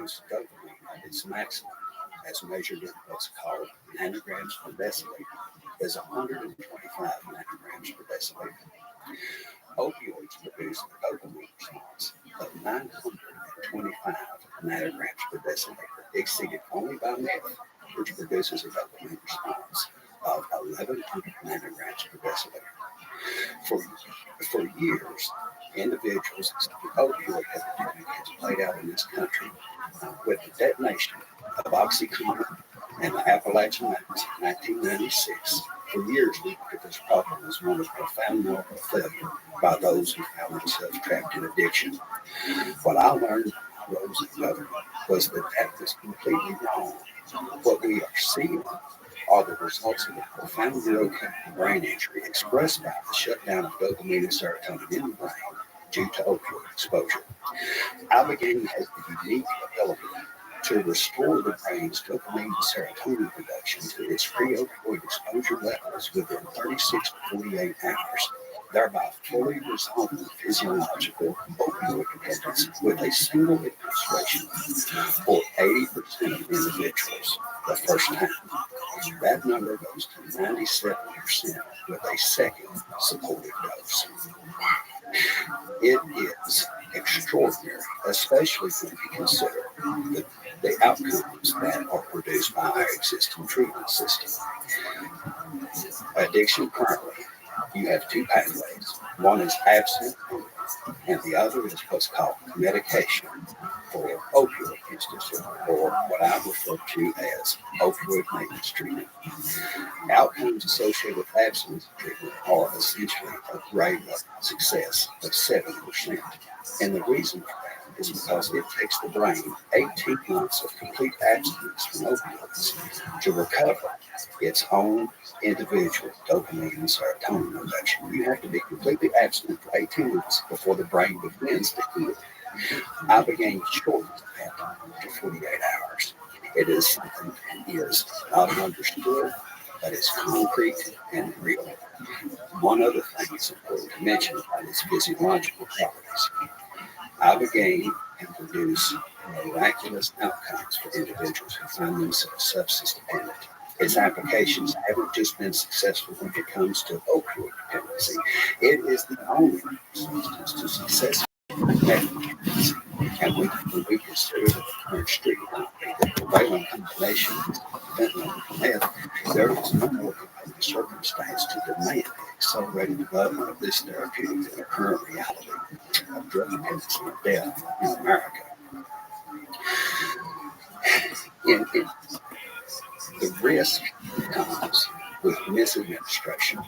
produce dopamine at its maximum, as measured in what's called nanograms per deciliter, is 125 nanograms per deciliter. Opioids produce a dopamine response of 925 nanograms per deciliter, exceeded only by meth, which produces a dopamine response of 1100 nanograms per deciliter. For years, individuals with opioid epidemic has played out in this country with the detonation of Oxycontin and the Appalachian Mountains in 1996. For years, we looked at this problem as one of profound moral failure by those who found themselves trapped in addiction. What I learned when I rose in government was that that was completely wrong. What we are seeing are the results of a profound neurochemical brain injury expressed by the shutdown of dopamine and serotonin in the brain due to opioid exposure. Ibogaine has the unique ability to restore the brain's dopamine and serotonin production to its pre-opioid exposure levels within 36 to 48 hours, thereby fully resolving physiological opioid dependence with a single administration for 80% of individuals the first time. That number goes to 97% with a second supportive dose. It is extraordinary, especially when you consider the outcomes that are produced by our existing treatment system. Addiction currently, you have two pathways. One is abstinence, and the other is what's called medication for opioid use disorder, or what I refer to as opioid maintenance treatment. Outcomes associated with abstinence treatment are essentially a rate of success of 7%. And the reason for that is because it takes the brain 18 months of complete abstinence from opioids to recover its own individual dopamine and serotonin production. You have to be completely abstinent for 18 months before the brain begins to heal. Ibogaine shortens that to 48 hours. It is something that is not understood, but it's concrete and real. One other thing that's important to mention about its physiological properties. Ibogaine can produce miraculous outcomes for individuals who find themselves substance dependent. Its applications haven't just been successful when it comes to opioid dependency. It is the only substance to successfully meth dependency. And when we consider the current street economy, the prevailing combination of fentanyl and meth, there is no more compelling circumstance to demand the accelerated development of this therapeutic than the current reality of drug dependency and death in America. The risk comes with misadministration.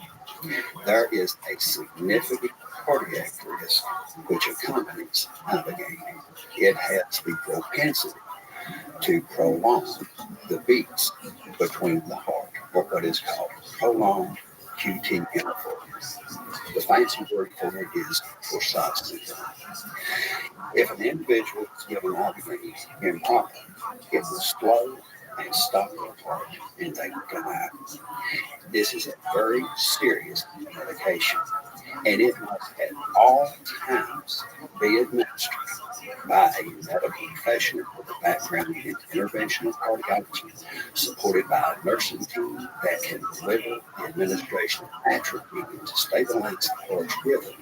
There is a significant cardiac risk which accompanies Ibogaine. It has the propensity to prolong the beats between the heart, or what is called prolonged QT interval. The fancy word for it is Forsyth syndrome. If an individual is given Ibogaine improperly, it will slow and stop their heart, and they will die. This is a very serious medication, and it must at all times be administered by a medical professional with a background in interventional cardiology, supported by a nursing team that can deliver the administration of atropine to stabilize the heart's rhythm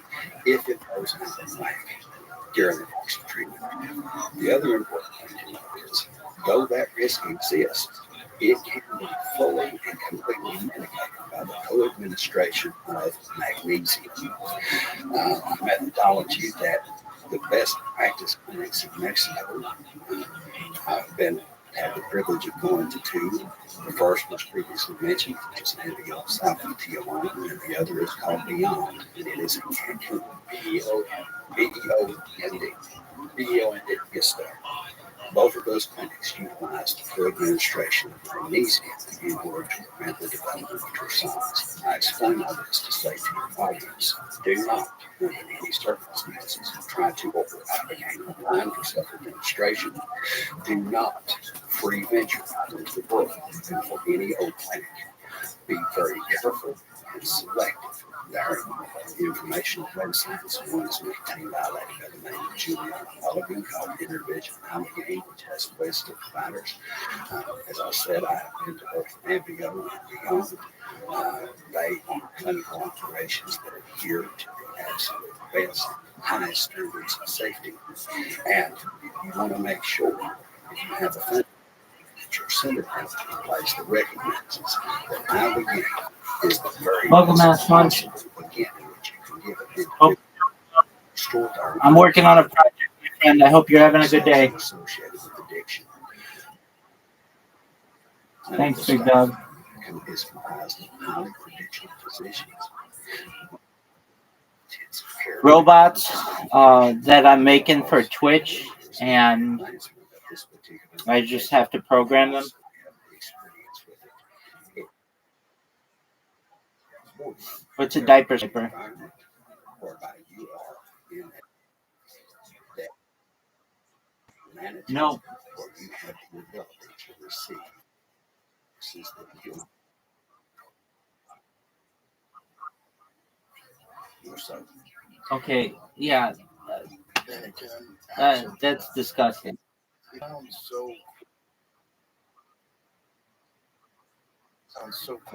if it goes out of whack during the course of treatment. The other important thing to note is, though that risk exists, it can be fully and completely mitigated by the co-administration of magnesium, a methodology that the best practice clinics in Mexico. I've had the privilege of going to two. The first was previously mentioned, which is an NBO south of Tijuana, and the other is called Beyond, and it is in Cancun, B-E-O-N-D, Both of those clinics utilized the administration of magnesium in order to prevent the development of torsades. I explain all this to say to your audience, do not, under any circumstances, try to order Ibogaine online for self-administration. Do not free venture out into the world and for any old clinic. Be very careful and selective. Their informational websites, one is maintained by a lady by the name of Julia Mulligan called Intervention Navigating, which has a list of providers. As I said, I have been to both Ambio and Beyond. They are clinical operations that adhere to the absolute best, highest standards of safety. And you want to make sure if you have a fund that your center has in place that recognizes that I begin is the very Welcome, best Aswan. possible beginning which you can give it. Oh, Short-term I'm working on a project, my friend. I hope you're having a good day. associated with addiction. Thanks, Big Dog. Is comprised of highly credentialed physicians. Robots that I'm making for Twitch, and I just have to program them. What's a diaper zipper? No. Okay, yeah, that's disgusting. I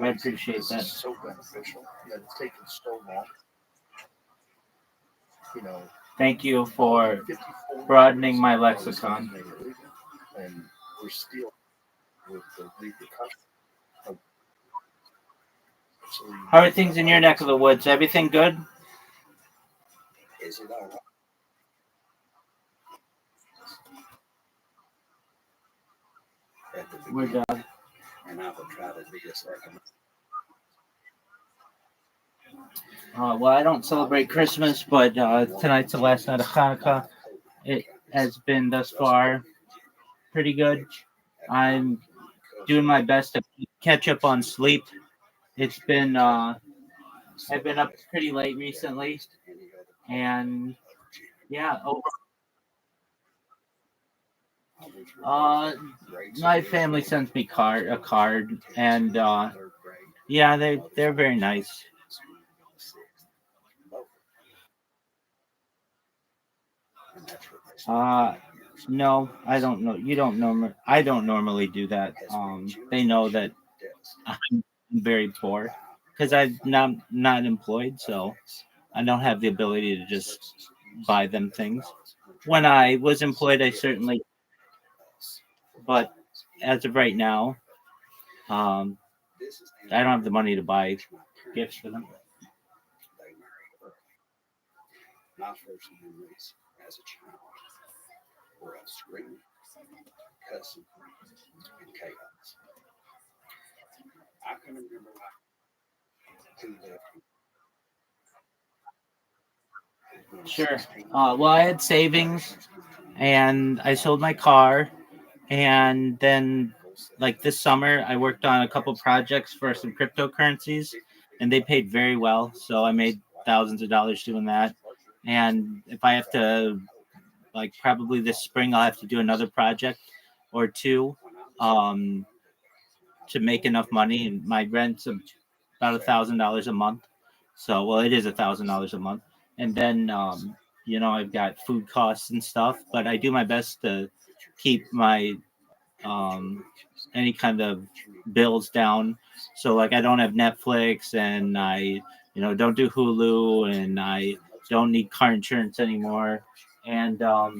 appreciate that. So beneficial that it's taken so long. Thank you for broadening my lexicon. And we're still with the repercussions of. How are things in your neck of the woods? Everything good? Is it all right? We're done. And I will try to be as Well, I don't celebrate Christmas, but tonight's the last night of Hanukkah. It has been thus far pretty good. I'm doing my best to catch up on sleep. It's been I've been up pretty late recently, and yeah, my family sends me a card, and yeah, they're very nice. No, I don't know. You don't know. I don't normally do that. They know that I'm very poor because I'm not employed, so I don't have the ability to just buy them things. When I was employed, I certainly, but as of right now, I don't have the money to buy gifts for them. My first memories as a child were of screaming, cussing, and chaos. I can remember who lived. Sure. Well, I had savings, and I sold my car, and then like this summer, I worked on a couple projects for some cryptocurrencies, and they paid very well. So I made thousands of dollars doing that. And if I have to, like probably this spring, I'll have to do another project or two to make enough money. And my rent's about $1,000 a month. So, well, it is $1,000 a month. And then, I've got food costs and stuff, but I do my best to keep my any kind of bills down. So like I don't have Netflix, and I don't do Hulu, and I don't need car insurance anymore. And so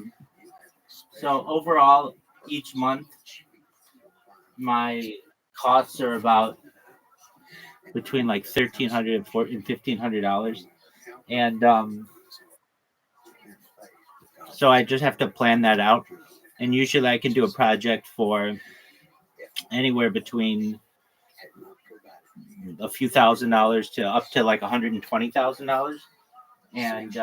overall, each month my costs are about between like $1,300 and $1,500, and so I just have to plan that out. And usually I can do a project for anywhere between a few $1,000s to up to like $120,000, and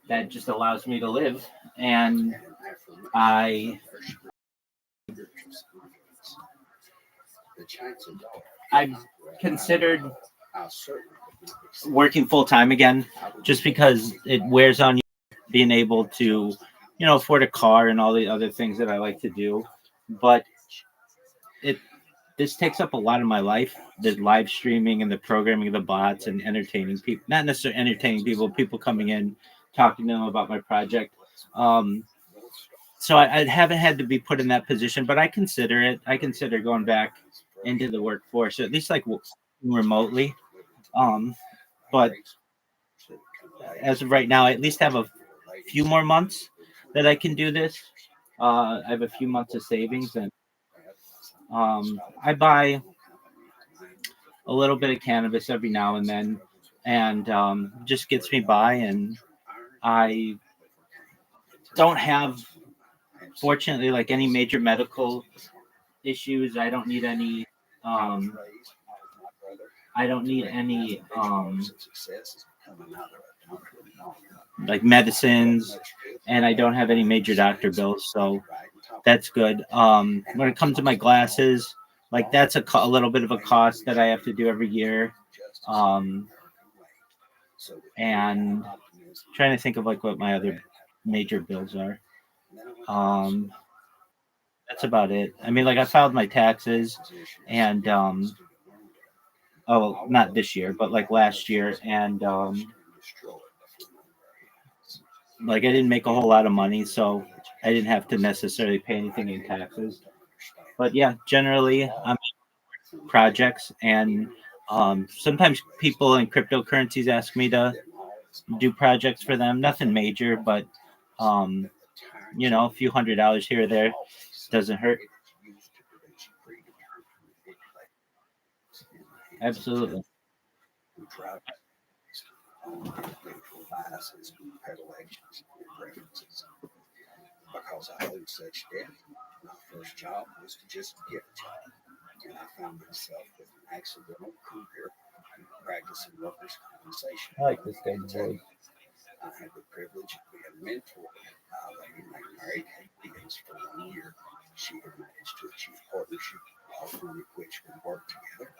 that just allows me to live. And I've considered working full time again, just because it wears on you being able to, afford a car and all the other things that I like to do. But this takes up a lot of my life, the live streaming and the programming of the bots and entertaining people, not necessarily entertaining people, people coming in, talking to them about my project. So I haven't had to be put in that position, but I consider it. I consider going back into the workforce, at least like remotely. But as of right now, I at least have a few more months that I can do this. I have a few months of savings, and I buy a little bit of cannabis every now and then, and just gets me by. And I don't have, fortunately, like any major medical issues. I don't need any. I don't need any like medicines, and I don't have any major doctor bills, so that's good. When it comes to my glasses, like that's a little bit of a cost that I have to do every year. And trying to think of like what my other major bills are. That's about it. I mean, like I filed my taxes, and oh, not this year, but like last year, and like I didn't make a whole lot of money, so I didn't have to necessarily pay anything in taxes. But yeah, generally I'm in projects, and sometimes people in cryptocurrencies ask me to do projects for them. Nothing major, but a few $100 here or there doesn't hurt. Absolutely. Because I owed such debt. My first job was to just get a job, and I found myself with an accidental career practicing workers' compensation. I like this guy's voice. I had the privilege of being mentored by a lady named Mary Kate Higgins for 1 year. She had managed to achieve partnership, offering which we worked together.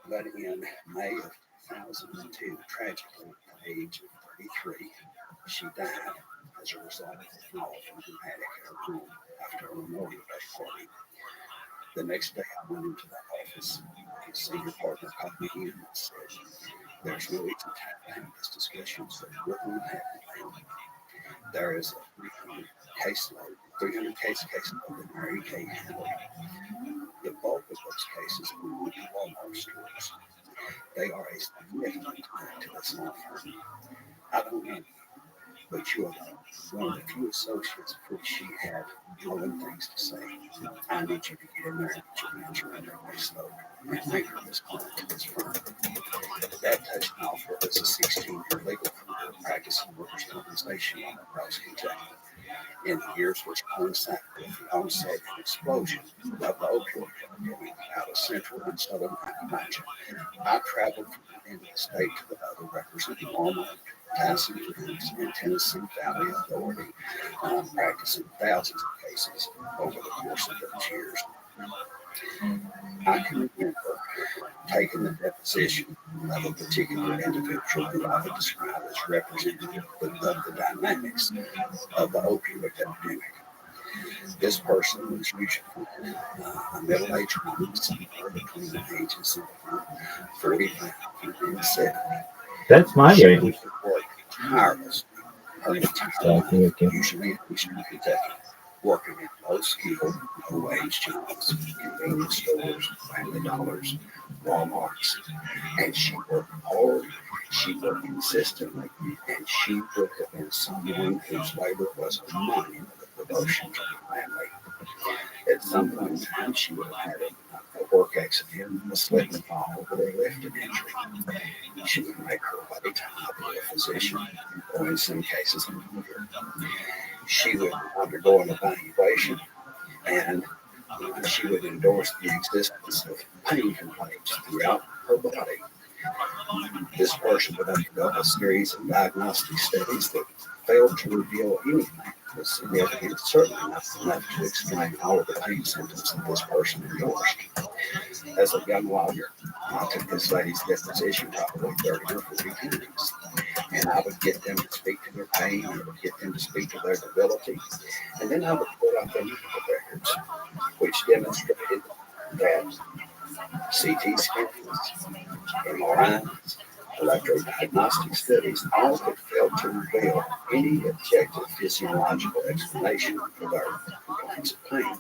But in May of 2002, tragically, at the age of 33, she died as a result of a fall from her attic at her home after a Memorial Day party. The next day, I went into the office. His senior partner called me in and said, "There's no easy time to have this discussion, so we're going to have it now." There is a 300 case caseload that Mary Kay handled. The bulk of those cases belong to Walmart stores. They are a significant threat to this law firm. I don't know, but you are one of the few associates for which she had glowing things to say. I need you to get in there and get your manager in their caseload and make her this client to this firm. That touched me off her as a 16-year legal career practicing workers' compensation law across Kentucky. In the years which coincided with the onset and explosion of the opioid epidemic out of central and southern Appalachia, I traveled from one end of the state to the other representing Walmart, Tyson Foods, and Tennessee Valley Authority, practicing thousands of cases over the course of those years. I can remember taking the deposition of a particular individual who I would describe as representative of the dynamics of the opioid epidemic. This person was usually a middle-aged woman, somewhere between the ages of 45 and 70. That's my She age. would work tirelessly her entire life, usually in Eastern Kentucky, working in low-skilled, low-wage jobs, convenience stores, Family Dollars, Walmarts, and she worked hard, she worked consistently, and she would have been someone whose labor was a monument of devotion to her family. At some point in time, she would have had a work accident, a slip and fall, or a lifting injury. She would make her way to a physician, or in some cases, a lawyer. She would undergo an evaluation, and she would endorse the existence of pain complaints throughout her body. This person would undergo a series of diagnostic studies that failed to reveal anything was significant, certainly not enough to explain all of the pain symptoms that this person endorsed. As a young lawyer, I took this lady's deposition probably 30 or 40 times, and I would get them to speak to their pain, I would get them to speak to their debility, and then I would pull out their medical records, which demonstrated that CT scans, MRIs, electrodiagnostic studies, all had failed to reveal any objective physiological explanation for their complaints of pain.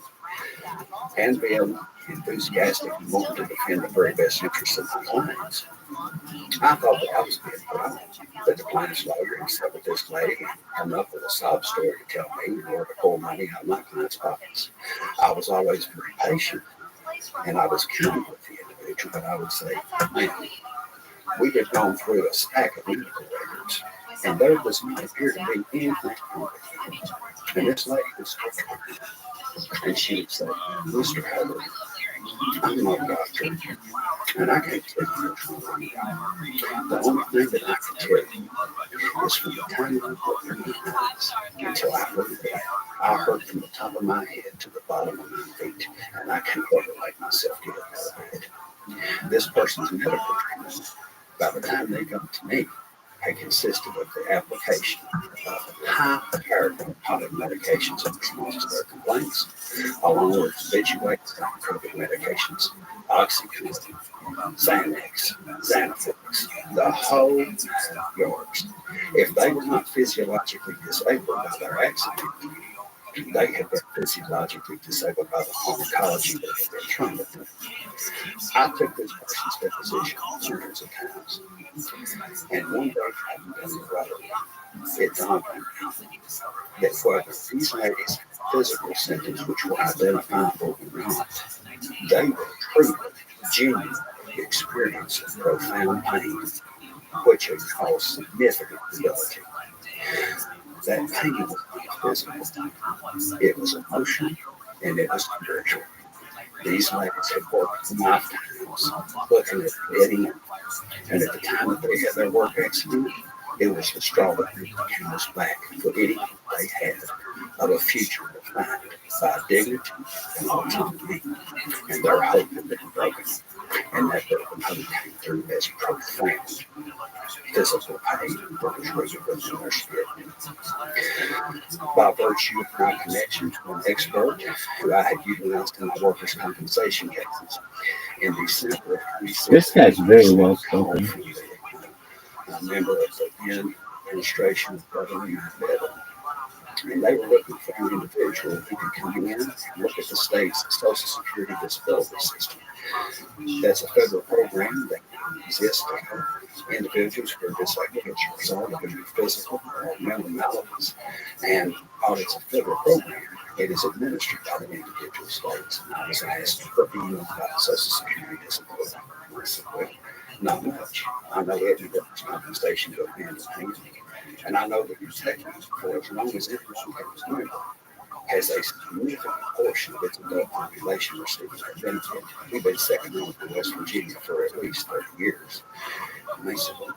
And being enthusiastic and wanting to defend the very best interests of my clients, I thought that I was being put on. But the plaintiff's lawyer accepted this lady and come up with a sob story to tell me in order to pull money out of my client's pockets. I was always very patient, and I was kind with the individual, but I would say, man, we had gone through a stack of medical records, and there does not appear to be anything wrong with him. And this lady was talking, and she would say, Mr. Hubbard, I'm not a doctor, and I can't tell you what's wrong with you. The only thing that I can tell you is from the time I opened my eyes until I looked back, I hurt from the top of my head to the bottom of my feet, and I can hardly make myself get up out of bed. This person's medical treatment, by the time they come to me, had consisted of the application of high-powered narcotic medications in response to their complaints, along with habituated non-COVID medications, oxycodone, Xanax, Xanax, the whole yards. If they were not physiologically disabled by their accident, they had been physiologically disabled by the pharmacology that had been trained with them. I took this person's deposition hundreds of times, and one day, having done the rotary, it dawned on me that whether these ladies' physical symptoms, which were identifiable or not, they were truly, genuinely experiencing profound pain, which had caused significant debility. That pain was not physical, it was emotional, and it was spiritual. These ladies had worked lifetimes looking at dead end, and at the time that they had their work accident, it was the straw that made the camel's back for anything they had of a future defined by dignity and autonomy, and their hope had been broken, and that broken hope came through as profound physical pain that was rooted within their spirit. By virtue of my connection to an expert who I had utilized in my workers' compensation cases, in December of 2016, This guy's very well spoken. a member of the then administration of Governor Bevan, and they were looking for an individual who could come in and look at the state's Social Security disability system. That's a federal program that exists to help individuals who are disabled as a result of either physical or mental maladies. And while it's a federal program, it is administered by the individual states. And I was asked, what do you know about Social Security disability? And I said, well, not much. I know every workers' compensation goes hand in hand. And I know that Kentucky, for as long as everyone has known, has a significant portion of its adult population receiving that benefit. We've been second only to West Virginia for at least 30 years. And they said, well,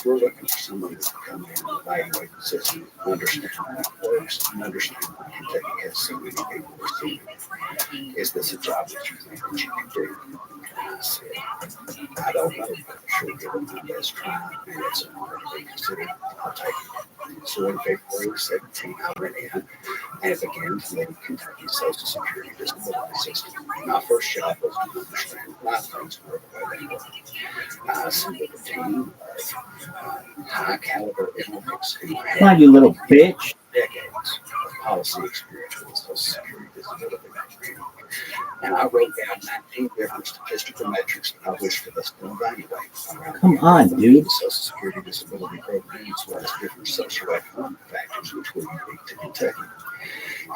we're looking for someone who can come in and evaluate the system, understand how it works, and understand why Kentucky has so many people receiving it. Is this a job that you think that you can do? And I said, I don't know, but I'm sure give it my best try, and it's an honor to be considered. I'll take it. So in February of 17, I went in and began to lead Kentucky's Social Security disability system. My first job was to understand why things were the way they were. I assembled a team of high caliber immigrants who had Come on, you little bitch. decades of policy experience with the Social Security disability program. And I wrote down 19 different statistical metrics that I wish for us to evaluate around Come on, dude. the Social Security disability program, as well as different socioeconomic factors which were unique to Kentucky.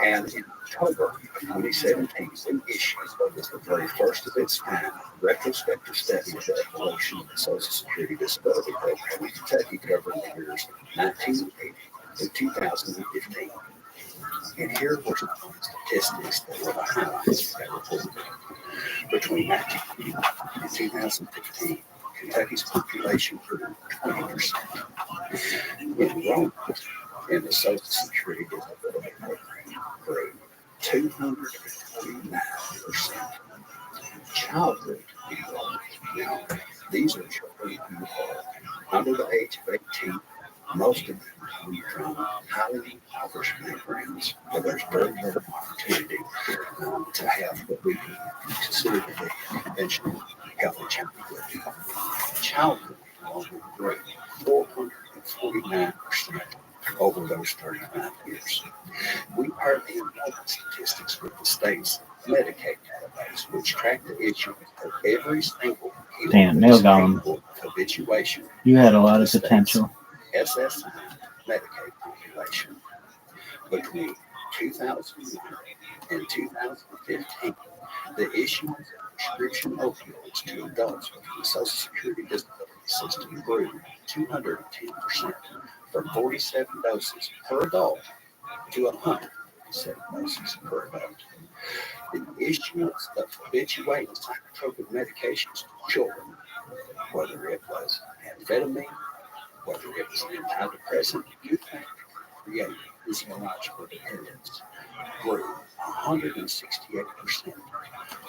And in October of 2017, we issued what was the very first of its kind retrospective study of the evolution of the Social Security disability program in Kentucky, covering the years 1980 to 2015. And here were some statistics that were the highlights of that report. Between 1980 and 2015, Kentucky's population grew 20%. Enrollment in the Social Security disability program grew 229%. Childhood enrollment. Now, these are children who are under the age of 18 Most of them come from highly impoverished backgrounds where there's very little opportunity to have what we consider to be conventional healthy childhood. Childhood grew 449% over those 35 years. We hardly know the statistics with the state's Medicaid database, which track the issue of every single Damn, nail down. habituation. You had a lot of potential. SSI Medicaid population between 2001 and 2015, the issuance of prescription opioids to adults within the Social Security disability system grew 210% from 47 doses per adult to 107 doses per adult. The issuance of habituating psychotropic medications to children, whether it was amphetamine, whether it was an antidepressant, create physiological dependence, grew 168%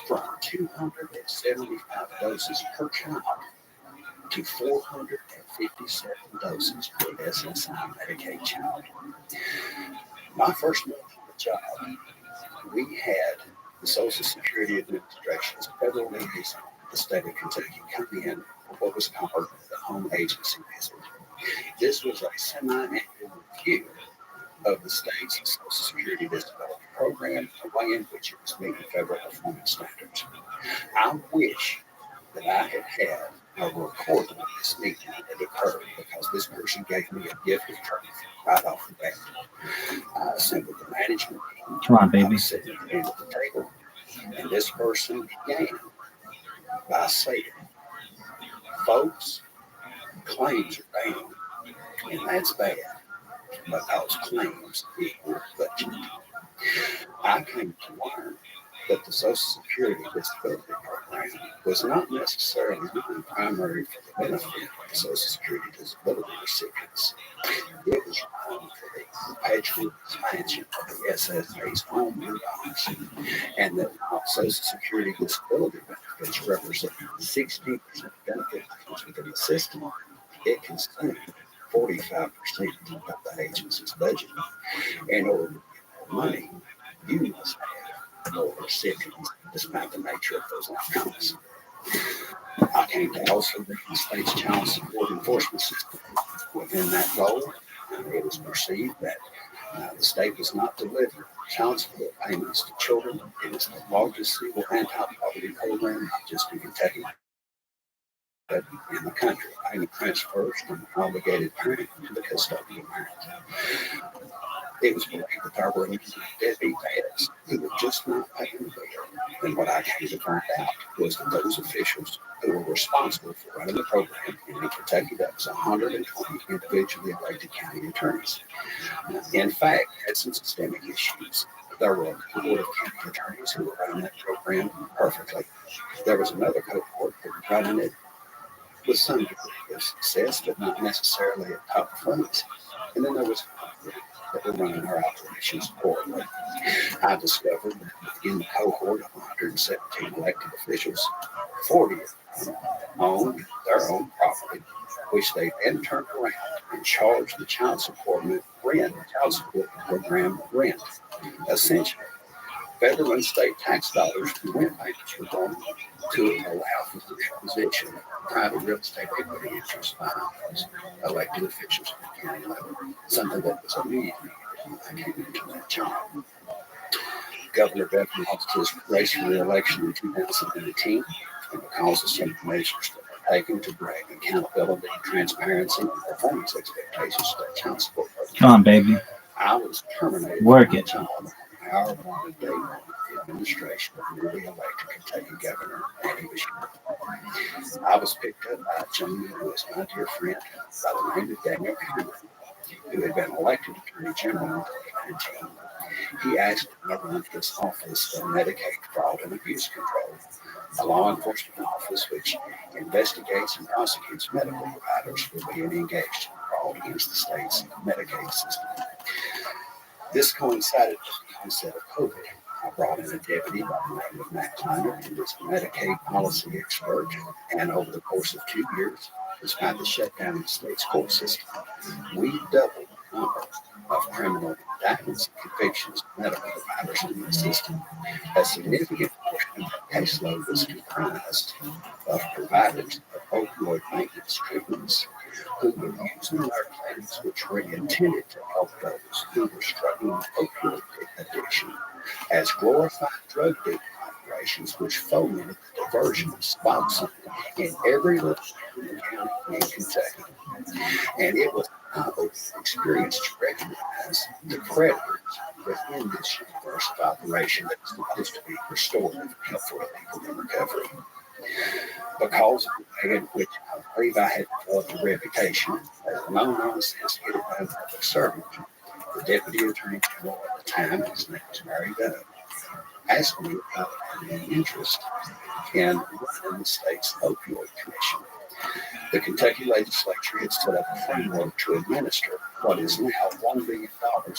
from 275 doses per child to 457 doses per SSI Medicaid child. My first month on the job, we had the Social Security Administration's federal liaison, the state of Kentucky, come in for what was called the home agency visit. This was a semi-annual review of the state's Social Security disability program, a way in which it was meeting federal performance standards. I wish that I had had a recording of this meeting that occurred, because this person gave me a gift of truth right off the bat. I assembled the management team. Come on, baby. I was sitting at the end of the table, and this person began by saying, folks, claims are down, and that's bad, because claims equal budget. I came to learn that the Social Security disability program was not necessarily primary for the benefit of the Social Security disability recipients. It was run for the perpetual expansion of the SSA's home dollars, and that Social Security disability benefits represent 16% benefit package within the system. It consumed 45% of the agency's budget. In order to get more money, you must have more recipients, despite the nature of those outcomes. I came to also read the state's child support enforcement system. Within that goal, it was perceived that the state was not delivering child support payments to children. It is the largest single anti-poverty program, not just in Kentucky, but in the country. Payment transfers from an obligated parent to the custodial parent. It was believed that there were deadbeat dads who were just not paying the bill. And what I came to find out was that those officials who were responsible for running the program, and in Kentucky that was 120 individually elected county attorneys, in fact had some systemic issues. There were a cohort of county attorneys who were running that program perfectly. There was another cohort that were running it with some degree of success, but not necessarily at top performance. And then there was a cohort that were running our operations poorly. I discovered that in the cohort of 117 elected officials, 40 of them owned their own property, which they then turned around and charged the child support program rent. Essentially, federal and state tax dollars and rent payments were going to allow for the transition of private real estate equity interests by elected officials at the county level, something that was immediately when I came into that job. Governor Bevan lost his race for re-election in 2019, and because of some measures that were taken to bring accountability, transparency, and performance expectations to the child support program. Come on, baby. I was terminated Work from it. the job on our wanted day one the administration of the newly elected Kentucky governor, and he was here. I was picked up by a gentleman who was my dear friend by the name of Daniel Cameron, who had been elected Attorney General in 2019. He asked me to run for this office of Medicaid fraud and abuse control, a law enforcement office which investigates and prosecutes medical providers for being engaged in fraud against the state's Medicaid system. This coincided with the onset of COVID. I brought in a deputy by the name of Matt Kleiner, who was a Medicaid policy expert, and over the course of 2 years, Despite the shutdown of the state's court system, we doubled the number of criminal indictments and convictions of medical providers in the system. A significant portion of that caseload was comprised of providers of opioid maintenance treatments who were using our clinics, which were intended to help those who were struggling with opioid addiction, as glorified drug dealing operations, which fomented the diversion of suboxone in every little town and county in Kentucky. And it was an eye-opening experience to recognize the predators within this universe of operation that was supposed to be restorative and helpful to people in recovery. Because of the way in which I believe I had developed a reputation as a no-nonsense, get-it-done public servant, the Deputy Attorney General at the time, his name was Mary Dove, asked me about any interest in running the state's opioid commission. The Kentucky legislature had set up a framework to administer what is now $1 billion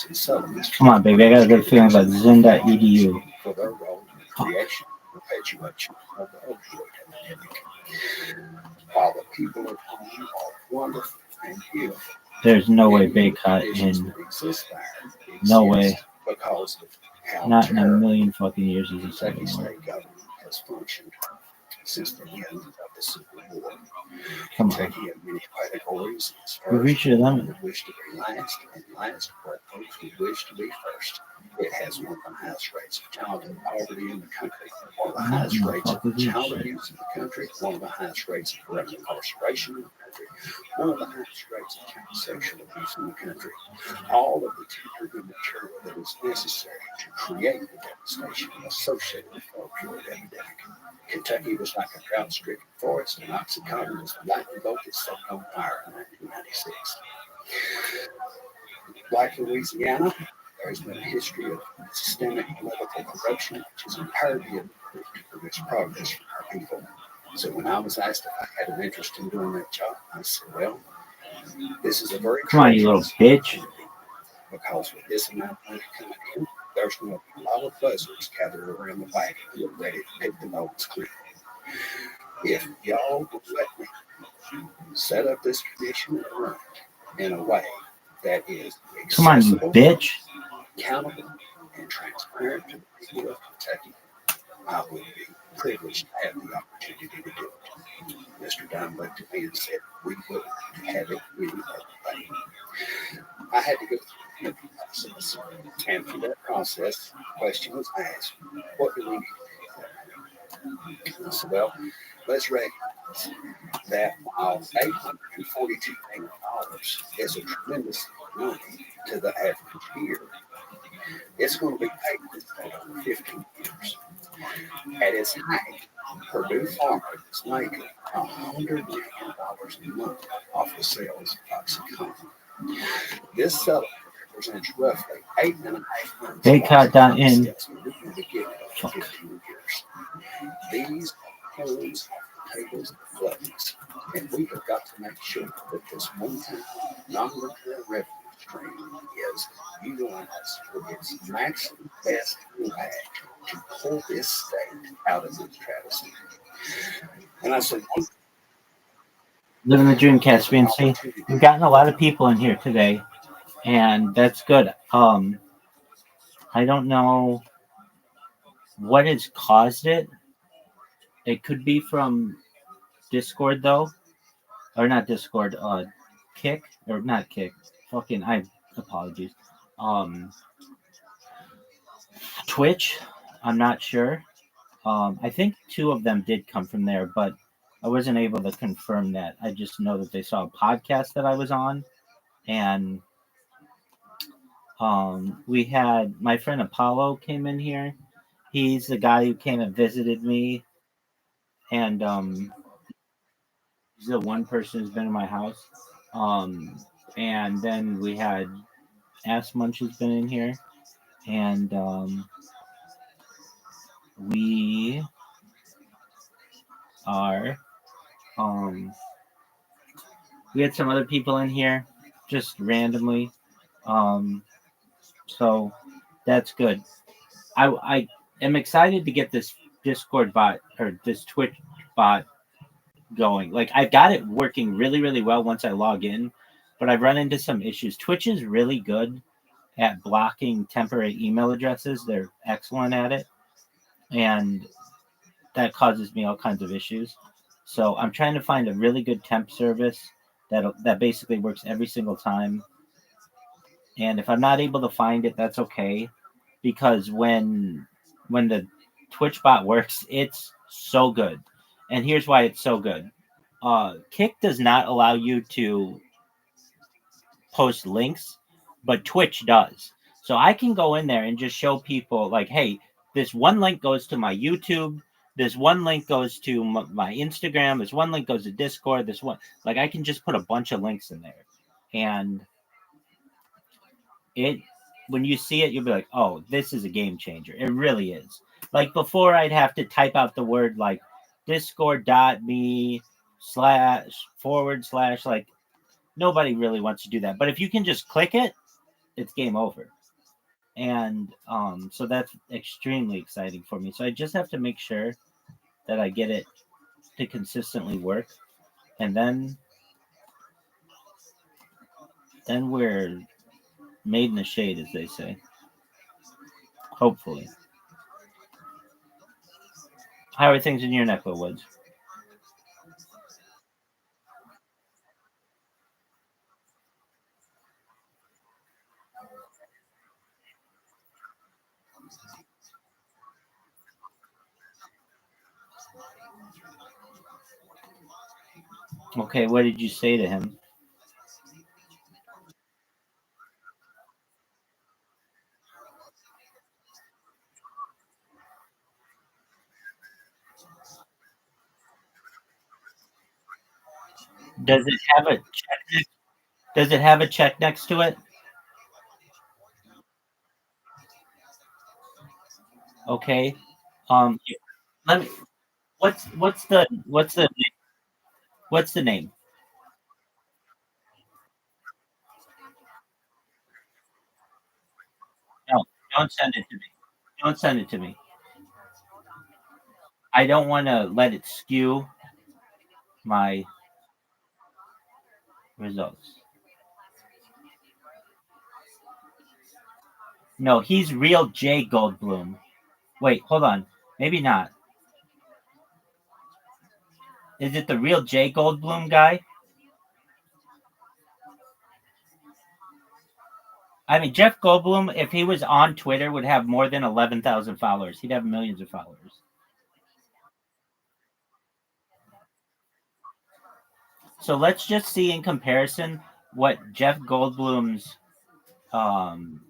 in settlements. Come on, baby. I got a good feeling about Zen.edu. For their role in the creation and perpetuation of the opioid epidemic. While the people at home are wonderful and beautiful, there's no way Baycott in. No way. Because of how not in a million fucking years is it Kentucky state government has functioned since the end of the Civil War. Kentucky in many categories is we first reached the limit. who wish to be last, and last for folks who wish to be first. It has one of the highest rates of childhood poverty in the country, one of the highest rates of child abuse in the country, one of the highest rates of corrupt incarceration in the country, one of the highest rates of child sexual abuse in the country. All of the tender material that is necessary to create the devastation associated with the opioid epidemic. Kentucky was like a drought-stricken forest, and Oxycontin was the lightning bolt that set on fire in 1996. Like Louisiana, there has been a history of systemic political corruption, which has impaired the ability to produce progress for our people. So when I was asked if I had an interest in doing that job, I said, well, this is a very come on, you little bitch. Because with this amount of money coming in, there's going to be a lot of buzzards gathered around the wagon who are ready to pick the nose clean. If y'all would let me set up this commission and run it in a way that is come on, you bitch, accountable, and transparent to the people of Kentucky, I would be privileged to have the opportunity to do it. Mr. Dunn looked at me and said, we wouldn't have it any other way. I had to go through the process. And through that process, the question was asked, what do we need to do? I said, well, let's recognize that while $842 million is a tremendous money to the average year, it's going to be paid over 15 years. At its height, Purdue Pharma is making $100 million a month off the sales of Oxycontin. This settlement represents roughly 8.5 months. They cut down in. These are homes, tables, and gluttons, and we have got to make sure that this one-time non-recurring revenue stream is utilized for its maximum best impact to pull this state out of this travesty. And I said, living the dream, Caspian. See, we've gotten a lot of people in here today, and that's good. I don't know what has caused it. It could be from Discord, though, or not Discord. Kick or not Kick. Fucking, I apologies. Twitch. I'm not sure. I think 2 of them did come from there, but I wasn't able to confirm that. I just know that they saw a podcast that I was on, and we had my friend Apollo came in here. He's the guy who came and visited me, and he's the one person who's been in my house. And then we had Ass Munch has been in here, and we are we had some other people in here just randomly. So that's good. I am excited to get this Discord bot or this Twitch bot going. Like I got it working really, really well once I log in, but I've run into some issues. Twitch is really good at blocking temporary email addresses. They're excellent at it. And that causes me all kinds of issues. So I'm trying to find a really good temp service that basically works every single time. And if I'm not able to find it, that's okay, because when the Twitch bot works, it's so good. And here's why it's so good. Kick does not allow you to post links, but Twitch does. So I can go in there and just show people like, hey, this one link goes to my YouTube. This one link goes to my Instagram. This one link goes to Discord. This one, like, I can just put a bunch of links in there, and it, when you see it, you'll be like, oh, this is a game changer. It really is. Like before, I'd have to type out the word like discord.me // like nobody really wants to do that. But if you can just click it, it's game over. And so that's extremely exciting for me. So I just have to make sure that I get it to consistently work, and then we're made in the shade, as they say. Hopefully. How are things in your neck of the woods? Okay, what did you say to him? Does it have a check? Does it have a check next to it? Okay. Um, let me. What's the name? No, don't send it to me. Don't send it to me. I don't want to let it skew my results. No, he's real Jay Goldblum. Wait, hold on. Maybe not. Is it the real Jay Goldblum guy? I mean, Jeff Goldblum, if he was on Twitter, would have more than 11,000 followers. He'd have millions of followers. So let's just see in comparison what Jeff Goldblum's um,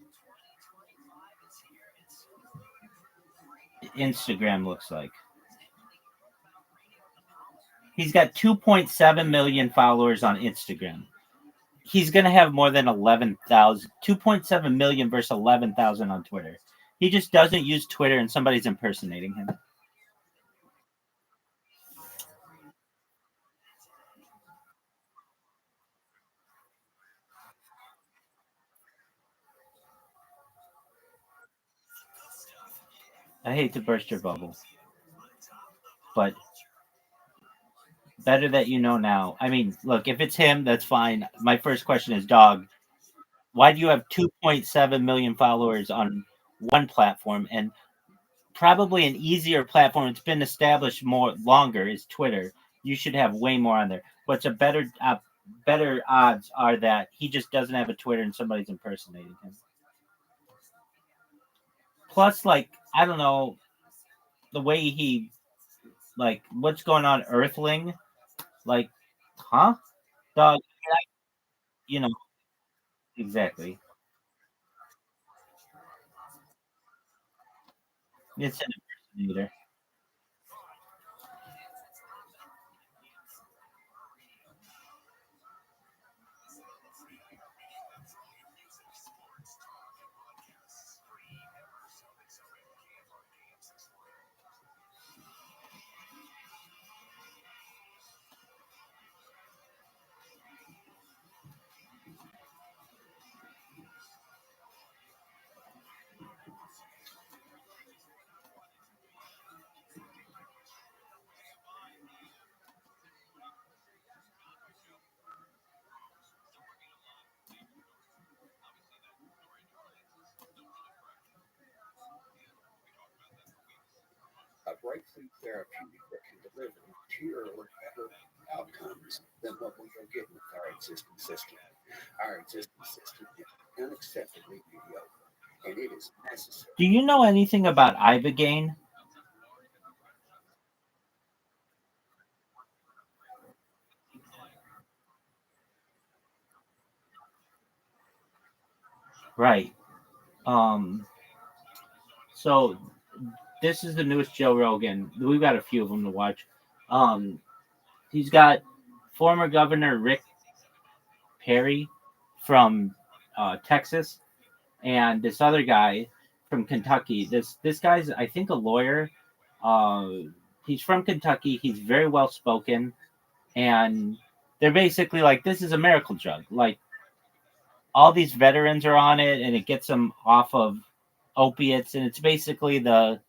Instagram looks like. He's got 2.7 million followers on Instagram. He's going to have more than 11,000. 2.7 million versus 11,000 on Twitter. He just doesn't use Twitter and somebody's impersonating him. I hate to burst your bubble, but better that you know now. I mean, look, if it's him, that's fine. My first question is, dog, why do you have 2.7 million followers on one platform, and probably an easier platform? It's been established more longer is Twitter. You should have way more on there. What's a better odds are that he just doesn't have a Twitter and somebody's impersonating him. Plus, like, I don't know, the way he, like, what's going on, Earthling? Like, huh? Dog, you know, exactly. It's an impersonator. breakthrough therapeutic that can deliver materially better outcomes than what we are getting with our existing system. Our existing system is unacceptably mediocre, and it is necessary. Do you know anything about ibogaine? Right. Um. So this is the newest Joe Rogan. We've got a few of them to watch. Um. He's got former Governor Rick Perry from Texas, and this other guy from Kentucky. This guy's, I think, a lawyer. Uh, he's from Kentucky. He's very well spoken, and they're basically like, this is a miracle drug. Like, all these veterans are on it, and it gets them off of opiates, and it's basically that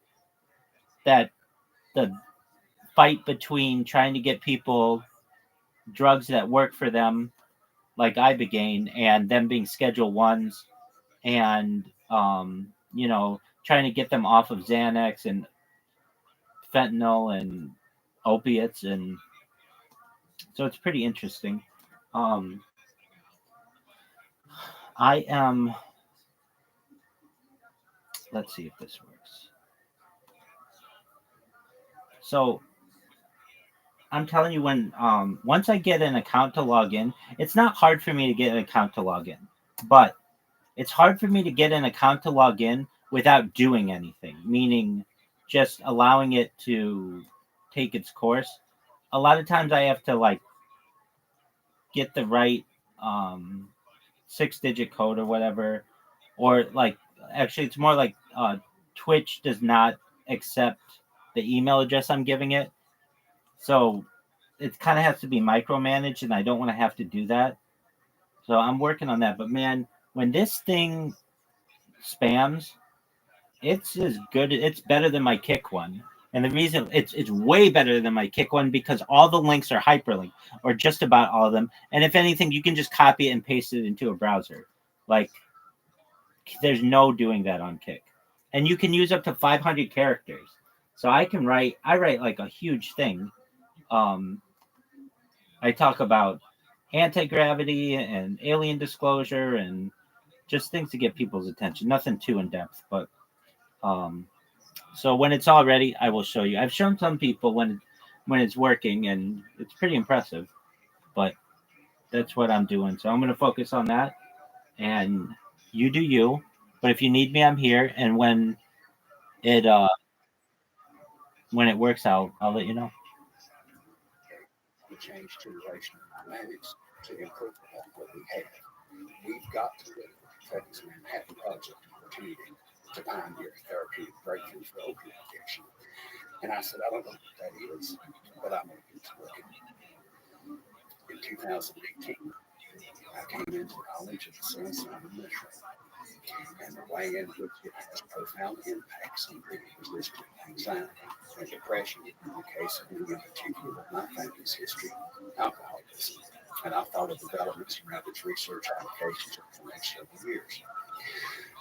the fight between trying to get people drugs that work for them, like ibogaine, and them being Schedule Ones, and trying to get them off of Xanax and fentanyl and opiates, and so it's pretty interesting. Um, I am. Let's see if this works. So I'm telling you, when once I get an account to log in, it's not hard for me to get an account to log in, but it's hard for me to get an account to log in without doing anything, meaning just allowing it to take its course. A lot of times I have to like get the right 6-digit code or whatever, or like, actually it's more like Twitch does not accept the email address I'm giving it, so it kind of has to be micromanaged, and I don't want to have to do that. So I'm working on that. But man, when this thing spams, it's as good. It's better than my Kick one. And the reason it's way better than my Kick one, because all the links are hyperlinked, or just about all of them. And if anything, you can just copy it and paste it into a browser. Like, there's no doing that on Kick. And you can use up to 500 characters. So I write like a huge thing. I talk about anti-gravity and alien disclosure and just things to get people's attention. Nothing too in depth, but so when it's all ready, I will show you. I've shown some people when it's working, and it's pretty impressive. But that's what I'm doing. So I'm going to focus on that, and you do you. But if you need me, I'm here. And it uh when it works, I'll let you know. To change generational dynamics to improve upon what we have. We've got to live with the Manhattan Project opportunity to pioneer therapeutic breakthrough for opioid addiction. And I said, I don't know what that is, but I'm open to looking. In 2018, I came into knowledge of the psilocybin mushroom and the way in which it has profound impacts on people's history of anxiety and depression, in the case of me in particular, my family's history, alcoholism. And I thought of developments around its research applications over the next several years.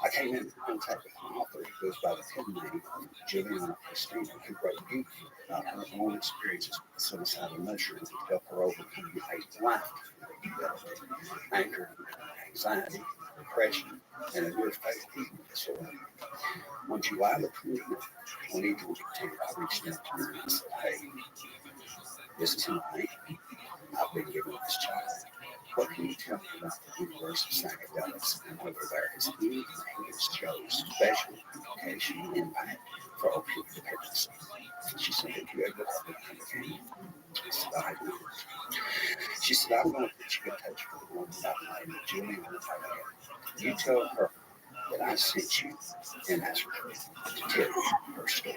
I came into contact with an author who goes by the pen name of Juliana Christina, who wrote beautifully about her own experiences with psilocybin mushrooms that helped her overcome a life anchored in anxiety, depression, and a near-fatal eating disorder. On July the 20th, 2022, I reached out to her and I said, hey, this is who I am. I've been given this child. What can you tell me about the universe of psychedelics and whether there is anything that shows special application and impact for opioid dependency? She said, have you ever heard of cocaine? I said, I haven't. She said, I'm going to put you in touch with a woman by the name of Juliana. You tell her that I sent you and ask her to tell you her story.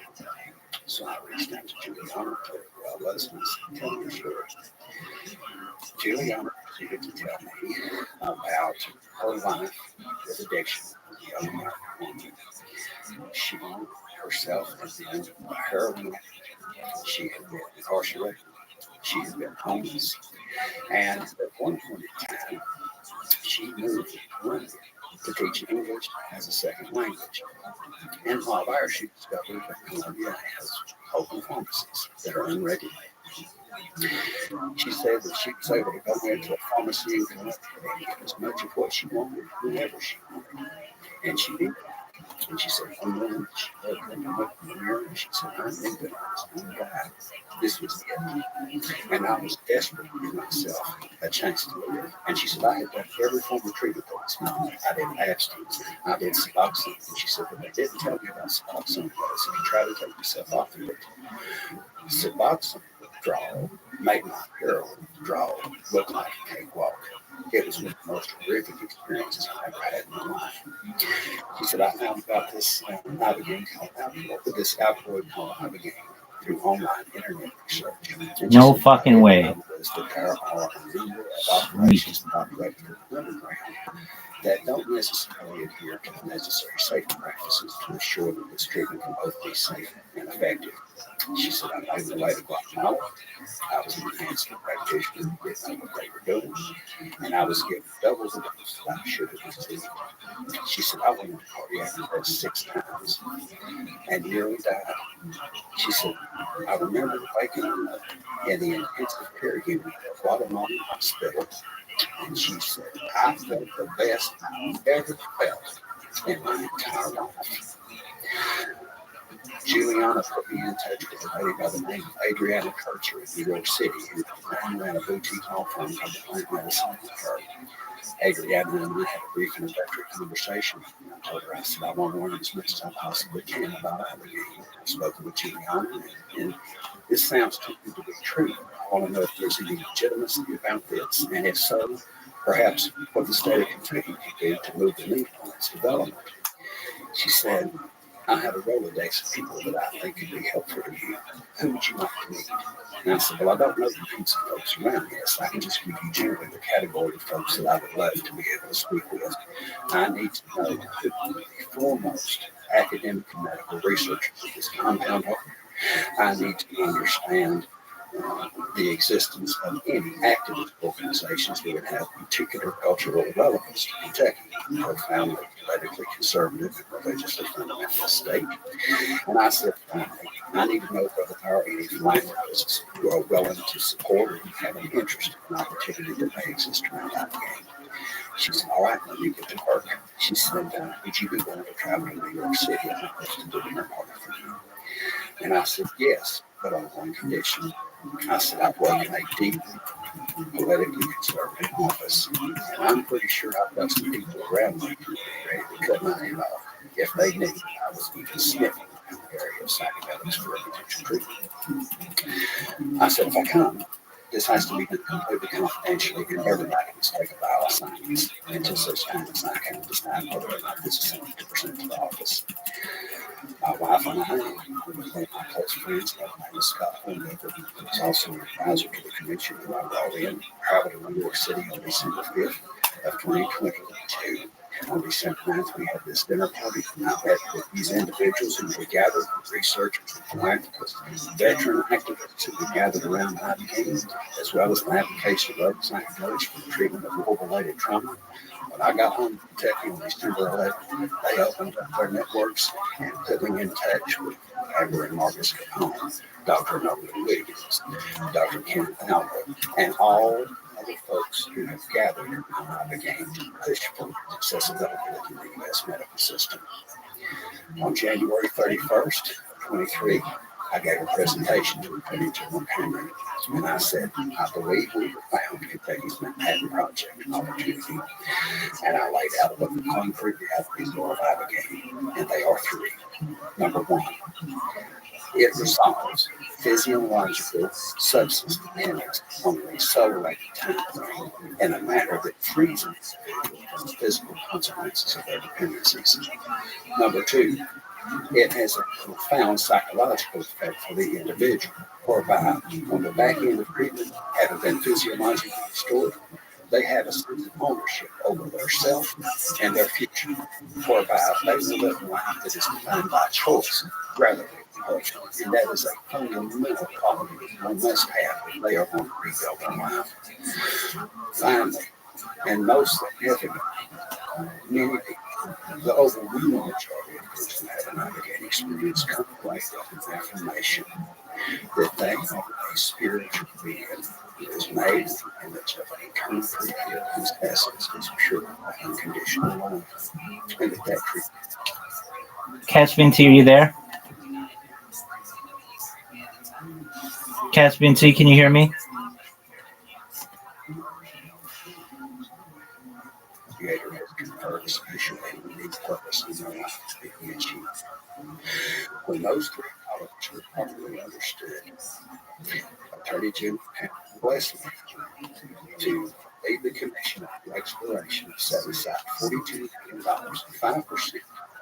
So I reached out to Juliana, told her who I was, and I said, tell me your story. Juliana proceeded to tell me about her life with addiction as a young woman. She herself had been a heroin addict. She had been incarcerated. She had been homeless. And at one point in time, she moved to Colombia to teach English as a second language. And while there, she discovered that Colombia has open pharmacies that are unregulated. She said that she was able to go into a pharmacy and collect as much of what she wanted whenever she wanted. And she did. And she said, one morning she woke up and looked in the mirror and she said, I knew that I was going to die. This was it. And I was desperate to give myself a chance to live. And she said, I had done every form of treatment that was known. I did abstinence. I did Suboxone. And she said, but they didn't tell me about Suboxone was if you try to take yourself off of it. Suboxone withdrawal made my heroin withdrawal look like a cakewalk. It was one of the most horrific experiences I ever had in my life. She said, I found about this Ibogaine called alcohol, this alkaloid called Ibogaine through online internet research. And No fucking way. Was that there are a number of operations that operate through the underground that don't necessarily adhere to the necessary safety practices to ensure that this treatment can both be safe and effective. She said, I made my way to Guatemala. I was in the hands of a practitioner who didn't know what they were doing, and I was given double the dose that I should have received. She said, I went into cardiac arrest 6 times and nearly died. She said, I remember waking up in the intensive care unit at Guatemala Hospital, and she said, I felt the best I've ever felt in my entire life. Juliana put me in touch with a lady by the name of Adriana Kircher in New York City, who ran a boutique law firm called the Plant Medicine with her. Adriana and I had a brief introductory conversation. And I told her, I said, I want to learn as much as I possibly can about Ibogaine. I've spoken with Juliana, and this sounds too good to be true. I want to know if there's any legitimacy about this, and if so, perhaps what the state of Kentucky could do to move the needle on its development. She said, I have a Rolodex of people that I think could be helpful to you. Who would you like to meet? And I said, well, I don't know the names of folks around this. I can just give you generally the category of folks that I would love to be able to speak with. I need to know who the foremost academic and medical researchers of this compound are. I need to understand the existence of any activist organizations that would have particular cultural relevance to Kentucky, profoundly politically conservative and religiously fundamentalist state. And I said, finally, I need to know whether there are any philanthropists who are willing to support and have an interest in an opportunity that may exist around Ibogaine. She said, all right, let me get to work. She said, would you be willing to travel to New York City and host a dinner party for you? And I said, yes, but on one condition. I said, I work in a deep, politically conservative office, and I'm pretty sure I've got some people around me who are ready to cut my head off if they knew I was even sniffing in the area of psychedelics for a potential treatment. I said, if I come, this has to be done completely confidentially, and everybody must take a vow of silence until such time as I can decide whether or not this is something to present to the office. My wife and I, one of my close friends, by the name of Scott Holmaker, who was also an advisor to the convention who I brought in, traveled to New York City on December 5th of 2022. On December 9th, we had this dinner party. I met with these individuals who were gathered, researchers, philanthropists, veteran activists who were gathered around Ibogaine, as well as the application of other psychedelics for the treatment of war-related trauma. When I got home to Kentucky on December 11th, they opened up their networks and put me in touch with Amber and Marcus Capone, Dr. Nolan Williams, Dr. Kenneth Alba, and all other folks who have gathered around Ibogaine to push for accessibility in the U.S. medical system. On January 31st, 23, I gave a presentation to a peninsula panel, and I said, I believe we have found Kentucky's Manhattan Project opportunity, and I laid out what the concrete realities are of Ibogaine, and they are 3. Number 1, it resolves physiological substance dependence on an accelerated time frame in a manner that frees an individual from the physical consequences of their dependencies. Number 2, it has a profound psychological effect for the individual, whereby on the back end of treatment, having been physiologically restored, they have a sense of ownership over their self and their future, whereby they will live a life that is defined by choice rather than compulsion. And that is a fundamental quality that one must have if they are going to rebuild their life. Finally, and most significantly, many people, the overwhelming majority of persons who have an Ibogaine experience come away with an affirmation that they are a spiritual being that is made in the image of an eternal creator whose essence is pure, unconditional love, and that truth. Caspian T, are you there? Caspian T, can you hear me? Creator has conferred a special and unique purpose in their life that we achieve. When those three qualities were properly understood, Attorney General blessed me to lead the commission of the exploration of set aside $42 million and 5%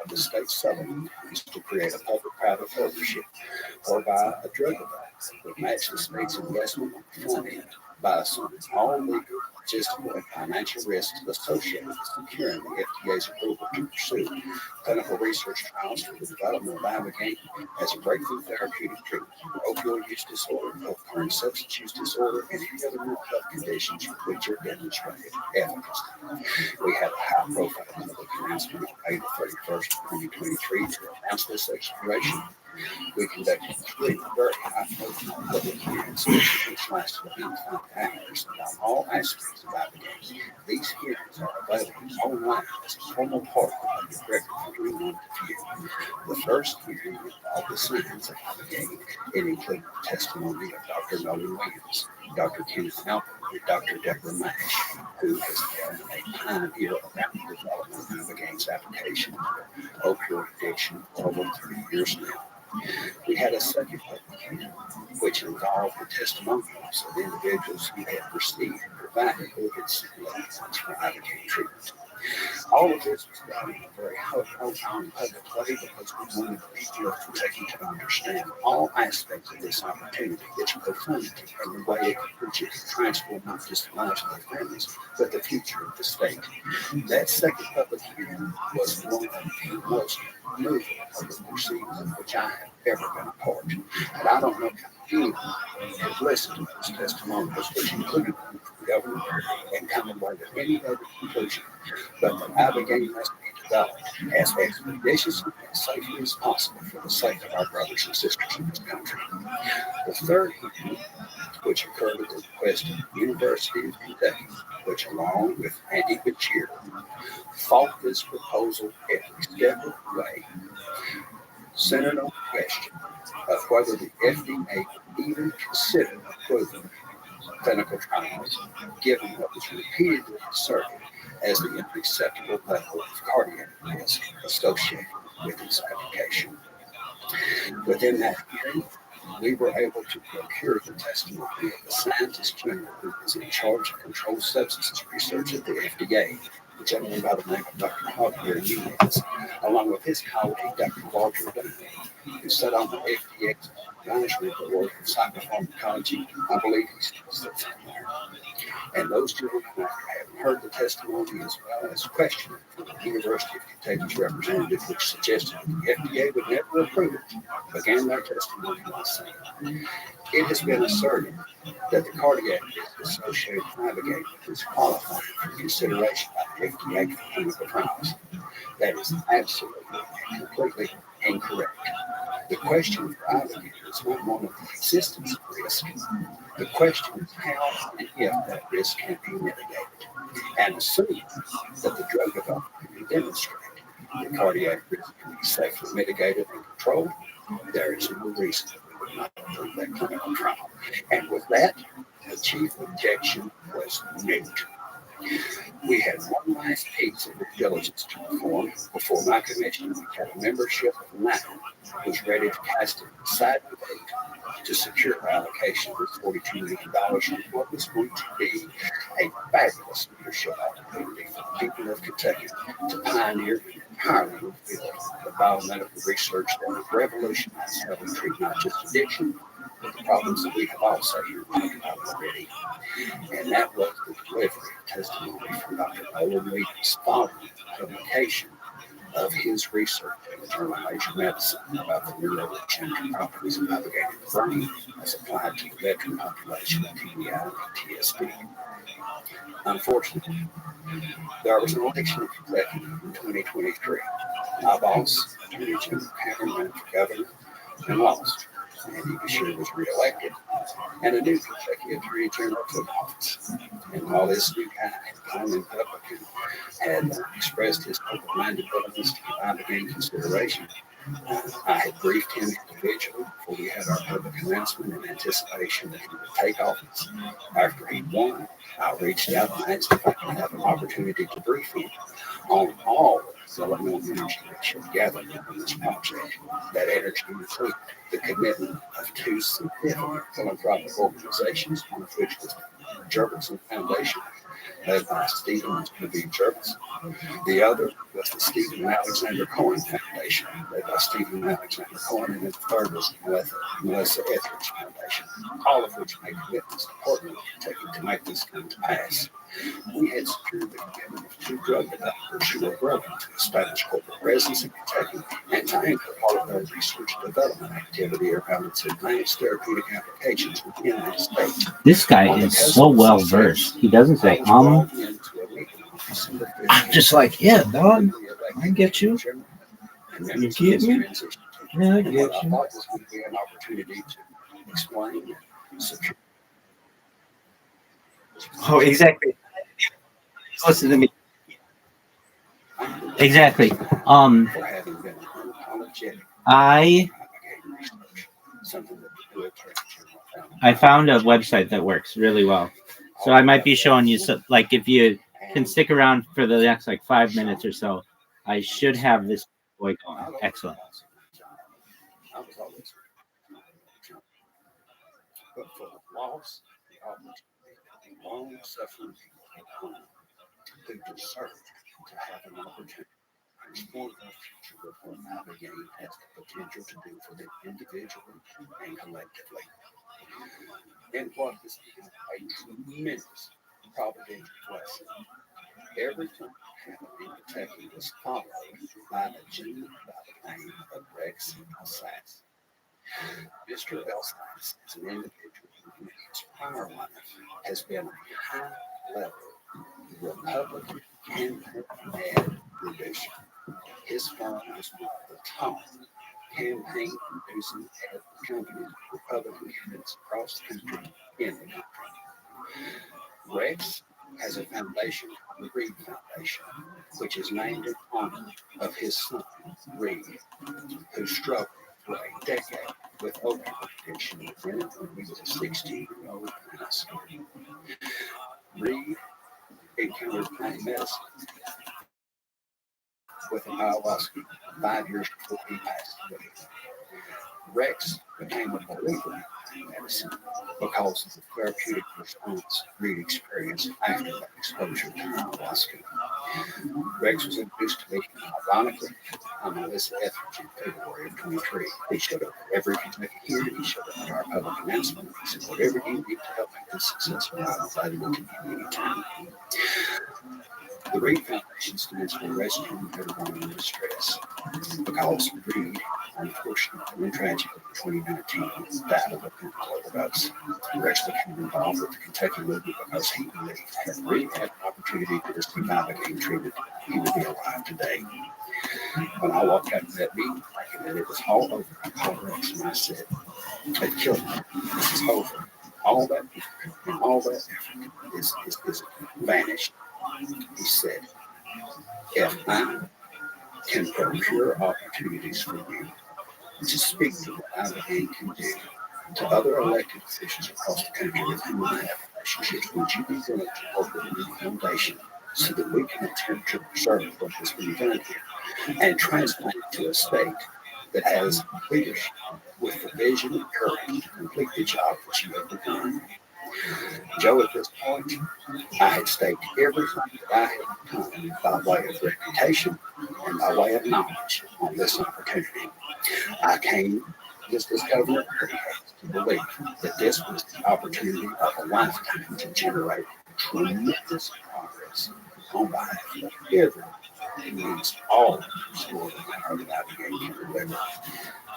of the state's settlement is to create a public-private partnership whereby a drug device would match the state's investment on the front end by assuming all legal, logistical, and financial risks associated with securing the FDA's approval to pursue clinical research trials for the development of Ibogaine as a breakthrough therapeutic treatment for opioid use disorder, opioid substance use disorder, and any other mental health conditions for which are demonstrated efficacy. We had a high-profile public announcement on May the 31st, 2023 to announce this exploration. We conducted three very high-profile public hearings, which lasted about 5 hours about all aspects of Ibogaine. These hearings are available online as a formal part of the record for anyone to view. The first hearing involved the science of Ibogaine. It included the testimony of Dr. Nolan Williams, Dr. Kenneth Alpert, and Dr. Deborah Mash, who has been a pioneer around the development of Ibogaine's application for opioid addiction for over 30 years now. We had a second public hearing, which involved the testimonials of individuals who had received and provided organs for Ibogaine treatment. All of this was done in a very profound public way because we wanted the people of Kentucky to understand all aspects of this opportunity, its profundity, and the way it could transform not just the lives of their families, but the future of the state. That second public hearing was one of the most moving public proceedings of which I have ever been a part. And I don't know how anyone has listened to those testimonials, which included the governor, and come away with any other conclusion but that Ibogaine must be developed as expeditiously and safely as possible for the sake of our brothers and sisters in this country. The third hearing, which occurred at the request of the University of Kentucky, which along with Andy Bachir, fought this proposal every step of the way, centered on the question of whether the FDA would even consider approving clinical trials, given what was repeatedly asserted as the unacceptable level of cardiac risk associated with its application. Within that hearing, we were able to procure the testimony of the scientist general who was in charge of controlled substances research at the FDA, a gentleman by the name of Dr. Javier Nunez, along with his colleague, Dr. Walter Dunn, who sat on the FDA's advisory board of psychopharmacology. I believe he still sits on there. And those gentlemen, after having heard the testimony as well as questioning from the University of Kentucky's representative, which suggested that the FDA would never approve it, began their testimony by saying, it has been asserted that the cardiac risk associated with Ibogaine is qualified for consideration by the FDA for clinical trials. That is absolutely and completely incorrect. The question for Ibogaine is not one of the existence of risk. The question is how and if that risk can be mitigated. And assuming that the drug development can be demonstrated, the cardiac risk can be safely mitigated and controlled, there is no reason that we would not approve that clinical trial. And with that, the chief objection was moot. We had one last piece of due diligence to perform before my commission, which had a membership of 9, was ready to cast a deciding vote to secure allocation of $42 million from what was going to be a fabulous leadership opportunity for the people of Kentucky to pioneer an entirely new field of biomedical research that would revolutionize how we treat not just addiction, but the problems that we have also here talked about already. And that was the delivery of testimony from Dr. Nolan Williams following the publication of his research in the Journal of Major Medicine about the neurodegenerative properties of Ibogaine in the brain as applied to the veteran population of TBI and PTSD. Unfortunately, there was an election in Kentucky in 2023, My boss, Attorney General Cameron, ran for governor and lost. Andy Beshear was reelected, and a new Kentucky Attorney General took office. And while this new guy had come in public and had expressed his open-minded willingness to give Abigail consideration, I had briefed him individually before we had our public announcement in anticipation that he would take office. After he won, I reached out and asked if I could have an opportunity to brief him on all the elemental energy that should gather in this project. That energy included the commitment of two significant philanthropic organizations, one of which was the Jurgensen Foundation, led by Stephen and Genevieve Jurgensen. The other was the Stephen and Alexander Cohen Foundation, led by Stephen and Alexander Cohen, and the third was the Melissa Etheridge Foundation, all of which made commitments to Portland, Kentucky, to make this come to pass. We had secured the commitment of two drug developers who were growing to establish corporate presence in Kentucky and to anchor all of their research and development activity around its advanced therapeutic applications within that state. This guy is so well versed. He doesn't say just like, yeah, dog, I get you. You get me? Yeah, I get you. I thought this would be an opportunity to explain and secure. Oh, exactly. Listen to me. Exactly. For having been unapologetic something that the military I found a website that works really well. So I might be showing you, so, like, if you can stick around for the next, like, 5 minutes or so, I should have this boy going. Excellent. I was always but for the loss, the opportunity, the long suffering people at home who deserve to have an opportunity to explore their future with what Abigail has the potential to do for them individually and collectively. And what has been a tremendous providential blessing. Everything happened in Kentucky was followed by a gentleman by the name of Rex Alsace. Mr. Alsace is an individual who in his prior life has been a high-level Republican campaign ad producer. His firm is one of the top campaign-producing ad companies Republican candidates across the country in the country. Rex has a foundation called the Reed Foundation, which is named in honor of his son, Reed, who struggled for a decade with opioid addiction when he was a 16-year-old in high school. Reed encountered plant medicine with an ayahuasca 5 years before he passed away. Rex became a believer in medicine because of the therapeutic response Reed experienced after that exposure to ayahuasca. Rex was introduced to me, ironically, on Melissa Etheridge in February of 23. He showed up at every Kentucky hearing. He showed up at our public announcement. He said, whatever you need to help make this successful, I'm glad to look at you anytime. The Reed Foundation stands for Rescuing Everyone in Distress, because Reed, unfortunately and tragically, in 2019, died of a chemical overdose. Rex became involved with the Kentucky movement because he believed had Reed had an opportunity to receive Ibogaine treatment, he would be alive today. When I walked out of that meeting, thinking that it was all over, I called Rex and I said, "They've killed me. This is over. All that and all that is vanished." He said, "If I can procure opportunities for you to speak to what Abigail can do to other elected officials across the country with whom I have relationships, would you be willing to work with the foundation so that we can attempt to preserve what has been done here and transplant it to a state that has leadership with the vision and courage to complete the job that you have begun?" Joe, at this point, I had staked everything that I had done by way of reputation and by way of knowledge on this opportunity. I came just as Governor Perry to believe that this was the opportunity of a lifetime to generate tremendous progress on behalf of everyone who needs all the support and power that Abigail can deliver.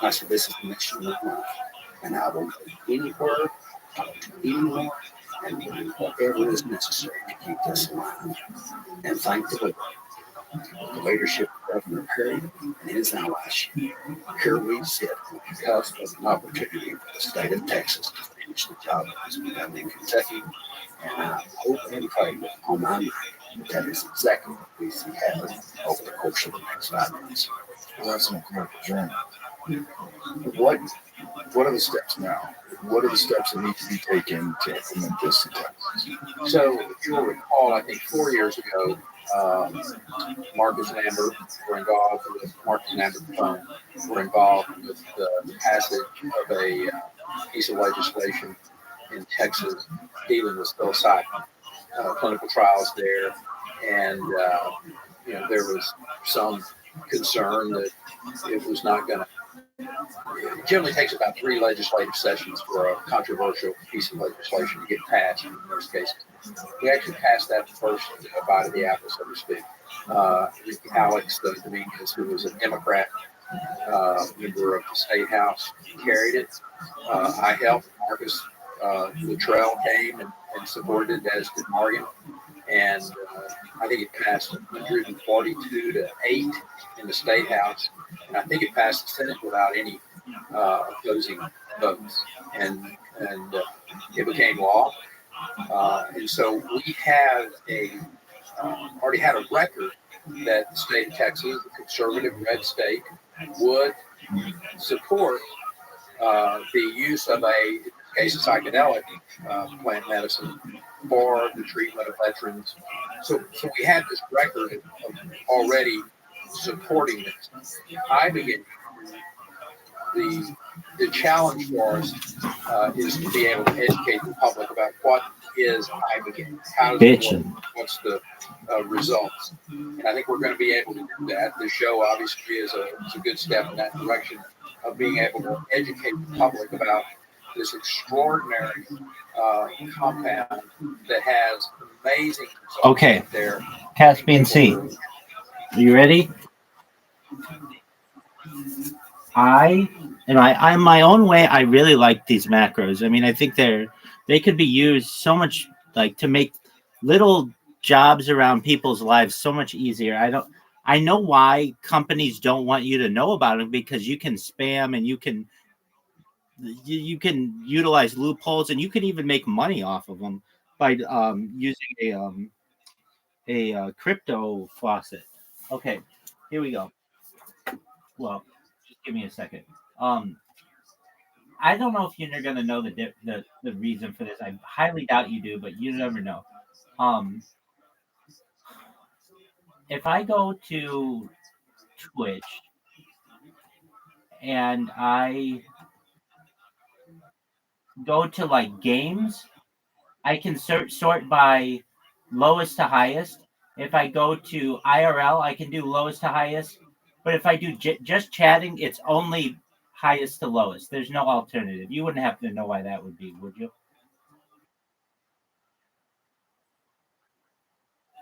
I said, this is the mission of my life, and I will go anywhere, talk to anyone, and do whatever is necessary to keep this alive. And thank the Lord, the leadership Governor Perry and his allies. Here we sit on the cusp of an opportunity for the state of Texas to finish the job that was begun in Kentucky, and I hope and pray with all my might that is exactly what we see happen over the course of the next 5 months. Well, that's an incredible journey. What what are the steps now? What are the steps that need to be taken to implement this in Texas? So, if you'll recall, I think 4 years ago, Marcus and Amber were involved with Marcus and Amber firm were involved with the passage of a piece of legislation in Texas dealing with psilocybin clinical trials there, and there was some concern that it was not going to. It generally takes about 3 legislative sessions for a controversial piece of legislation to get passed in most cases. We actually passed that first bite of the apple, so to speak. Alex Dominguez, who was a Democrat member of the state house, carried it. I helped. Marcus Luttrell came and supported it, as did Morgan. And I think it passed 142 to 8 in the state house. And I think it passed the Senate without any opposing votes. And it became law. And so we have already had a record that the state of Texas, a conservative red state, would support the use of in case of psychedelic plant medicine for the treatment of veterans. So we had this record of already supporting this. I began the challenge for us is to be able to educate the public about what is ibogaine, how does it work, what's the results, and I think we're going to be able to do that. The show obviously is a good step in that direction of being able to educate the public about this extraordinary compound that has amazing results. Okay, there. Caspian Sea. Are you ready? I'm my own way. I really like these macros. I mean, I think they could be used so much, like, to make little jobs around people's lives so much easier. I know why companies don't want you to know about them, because you can spam and you can utilize loopholes, and you can even make money off of them by using a crypto faucet. Okay, here we go. Well, just give me a second. I don't know if you're gonna know the reason for this. I highly doubt you do, but you never know. If I go to Twitch and I go to like games, I can sort by lowest to highest. If I go to IRL, I can do lowest to highest. But if I do just chatting, it's only highest to lowest. There's no alternative. You wouldn't have to know why that would be, would you?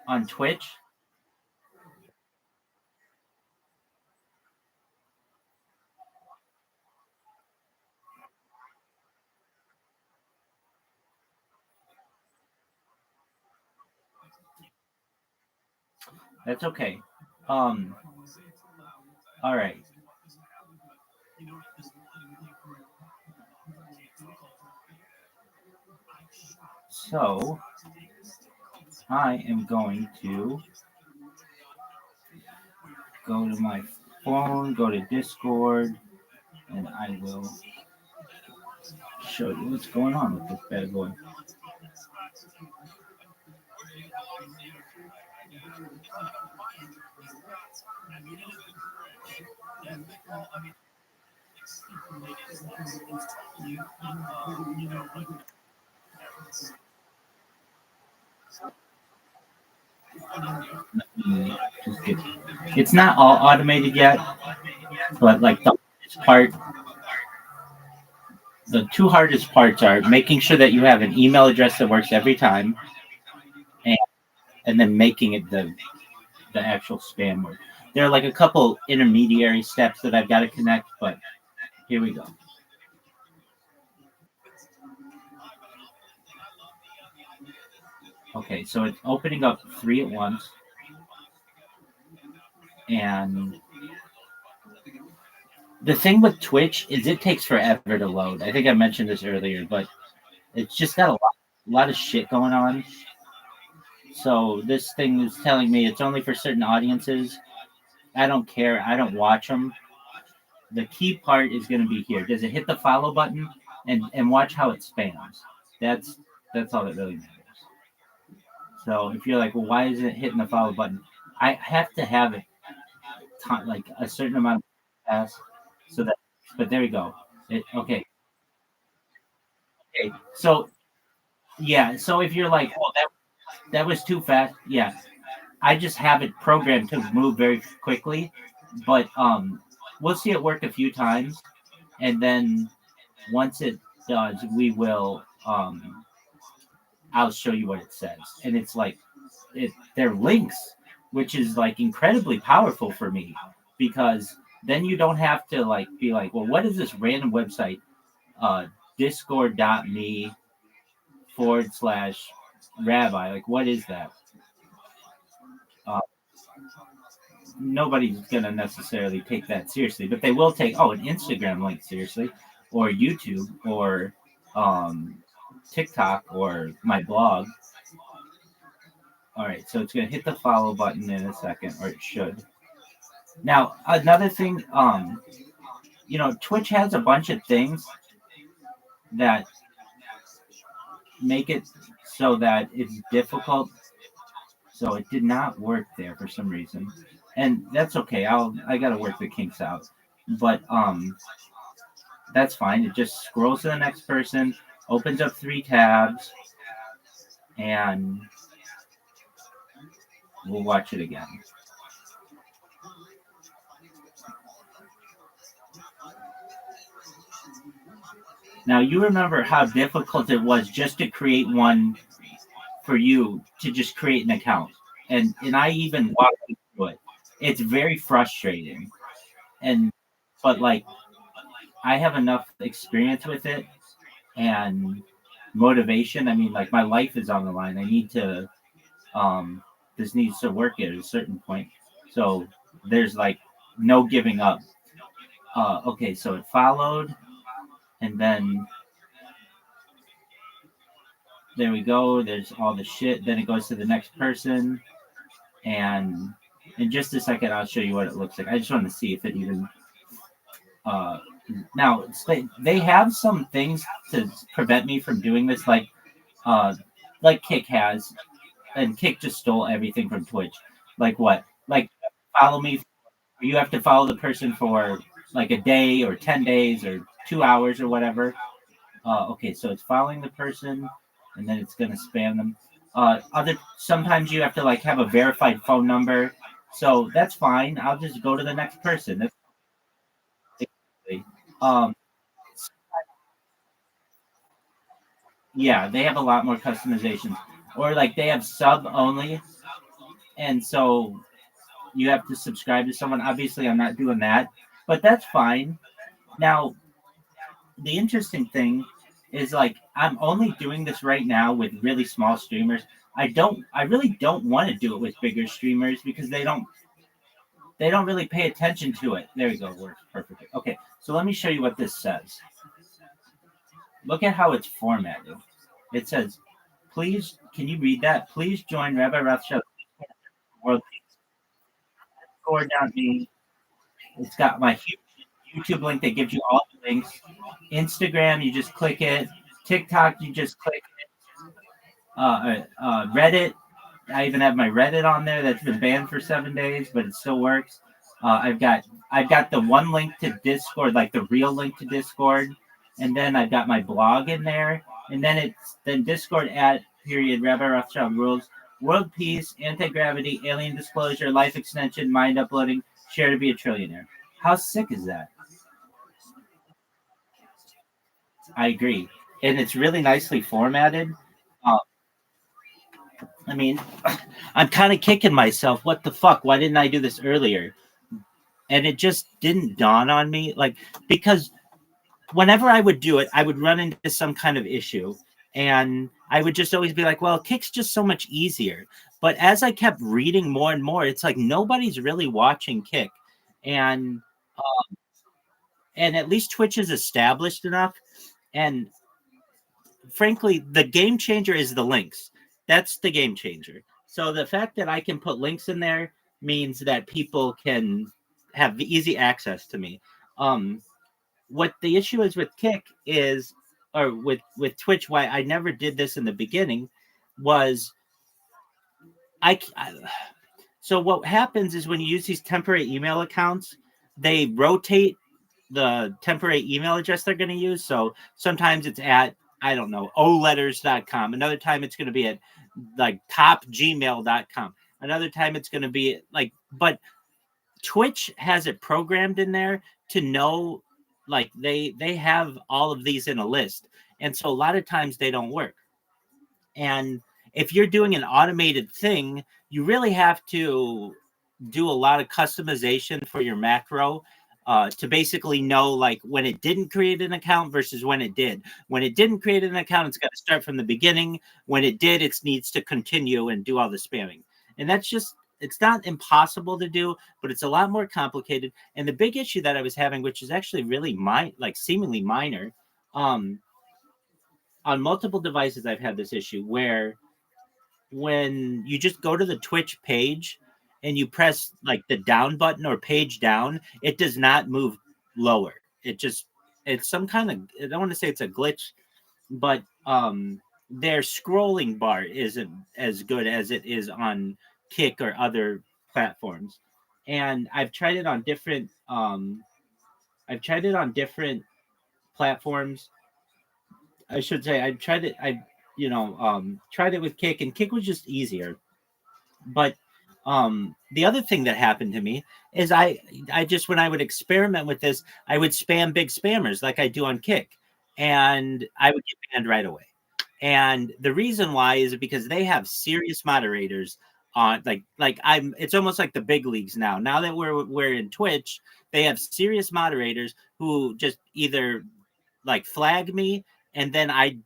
On Twitch? That's okay. All right. So I am going to go to my phone, go to Discord, and I will show you what's going on with this bad boy. It's not all automated yet, but like the 2 hardest parts are making sure that you have an email address that works every time, and then making it the actual spam word. There are like a couple intermediary steps that I've got to connect, but here we go. Okay, so it's opening up 3 at once. And the thing with Twitch is it takes forever to load. I think I mentioned this earlier, but it's just got a lot of shit going on. So this thing is telling me it's only for certain audiences. I don't care. I don't watch them. The key part is going to be here. Does it hit the follow button? And watch how it spams. That's all that really matters. So if you're like, well, why isn't it hitting the follow button? I have to have it like a certain amount of pass so that. But there we go. Okay. So yeah. So if you're like, oh, that was too fast. Yeah. I just have it programmed to move very quickly, but we'll see it work a few times, and then once it does, we will I'll show you what it says, and it's like they're links, which is like incredibly powerful for me because then you don't have to like be like, well, what is this random website? Discord.me/rabbi. Like, what is that? Nobody's gonna necessarily take that seriously, but they will take an Instagram link seriously, or YouTube, or TikTok, or my blog. All right, so it's gonna hit the follow button in a second, or it should. Now, another thing, Twitch has a bunch of things that make it so that it's difficult. So it did not work there for some reason, and that's okay. I gotta work the kinks out, but that's fine. It just scrolls to the next person, opens up 3 tabs, and we'll watch it again. Now, you remember how difficult it was just to create one for you to just create an account. And I even walked you through it. It's very frustrating. But like, I have enough experience with it and motivation. I mean, like, my life is on the line. I need to, this needs to work at a certain point. So there's like no giving up. Okay, so it followed, and then there we go. There's all the shit. Then it goes to the next person, and in just a second, I'll show you what it looks like. I just want to see if it even. Now they have some things to prevent me from doing this, like Kick has, and Kick just stole everything from Twitch. Like what? Like follow me. You have to follow the person for like a day or 10 days or 2 hours or whatever. Okay, so it's following the person, and then it's gonna spam them. Sometimes you have to like have a verified phone number, so that's fine. I'll just go to the next person. That's yeah, they have a lot more customizations, or like they have sub only, and so you have to subscribe to someone. Obviously, I'm not doing that, but that's fine. Now, the interesting thing is like I'm only doing this right now with really small streamers. I really don't want to do it with bigger streamers because they don't really pay attention to it. There we go, works perfectly. Okay, so let me show you what this says. Look at how it's formatted. It says, please, can you read that? Please join Rabbi Rothschild World Discord down me. It's got my YouTube link that gives you all the links. Instagram, you just click it. TikTok, you just click it. Reddit, I even have my Reddit on there that's been banned for 7 days, but it still works. I've got the one link to Discord, like the real link to Discord, and then I've got my blog in there, and then Discord @ Rabbi Rothschild rules, world peace, anti-gravity, alien disclosure, life extension, mind uploading, share to be a trillionaire. How sick is that? I agree, and it's really nicely formatted. I mean, I'm kind of kicking myself. What the fuck? Why didn't I do this earlier? And it just didn't dawn on me, like, because whenever I would do it, I would run into some kind of issue, and I would just always be like, well, Kick's just so much easier. But as I kept reading more and more, it's like nobody's really watching Kick, and at least Twitch is established enough. And frankly, the game changer is the links. That's the game changer. So the fact that I can put links in there means that people can have easy access to me. What the issue is with Kick is, or with Twitch, why I never did this in the beginning, was so what happens is when you use these temporary email accounts, they rotate the temporary email address they're going to use. So sometimes it's at, I don't know, oletters.com. Another time it's going to be at like topgmail.com. Another time it's going to be like, but Twitch has it programmed in there to know, like they have all of these in a list. And so a lot of times they don't work. And if you're doing an automated thing, you really have to do a lot of customization for your macro to basically know like when it didn't create an account versus when it did. When it didn't create an account, it's got to start from the beginning. When it did, it needs to continue and do all the spamming. And that's just, it's not impossible to do, but it's a lot more complicated. And the big issue that I was having, which is actually really seemingly minor, on multiple devices, I've had this issue where when you just go to the Twitch page and you press like the down button or page down, it does not move lower. It's some kind of, I don't want to say it's a glitch, but their scrolling bar isn't as good as it is on Kick or other platforms. And I've tried it on different platforms. I should say I tried it. Tried it with Kick, and Kick was just easier. But the other thing that happened to me is I just, when I would experiment with this, I would spam big spammers like I do on Kick, and I would get banned right away. And the reason why is because they have serious moderators on it's almost like the big leagues now. Now that we're in Twitch, they have serious moderators who just either like flag me and then I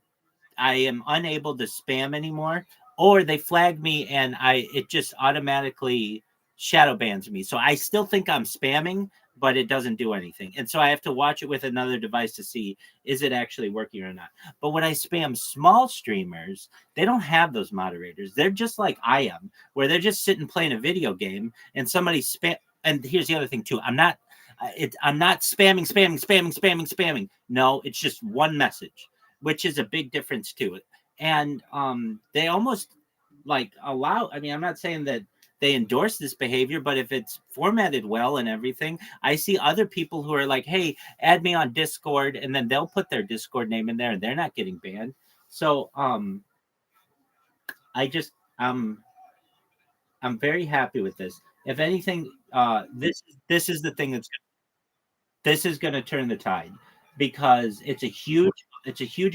am unable to spam anymore, or they flag me and it just automatically shadow bans me. So I still think I'm spamming, but it doesn't do anything. And so I have to watch it with another device to see, is it actually working or not? But when I spam small streamers, they don't have those moderators. They're just like I am, where they're just sitting playing a video game and somebody spam. And here's the other thing too. I'm not spamming. No, it's just one message, which is a big difference too. And they almost like allow, I mean, I'm not saying that they endorse this behavior, but if it's formatted well and everything, I see other people who are like, hey, add me on Discord, and then they'll put their Discord name in there and they're not getting banned. So I'm very happy with this. If anything, this is the thing this is going to turn the tide, because it's a huge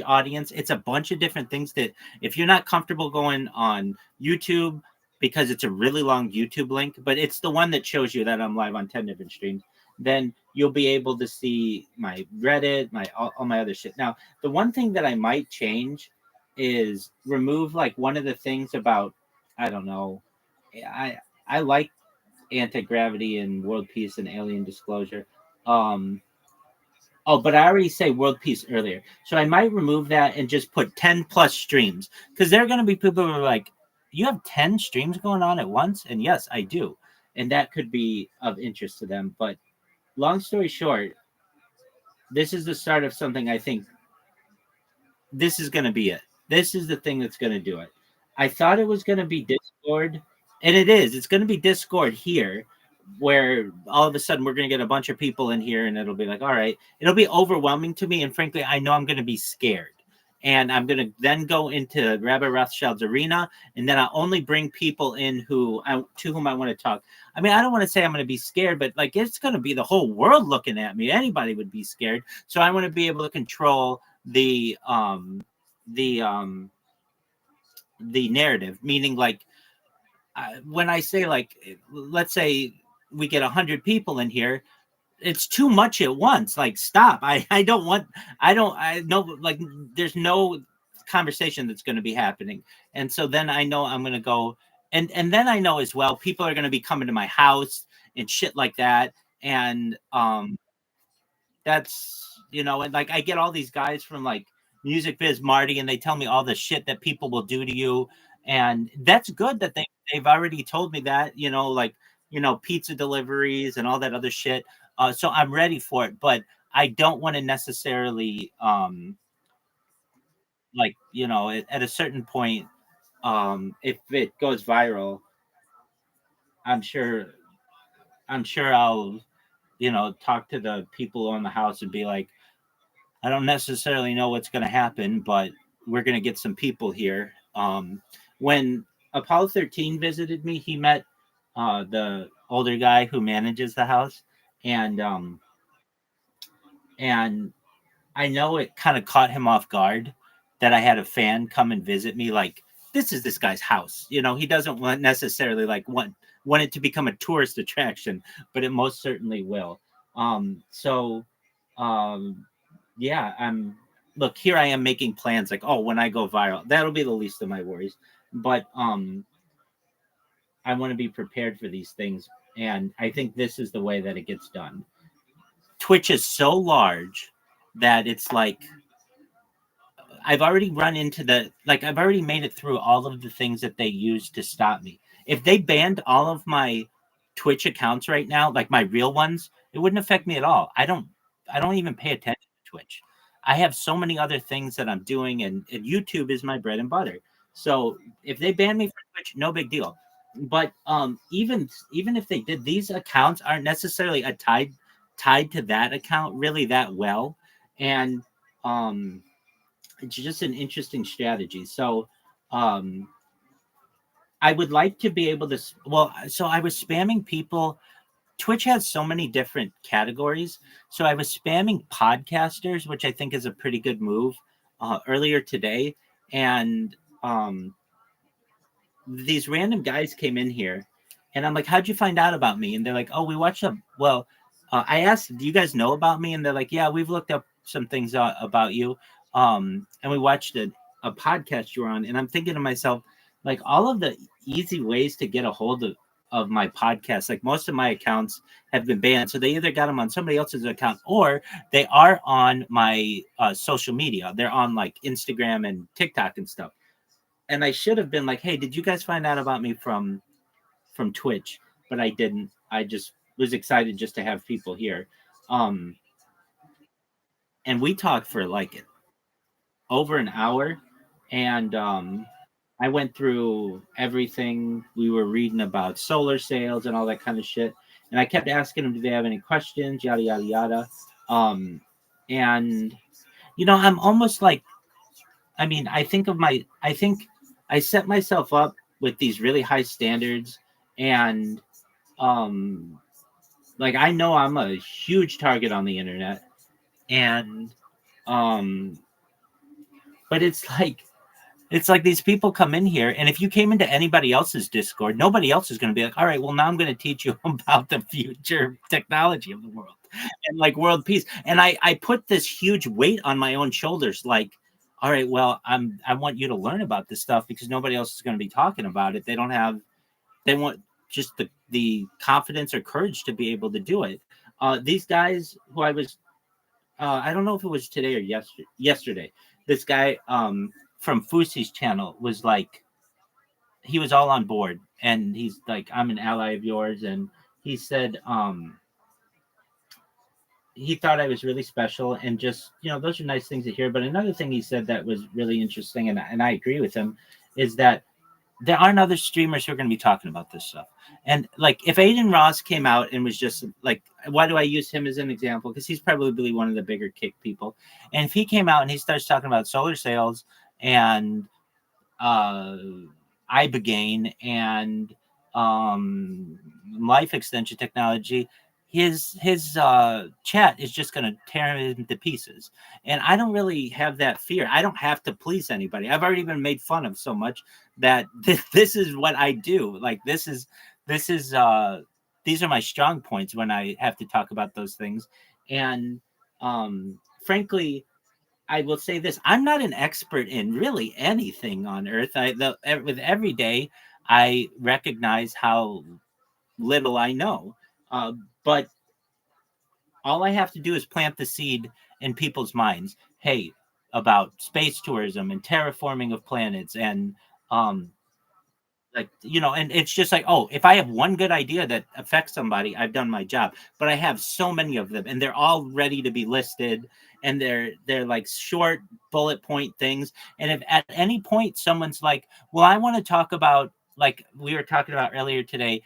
audience. It's a bunch of different things that if you're not comfortable going on YouTube, because it's a really long YouTube link, but it's the one that shows you that I'm live on 10 different streams, then you'll be able to see my Reddit, all my other shit. Now, the one thing that I might change is remove like one of the things about, I don't know, I like anti-gravity and world peace and alien disclosure. But I already say world peace earlier. So I might remove that and just put 10 plus streams, because there are going to be people who are like, you have 10 streams going on at once? And yes, I do. And that could be of interest to them. But long story short, this is the start of something. I think this is going to be it. This is the thing that's going to do it. I thought it was going to be Discord, and it is. It's going to be Discord here, where all of a sudden we're going to get a bunch of people in here and it'll be like, all right, it'll be overwhelming to me. And frankly, I know I'm going to be scared. And I'm going to then go into Rabbi Rothschild's arena, and then I'll only bring people in to whom I want to talk. I mean, I don't want to say I'm going to be scared, but like it's going to be the whole world looking at me. Anybody would be scared. So I want to be able to control the narrative, meaning like when I say like, let's say we get 100 people in here, it's too much at once. Like, stop. I know, like, there's no conversation that's going to be happening. And so then I know I'm going to go and then I know as well, people are going to be coming to my house and shit like that. And that's, and like I get all these guys from like Music Biz Marty, and they tell me all the shit that people will do to you. And that's good that they've already told me that, like, pizza deliveries and all that other shit. So I'm ready for it, but I don't want to necessarily, like, at a certain point, if it goes viral, I'm sure, I'll, talk to the people on the house and be like, I don't necessarily know what's going to happen, but we're going to get some people here. When Apollo 13 visited me, he met the older guy who manages the house, and and I know it kind of caught him off guard that I had a fan come and visit me. Like, this is this guy's house. He doesn't want necessarily like want it to become a tourist attraction, but it most certainly will. So yeah, look, here I am making plans like, oh, when I go viral, that'll be the least of my worries. But I want to be prepared for these things. And I think this is the way that it gets done. Twitch is so large that it's like, I've already run into I've already made it through all of the things that they use to stop me. If they banned all of my Twitch accounts right now, like my real ones, it wouldn't affect me at all. I don't even pay attention to Twitch. I have so many other things that I'm doing, and YouTube is my bread and butter. So if they ban me from Twitch, no big deal. But even if they did, these accounts aren't necessarily tied to that account really that well. And it's just an interesting strategy. So I would like to be able to, so I was spamming people. Twitch has so many different categories. So I was spamming podcasters, which I think is a pretty good move, earlier today. And these random guys came in here, and I'm like, how'd you find out about me? And they're like, oh, we watched them. Well, I asked, do you guys know about me? And they're like, yeah, we've looked up some things about you. And we watched a podcast you were on. And I'm thinking to myself, like, all of the easy ways to get a hold of my podcast, like most of my accounts have been banned. So they either got them on somebody else's account, or they are on my social media. They're on like Instagram and TikTok and stuff. And I should have been like, hey, did you guys find out about me from Twitch? But I didn't. I just was excited just to have people here. And we talked for like over an hour. And I went through everything. We were reading about solar sales and all that kind of shit. And I kept asking them, do they have any questions? Yada, yada, yada. And, I'm almost like, I think I set myself up with these really high standards, and like I know I'm a huge target on the internet, and but it's like these people come in here, and if you came into anybody else's Discord, nobody else is going to be like, all right, well, now I'm going to teach you about the future technology of the world and like world peace. And I put this huge weight on my own shoulders, like, all right, well, I want you to learn about this stuff because nobody else is going to be talking about it. They want just the confidence or courage to be able to do it. These guys who I was, I don't know if it was today or yesterday, this guy from Fusi's channel was like, he was all on board, and he's like, I'm an ally of yours. And he said, he thought I was really special, and just, those are nice things to hear. But another thing he said that was really interesting, and I agree with him, is that there aren't other streamers who are going to be talking about this stuff. And like, if Aiden Ross came out and was just like, why do I use him as an example? Because he's probably one of the bigger kick people. And if he came out and he starts talking about solar sales and ibogaine and life extension technology, his chat is just going to tear him to pieces. And I don't really have that fear. I don't have to please anybody. I've already been made fun of so much that this is what I do. Like, these are my strong points when I have to talk about those things. And frankly, I will say this: I'm not an expert in really anything on earth. With every day, I recognize how little I know. But all I have to do is plant the seed in people's minds. Hey, about space tourism and terraforming of planets and um, like, and it's just like, oh, if I have one good idea that affects somebody, I've done my job. But I have so many of them, and they're all ready to be listed, and they're like short bullet point things. And if at any point someone's like, well, I want to talk about, like we were talking about earlier today,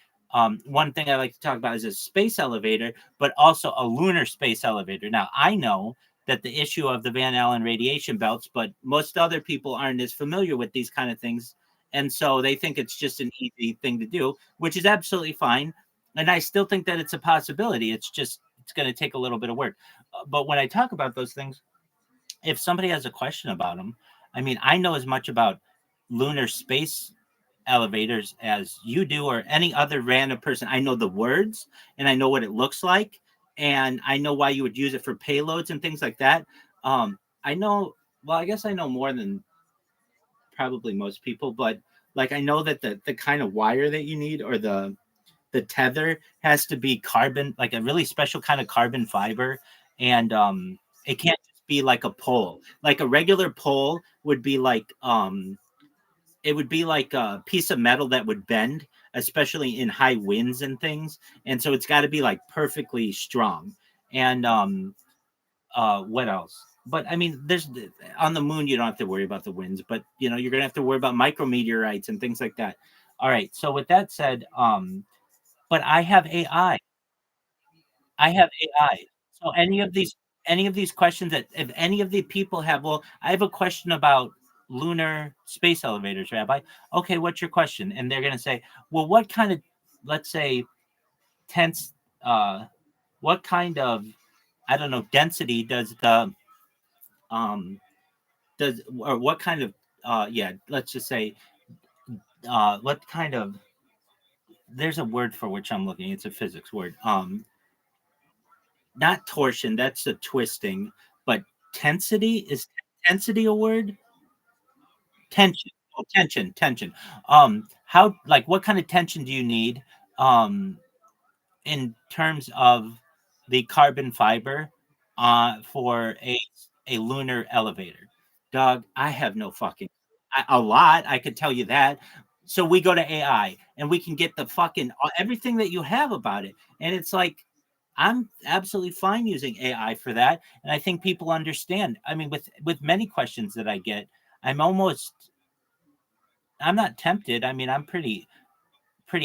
one thing I like to talk about is a space elevator, but also a lunar space elevator. Now I know that the issue of the Van Allen radiation belts, but most other people aren't as familiar with these kind of things, and so they think it's just an easy thing to do, which is absolutely fine. And I still think that it's a possibility. It's going to take a little bit of work. But when I talk about those things, if somebody has a question about them, I mean, I know as much about lunar space elevators as you do or any other random person. I know the words and I know what it looks like. And I know why you would use it for payloads and things like that. I know, well, I guess I know more than probably most people, but like I know that the kind of wire that you need or the tether has to be carbon, like a really special kind of carbon fiber, and it can't just be like a pole. Like a regular pole would be like it would be like a piece of metal that would bend, especially in high winds and things, and so it's got to be like perfectly strong. And what else? But I mean, there's on the moon, you don't have to worry about the winds, but you're gonna have to worry about micrometeorites and things like that. All right. So with that said, but I have AI. I have AI. So any of these questions that if any of the people have, well, I have a question about lunar space elevators, Rabbi. Okay, what's your question? And they're gonna say, well, what kind of, let's say, tense, what kind of, I don't know, density does the or what kind of yeah, let's just say what kind of, there's a word for which I'm looking, it's a physics word, not torsion, that's a twisting, but tensity, is tensity a word? Tension. Oh, tension. How, like, what kind of tension do you need um in terms of the carbon fiber for a lunar elevator? Dog, I have no fucking, a lot, I could tell you that. So we go to AI and we can get the fucking everything that you have about it. And it's like, I'm absolutely fine using AI for that. And I think people understand. I mean, with many questions that I get, I'm almost, I'm not tempted. I mean, I'm pretty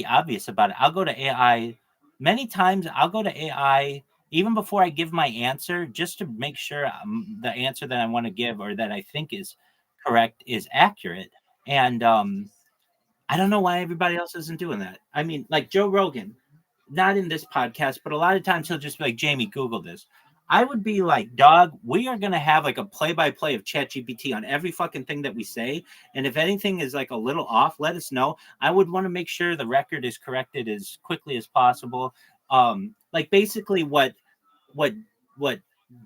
obvious about it. I'll go to AI many times. I'll go to AI even before I give my answer, just to make sure the answer that I want to give or that I think is correct is accurate. And I don't know why everybody else isn't doing that. I mean, like Joe Rogan, not in this podcast, but a lot of times he'll just be like, Jamie, Google this. I would be like, dog, we are going to have like a play by play of ChatGPT on every fucking thing that we say. And if anything is like a little off, let us know. I would want to make sure the record is corrected as quickly as possible. Like basically what, what, what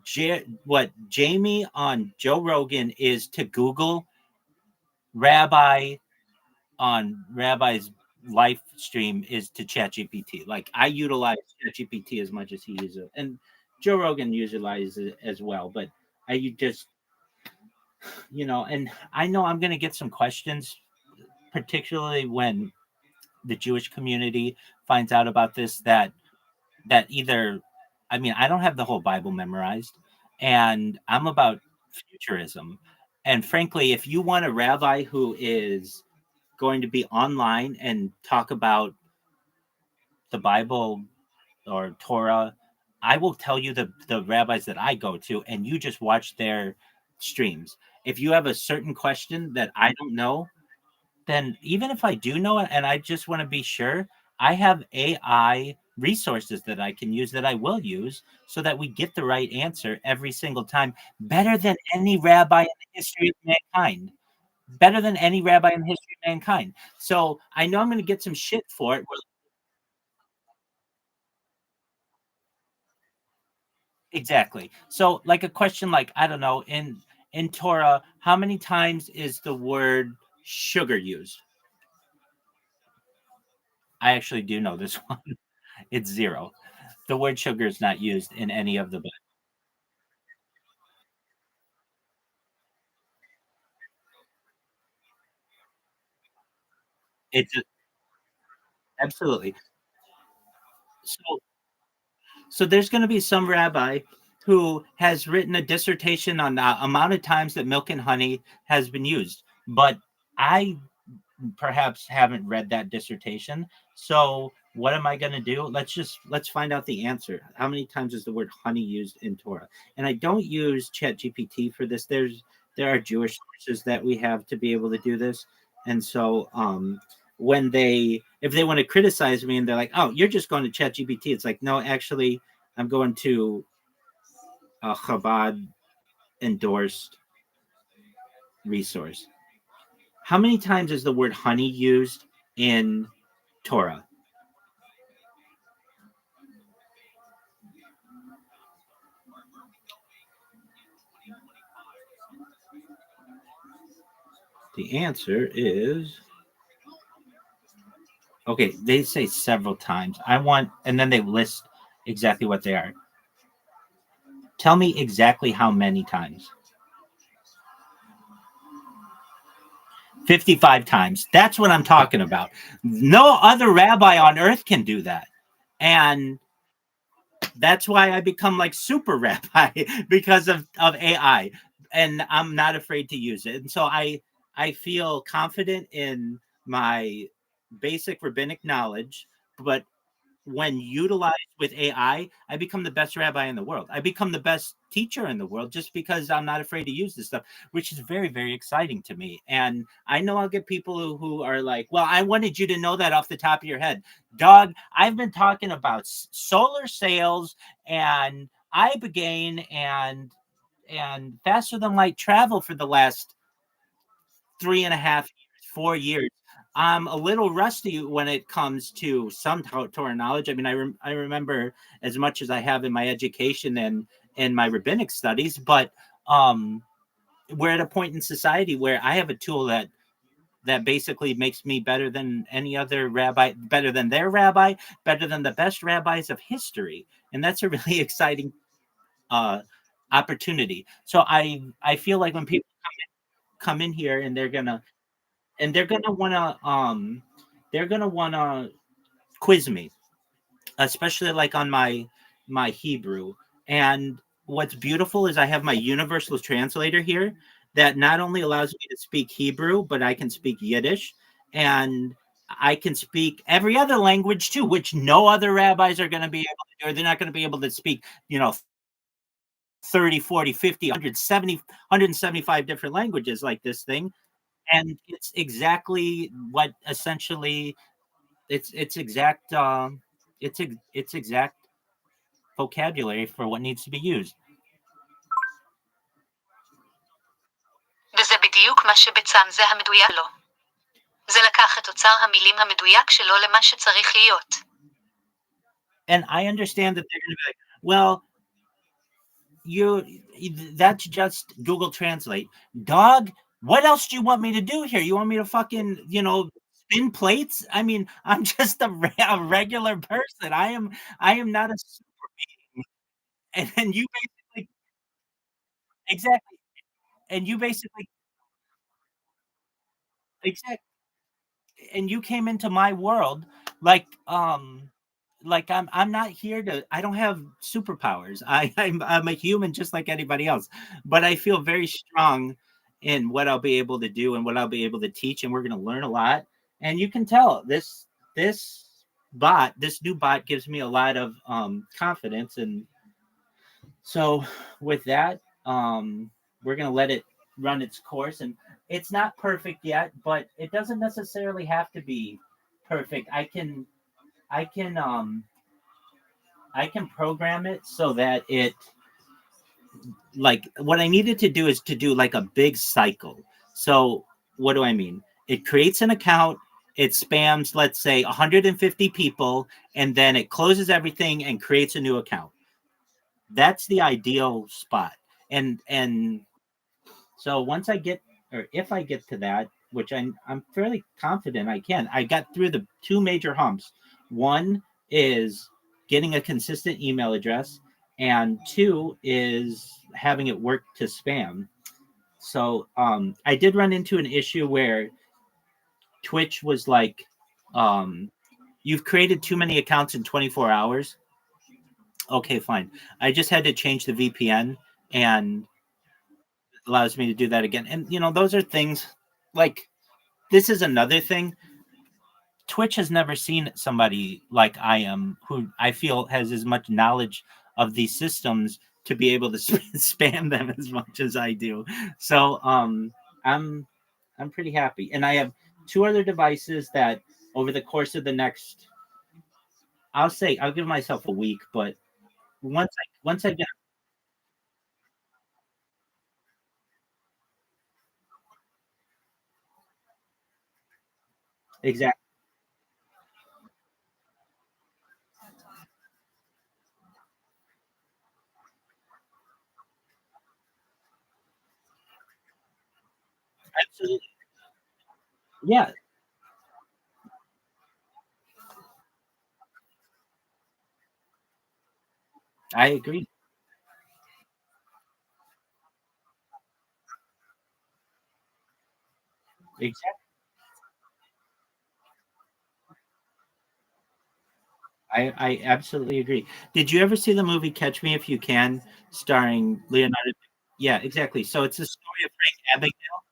Jamie on Joe Rogan is to Google, Rabbi on Rabbi's live stream is to ChatGPT. Like I utilize ChatGPT as much as he uses it, and Joe Rogan utilizes it as well. But I just, and I know I'm going to get some questions, particularly when the Jewish community finds out about this. That either, I mean, I don't have the whole Bible memorized, and I'm about futurism. And frankly, if you want a rabbi who is going to be online and talk about the Bible or Torah, I will tell you the rabbis that I go to, and you just watch their streams. If you have a certain question that I don't know, then even if I do know it and I just want to be sure, I have AI resources that I can use, that I will use, so that we get the right answer every single time, better than any rabbi in the history of mankind. Better than any rabbi in the history of mankind. So I know I'm going to get some shit for it. Exactly. So like a question like, I don't know, in Torah, how many times is the word sugar used? I actually do know this one. It's 0. The word sugar is not used in any of the books. It's absolutely. So so there's going to be some rabbi who has written a dissertation on the amount of times that milk and honey has been used, but I perhaps haven't read that dissertation. So what am I going to do? Let's find out the answer. How many times is the word honey used in Torah? And I don't use Chat GPT for this. There are Jewish sources that we have to be able to do this. And so when if they want to criticize me and they're like, oh, you're just going to Chat GPT, it's like, no, actually I'm going to a Chabad endorsed resource. How many times is the word honey used in Torah? The answer is okay. They say several times. And then they list exactly what they are. Tell me exactly how many times. 55 times. That's what I'm talking about. No other rabbi on earth can do that. And that's why I become like super rabbi because of AI. And I'm not afraid to use it. And so I feel confident in my basic rabbinic knowledge, but when utilized with AI, I become the best rabbi in the world. I become the best teacher in the world just because I'm not afraid to use this stuff, which is very, very exciting to me. And I know I'll get people who are like, well, I wanted you to know that off the top of your head. Dog, I've been talking about solar sails and ibogaine and faster than light travel for the last 3.5 years, 4 years. I'm a little rusty when it comes to some Torah knowledge. I mean, I remember as much as I have in my education and my rabbinic studies, but um, we're at a point in society where I have a tool that basically makes me better than any other rabbi, better than their rabbi, better than the best rabbis of history, and that's a really exciting uh, opportunity. So I feel like when people come in here and they're gonna wanna quiz me, especially like on my Hebrew. And what's beautiful is I have my universal translator here that not only allows me to speak Hebrew, but I can speak Yiddish and I can speak every other language too, which no other rabbis are going to be able to do, or they're not going to be able to speak, 30, 40, 50, 170, 175 different languages like this thing. And it's exactly what essentially it's exact it's exact vocabulary for what needs to be used. וזה בדיוק מה שבצם זה המדויק לו. זה לקח את אוצר המילים המדויק שלו למה שצריך להיות. And I understand that they're going to be like, well, that's just Google Translate. Dog, what else do you want me to do here? You want me to fucking, spin plates? I mean, I'm just a regular person. I am not a and you basically exactly and you basically exactly and you came into my world like I'm not here to I don't have superpowers. I'm a human just like anybody else, but I feel very strong in what I'll be able to do and what I'll be able to teach, and we're going to learn a lot. And you can tell this new bot gives me a lot of confidence. And so with that, we're going to let it run its course. And it's not perfect yet, but it doesn't necessarily have to be perfect. I can program it so that it like what I needed to do is to do like a big cycle. So what do I mean? It creates an account, it spams, let's say 150 people, and then it closes everything and creates a new account. That's the ideal spot. And so once I get or if I get to that, which I'm fairly confident I can. I got through the two major humps. One is getting a consistent email address, and two is having it work to spam. So I did run into an issue where Twitch was like, you've created too many accounts in 24 hours. Okay, fine. I just had to change the VPN, and it allows me to do that again. And, those are things like, this is another thing. Twitch has never seen somebody like I am, who I feel has as much knowledge of these systems to be able to spam them as much as I do. So I'm I'm pretty happy, and I have two other devices that over the course of the next, I'll give myself a week, but once I get exactly. Absolutely. Yeah, I agree. Exactly. I absolutely agree. Did you ever see the movie Catch Me If You Can, starring Leonardo? Yeah, exactly. So it's the story of Frank Abagnale.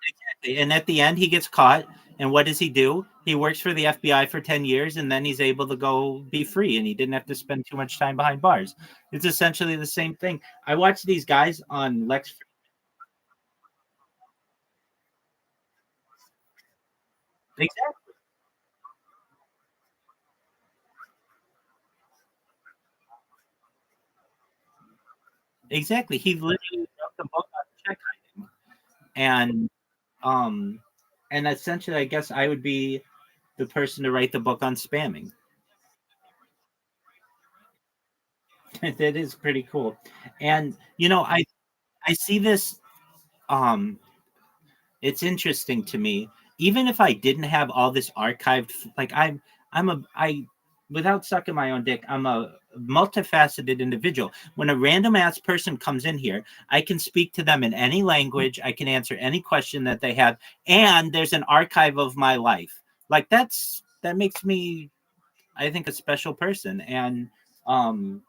Exactly. And at the end, he gets caught. And what does he do? He works for the FBI for 10 years, and then he's able to go be free, and he didn't have to spend too much time behind bars. It's essentially the same thing. I watch these guys on Lex. Exactly. Exactly. He literally wrote the book on check hiding. And um and essentially I guess I would be the person to write the book on spamming. That is pretty cool. And I see this, um it's interesting to me. Even if I didn't have all this archived, like I without sucking my own dick, I'm a multifaceted individual. When a random ass person comes in here, I can speak to them in any language, I can answer any question that they have, and there's an archive of my life. Like that makes me, I think, a special person. And um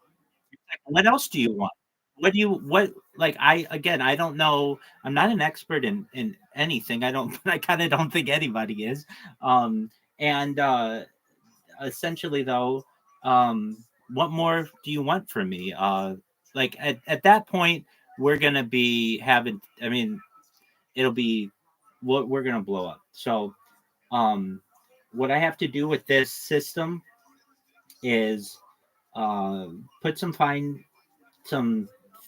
what else do you want? What like I again, I don't know. I'm not an expert in anything. I don't I kind of don't think anybody is. Um and essentially though, what more do you want from me? Like at that point we're going to be having, I mean, it'll be, we're going to blow up. So um what I have to do with this system is put some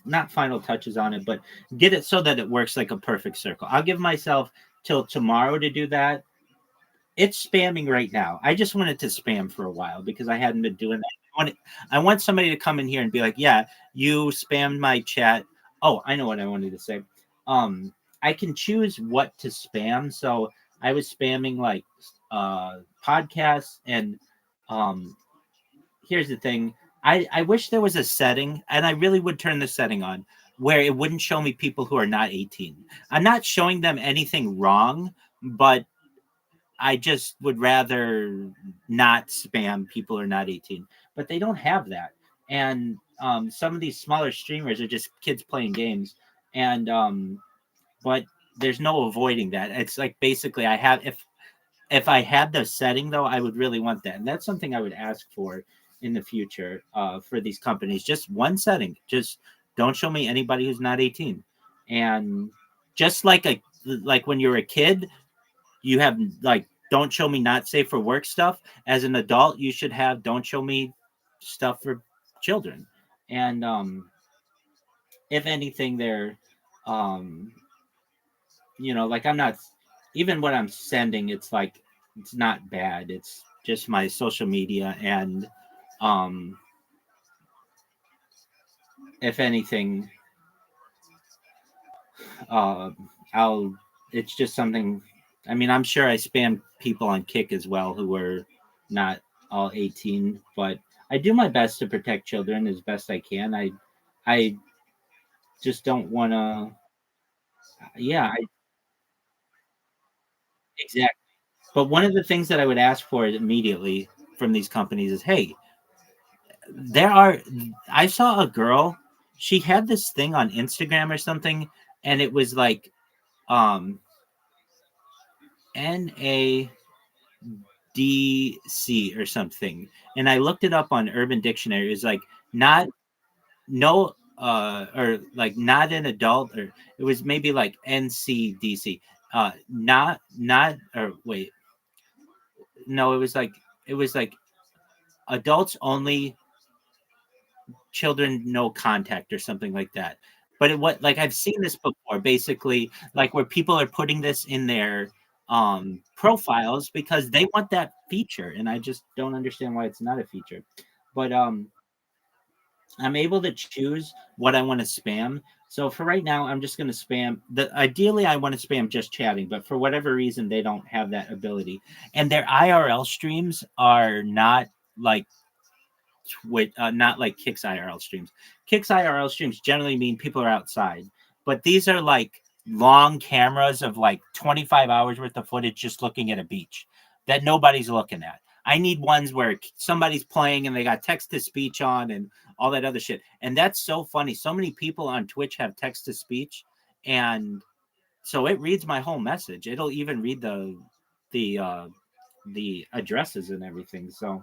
not final touches on it, but get it so that it works like a perfect circle. I'll give myself till tomorrow to do that. It's spamming right now. I just wanted to spam for a while because I hadn't been doing that. I want somebody to come in here and be like, "Yeah, you spammed my chat." Oh, I know what I wanted to say. Um, I can choose what to spam. So I was spamming like podcasts and um here's the thing. I wish there was a setting, and I really would turn the setting on where it wouldn't show me people who are not 18. I'm not showing them anything wrong, but I just would rather not spam people who are not 18. But they don't have that. And some of these smaller streamers are just kids playing games. And but there's no avoiding that. It's like basically I have, if I had the setting though, I would really want that. And that's something I would ask for in the future for these companies. Just one setting. Just don't show me anybody who's not 18. And just like when you're a kid, you have like don't show me not safe for work stuff. As an adult, you should have don't show me stuff for children. And if anything, they're um like I'm not, even what I'm sending, it's like it's not bad. It's just my social media, and um if anything, uh I'll it's just something. I mean, I'm sure I spam people on Kick as well who were not all 18, but I do my best to protect children as best I can. I just don't want to. Yeah, exactly. But one of the things that I would ask for immediately from these companies is, hey, there are. I saw a girl. She had this thing on Instagram or something, and it was like NADC or something. And I looked it up on Urban Dictionary. It's like not no or like not an adult, or it was maybe like NCDC. Not or wait. No, it was like adults only, children no contact or something like that. But what, like, I've seen this before, basically like where people are putting this in their profiles because they want that feature, and I just don't understand why it's not a feature. But I'm able to choose what I want to spam. So for right now, I'm just going to spam ideally I want to spam just chatting, but for whatever reason they don't have that ability, and their IRL streams are not like not like Kick's IRL streams. Kick's IRL streams generally mean people are outside, but these are like long cameras of like 25 hours worth of footage just looking at a beach that nobody's looking at. I need ones where somebody's playing and they got text to speech on and all that other shit. And that's so funny. So many people on Twitch have text to speech, and so it reads my whole message. It'll even read the addresses and everything. So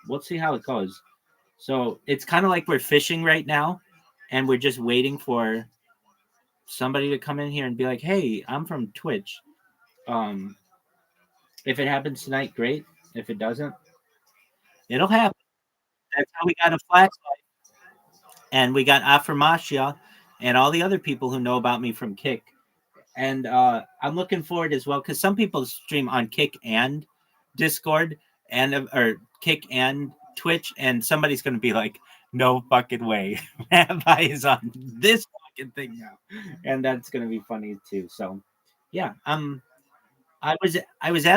we'll see how it goes. So it's kind of like we're fishing right now, and we're just waiting for somebody to come in here and be like, "Hey, I'm from Twitch." If it happens tonight, great. If it doesn't, it'll happen. That's how we got a flash light, and we got Afirmatia, and all the other people who know about me from Kick. And I'm looking forward as well, because some people stream on Kick and Discord, and or Kick and Twitch, and somebody's going to be like, "No fucking way, Rabbi is on this fucking thing now," and that's going to be funny too. So, yeah, I was at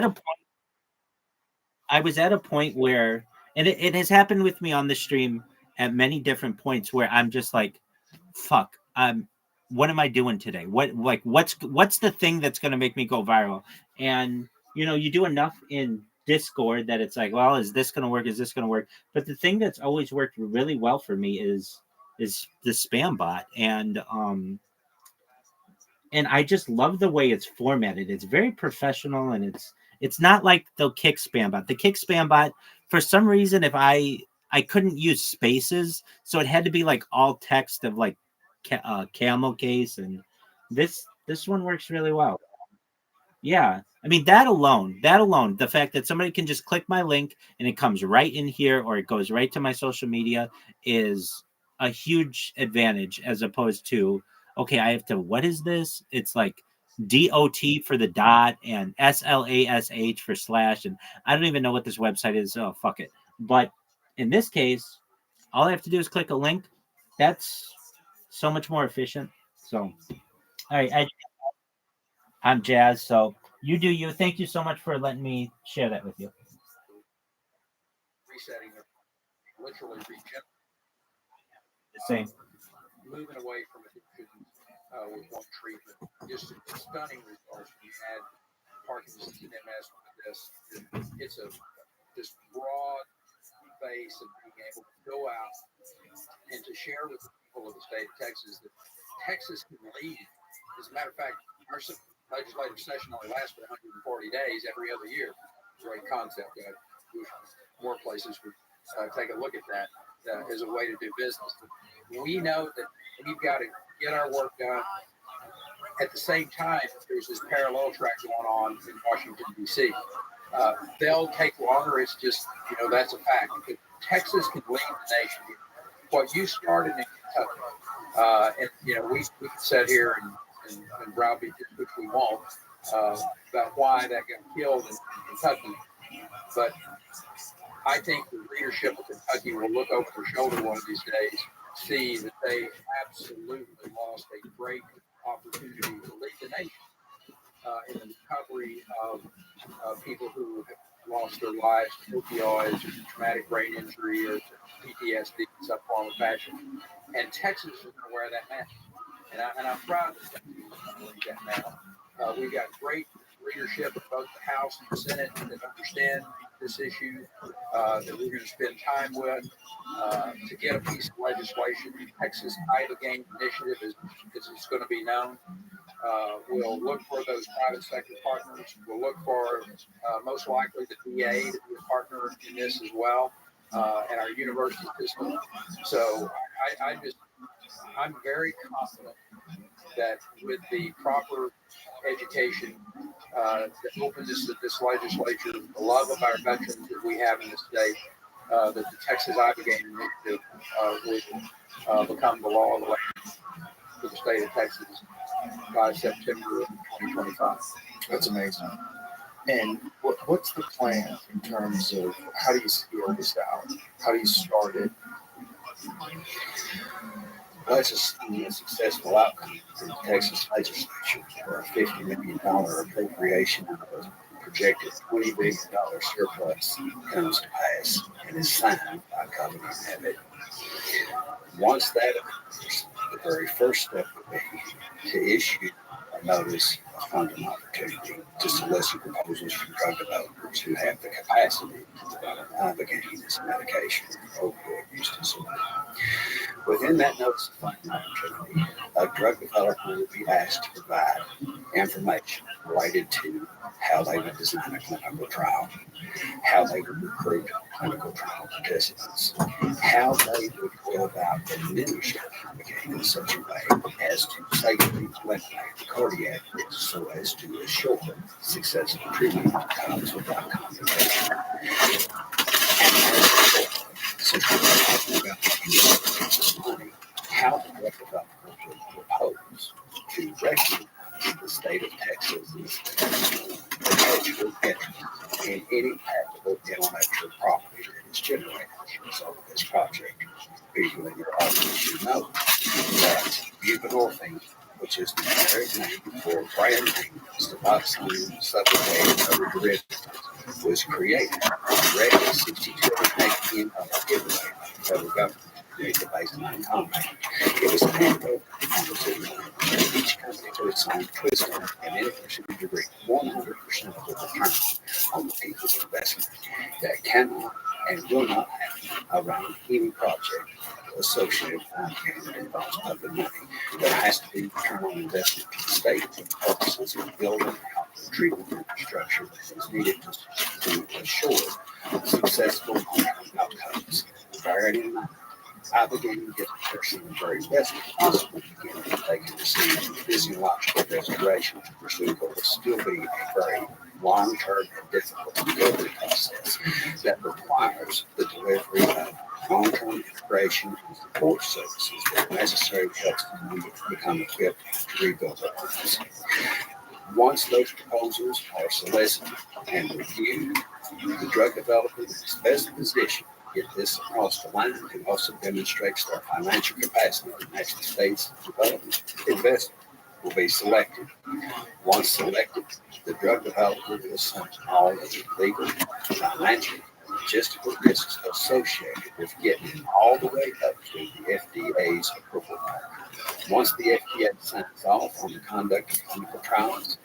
a point. I was at a point where, and it has happened with me on the stream at many different points where I'm just like, fuck, what am I doing today? What's the thing that's going to make me go viral? And you do enough in Discord that it's like, well, is this going to work? Is this going to work? But the thing that's always worked really well for me is the spam bot, and I just love the way it's formatted. It's very professional, and it's not like the Kick spam bot. The Kick spam bot, for some reason, if I couldn't use spaces, so it had to be like all text of like camel case, and this one works really well. Yeah. I mean, that alone, the fact that somebody can just click my link and it comes right in here, or it goes right to my social media, is a huge advantage, as opposed to, okay, I have to, what is this? It's like DOT for the dot and SLASH for slash. And I don't even know what this website is. Oh, fuck it. But in this case, all I have to do is click a link. That's so much more efficient. So, all right, I'm Jazz. So you do you. Thank you so much for letting me share that with you. Resetting, literally regenerating, The same. moving away from addiction with one treatment. Just stunning results. We had Parkinson's and MS with this. It's a just broad base of being able to go out and to share with the people of the state of Texas that Texas can lead. As a matter of fact, our legislative session only lasts for 140 days every other year. Great concept. More places would take a look at that as a way to do business. We know that we've got to get our work done. At the same time, there's this parallel track going on in Washington, D.C. They'll take longer. It's just, that's a fact. But Texas can lead the nation. What you started in Kentucky, and, we can sit here and browbeat, which we won't, about why that got killed in Kentucky. But I think the leadership of Kentucky will look over their shoulder one of these days, see that they absolutely lost a great opportunity to lead the nation in the recovery of people who have lost their lives to opioids or traumatic brain injury or PTSD in some form or fashion. And Texas is going to wear that mask. And I'm proud that Texas is going to wear that now. We've got great leadership in both the House and the Senate that understand this issue, that we're going to spend time with to get a piece of legislation. Texas Ibogaine Initiative is it's going to be known. We'll look for those private sector partners. We'll look for most likely the DA to be a partner in this as well, and our university system. So I'm very confident that with the proper education, the openness of this legislature, the love of our veterans that we have in the state, that the Texas Ibogaine Initiative will become the law of the land for the state of Texas by September of 2025. That's amazing. And what's the plan in terms of how do you scale this out? How do you start it? Legislating a successful outcome in the Texas legislature for a $50 million appropriation of a projected $20 billion surplus comes to pass and is signed by Governor Abbott. Once that occurs, the very first step would be to issue a notice of funding opportunity to solicit proposals from drug developers who have the capacity to develop Ibogaine as a medication for opioid use disorder. Within that notice of funding opportunity, a drug developer will be asked to provide information related to how they would design a clinical trial, how they would recruit clinical trial participants, how they would go about administering Ibogaine in such a way as to safely eliminate the cardiac risk so as to assure successful treatment outcomes without complication. And since we're talking about the money, how the drug developer would propose to regulate the state of Texas intellectual interest in any taxable intellectual property that is generated as a result of this project. People in your audience should know that buprenorphine, which is the generic name for brand name suboxone, sublingual, or derivative, was created already 62 in of giveaway by the federal government to create the baseline compound. It was an annual pharmaceutical. Each company to its own twist on it, and in a percentage degree, 100% of the return on the people's investment that cannot and will not happen around any project associated with that involves public money. There has to be return on investment to the state for the purposes of building out the treatment infrastructure that is needed to assure successful long-term outcomes. Bearing in mind, Ibogaine gives a person the very best possible beginning that they can receive physiological restoration to pursue what will still be a very long-term and difficult recovery process that requires the delivery of long-term integration and support services that are necessary to help them become equipped to rebuild their lives. Once those proposals are solicited and reviewed, the drug developer is best positioned to get this across the line and also demonstrates their financial capacity to match the state's development investment will be selected. Once selected, the drug developer will assume all of the legal, financial, and logistical risks associated with getting all the way up to the FDA's approval mark. Once the FDA signs off on the conduct of clinical trials,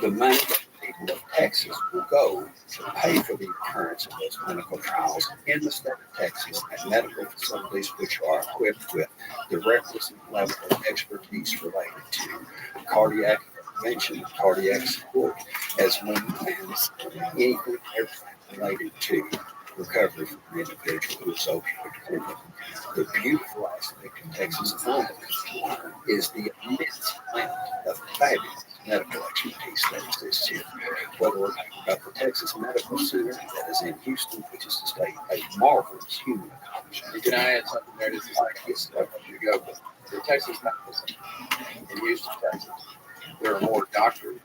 the money that the people of Texas will go to pay for the occurrence of those clinical trials in the state of Texas at medical facilities which are equipped with the requisite level of expertise related to cardiac intervention, cardiac support, as well as anything related to recovery from an individual who is opioid dependent. The beautiful aspect of Texas Economics is the immense amount of fabulous medical expertise that exists here. Whether we're talking about the Texas Medical Center that is in Houston, which is to state a marvelous human accomplishment. Can I add something there? This is like this stuff you go, but the Texas Medical Center in Houston, Texas, there are more doctors,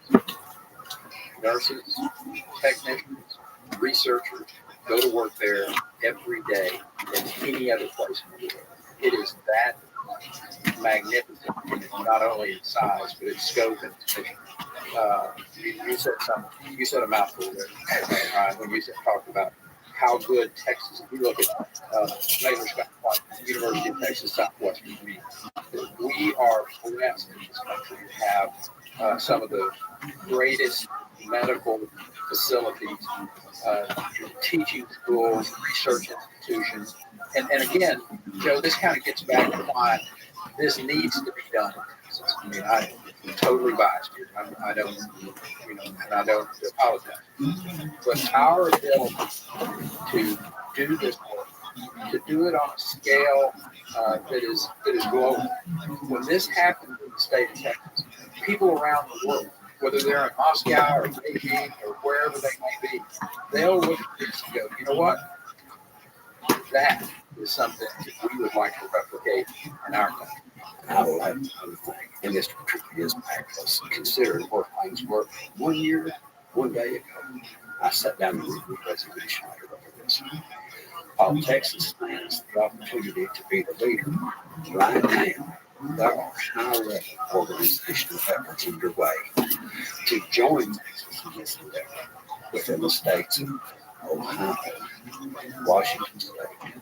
nurses, technicians, researchers go to work there every day than any other place in the world. It is that magnificent, not only in size, but its scope and position. You said a mouthful there, Ryan, when you talked about how good Texas, if you look at Baylor Scott White, University of Texas Southwestern, we are blessed in this country to have some of the greatest medical facilities, teaching schools, research institutions. And again, Joe, this kind of gets back to why this needs to be done. I mean, I'm totally biased here. I don't, and I don't apologize. But our ability to do this work, to do it on a scale that is global. When this happens in the state of Texas, people around the world, whether they're in Moscow or Beijing or wherever they may be, they'll look at this and go, you know what? That is something that we would like to replicate in our country. I will have another thing, and this truly is miraculous. Consider where things were 1 year, 1 day ago. I sat down and read the resignation letter over this. While Texas stands the opportunity to be the leader, right now, there are high-level organizational efforts underway to join Texas in this endeavor within the states of Ohio, Washington State,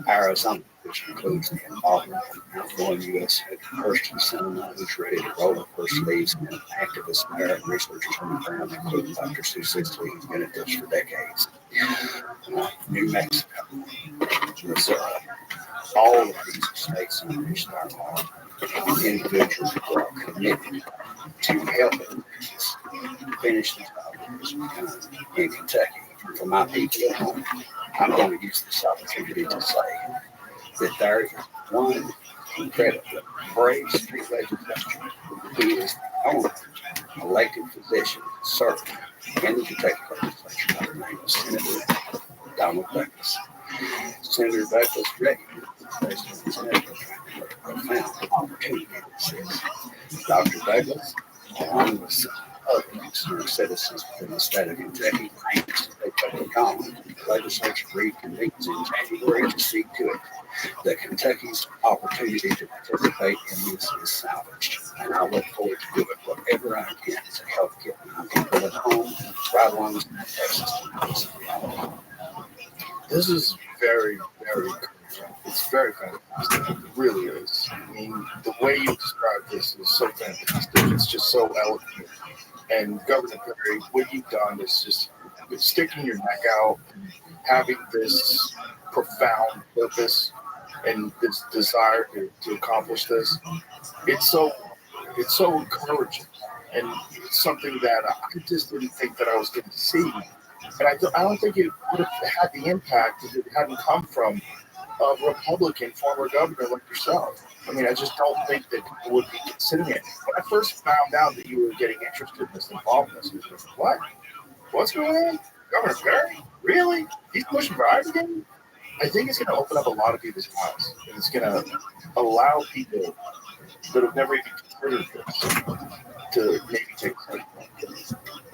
Arizona, which includes the involvement of an outgoing U.S. Kirsten Sinema, who's ready to roll up her sleeves, and activists there and researchers on the ground, including Dr. Sue Sisley, who's been at this for decades. New Mexico, Missouri, all of these states in which there are individuals who are committed to helping Texas finish the job in Kentucky. For my people at home, I'm going to use this opportunity to say that there is one incredibly brave state legislature who is the only elected position serving in the Kentucky legislature. Her name is Senator Donald Douglas. Senator Douglas recognizes the Senator profound opportunity that says Dr. Douglas, along with other concerned citizens within the state of Kentucky, claims they public comment. The legislature reconvenes in January to see to it that Kentucky's opportunity to participate in this is salvaged. And I look forward to doing whatever I can to help get my people at home right along with Texas. This is very, very cool. It's very fantastic. It really is. I mean, the way you describe this is so fantastic. It's just so eloquent. And Governor Perry, what you've done is just sticking your neck out, having this profound purpose and this desire to accomplish this. It's so encouraging, and it's something that I just didn't think that I was going to see. And I don't think it would have had the impact if it hadn't come from a Republican former governor like yourself. I mean, I just don't think that people would be considering it. When I first found out that you were getting interested in this, involved in this, I was like, what? What's going on? Governor Perry? Really? He's pushing for Biden? I think it's going to open up a lot of people's eyes. And it's going to allow people that have never even considered this to maybe take a look.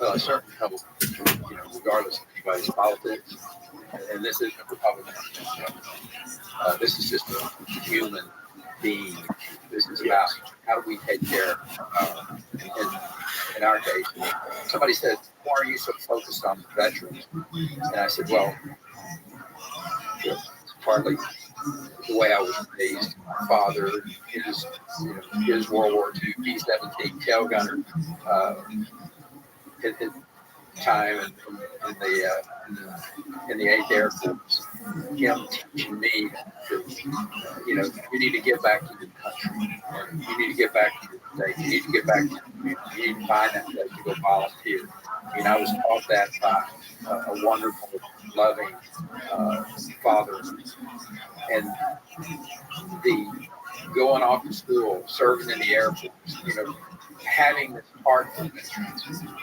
Well, I certainly hope, regardless of anybody's politics, and this isn't a Republican, this is just a human being. This is about how do we take care of, in our case, somebody said, why are you so focused on veterans? And I said, well, it's partly the way I was raised. My father is World War II, B-17 tail gunner at the time in the 8th Air Force. Him teaching me that, you need to get back to your country. You need to get back to your state. You need to get back to your community. You need to find that place to go volunteer. I was taught that by a wonderful, loving father. And the going off to school, serving in the Air Force, having this heart of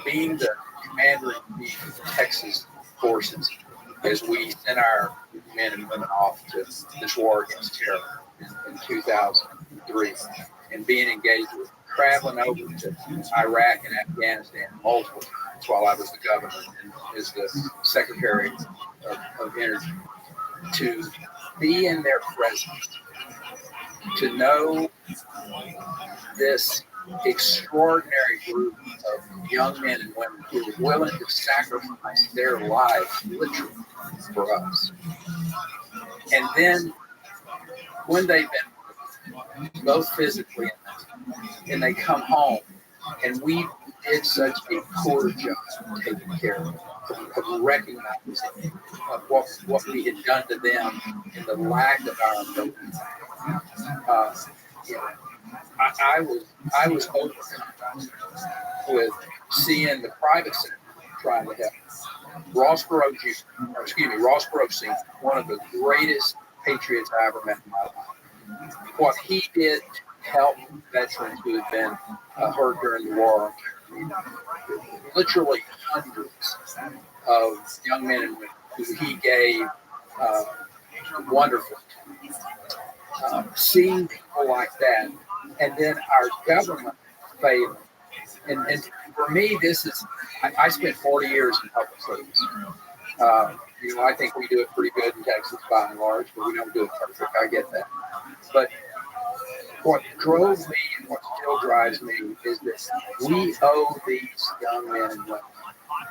being the commander-in-chief of the Texas forces as we sent our men and women off to this war against terror in 2003, and being engaged with traveling over to Iraq and Afghanistan multiple times while I was the governor and as the secretary of energy, to be in their presence to know this extraordinary group of young men and women who are willing to sacrifice their lives literally for us. And then when they've been both physically and they come home, and we did such a poor job of taking care of recognizing what we had done to them and the lack of our ability. I was overcome with seeing the private sector trying to help. Ross Perot Sr., one of the greatest patriots I ever met in my life. What he did to help veterans who had been hurt during the war, literally hundreds of young men and women who he gave wonderful. Seeing people like that, and then our government failed. And for me, this is, I spent 40 years in public service. I think we do it pretty good in Texas by and large, but we don't do it perfect. I get that. But what drove me and what still drives me is that we owe these young men and women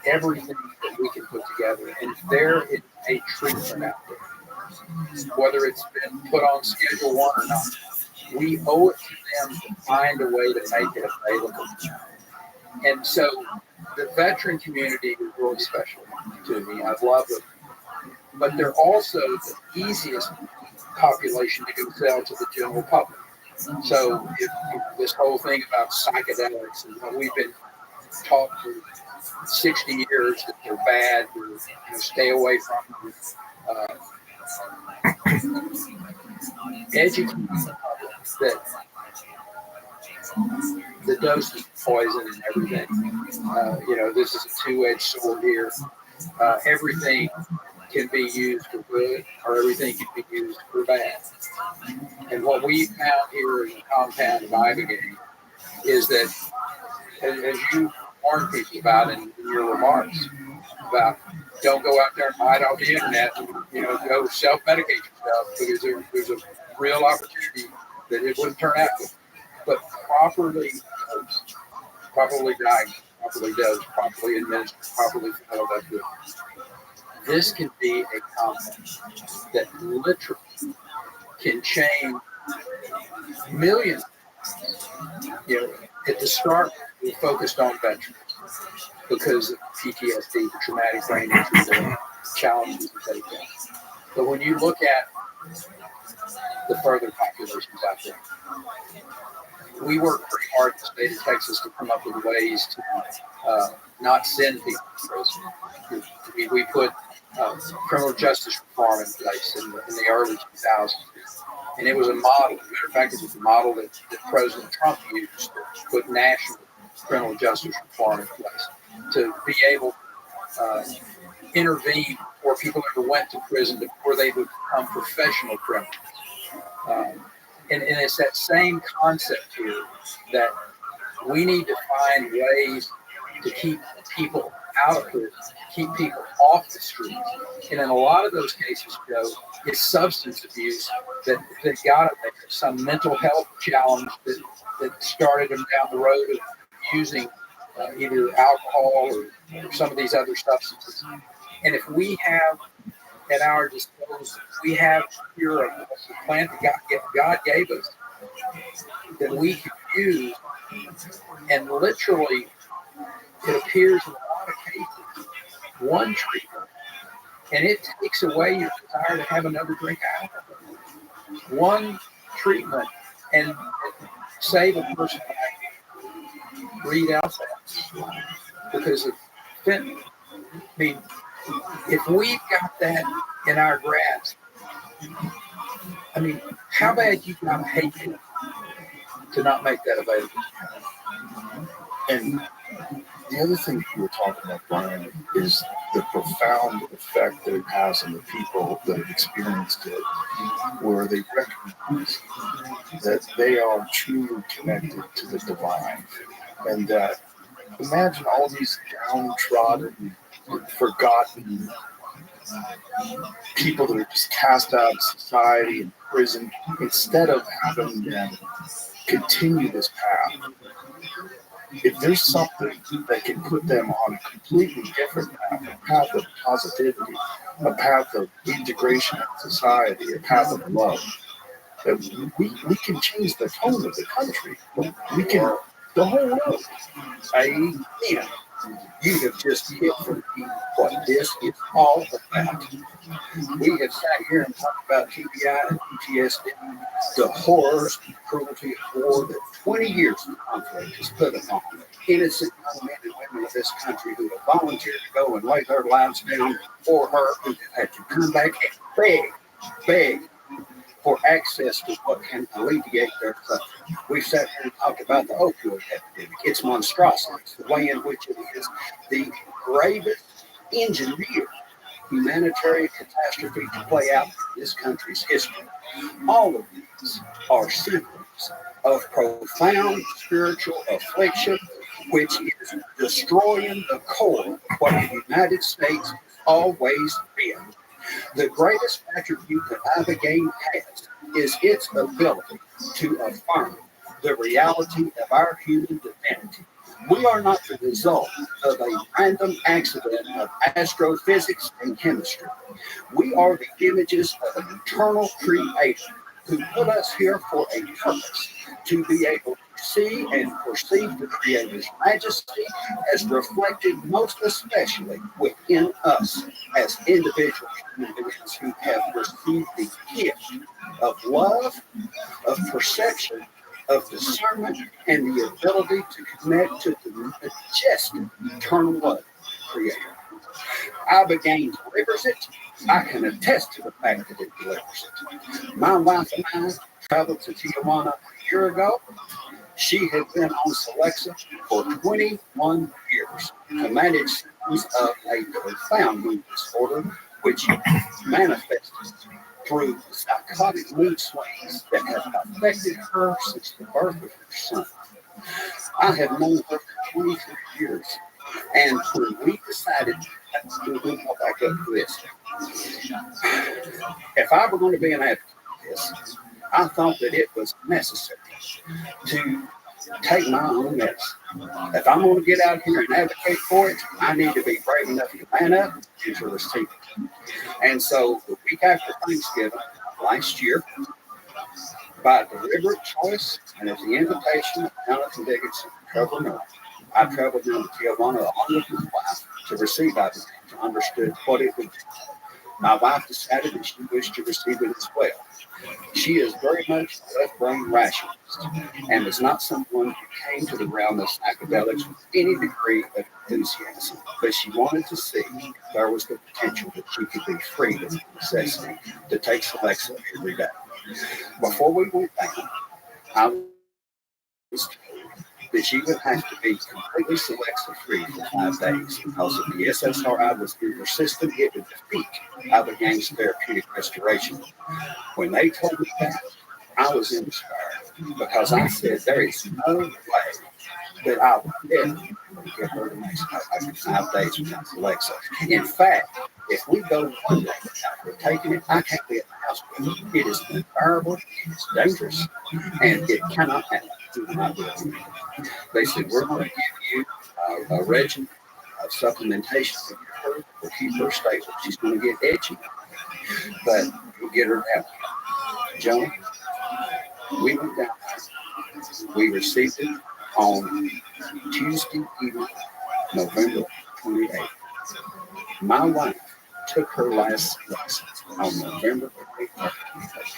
everything that we can put together. And there is a treatment out there, whether it's been put on Schedule 1 or not. We owe it to them to find a way to make it available. And so the veteran community is really special to me. I love it. But they're also the easiest population to go sell to the general public. So if this whole thing about psychedelics, we've been taught for 60 years that they're bad, stay away from them. Educating the public that the dose is poison and everything. This is a two-edged sword here. Everything can be used for good, or everything can be used for bad. And what we found here in the compound of Ibogaine is that, as you warned people about in your remarks, about don't go out there and hide off the internet and go self-medicate yourself, because there's a real opportunity that it wouldn't turn out good. But properly dosed, properly diagnosed, properly dosed, properly administered, properly filled up good. This can be a compound that literally can change millions. At the start, we focused on veterans because of PTSD, the traumatic brain injury, the challenges that they face. But when you look at the further populations out there, we work pretty hard in the state of Texas to come up with ways to not send people to prison. We put criminal justice reform in place in the early 2000s. And it was a model. As a matter of fact, it was a model that President Trump used to put national criminal justice reform in place to be able to intervene before people ever went to prison, before they would become professional criminals. And it's that same concept here that we need to find ways to keep people out of prison, keep people off the streets. And in a lot of those cases, Joe, it's substance abuse that got them there. Some mental health challenge that started them down the road of using either alcohol or some of these other substances. And if we have at our disposal, we have here a plant that God gave us that we can use, and literally it appears in a lot of cases, one treatment, and it takes away your desire to have another drink of alcohol. One treatment and save a person like breathe out that because of fentanyl. I mean, if we've got that in our grasp, I mean, how bad you gotta hate it to not make that available? And the other thing you were talking about, Brian, is the profound effect that it has on the people that have experienced it, where they recognize that they are truly connected to the divine. And that, imagine all these downtrodden, forgotten people that are just cast out of society and prison, instead of having them continue this path. If there's something that can put them on a completely different path, a path of positivity, a path of integration in society, a path of love, that we can change the tone of the country. We can, the whole world. Amen. You have just hit for me what this is all about. We have sat here and talked about TBI and PTSD, the horrors and cruelty of war that 20 years of conflict has put upon innocent young men and women of this country who have volunteered to go and lay their lives down for her, who have had to come back and beg for access to what can alleviate their suffering. We've sat here and talked about the opioid epidemic, its monstrosities, the way in which it is the gravest engineered humanitarian catastrophe to play out in this country's history. All of these are symptoms of profound spiritual affliction, which is destroying the core of what the United States has always been. The greatest attribute that Abigail has is its ability to affirm the reality of our human divinity. We are not the result of a random accident of astrophysics and chemistry. We are the images of an eternal creator who put us here for a purpose, to be able to see and perceive the Creator's majesty as reflected most especially within us as individual human beings who have received the gift of love, of perception, of discernment, and the ability to connect to the majestic eternal love of the Creator. Abigail delivers it. I can attest to the fact that it delivers it. My wife and I traveled to Tijuana a year ago. She had been on Celexa for 21 years to manage symptoms of a profound mood disorder, which manifested through psychotic mood swings that have affected her since the birth of her son. I have known her for 23 years, and when we decided, we'll go back up to this. If I were going to be an advocate for this, I thought that it was necessary to take my own medicine. If I'm going to get out here and advocate for it, I need to be brave enough to man up and to receive it. And so the week after Thanksgiving last year, by deliberate choice and at the invitation of Jonathan Dickinson, Trevor Miller, I traveled down to Tijuana along with my wife to receive Abigail, to understand what it would do. My wife decided that she wished to receive it as well. She is very much a left-brain rationalist and is not someone who came to the realm of psychedelics with any degree of enthusiasm, but she wanted to see if there was the potential that she could be freed of the necessity to take Celexa every day. Before we went down, I was told that she would have to be completely Celexa-free for 5 days because if the SSRI was persistent, it would defeat Abigail's therapeutic restoration. When they told me that, I was in despair because I said there is no way that I would ever get her to make after 5 days without Celexa. In fact, if we go 1 day without her taking it, I can't be at the house with her. It is unbearable, it is dangerous, and it cannot happen. They said, we're going to give you a regimen of supplementation to get her, will keep her stable. She's going to get edgy, but you'll get her down. Joan, we went down. We received it on Tuesday evening, November 28th. My wife took her last lesson on November 8th of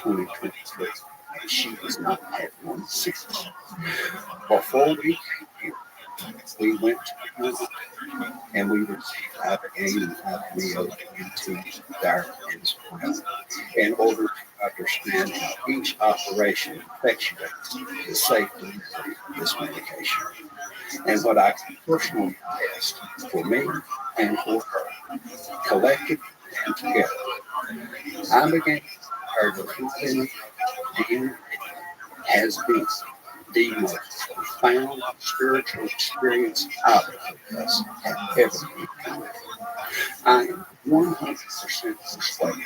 2023. And she has not had one since. Before we came here, we went to the clinic and we received Abigail and Abigail into diabetes in order to understand how each operation effectuates the safety of this medication. And what I can personally attest for me and for her, collected and together, Abigail, her defeating DNA has been the most profound spiritual experience I've ever encountered. I am 100% persuaded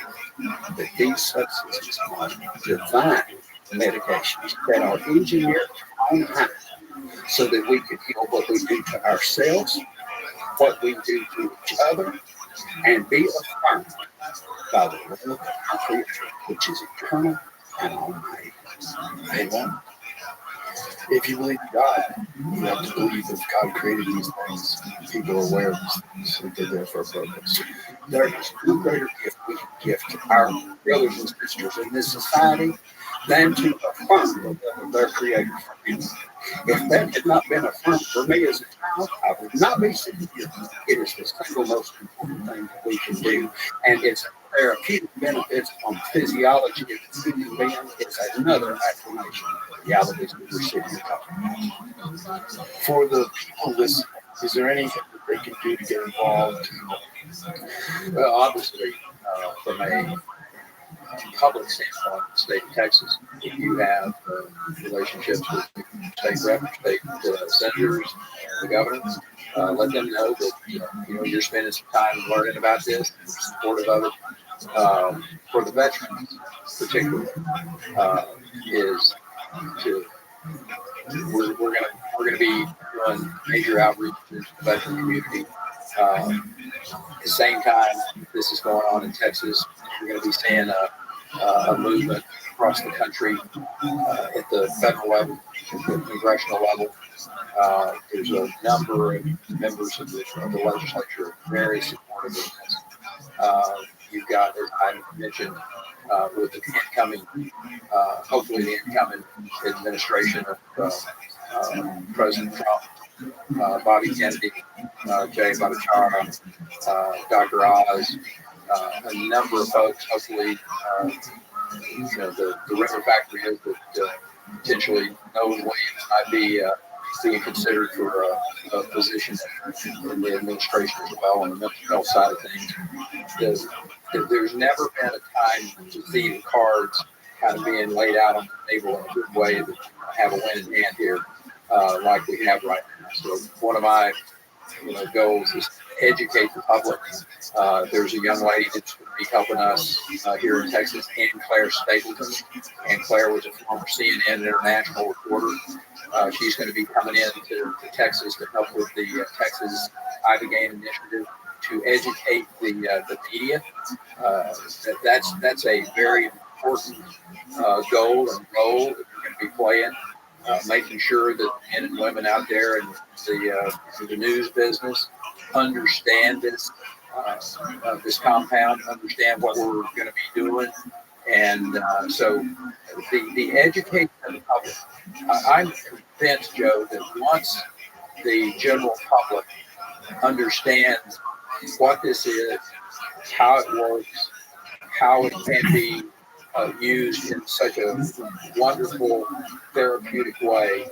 that these substances are divine medications that are engineered on high so that we can heal what we do to ourselves, what we do to each other, and be affirmed by the love of our Creator, which is eternal and almighty. Amen. If you believe in God, you have to believe that God created these things. People are aware of these things, and they're there for a purpose. There is no greater gift we can give to our brothers and sisters in this society than to affirm the love of their Creator for them. If that had not been affirmed for me as a child, I would not be sitting here. It is the single most important thing that we can do, and its therapeutic benefits on physiology of the human being is another affirmation of the realities that we're sitting talking about. For the people listening, is there anything that they can do to get involved? Well, obviously, from a public standpoint, in the state of Texas, if you have relationships with state reps, state senators, the governor, let them know that you're spending some time learning about this, and supportive of it. For the veterans, particularly, is to we're gonna be doing major outreach to the veteran community. At the same time this is going on in Texas, you're going to be seeing a movement across the country at the federal level, at the congressional level. There's a number of members of the legislature very supportive of this. You've got, as I mentioned, with the incoming, hopefully the incoming administration of President Trump, Bobby Kennedy, Jay Bhattacharya, Dr. Oz, a number of folks. Hopefully, the river factory is that potentially Nolan Williams might be being considered for a position in the administration as well on the mental health side of things. There's never been a time to see the cards kind of being laid out on the table in a good way that have a win in hand here, like we have right now. So one of my goals is to educate the public. There's a young lady that's going to be helping us here in Texas, Ann Claire Stapleton. Ann Claire was a former CNN international reporter. She's going to be coming in to Texas to help with the Texas Ibogaine initiative to educate the media. That's a very important goal and role that we're going to be playing. Making sure that men and women out there in the news business understand this compound, understand what we're going to be doing, and so the education of the public. I'm convinced, Joe, that once the general public understands what this is, how it works, how it can be used in such a wonderful therapeutic way,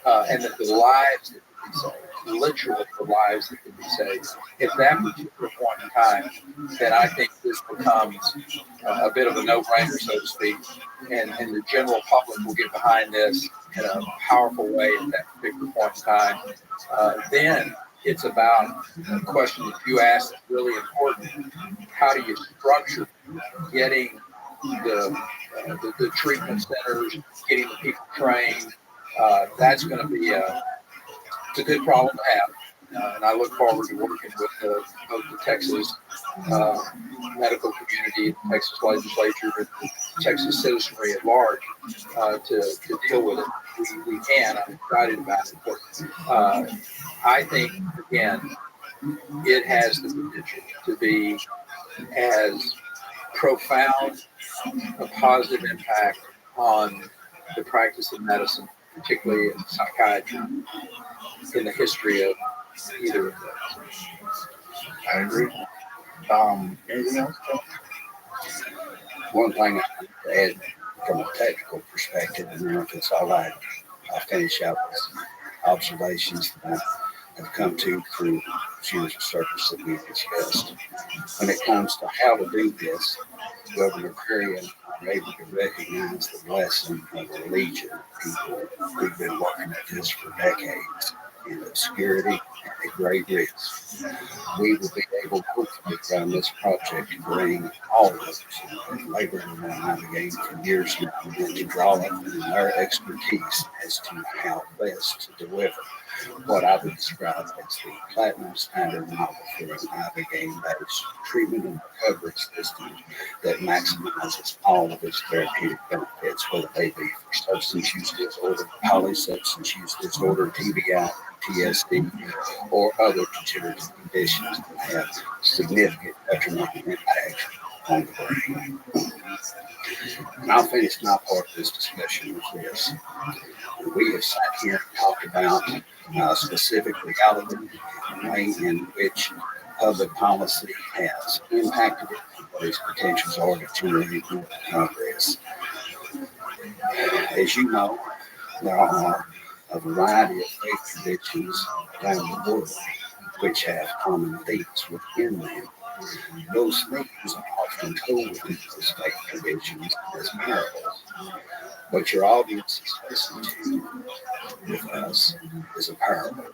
and that the lives that can be saved, literally the lives that can be saved, at that particular point in time, then I think this becomes a bit of a no-brainer, so to speak, and the general public will get behind this in a powerful way at that particular point in time. Then it's about a question that you asked that's really important. How do you structure getting the treatment centers, getting the people trained? That's going to be it's a good problem to have, and I look forward to working with both the Texas medical community, the Texas legislature, and the Texas citizenry at large to deal with it. We can. I'm excited about it, but I think again, it has the potential to be as profound a positive impact on the practice of medicine, particularly in psychiatry, in the history of either of those. I agree. Anything else? One thing I would add from a technical perspective, and then if it's all right, I'll finish out with some observations that I have come to through series of circles that we've discussed. When it comes to how to do this, Governor Curry and are able to recognize the blessing of a legion of people who've been working at this for decades in obscurity and great risk. We will be able to hopefully run this project to bring all of us labor and navigate for years now and to draw on their expertise as to how best to deliver what I would describe as the platinum standard model for an ibogaine-based treatment and recovery system that maximizes all of its therapeutic benefits, whether they be for substance use disorder, polysubstance use disorder, TBI, PTSD, or other degenerative conditions that have significant detrimental impact on the brain. And I'll finish my part of this discussion with this. We have sat here and talked about specific reality and the way in which public policy has impacted it, what its potentials are to generate more progress. As you know, there are a variety of faith traditions around the world which have common themes within them. Those themes are often told within those faith traditions as parables. What your audience is listening to with us is a parable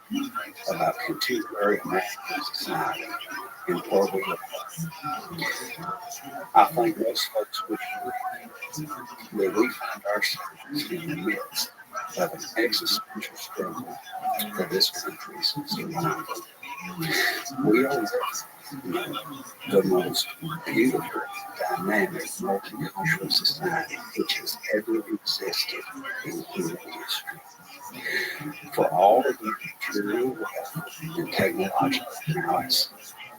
about contemporary American society and where we are. I think most folks would agree that we find ourselves in the midst of an existential struggle for this country's survival. We are the most beautiful, dynamic, multicultural society which has ever existed in human history. For all of the material wealth and technological prowess,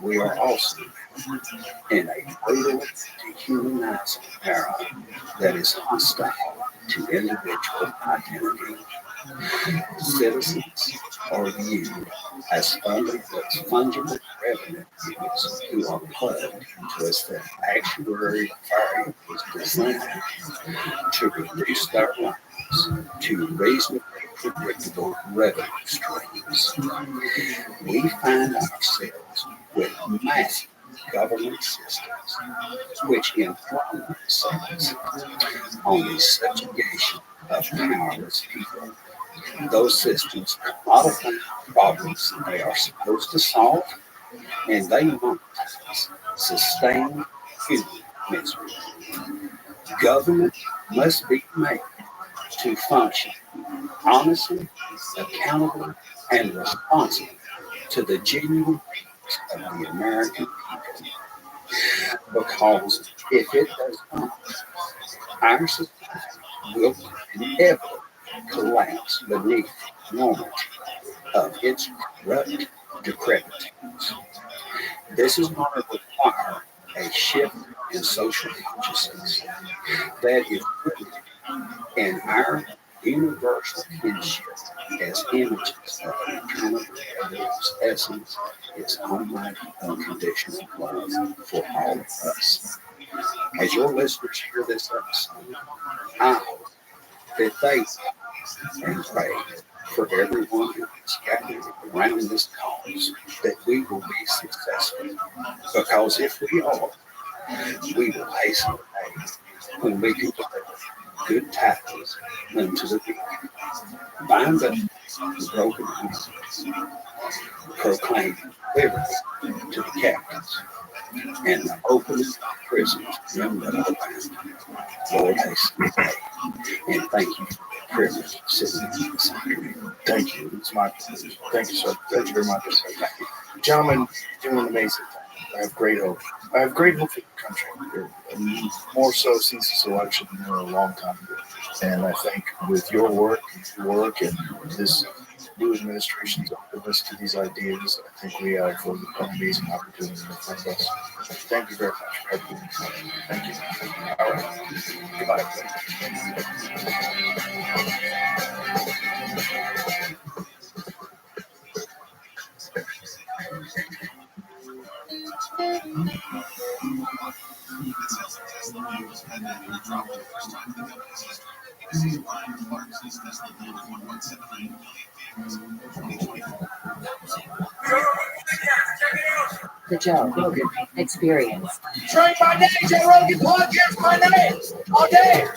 we are also in a brutally dehumanizing era that is hostile to individual identity. Citizens are viewed as fungible revenue units who are plugged into a set of actuarial variables designed to reduce their lives to reasonably predictable revenue streams. We find ourselves with massive government systems which enthrone themselves on the subjugation of powerless people. Those systems modify problems they are supposed to solve, and they monetize sustained human misery. Government must be made to function honestly, accountably, and responsibly to the genuine needs of the American people. Because if it does not, our society will inevitably collapse beneath the enormity of its corrupt decrepitude. This is going to require a shift in social consciousness that is rooted in our universal kinship as images of an eternal creator's essence, its almighty unconditional love for all of us. As your listeners hear this episode, I hope that they and pray for everyone who is gathered around this cause that we will be successful. Because if we are, we will hasten the day when we can deliver good tidings unto the weak, bind up the broken hearts, proclaim liberty to the captives, and the opening of prisons to them that are bound. Lord, hasten the day. And thank you for the privilege of sitting in this afternoon. Thank you. It's my pleasure. Thank you, sir. Thank you very much. Gentlemen, you're doing an amazing thing. I have great hope. I have great hope for the country. And more so since this election than a long time ago. And I think with your work, and this new administration's openness to these ideas, I think we have an amazing opportunity in front of us. Thank you very much. Thank you. All right. Goodbye. The Joe Rogan Experience. Train my name, Joe Rogan Podcast, my name, all day.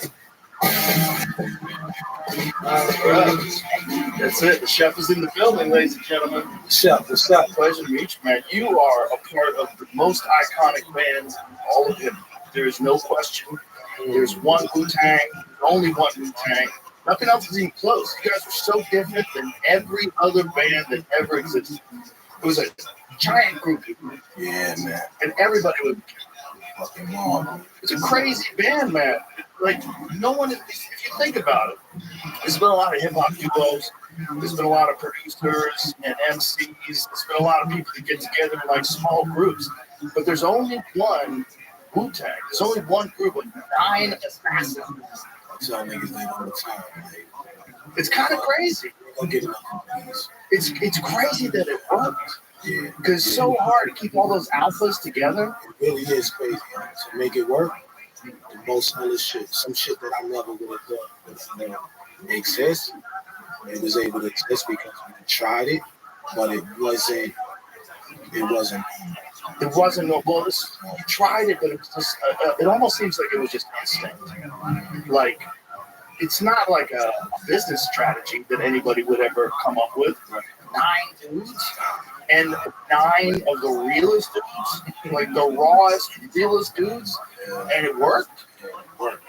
That's it. The chef is in the building, ladies and gentlemen. Chef, what's up? Pleasure to meet you, man. You are a part of the most iconic bands, all of them. There is no question. There's one Wu-Tang, only one Wu-Tang. Nothing else is even close. You guys are so different than every other band that ever existed. It was a giant group. Yeah, man. And everybody was Fucking mom. It's a crazy band, man. Like, no one, if you think about it, there's been a lot of hip-hop duos. There's been a lot of producers and MCs. There's been a lot of people that get together in, like, small groups. But there's only one Wu-Tang. There's only one group with 9 assassins. I tell niggas that all the time. Like, It's kind of crazy. don't get enough of these. It's crazy that it worked. Yeah. Because it's so hard to keep all those alphas together. It really is crazy. To make it work, the most other shit, some shit that I never would have thought would exist. It was able to exist because we tried it, but it wasn't. It wasn't. It wasn't no bonus. You tried it, but it was just. It almost seems like it was just instinct. Like, it's not like a business strategy that anybody would ever come up with. 9 dudes, and 9 of the realest dudes, like the rawest, realest dudes, and it worked.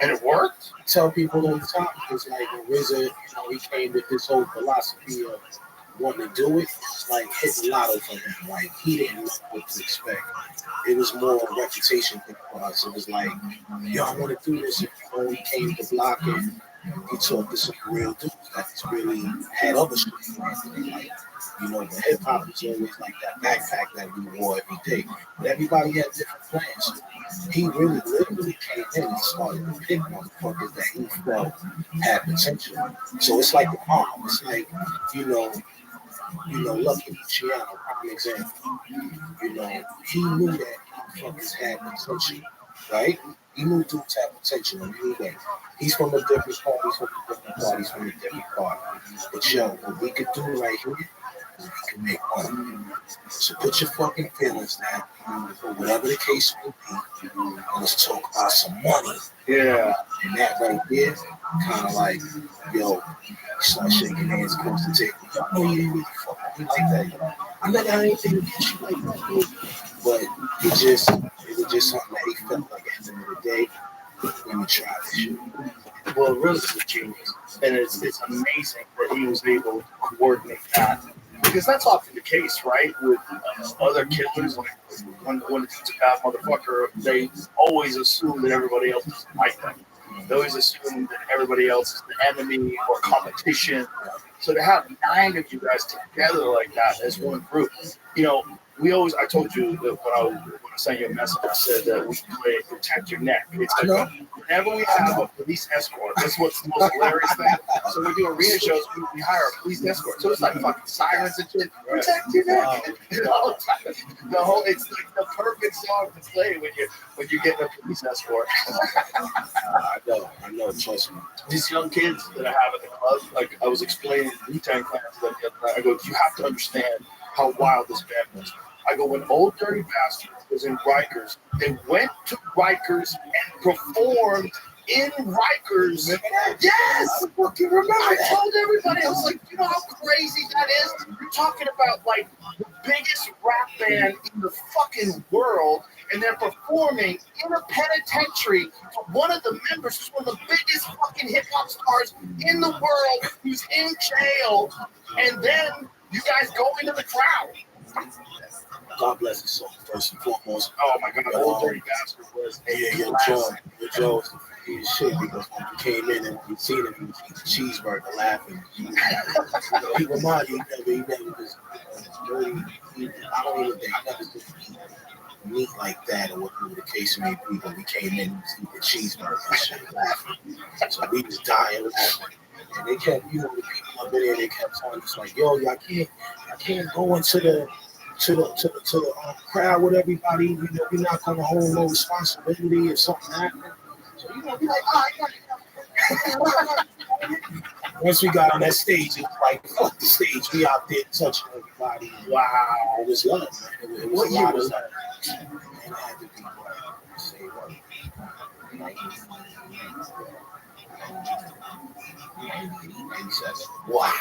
And it worked. I tell people all the time, it's like when RZA, he came with this whole philosophy of wanting to do it. It's like hitting lotto for him. Like, he didn't know what to expect. It was more a reputation thing for us. It was like, yo, I want to do this. And he came to block it. He talked to some real dudes that really had other shit. Like, you know, the hip hop was always like that backpack that we wore every day. But everybody had different plans. He really literally came in and started to pick motherfuckers that he felt had potential. So it's like the mom. It's like, you know, Lucky Luciano, prime example. You know, he knew that motherfuckers had potential, right? He knew dudes had potential, and he knew that. He's from a different part, he's from a different part, he's from a different part. But yo, what we could do right here is we can make money. So put your fucking feelings down, whatever the case may be, and let's talk about some money. Yeah. And that right there, kind of like, yo, start shaking hands across the table. Yo, I know you didn't really fuck with me like that. Yo. I never had anything against you like that. But it was just something that he felt like at the end of the day, let me try this shit. Well, RZA's a genius, and it's amazing that he was able to coordinate that. Because that's often the case, right? With other killers, like when it's a bad motherfucker, they always assume that everybody else doesn't like them. They always assume that everybody else is the enemy or competition. So to have 9 of you guys together like that as one group, you know, I told you that when I sent you a message, I said that we play Protect Your Neck. It's whenever we have a police escort, that's what's the most hilarious thing. So when we do arena shows, we hire a police escort. So it's like fucking sirens and shit. Protect your neck. The whole it's like the perfect song to play when you're getting a police escort. I know, trust me. These young kids that I have at the club, like I was explaining to Wu-Tang Clan to them the other night, I go, you have to understand how wild this band was. I go, when Old Dirty Bastard was in Rikers, they went to Rikers and performed in Rikers. Yes! I fucking remember. I told everybody, I was like, you know how crazy that is? You're talking about like the biggest rap band in the fucking world, and they're performing in a penitentiary to one of the members who's one of the biggest fucking hip hop stars in the world, who's in jail, and then you guys go into the crowd. God bless his soul, first and foremost. Oh my God, Old Dirty Bastard was Joe was the shit because when you came in and you seen him, he was eating cheeseburger laughing. He reminded you he never was dirty. I don't even think I never did meat like that or whatever the case may be, but we came in and was eating cheeseburger and shit laughing. So we was dying laughing. And they kept, the people up in there, they kept telling us like, yo, I can't go into the crowd with everybody. We're not gonna hold no responsibility if something happens. So we like, all right. Once we got on that stage, it was like, fuck the stage. We out there touching everybody. Wow, it was love, man. It was what year was that? And I had to be like, say what? 98, 97. Wow.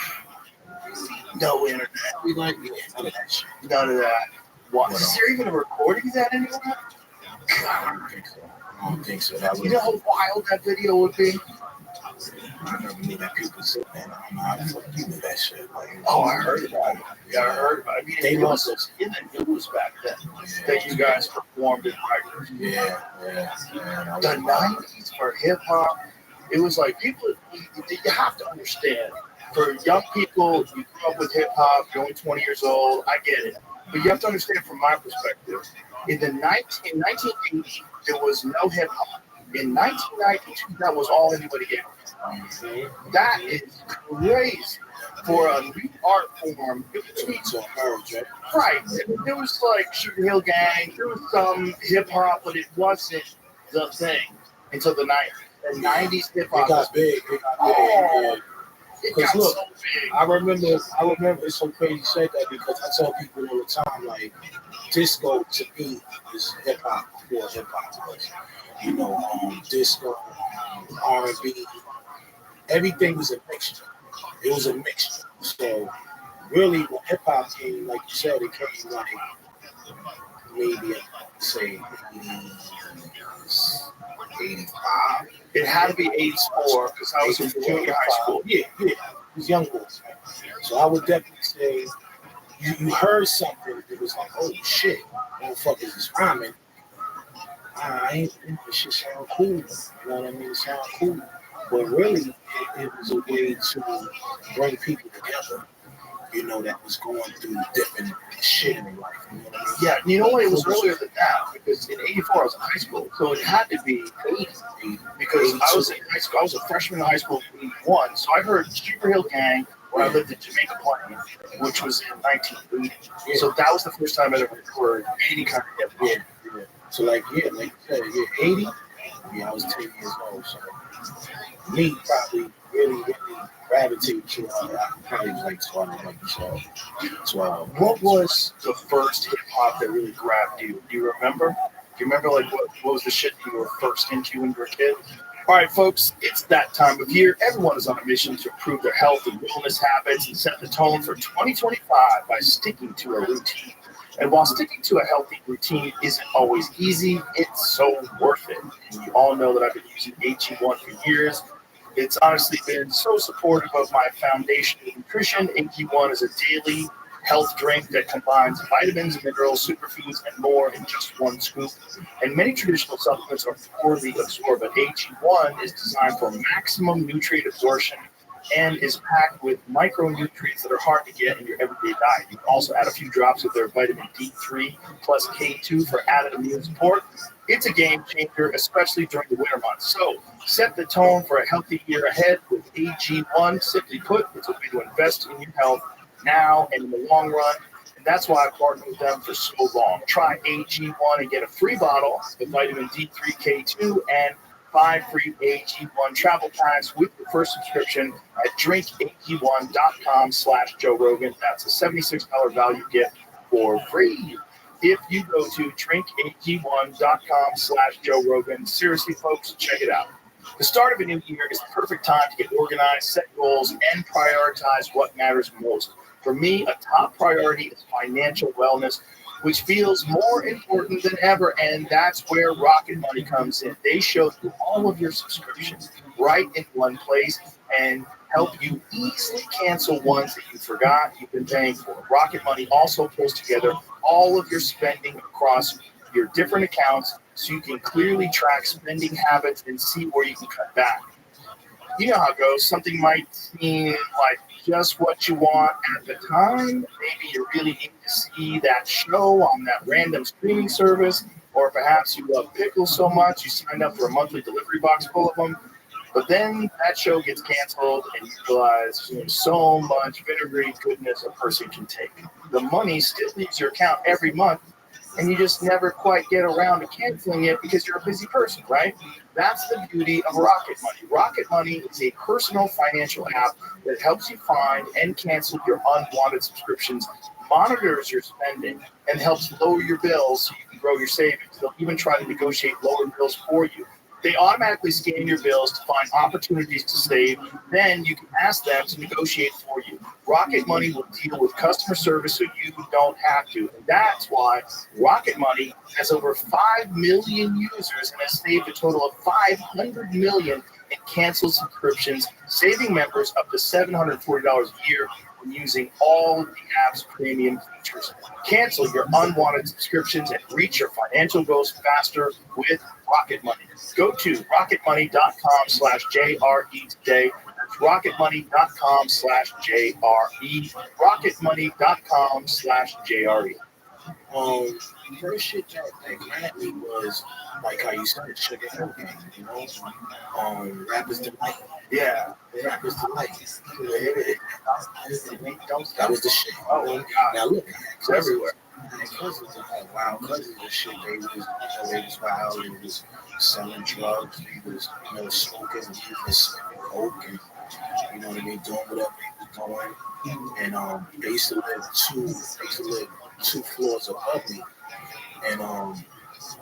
No internet. We like none of that shit. None of that. What? Is there even a recording of that anywhere? God, I don't think so. I don't think so. That was, you know how wild that video would be? I never knew that people said, man, I don't know how the fuck you knew that shit. Like, oh, I heard about it. Yeah, I heard about it. I mean, they lost us in the news back then that you guys performed in Rikers. Yeah. The 90s for hip hop, it was like people, you have to understand. For young people, you grew up with hip hop, you're only 20 years old, I get it. But you have to understand from my perspective, in 1980, there was no hip hop. In 1992, that was all anybody gave. That is crazy for a new art form. It was right. There was like Sugar Hill Gang, there was some hip hop, but it wasn't the thing until the 90s. The 90s hip hop got big. Because look, so I remember it's so crazy you said that because I tell people all the time, like, disco to me is hip hop before hip hop was. You know, disco, R&B, everything was a mixture. It was a mixture. So really, when hip hop came, like you said, it came like maybe, say, 85. It had to be 84 because I was in junior high school. Yeah. It was young boys. So I would definitely say you heard something that was like, oh shit, motherfuckers is rhyming. I ain't this shit sound cool. You know what I mean? It sound cool. But really, it was a way to bring people together, you know, that was going through different shit in their life. You know what I mean? Yeah, you know what? It was earlier than that because in 84 I was in high school. So it had to be 80 because I was in high school. I was a freshman in high school in 81. So I heard Sugar Hill Gang when I lived in Jamaica Plain, which was in 1980. Yeah. So that was the first time I ever heard any kind of hip hop. Yeah. So like you said, 80. Yeah, I was 10 years old. So me probably really gravitate to I probably was like 12, like you said. 12. What was the first hip hop that really grabbed you? Do you remember? Do you remember like what was the shit you were first into when you were a kid? All right, folks, it's that time of year. Everyone is on a mission to improve their health and wellness habits and set the tone for 2025 by sticking to a routine. And while sticking to a healthy routine isn't always easy, it's so worth it. And you all know that I've been using AG1 for years. It's honestly been so supportive of my foundation of nutrition. AG1 is a daily health drink that combines vitamins, minerals, superfoods, and more in just one scoop. And many traditional supplements are poorly absorbed, but AG1 is designed for maximum nutrient absorption and is packed with micronutrients that are hard to get in your everyday diet. You can also add a few drops of their vitamin D3 plus K2 for added immune support. It's a game changer, especially during the winter months. So set the tone for a healthy year ahead with AG1. Simply put, it's a way to invest in your health now and in the long run. And that's why I've partnered with them for so long. Try AG1 and get a free bottle of vitamin D3, K2, and 5 free AG1 travel packs with your first subscription at drinkag1.com/Joe Rogan. That's a $76 value gift for free. If you go to drinkag1.com/Joe Rogan, seriously, folks, check it out. The start of a new year is the perfect time to get organized, set goals, and prioritize what matters most. For me, a top priority is financial wellness, which feels more important than ever, and that's where Rocket Money comes in. They show you all of your subscriptions right in one place and help you easily cancel ones that you forgot you've been paying for. Rocket Money also pulls together all of your spending across your different accounts so you can clearly track spending habits and see where you can cut back. You know how it goes. Something might seem like just what you want at the time. Maybe you really need to see that show on that random streaming service, or perhaps you love pickles so much you signed up for a monthly delivery box full of them. But then that show gets canceled and you realize there's so much vinegary goodness a person can take. The money still leaves your account every month, and you just never quite get around to canceling it because you're a busy person, right? That's the beauty of Rocket Money. Rocket Money is a personal financial app that helps you find and cancel your unwanted subscriptions, monitors your spending, and helps lower your bills so you can grow your savings. They'll even try to negotiate lower bills for you. They automatically scan your bills to find opportunities to save. Then you can ask them to negotiate for you. Rocket Money will deal with customer service so you don't have to. And that's why Rocket Money has over 5 million users and has saved a total of 500 million in canceled subscriptions, saving members up to $740 a year when using all of the app's premium features. Cancel your unwanted subscriptions and reach your financial goals faster with Rocket Money. Go to rocketmoney.com/JRE today. That's rocketmoney.com/JRE. rocketmoney.com/JRE. First shit that grabbed me was like how you said Sugar Hill Gang, you know? Rappers Delight. Yeah. Rappers Delight. That was the shit. Oh, my God. Now look, It's everywhere. my cousins are like wild cousins and shit. They was wild. They was selling drugs. They was, smoking. They was smoking coke and, you know what I mean, doing whatever they was doing. And they used to live two floors above me. And I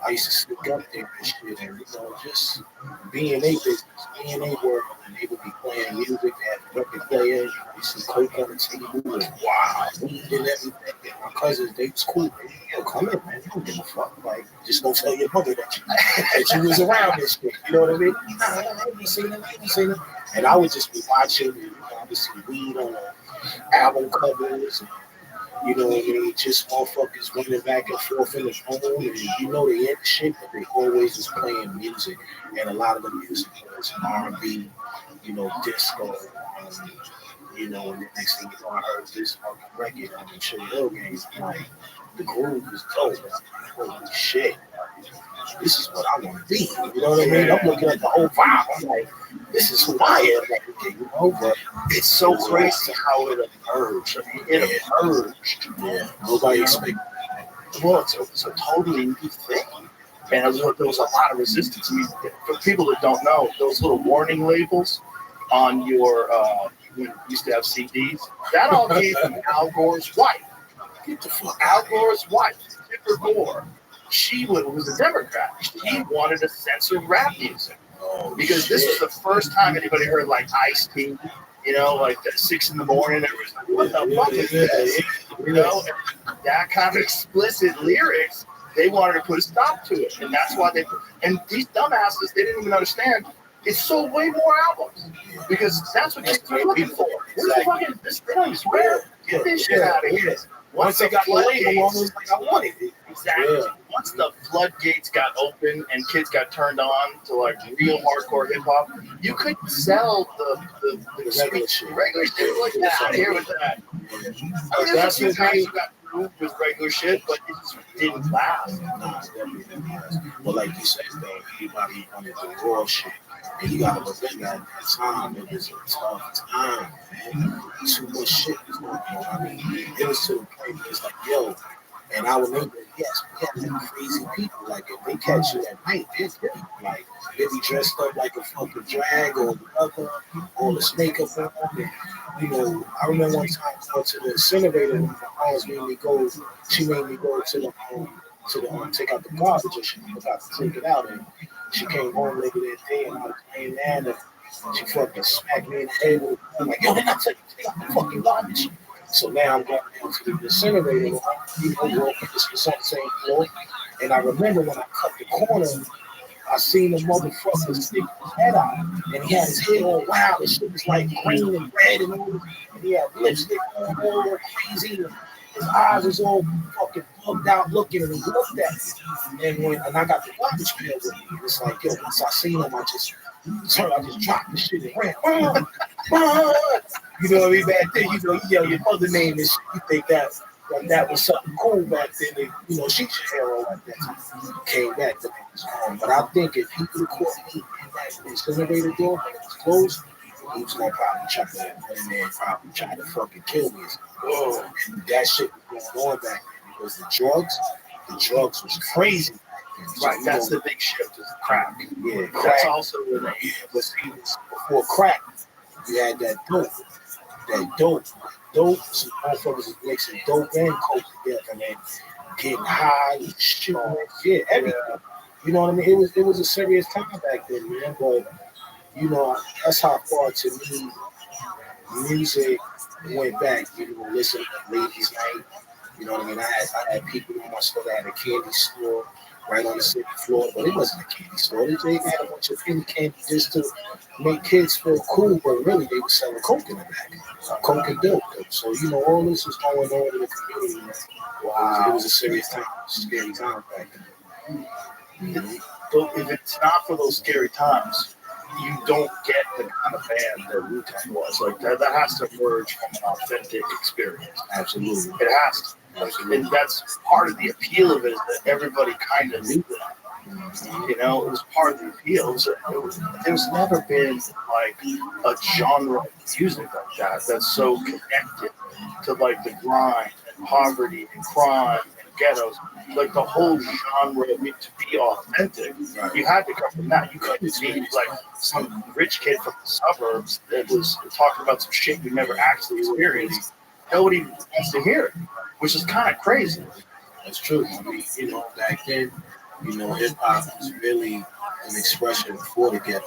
used to sneak up there and shit, and just being in their business, being in their world, and they would be playing music at record players, some coke on the table, and weed and everything. And my cousins, they was cool. Yo, come in, man. You don't give a fuck. Like, just don't tell your mother that you was around this shit. You know what I mean? Nah, I ain't seen it. And I would just be watching, and obviously weed on the album covers, and, you know what I mean? Just motherfuckers running back and forth in the phone, and they ain't shit, but they always was playing music, and a lot of the music was R&B, disco, and the next thing you know, I heard this fucking record on the Sugar Hill Gang, like, the groove was dope. Holy shit. This is what I want to be. You know what I mean? I'm looking at the whole vibe. I'm like, this is who I am. But It's so crazy how it emerged. It emerged. Yeah, nobody expected. Well, it's a totally new thing. And there was a lot of resistance. I mean, for people that don't know, those little warning labels on your, you used to have CDs, that all came from Al Gore's wife. Get the fuck Al Gore's wife, Tipper Gore. She was a Democrat. She wanted to censor rap music because this was the first time anybody heard like Ice-T, like at 6 a.m. Everybody's like, what the fuck is this? And that kind of explicit lyrics, they wanted to put a stop to it. And that's why and these dumbasses, they didn't even understand. It sold way more albums because that's what kids are looking for. Where's the fucking, this thing? Where? Get this shit out of here. Once they got the label, I was like, I wanted it. Exactly. Yeah. Once the floodgates got open and kids got turned on to like real hardcore hip hop, you couldn't sell the regular shit like that. Out here with that. I mean, there's a few guys who got through with regular shit, but it just didn't last. Nah, it definitely didn't last. But like you said, though, everybody wanted the raw shit. And you gotta remember at that time, it was a tough time, man. Too much shit was going on. I mean, it was to the point where it's like, yo, and our neighborhood, yes, we had them crazy people. Like, if they catch you at night, it's like, they be dressed up like a fucking drag or whatever, or the snake up on them. And, I remember one time going to the incinerator when my aunt made me go, she made me go to the take out the garbage, and she forgot to take it out. And she came home later that day, and I was laying there, and she fucking smacked me in the head. I'm like, yo, they're not taking out the fucking garbage. So now I'm going down to the incinerator. It's on the same floor. And I remember when I cut the corner, I seen the motherfucker stick his head out. And he had his head all wild. His shit was like green and red and all. And he had lipstick on all crazy. His eyes was all fucking bugged out looking, and he looked at me. And I got the garbage pail with me. And it's like, yo, once I seen him, I just dropped the shit and ran. You know what I mean? Back then, you yell your mother name and shit. You think that was something cool back then. They, shoot your hero like that. Came back to me. But I think if he could have caught me in that incinerator door when it was closed, he was gonna probably try to fucking kill me. That shit was going on back then because the drugs was crazy. Right, that's the big shift is crack. Yeah, that's crack. Also the But before crack, you had that dope. Some motherfuckers was mixing dope and coke together, and then getting high and shit. Yeah, everything. You know what I mean? It was a serious time back then, man. But you know, that's how far to me music went back. You know, listening to Ladies Night. You know what I mean? I had people in my store that had a candy store right on the city floor, but it wasn't a candy store. They had a bunch of penny candy just to make kids feel cool, but really they were selling coke in the back, coke and dope. So you know, all this was going on in the community. Man. Wow, it was a serious time, scary time back then. Mm-hmm. So if it's not for those scary times, you don't get the kind of band that Wu-Tang was. Like that has to emerge from an authentic experience. Absolutely, it has to. And that's part of the appeal of it, is that everybody kind of knew that. You know, it was part of the appeal. There's never been like a genre of music like that that's so connected to like the grind and poverty and crime and ghettos. Like the whole genre of it to be authentic, you had to come from that. You couldn't be like some rich kid from the suburbs that was talking about some shit you never actually experienced. Nobody wants to hear it, which is kind of crazy. That's true. I mean, you know, back then, you know, hip hop was really an expression for the ghetto.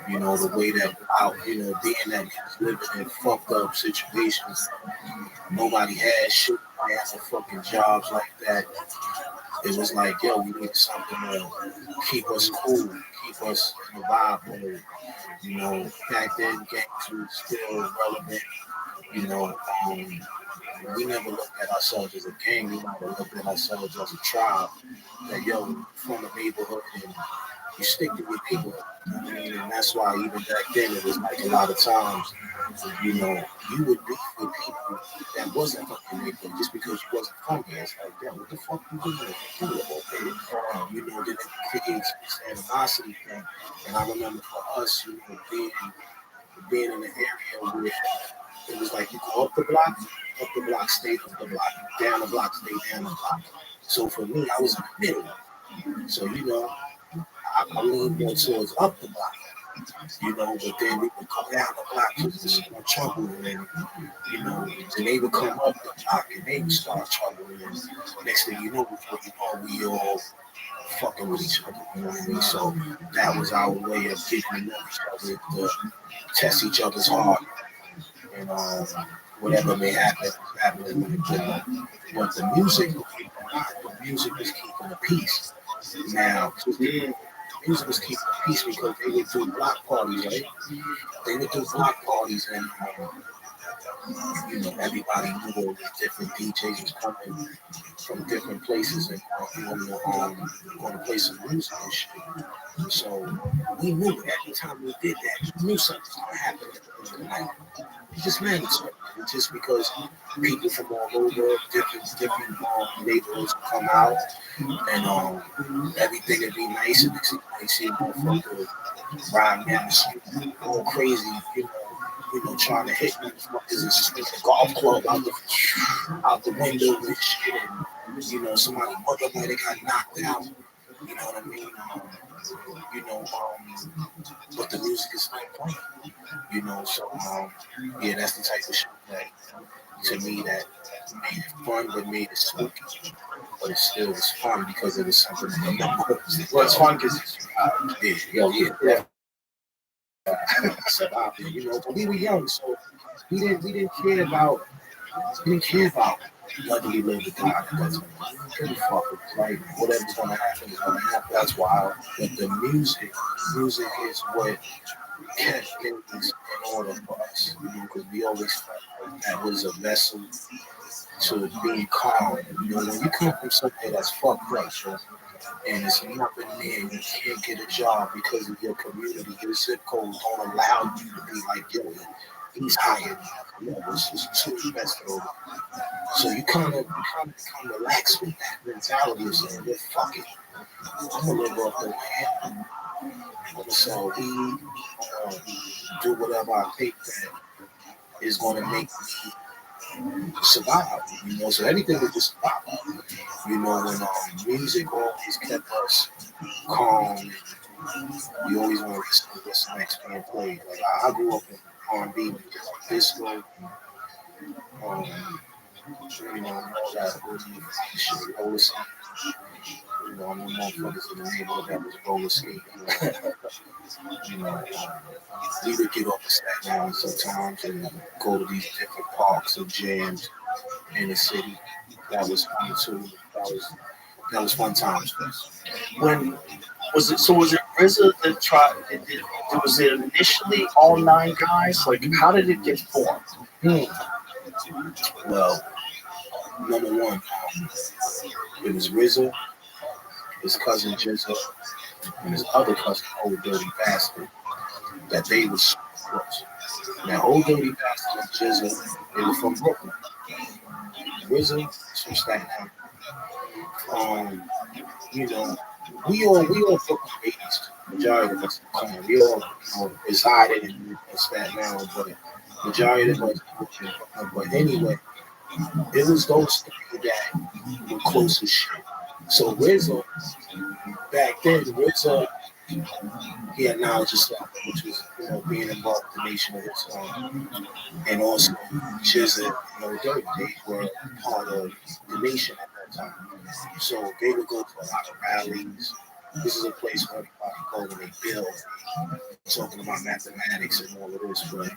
You know, the way that out, you know, being that we was living in fucked up situations, nobody had shit, nobody had no fucking jobs like that. It was like, yo, we need something to keep us cool, keep us in the vibe mode. You know, back then, gangs were still relevant. You know, we never looked at ourselves as a gang. We never looked at ourselves as a tribe. That yo, we're from the neighborhood and you stick to your neighborhood. You know what I mean? And that's why even back then it was like a lot of times, you know, you would be with people that wasn't from your neighborhood just because you wasn't from there. It's like, damn, what the fuck you doing? You know, then it creates this animosity thing. And I remember for us, you know, being in the area where it was like you go up the block, stay up the block, down the block, stay down the block. So for me, I was in the middle. So, you know, I leaned more towards up the block, you know, but then we would come down the block because there's more trouble. And then, you know, then they would come up the block and they would start troubling. And next thing you know, before you know, we all fucking with each other. You know what I mean? So that was our way of getting to know each other, to test each other's heart. And whatever may happen, happening. But the music, the music was keeping the peace. Now, the music was keeping the peace because they would do block parties, right? They would do block parties, and you know, everybody knew there was different DJs was coming from different places and going to play some music and shit. So we knew every time we did that, we knew something was going to happen at the end of the night. It just mandatory. It's just because people from all over different neighborhoods come out and everything would be nice and they see motherfucker riding down the street all crazy, you know, trying to hit motherfuckers and swing the golf club out the window and shit. And, you know, somebody mother might have got knocked out. You know what I mean? But the music is not playing. You know, so yeah, that's the type of shit that to me that made it fun, but made it spooky. But it still was fun because it was something that well, it's fun because yeah. Survived it, you know, but we were young, so we didn't care about whether we lived or died. That's pretty fucking like whatever's gonna happen is gonna happen. That's wild. But the music is what kept things in order for us, you know, because we always felt like that was a vessel to being calm. You know, when you come from somewhere that's fucked up, so, and it's nothing there, you can't get a job because of your community, your zip code don't allow you to be like, yo, he's hired. You know, it's just too invested over. So you kind of become relaxed with that mentality of saying, well, fuck it. I'm gonna live off the land. I'm gonna sell weed, do whatever I think that is gonna make me survive. You know, so anything is just survival. You know, when music always kept us calm. We always want to listen to what's next being played. Like I grew up in R&B, disco, You know, all that shit, roller skate. You know, I'm the motherfuckers in the neighborhood that was roller skating. You know, we would get off the Staten Island sometimes and go to these different parks and jams in the city. That was fun too. That was fun times for us. When was it? So was it RZA that tried? Was it initially all 9 guys? Like, how did it get formed? Well, number one, it was RZA, his cousin Jizza, and his other cousin, Old Dirty Bastard, that they were so close. Now, Old Dirty Bastard and Jizza, they were from Brooklyn. RZA is from Staten Island. You know, we all Brooklyn babies. Majority of us, we all, you know, resided in Staten Island, but majority of us, but anyway, it was those three that were close as shit. So RZA, back then, RZA, he had knowledge of stuff, which was, you know, being involved with the Nation of Islam, and also Jizza, you know, Dirty, they were part of the Nation at that time. So they would go to a lot of rallies. This is a place where everybody go and they build, talking about mathematics and all of this, but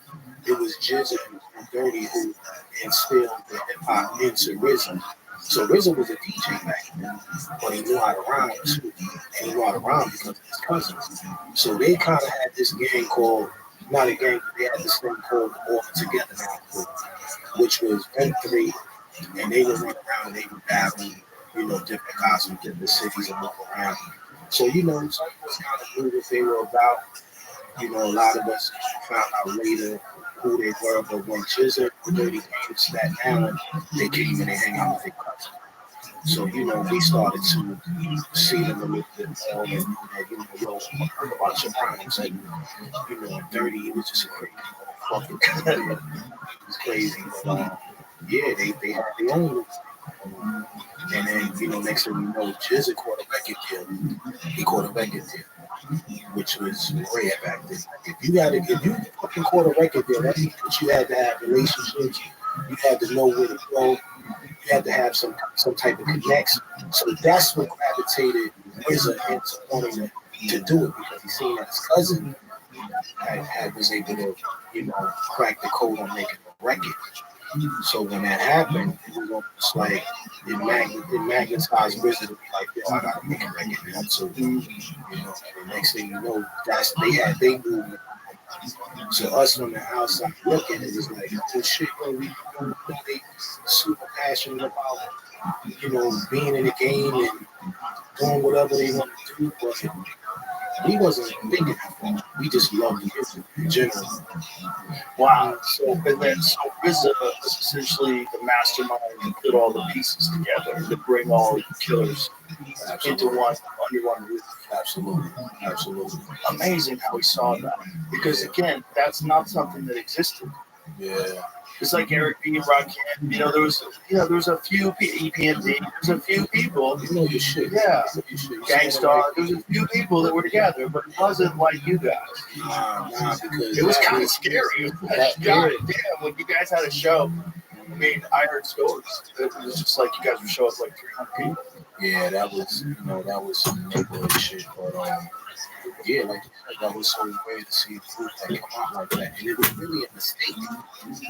it was Jizza and Dirty who instilled the hip hop into RZA. So RZA was a DJ back then, but he knew how to rhyme too. And he knew how to rhyme because of his cousins. So they kind of had this gang called, not a gang, but they had this thing called the All Together Now, which was M3, and they would run around, they would battle, you know, different guys from different cities and walk around. So, you know, some of us kind of knew what they were about. You know, a lot of us found out later who they were, but when Jizza and Dirty came to Staten Island, they came and they hang out with their cousins. So, you know, we started to see them a little bit more and knew that, you know, yo, I heard about your rhymes. And, you know, Dirty, he was just a crazy motherfucker. It was crazy. But, yeah, they had their own. And then, you know, next thing you know, Jizza caught a record deal. He caught a record deal, which was rare back then. If you fucking caught a record deal, that means that you had to have relationships. You had to know where to go. You had to have some type of connection. So that's what gravitated RZA into wanting to do it, because he seen that his cousin was able to, you know, crack the code on making a record. So when that happened, it was almost like it magnetized RZA to be like, yo, I gotta make a record now too. You know, and the next thing you know, they movement. So us from the outside looking, it was like, oh shit, bro, we really super passionate about, you know, being in the game and doing whatever they want to do, but we wasn't thinking that far. We just loved the music in general. Wow. So RZA was essentially the mastermind to put all the pieces together to bring all the killers into under one roof. Absolutely. Amazing how he saw that. Because again, that's not something that existed. Yeah. It's like Eric B. and Rakim. You know, there was a few EPMD. There's a few people. You know your shit. Yeah. Gangstar. There's a few people that were together, but it wasn't like you guys. Nah, because it was kind of scary. God damn, when you guys had a show. I mean, I heard stories. It was just like you guys would show up like 300 people. Yeah, that was some neighborhood shit. But yeah, like that was so weird to see a group that come out like that, and it was really a mistake.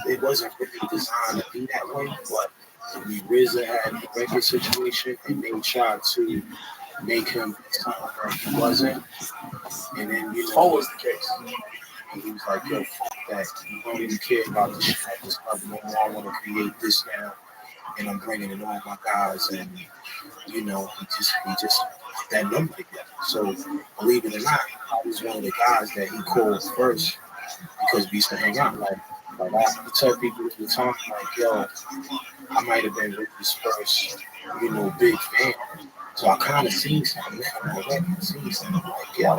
It wasn't really designed to be that way, but I mean, RZA had the record situation, and they tried to make him something that he wasn't. And then, you know, always the case. He was like, yo, fuck that. You don't even care about this shit. I just love no more. I want to create this now. And I'm bringing in all my guys. And, you know, he just put that number together. So, believe it or not, I was one of the guys that he called first because we used to hang out. Like I tell people at the time, like, yo, I might have been Rich's first, you know, big fan. So I kind of seen something now already. I seen something like, yo,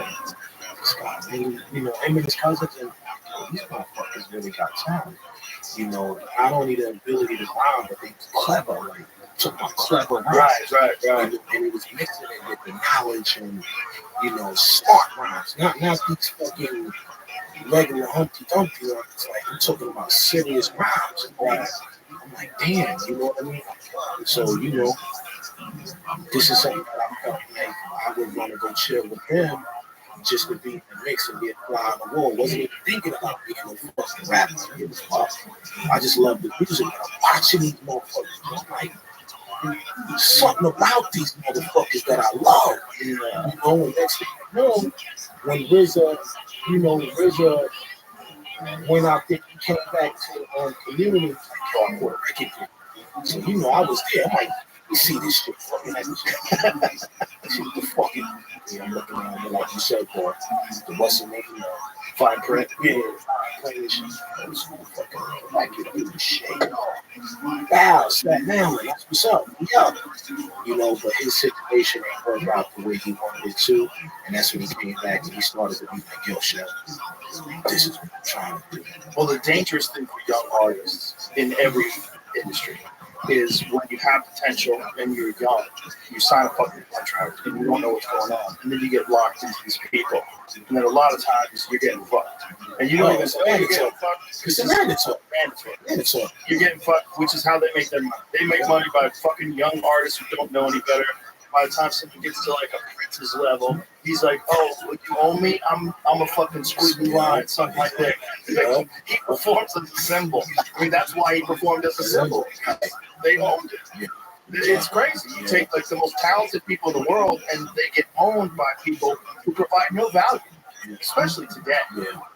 this guy really, you know, him and his cousins, and these motherfuckers really got talent. You know, not only the ability to rhyme, but they clever, like, took my clever rhymes. Right. And it was mixing it with the knowledge and, you know, smart rhymes. Not these fucking regular Humpty Dumpty rhymes. Like, I'm talking about serious rhymes. Right. I'm like, damn, you know what I mean? So, you know, this is something that I felt like I would want to go chill with them just to be in the mix and be a fly on the wall. Wasn't even thinking about being a fucking rapper. It was fuck. I just love the music. And I'm watching these motherfuckers. I'm like, something about these motherfuckers that I love. You know, and next thing you know, when RZA, you know, RZA, when I think he came back to community, like, Puerto Rican people. So, you know, I was there. I'm like, you see this shit fucking like this. What the fucking, you know, I'm looking around here like you said, boy. The what's the name? Fine print. Yeah, fine print. This motherfucker, like, you know, the shit. Wow, Smack Now, that's what's up. Yeah. You know, but his situation ain't worked out the way he wanted it to. And that's when he came back and he started to be like, yo, Chef, this is what I'm trying to do. Well, the dangerous thing for young artists in every industry is when you have potential and you're young, you sign a fucking contract and you don't know what's going on, and then you get locked into these people, and then a lot of times you're getting fucked, and you don't even say, "Hey, you're getting fucked." It's mandatory. You're getting fucked, which is how they make their money. They make money by fucking young artists who don't know any better. By the time something gets to like a Prince's level, he's like, "Oh, what you owe me? I'm a fucking squiggy line, something like that." Like, he performs as a symbol. I mean, that's why he performed as a symbol. They owned it. It's crazy. You take like the most talented people in the world, and they get owned by people who provide no value, especially today.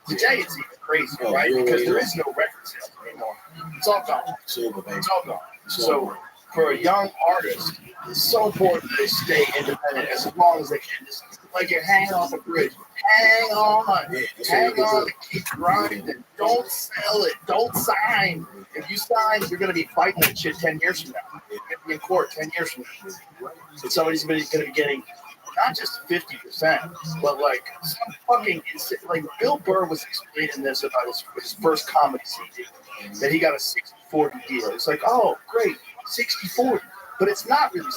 Today it's even crazier, right? Because there is no record sales anymore. It's all gone. It's all gone. So for a young artist, it's so important that they stay independent as long as they can. Just like you're hanging off a bridge. Hang on. Hang on and keep grinding. Don't sell it. Don't sign. If you sign, you're going to be fighting that shit 10 years from now. You're going to be in court 10 years from now. So somebody's going to be getting not just 50%, but like some fucking insane. Like Bill Burr was explaining this about his first comedy CD, that he got a 60-40 deal. It's like, oh, great, 60-40. But it's not really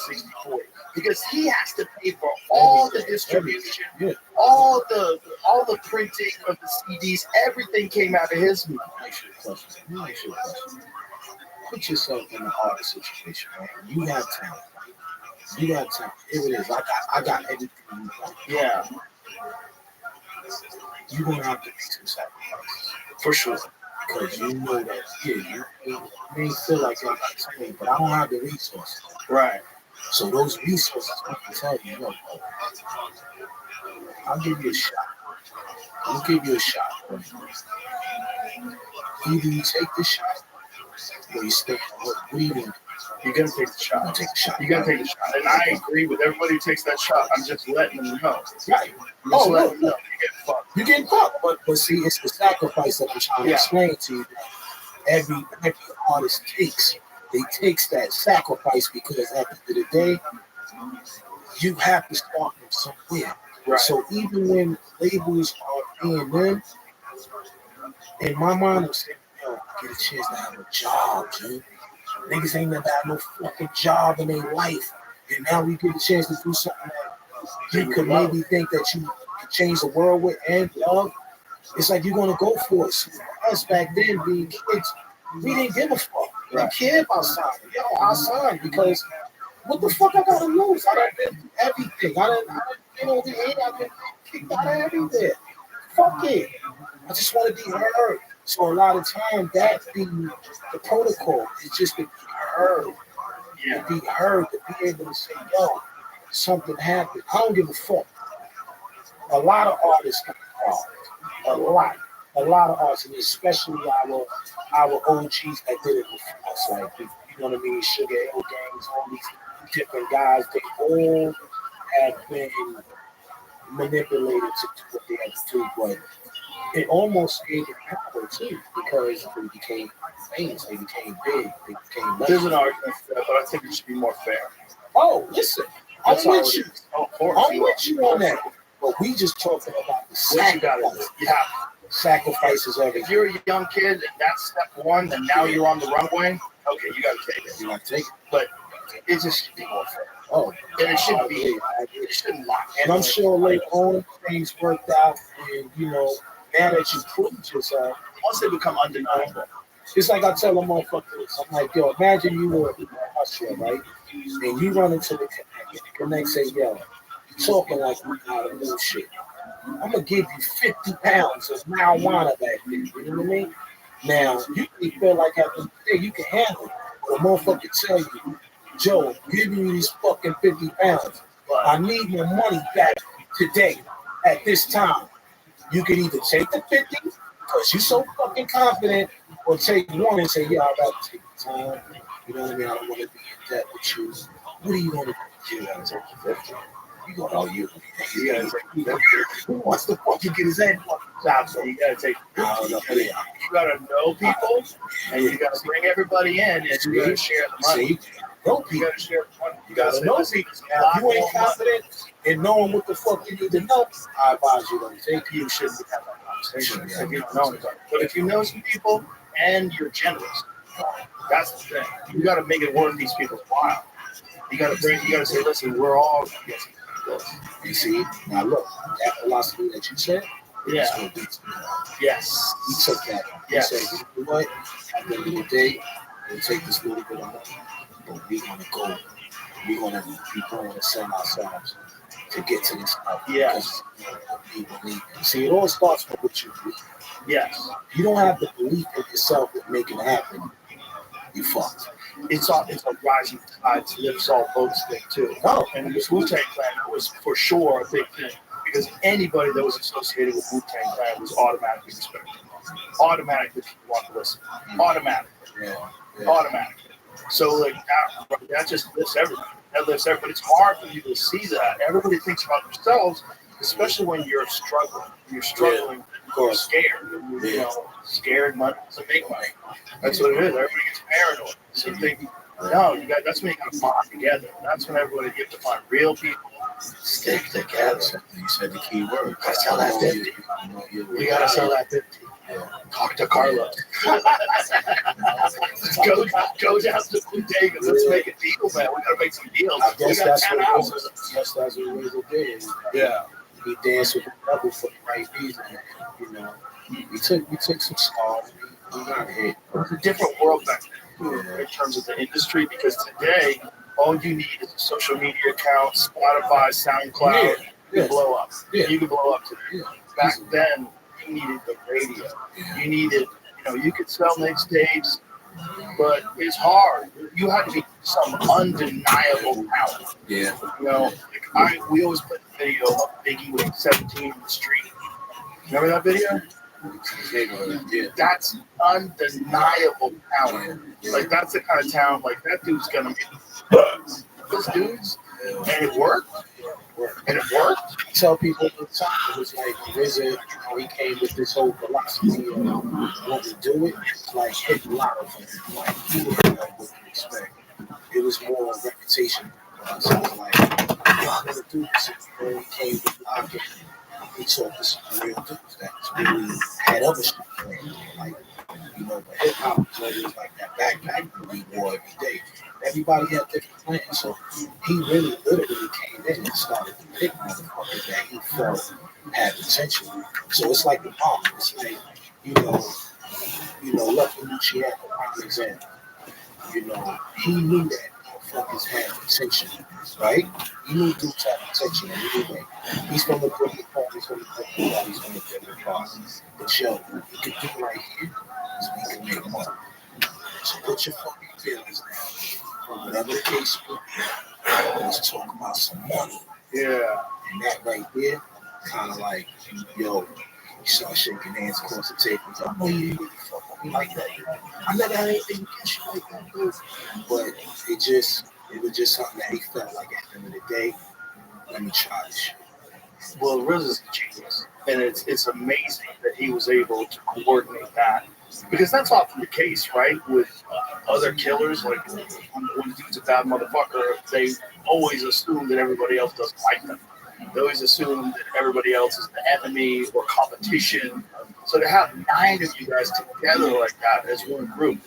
60-40 because he has to pay for all the distribution, all the printing of the CDs. Everything came out of his money. Put yourself in the artist situation, man. You have talent. You got talent. Here it is. I got everything you want. Yeah. You're gonna have to make some sacrifices. For sure. Because you know that, you may feel like I got talent, but I don't have the resources. Right. So those resources, I can tell you, look, I'll give you a shot. I'll give you a shot. Either you take the shot or you stay breathing. You're going to take the shot. Take the shot. You're going to take the shot. And I agree with everybody who takes that shot. I'm just letting them know. Right. Letting them know. You're getting fucked. But see, it's the sacrifice that I'm trying to explain to you. Every artist takes. They takes that sacrifice because at the end of the day, you have to start from somewhere. Right. So even when labels are paying them, in my mind, I'm saying, yo, get a chance to have a job, dude. Niggas ain't never had no fucking job in their life. And now we get a chance to do something that you could maybe think that you could change the world with and love. It's like you're gonna go for it. So for us back then being kids, we didn't give a fuck. We didn't care about signing. Yo, I'll sign because what the fuck I gotta lose? I done been through everything. I done been over here, I've been kicked out of everywhere. Fuck it. I just want to be heard. So a lot of time that be the protocol is just to be heard. To be heard, to be able to say, yo, something happened. I don't give a fuck. A lot of artists got involved. A lot of artists, and especially our OGs that did it before us. Like, you know what I mean? Sugar Hill Gangs, all these different guys, they all have been manipulated to do what they had to do, but it almost gave them power too because they became famous, they became big, they became. There's an argument for that, but I think it should be more fair. Oh, listen, I'm with you. I'm with you on that. But we just talking about the sacrifice. Sacrifices of it. If you're a young kid and that's step one, and now you're on the runway, okay, you gotta take it. You gotta take it. But it just should be more fair. Oh, and it shouldn't be. It shouldn't lock. And I'm sure later on things worked out, and you know, now that you proved yourself, once they become undeniable, It's like I tell them motherfuckers, I'm like, yo, imagine you were a hustler, right? And you run into the connect, and the connect say, yo, you talking like we got a new shit. I'm gonna give you 50 pounds of marijuana back there. You know what I mean? Now, you may feel like at the end of the day you can handle it. But a motherfucker tell you, Joe, I'm giving you these fucking 50 pounds. I need my money back today at this time. You can either take the 50 because you're so fucking confident, or take one and say, yeah, I'd rather take the time. You know what I mean? I don't want to be in debt with you. What are you going to do? You got to take the 50. You going to argue. You got to take the 50. Who wants to fucking get his head fucking chopped? So you got to take the 50. You got to know people, and you got to bring everybody in, and you got to share the money. You got to share the money. You got to know people. Now, if you ain't confident in knowing what the fuck you need to know, I advise you to take you shouldn't have that conversation if you don't know anybody. But if you know some people and you're generous, that's the thing. You got to make it worth these people's while. You got to say, listen, we're all yes. You see, now look, that philosophy that you said, yes, you took that. You said, you know what? At the end of the day, we'll take this little bit of money, but we're gonna go. We're gonna be going to send ourselves to get to this level. Yes. See, it all starts with what you believe. Yes. If you don't have the belief in yourself that make it happen, you fucked. It's a rising tide lifts all boats thing too. Oh, and this Wu-Tang Clan was for sure a big thing because anybody that was associated with Wu-Tang Clan was automatically respected. Automatically people want to listen. Automatically. Yeah. Automatically. So like that just lifts everybody. That lifts everybody. It's hard for you to see that. Everybody thinks about themselves, especially when you're struggling. You're struggling. You're scared. You know, scared money to make money. That's what it is. Everybody gets paranoid. So you think, no, that's when you got to bond together. That's when everybody gets to find real people. Stick together. You said the key word. Gotta sell that 50. We gotta sell that 50. Yeah. Talk to Carlos. go down to Bodega. Let's make a deal, man. We gotta make some deals. I guess that's what it is. Yeah. He danced with the devil for the right reason. You know, we took some stars. We got hit. It's a different world back then in terms of the industry because today all you need is a social media account, Spotify, SoundCloud. You can blow up. You can blow up today. Back then, you needed the radio. You needed, you could sell mixtapes, but it's hard. You had to be some undeniable talent. Yeah. We always put the video of Biggie with 17 on the street. Remember that video? Yeah. That's undeniable talent. Like that's the kind of talent. Like that dude's gonna be those dudes, and it worked. And it worked. I tell people all the time, it was like RZA, he came with this whole philosophy of what to do it. It's like hit a lot of them. Like he was like what you expect. It was more a reputation. So it was like, I'm gonna do this. And he came with Lock. He talked to some real dudes that really had other shit going on. Like, but hip hop was always like that backpack that we wore every day. Everybody had different plans, so he really literally came in and started to pick motherfuckers that he felt had potential. So it's like the bomb. It's like, Lucky Luciano, for example. He knew that motherfuckers had potential, right? He knew dudes had potential, and he knew that he's from the Brooklyn part, he's from the Brooklyn part, he's from the Brooklyn part. But yo, what we can do right here is we can make money. So put your fucking feelings down. Whatever the case may be, let's talk about some money. Yeah. And that right there, kind of like, you start shaking hands across the table. I know you really fuck with me like that. I never had anything against you like that, dude. But it was just something that he felt like at the end of the day, let me try this shit. Well, RZA's a genius. And it's amazing that he was able to coordinate that. Because that's often the case, right? With other killers, like when a dude's a bad motherfucker, they always assume that everybody else doesn't like them. They always assume that everybody else is the enemy or competition. So to have 9 of you guys together like that as one group,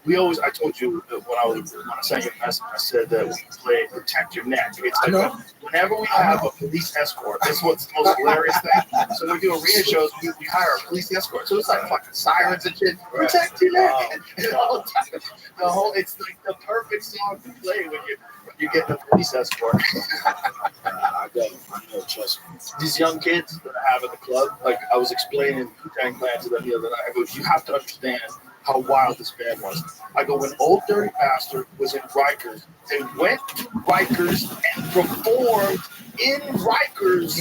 I told you that when I sent you a message, I said that we play protect your neck. It's like whenever we have a police escort, that's what's the most hilarious thing. So when we do arena shows, we hire a police escort. So it's like fucking sirens and shit. Protect your neck. And the whole, it's like the perfect song to play when you get the police escort. I know, trust me. These young kids that I have at the club, like I was explaining Wu-Tang Clan to them the other night, I go, you have to understand how wild this band was. I go, when Old Dirty Bastard was in Rikers, they went to Rikers and performed in Rikers.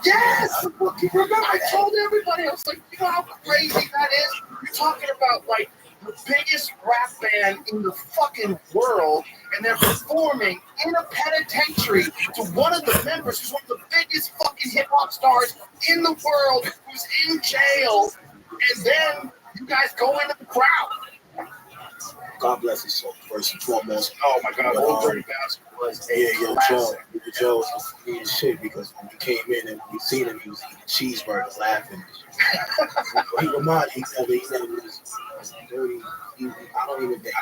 Yes! Remember, I told everybody, I was like, you know how crazy that is? You're talking about like the biggest rap band in the fucking world, and they're performing in a penitentiary to one of the members who's one of the biggest fucking hip-hop stars in the world, who's in jail, and then you guys go into the crowd. God bless his soul, first and foremost. Oh my God, Old Dirty Bastard was Joe was funny as shit because when we came in and we seen him, he was eating cheeseburger, laughing. He reminded he never was dirty. I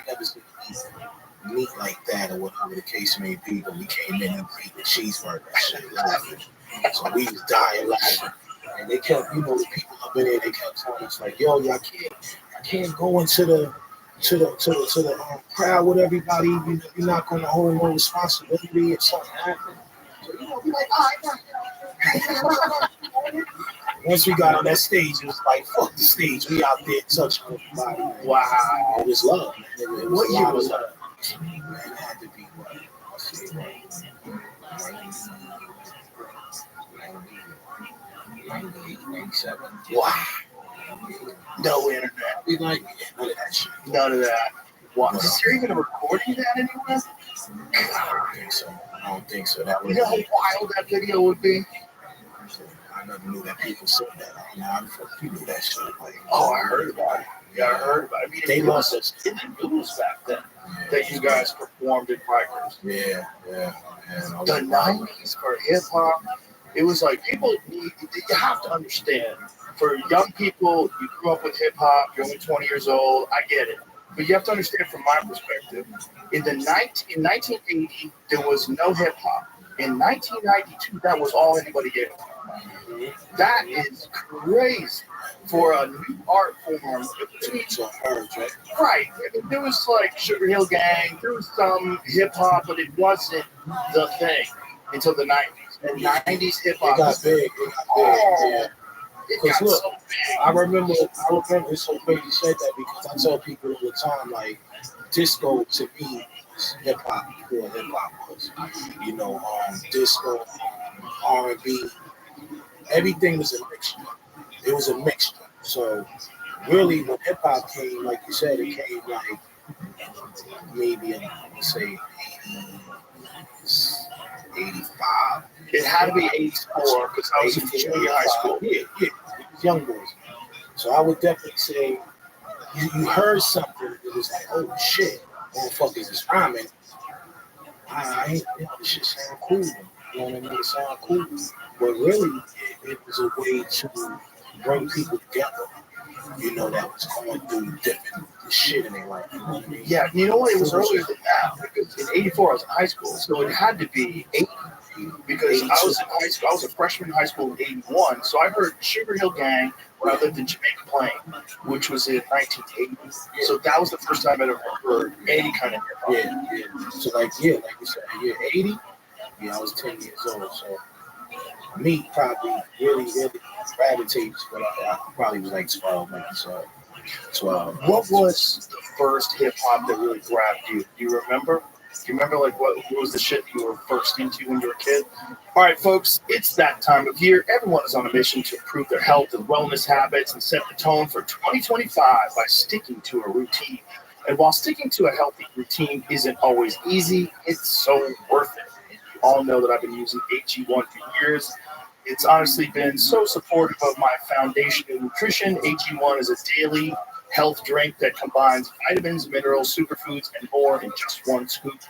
never seen him eat meat like that or whatever the case may be. But we came in and eating the cheeseburger, shit, laughing. So we was dying laughing. And they kept, the people up in there, they kept telling us like, yo, I can't go into the crowd with everybody. You're not going to hold no responsibility if something happens. So be like, once we got on that stage, it was like, fuck the stage. We out there touching everybody. Wow, it was love, man. It was what year was that? Man, it had to be what? Let's see, 98, 97. Wow. No internet. We like none of that shit. None of that. Wow. Is there even a recording of that anywhere? I don't think so. That was, you know how wild that video would be? I never knew that people said that. I mean, people knew that shit. Like, I heard about it. Yeah, I heard about it. I mean, they lost us in the news back then that you guys performed in Rikers. Yeah. The 90s for hip hop, it was like you have to understand. For young people, you grew up with hip hop, you're only 20 years old, I get it. But you have to understand from my perspective, in 1980, there was no hip hop. In 1992, that was all anybody gave. That is crazy for a new art form. Right. There was like Sugar Hill Gang, there was some hip hop, but it wasn't the thing until the 90s. And 90s hip hop. It got big. Yeah. Because look, so big. I remember it's so crazy you said that because I tell people all the time, like, disco to me is hip hop before hip hop was. Disco, R&B, everything was a mixture. It was a mixture. So really, when hip hop came, like you said, it came like maybe let's say 85. It had to be 84 because I was in junior high school. Yeah, young boys. So I would definitely say you heard something that was like, oh shit, motherfuckers is rhyming. This shit sound cool. You know what I mean? It sound cool. But really, it was a way to bring people together. That was going through different shit in their life. You know what I mean? Yeah, you know what? It was earlier than that because in 84 I was in high school, so it had to be 80 because I was in high school. I was a freshman in high school in 81, so I heard Sugar Hill Gang when I lived in Jamaica Plain, which was in 1980. So that was the first time I ever heard any kind of hip hop. Yeah. So like you said, 80. Yeah, I was 10 years old, so me probably really gravitates, but I probably was like 12, like you said. 12. What was the first hip hop that really grabbed you? Do you remember? Do you remember like what was the shit you were first into when you were a kid? All right, folks, it's that time of year. Everyone is on a mission to improve their health and wellness habits and set the tone for 2025 by sticking to a routine. And while sticking to a healthy routine isn't always easy, it's so worth it. You all know that I've been using AG1 for years. It's honestly been so supportive of my foundation in nutrition. AG1 is a daily health drink that combines vitamins, minerals, superfoods, and more in just one scoop.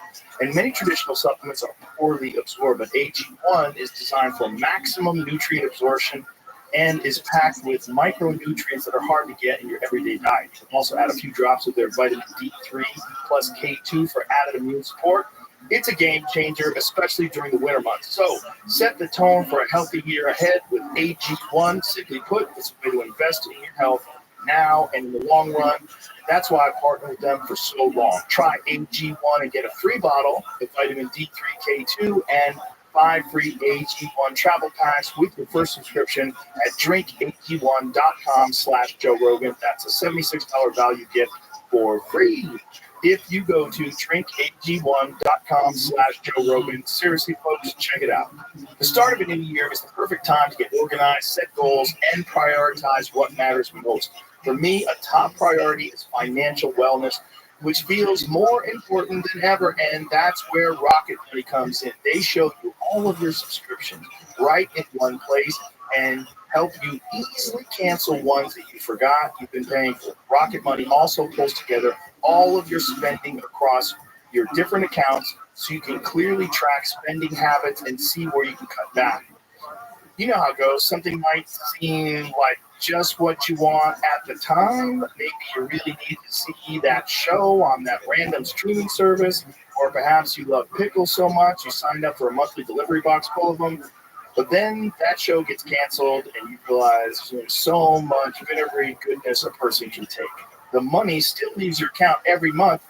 And many traditional supplements are poorly absorbed, but AG1 is designed for maximum nutrient absorption and is packed with micronutrients that are hard to get in your everyday diet. You can also add a few drops of their vitamin D3 plus K2 for added immune support. It's a game changer, especially during the winter months. So set the tone for a healthy year ahead with AG1. Simply put, it's a way to invest in your health now and in the long run. That's why I partnered with them for so long. Try AG1 and get a free bottle of vitamin D3, K2, and 5 free AG1 travel packs with your first subscription at drinkag1.com/Joe Rogan. That's a $76 value gift for free. If you go to drinkag1.com/Joe Rogan, seriously, folks, check it out. The start of a new year is the perfect time to get organized, set goals, and prioritize what matters most. For me, a top priority is financial wellness, which feels more important than ever, and that's where Rocket Money comes in. They show you all of your subscriptions right in one place and help you easily cancel ones that you forgot you've been paying for. Rocket Money also pulls together all of your spending across your different accounts so you can clearly track spending habits and see where you can cut back. You know how it goes. Something might seem like just what you want at the time. Maybe you really need to see that show on that random streaming service, or perhaps you love pickles so much you signed up for a monthly delivery box full of them. But then that show gets canceled and you realize there's so much vinegary goodness a person can take. The money still leaves your account every month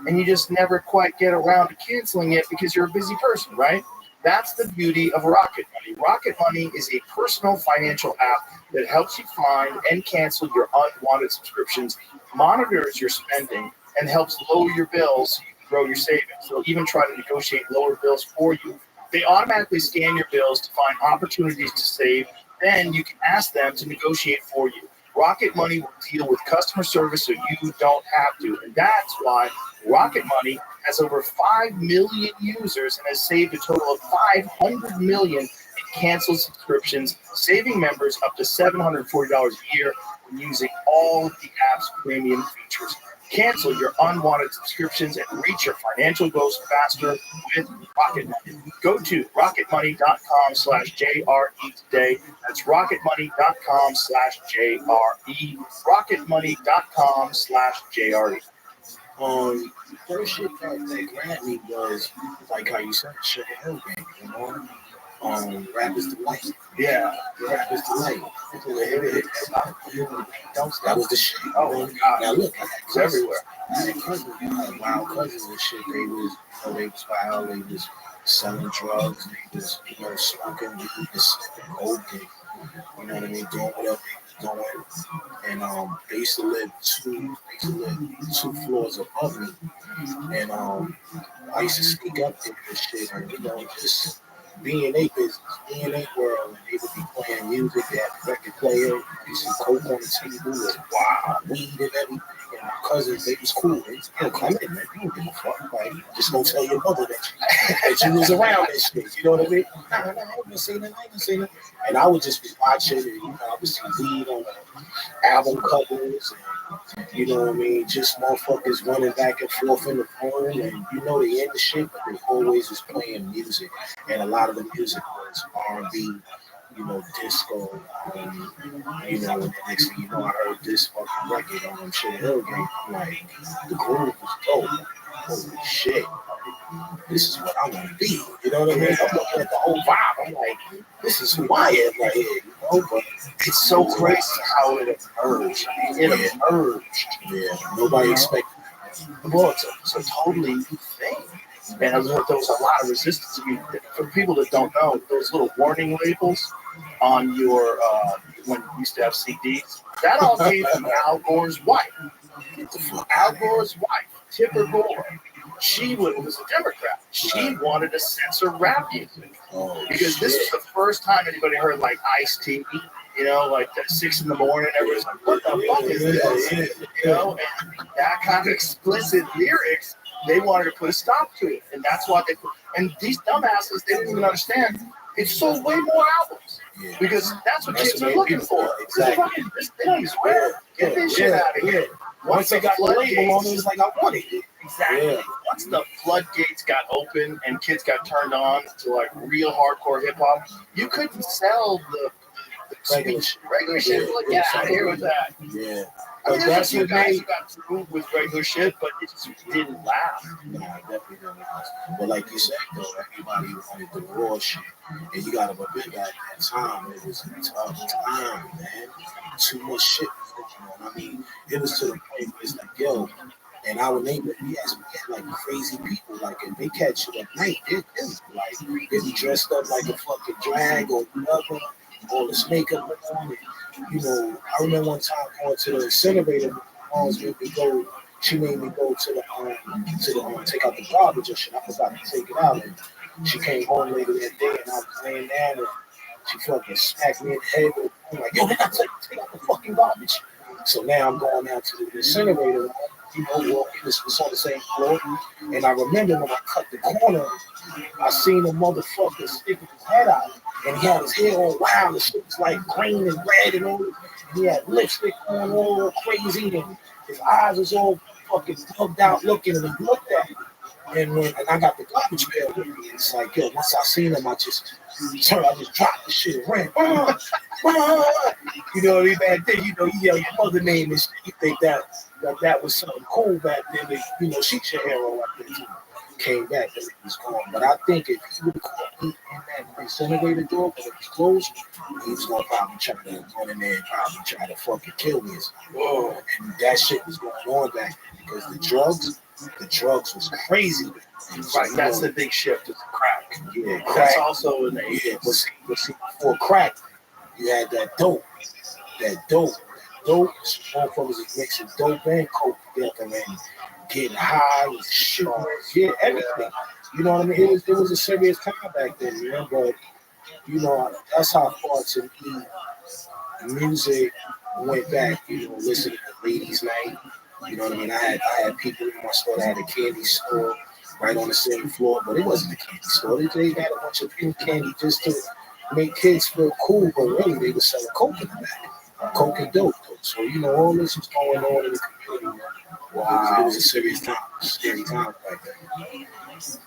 and you just never quite get around to canceling it because you're a busy person, right? That's the beauty of Rocket Money. Rocket Money is a personal financial app that helps you find and cancel your unwanted subscriptions, monitors your spending, and helps lower your bills so you can grow your savings. They'll even try to negotiate lower bills for you. They automatically scan your bills to find opportunities to save. Then you can ask them to negotiate for you. Rocket Money will deal with customer service so you don't have to. And that's why Rocket Money has over 5 million users and has saved a total of $500 million in canceled subscriptions, saving members up to $740 a year when using all of the app's premium features. Cancel your unwanted subscriptions and reach your financial goals faster with Rocket Money. Go to rocketmoney.com/JRE today. That's rocketmoney.com/JRE. rocketmoney.com/JRE. First shit that grabbed me was like how you said, shit, hell game, you know? Rapper's Delight. Yeah. Rapper's Delight. That was the shit. Oh, God. Now look, It's everywhere. I had cousins, wild cousins and shit. They was wild. They was selling drugs. They was, smoking weed, smoking coke, and, you know what I mean, doing whatever they was doing. And they used to live two floors above me. And I used to sneak up into this shit and, just be in their business, be in their world, and they would be playing music. They had a record player, you see coke on the table, and weed and everything. And my cousins, they was cool. They was, come in, man. You don't give a fuck. Like, just don't tell your mother that you was around this shit. You know what I mean? Nah, I ain't seen it. And I would just be watching it. I would see weed on the album covers, and, you know what I mean? Just motherfuckers running back and forth in the phone, and they in the shit, but they always was playing music. And a lot of the music was R&B, disco, and the next thing you know, I heard this fucking record on Shit Hill Game. I'm like, the groove was dope. Holy shit. This is what I want to be. You know what I mean? I'm looking at the whole vibe. I'm like, this is who I am right here. But it's so crazy how it emerged. Yeah, nobody expected it. Well, it's a totally new thing. And there was a lot of resistance. I mean, for people that don't know, those little warning labels on your, when you used to have CDs, that all came from Al Gore's wife. Al Gore's wife, Tipper Gore. She was a Democrat. She wanted to censor rap music because this was the first time anybody heard like Ice-T, like at 6 a.m. Everybody's like, what the fuck is this? And that kind of explicit lyrics, they wanted to put a stop to it. And that's why and these dumbasses, they didn't even understand. It sold way more albums because that's what kids are looking for. Exactly. This thing is rare. Get this shit out of here. Once they got the label on it, it's like, I want it. Exactly. Yeah. Once the floodgates got open and kids got turned on to like real hardcore hip hop, you couldn't sell the Regular shit. Regular shit. Like, get out of here with that. Yeah. I mean, But there's a that's few what guys made. who got through with regular shit, but it just didn't last. Nah, definitely didn't last. But like you said, though, everybody wanted the raw shit. And you gotta remember at that time, it was a tough time, man. Too much shit was going on. I mean, it was to the point where it's like, yo, and our neighbor, we had like crazy people. Like, if they catch you at night, they be dressed up like a fucking drag or whatever, all this makeup on. And, you know, I remember one time going to the incinerator. My mom's made me go. She made me go to the take out the garbage and shit. I forgot to take it out, and she came home later that day, and I was laying down, and she fucking smacked me in the head. I'm like, yo, they gotta take out the fucking garbage. So now I'm going out to the incinerator. You know, walking, it's on the same floor. And I remember when I cut the corner, I seen a motherfucker sticking his head out. And he had his hair all wild. The shit was like green and red and all. And he had lipstick on all crazy. And his eyes was all fucking bugged out looking. And he looked at me. And I got the garbage pail with me. And it's like, yo, once I seen him, I just dropped the shit and ran. You know what I mean? Back then, you know, you yell your mother name and shit. You think that was something cool back then. They, you know, shoot your hair all like that. Came back and it was gone. But I think if he would have caught me in that incinerator door when it was closed, he was gonna probably try to run in there and probably try to fucking kill me. Oh, and that shit was going on back then because the drugs was crazy. Right, that's the big shift is crack. Yeah, crack. That's also in the 80s. Yeah, but see, before crack, you had that dope. Motherfuckers was mixing dope and coke together and getting high and shit. Yeah, everything. You know what I mean? It was a serious time back then, you know. But you know, that's how far to me music went back. You know, listening to Ladies Night. You know what I mean? I had people in my store that had a candy store right on the same floor, but it wasn't a candy store. They had a bunch of pink candy just to make kids feel cool, but really they were selling coke in the back, coke and dope. So you know, all this was going on in the community. Wow, it was a serious time, scary time back then.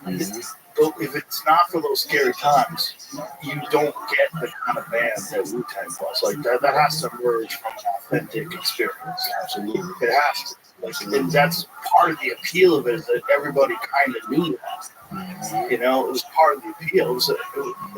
Mm-hmm. If it's not for those scary times, you don't get the kind of band that Wu-Tang was. Like that has to emerge from an authentic experience. Absolutely, it has to. And that's part of the appeal of it, is that everybody kind of knew that. You know, it was part of the appeal.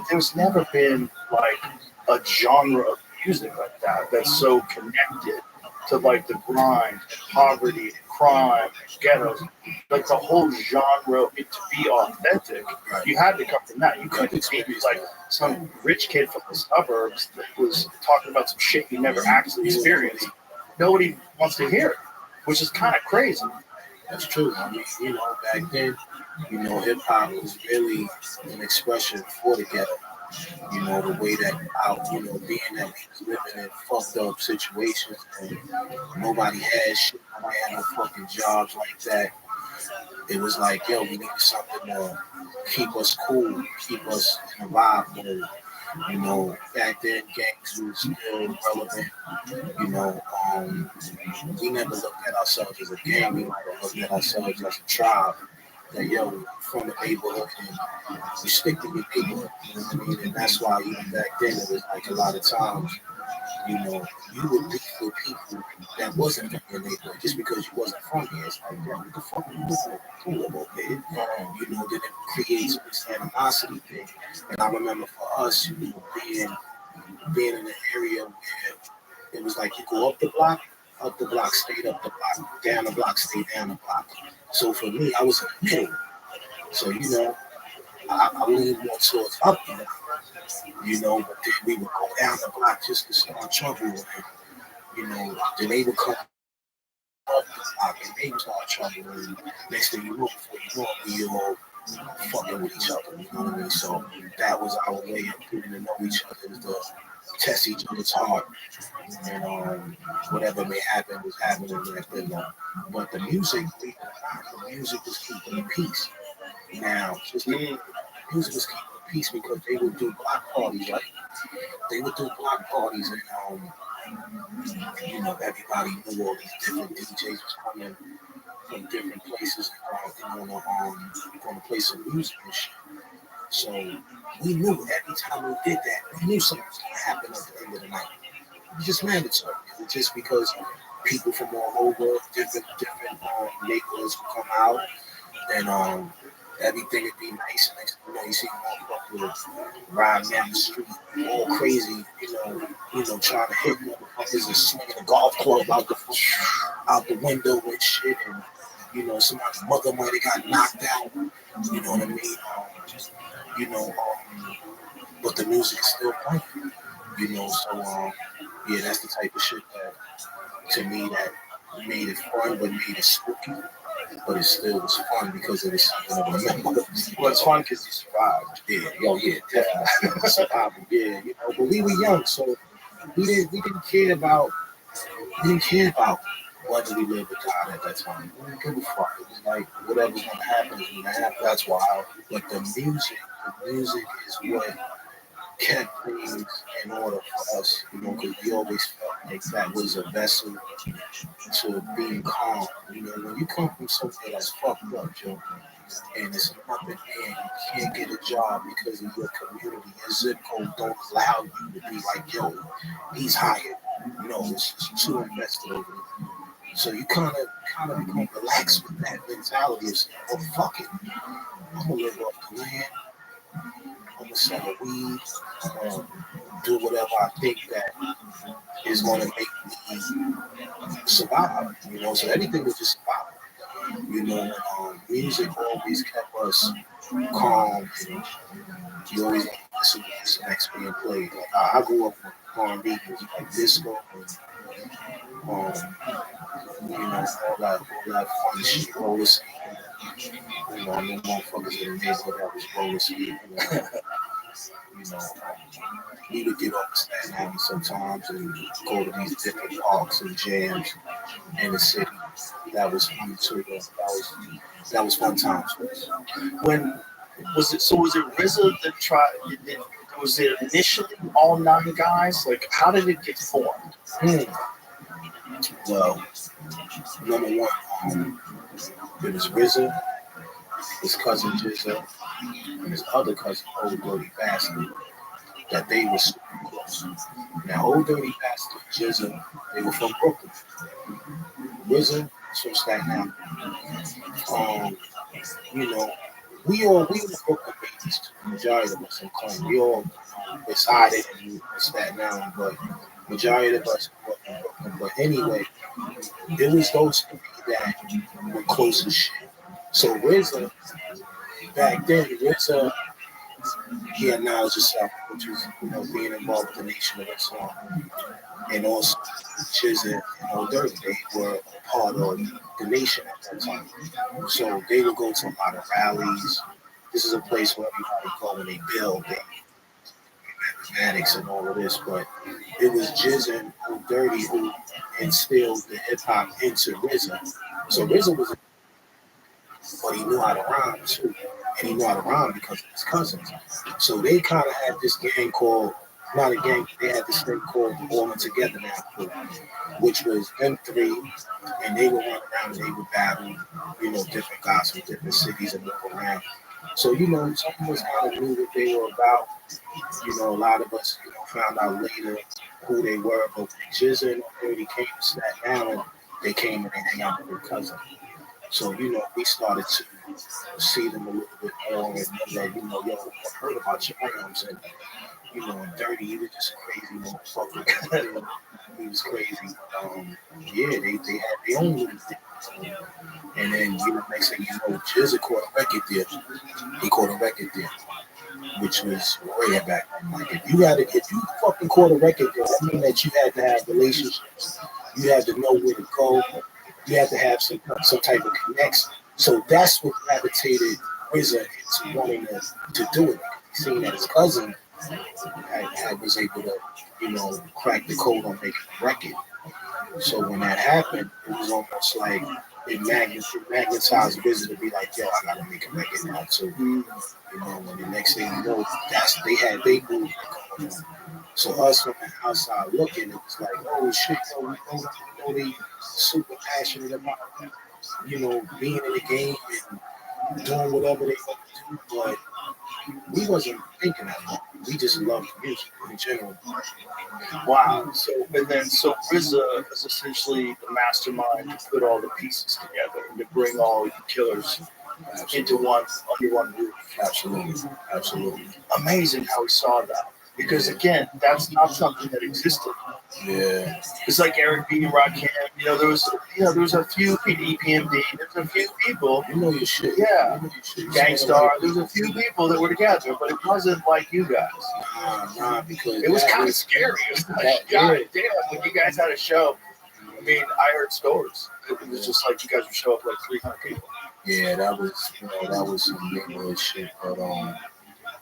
There's never been like a genre of music like that that's so connected to like the grind, poverty, crime, ghettos. Like the whole genre, to be authentic, you had to come from that. You couldn't be like some rich kid from the suburbs that was talking about some shit you never actually experienced. Nobody wants to hear it, which is kind of crazy. That's true. I mean, you know, back then, you know, hip hop was really an expression for the ghetto. You know, the way that you know, being that we was living in fucked up situations and nobody had shit, nobody had no fucking jobs like that. It was like, yo, we needed something to keep us cool, keep us in a vibe mode. You know, back then gangs was still relevant. You know, we never looked at ourselves as a gang. We might have looked at ourselves as a tribe. That yo, we're from the neighborhood and we stick to your neighborhood. You know what I mean? And that's why even back then it was like a lot of times, you know, you would beef with people that wasn't from your neighborhood just because you wasn't from here. It's like, bro, what the fuck are you doing? Cool over here. You know, then it creates this animosity thing. And I remember for us, you know, being in an area where it was like you go up the block, stayed up the block, down the block, stayed down the block. So for me, I was in the middle. So, you know, I leaned more towards up the block, you know, but then we would go down the block just to start trouble. And, you know, then they would come up the block and they would start trouble. And next thing you know, before you know it, we all fucking with each other, you know what I mean? So that was our way of getting to know each other, is to test each other's heart. And whatever may happen was happening back then. But the music, the music was keeping the peace. Now, just the music was keeping the peace because they would do block parties, right? They would do block parties, and you know, everybody knew all these different DJs was coming from different places and going to play some music and shit. So we knew every time we did that, we knew something was going to happen at the end of the night. It was just mandatory. It was just because people from all over, different neighborhoods would come out, and everything would be nice. And next thing you know, you see motherfuckers riding down the street, all crazy, trying to hit motherfuckers and swinging a golf club out the window and shit. And somebody's mother might have got knocked out. You know what I mean? But the music is still playing. So yeah, that's the type of shit that to me that made it fun, but made it spooky. But it still was fun because it was something I remember. Well, it's fun because you survived. Yeah, definitely survival. Yeah, but we were young, so we didn't care about whether we lived or died at that time. We didn't give a fuck. It was like whatever's gonna happen is gonna happen. That's wild. But the music is what kept things in order for us, because we always felt like that was a vessel to being calm. When you come from somewhere that's fucked up, Joe, and it's nothing there, you can't get a job because of your community, your zip code don't allow you to be like, yo, he's hired. It's just too invested over it. So you kind of become relaxed with that mentality of saying, oh, fuck it. I'm going to live off the land. I'm going to sell a weed. I'm going to do whatever I think that is going to make me survive. So everything was just survival. Music always kept us calm. And you always listen to this next being played. Like, I grew up with R&B music, like disco and all that fun shit, roller skating. I knew motherfuckers in the neighborhood that was roller skating. We would get up to Staten Island sometimes and go to these different parks and jams in the city. That was fun too. That was fun times for us. When was it? So was it RZA that tried? Was it initially all 9 guys? Like, how did it get formed? Well, number one, it was RZA, his cousin Jizza, and his other cousin, Old Dirty Bastard, that they were super close. Now, Old Dirty Bastard, Jizza, they were from Brooklyn. RZA is from Staten Island. We were Brooklyn babies too. The majority of us in Clinton. We all resided in Staten Island, but majority of us grew up in Brooklyn. But anyway, it was those three that were close as shit. So RZA, back then, he acknowledged himself, which was being involved with the Nation of Islam. And also Jizza and Old Dirty, they were a part of the Nation at that time. So they would go to a lot of rallies. This is a place where everybody go when they build, they mathematics and all of this, but it was Jizza and Old Dirty who instilled the hip hop into RZA. So RZA was, but he knew how to rhyme too, and he knew how to rhyme because of his cousins. So they kind of had this gang called, not a gang, they had this thing called the All In Together Now crew, which was them three, and they would run around and they would battle, different guys from different cities and move around. So, some of us kind of knew what they were about. A lot of us, found out later who they were, but when Jizza and Dirty came to Staten Island, they came and they hang out with their cousin. So, we started to see them a little bit more and know that, I heard about your rhymes and, and Dirty, he was just a crazy motherfucker. He was crazy. They had their own little thing. And then, next thing you know, Jizza caught a record deal. He caught a record deal, which was way back then. Like, if you fucking caught a record deal, that means that you had to have relationships. You had to know where to go. You had to have some type of connection. So that's what gravitated RZA into wanting to do it. Seeing that his cousin was able to, crack the code on making a record. So when that happened, it was almost like it magnetized RZA to be like, yo, I gotta make a record now too. And the next thing you know, they moved. So us from the outside looking, it was like, oh shit, we know they super passionate about, being in the game and doing whatever they want to do, but we wasn't thinking that long. We just loved music in general. Wow. So RZA is essentially the mastermind to put all the pieces together and to bring all the killers into under one roof. Absolutely. Amazing how he saw that. Because again, that's not something that existed. Yeah. It's like Eric B and Rakim. There was a few EPMD. There's a few people. You know your shit. Yeah. You know your shit. Gangstar. There's a few people that were together, but it wasn't like you guys. Nah, because it was kind of scary. It was like, God damn, when you guys had a show. I mean, I heard stories. It was just like you guys would show up like 300 people. Yeah, that was some neighborhood shit. But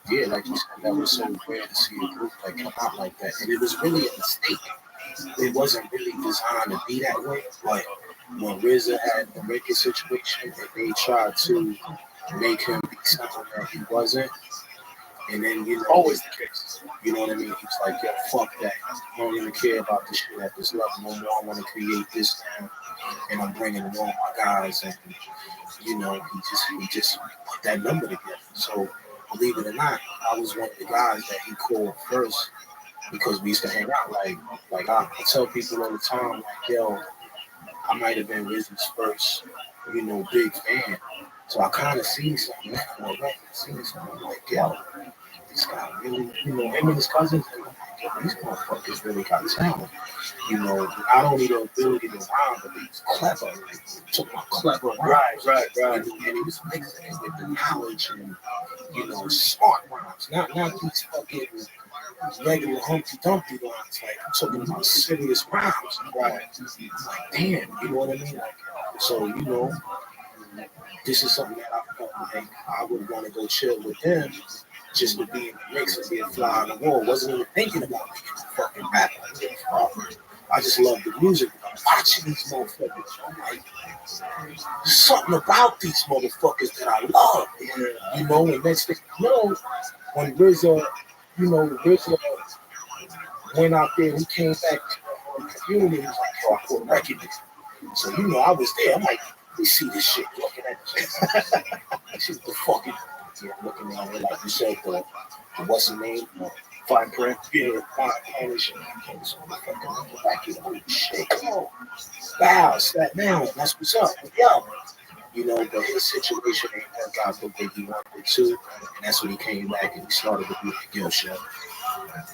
yeah, like you said, that was so rare to see a group like come out like that, and it was really a mistake. It wasn't really designed to be that way. But when RZA had the record situation, and they tried to make him be something that he wasn't, and then always the case. You know what I mean? He was like, "Yo, fuck that. I don't even care about this shit at this level no more. I want to create this now, and I'm bringing in all my guys." And he just put that number together. So believe it or not, I was one of the guys that he called first because we used to hang out. Like I tell people all the time, like, yo, I might have been RZA's first, big fan. So I kind of seen something. I'm like, yo, this guy really, him and his cousins, these motherfuckers really got talent. Not only the ability to rhyme, but he's clever. Talking about clever rhymes. Right. And he was mixing it with the knowledge and, smart rhymes. Not these fucking regular Humpty Dumpty lines. Like, I'm talking about serious rhymes. Right. Like, damn, you know what I mean? So, this is something that I felt like I would want to go chill with them. Just to be in the mix and be a fly on the wall. Wasn't even thinking about being a fucking rapper. I just love the music. I'm watching these motherfuckers. I'm like, something about these motherfuckers that I love. And next thing you know, when RZA went out there, he came back to the community. He was like, yo, I caught record. So, I was there. I'm like, let me see this shit. Looking at this. This is the fucking. Yeah, looking at it like you said, the what's the name? Fine print. Yeah, fine print. So fucking record. Holy shit. Come on. Wow, slap down. That's what's up. Yo. But his situation ain't work out the way he wanted to. And that's when he came back and he started to be like, yo, shit,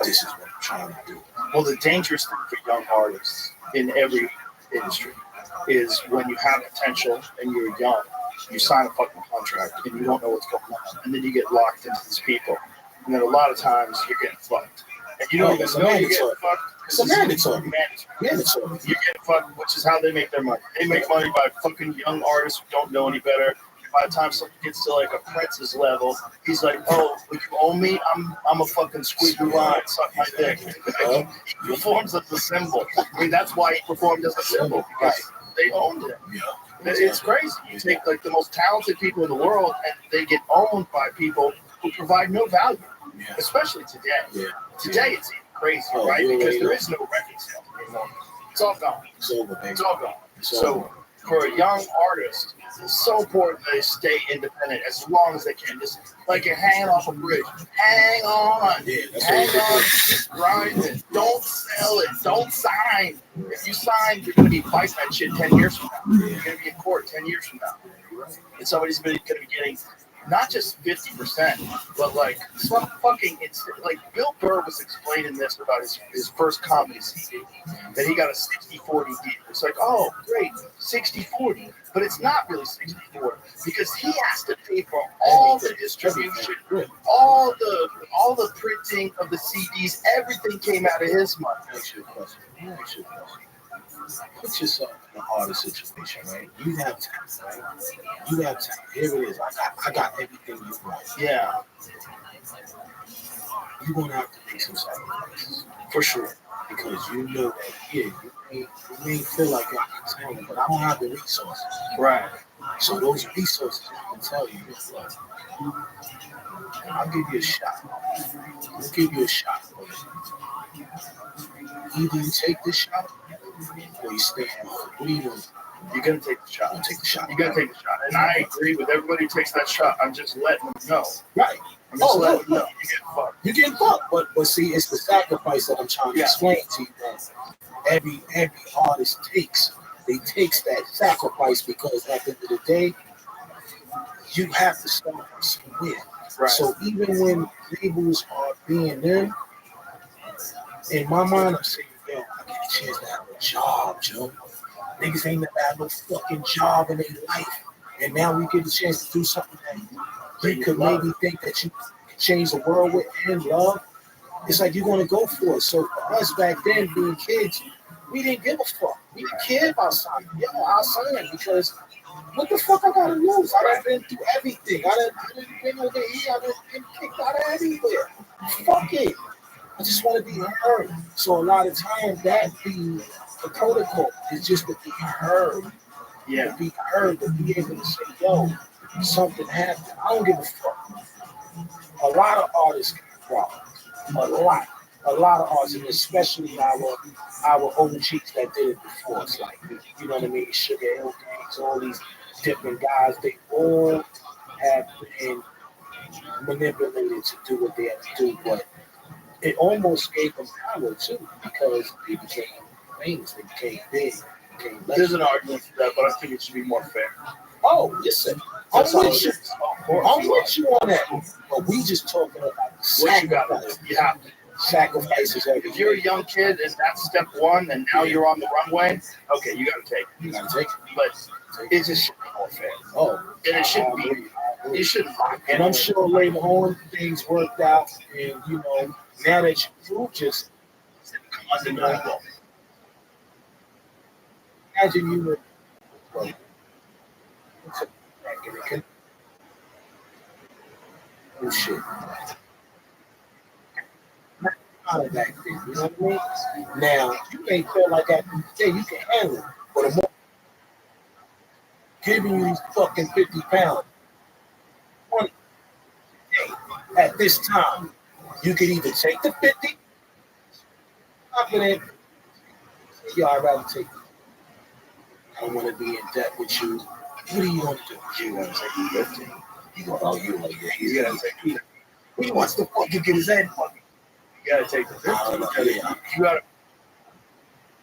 this is what I'm trying to do. Well, the dangerous thing for young artists in every industry is when you have potential and you're young, you sign a fucking contract and you don't know what's going on, and then you get locked into these people, and then a lot of times you're getting fucked, and you don't even know you're getting fucked. It's a mandatory. You're getting fucked, which is how they make their money. They make money by fucking young artists who don't know any better. By the time someone gets to like a Prince's level, he's like, "Oh, would you owe me? I'm a fucking squeeze your line, suck my dick." He performs as a symbol. I mean, that's why he performed as a symbol, because they owned him. Yeah. It's crazy. You take like the most talented people in the world, and they get owned by people who provide no value, especially today. Yeah. Today it's even crazy, right? Because there is no record sale anymore. It's all gone. It's over, baby. It's all gone. So for a young artist, it's so important that they stay independent as long as they can. Just like you're hanging off a bridge. Hang on. Hang on. Just grind it. Don't sell it. Don't sign. If you sign, you're going to be fighting that shit 10 years from now. You're going to be in court 10 years from now. And somebody's going to be getting not just 50%, but like some fucking like Bill Burr was explaining this about his first comedy CD, that he got a 60-40 deal. It's like, oh great, 60-40, but it's not really 60-40 because he has to pay for all the distribution, all the printing of the CDs. Everything came out of his money. Put yourself in a harder situation, right? You have time, right? You have time. Here it is. I got everything you want. Yeah. You're gonna have to make some sacrifices for sure, because you know that you may feel like I got talent, but I don't have the resources. Right. So those resources, I can tell you, I'll give you a shot. I'll give you a shot. Either you take this shot or you stay at home. What are you doing? You're going to take the shot. Take the shot. You got to take the shot. And I agree with everybody who takes that shot. I'm just letting them know. Right. I'm just Oh, letting you no. know, you get fucked. You getting fucked, but see, it's the sacrifice that I'm trying to explain to you. That every artist takes. They takes that sacrifice because at the end of the day, you have to start from somewhere. Right. So even when labels are being them, in my mind, I'm saying, yo, I get a chance to have a job, Joe. Niggas ain't never had no fucking job in their life. And now we get a chance to do something that you could maybe think that you could change the world with and love. It's like you're gonna go for it. So for us back then, being kids, we didn't give a fuck. We didn't care about signing. Yo, I'll sign because what the fuck I gotta lose? I done been through everything. I done been over here. I done been kicked out of everywhere. Fuck it. I just want to be heard. So a lot of times that be the protocol is just to be heard. Yeah. To be heard, to be able to say, yo, something happened. I don't give a fuck. A lot of artists get problems. A lot of artists, and especially our old cheeks that did it before. It's like, you know what I mean? Sugar Hill Gangs, all these different guys, they all have been manipulated to do what they have to do, but it almost gave them power too because they became famous, they became big, became There's an argument for that, but I think it should be more fair. Oh, listen, I'm That's all with it you. is. Of course. I'm with you on that. But we just talking about the What you got to sacrifice. do. You have to. Sacrifices every If you're a day. young kid and that's step one, and now you're on the runway, okay, you got to take it. You gotta take it. But it just should be more fair. Oh, And it shouldn't I be. agree. You shouldn't lock And I'm sure later on things worked out, and you know, now that you just undeniable. imagine you were well, oh shit. Out of that thing, you know what I mean? Now you may feel like at the day you can handle it, but the more giving you these fucking 50 pounds, 20, hey, at this time, you could either take the 50, confident, yo, I'd rather take it. I don't want to be in debt with you. What do you want to do? You want to take the 50. You go, oh, you like, yeah, he's going to take it. He wants to fucking get his head fucking. You got to take the 50.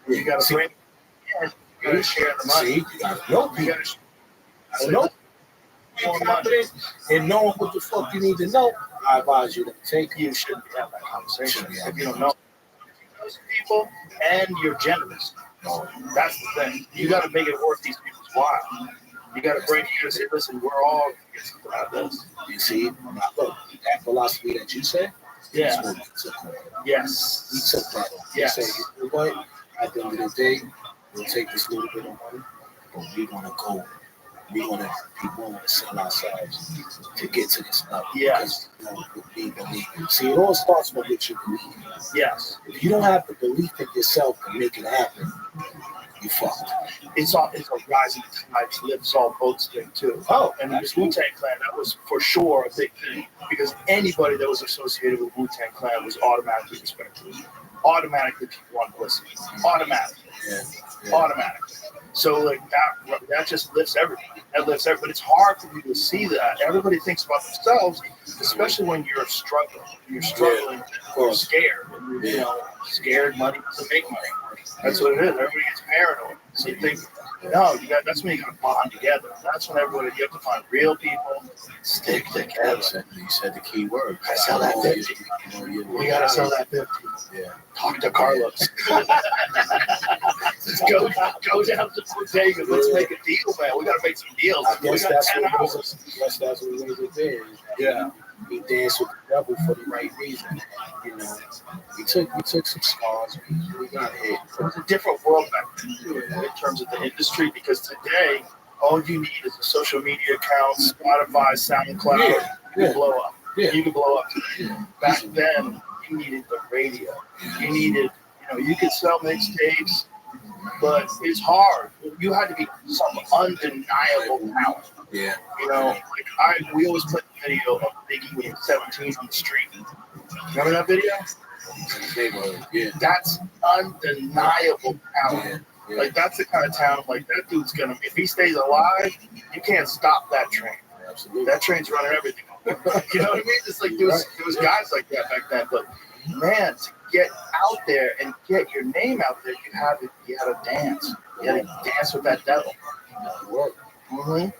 You got to bring. Yeah, you got to share the money. See, you got to know You people. got to. I know. More confident and knowing what the fuck you need to know, I advise you to take it. You shouldn't be having that conversation if you don't know those people and you're generous. That's the thing. You got to make it worth these people's while. You got to bring you and say, listen, we're all going to get something out of this. You see, look, that philosophy that you said, Yeah. that's what we took on. Yes. We took that on. Yes. We say, you know what? At the end of the day, we'll take this little bit of money, but we're going to go. We're going to be willing to sell ourselves to get to this level. Yes. Because we believe. See, it all starts with what you believe. Yes. If you don't have the belief in yourself to make it happen, you fucked. It's a rising tide lifts all boats thing too. Oh, and the Wu-Tang Clan, that was for sure a big thing because anybody that was associated with Wu-Tang Clan was automatically respected. Automatically people want to listen. Automatically. Yeah. Automatically. So like that just lifts everybody. That lifts everybody. But it's hard for people to see that. Everybody thinks about themselves, especially when you're struggling. You're struggling. You're scared. You know, scared money doesn't make money. That's what it is. Everybody gets paranoid. So you think, no, that's when you got to bond together. That's when you have to find real people, stick together. You said the key word. I sell that 50. We got to sell that 50. Yeah. Talk to Carlos. go down to Bodega. Let's make a deal, man. We got to make some deals. I We guess got that's 10 what hours. that's what made it there. Yeah. We danced with the devil for the right reason. You know, we took some scars. We got hit. It was a different world back then in terms of the industry because today all you need is a social media account, Spotify, SoundCloud. You can blow up. Yeah. You can blow up today. Back then you needed the radio. You needed, you could sell mixtapes, but it's hard. You had to be some undeniable talent. Yeah. We always put the video of Biggie when he was 17 on the street. Remember that video? Yeah. That's undeniable talent. Yeah. Like that's the kind of talent. Like that dude's gonna. If he stays alive, you can't stop that train. Absolutely. That train's running everything. You know what I mean? It's like there was guys like that back then, but man, to get out there and get your name out there, you had to dance. You had to dance with that devil. Mm-hmm.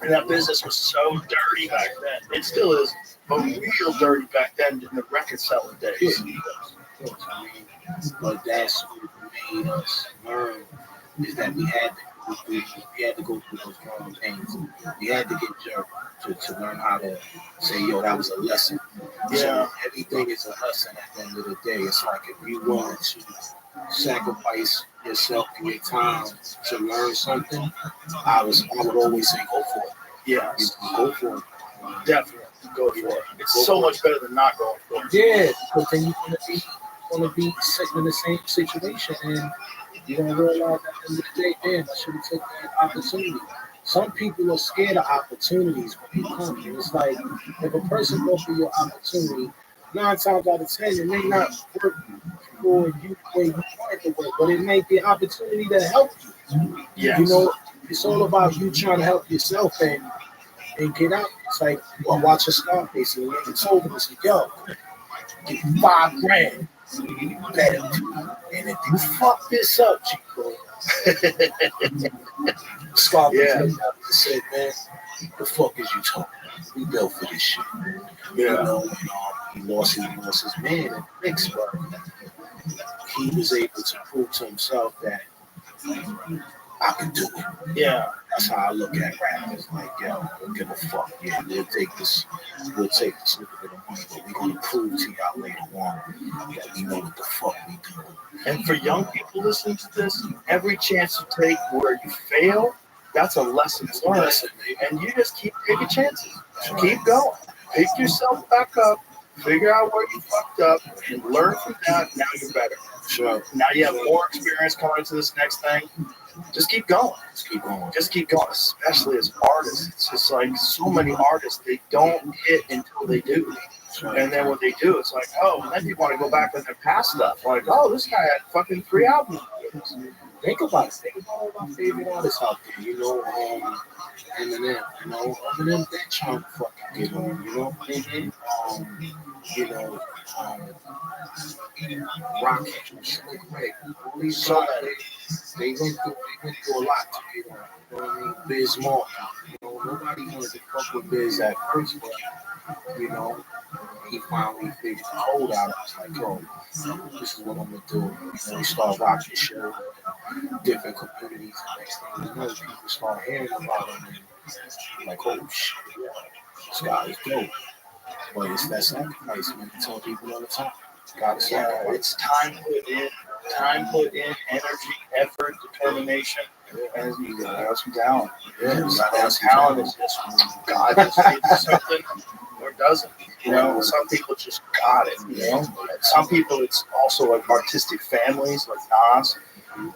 And that business was so dirty back then. It still is, but real dirty back then in the record selling days. But that's what made us learn is that we had to go through those growing pains. We had to get jerked to learn how to say, yo, that was a lesson. Yeah. So everything is a lesson at the end of the day. It's like if you want to sacrifice yourself and your time to learn something, I would always say go for it. Yeah. Go for it. Definitely go for it. It's so much better than not going for it. Yeah, because then you're gonna be sitting in the same situation, and you're gonna realize at the end of the day, damn, I should have taken that opportunity. Some people are scared of opportunities when they come. And it's like if a person goes for your opportunity, 9 times out of 10, it may not work for you the way you want it to work, but it may be an opportunity to help you. Yes. You know, it's all about you trying to help yourself and get out. It's like, well, watch a Scarface and they told him, it's like, yo, give you $5 grand. Better. And if you fuck this up, Chico, Scarface said, man, the fuck is you talking about? We built for this shit. Yeah. You know, he lost his man in the mix, but he was able to prove to himself that I can do it. Yeah. That's how I look at rap. It's like, yo, I don't give a fuck. Yeah, we'll take this little bit of money, but we're gonna prove to y'all later on that we know what the fuck we do. And for young people listening to this, every chance you take where you fail, that's a lesson to learn. And you just keep taking chances. Keep going. Pick yourself back up. Figure out where you fucked up and learn from that. Now you're better. Sure. Now you have more experience coming into this next thing. Just keep going. Just keep going, especially as artists. It's just like so many artists, they don't hit until they do. And then when they do, it's like, oh, and then you want to go back on their past stuff. Like, oh, this guy had fucking 3 albums. Think about it. Think about all my favorite artists out there. You know, Eminem. You know, Eminem been trying to fucking get on. You know, you know, Rocket, Slick Rick, all these guys, they went through a lot to get on. You know what I mean? Biz Mark. You know, nobody wanted to fuck with Biz at first, but you know, he finally figured the code out. I was like, yo, this is what I'm gonna do. You know, start watching shows, different communities. Next thing you know, people start hearing about him and like, oh shit, this guy is dope. But it's that sacrifice, man. I tell people all the time. Gotta sacrifice. It's time put in, energy, effort, determination, and you gotta have some talent. Yeah, Talent is just God just gives you something or doesn't. You know, some people just got it. You know, some people it's also like artistic families, like Nas.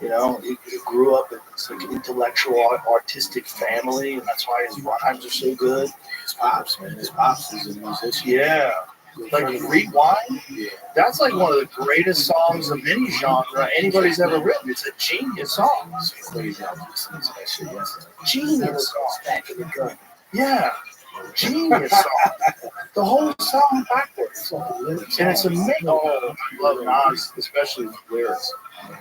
You know, he grew up in this like intellectual, artistic family, and that's why his rhymes are so good. His pops, man. His pops is a musician. Yeah. Like Rewind, that's like one of the greatest songs of any genre anybody's ever written. It's a genius song. It's crazy. I was listening to that shit yesterday. Genius song. Back in the gun. Yeah. Genius song. The whole song backwards. And it's amazing. Oh, I love Nas, especially his lyrics.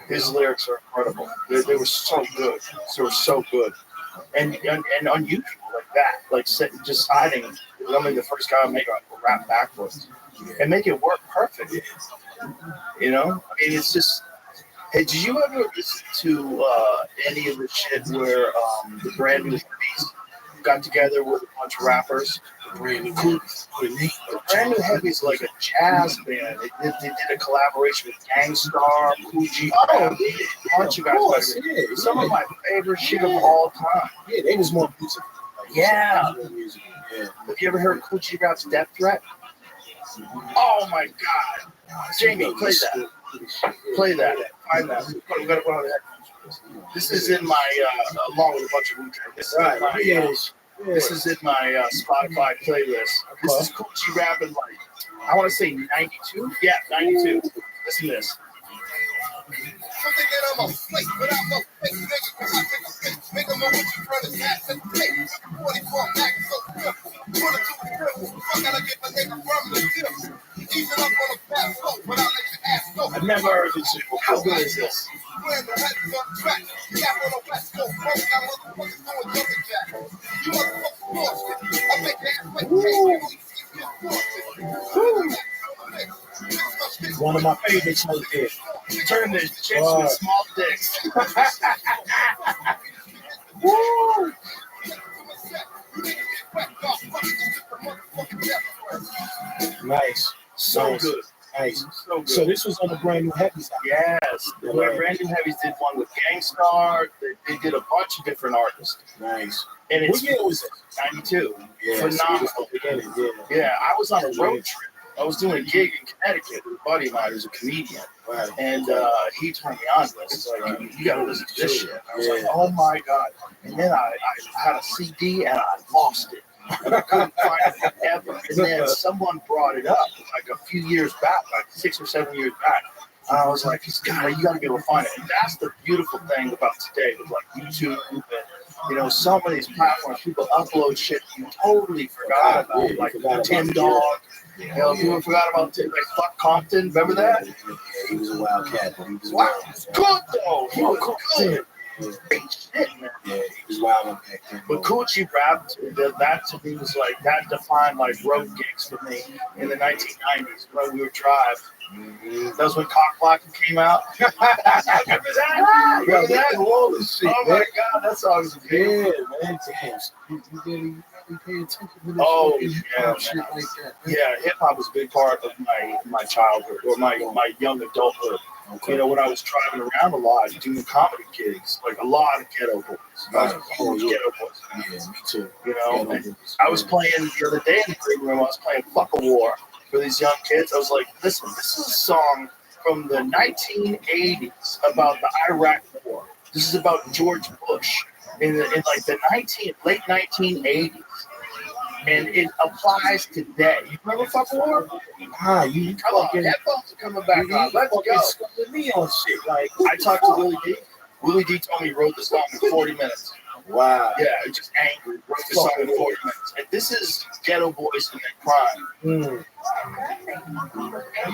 His lyrics are incredible. They were so good. They were so good. And unusual like that. Like just deciding, I'm the first guy to make a rap backwards. And make it work perfect. You know? I mean, it's just... Hey, did you ever listen to any of the shit where the brand new Heavies got together with a bunch of rappers? The brand new Heavies. The brand new Heavies like a jazz band. They did a collaboration with Gangstar, Coogee. Oh, a bunch of guys. Some of my favorite shit of all time. Yeah, they was more musical. Yeah. Yeah. Have you ever heard Coogee Rap's Death Threat? Oh my God. Jamie, play that. Play that. Find that. We gotta put on the headphones. This is in my, along with a bunch of Wu-Tang. This is in my Spotify playlist. This is Coogee Rap in like, I want to say 92. Yeah, 92. Listen to this. they get on my plate, but I'm a fake nigga. I take a bitch, make them know what you run his ass and take. 44 back, so simple. Put it to the dribble. I gotta get my nigga from the dip. Even up on a fast slope, but I let your ass go. I've never heard this shit before. How good is this? Playing the heads on track. Cap on the west coast. Both got motherfuckers doing jumping jack. You motherfuckers bullshit. I make your ass like One of my favorite shows here. turn this chicks with small dicks. Woo! Nice. So Nice. good. Nice. So good. So this was on the brand new Heavy side. Yes. The Brand New Heavies did one with Gangstar. They did a bunch of different artists. Nice. And What it's year was it? 92. Yeah, Phenomenal. so it was the beginning, yeah. Yeah, I was on a road trip. I was doing a gig in Connecticut with a buddy of mine who's a comedian. Right. And he turned me on to this. He's like, you gotta listen to this shit. I was like, oh my God. And then I had a CD and I lost it. And I couldn't find it ever. And then someone brought it up like a few years back, like 6 or 7 years back. And I was like, you gotta be able to find it. And that's the beautiful thing about today with like YouTube and, you know, some of these platforms, people upload shit you totally forgot about, like Tim Dog. You know, people forgot about like Fuck Compton. Remember that? Yeah, he was a wild cat. He was Wow, wild. good though. He was good. Shit, man. Yeah, he was wild back then. But Coochie Rap, that to me was like, that defined like road gigs for me in the 1990s when we would drive. That was when Cock Blocking came out. Remember that? Remember that? All this shit, Oh my God, that song is yeah, amazing. man, damn. You really pay attention to this Oh, shit, yeah, shit man. like that. Yeah, hip hop was a big part of my childhood or my young adulthood. Okay. You know, when I was driving around a lot doing comedy gigs, like a lot of ghetto boys. I was a huge ghetto boys. Yeah, me too. You know, and I was playing the other day in the green room. I was playing "Fuck a War" for these young kids. I was like, listen, this is a song from the 1980s about the Iraq War. This is about George Bush in like the late 1980s. And it applies today. You remember "Fuck a War"? Ah, you Come on, fucking headphones are coming back on. Let's go. Fucking me on shit. Like, I talked to Willie D. Willie D told me he wrote the song in 40 minutes. wow. Yeah, he's just angry. Wrote the song in 40 minutes. And this is ghetto boys in their prime.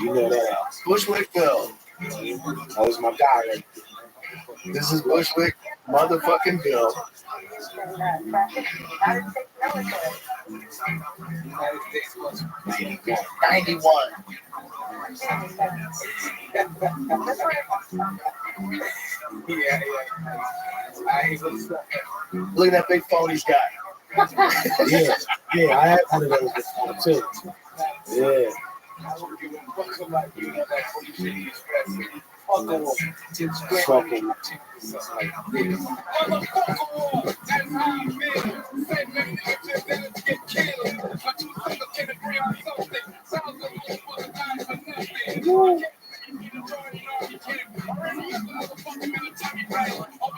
You know that. Bushwick Bill. That was my guy. Like, This is Bushwick motherfucking Bill. 91. Look at that big phone he's got. yeah, I had one of those before too. Yeah. Fuck him.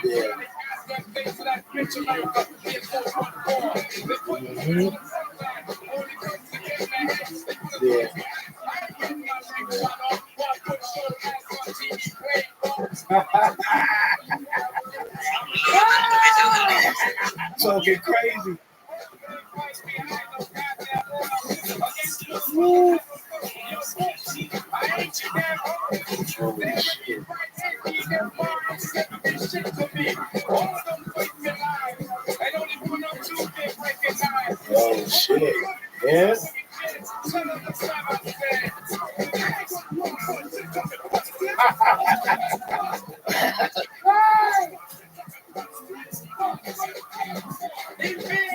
Yeah. Mhm. Yeah. Talking crazy. Woo. Holy shit. Oh shit. Yeah.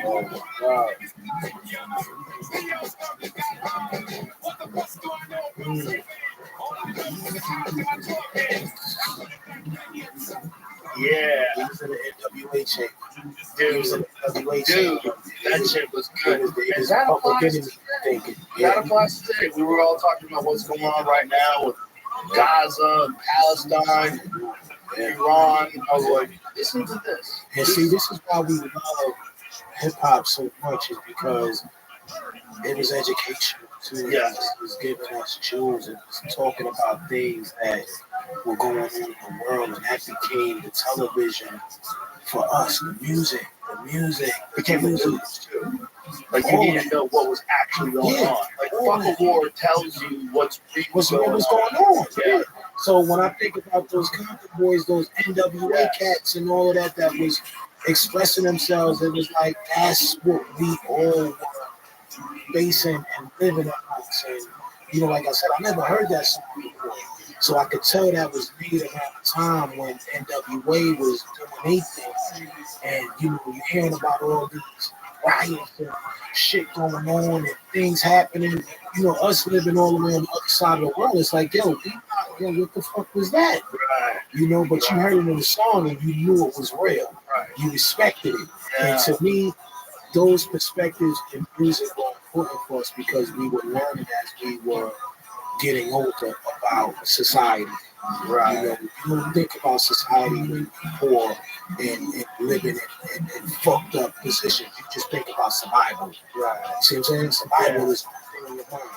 Oh my God. Yeah, He was in the NWA chain. He was in dude. the NWA Dude, chain. that shit was good. It And was that public applies enemy thinking. That Yeah. applies today. We were all talking about what's going on right now with Gaza, Palestine, Iran. I was like, listen to this. And see, this is why we love hip hop so much, is because it was educational too. Yes. It was giving us jewels. It was talking about things that were going on in the world, and that became the television for us. The music Became the news too. Like you need to know what was actually going on. Like Fuck a War tells you what's going on. Yeah. So when I think about those Compton boys, those NWA cats and all of that was expressing themselves, it was like that's what we all were facing and living amongst. And you know, like I said, I never heard that song before. So I could tell that was made around the time when NWA was doing their thing. And you know, you're hearing about all these riots and shit going on and things happening. You know, us living all around the other side of the world, it's like, yo, what the fuck was that? Right. You know, but you heard it in the song and you knew it was real. Right. You respected it. Yeah. And to me, those perspectives in music were important for us because we were learning as we were getting older about society. Right. You know, you don't think about society when you're poor and living in fucked up positions. You just think about survival. Right. See what I'm saying? Survival is the thing in your mind.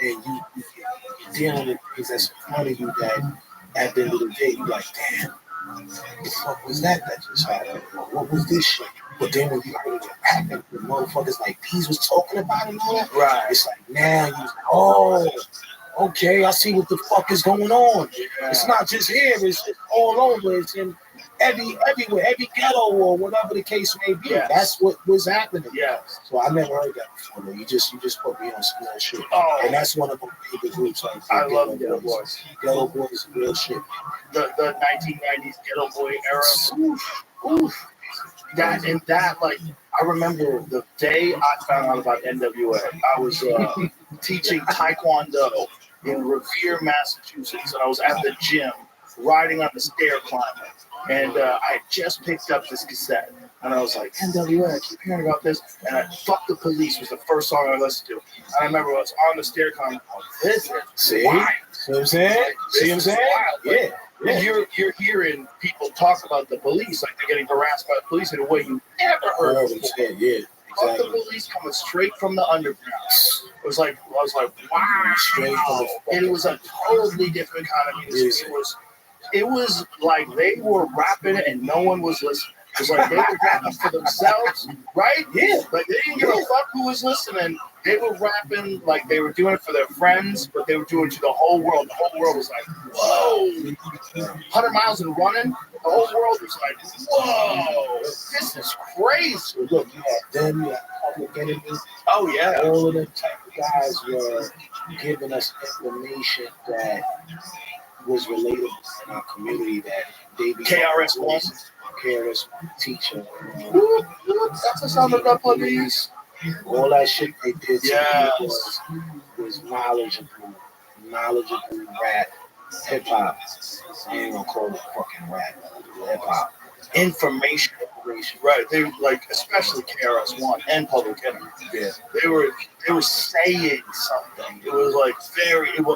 And you're dealing with things that's in front of you that at the end of the day, you're like, damn, what the fuck was that just happened? What was this shit? But then when you heard it happen, the motherfuckers like these was talking about it and all that, Right. it's like now you oh, okay, I see what the fuck is going on. Yeah. It's not just here, it's all over. It's in everywhere, every ghetto or whatever the case may be. Yes. That's what was happening. Yes. So I never heard that before. Though. You just put me on some real shit. Oh. And that's one of my favorite groups. Like, I love Ghetto Boys. Ghetto Boys, real shit. The 1990s Ghetto Boy era. Oof. Like I remember the day I found out about NWA. I was teaching Taekwondo in Revere, Massachusetts, and I was at the gym riding on the stair climber. And I had just picked up this cassette. And I was like, NWA, I keep hearing about this. And Fuck the Police was the first song I listened to. And I remember I was on the stair climber. This is wild. See what I'm saying? See what I'm saying? Yeah. Yeah. You're hearing people talk about the police like they're getting harassed by the police in a way you never heard of before. Yeah, exactly. Fuck the police coming straight from the underground. It was like, I was like, wow. Straight from the And it was a totally different kind of music. It was like they were rapping and no one was listening. It was like they were rapping for themselves, right? Yeah. Like they didn't give a fuck who was listening. They were rapping like they were doing it for their friends, but they were doing it to the whole world. The whole world was like, whoa. 100 miles and running. The whole world was like, whoa. This is crazy. Look, you had them, you had Public Enemy. Oh, yeah. All of them type of guys were giving us information that was relatable in our community that they be KRS-One. KRS-One teacher. That's a sound of couple of these. All that shit they did to Yes. me was knowledgeable rap, hip hop. I ain't gonna call it fucking rap, hip hop. Information. Right. They like, especially KRS-One and Public Enemy. Yeah. They were saying something. It was like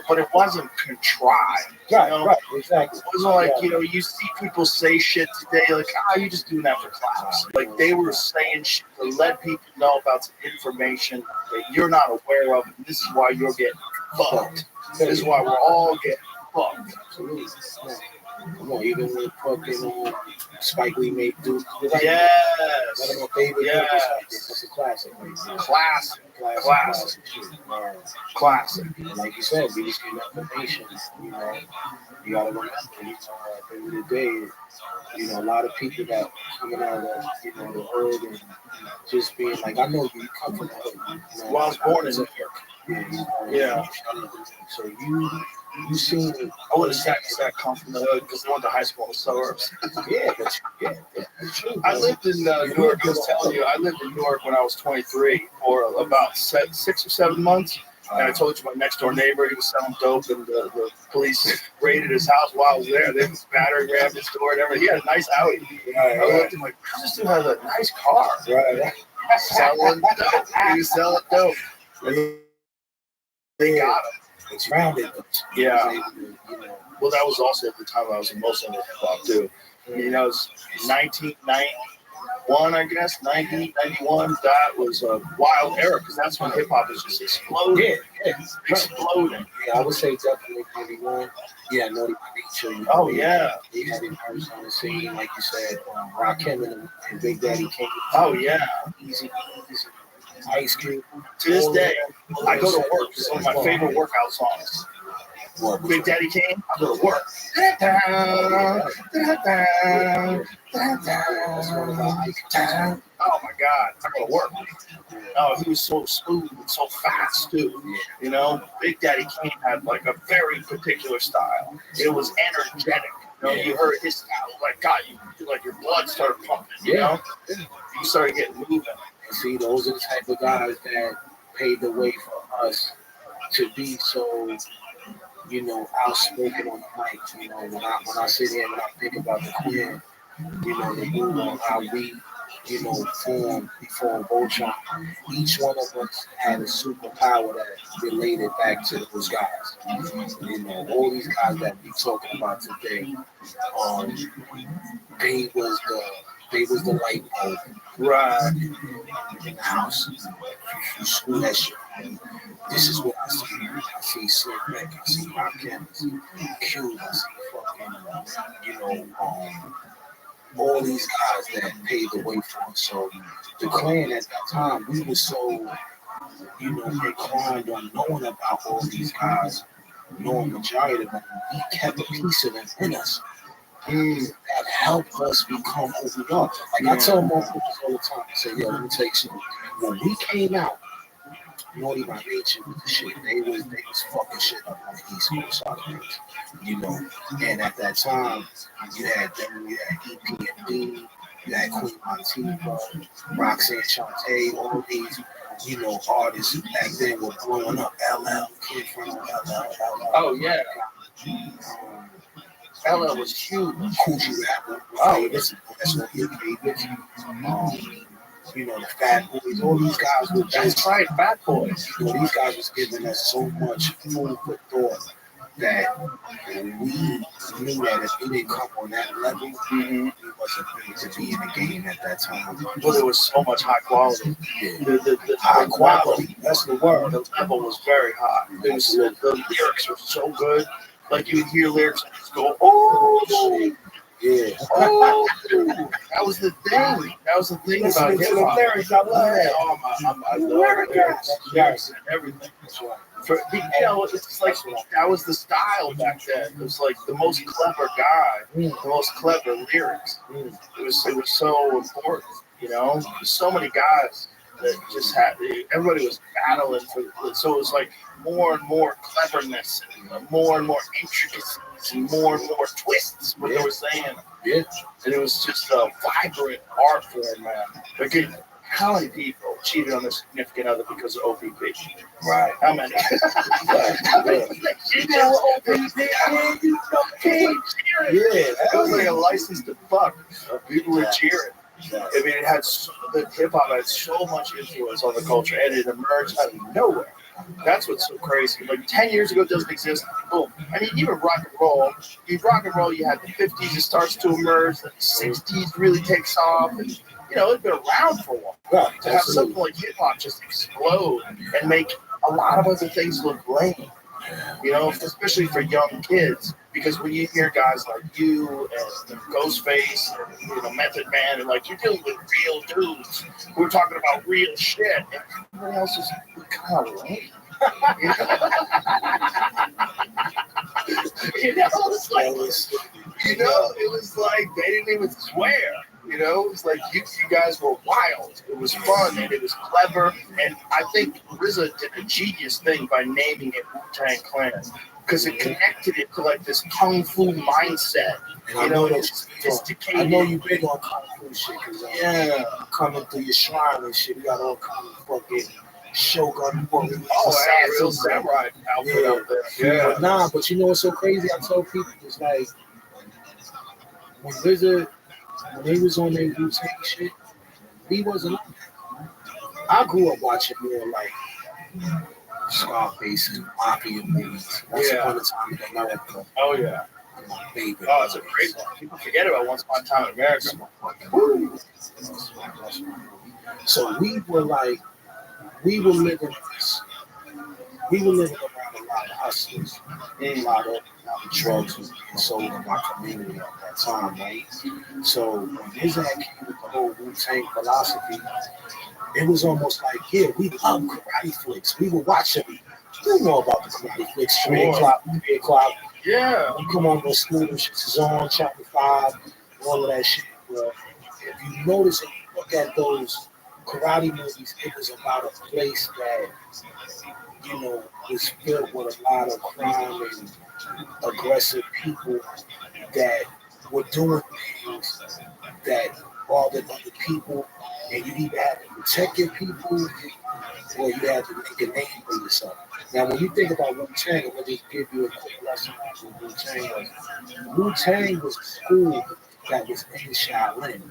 but it wasn't contrived. Right, you know? right, exactly. It wasn't like, you see people say shit today, like, you're just doing that for class. Like, they were saying shit to let people know about some information that you're not aware of, and this is why you're getting fucked. This is why we're all getting fucked. Absolutely. Come on, even with fucking Spike Lee made Duke. Yes. One of my favorite Yes. It's a classic. Classic. And like you said, we just get information. You gotta remember, at the end of the day, a lot of people that coming out of the hood and just being like, I know you come from the hood. Well, I was born in New York. Yeah. So you seen it. I would have said that come from the hood because I went to high school in the suburbs. That's true. I lived in New York. I was telling you, I lived in New York when I was 23 for about 6 or 7 months. And I told you my next door neighbor, he was selling dope, and the police raided his house while I was there. They was battering, rammed his door, and everything. He had a nice Audi. I looked at him like, this dude has a nice car. Right. Selling dope. He was selling dope. And they got him. It's rounded. Yeah. Well, that was also at the time I was the most into hip hop too. It was 1990. 91, I guess, 90, 91. That was a wild era because that's when hip hop was just exploding. Exploding. Yeah, I would say definitely 91. Yeah, Naughty by Nature. Oh, yeah. He had emerged on the scene, like you said, Rakim and Big Daddy King. Oh, yeah. Easy, Ice Cube. To this day, I go to work. It's one of my favorite workout songs. Big Daddy Kane, I go to work. Oh my God, I go to work. Oh, he was so smooth and so fast too. You know, Big Daddy Kane had like a very particular style. It was energetic. You know, you heard his style, like God, you like your blood started pumping. You know, you started getting moving. See, those are the type of guys that paved the way for us to be so, you know, outspoken on the mic. You know, when I sit here and I think about the Queen, you know, the move on how we, you know, formed before Voltron, each one of us had a superpower that related back to those guys. You know, all these guys that we talking about today, they was the light bulb. Right. In the house. You screw that shit. This is what I see. I see Slick Rick, I see Rakim, I see Q, I see fucking, you know, all these guys that paved the way for us. So the Klan at that time, we were so, you know, inclined on knowing about all these guys, knowing majority of them. We kept a piece of them in us. That helped us become who we are. Like I tell my folks all the time, I say, yo, let me tell you something. When we came out, Naughty by Nature was the shit. They was fucking shit up on the East Coast side of things, you know. And at that time, you had them, you had EPMD, you had Queen Latifah, Roxanne Shante, all these, you know, artists back then were blowing up. LL, Kid from LL. Oh yeah. LL was huge. Coogee Rapper. Oh, that's one of your favorites. You know, the Fat Boys, all these guys were just right, Fat Boys. You know, these guys was giving us so much food for thought that we knew that if we didn't come on that level, we wasn't ready to be in the game at that time. Well, there was so much high quality. Yeah. The High quality, that's the word. The level was very high. The lyrics were so good. Like you would hear lyrics and just go, oh, yeah. Oh, that was the thing. That was the thing about hip hop. I love lyrics. Yes, and everything. You know, it's like that was the style back then. It was like the most clever guy, the most clever lyrics. It was so important. You know, there's so many guys that just had. Everybody was battling for. So it was like more and more cleverness, and more intricacies, and more twists. What they were saying. Yeah. And it was just a vibrant art form, man. Like, how many people cheated on their significant other because of OPP? Right. How many? How many cheated on OPP? It was like a license to fuck. People were cheering. I mean, the hip hop had so much influence on the culture, and it emerged out of nowhere. That's what's so crazy. Like 10 years ago, it doesn't exist. Boom. I mean, even rock and roll. You had the 50s, it starts to emerge. The 60s really takes off. And, you know, it's been around for a while. Right. To have something like hip hop just explode and make a lot of other things look lame. You know, especially for young kids. Because when you hear guys like you and Ghostface and, you know, Method Man, and like, you're dealing with real dudes who are talking about real shit, and everybody else is kind of lame. You know, it's like, it was like they didn't even swear. You know, it was like you guys were wild. It was fun and it was clever. And I think RZA did a genius thing by naming it Wu-Tang Clan. Because it connected it to like this kung fu mindset, you know, it's sophisticated. I know you big on kung fu shit, cause coming through your shrine and shit, you got all kind of fucking Shogun warriors. Real samurai outfit out there. Yeah. But nah, but you know what's so crazy? I tell people it's like when they was on their Wu-Tang shit, he wasn't on that. I grew up watching more like Scarface and Mafia movies. Once upon a time in America. Oh yeah. My favorite. Oh, it's a great one. People forget about Once Upon a Time in America. Woo! So we were living this. We were living around a lot of hustlers. A lot of drugs was being sold in my community at that time, right? So when Isaac came with the whole Wu-Tang philosophy, it was almost like, yeah, we love karate flicks. We were watching. You know about the karate flicks, 3 o'clock. Yeah. We come on to school, shit is on, chapter 5, all of that shit. But if you notice and you look at those karate movies, it was about a place that, you know, was filled with a lot of crime and aggressive people that were doing things that bothered other people, and you either had to protect your people or you had to make a name for yourself. Now, when you think about Wu-Tang, let me give you a quick lesson on what Wu-Tang was. Wu-Tang was a school that was in Shaolin.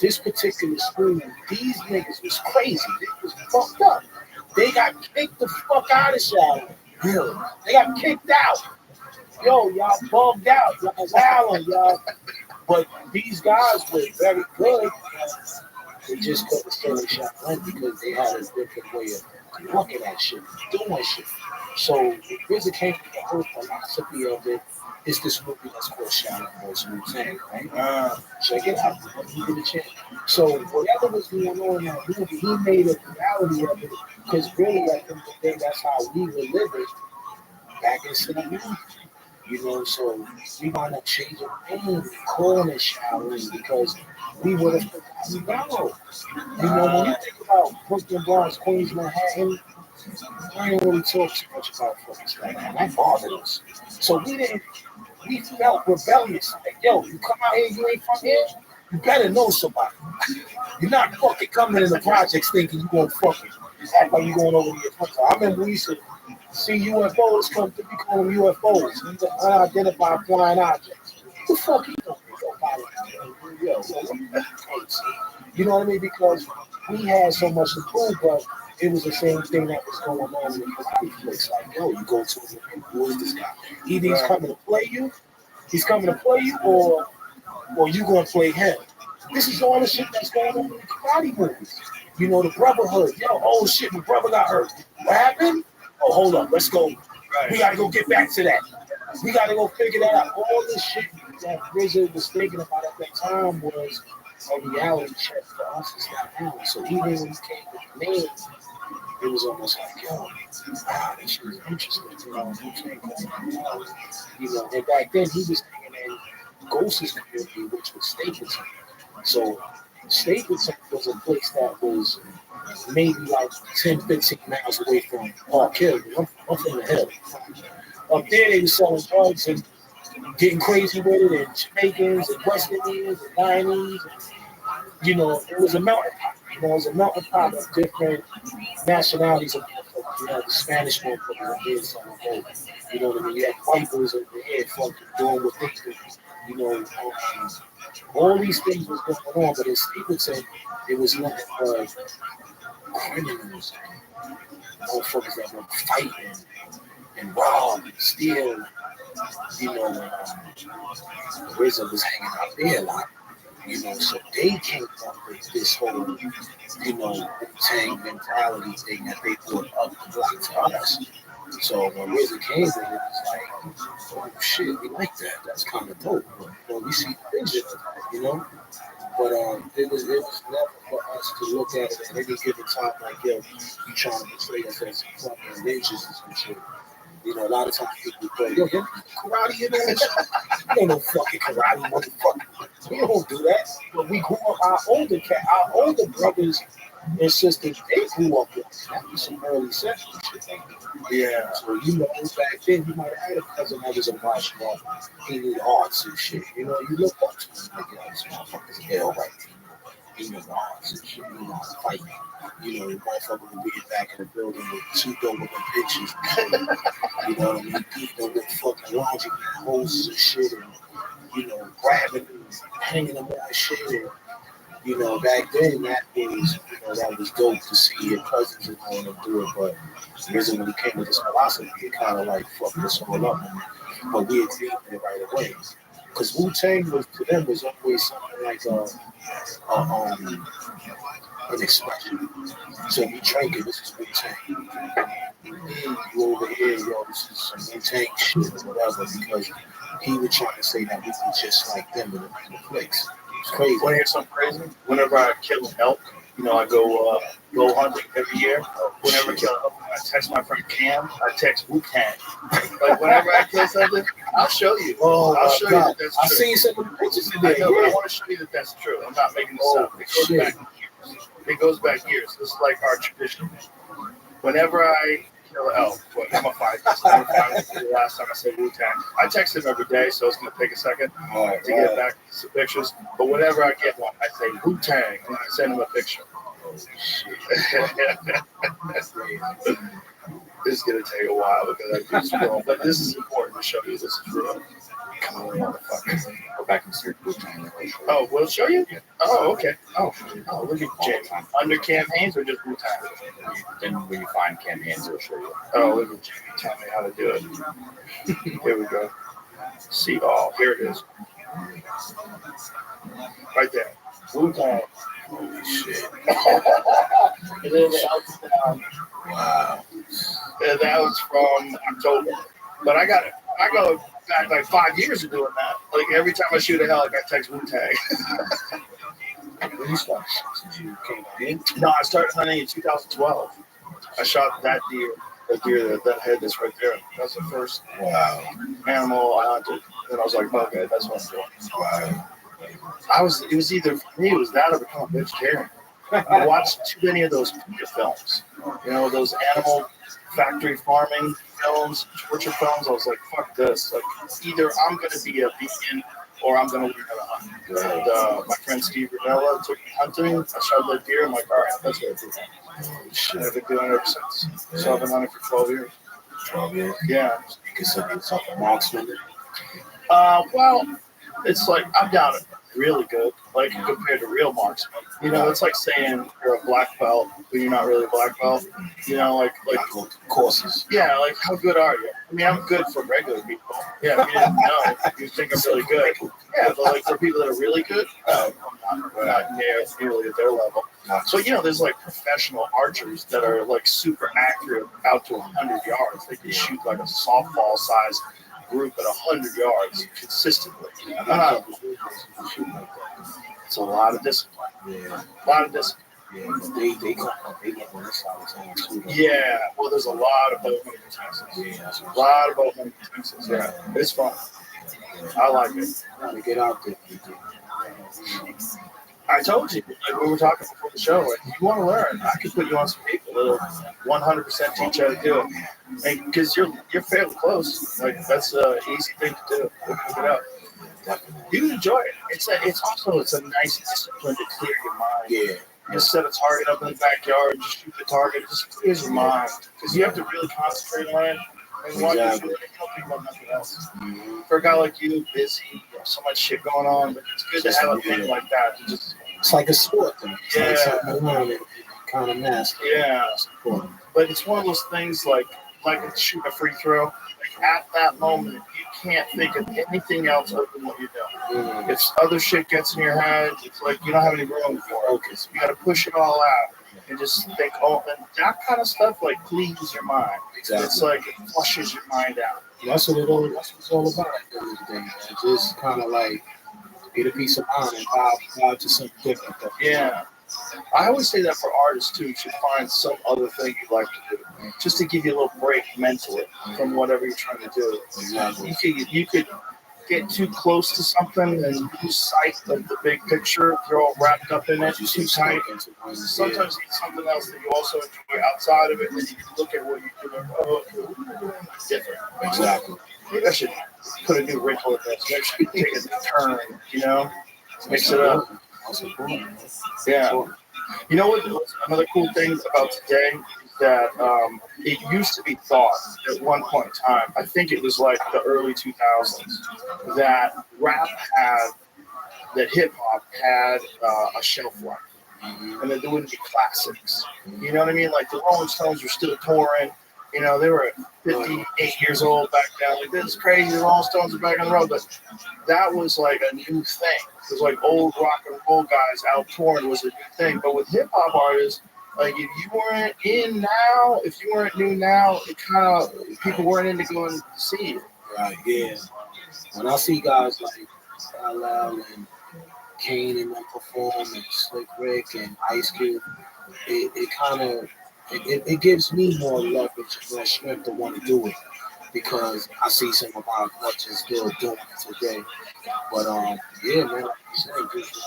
This particular school, these niggas was crazy. They was fucked up. They got kicked the fuck out of Shaolin. Really. They got kicked out. Yo, y'all bugged out. Y'all wildin', y'all. But these guys were very good. They just couldn't stay in Shaolin because they had a different way of looking at shit, doing shit. So Rizzo came with the whole philosophy of it. It's this movie that's called Shaolin Boys Wu-Tang, right? Check it out. You get a chance. So whatever was going on in that movie, he made a reality of it because really, at the end of the day, that's how we were living back in St. You know, so we wound up changing the name, calling it Shaolin because we would have forgotten about. You know, when you think about Brooklyn, Bronx, Queens, Manhattan, I ain't really talk too much about fucking stuff. That bothered us. So we felt rebellious. Like, yo, you come out here, you ain't from here, you better know somebody. You're not fucking coming in the projects thinking you're going to fucking act like you're going over to your country. I remember we used to see UFOs come through, we call them UFOs, unidentified flying objects. What the fuck you doing? You know what I mean? Because we had so much to prove, but it was the same thing that was going on in the karate flicks. Like, yo, you go to him, who is this guy? Either he's coming to play you, or you gonna play him. This is all the shit that's going on in the karate movies. You know, the brotherhood. Yo, oh shit, my brother got hurt. What happened? Oh, hold up, let's go. We gotta go get back to that. We gotta go figure that out. All this shit that Rizzo was thinking about at that time was a reality check for us as now. So even when he came with the name, it was almost like, yo, wow, this shit is interesting. You know, and back then he was hanging in Ghost's community, which was Stapleton. So Stapleton was a place that was maybe like 10, 15 miles away from Park Hill. I'm from the hill. Up there, they were selling drugs and getting crazy with it, and Jamaicans and West Indians and Guyanese. You know, it was a melting pot. You know, it was a melting pot of different nationalities. You know, the Spanish folk were here, some of them. You know what I mean? You had white boys over here fucking doing what they do. You know, all these things was going on, but in Stapleton, it was nothing but criminals and motherfuckers that were fighting and rob and steal. You know, Rizzo was hanging out there a lot. You know, so they came up with this whole, you know, Wu-Tang mentality thing that they put up the block to us. So when Rizzo came in, it was like, oh shit, we like that. That's kind of dope. But, you know, we see the vision of that, you know. But it was never for us to look at it at any given time like, yo, you trying to portray us as fucking ninjas and some shit. You know, a lot of times people go, yo, you karate in there? You ain't no fucking karate, motherfucker. We don't do that. But we grew up, our older brothers and sisters, they grew up with that. That was some early century shit. Yeah. So, you know, back then, you might have had a cousin that was a martial art. He knew the arts and shit. You know, you look up to him like, yo, this motherfucker's hell right there. He knew the arts and shit. He knew how to fight. You know, the motherfucker would be back in the building with 2 dope pictures. You know what I mean? People with fucking laundry hoses and shit, and, you know, grabbing them, hanging them on shit. And, you know, back then, that was dope to see your cousins and all them do it. But when he came with this philosophy, it kind of like fucked us all up. but we agreed with it right away. Because Wu-Tang was to them was always something like an expression. So if you drink it, this is Wu-Tang. You over here, yo, this is some Wu-Tang shit or whatever, because he was trying to say that we were just like them in the place. It's crazy. Want to hear something crazy? Whenever I kill an elk, I go hunting every year. Whenever I kill an elk, I text my friend Cam. I text Wu-Tang. Like whenever I kill something, I'll show you. I'll show you that that's true. I've seen some of the pictures I today. know, but I want to show you that that's true. I'm not making this up. It goes back years. This is like our tradition. Whenever I kill an elk, I'm a fight. The last time I said Wu-Tang, I text him every day, so it's going to take a second to get back some pictures. But whenever I get one, I say Wu-Tang, and I send him a picture. This is going to take a while because I do scroll, but this is important to show you this is real. Come on, motherfucker. Go back and search Wu-Tang. Oh, we'll show you? Oh, okay. Oh, look at James. Under Cam Haynes or just Wu-Tang? Then when you find Cam Haynes, it'll show you. Oh, look at Jamie. Tell me how to do it. Here we go. See, here it is. Right there. Wu-Tang. Holy shit. And then the elk's down. Wow. And that was from October. But I go back like 5 years of doing that. Like every time I shoot a elk, I text Wu-Tang. When you started, since you came in? No, I started hunting in 2012. I shot that deer, that head that's right there. That's the first animal I hunted. And I was like, okay, that's what I'm doing. Wow. It was either for me, it was that or become a vegetarian. I watched too many of those PETA films, those animal factory farming films, torture films. I was like, fuck this. Like, either I'm going to be a vegan or I'm going to learn how to hunt. And my friend Steve Ravella took me hunting. I shot that deer. I'm like, all right, that's what I do. I've been doing it ever since. So I've been hunting for 12 years. 12 years? Yeah. You consider yourself a marksman? Well, it's like I'm down at really good, like compared to real marksmen. It's like saying you're a black belt, but you're not really a black belt. Like go to courses. Yeah, like how good are you? I mean, I'm good for regular people. Yeah, if you didn't know, you think I'm really good. Yeah, but like for people that are really good, I'm not nearly at their level. So there's like professional archers that are like super accurate out to 100 yards. They can shoot like a softball size group at 100 yards consistently. It's a lot of discipline. Yeah. A lot of discipline. Yeah, they come on this side of town too. Yeah, well, there's a lot of boat hunting in Texas. Yeah, a lot of boat hunting in Texas. Yeah, it's fun. I like it. To get out there. I told you, like we were talking before the show, if you want to learn, I could put you on some people that'll 100% teach you how to do it. Because you're fairly close. Like, that's an easy thing to do. Look it up. You enjoy it. It's a nice discipline to clear your mind. Yeah. Just set a target up in the backyard, just shoot the target, it just clears your mind. Because you have to really concentrate on it. And watch your shoot, you don't think about nothing else. For a guy like you, busy, so much shit going on, but it's good to have a thing like that. It's like a sport thing. Yeah. Kind of nasty. Yeah. But it's one of those things like shooting a free throw. Like at that moment, you can't think of anything else other than what you're doing. If other shit gets in your head, it's like you don't have any room for focus. You got to push it all out and just think. And that kind of stuff like cleans your mind. Exactly. It's like it flushes your mind out. That's what it's all about. Just kind of like get a piece of mind and vibe to something different. Yeah. I always say that for artists too. You should find some other thing you'd like to do, just to give you a little break mentally from whatever you're trying to do. Exactly. You could get too close to something and lose sight of the big picture. You're all wrapped up in it. Too tight. Sometimes you need something else that you also enjoy outside of it, and then you can look at what you're doing. Oh, it's different. Exactly. Maybe I should put a new wrinkle in this. Maybe I should take a turn. Mix it up. Yeah. You know what? Another cool thing about today is that it used to be thought at one point in time, I think it was like the early 2000s, that hip hop had a shelf life. And that there wouldn't be classics. You know what I mean? Like the Rolling Stones were still touring. They 58 years old back then. Like, this is crazy. The Rolling Stones are back on the road. But that was like a new thing. It was like old rock and roll guys out touring was a new thing. But with hip hop artists, like if you weren't in now, if you weren't new now, it kind of people weren't into going to see you. Right, yeah. When I see guys like LL and Kane and them perform and Slick Rick and Ice Cube, it kind of it gives me more leverage and more strength to want to do it because I see some of our culture still doing it today. But yeah, man, like you said, just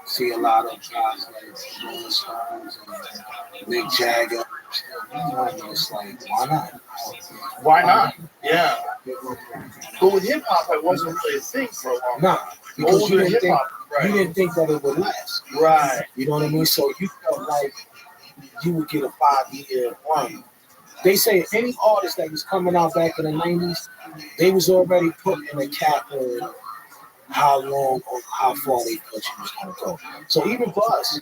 see a lot of guys like Rolling Stones and Mick Jagger still doing it. It's like, why not? Why not? Yeah. But with hip hop, it wasn't really a thing for a long time. Nah, because Older hip hop, you didn't think that it would last. Right. You know what I mean? So you felt like you would get a 5-year run. They say any artist that was coming out back in the 90s, they was already put in a cap on how long or how far they thought you was going to go. So even for us,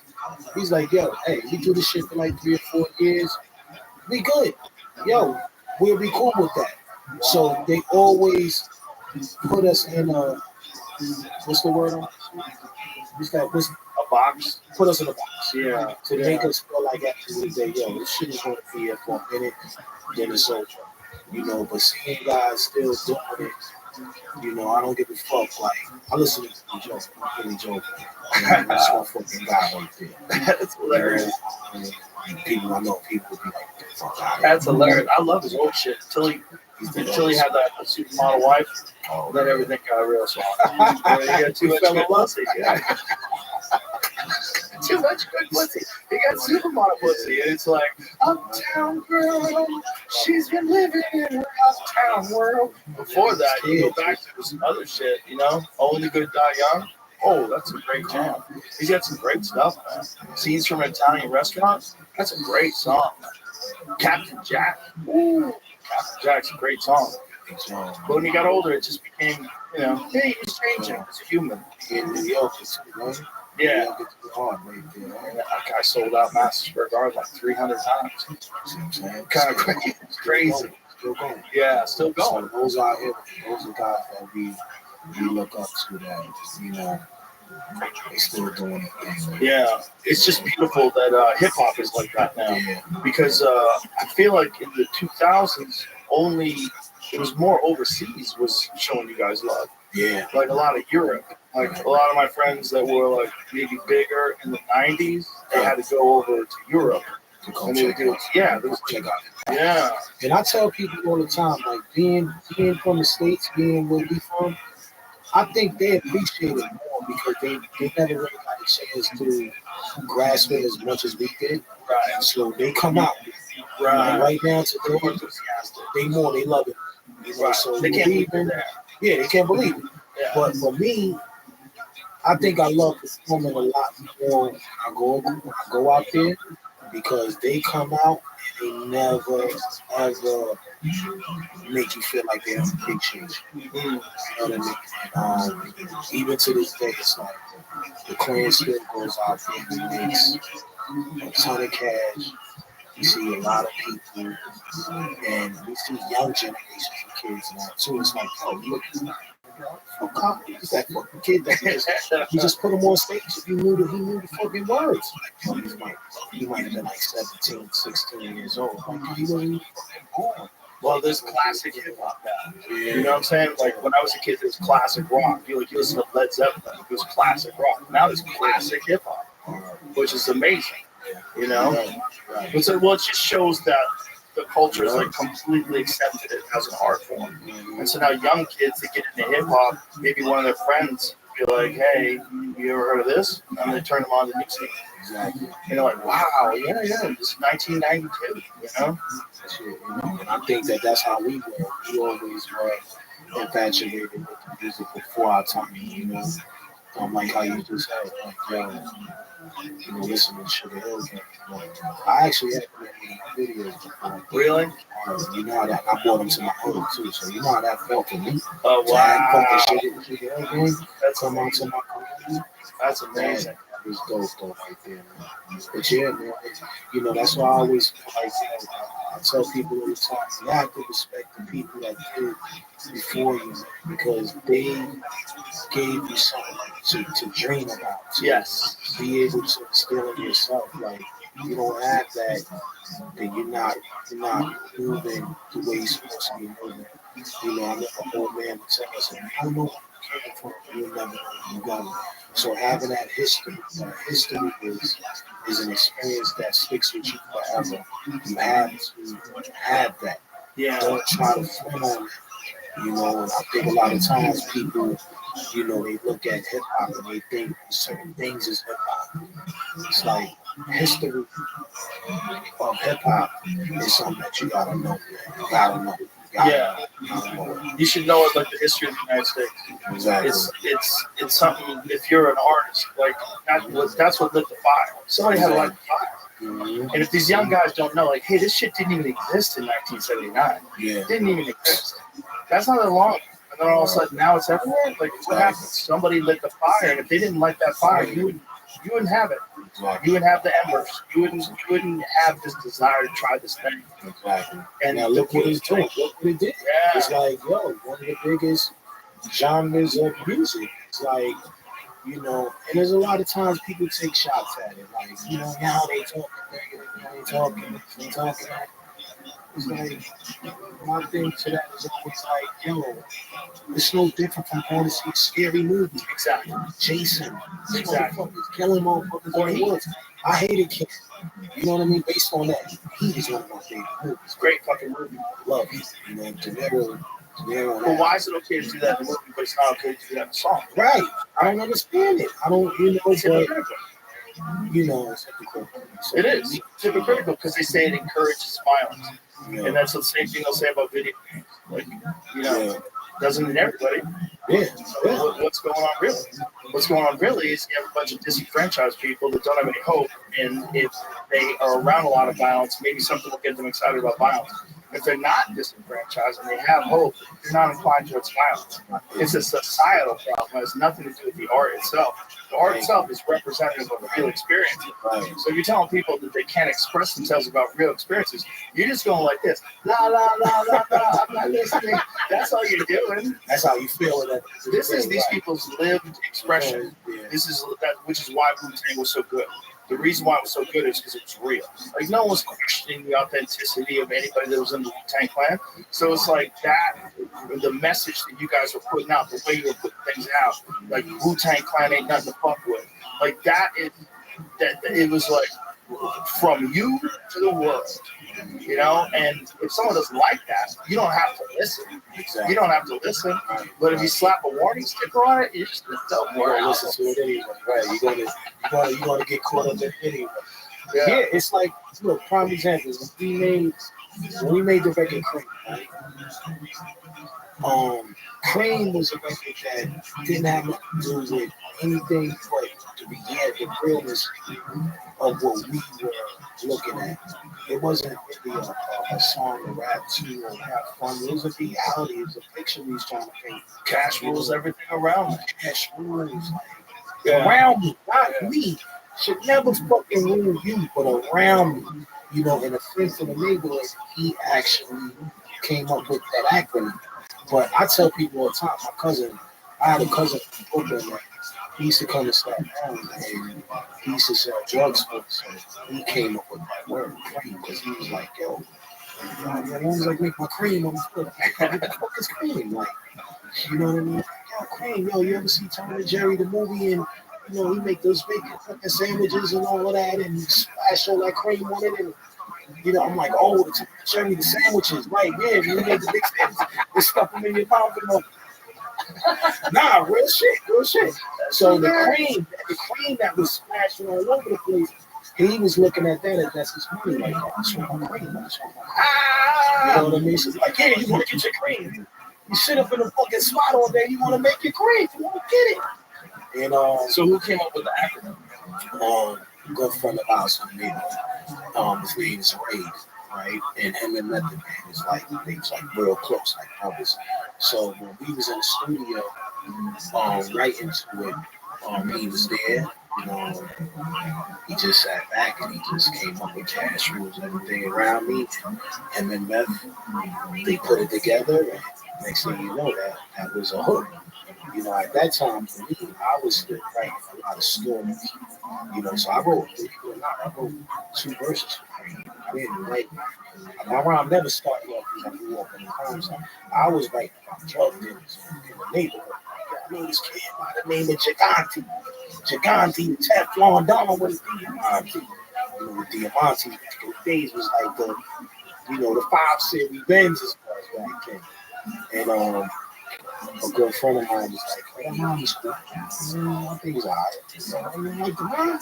he's like, yo, hey, we do this shit for like 3 or 4 years. We good. Yo, we'll be cool with that. So they always put us in a, what's the word on it? What's A box. put us in a box. Yeah. To make us feel like at the end of the day, yo, this shit is going to be here for a minute, then it's over. You know, but seeing guys still doing it, you know, I don't give a fuck. Like, I listen to Joe, I'm really joking. That's my fucking guy right there. That's hilarious. People, I know people would be like, get the fuck out of here. That's hilarious. I love his old shit until he had that supermodel wife. Oh, Then everything got real soft. He got too much good pussy. Yeah. Too much good pussy. He got supermodel pussy, and it's like uptown girl. She's been living in her uptown world. Before that, you go back to this other shit. You know, Only the Good Die Young. Oh, that's a great jam. He's got some great stuff, man. Scenes from an Italian Restaurant. That's a great song. Captain Jack. Ooh, Captain Jack's a great song. But when he got older, it just became, you know, hey, he was changing as a human. In New York, right? Yeah. It's hard right there. And that guy sold out Madison Square Garden like 300 times. Kind of crazy. It's crazy. Still going. Yeah, still going. So those are guys that we look up to that, you know, they still doing it. Yeah, it's just beautiful that hip hop is like that now. Yeah. Because I feel like in the 2000s, only it was more overseas was showing you guys love. Yeah. Like a lot of Europe. Like a lot of my friends that were like maybe bigger in the 90s, they had to go over to Europe. And they would do, yeah, there was, Check out. yeah. And I tell people all the time, like being from the States, being where we from, I think they appreciate it more because they never really got a chance to grasp it as much as we did. Right. So they come out. Right now today, they love it. You know, Right. so They can't believe they're there. yeah, they can't believe it. Yeah. But for me, I think I love performing a lot more when I go out there because they come out and they never ever make you feel like they don't appreciate you. You know what I mean? Even to this day, it's like the Klan still goes out there and makes a ton of cash. You see a lot of people, and we see young generations of kids now too. It's like, oh, look, is that fucking kid that he just put him on stage if he knew the fucking words. Like, he might have been like 17, 16 years old. Like, he wasn't even fucking born. Well, there's classic hip hop now. You know what I'm saying? Like when I was a kid, there was classic rock. You listen to Led Zeppelin, it was classic rock. Now there's classic hip hop, which is amazing. You know? Right. Well, it just shows that the culture is like completely accepted it as an art form. And so now young kids that get into hip hop, maybe one of their friends be like, hey, you ever heard of this? And they turn them on to music. Exactly. And they're like, wow, yeah, this is 1992, you know? And I think that's how we were. We always were infatuated with the music before our time, you know? Like how you just said, like, yo, you know, listening to Sugar Hill Gang. I actually had videos before. Really? You know how that, I brought them to my hood too, so you know how that felt for me. Oh, wow. Sugar Hill Gang, That's come on to amazing. my community. That's amazing. is dope though right there, man. But yeah, man, you know, that's why I always like, I tell people all the time, you have to respect the people that did before you, man, because they gave you something to dream about, to be able to instill in yourself. Like, you don't have that, then you're not moving the way you're supposed to be moving. You know, I remember an old man would tell us, if you don't know where you came from, you'll never know where you're going. So having that history is an experience that sticks with you forever. You have to have that. Yeah. Don't try to front on it. You know, and I think a lot of times people, you know, they look at hip hop and they think certain things is hip hop. It's like history of hip hop is something that you gotta know. You gotta know. You should know it like the history of the United States. Exactly. It's something. If you're an artist, like that's what lit the fire. Somebody had to light the fire. Mm-hmm. And if these young guys don't know, like, hey, this shit didn't even exist in 1979. Yeah. It didn't even exist. That's not that long. And then all of a sudden now it's everywhere. Like, what happens? Somebody lit the fire, and if they didn't light that fire, you wouldn't have it. Exactly. You wouldn't have the embers. You wouldn't have this desire to try this thing. Exactly. And now look what it's doing. Look what it did. Yeah. It's like, yo, one of the biggest genres of music. It's like, you know, and there's a lot of times people take shots at it. Like, you know, now they talking negative, now they talking. It's like, my thing to that is always like, yo, it's no different from going to see a scary movie. Exactly. Jason. Exactly. Motherfuckers, killing motherfuckers in the woods. I hated King. You know what I mean? Based on that, he is one of my favorite movies. Great fucking movie. Love it. You know, De Niro. Well, why is it okay to do that in the movie, but it's not okay to do that in the song? Right. I don't understand it. I don't, you know, It's hypocritical. You know, it's hypocritical. It is. It's hypocritical because they say it encourages violence. Yeah. And that's the same thing they'll say about video games. Like, you know, doesn't mean everybody. Yeah. So what's going on really? What's going on really is you have a bunch of disenfranchised people that don't have any hope, and if they are around a lot of violence, maybe something will get them excited about violence. If they're not disenfranchised and they have hope, they're not inclined towards violence. It's a societal problem. It has nothing to do with the art itself. The art itself is representative of real experiences. Right. So if you're telling people that they can't express themselves about real experiences, you're just going like this, la la la la la. I'm not listening. That's all you're doing. That's how you feel it. This is these people's lived expression. Yeah. This is that, which is why Wu-Tang was so good. The reason why it was so good is because it was real. Like, no one was questioning the authenticity of anybody that was in the Wu-Tang Clan. So it's like that, the message that you guys were putting out, the way you were putting things out, like Wu-Tang Clan ain't nothing to fuck with. Like that, it was like from you to the world, you know. And if someone doesn't like that, you don't have to listen. Exactly. You don't have to listen. But if you slap a warning sticker on it, you just don't worry. Listen to it anyway. Right. You're gonna get caught up in it anyway. Yeah, it's like, look, prime example. When we made the record Cream, right? Cream was a record that didn't have nothing to do with anything but the realness of what we were looking at. It wasn't really a song to rap to or have fun. It was a reality. It was a picture we was trying to paint. Cash rules everything around me. Cash rules around me, not me. Should never fucking rule you, but around me. You know, and a friend from the neighborhood, he actually came up with that acronym. But I tell people all the time, I had a cousin from Brooklyn that he used to come to Staten Island and he used to sell drugs for us. So he came up with that word, cream, because he was like, yo, as long as I make my cream, I'm good. What the fuck is cream? Like, you know what I mean? Yo, cream, yo, you ever see Tom and Jerry, the movie, and you know, he make those bacon fucking sandwiches and all of that, and he splash all that cream on it, and you know, I'm like, oh, the Tom and Jerry, the sandwiches, right? Yeah, you make the big sandwiches, they stuff them in your mouth and all. Nah, real shit. So the cream that was splashing all over the place, he was looking at that as that's his money. Like, oh, I just want my cream. You know what I mean? So it's like, yeah, you want to get your cream. You sit up in a fucking spot all day, you want to make your cream. You want to get it. And so who came up with the acronym? Good friend of ours from the neighborhood. His name is Ray, right? And him and Method Man is like, they was like real close, like brothers. So when we was in the studio, right into it, he was there, You know, he just sat back and he just came up with cash rules, everything around me. Him and Meth, they put it together. And next thing you know, that was a hook. You know, at that time for me, I was still writing a lot of stories. You know, so I wrote, believe it or not, I wrote 2 verses for Cream. I didn't write. My rhyme never started off because I grew up in the crime side. I was writing about drug dealers in the neighborhood. I knew this kid by the name of Gigante. Gigante, Teflon Don with a Diamante. You know, with Diamante, those days was like the, you know, the 5 Series Benzes was back then. And a good friend of mine was like, "Hey, mommy's cool. I think he's alright. You know, like the mom.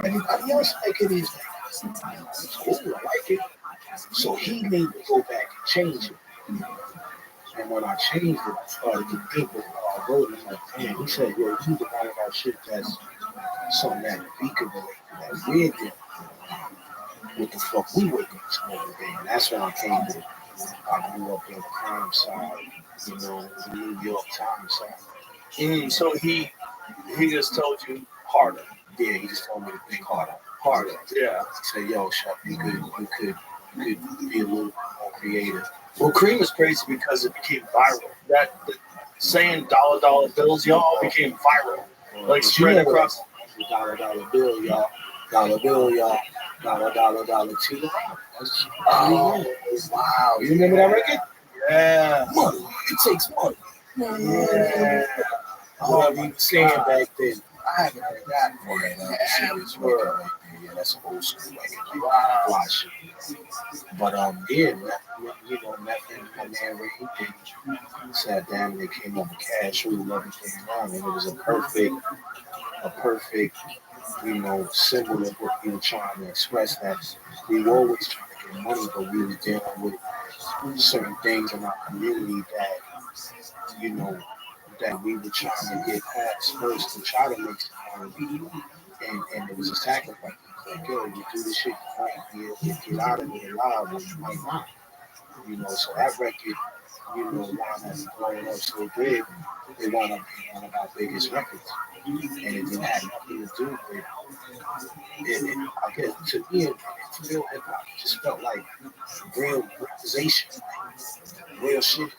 Everybody else like it is. It's cool. I like it." So he made me go back and change it. And when I changed it, I started to think of how I wrote it. Like, damn, he said, "Yo, you need to write about shit that's something that we can relate to, that we're doing. What the fuck we wake up to every day." And that's when I came to. I grew up in the crime side, you know, the New York Times side. So he just told you harder. Yeah, he just told me to think harder. Yeah. He said, "Yo, Shep, you could be a little more creative." Well, Cream is crazy because it became viral. Saying dollar bills, y'all, became viral. Like spread across. Dollar bill, y'all. Dollar bill, y'all. Dollar to the rock. Oh, wow. You remember that record? Yeah. Money. It takes money. Yeah. What we were saying back then. I haven't heard that. Yeah, that's an old school record. Like, fly shit. But yeah, you know, nothing. My man Ray, he sat down and they came up with cash rule, everything around, and it was a perfect, you know, symbol of what we were trying to express. That we were always trying to get money, but we were dealing with certain things in our community that, you know, that we were trying to get past first to try to make some money. And it was a sacrifice. Like, yo, you do this shit, you might get out of it alive, or you might not. You know, so that record, you know, wound up blowing up so big, it wound up being one of our biggest records. And it didn't have nothing to do with it. I guess to me, it's real hip hop. It just felt like real realization, like real shit.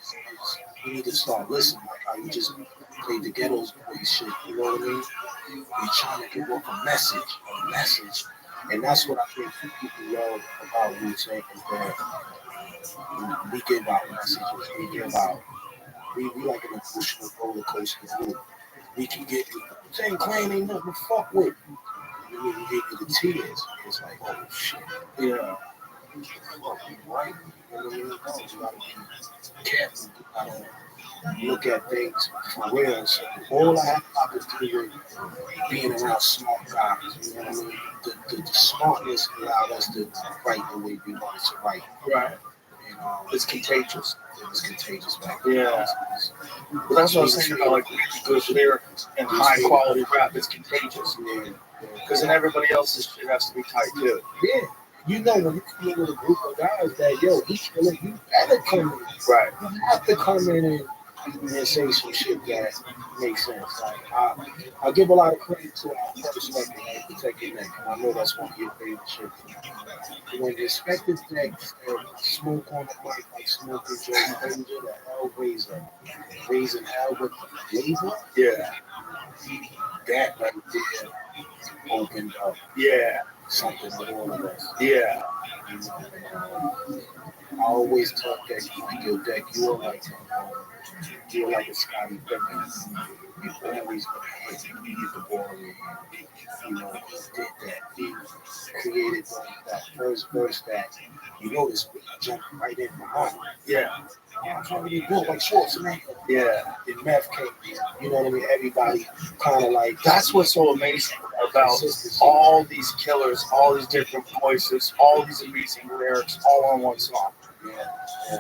You need to start listening, like how you just played the Ghettos Boys shit. You know what I mean? You're trying to give off a message. And that's what I think people love about Wu-Tang is that we give out messages. We like an emotional roller coaster group. We can get you. Wu-Tang Clan ain't nothing to fuck with. And we can give you the tears. It's like, oh shit. Yeah. Right? You know what I mean? No, you gotta be careful. You gotta look at things for real. So all I have to do with being around smart guys, you know what I mean? The smartness allowed us to write the way we wanted to write. Right. And It's contagious. it was contagious back then. Yeah. But that's what I was saying about like really good lyrics and high quality rap. It's contagious. Because then everybody else's shit has to be tight too. Yeah. You know, when you come in with a group of guys that, yo, you better come in. Right. You have to come in and say some shit that makes sense. Like, I'll give a lot of credit to our first record, like Protect Your Neck. And I know that's one of your favorite shit. When the Inspector Deck smoke on the mic like smoking Joe Ranger, the Hellraiser, raising hell with the laser, Yeah. that right there opened up something with all of us. Yeah. You know, I always tell Deck, like, yo, Deck, you're like a Scotty Pippen. You've always been a hit. You get the ball in your hand. You know, he did that. He created that first verse that, you notice, we jumped right in behind. Yeah. I'm trying to get good like Schwarzenegger. Yeah. And Meth came in. You know what I mean? Everybody kind of like. That's what's so amazing about all these killers, all these different voices, all these amazing lyrics, all on one song. Yeah.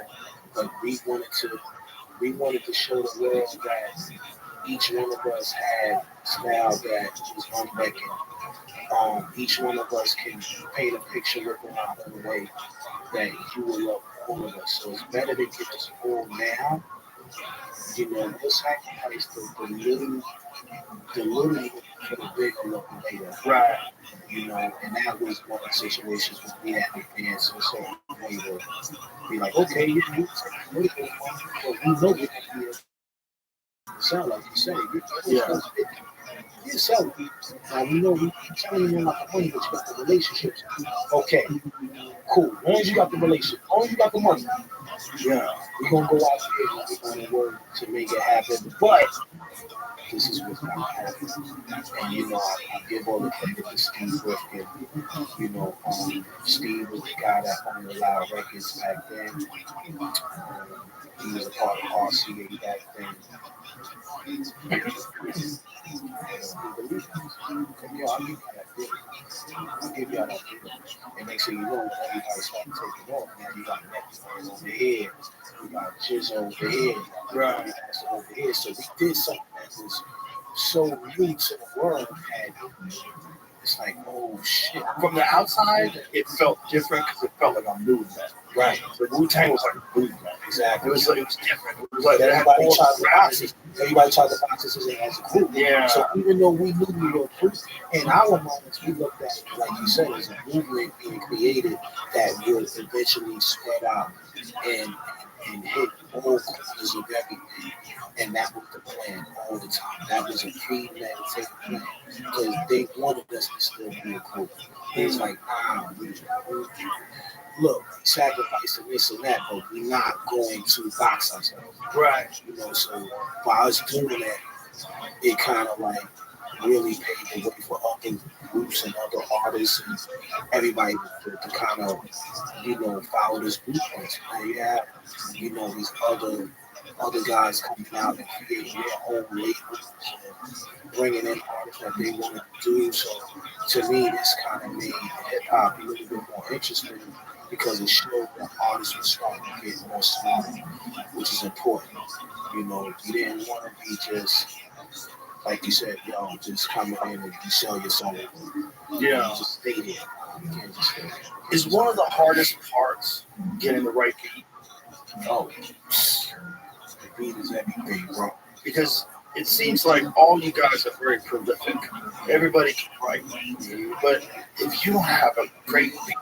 But we wanted to show the world that each one of us had a style that was unbreaking. Each one of us can paint a picture within our own way that you will love all of us. So it's better to get us all now. You know, we'll sacrifice the little the little for the big a little later. Right. You know, and that was one of the situations where we had to dance in a certain way to be like, okay, you take a little bit of money, but we know we're going to be able to sell, like you say. You sell it. Now, we know we telling you about the money, but you got the relationships. Okay, cool. As long as you got the relationship, as long as you got the money, yeah, we're going to go out there and we're going to work to make it happen. But this is what's going to happen. And, you know, I give all the credit to Steve Rifkin. You know, Steve was the guy that owned a lot of records back then. He was a part of RCA back then. I'll give y'all that deal. And next thing you know, everybody started taking off. Now you got Netflix over here, you got Jizz over here, right? Over here. So we did something that was so new to the world, and it's like, oh shit. From the outside, it felt different because it felt like a movement. Right. The Wu-Tang was like a movement. Exactly. It was different. It was like everybody tried to box it. Everybody tried to box us as a group. Yeah. So even though we knew we were a group, in our moments we looked at it, like you said, as a movement being created that will eventually spread out and hit all corners of everything. And that was the plan all the time. That was a premeditated plan because they wanted us to still be a group. It's like, look, we sacrificing this and that, but we're not going to box ourselves. Right. You know, so by us doing that, it kind of like really paved the way for other groups and other artists and everybody to kind of, you know, follow this blueprint. And you have, you know, these other guys coming out and creating their own labels and bringing in artists that they want to do. So to me, this kind of made hip hop a little bit more interesting because it showed that artists were starting to get more smart, which is important. You know, you didn't want to be just, like you said, yo, just coming in and you sell your song. Yeah. You just stay there. You can't just stay there. Is one of the hardest parts getting the right beat? Oh, the beat is everything, bro. Because it seems like all you guys are very prolific. Everybody can write. But if you don't have a great beat,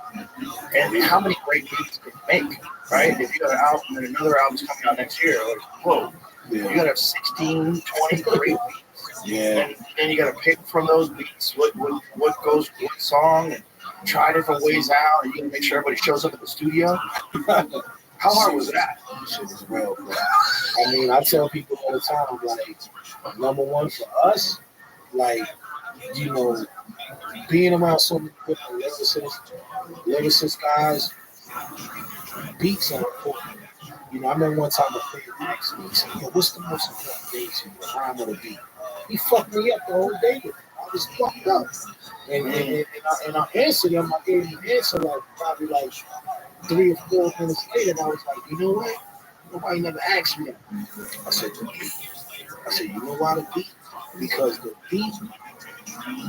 and how many great beats can you make, right? If you got an album and another album's coming out next year, like, whoa, you got to have 16, 20 great beats. Yeah. And you got to pick from those beats what goes with what song and try different ways out, and you got to make sure everybody shows up at the studio. How hard was that? Shit is real, bro. I mean, I tell people all the time, like, number one for us, like, you know, being around so many different lyricists guys, beats are important. You know, I remember one time a friend asked me, he said, yo, what's the most important thing to you? The rhyme or the beat? He fucked me up the whole day. I was fucked up. And I answered him, I gave him an answer like probably like 3 or 4 minutes later, and I was like, you know what? Nobody never asked me that. I said, the beat. I said, you know why the beat? Because the beat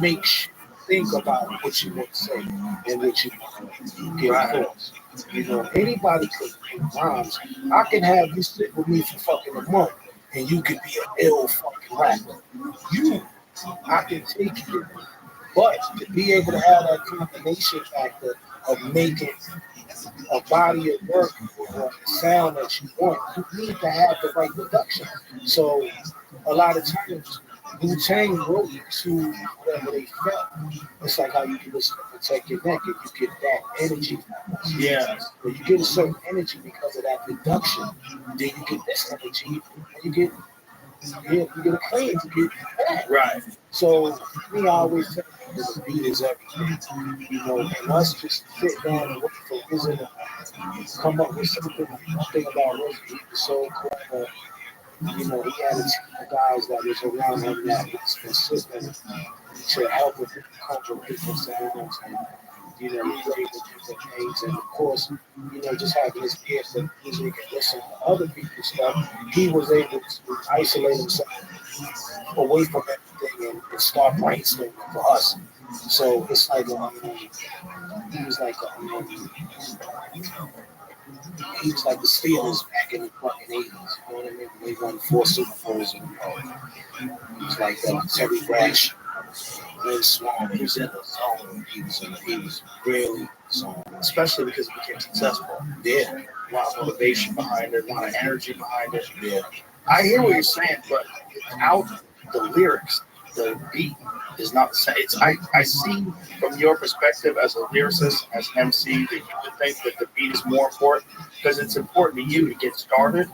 makes you think about what you want to say and what you want to get across. You know, anybody could make rhymes. I can have you sit with me for fucking a month and you could be an ill fucking rapper. I can take you. But to be able to have that combination factor of making a body of work or a sound that you want, you need to have the right production. So a lot of times, Wu-Tang wrote to whatever they felt. It's like how you can listen to Protect Your Neck and you get that energy. Yeah. But you get a certain energy because of that production. Then you get this energy and you get a claim to get that. Right. So me, I always tell people the beat is everything. You know, and us just sit down and wait for Wizard to come up with something. One thing about Wizard, he was so clever. You know, he had a team of guys that was around him that was consistent to help him come up with different sounds and, you know, he was able to do different things. And of course, you know, just having his ears and music and listen to other people's stuff, he was able to isolate himself away from everything and start brainstorming for us. So it's like he was like the Steelers back back in the fucking 80s. You know what I mean? They won 4 Super Bowls in a row. It's like that. Terry Bradshaw, Lynn Swan, he was in the zone. He was really zone. Especially because it became successful. Yeah. A lot of motivation behind it, a lot of energy behind it. Yeah. I hear what you're saying, but without the lyrics, the beat is not the same. I see from your perspective as a lyricist, as an MC, that you would think that the beat is more important because it's important to you to get started.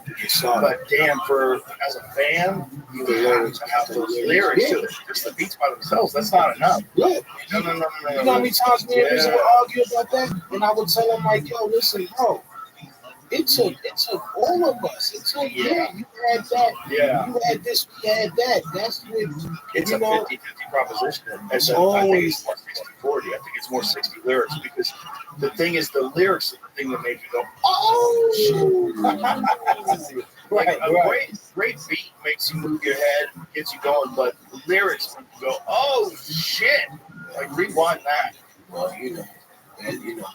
But damn, as a fan, you have to have those lyrics too. Just the beats by themselves, that's not enough. Yeah. No. You know how many times me and Rizzo would argue about that? And I would tell him, like, yo, listen, bro, it took all of us. It took, you had that. Yeah. You had this, we had that. That's what, it's a 50-50 proposition. I think it's more 60-40. I think it's more 60 lyrics because the thing is, the lyrics are the thing that make you go, oh, like a great beat makes you move your head, gets you going, but lyrics make you go, oh shit, like rewind that. Well,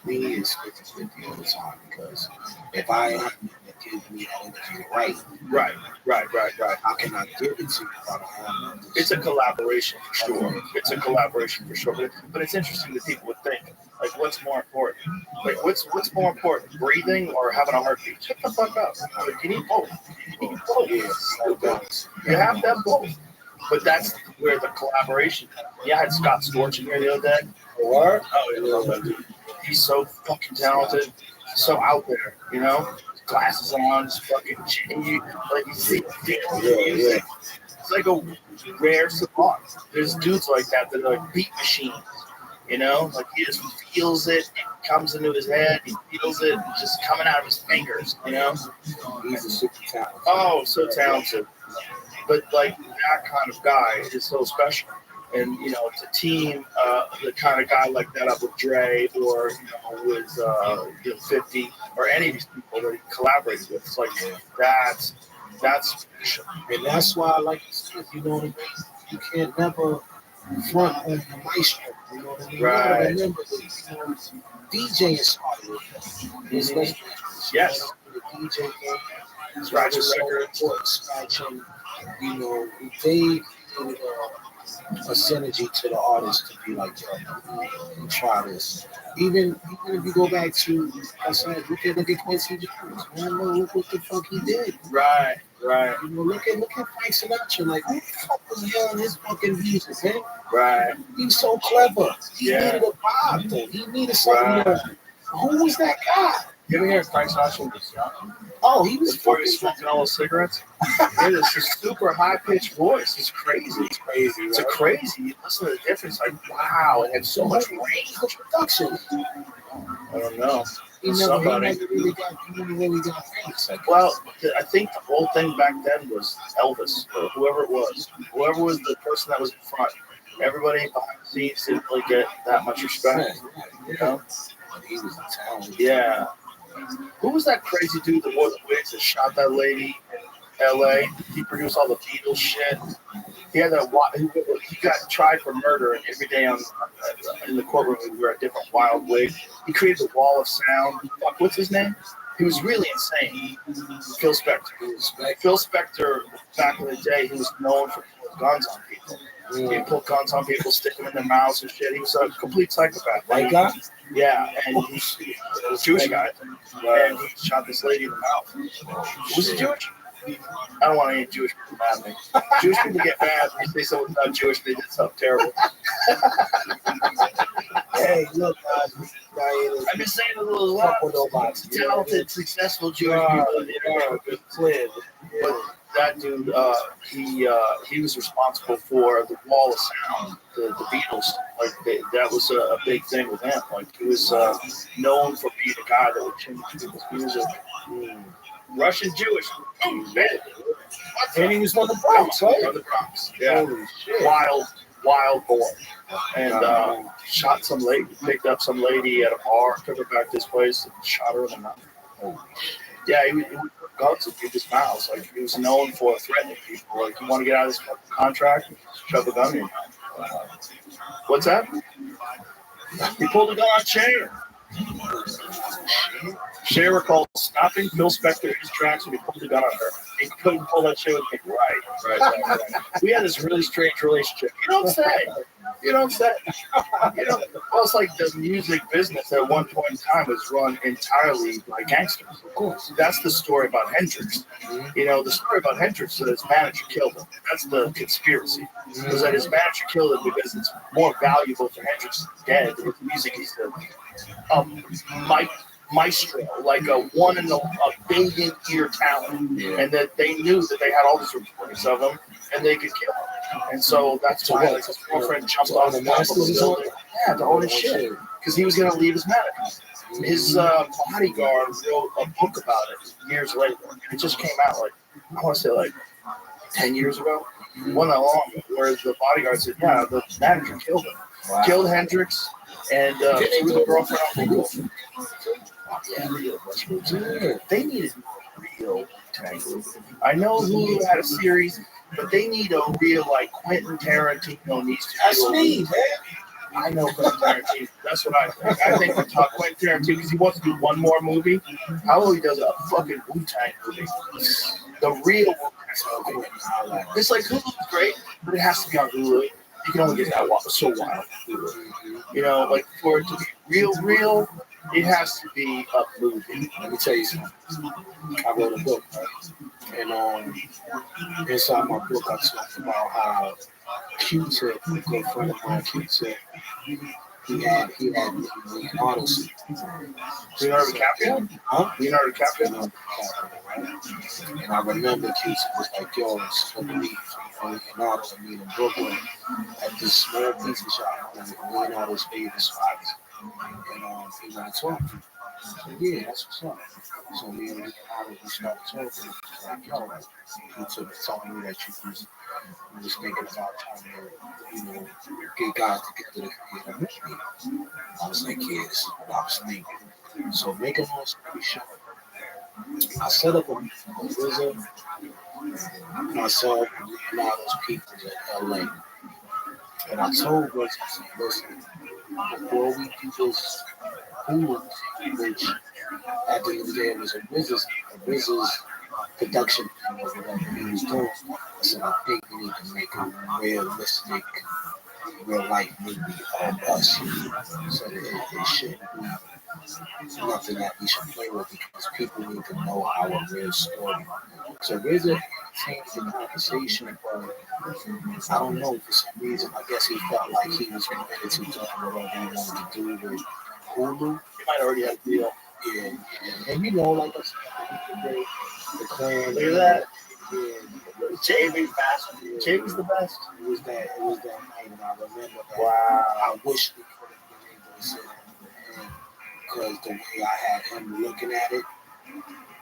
me is 50-50 all the time because if I am that gives me that energy right, how can I give it to you if I don't have it? It's a collaboration for sure. But it's interesting that people would think, like, what's more important? Like, what's more important, breathing or having a heartbeat? Shut the fuck up. Like, you need both. You have to have both. But that's where the collaboration comes. Yeah, I had Scott Storch in here the other day. Or? Oh, yeah. He's so fucking talented, so out there, you know? Glasses on, just fucking like you see, music. It's like a rare savant. There's dudes like that are like beat machines, you know? Like he just feels it, it comes into his head, he feels it just coming out of his fingers, you know? He's a super talented. Oh, so talented. But like that kind of guy is so special. And, you know, to team the kind of guy like that up with Dre or, with 50 or any of these people that he collaborated with, it's like, that's special. And that's why I like this stuff, you know what I mean? You can't never front on the maestro, you know what I mean? Right. You remember that, DJ is started with them. Yes. The DJ game, Scratch so records. important, scratching, they did a synergy to the artist to be like, yo, try this. Even if you go back to, I said, look at Quincy Jones. Man, look what the fuck he did. Right. Look at Frank Sinatra. Like, who the fuck was yelling his fucking music, man? Right. He's so clever. He needed a vibe, though. He needed something. Who was that guy? You ever hear Frank Sinatra was young? Oh, he was before he was smoking all those cigarettes. It is a super high pitched voice. It's crazy. It's a crazy. You listen to the difference. Like, wow, it had so much range. Production. I don't know. He never really got famous. Well, I think the whole thing back then was Elvis, or whoever it was. Whoever was the person that was in front. Everybody behind the scenes didn't really get that much respect. You know? He was a talent. Yeah. Who was that crazy dude that wore the wigs that shot that lady in L.A.? He produced all the Beatles shit. He had he got tried for murder, and every day in the courtroom he would wear a different wild wig. He created a wall of sound. What's his name? He was really insane. Phil Spector. Phil Spector, back in the day, he was known for pulling guns on people. He'd pull guns on people, stick them in their mouths and shit. He was a complete psychopath. White guy? Yeah, and he was a Jewish guy. And he shot this lady in the mouth. Was he Jewish? I don't want any Jewish people mad at me. Jewish people get mad when you say someone's not Jewish, they did something terrible. Hey, look, guys. I'm just saying a little talented, successful Jewish people. But that dude, he was responsible for the wall of sound, the Beatles. Like that was a big thing with him. Like he was known for being a guy that would change people's music. Russian Jewish, and he was from the Bronx, right? From the Bronx, yeah. Holy shit. Wild boy, and shot some lady, picked up some lady at a bar, took her back to his place, and shot her in the mouth. Yeah, he would put guns in people's mouths. Like he was known for threatening people. Like you want to get out of this contract, shove a gun in your mouth. What's that? He pulled a gun on chain. Shay recalls stopping Phil Spector in his tracks when he pulled the gun on her. He couldn't pull that shit with me. Right. We had this really strange relationship. You don't say. Well, it's like the music business at one point in time was run entirely by gangsters. Of course. That's the story about Hendrix. The story about Hendrix is that his manager killed him. That's the conspiracy. Was that his manager killed him because it's more valuable for Hendrix to be dead than his music. He's the maestro, like a one in a billion ear talent, and that they knew that they had all these recordings of him and they could kill him. And so that's why like, his girlfriend jumped off the top of the building. Yeah, to own his shit. Because he was going to leave his manager. His bodyguard wrote a book about it years later. It just came out I want to say 10 years ago. Wasn't that long ago, where the bodyguard said, yeah, the manager killed him. Wow. Killed Hendrix and threw the girlfriend off the roof. Yeah, they needed real tangle. I know Hulu had a series, but they need a real Quentin Tarantino needs to. That's me, man. I know Quentin Tarantino. That's what I think. I think we talk Quentin Tarantino because he wants to do one more movie. How about he does a fucking Wu-Tang movie? The real Wu-Tang movie. It's like Hulu's great, but it has to be on Hulu. You can only get that so wild. For it to be real. It has to be a movie. Let me tell you something. I wrote a book, right? And inside my book, I talked about how Q-Tip, a good friend of mine, Q-Tip, he had Leonardo suit. Leonardo DiCaprio? Huh? Leonardo DiCaprio? Right? And I remember Q-Tip was like, yo, it's going to be Leonardo and me in Brooklyn at this small pizza shop. Leonardo's favorite spots. And he wanted to talk to me. So yeah, that's what's up. So me and Leonardo, we started talking. Like, yo, he took telling me that you was thinking about trying to, get guys together to create a movie. I was like, yeah, this is what I was thinking. So make a long story short, I set up a visit myself and Leonardo's people in LA. And I told Russ, I said, listen, before we do this Hulu, which at the end of the day it was a business production of whatever he was doing, I said, I think we need to make a realistic, real life movie of us. So that it shouldn't be nothing that we should play with because people need to know our real story. So RZA changed the conversation, but I don't know, for some reason, I guess he felt like he was committed to doing whatever he wanted to do with Hulu. He might already have a deal. Yeah. And like I said, the clan. Look at that. Yeah. JB's best. JB's the best. It was that night, and I remember that. Wow. I wish we could have been able to sit down because the way I had him looking at it,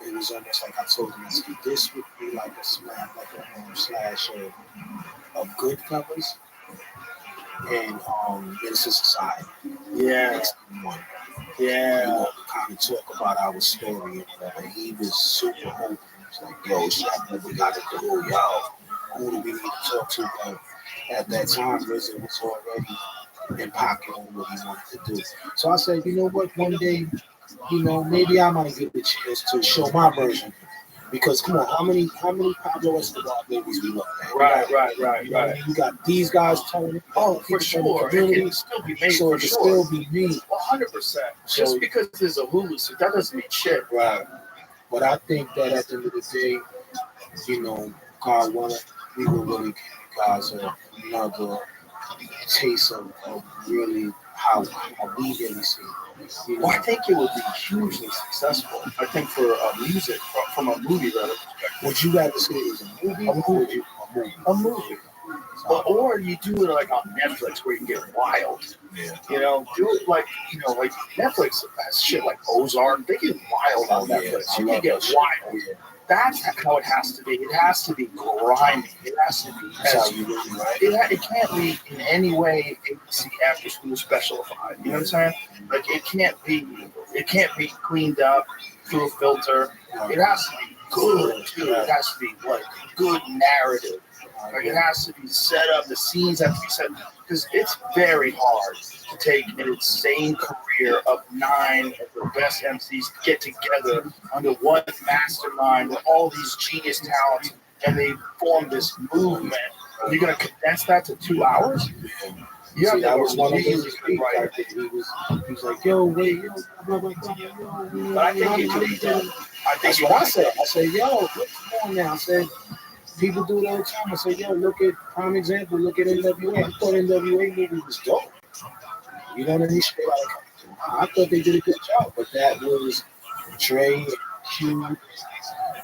it was almost like I told him, I said, this would be like a slash of Goodfellas and Innocent Society. Yeah. Yeah. Kind of talk about our story and whatever. He was super open. He was like, yo, shit, we got to do, yo. Who do we need to talk to? But at that time, RZA was already in pocket on what he wanted to do. So I said, you know what, one day, maybe I might get the chance to show my version. Because come on, how many Pablo Escobar movies we look at? Right. You got these guys telling it. Oh, for sure. It can still be made. So it can still be me. 100%. Just because there's a Hulu, so that doesn't mean shit. Right. But I think that at the end of the day, God wanted, we will really give you guys another taste of really how we really see it. Well, I think it would be hugely successful. I think for music, from a movie rather perspective. Would you rather see it as a movie? A movie. Or you do it like on Netflix where you can get wild. Yeah. Do it like Netflix has shit like Ozark. They get wild on Netflix. You can get wild. Yeah. That's how it has to be. It has to be grimy. It has to be. That's how you really, right? It can't be in any way ABC after school specialified. You know what I'm saying? Like it can't be cleaned up through a filter. It has to be good too. It has to be like good narrative. Like it has to be set up. The scenes have to be set because it's very hard to take an insane career of 9 of the best MCs get together under one mastermind with all these genius talents, and they form this movement. You're gonna condense that to 2 hours? Yeah, that was one of his right. right. He was like, yo, wait, yo, blah, blah, blah, yo. But I think That's what I said. I said, yo, come on now. I said, people do it all the time. I said, yo, look at prime example. Look at NWA. I thought NWA movie was dope. You know what I mean? I thought they did a good job, but that was Trey, Q.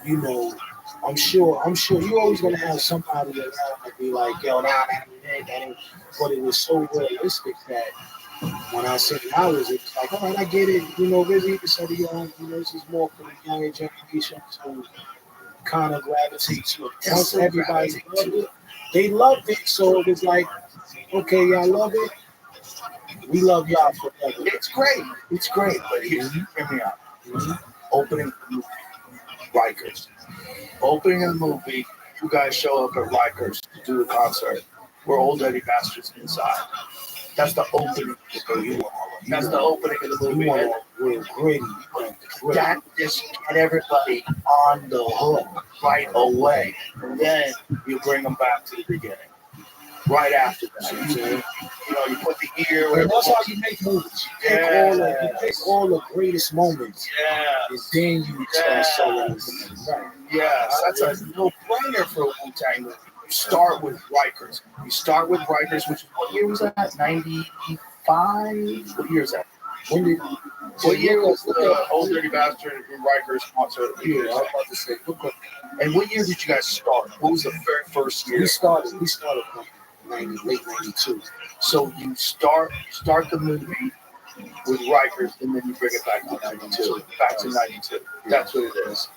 You know, I'm sure you're always gonna have somebody around that be like, yo, nah, that ain't. But it was so realistic that when I said hours, it's like, all right, I get it. You know, really, you said, you know, this is more for the younger generation to kind of gravitate to. Once everybody loved it, they loved it. So it was like, okay, y'all love it. We love y'all forever. It's great. It's great. But hear me out. Opening the movie, Rikers. Opening of the movie, you guys show up at Rikers to do the concert. We're old dirty bastards inside. That's the opening. That's the opening of the movie. We're gritty. That just get everybody on the hook right away. And then you bring them back to the beginning. Right after that. You know, you put the ear. And that's how you make movies. You take all the greatest moments. Yeah. And then you start selling them. Right. Yes, that's a no-brainer for a Wu-Tang movie. You start with Rikers. Which what year was that? 95? What year is that? What year was the Old Dirty Bastard and Rikers concert? Yeah, I was about to say. And what year did you guys start? What was the very first year? We started late 92. So you start the movie with Rikers, and then you bring it back to 92. Back to 92. That's what it is.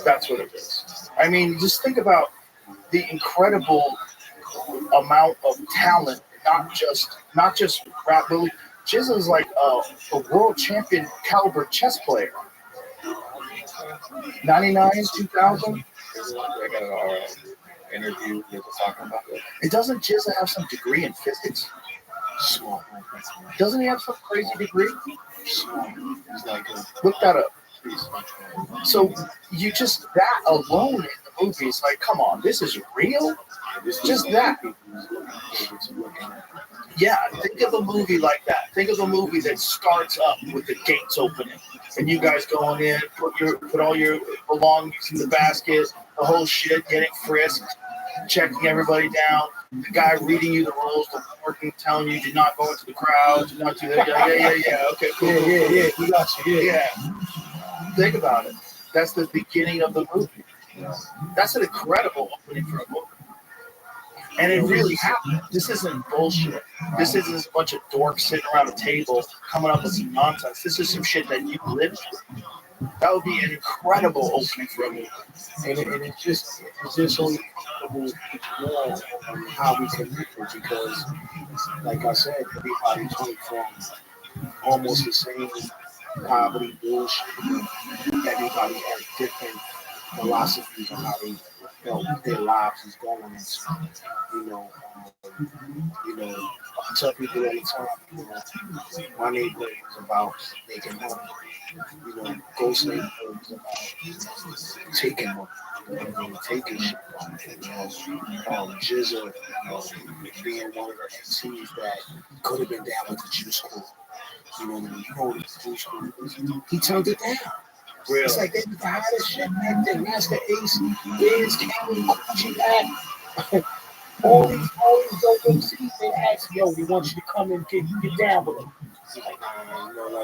That's what it is. I mean, just think about the incredible amount of talent, not just rap. Really, Jizza is like a world champion caliber chess player. 99, 2000. I got an interview with talking about it. And doesn't Jizza have some degree in physics? Doesn't he have some crazy degree? He's like, Look that up, please. So you just that alone in the movie is like, come on, this is real. Just that. Yeah, think of a movie like that. Think of a movie that starts up with the gates opening and you guys going in, put all your belongings in the basket, the whole shit, getting frisked, checking everybody down, the guy reading you the rules, the working, telling you do not go into the crowd, do not do that. Yeah. Okay, cool. Yeah, we got you. Yeah. Think about it. That's the beginning of the movie. That's an incredible opening for a movie. And it really happened. This isn't bullshit. This isn't a bunch of dorks sitting around a table coming up with some nonsense. This is some shit that you lived through. That would be an incredible opening for a movie. And it's just so incredible on how we connected because, like I said, everybody came from almost the same comedy bullshit. Everybody has different philosophies on how they felt their lives is going into. I tell people all the time, my neighborhood is about making money. Ghost neighborhood is about taking money, taking shit. Jizza, being one of the MCs that could have been down with the Jew school. What the Jew school is. He turned it down. Really? It's like they was the hottest shit back then. Master Ace, Wiz, Cameron, Gucci back. All these dope MCs, they ask, yo, we want you to come and get down with them. He's like,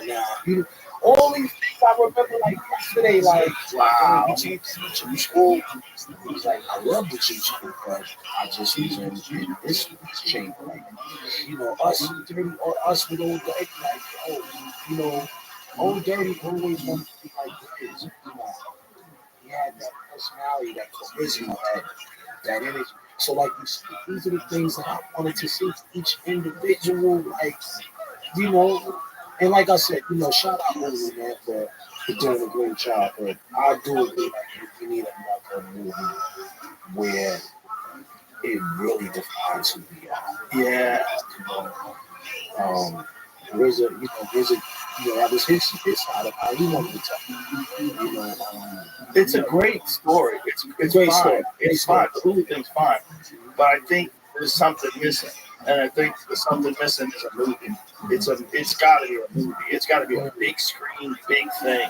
nah. All these things I remember like yesterday, like, wow, Jew school. He's like, I love the Jew school, but I just was in this chamber. Like, us with old dirty, like, old dirty always wanted to be like this. He had that personality, that charisma, that energy. So, like, these are the things that I wanted to see each individual, like, and like I said, shout out Movie, man, for doing a great job. But I do agree, like, we need another movie where it really defines who we are. Yeah. That was his side of how he wanted to tell. It's a great story. It's Great fine. story. It's fine. The whole thing's fine. But I think there's something missing. And I think the something missing is a movie. It's got to be a movie. It's got to be a big screen, big thing.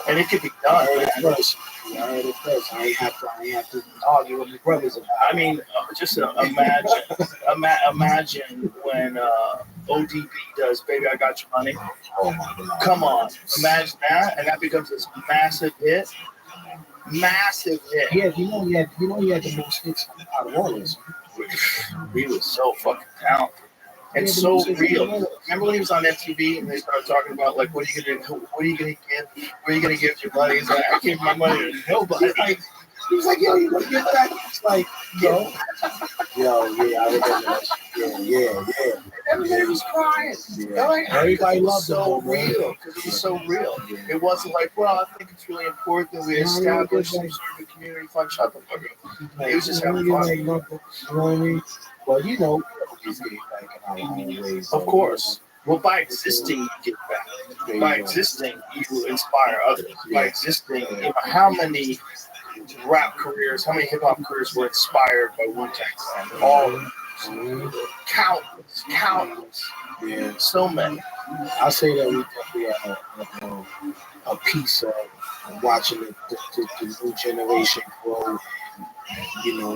And it could be done. I heard it first. I ain't have to argue with my brothers about it. I mean, just imagine when ODB does "Baby I Got Your Money." Oh my God. Come on, imagine that, and that becomes this massive hit. Yeah, you know he had the most hits out of all of us. He was so fucking talented and so real. Remember when he was on MTV and they started talking about like, what are you gonna give your money? He's like, I gave my money to nobody. He was like, yo, you gonna give back? It's like, yo, yeah, I remember that. Yeah. Everybody was crying. Yeah. Everybody loved so him, real because it was so real. It wasn't like, well, I think it's really important that we establish some sort of a community fund. Shut the fuck up. It was just having fun. You know what I mean? Well, he's getting back in our own ways. Of course. Well, by existing, you get back. By existing, you inspire others. By existing, how many rap careers, how many hip hop careers were inspired by Wu-Tang Clan? All of them. Countless. Yeah. So many. I say that we definitely are a piece of watching the new generation grow,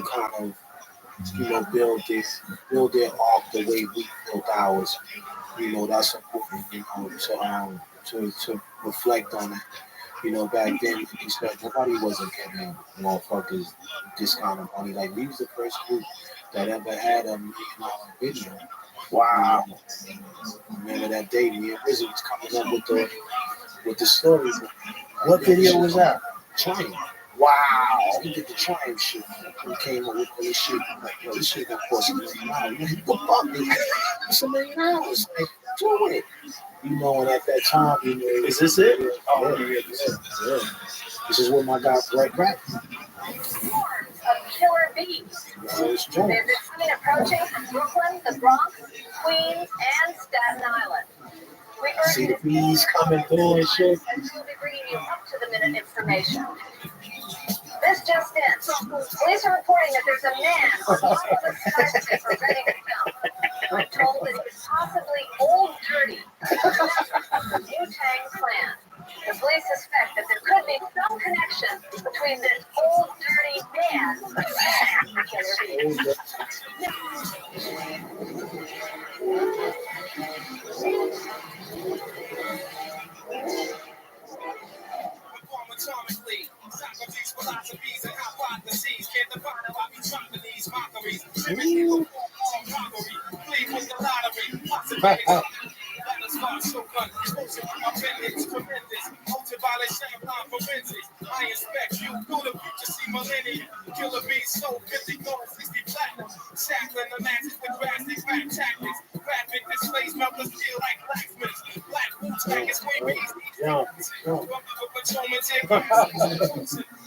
kind of, build their arc the way we built ours. That's important, to reflect on it. Back then, nobody wasn't giving motherfuckers this kind of money. Like, we was the first group that ever had $1 million video. Wow. Remember that day, me and Rizzy was coming up with the story. What video was that? Triumph. Wow. We did the Triumph shit. We came up with all this shit. Like, yo, this shit gonna cost $1 million. What the fuck, nigga? It's $1 million. Like, doing it. And at that time, is this it? Oh, yeah. This is what my guy Brett Pratt. Killer bees. They've been seen approaching from Brooklyn, the Bronx, Queens, and Staten Island. We see the bees coming through and shit. And we'll be bringing you up-to-the-minute information. This just in. Police are reporting that there's a man on top of the skyscraper ready to jump. We're told that he's possibly Old Dirty, from the Wu-Tang Clan. The police suspect that there could be some connection between this Old Dirty man and Killer Atomically, Socrates, philosophies, and hypotheses can't define how I be trying to these mockeries. Women people form robbery, flee with the lottery, possibilities. Let us start shotgun, exposure from my appendix, tremendous, ultraviolet champagne forensics. I inspect you through the future, see millennium. Killer bees sold 50 gold, 60 platinum. Shackling the matches with drastic rap tactics. Graphic displays melt the steel like blacksmiths. Black Wu-Tang is way bees.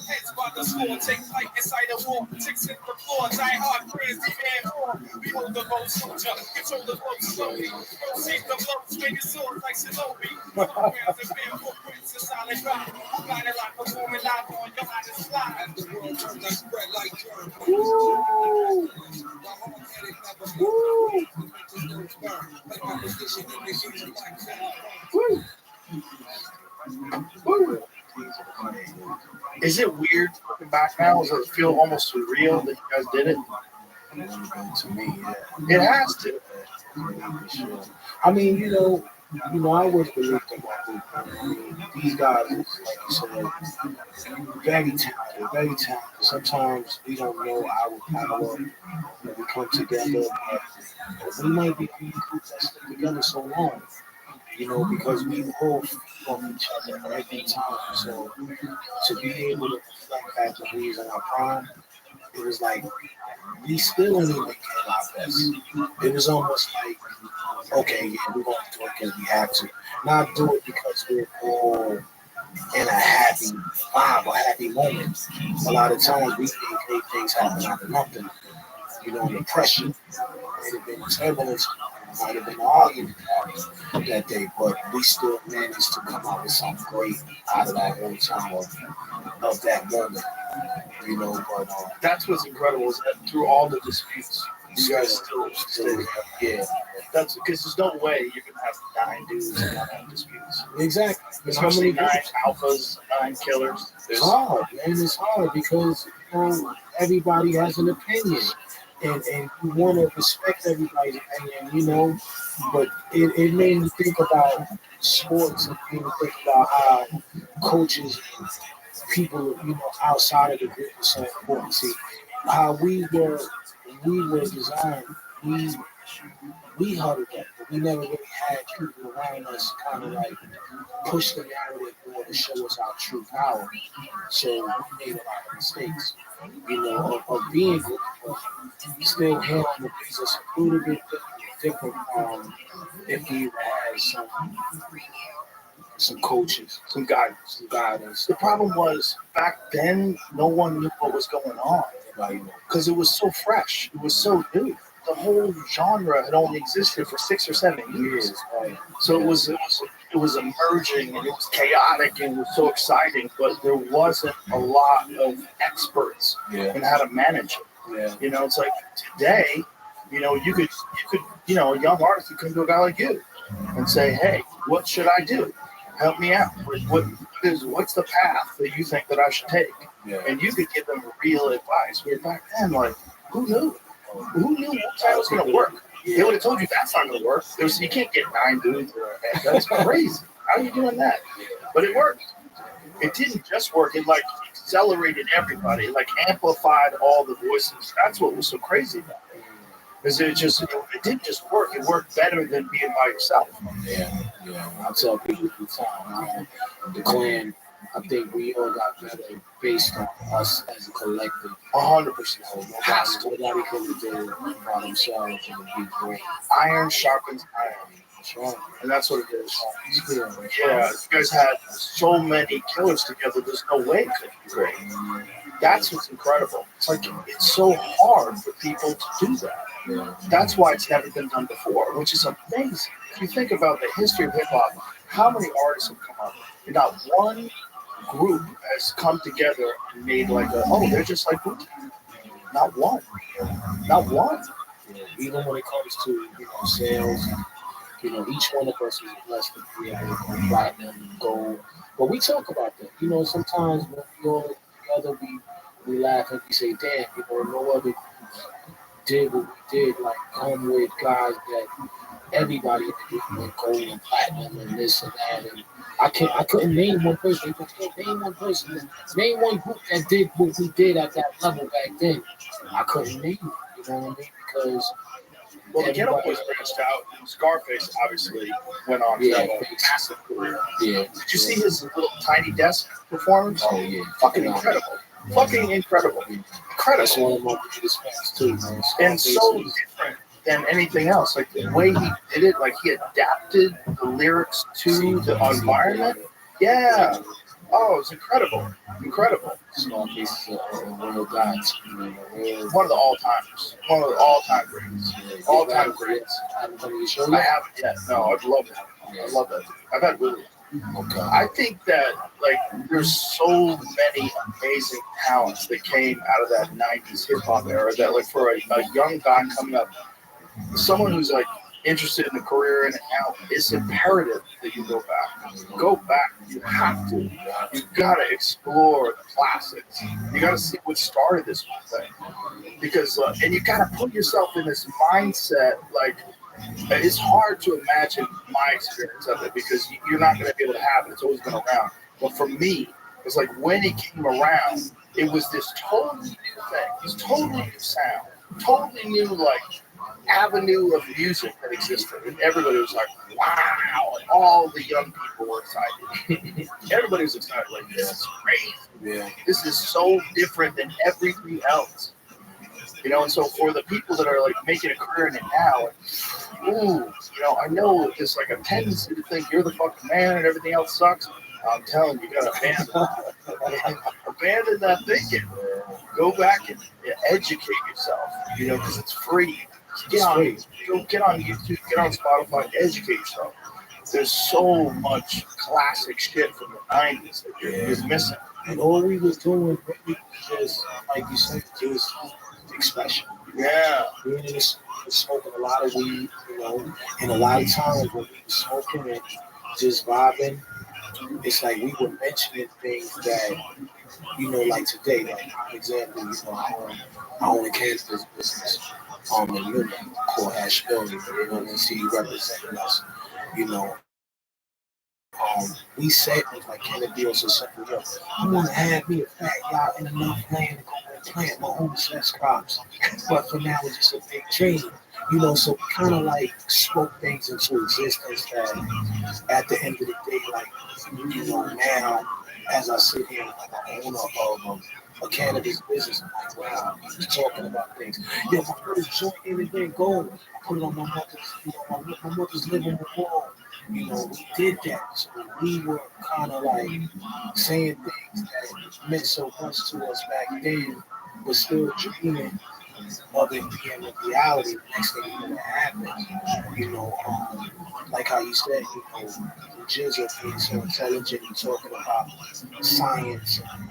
Heads by the score, take flight inside a war. Chicks hit the floor, die hard friends, demand more. Behold the bold soldier, control the blow slowly. Proceed the blow, swing his sword like Shinobi. Programs and band footprints, a solid rock. Got it like performing live on your hottest slide. The world turns like spread like germs. Is it weird looking back now? Does it feel almost surreal that you guys did it? To me, yeah. It has to. I mean, I always believed in my group. I mean, these guys, like you said, very talented. Sometimes we don't know our power when we come together, but we might be being groups that stick together so long, because we all feed off each other every time. So to be able to reflect back when we was in our prime, it was like we still ain't even getting our best. It was almost like, okay, yeah, we're going to do it because we have to. Not do it because we're all in a happy vibe or happy moment. A lot of times we think great things happen out of nothing. the pressure. Might have been turbulence, might have been an argument that day, but we still managed to come out with something great out of that whole time of that moment. But That's what's incredible is that through all the disputes, you guys still stay. yeah, That's because there's no way you're gonna have 9 dudes and not have disputes. exactly. Especially 9 alphas, 9 killers. It's hard, man. It's hard because everybody has an opinion, and you want to respect everybody's opinion, But it made me think about sports and made me think about how coaches and people, outside of the group are so important. See, how we were designed. We huddled up, but we never really had people around us kind of like push the narrative more to show us our true power. So we made a lot of mistakes, of being good, but still handling the business a little bit different. If we had some coaches, some guidance. The problem was back then, no one knew what was going on because it was so fresh. It was so new. The whole genre had only existed for 6 or 7 years. So it was emerging and it was chaotic and it was so exciting, but there wasn't a lot of experts in how to manage it. It's like today, you could a young artist could come to a guy like you and say, hey, what should I do? Help me out. What's the path that you think that I should take? And you could give them real advice. Where back then, like, who knew? Who knew that was going to work? They would have told you that's not going to work. You can't get 9 dudes. That's crazy. How are you doing that? But it worked. It didn't just work. It accelerated everybody. It amplified all the voices. That's what was so crazy about it. Because it didn't just work. It worked better than being by yourself. Yeah. I tell people all the time, the clan. I think we all got better based on us as a collective. 100%. Nobody could have did it by themselves and be great. Iron sharpens iron. That's right. And that's what it is. Yeah, you guys had so many killers together, there's no way it could be great. That's what's incredible. It's so hard for people to do that. Yeah. That's why it's never been done before, which is amazing. If you think about the history of hip-hop, how many artists have come up? Not one group has come together and made they're just like Wu-Tang. Not one. Not one. Even when it comes to sales, each one of us is blessed to be able to go platinum and gold. But we talk about that. Sometimes when we all together, we laugh and we say, damn, no other did what we did, come with guys that everybody went gold and platinum and this and that. And I couldn't name one person. I can't name one person. Name one group that did what we did at that level back then. I couldn't name it. You know what I mean? Because the Ghetto Boys branched out. Scarface obviously went on to have a massive career. Yeah. Did you see his little tiny desk performance? Oh yeah. Fucking incredible. Fucking incredible. Incredible. That's one of my biggest fans too, man. And so different than anything else. The way he did it, he adapted the lyrics to the environment. Yeah. Oh, it's incredible. Incredible. Small pieces of real gods. One of the all-timers. One of the all-time greats. All-time greats. I haven't yet. No, I'd love that. I love that. I've had William. Okay. I think that there's so many amazing talents that came out of that 90s hip-hop era that for a young guy coming up, someone who's interested in a career in it now, it's imperative that you go back. Go back. You have to. You've got to explore the classics. You got to see what started this whole thing. Because, and you got to put yourself in this mindset, it's hard to imagine my experience of it because you're not going to be able to have it. It's always been around. But for me, it's when it came around, it was this totally new thing. This totally new sound. Totally new, avenue of music that existed. And everybody was wow. And all the young people were excited. Everybody was excited. This is crazy. Yeah. This is so different than everything else. And so for the people that are making a career in it now, I know there's a tendency to think you're the fucking man and everything else sucks. I'm telling you, you gotta abandon that thinking. Go back and educate yourself, you know, because it's free. Get on YouTube, get on Spotify, educate yourself. There's so much classic shit from the 90s that you're missing. And all we was doing was just, like you said, just expression. Yeah. We were smoking a lot of weed, you know, and a lot of times when we were smoking and just vibing, it's like we were mentioning things that, you know, like today, like for example, you know, I own a cannabis business in Newman called Asheville, you know, and see you representing us, you know. We said things like, can it be also something else? I want to have me a fat yacht and enough land to go and plant my own sex crops. But for now, it's just a big dream. You know, so kind of like spoke things into existence that at the end of the day, like, you know, now, as I sit here, like an owner of a cannabis business, I'm like, wow, he's talking about things. Yeah, my first joint in the gold. I put it on my mother's, you know, my mother's living room wall. You know, we did that. So we were kind of like saying things that meant so much to us back then, but still dreaming of it being a reality. The next thing you know, it happened. You know, like how you said, you know, the Jizz are being so intelligent and talking about science and,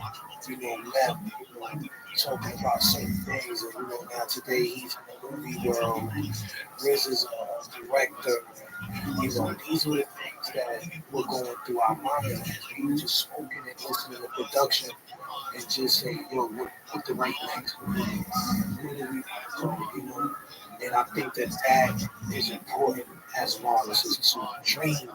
you know, math, you know, talking about certain things. And, you know, now today he's in the movie world. Riz is a director. You know, these were the things that were going through our minds as we were just smoking and listening to production and just saying, yo, what the right next? What do we do? You know? And I think that is important as an artist, is to dream,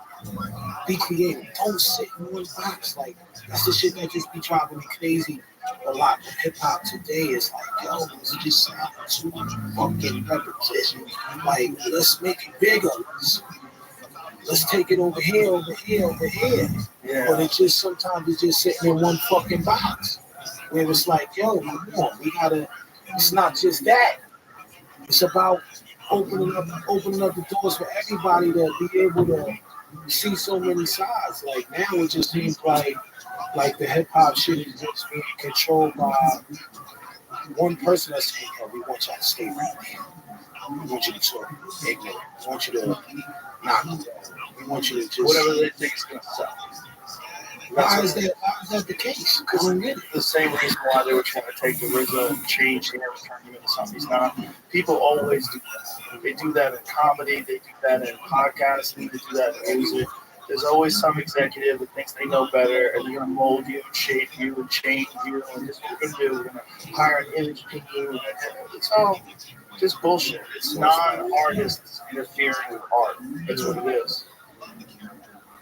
be creative. Don't sit in one box. Like, that's the shit that just be driving me crazy a lot. Hip hop today is like, yo, it's just sound too fucking repetition. Like, let's make it bigger. Let's take it over here, over here, over here. Yeah. But it just sometimes it's just sitting in one fucking box. Where it's like, yo, come on, we gotta, it's not just that. It's about opening up the doors for everybody to be able to see so many sides. Like now it just seems like the hip hop shit is just being controlled by one person that's saying, yo, we want y'all to stay right there. We want you to talk ignorant. We want you to not do that. We want you to just whatever they think is going to sell. Why is that the case? Because the same reason why they were trying to take the RZA and change him and turn him into something he's not. People always do that. They do that in comedy. They do that in podcasting. They do that in music. There's always some executive that thinks they know better, and they're going to mold you and shape you and change you. And this is what we're going to do. We're going to hire an image people. It's all just bullshit. It's non-artists interfering with art. That's what it is.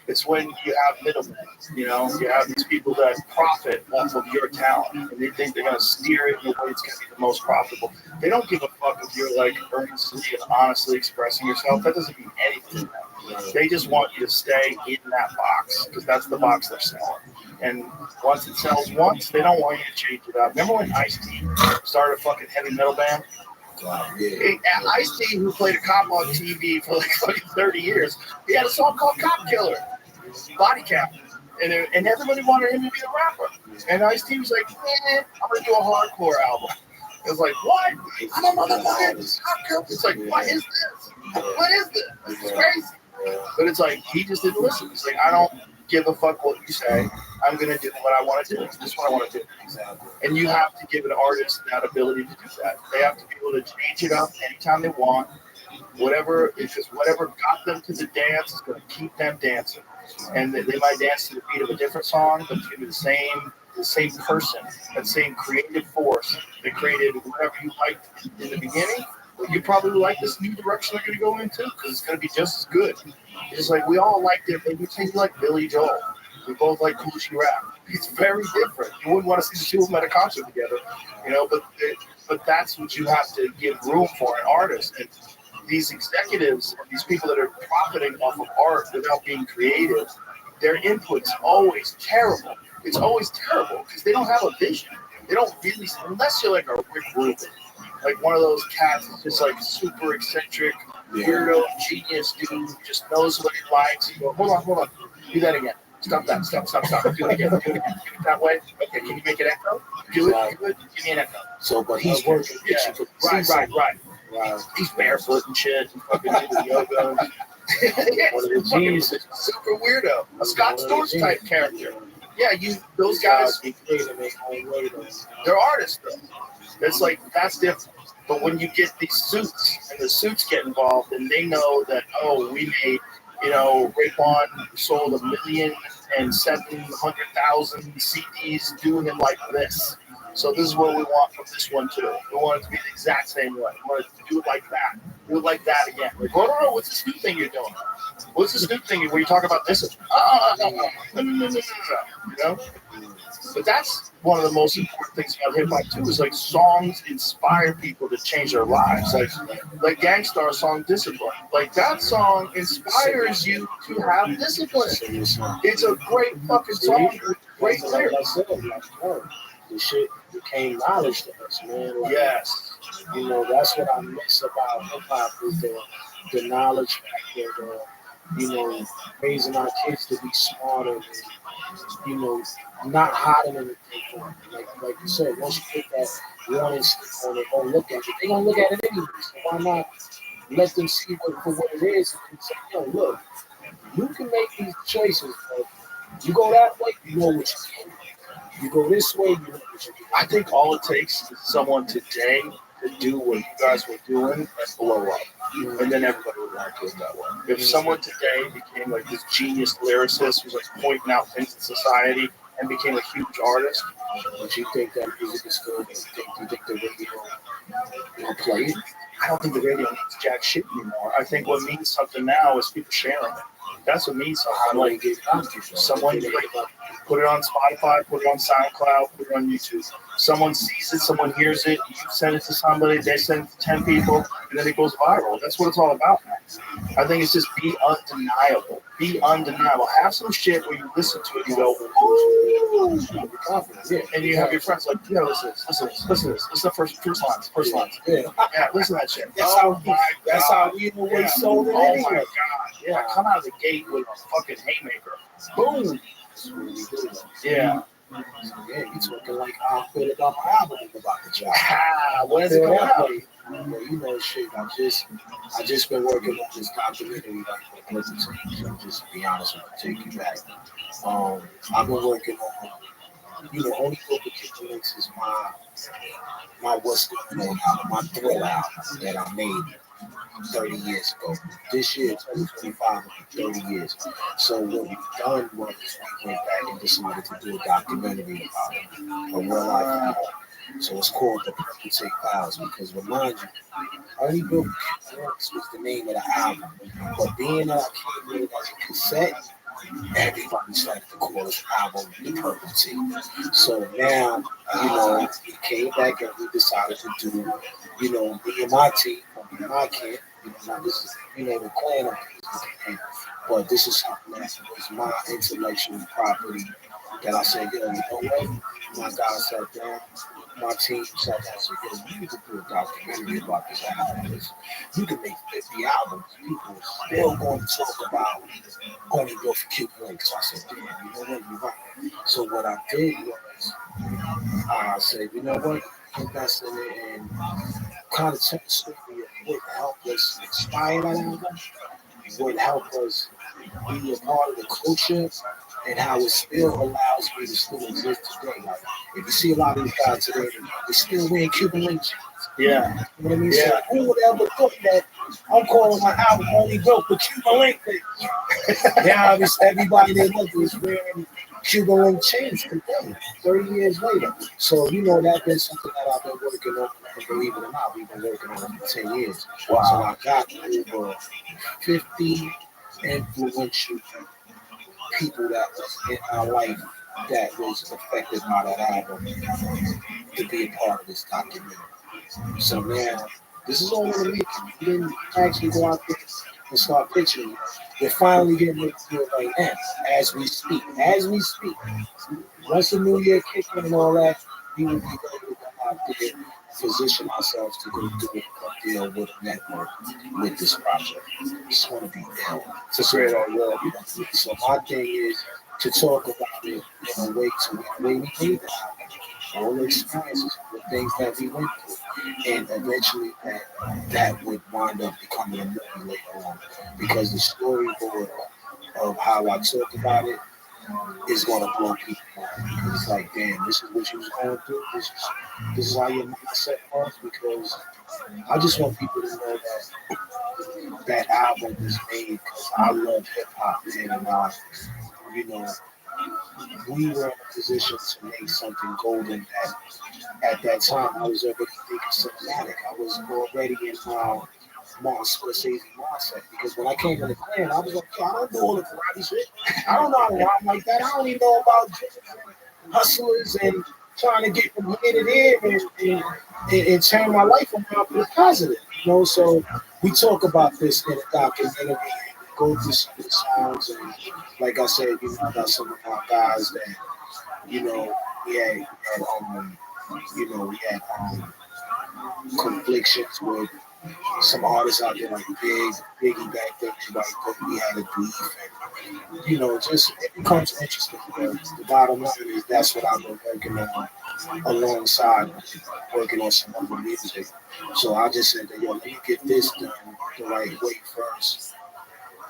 It's when you have middlemen, you know, you have these people that profit off of your talent, and they think they're going to steer it in the way it's going to be the most profitable. They don't give a fuck if you're like earnestly and honestly expressing yourself. That doesn't mean anything to them. They just want you to stay in that box because that's the box they're selling. And once it sells once, they don't want you to change it up. Remember when Ice-T started a fucking heavy metal band? Ice-T, who played a cop on TV for like fucking 30 years, he had a song called Cop Killer. Body Count, and everybody wanted him to be a rapper. And Ice-T was like, I'm gonna do a hardcore album. It was like, what? I'm a motherfucker. It's like, what is this? What is this? This is crazy. But it's like, he just didn't listen. He's like, I don't give a fuck what you say. I'm gonna do what I want to do. This is what I want to do. And you have to give an artist that ability to do that. They have to be able to change it up anytime they want. Whatever, it's just whatever got them to the dance is going to keep them dancing. And they might dance to the beat of a different song, but it's going to be the same person, that same creative force that created whatever you liked in the beginning. You probably like this new direction they're going to go into because it's going to be just as good. It's like we all like it. Maybe you like Billy Joel. We both like Cooley rap. It's very different. You wouldn't want to see the two of them at a concert together, you know. But that's what you have to give room for an artist. And these executives, these people that are profiting off of art without being creative, their input's always terrible. It's always terrible because they don't have a vision. They don't really, unless you're like a Rick Rubin, like one of those cats that's just like super eccentric, weirdo, genius dude who just knows what he likes. You go, hold on, do that again. Stop that. Stop. Do it again. Do it that way. Okay, can you make it echo? Do it. Good. Give me an echo. So, but he's working. Yeah. Right. He's barefoot and shit. And fucking doing yoga. One of the geniuses. Super weirdo. A Scott Storch type character. Yeah, those guys, they're artists though. It's like, that's different. But when you get these suits and the suits get involved and they know that, oh, we made, Rayquan sold 1,700,000 CDs doing it like this. So this is what we want from this one too. We want it to be the exact same way. We want it to do it like that. Do it like that again. Like, no, what's this new thing you're doing? What's this new thing where you talk about this? No. But that's one of the most important things about hip hop too. Is like songs inspire people to change their lives. Like Gangstar song "Discipline." Like that song inspires you to have discipline. It's a great fucking song. Great lyrics. The shit became knowledge to us, man. Like, yes. That's what I miss about hip hop is the knowledge factor, raising our kids to be smarter and, not hiding anything from them. Like you said, once you put that warning stick on it, don't look at it. They're gonna look at it anyway. So why not let them see it for what it is and say, look, you can make these choices, but you go that way, you know what you can. You go this way, you know what you can. I think all it takes is someone today to do what you guys were doing and blow up. And then everybody would want to do it that way. If someone today became like this genius lyricist who's like pointing out things in society and became a huge artist, but you think that music is still, you think the radio play it? I don't think the radio means jack shit anymore. I think what means something now is people sharing it. That's what means something. Like someone put it on Spotify, put it on SoundCloud, put it on YouTube. Someone sees it, someone hears it, you send it to somebody, they send it to 10 people, and then it goes viral. That's what it's all about, man. I think it's just be undeniable. Be undeniable. Have some shit where you listen to it and you go, ooh, and you have your friends like, listen to this. Listen to the first lines. Yeah, listen to that shit. That's how we in the way sold it. Oh my God. Yeah, come out of the gate with a fucking haymaker. Boom. Yeah. Yeah, you talking like how I feel about my album about the job. When's it coming out? Well, shit. I just been working on this documentary. So just be honest with you, take you back. I've been working on, only book of Kitchen Links is my What's Going On album, my Thrill album that I made 30 years ago. This year, 2025, 30 years. So what we've done was we went back and decided to do a documentary about it, a real life. So it's called The Perpetuate Files because remind you, Early Book was the name of the album. But being that I came with it as a cassette, everybody started to call this album The Perpetuate. So now, we came back and we decided to do, me and my team, my kid, not this is, the clan of but this is something that was my intellectual property that I said, you know what? My guy sat down, my team sat down and said, you need to do a documentary about this album. You can make 50 albums. People are still going to talk about only go for Cuban Links. So I said, damn, you know what? You're right. So what I did was, I said, you know what? Invest in it and kind of tell the story of what helped us inspire that album, what helped us be a part of the culture, and how it still allows me to still exist today. Like, if you see a lot of these guys today, they're still wearing Cuban Links. Yeah. You know what I mean? Yeah. So who would ever thought that I'm calling my album Only Built for Cuban Link things? Now everybody they look is wearing Cuban Link chains today, 30 years later. So, that's been something that I've been working on. And believe it or not, we've been working on it for 10 years. Wow. So I got over 50 influential people that was in our life that was affected by that album to be a part of this documentary. So now, this is all in the making. You didn't actually go out there and start pitching it. We're finally getting it to it right now, as we speak. Once the new year kicks in and all that, we will be ready to go out there and position ourselves to go do a deal with a network with this project. It's going to be ill. It's a great idea. So my thing is, to talk about it in a way to where we made it. All the experiences, the things that we went through, and eventually that would wind up becoming a movie later on, because the storyboard of how I talk about it is gonna blow people mind. Because it's like, damn, this is what you was going through. This is how your mindset was. Because I just want people to know that that album was made because I love hip hop, man, and you know, we were in a position to make something golden that at that time I was already thinking cinematic. I was already in Martin Scorsese mindset, because when I came to the clan, I was like, I don't do all the karate shit. I don't know how to rhyme like that. I don't even know about hustlers and trying to get from here to there and turn my life around for the positive. You know, so we talk about this in a documentary, go through some of the songs, and like I said, you know, I got some of our guys that, you know, we had conflictions with some artists out there like Biggie back then. Like we had a beef, and you know, just it becomes interesting. But the bottom line is that's what I've been working on alongside working on some other music. So I just said that, yo, let me get this done the right way first,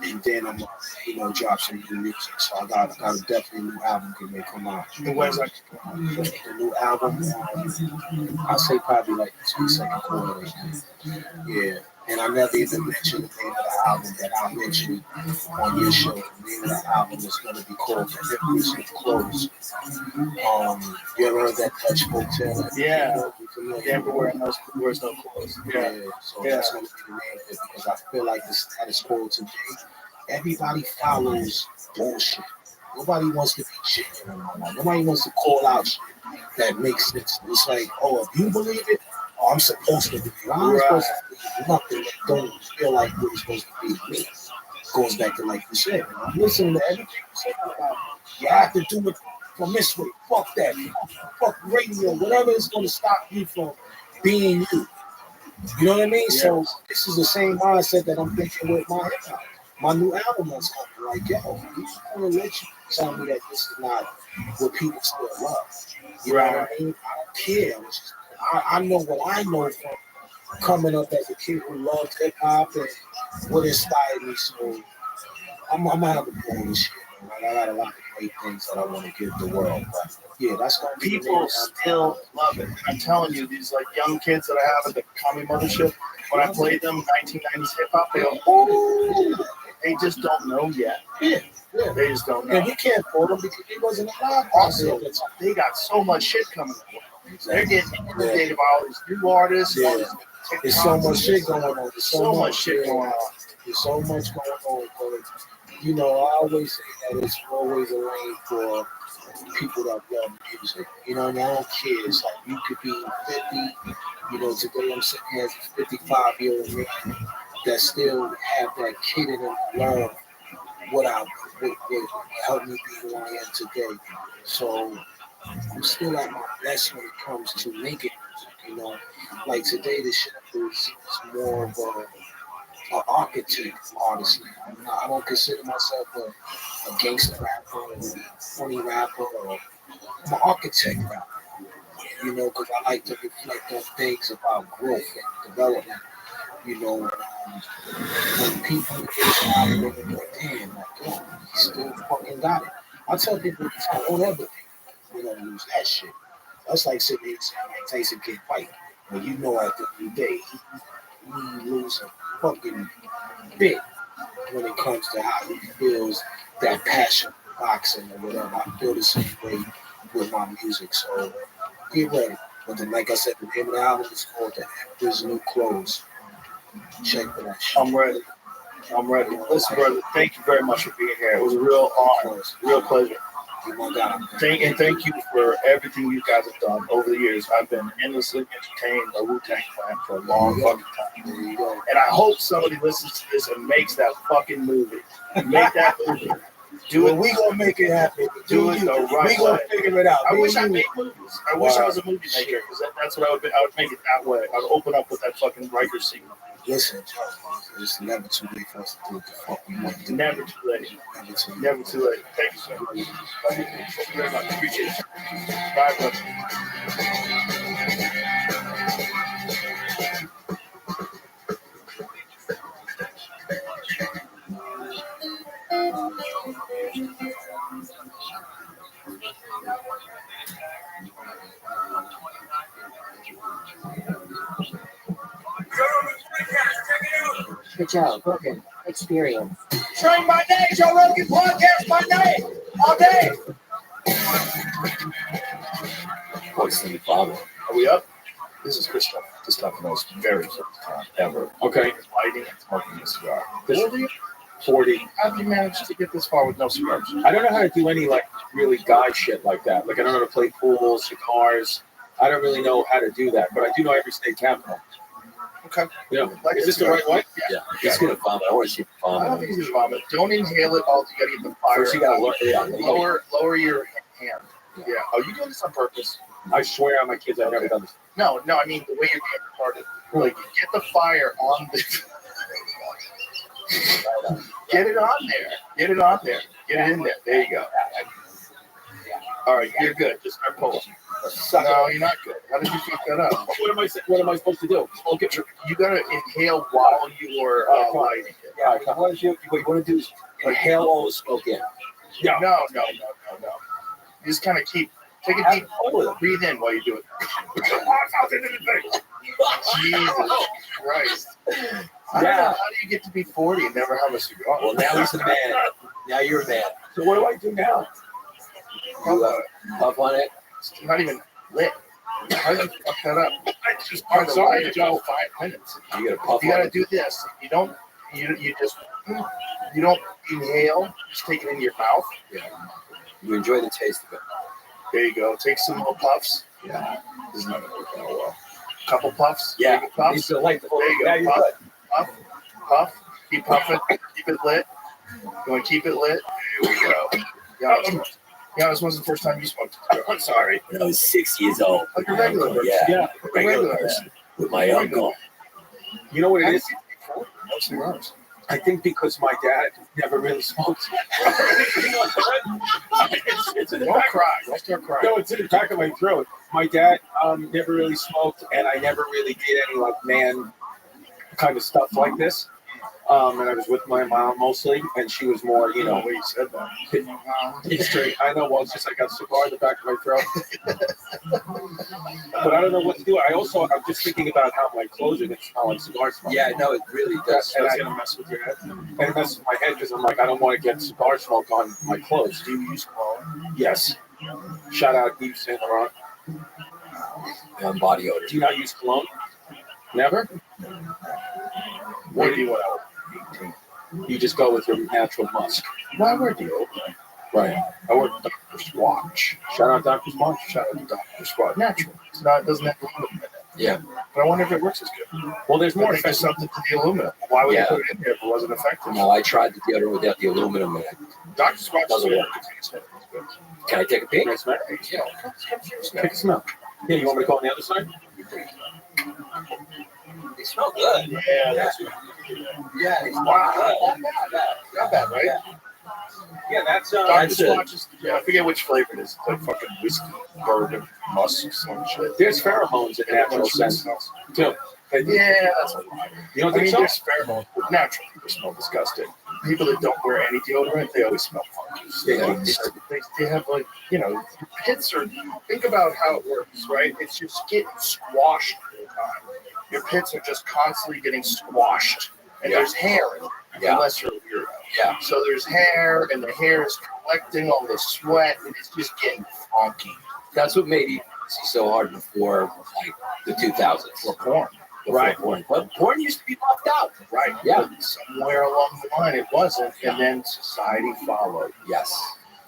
and then I'm gonna, you know, drop some new music. So I got a definitely new album that may come out. And when's that? The new album, I'll say probably like the second quarter. Yeah. And I never even mentioned the name of the album that I mentioned on your show. The name of the album is going to be called The Empress of Clothes. You ever heard that Dutch Hotel? Yeah. The Emperor wears no clothes. Yeah. So that's going to be the name of it, because I feel like the status quo today, everybody follows bullshit. Nobody wants to be genuine anymore. Nobody wants to call out shit that makes sense. It's like, oh, if you believe it, oh, I'm supposed to believe it. I'm supposed to believe nothing that don't feel like what it's supposed to be to me. Goes back to, like you said, man, I'm listening to everything you say about you have to do it from this way. Fuck that. Fuck radio. Whatever is going to stop you from being you. You know what I mean? Yeah. So this is the same mindset that I'm thinking with my hip hop. My new album that's coming. Like, yo, I'm just going to let you tell me that this is not what people still love. You know what I mean? I don't care. I know what I know from coming up as a kid who loved hip hop and what inspired me. So I'm gonna have a ball this shit. Like, I got a lot of great things that I want to give the world. But yeah, that's gonna be people still love it. And I'm telling you, these like young kids that I have at the Comedy Mothership, when I played them 1990s hip hop, they go, oh, they just don't know yet. Yeah. They just don't know. And we can't quote them because he wasn't alive. Also, they got so much shit coming up. Exactly. They're getting inundated by all these new artists. Yeah. There's so much shit going on. There's so much shit going on. There's so much going on. But, you know, I always say that it's always a lane for people that love music. You know, and I don't care. It's like you could be 50. You know, today I'm sitting here as a 55-year-old man that still have that kid in them love what helped me be who I am today. So I'm still at my best when it comes to making music, you know. Like today, the shit is more of an architect artist now. I don't consider myself a gangster rapper or a funny rapper, or I'm an architect rapper, you know, because I like to reflect on things about growth and development, you know. When people get out of it, they're like, damn, like, yo, he still fucking got it. I tell people, don't ever think we're going to lose that shit. That's like sitting here saying Mike Tyson can't fight. But you know, at the end of the day, he loses a fucking bit when it comes to how he feels that passion for boxing or whatever. I feel the same way with my music. So get ready. But then, like I said, the name of the album is called The Emperor's New Clothes. Check for that shit. I'm ready. Listen, brother, thank you very much for being here. It was a real honor, real pleasure. Thank you for everything you guys have done over the years. I've been endlessly entertained by Wu-Tang Clan for a long fucking time. And I hope somebody listens to this and makes that fucking movie. Make that movie. Do it. We gonna make it happen. Do it the right We gonna way. figure it out. I Me wish and I you. made movies. I wish I was a movie maker because that's what I would be. I would make it that way. I would open up with that fucking writer seat. Listen, it's never too late for us to do what the fuck we want to do. Never too late. Never too late. Never too late. Thank you, sir. Thank you very much. Appreciate it. Bye, brother. Good job. Okay. Experience. Train by day, Joe Rogan podcast by day, all day. Are we up? This is Christoph. This time the most very first time ever. Okay. Lighting and smoking a cigar. 40. How did you manage to get this far with no cigars? I don't know how to do any like really guy shit like that. Like I don't know how to play pool, cigars. I don't really know how to do that, but I do know every state capital. Okay. Yeah. Like Is this the right way? Yeah. He's gonna vomit. I want to see him I don't vomit. think he's gonna vomit. Don't inhale it all. You gotta get the fire. First, you gotta Lower your hand. Yeah. Oh, you doing this on purpose? I swear on my kids, I've never done this. No. I mean the way you're getting started. Like get the fire on the. Get it on there. Get it on there. Get it in there. There you go. All right, you're good. Just start pulling. No, you're not good. How did you fuck that up? What am I supposed to do? Smoke it. You gotta inhale while you're lighting it. Yeah, what you want to do is inhale all the smoke in. Yeah. No. You just kind of take a deep breathe in while you do it. Jesus Christ. I don't know, how do you get to be 40 and never have a cigar? Well, now he's a man. Now you're a man. So what do I do now? You puff on it. It's not even lit. How did you fuck that up? I'm sorry, Joe. 5 minutes. You gotta puff You on gotta it. do this. You don't inhale. Just take it into your mouth. You enjoy the taste of it. There you go. Take some little puffs. Yeah. This is not gonna work out well. Couple puffs. Yeah. Take a puff. He's delightful. There you Now go. you're Puff, good. puff. Keep puffing. Keep it lit. You want to keep it lit? There we go. Yeah, this wasn't the first time you smoked. I'm sorry. When I was 6 years old. Like a regular person. Yeah. A Regular person. With my uncle. You know what it is? No cigars. I think because my dad never really smoked. it's in the Don't back. cry. Don't start crying. No, it's in the back of my throat. My dad never really smoked, and I never really did any like man kind of stuff like this. And I was with my mom mostly, and she was more, you know. The way you said that. History. I know. Well, it's just I got a cigar in the back of my throat. But I don't know what to do. I'm just thinking about how my clothes are going to smell like cigar smoke. Yeah, no, it really does. And That's I, gonna mess with your head. and it messes with my head because I'm like, I don't want to get cigar smoke on my clothes. Do you use cologne? Yes. Shout out Yves Saint Laurent. On body odor. Do you not use cologne? Never? Maybe what else? You just go with your natural musk. Why wear deodorant? Right. I wear Dr. Swatch. Shout out Dr. Sponge. Shout out to Dr. Swatch. Natural. It's not. It doesn't have aluminum in it. Yeah. But I wonder if it works as good. Well, there's more I think there's something to the aluminum. Why would Yeah. you put it in there if it wasn't effective? No, I tried the deodorant without the aluminum in it. Dr. Swatch Doesn't work. It's good. Can I take a peek? Can I smell? Yeah, come here, Take a smell. Yeah, you want me to go on the other side? They smell good. Yeah, that's good. Yeah, it's Wow. Not bad, right? Yeah, that's Dr. That's it. Swatch is, I forget which flavor it is. It's like fucking whiskey, bourbon, musk, some shit. there's pheromones in natural scents too. Yeah, that's a lie. You don't I think mean, so? there's pheromones, but natural people smell disgusting. People that don't wear any deodorant, they always smell funky. They have like, you know, your pits are, think about how it works, right? It's just getting squashed all the time. Your pits are just constantly getting squashed. And there's hair in it, unless you're a weirdo. Yeah. So there's hair, and the hair is collecting all the sweat, and it's just getting funky. That's what made it so hard before, like, the 2000s. For porn. Before Right. porn. But porn used to be left out. Right. Yeah. But somewhere along the line it wasn't, and then society followed. Yes.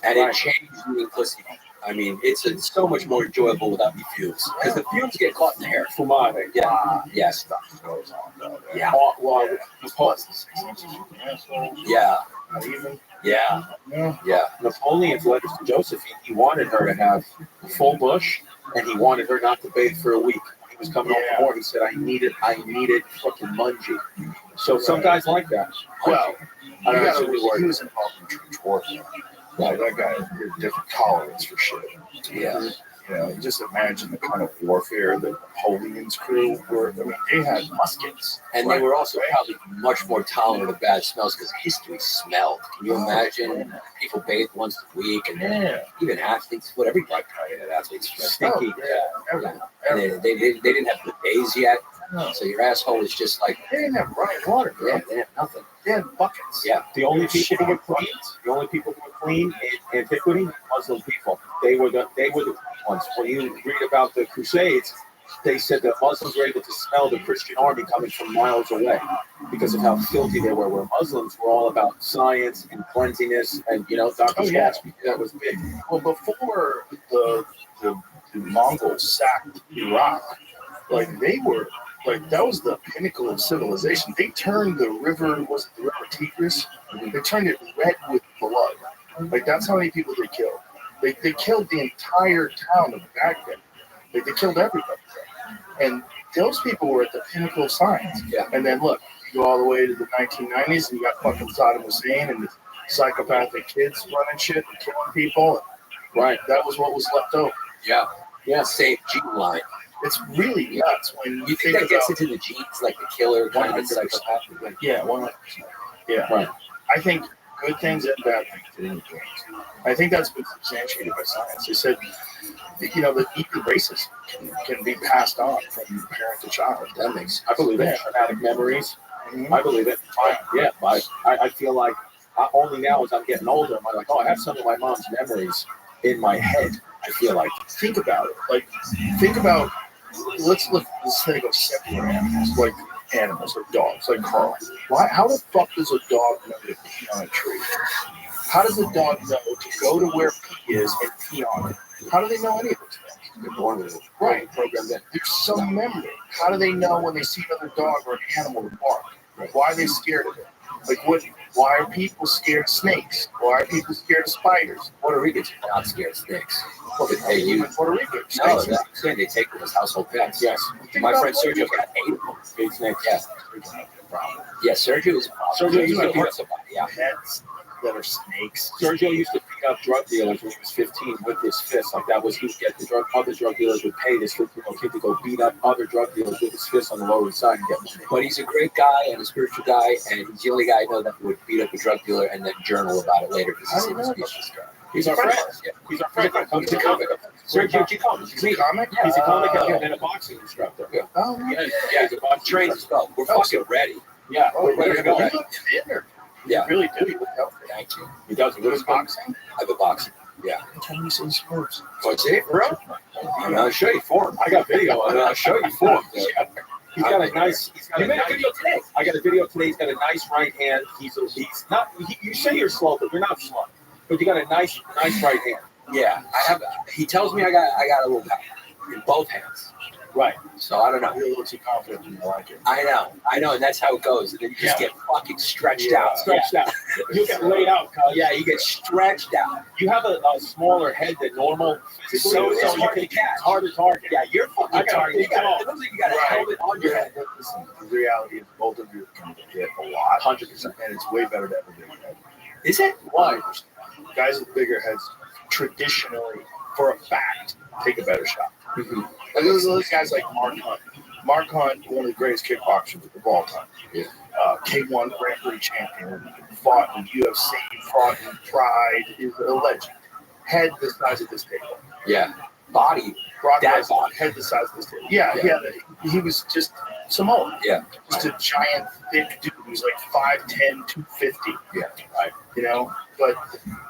And Right. it changed the pussy. I mean, it's so much more enjoyable without the fumes. Because the fumes get caught in the hair. Fumade. Yeah. Yes. Stuff goes on though. Yeah. Well, Plus the 6 inches. Yeah. Not even. Yeah. Yeah. Yeah. Napoleon's letters to Josephine, he wanted her to have a full bush, and he wanted her not to bathe for a week. When he was coming home from war, he said, I needed fucking mungie. So some guys like that. Well, I don't know, he really worried. was involved in trench warfare. Right, that guy had a different tolerance for shit. Yeah. You know, just imagine the kind of warfare that Napoleon's crew were. I mean, they had muskets. And they were also probably much more tolerant of bad smells because history smelled. Can you imagine people bathe once a week and even athletes, what every black guy had athletes stinky. Everything. And they didn't have the days yet. So your asshole is just like They didn't have running water. Bro. yeah, they have nothing. They had buckets. Yeah. The only people who were clean in antiquity, Muslim people. They were the clean ones. When you read about the Crusades, they said that Muslims were able to smell the Christian army coming from miles away because of how filthy they were. Where Muslims were all about science and cleanliness, and Dr. Gatsby, that was big. Well, before the Mongols sacked Iraq, they were that was the pinnacle of civilization. They turned the river Tigris? They turned it red with blood. That's how many people they killed. They killed the entire town of Baghdad. They killed everybody. And those people were at the pinnacle of science. Yeah. And then look, you go all the way to the 1990s, and you got fucking Saddam Hussein and the psychopathic kids running shit and killing people. Right. That was what was left over. Yeah. Yeah. Same gene line. It's really nuts when You think that gets into the genes, like the killer kind of psychopath? Yeah, 100%. Yeah. Right. I think good things and bad things did in the dreams. I think that's been substantiated by science. They said, that even racism can be passed on from parent to child. That makes I believe it. Traumatic memories. Mhm. I believe it. I feel like only now as I'm getting older, I'm like, oh, I have some of my mom's memories in my head. I feel like. Think about it. Think about, let's think of secular animals, like animals or dogs, like Carl. How the fuck does a dog know to pee on a tree? How does a dog know to go to where pee is and pee on it? How do they know any of those things? They're born with it. Right. Programmed in. There's some memory. How do they know when they see another dog or an animal to bark? Why are they scared of it? Why are people scared of snakes? Why are people scared of spiders? Puerto Ricans are not scared of snakes. Well, they you- in Puerto Rico. No, Snakes. they take them as household pets. Yes. My friend Sergio got 8 of them. Big snakes. Yeah. Yeah, Sergio is a problem. Sergio used to hurt somebody. Yeah. Pets that are snakes. Sergio used to beat up drug dealers when he was 15 with his fist. Like that was, he would get other drug dealers would pay this 15-year-old kid to go beat up other drug dealers with his fist on the Lower East Side and get money. But he's a great guy and a spiritual guy, and he's the only guy I know that would beat up a drug dealer and then journal about it later because he's a vicious guy. He's our friend. Yeah. He's our friend. He's a comic. Sergio Giacome. He's a comic? He's a comic and a boxing instructor. Yeah. Oh, Yeah, Yeah, he's a boxing trains as well. We're fucking ready. Yeah, Oh, we're ready to go. you look thinner. Yeah. You really do. You look healthy. Thank you. He does. He What lives is boxing? I have a boxing. Yeah. Tell me some sports. What's it, bro? I'll show you form. I got video of it. I'll show you form. He's got a nice. You made a video today. I got a video today. He's got a nice right hand. He's not. You say you're slow, but you're not slow. But you got a nice right hand. Yeah, I have. He tells me I got a little power in both hands. Right. So I don't know. You're a little too confident and you like it. I know, and that's how it goes. And then you just get fucking stretched out. Stretched out. You get laid out, Kyle. Yeah, you get stretched out. You have a smaller head than normal. So it's hard to catch. It's hard to target. Yeah, you're I fucking got a target. big dog. It looks like you got a helmet on your head. Listen, the reality is both of you can get hit a lot. 100%. And it's way better to have a bigger head. Is it? Why? Guys with bigger heads traditionally, for a fact, take a better shot. Mm-hmm. Like those guys like Mark Hunt. Mark Hunt, one of the greatest kickboxers of all time. Yeah. K1 Grand Prix champion, fought in UFC, fought in Pride, is a legend. Head the size of this table. Yeah. Body. Brock That Lesnar, body. head the size of this table. Yeah, Yeah. he was just Samoan. Yeah. Just a giant, thick dude. He was like 5'10", 250. Yeah. Right. But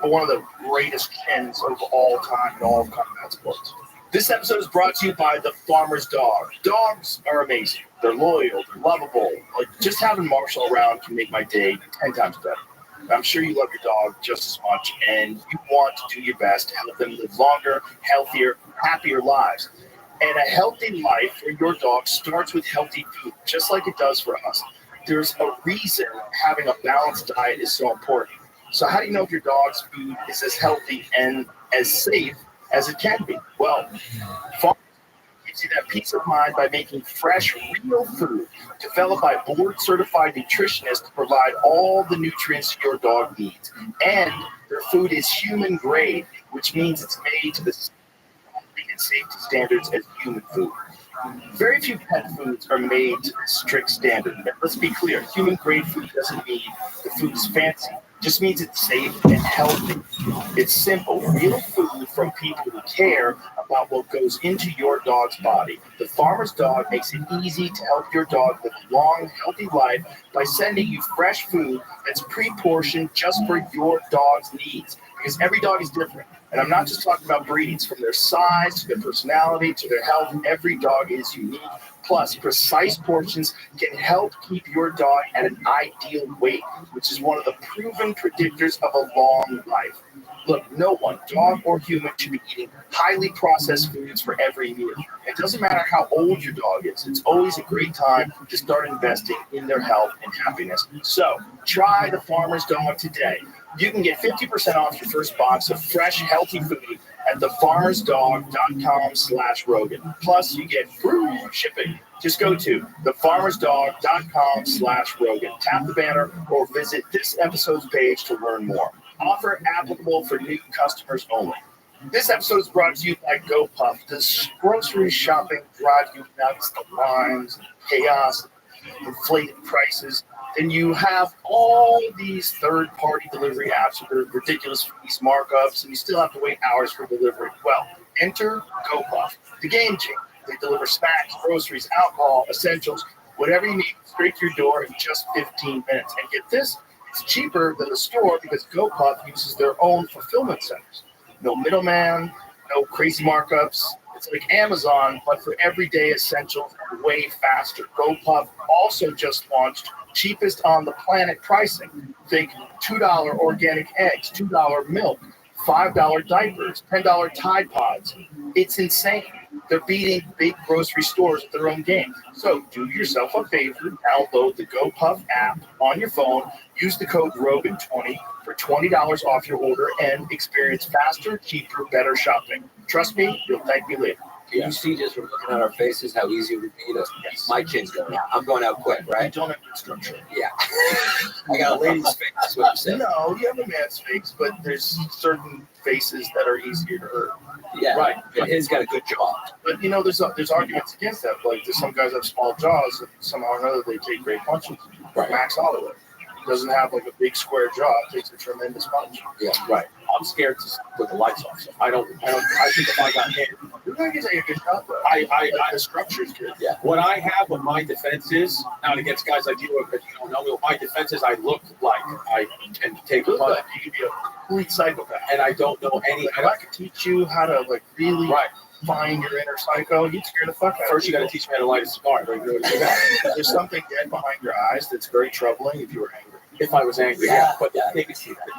one of the greatest chins of all time in all of combat sports. This episode is brought to you by the Farmer's Dog. Dogs are amazing. They're loyal. They're lovable. Like, just having Marshall around can make my day 10 times better. I'm sure you love your dog just as much, and you want to do your best to help them live longer, healthier, happier lives. And a healthy life for your dog starts with healthy food, just like it does for us. There's a reason having a balanced diet is so important. So how do you know if your dog's food is as healthy and as safe as it can be? Well, farmers gives you that peace of mind by making fresh, real food developed by board-certified nutritionists to provide all the nutrients your dog needs. And their food is human grade, which means it's made to the same quality and safety standards as human food. Very few pet foods are made to this strict standard. And let's be clear, human grade food doesn't mean the food is fancy. It just means it's safe and healthy. It's simple, real food from people who care about what goes into your dog's body. The Farmer's Dog makes it easy to help your dog live a long, healthy life by sending you fresh food that's pre-portioned just for your dog's needs. Because every dog is different. And I'm not just talking about breedings, from their size to their personality to their health. Every dog is unique. Plus, precise portions can help keep your dog at an ideal weight, which is one of the proven predictors of a long life. Look, no one, dog or human, should be eating highly processed foods for every meal. It doesn't matter how old your dog is. It's always a great time to start investing in their health and happiness. So, try the Farmer's Dog today. You can get 50% off your first box of fresh, healthy food at thefarmersdog.com/Rogan. Plus, you get free shipping. Just go to thefarmersdog.com/Rogan. Tap the banner or visit this episode's page to learn more. Offer applicable for new customers only. This episode is brought to you by GoPuff. Does grocery shopping drive you nuts? The lines, chaos, inflated prices? Then you have all these third-party delivery apps with their ridiculous fees, markups, and you still have to wait hours for delivery. Well, enter GoPuff, the game changer. They deliver snacks, groceries, alcohol, essentials, whatever you need, straight to your door in just 15 minutes. And get this, it's cheaper than the store because GoPuff uses their own fulfillment centers. No middleman, no crazy markups. It's like Amazon, but for everyday essentials and way faster. GoPuff also just launched cheapest on the planet pricing. Think $2 organic eggs, $2 milk, $5 diapers, $10 Tide Pods. It's insane. They're beating big grocery stores at their own game. So do yourself a favor, download the GoPuff app on your phone, use the code ROGAN20 for $20 off your order, and experience faster, cheaper, better shopping. Trust me, you'll thank me later. Can you see just from looking at our faces how easy it would be to my kid's going out? I'm going out quick, You right? don't have good structure. Yeah. I got a lady's face, that's what I'm saying. No, you have a man's face, but there's certain faces that are easier to hurt. Yeah. Right. And his got a good jaw. But you know, there's arguments against that. Like, there's some guys have small jaws, and somehow or another they take great punches. Right. Max Holloway doesn't have like a big square jaw. It takes a tremendous punch. Yeah, right. I'm scared to put the lights off. So I think if I got hit, You're going to take a good shot, though. The structure's good. yeah. What I have with my defense is, not against guys like you, but you don't know me, my defense is I look like I can take a punch. You can be a complete psychopath. And I don't know any. If I could teach you how to like really Right. find your inner psycho, you'd scare the fuck out of First, you got to people. teach me how to light a cigar. Right? There's something dead behind your eyes that's very troubling if you were angry. If I was angry, Yeah, But yeah, the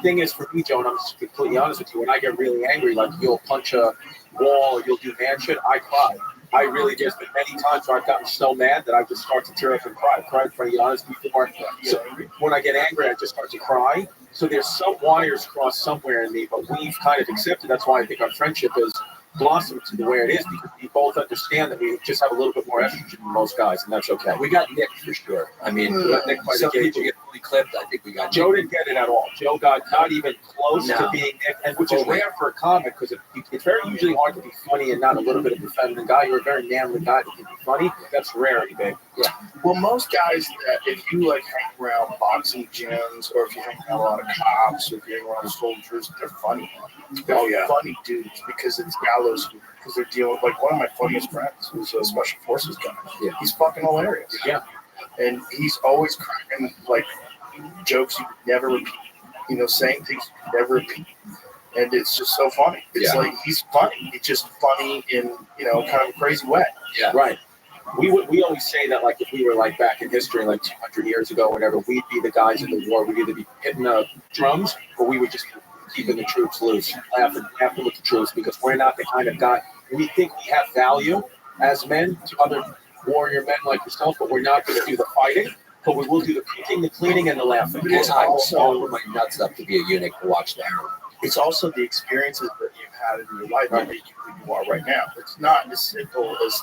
thing is, for me, Joe, and I'm just completely honest with you, when I get really angry, like you'll punch a wall, you'll do man shit, I cry. I really just, been many times where I've gotten so mad that I just start to tear up and cry. I've cried, pretty honest before. So when I get angry, I just start to cry. So there's some wires crossed somewhere in me, but we've kind of accepted. That's why I think our friendship is blossomed to the way it is, because we both understand that we just have a little bit more estrogen than most guys, and that's okay. We got Nick for sure. I mean, we got Nick by the Some cage. people- You get fully clipped. I think we got Joe didn't get it at all. Joe got not even close to No. being Nick, and which is rare for a comic because it's very usually hard to be funny and not a little bit of a feminine guy. You're a very manly guy that can be funny. That's rarity, babe. Well, most guys that if you like hang around boxing gyms, or if you hang around a lot of cops, or if you hang around soldiers, they're funny. They're funny dudes because it's gallows. Because they're dealing with, like, one of my funniest friends who's a special forces guy. Yeah. He's fucking hilarious. Yeah. And he's always cracking like jokes you could never repeat. You know, saying things you could never repeat. And it's just so funny. It's like he's funny. It's just funny in, you know, kind of a crazy way. Yeah. Right. We always say that, like, if we were like back in history, like 200 years ago, or whatever, we'd be the guys in the war. We'd either be hitting drums, or we would just be keeping the troops loose, laughing with the troops, because we're not the kind of guy. We think we have value as men to other warrior men like yourself, but we're not going to do the fighting. but we will do the cooking, the cleaning, and the laughing. And I will offer my nuts up to be a eunuch to watch the harem. It's also the experiences that you've had in your life that make you who you are right now. It's not as simple as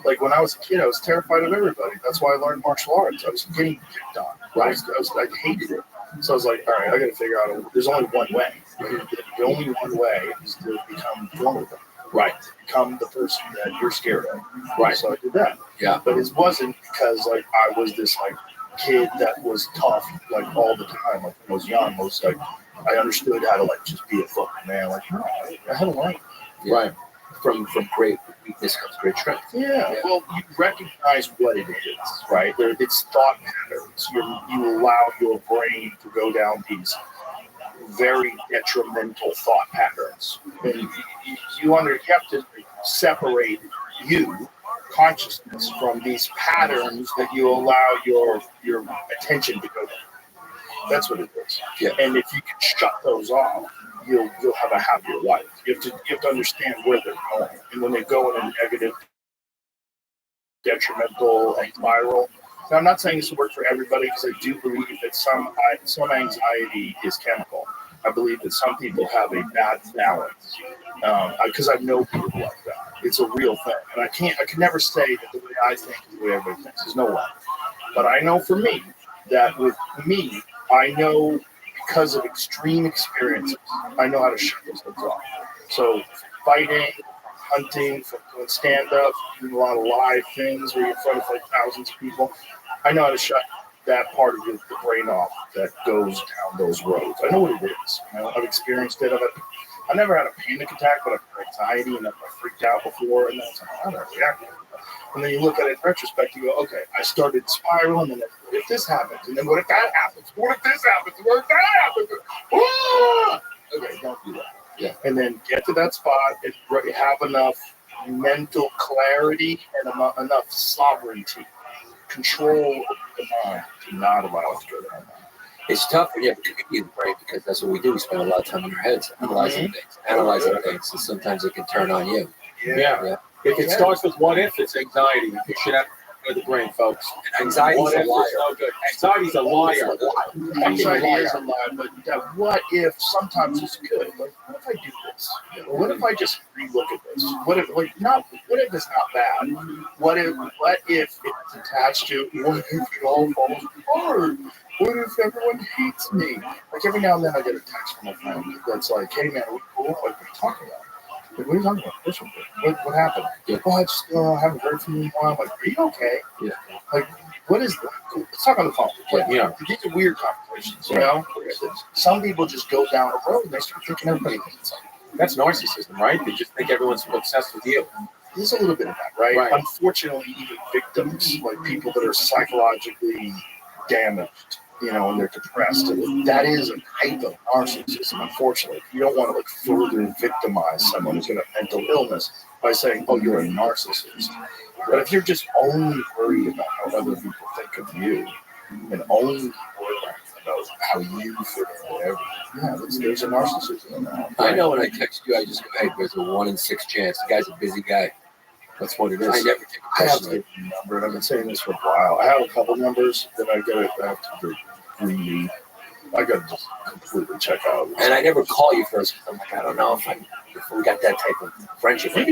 like when I was a kid, I was terrified of everybody. That's why I learned martial arts. I was getting picked on. Right. I hated it. So I was like, all right, I got to figure out. There's only one way. The only one way is to become one of them. Right. Become the person that you're scared of. Right. So I did that. Yeah. But it wasn't because like I was this like kid that was tough like all the time. Like when I was young, I was like I understood how to like just be a fucking man. Like no, I had a life. Yeah. Right. From great weakness comes great strength. Yeah. Well, you recognize what it is, right? It's thought patterns. You allow your brain to go down these very detrimental thought patterns, and you have to separate you consciousness from these patterns that you allow your attention to go down. That's what it is. Yeah. And if you can shut those off, you'll have a happier life. You have to understand where they're going, and when they go in a negative, detrimental, and spiral. Now, I'm not saying this will work for everybody because I do believe that some anxiety is chemical. I believe that some people have a bad balance because I know people like that. It's a real thing, and I can never say that the way I think is the way everybody thinks. There's no way. But I know for me that with me, I know because of extreme experiences, I know how to shut those things off. So fighting, hunting, doing stand-up, doing a lot of live things where you're in front of like thousands of people, I know how to shut that part of the brain off that goes down those roads. I know what it is. I've experienced it. I never had a panic attack, but I've had anxiety and I've freaked out before, and then it's like, how did I react? And then you look at it in retrospect, you go, okay, I started spiraling, and then what if this happens? And then what if that happens? What if this happens? What if that happens? Ah! Okay, don't do that. Yeah. And then get to that spot and have enough mental clarity and enough sovereignty, control of the mind to not allow it to go down. It's tough when you have a comedian brain because that's what we do. We spend a lot of time in our heads analyzing things, and sometimes it can turn on you. Yeah. If it starts with what if, it's anxiety. You push it out of the brain, folks. Anxiety's what a if liar. Is no good. Anxiety's a liar. Anxiety is a lie, but that what if sometimes is good. Like, what if I do this? Or what if I just relook at this? What if what if it's not bad? What if it's attached to what if it all falls apart? What if everyone hates me? Like every now and then I get a text from a friend that's like, hey man, are we cool? Like, what are you talking about? Like, what are you talking about? What happened? Yeah. Oh, I just haven't heard from you in a while. I'm like, are you okay? Yeah. Like, what is that? Let's talk on the phone. Like, these are weird conversations, you know? Some people just go down a road and they start thinking everybody hates them. That's narcissism, right? They just think everyone's obsessed with you. There's a little bit of that, right? Unfortunately, even victims, like people that are psychologically damaged, and they're depressed. That is a type of narcissism, unfortunately. You don't want to further victimize someone who's got a mental illness by saying, oh, you're a narcissist. But if you're just only worried about how other people think of you and only worried about how you fit in whatever, there's a narcissism in that. I know when I text you, I just go, hey, there's a 1 in 6 chance. The guy's a busy guy. That's what it is. I never take a personally. Number, and I've been saying this for a while. I have a couple numbers that I have to really, I got to just completely check out. And I never call you first because I'm like, I don't know if we got that type of friendship. I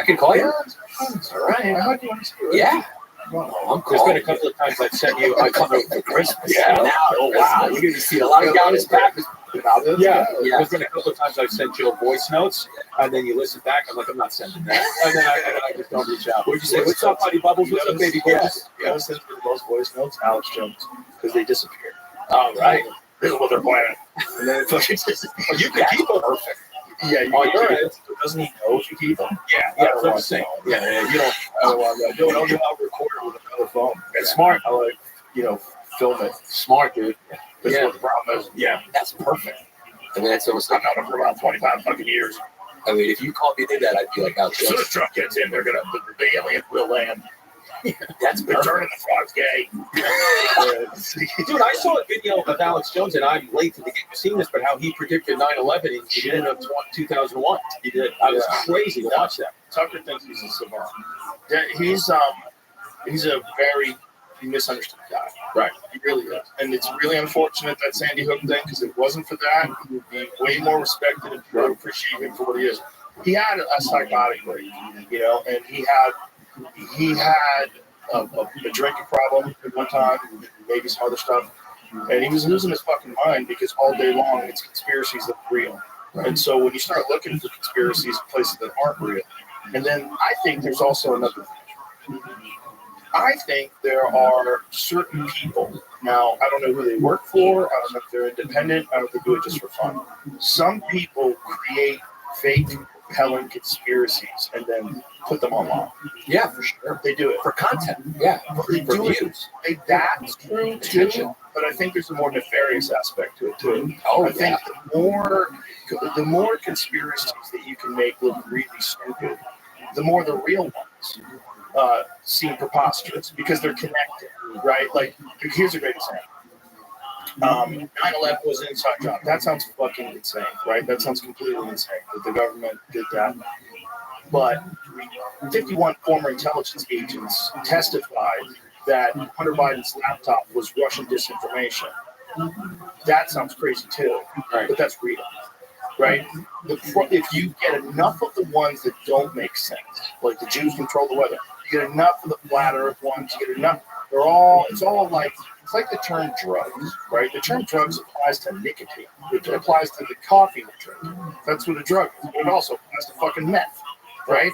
can call you. All right. How do you want to do it? Yeah. Well, there's been a couple of times I've sent you. I'm coming for Christmas. Yeah. Now, oh wow, you're going to see a lot of guys back. Yeah. There's been a couple of times I've sent you voice notes, and then you listen back. I'm like, I'm not sending that, and then I just don't reach out. What'd you say? What's up, buddy Bubbles? What's up, baby Bubbles? Yeah. I sent the most voice notes. Alex Jones, because they disappeared. All right. This is what they're planning. And then it fucking disappeared. You can keep them. Perfect. Yeah, you can. Doesn't he know if you keep them? Yeah, that's what I'm saying. Yeah, you don't. I don't want to do it. I'll record it with another phone. It's smart. I like, film it. Smart, dude. That's what the problem is. Yeah, that's perfect. I mean, that's almost I've known him for about 25 fucking years. I mean, if you called me did that, I'd be like, oh, as soon as the truck gets in, the alien will land. That's returning the frog's gay. Dude, I saw a video of Alex Jones, and I'm late to the game of seeing this, but how he predicted 9/11 in June of 2001. He did. I was crazy to watch that. Tucker thinks he's a savant. He's a very he misunderstood God. Right. He really is. And it's really unfortunate that Sandy Hook thing, because if it wasn't for that, he would be way more respected and people would appreciate him for what he is. He had a psychotic break, you know, and he had a drinking problem at one time, maybe some other stuff. And he was losing his fucking mind because all day long it's conspiracies that are real. And so when you start looking for conspiracies in places that aren't real, and then I think there's also another thing. I think there are certain people, now I don't know who they work for, I don't know if they're independent, I don't know if they do it just for fun. Some people create fake, compelling conspiracies and then put them online. Yeah, for sure. They do it. For content. Yeah. They For do views. it. That's true too, but I think there's a more nefarious aspect to it too. Oh, I think the more conspiracies that you can make look really stupid, the more the real ones seem preposterous because they're connected, right? Like, here's a great example. 9/11 was an inside job. That sounds fucking insane, right? That sounds completely insane that the government did that. But 51 former intelligence agents testified that Hunter Biden's laptop was Russian disinformation. That sounds crazy too, right? But that's real, right? If you get enough of the ones that don't make sense, like the Jews control the weather, you get enough of the flat earth ones, you get enough, it's like the term drugs, right? The term drugs applies to nicotine. It applies to the coffee we drink. That's what a drug is. But it also applies to fucking meth, right?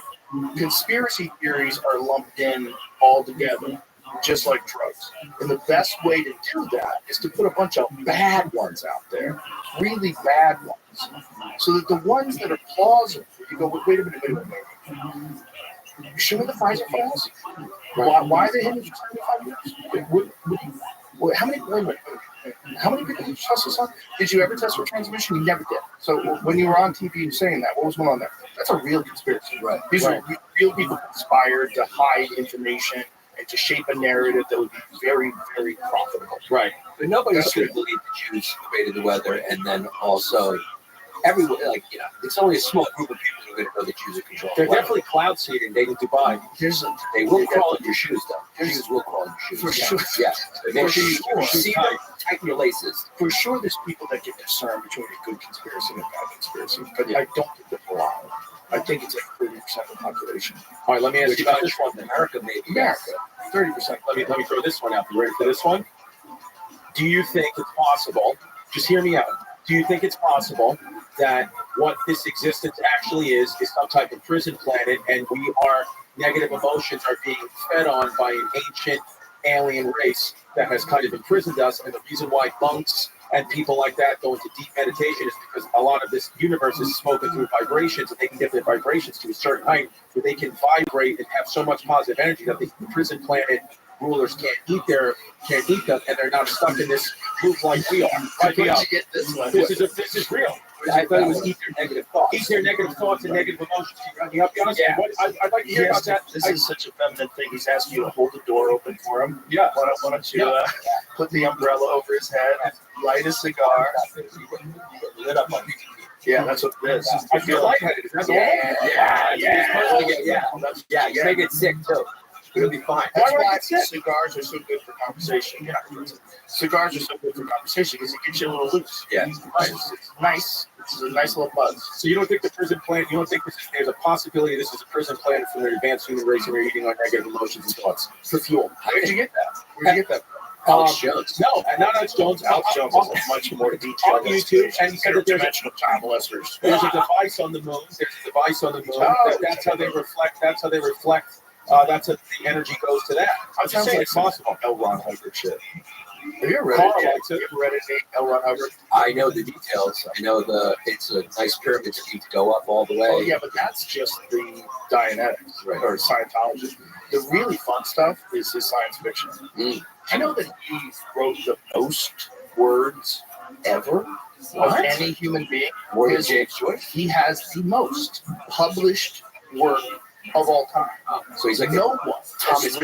Conspiracy theories are lumped in all together, just like drugs. And the best way to do that is to put a bunch of bad ones out there, really bad ones, so that the ones that are plausible, you go, wait a minute. Show me the Pfizer files. Why are they hidden for 75 years? How many people did you test this on? Did you ever test for transmission? You never did. So when you were on TV saying that, what was going on there? That's a real conspiracy. Right. These are real people conspired to hide information and to shape a narrative that would be very, very profitable. Right. But nobody's going to believe the Jews created the weather, and then also everyone, like, you know, it's only a small group of people who are going to know the Jews are controlling. They're definitely cloud seeding. They in Dubai. They will crawl in your shoes, though. Jews will crawl in your shoes. For sure. Yeah. Make sure you see them, tighten your laces. For sure, there's people that can discern between a good conspiracy and a bad conspiracy, but I don't think they're a lot. I think it's like 30% of the population. All right, let me ask you about this one. America, maybe. America, 30%. Let me throw this one out. You ready for this one? Do you think it's possible? Just hear me out. Do you think it's possible that what this existence actually is some type of prison planet, and negative emotions are being fed on by an ancient alien race that has kind of imprisoned us? And the reason why monks and people like that go into deep meditation is because a lot of this universe is spoken through vibrations, and they can get their vibrations to a certain height where they can vibrate and have so much positive energy that the prison planet rulers can't eat them, and they're not stuck in this loop like we are. Like we are. This is real. I thought it was eat their negative thoughts. Eat their negative thoughts and negative emotions. Can you help me honest? Yeah. I'd like to hear about that. This is such a feminine thing. He's asking you to hold the door open for him. Yeah. Why don't you put the umbrella over his head, light a cigar, Lit up on yeah, that's what it is. I feel lightheaded. Is that Yeah, you may get sick too. It'll be fine. That's why cigars are so good for conversation. Yeah. Cigars are so good for conversation because it gets you a little loose. Yeah. It's nice. It's a nice little buzz. So you don't think the prison planet, you don't think there's a possibility this is a prison planet for the advanced human race and we're eating our negative emotions and thoughts for fuel? Where'd you get that? Where'd you get that? Alex Jones. No, not Alex Jones. Alex Jones is much more detailed on YouTube, and he said that dimensional time molesters. There's a device on the moon. That's how they reflect. That's how they reflect. That's how the energy goes to that. It sounds like possible. L. Ron Hubbard shit. Have you ever read it? L. Ron Hubbard? I know the details. I know it's a nice pyramid scheme to go up all the way. Oh yeah, but that's just the Dianetics, right? Or Scientology. The really fun stuff is his science fiction. I know that he wrote the most words ever of any human being. More than James Joyce? He has the most published work of all time. So he's like no one. Thomas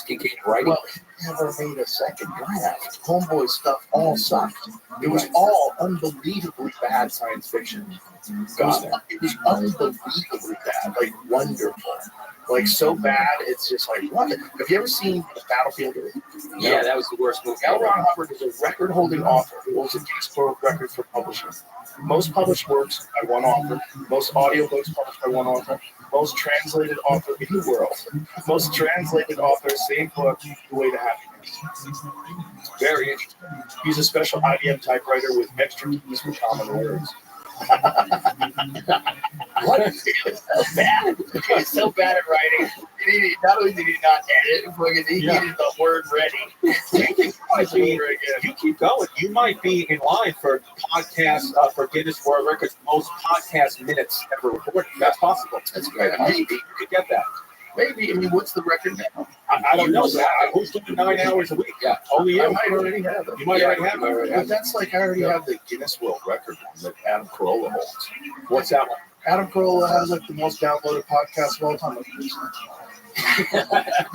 Kincaid writing. Well, he never made a second draft. Homeboy stuff all sucked. It was all unbelievably bad science fiction. It was unbelievably bad, like wonderful. Like so bad, it's just like what? Have you ever seen the Battlefield? Yeah, that was the worst movie L. ever. Ron Hubbard is a record-holding author who holds a Guinness World Record for publishing. Most published works by one author, most audiobooks published by one author, most translated author in the world, most translated author, same book, The Way to Happiness. Very interesting. He's a special IBM typewriter with extra keys for common words. What? It's so bad. He's so bad at writing. Not only did he not edit, he needed the word ready. You keep going. You might be in line for podcast for Guinness World Records most podcast minutes ever recorded. That's possible. That's great. Maybe you could get that. Maybe. I mean, what's the record now? I don't know. Who's doing 9 hours a week? Yeah. Only you. I might already have it. You might already have it. But that's like I already have the Guinness World Record one that Adam Carolla holds. What's that one? Adam Carolla has like the most downloaded podcast of all time. You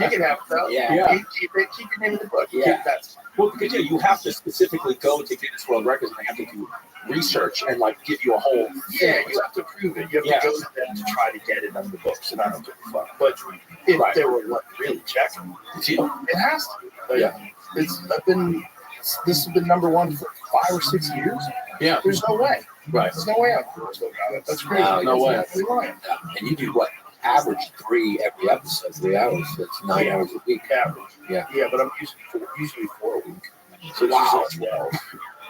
can have it though. Yeah. You keep it. Keep your name in the book. Yeah. Keep that. Well, because you have to specifically go to Guinness World Records and they have to do research and like give you a whole. Yeah, you have to prove it. You have to go to them to try to get it on the books, and I don't give a fuck. But if they were like, really checking, it has to. Like, this has been number one for 5 or 6 years. Yeah. There's no way. Right. There's no way I'm still got it. That's crazy. No way. And you do what? Average 3 every episode, 3 hours. That's 9 hours a week. Average. Yeah. Yeah, but I'm usually 4 a week. So this is 12.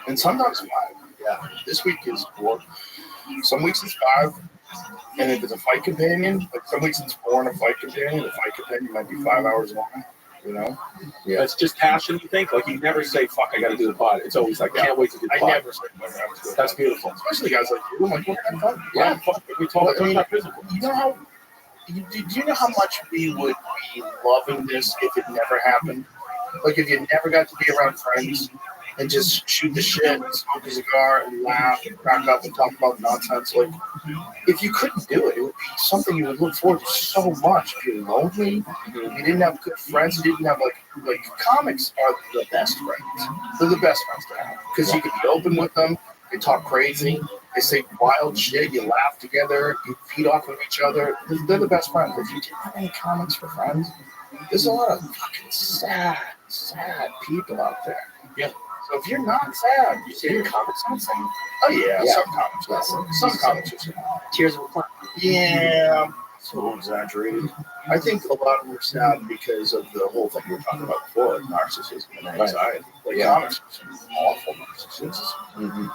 And sometimes 5. Yeah. This week is 4. Some weeks it's 5. And if it's a fight companion, like some weeks it's 4 and a fight companion. The fight companion might be 5 hours long. You know? Yeah. It's just passion, you think? Like you never say, fuck, I got to do the pod. It's always like, can't wait to do the pod. I never say, fuck, I was That's beautiful. Especially guys like you. I'm like, we're having fun. Yeah, fuck. We talk about physical. You know how? Do you know how much we would be loving this if it never happened? Like if you never got to be around friends and just shoot the shit, and smoke a cigar, and laugh, and crack up, and talk about nonsense. Like if you couldn't do it, it would be something you would look forward to so much. If you're lonely, you didn't have good friends, you didn't have like comics are the best friends. They're the best friends to have because you can be open with them. They talk crazy. They say wild shit. You laugh together. You feed off of each other. They're the best friends. If you didn't have any comics for friends, there's a lot of fucking sad people out there. Yeah. So if you're not sad, you say your comics aren't sad. Oh yeah, some comics are sad. Some comics are sad. Tears of a clown. Yeah. So exaggerated. I think a lot of them are sad because of the whole thing we were talking about before, like narcissism and anxiety. Like comics are some awful narcissists.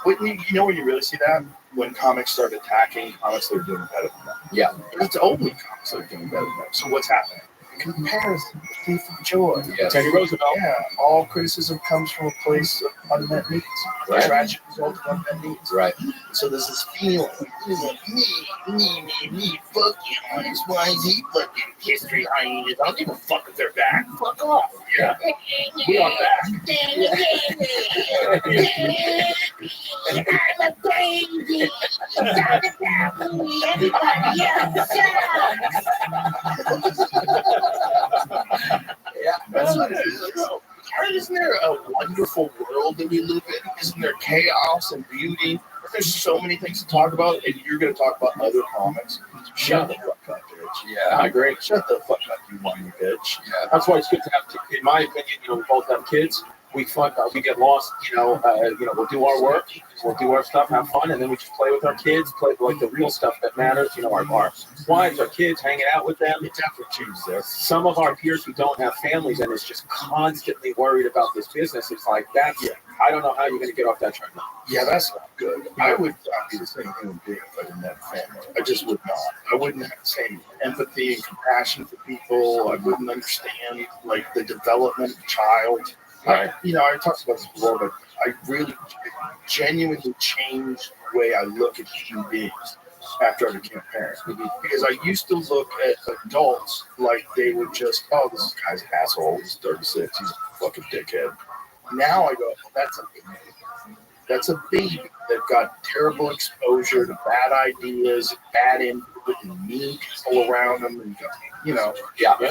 But you know when you really see that? When comics start attacking comics that are doing better than them. Yeah. It's only comics that are doing better than them. So what's happening? Comparison, the thief of joy. Yeah. Teddy Roosevelt. Yeah, all criticism comes from a place of unmet needs. Right. Tragic result of unmet needs. Right. So there's this feeling, me, fuck you, X, Y, Z, fucking history hyenas. I don't give a fuck if they're back. Fuck off. Yeah. We are back. I'm a crazy. Everybody else. Yeah, that's what it is. Isn't there a wonderful world that we live in? Isn't there chaos and beauty? There's so many things to talk about, and you're going to talk about other comics. Shut the fuck up, bitch. Yeah. I agree. Shut the fuck up, you whiny bitch. Yeah. That's why it's good to have, in my opinion, we both have kids. We get lost, we'll do our work, we'll do our stuff, have fun, and then we just play with our kids, play like the real stuff that matters, our wives, our kids, hanging out with them. It's after Tuesday. Some of our peers who don't have families and is just constantly worried about this business, it's like, I don't know how you're going to get off that treadmill. Yeah, that's not good. I would not be the same human being if I didn't have a family. I just would not. I wouldn't have the same empathy and compassion for people. I wouldn't understand, like, the development of a child. Right. I talked about this before, but I really genuinely changed the way I look at human beings after I became a parent. Because I used to look at adults like they were just, this guy's an asshole, he's 36, he's a fucking dickhead. Now I go, that's a baby. That's a baby that got terrible exposure to bad ideas, bad input, and mean people around them, and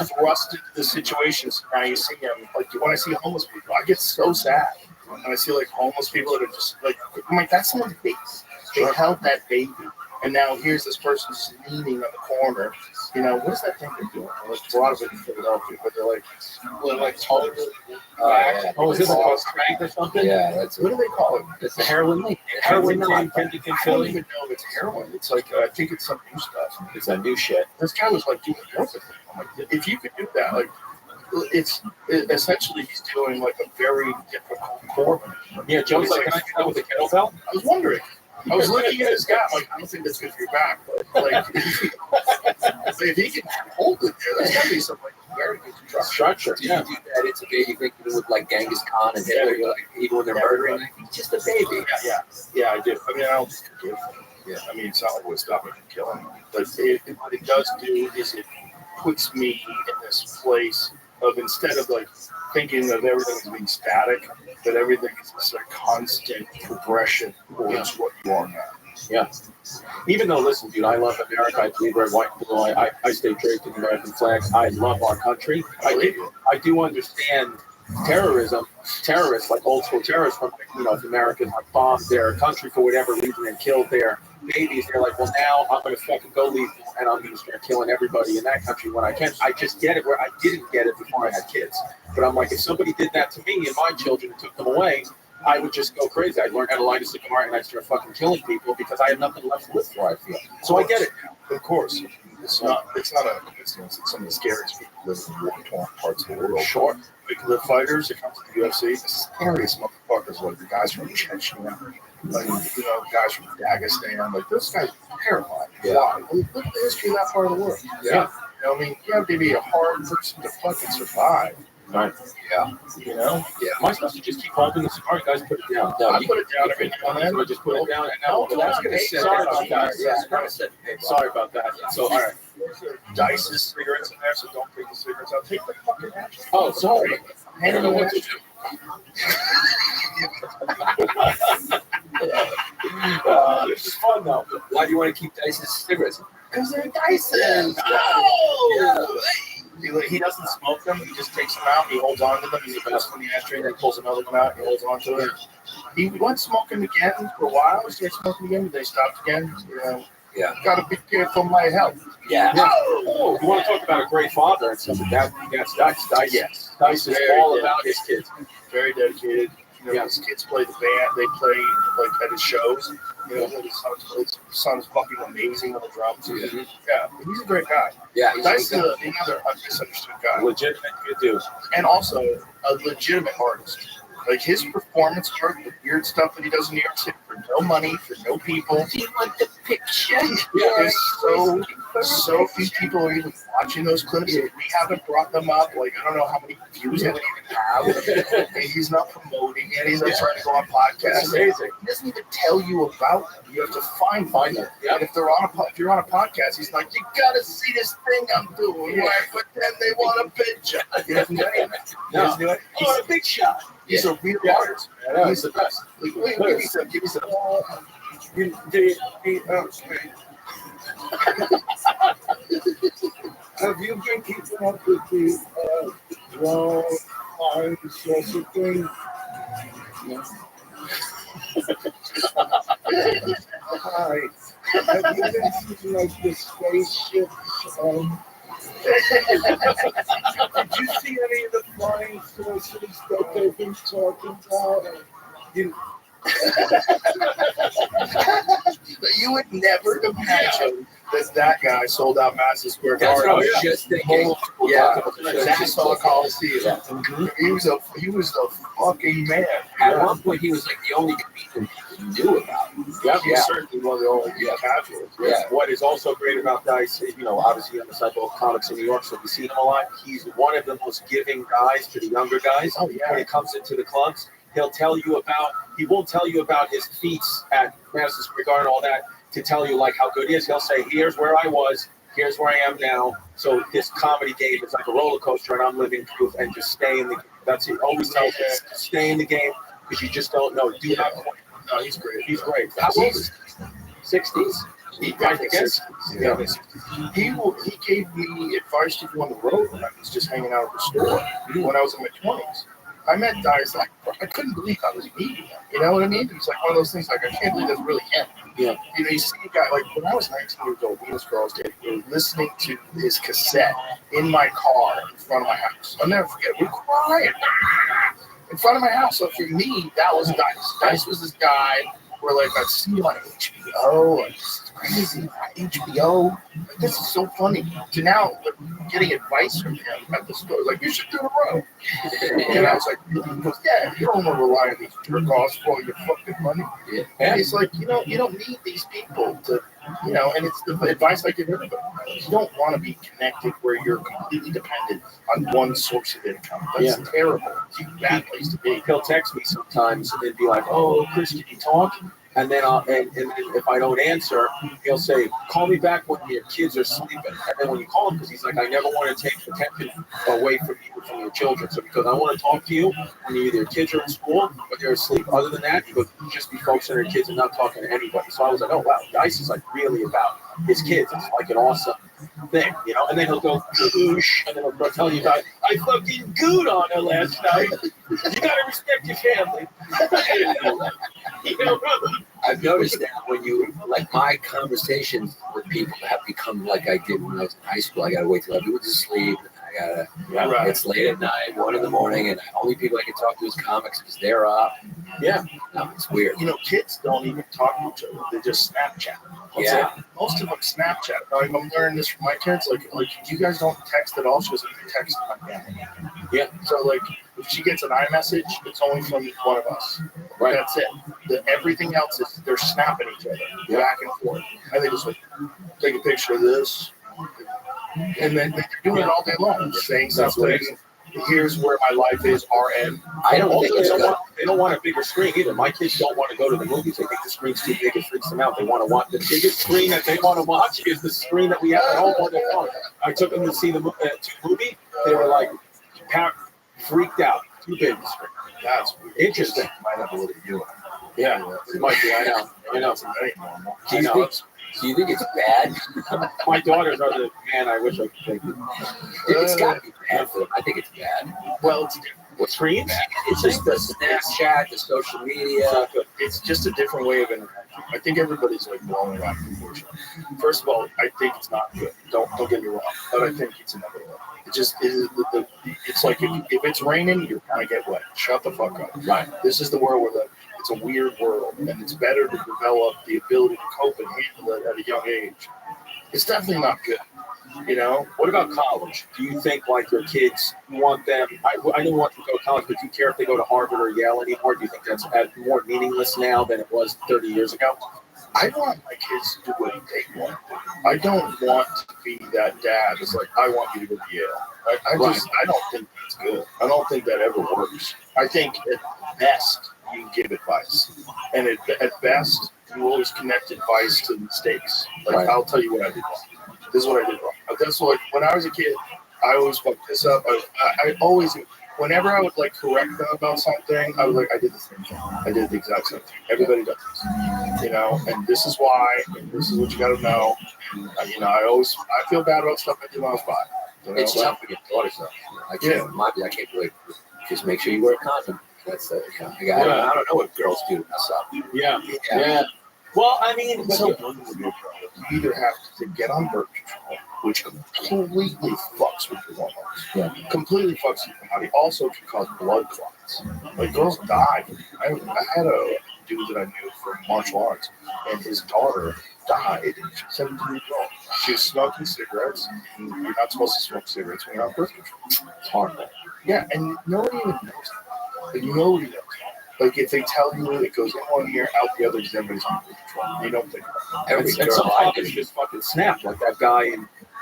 thrust into the situations. Now you see them, like when I see homeless people, I get so sad. And I see like homeless people that are just like, I'm like, that's someone's baby. They held that baby, And now here's this person just leaning on the corner. You know, what is that thing they're doing? There's a lot of it in Philadelphia, but they're like total. Oh, is this a crank or something? Yeah, that's What do they call it? It's the heroin link. Heroin, Kensington, I don't Philly. even know if it's heroin. It's like I think it's some new stuff. It's that new shit. This guy was like doing everything. I'm like, if you could do that, like, essentially he's doing like a very difficult core. Yeah, Joe's like, can I do that with a kettlebell? I was wondering. I was looking at his guy, like, I don't think that's good for your back, but like, if he can hold it there, that's gotta be some like very good Structure. Yeah, do that. It's a baby thing to do with like Genghis Khan and Hitler. You're like, even when they're murdering, like, he's just a baby. Yeah, I do. I mean, I don't forgive him. Yeah, I mean, it's not like it would stop me from killing him, but what it does do is it puts me in this place of, instead of like thinking of everything as being static, that everything is this like constant progression towards what you are now. Yeah. Even though, listen, dude, I love America. I believe red, white, and blue. I stay draped in the American flag. I love our country. I do understand terrorism, terrorists, like old school terrorists from, if Americans like bombed their country for whatever reason and killed their babies. They're like, well, now I'm going to fucking go lethal and I'm going to start killing everybody in that country when I can. I just get it where I didn't get it before I had kids. But I'm like, if somebody did that to me and my children and took them away, I would just go crazy. I'd learn how to light a cigar and I'd start fucking killing people because I have nothing left to live for, I feel. So I get it now. Of course. It's not a coincidence that some of the scariest people live in war-torn parts of the world. Sure. Like the fighters that come to the UFC, the scariest motherfuckers, like the guys from Chechnya, like, guys from Dagestan, like those guys are terrifying. Yeah. Why? Look at the history of that part of the world. Yeah. I mean, you have to be a hard person to fucking survive. Right. Yeah. Yeah. Am I supposed to just keep holding the cigar? You guys put it down. No, I put it down every now and then. So I just put it down and now. No, That's no, gonna hey, set sorry that about up, guys. Yeah, It's gonna set- Sorry about that. So, all right. Dice's cigarettes in there, so don't take the cigarettes out. Take the fucking action. Oh, sorry. I don't know what to do. This is fun though. Why do you want to keep Dyson's cigarettes? Because they're Dyson. Oh! He doesn't smoke them. He just takes them out. He holds on to them. He's the best in the ashtray. And he pulls another one out. And he holds on to it. He went smoking again for a while. He started smoking again, but they stopped again. Yeah. Got to be careful of my health. Yeah. Oh, you want to talk about a great father and stuff like that? That's Dice. Yes. Dice is all about his kids. Very dedicated. His kids play the band. They play like at his shows. His son's fucking amazing on the drums. Mm-hmm. Yeah, he's a great guy. Yeah. That's another misunderstood guy. Legitimate good dude. And also a legitimate artist. Like his performance art, the weird stuff that he does in New York City for no money, for no people. Do you want the picture? Yeah, there's so few people are even watching those clips. We haven't brought them up. Like, I don't know how many views it would even have. And he's not promoting it. He's not trying to go on podcasts. It's amazing. He doesn't even tell you about them. You have to find them. Yeah. And if you're on a podcast, he's like, you gotta see this thing I'm doing. Where I pretend they want a picture. He doesn't do any of that. He doesn't do it. Oh, a big shot. He's a real artist. Yeah. He's the best. Like, wait, give me some. Have you been keeping up with the wrong sorts of thing? No. Hi. Have you been seeing like the spaceships? Did you see any of the flying saucers that they've been talking about? You would never imagine that guy sold out Madison Square That's Garden. what I was just thinking. Yeah. Nassau Coliseum. He was a fucking man. At one point, he was like the only comedian you knew about. Yeah. He's certainly one of the only casuals. Yeah. What is also great about Dice is, obviously on the side of comics in New York, so we see him a lot. He's one of the most giving guys to the younger guys. Oh, yeah. When it comes into the clubs, he won't tell you about his feats at Madison Square Garden, all that, to tell you like how good he is. He'll say, here's where I was, here's where I am now. So this comedy game is like a roller coaster, and I'm living proof, and just stay in the game. That's it. Always tell us, stay in the game, because you just don't know. Do not quit. No, he's great. He's great. How old is he? 60s? I guess. Yeah. He gave me advice to go on the road when I was just hanging out at the store when I was in my 20s. I met Dice like I couldn't believe I was meeting him. You know what I mean? It's like one of those things. Like I can't believe that's really him. Yeah. You know, you see a guy like when I was 19 years old, Venus Girls did. We were listening to his cassette in my car in front of my house. I'll never forget. We were crying in front of my house. So for me, that was Dice. Dice was this guy where like I'd see him on HBO. Like, this is crazy. HBO. Like, this is so funny. To now like, getting advice from him at the store, like you should do the road. And I was like, he goes, yeah, you don't want to rely on these jerk offs for all your fucking money. Yeah. And he's like, you don't need these people to, and it's the advice I give everybody. You don't want to be connected where you're completely dependent on one source of income. That's terrible. It's a bad place to be. He'll text me sometimes and be like, "Oh, Chris, can you talk?" And then and then if I don't answer, he'll say, "Call me back when your kids are sleeping." And then when you call him, because he's like, "I never want to take attention away from you, from your children. So because I want to talk to you when either your kids are in school or they're asleep. Other than that, you just be focusing on your kids and not talking to anybody." So I was like, "Oh wow, Dice is like really about his kids. It's like an awesome thing, And then he'll go, "Goosh," and then he'll tell you about, "I fucking gooed on her last night. You gotta respect your family." I've noticed that when you, like my conversations with people have become like I did when I was in high school. I gotta wait till everyone's asleep. It's late at night, 1 a.m, and the only people I can talk to is comics because they're up. Yeah. No, it's weird. Kids don't even talk to each other. They just Snapchat. Most of them Snapchat. I'm learning this from my kids. Like you guys don't text at all. She goes, I text my family. Yeah. So like if she gets an iMessage, it's only from one of us. Right. That's it. Everything else is they're snapping each other back and forth. And they just like take a picture of this. And then they're doing it all day long. Saying something. Here's where my life is. RN. I don't think it's good. They don't want a bigger screen either. My kids don't want to go to the movies. They think the screen's too big. It freaks them out. They want to watch the biggest screen that they want to watch is the screen that we have at home on their phone. I took them to see the movie. They were like freaked out. Too big the screen. That's interesting. Might have a little view. Yeah, it might be. I know. Do you think it's bad? My daughters are the man. I wish I could take it. It's got to be bad for them. I think it's bad. Well, what screens? It's just the Snapchat, the social media. It's just a different way of interaction. I think everybody's like blowing out proportion. First of all, I think it's not good. Don't get me wrong, but I think it's inevitable. It just is. It's like if it's raining, you're gonna get wet. Shut the fuck up. Right. This is the world where it's a weird world, and it's better to develop the ability to cope and handle it at a young age. It's definitely not good. What about college? Do you think like your kids, you want them? I don't want them to go to college, but do you care if they go to Harvard or Yale anymore? Do you think that's more meaningless now than it was 30 years ago? I want my kids to do what they want. I don't want to be that dad that's like, I want you to go to Yale. I don't think that's good. I don't think that ever works. I think at best you give advice, and at best you always connect advice to mistakes. Like I'll tell you what I did wrong. This is what I did wrong. That's what when I was a kid, I always fucked this up. I always. Whenever I would like correct them about something, I was like, I did the same thing. I did the exact same thing. Everybody does this, and this is why, and this is what you got to know. And, I feel bad about stuff I did when I was 5. It's tough to get daughters though. I can't really just make sure you wear a condom. That's I don't know what girls do to mess up. Yeah. Well, I mean, you either have to get on birth control, which completely fucks with your hormones. Yeah. Completely fucks with your body. Also can cause blood clots. Like girls die. I had a dude that I knew from martial arts, and his daughter died. She was 17 years old. She was smoking cigarettes, and you're not supposed to smoke cigarettes when you're on birth control. It's horrible. Yeah, and nobody even knows that. Like, nobody knows. Like, if they tell you it goes in one ear, out the other, because everybody's on birth control. You don't think and some fathers just fucking snapped, like that guy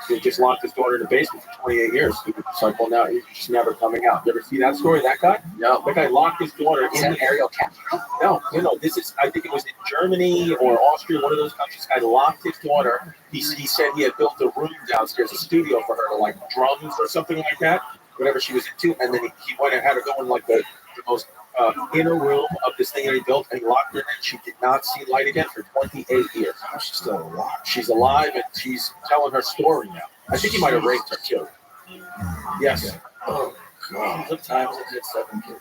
who just locked his daughter in the basement for 28 years. It's like, well, now she's never coming out. You ever see that story? That guy? No. That guy locked his daughter in Ariel Castro? No. This is, I think it was in Germany or Austria, one of those countries. This guy locked his daughter. He said he had built a room downstairs, a studio for her to like drums or something like that, whatever she was into. And then he went and had her go in like the most inner room of this thing that he built, and he locked her in. She did not see light again for 28 years. She's still alive. She's alive, and she's telling her story now. I think he might have raped her too. Yes. Oh, God. Sometimes I did 7 kids.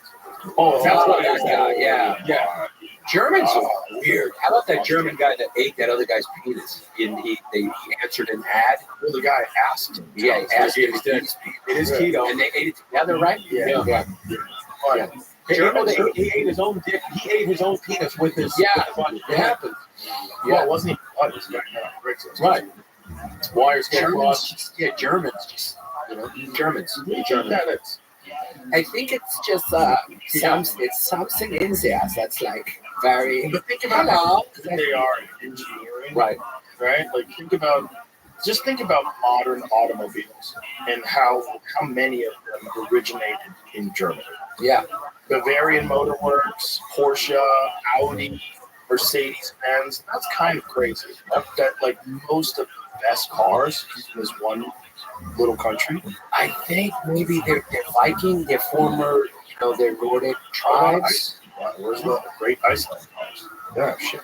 Oh, that's what that guy. Yeah. Yeah. Germans are weird. How about that German guy that ate that other guy's penis? He answered an ad. Well, the guy asked him. Yeah, he asked him. It is keto. And they ate it together, right? Yeah. Yeah. He ate his own dick. He ate his own penis with his. Yeah, with the it happened. Well, it wasn't even blood. It was Brexit. Right. Wires get Germans, crossed. Germans, Germans. Germans. I think it's just it's something in there that's like very. But think about how they are in engineering. Right. Right? Like think about modern automobiles and how many of them originated in Germany. Yeah. Bavarian Motor Works, Porsche, Audi, Mercedes-Benz. That's kind of crazy. That like most of the best cars come from this one little country. I think maybe they're Viking, they're former, they're Nordic tribes. Where's the great Iceland cars? Yeah, shit.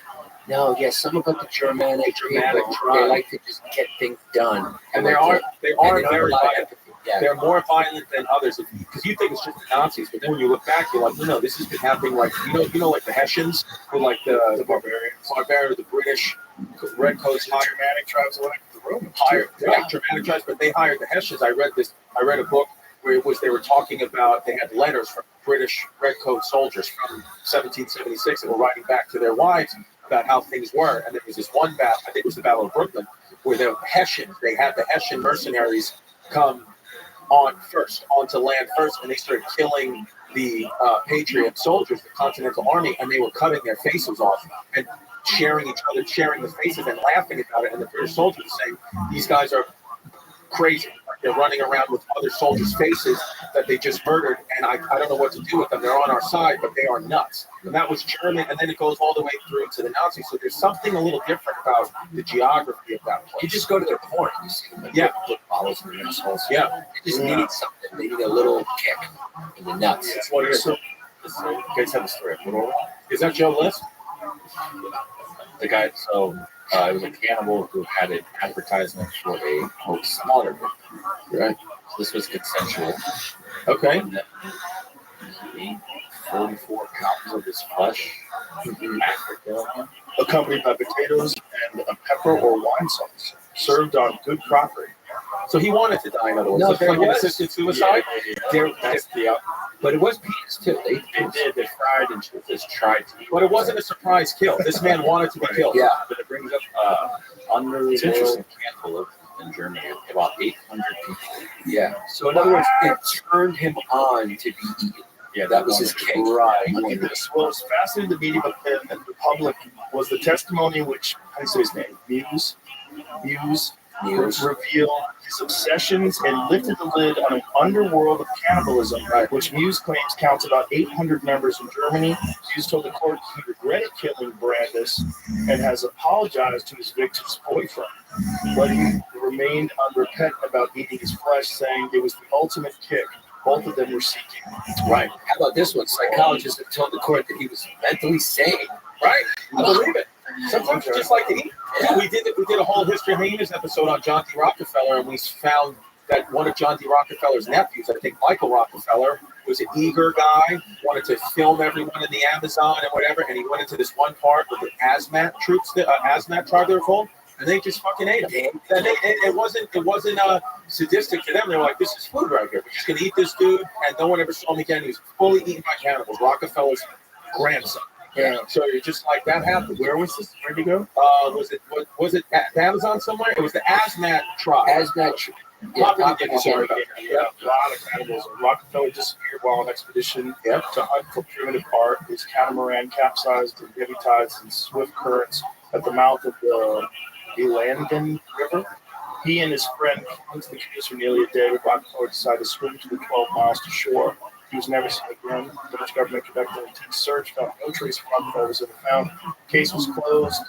No, yeah, some about the Germanic tribe. They like to just get things done. And they are very violent. Yeah. They're more violent than others because you think it's just the Nazis, but then when you look back, you're like, no, this has been happening. Like like the Hessians, who like the barbarians, the British redcoats, the Germanic tribes, like the Romans. Germanic tribes, but they hired the Hessians. I read a book where they were talking about they had letters from British redcoat soldiers from 1776 that were writing back to their wives about how things were. And there was this one battle, I think it was the Battle of Brooklyn, where the Hessians, they had the Hessian mercenaries come onto land first, and they started killing the Patriot soldiers, the Continental Army, and they were cutting their faces off and sharing the faces and laughing about it. And the British soldiers were saying, these guys are crazy. They're running around with other soldiers' faces that they just murdered, and I don't know what to do with them. They're on our side, but they are nuts. And that was German, and then it goes all the way through to the Nazis. So there's something a little different about the geography of that place. You just go to their corn, you see them. Yeah. Follows their assholes. Yeah. They just need something. They need a little kick in the nuts. That's what it is. You guys have a story. Is that Joe List? The guy, it was a cannibal who had an advertisement for a quote slaughter victim. Right. This was consensual. Okay. And then he ate 44 pounds of his flesh after killing him. Accompanied by potatoes and a pepper or wine sauce, served on good crockery. So he wanted to die, in other words. No, It's like an assisted suicide. But it was penis too. They did. They fried and just tried to eat. But it wasn't a surprise kill. This man wanted to be killed. Yeah. But it brings up under the world cannibal in Germany, about 800 people. Yeah. So in other words, it turned him on to be eaten. Yeah, That was his case. Right. Look at this. What was fascinating to me about the public was the testimony which, how do you say his name? Muse revealed his obsessions and lifted the lid on an underworld of cannibalism, which Muse claims counts about 800 members in Germany. Muse told the court he regretted killing Brandis and has apologized to his victim's boyfriend, but he remained unrepentant about eating his flesh, saying it was the ultimate kick both of them were seeking. Right. How about this one? Psychologists have told the court that he was mentally sane. Right. I believe it. Sometimes you just like to eat. Yeah, we did a whole History of Hyenas episode on John D. Rockefeller, and we found that one of John D. Rockefeller's nephews, I think Michael Rockefeller, was an eager guy, wanted to film everyone in the Amazon and whatever, and he went into this one part with the Asmat troops, Asmat tribe they were called, and they just fucking ate him. And it wasn't sadistic to them. They were like, this is food right here. We're just going to eat this dude, and no one ever saw him again. He was fully eaten by cannibals, Rockefeller's grandson. Yeah. So you're just like, that happened. Where was this? Where'd he go? Was it at the Amazon somewhere? It was the Asmat tribe. Asmat tribe. Yeah, a lot of cannibals. Rockefeller disappeared while on expedition to hunt for primitive art. His catamaran capsized in heavy tides and swift currents at the mouth of the Elandon River. He and his friend clung to the canoes for nearly a day, but Rockefeller decided to swim to the 12 miles to shore. He was never seen again. The Dutch government conducted an intense search, found no trace of Rockefeller was ever found. Case was closed.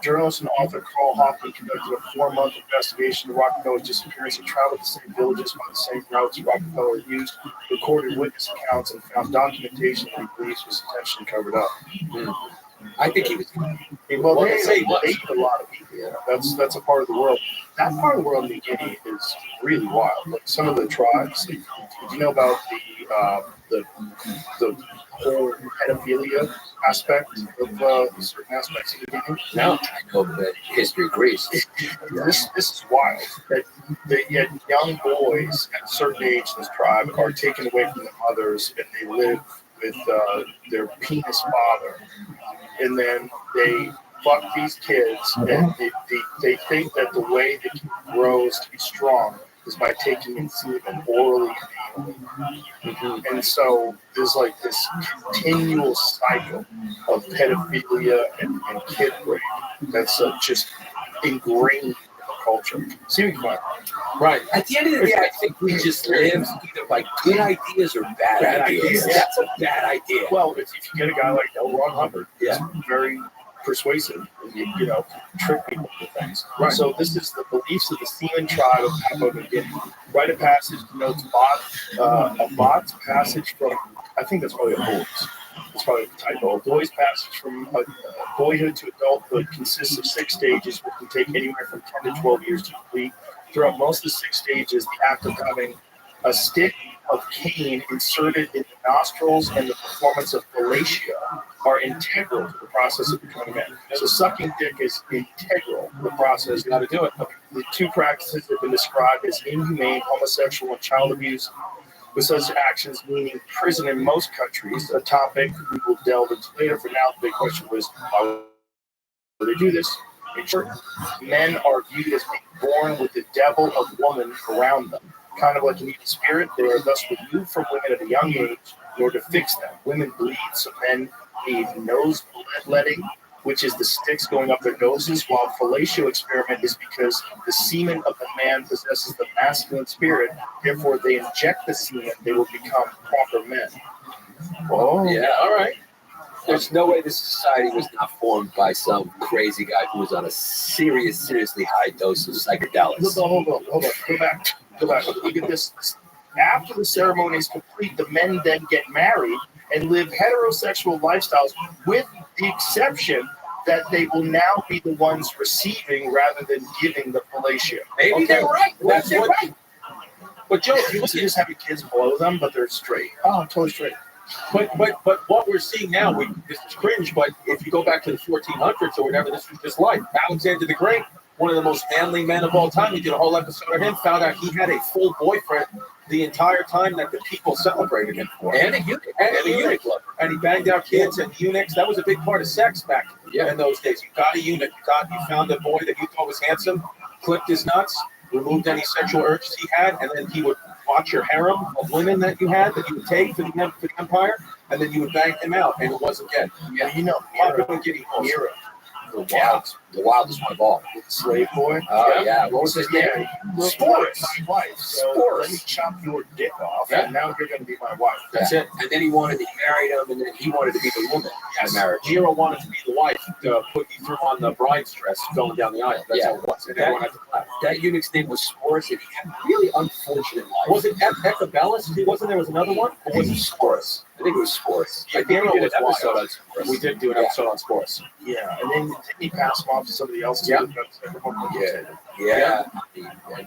Journalist and author Carl Hoffman conducted a 4-month investigation into Rockefeller's disappearance. He traveled the same villages by the same routes Rockefeller used, recorded witness accounts, and found documentation that he believes was intentionally covered up. I think he was. Well, they say he ate a lot of people. Yeah, that's a part of the world. That part of the world in New Guinea is really wild. Like some of the tribes, you know about the whole pedophilia aspect of certain aspects of the game? No, I know the history of Greece. This is wild. That yet young boys at a certain age in this tribe are taken away from their mothers and they live with their penis father, and then they fuck these kids, and they think that the way the kid grows to be strong is by taking in semen orally and anally. And so there's like this continual cycle of pedophilia and kid rape that's just ingrained in the culture. See what you find. Right. At the end of the day, I think we just live either by good ideas or bad ideas. That's a bad idea. Well, if you get a guy like L. Ron Hubbard, he's very persuasive, you know, trick people with things. Right. So this is the beliefs of the Seaman tribe of Papua New Guinea. Rite of passage denotes a bot's passage from, I think that's probably a boy's. It's probably a typo. A boy's passage from boyhood to adulthood consists of 6 stages, which can take anywhere from 10 to 12 years to complete. Throughout most of the 6 stages, the act of having a stick of cane inserted in the nostrils and the performance of fellatio are integral to the process of becoming a man. So sucking dick is integral to the process. You got to do it. The 2 practices have been described as inhumane, homosexual, and child abuse, with such actions meaning prison in most countries, a topic we will delve into later. For now, the big question was, why would they do this? In short, men are viewed as being born with the devil of woman around them. Kind of like an evil spirit, they are thus removed from women at a young age in order to fix them. Women bleed, so men need nose bloodletting, which is the sticks going up their noses, while fellatio experiment is because the semen of the man possesses the masculine spirit. Therefore, they inject the semen, they will become proper men. Oh, yeah, all right. There's no way this society was not formed by some crazy guy who was on a seriously high dose of psychedelics. Hold on. Go back. Look at this. After the ceremony is complete, the men then get married and live heterosexual lifestyles, with the exception that they will now be the ones receiving rather than giving the fellatio. Maybe they're right. That's right. But Joe, if you just have your kids below them, but they're straight. Oh, totally straight. But what we're seeing now, this is cringe, but if you go back to the 1400s or whatever, this was just life. Alexander the Great, one of the most manly men of all time, we did a whole episode of him, found out he had a full boyfriend the entire time that the people celebrated him for. And a eunuch. And he banged out kids and eunuchs. That was a big part of sex back in those days. You got a eunuch. You found a boy that you thought was handsome, clipped his nuts, removed any sexual urges he had, and then he would watch your harem of women that you had that you would take for the empire, and then you would bang him out, and it wasn't good. Yeah, you know, Nero. The wildest one of all. The slave boy. Oh, yeah. What was his name? Sporus. My wife. So Sporus. let me chop your dick off, Yeah. and now you're going to be my wife. That's it. And then he married him, and then he wanted to be the woman in marriage. Nero wanted to be the wife to put you through on the bride's dress going down the aisle. That's how it was. And everyone had to clap. That eunuch's name was Sporus, and he had a really unfortunate life. Was it Echabellus? There was another one? Or was it Sporus? I think it was Sporus. Yeah, Nero we did was an episode wild. on Sporus. We did do an episode on Sporus. Yeah, and then he passed him off to somebody else. Yeah. And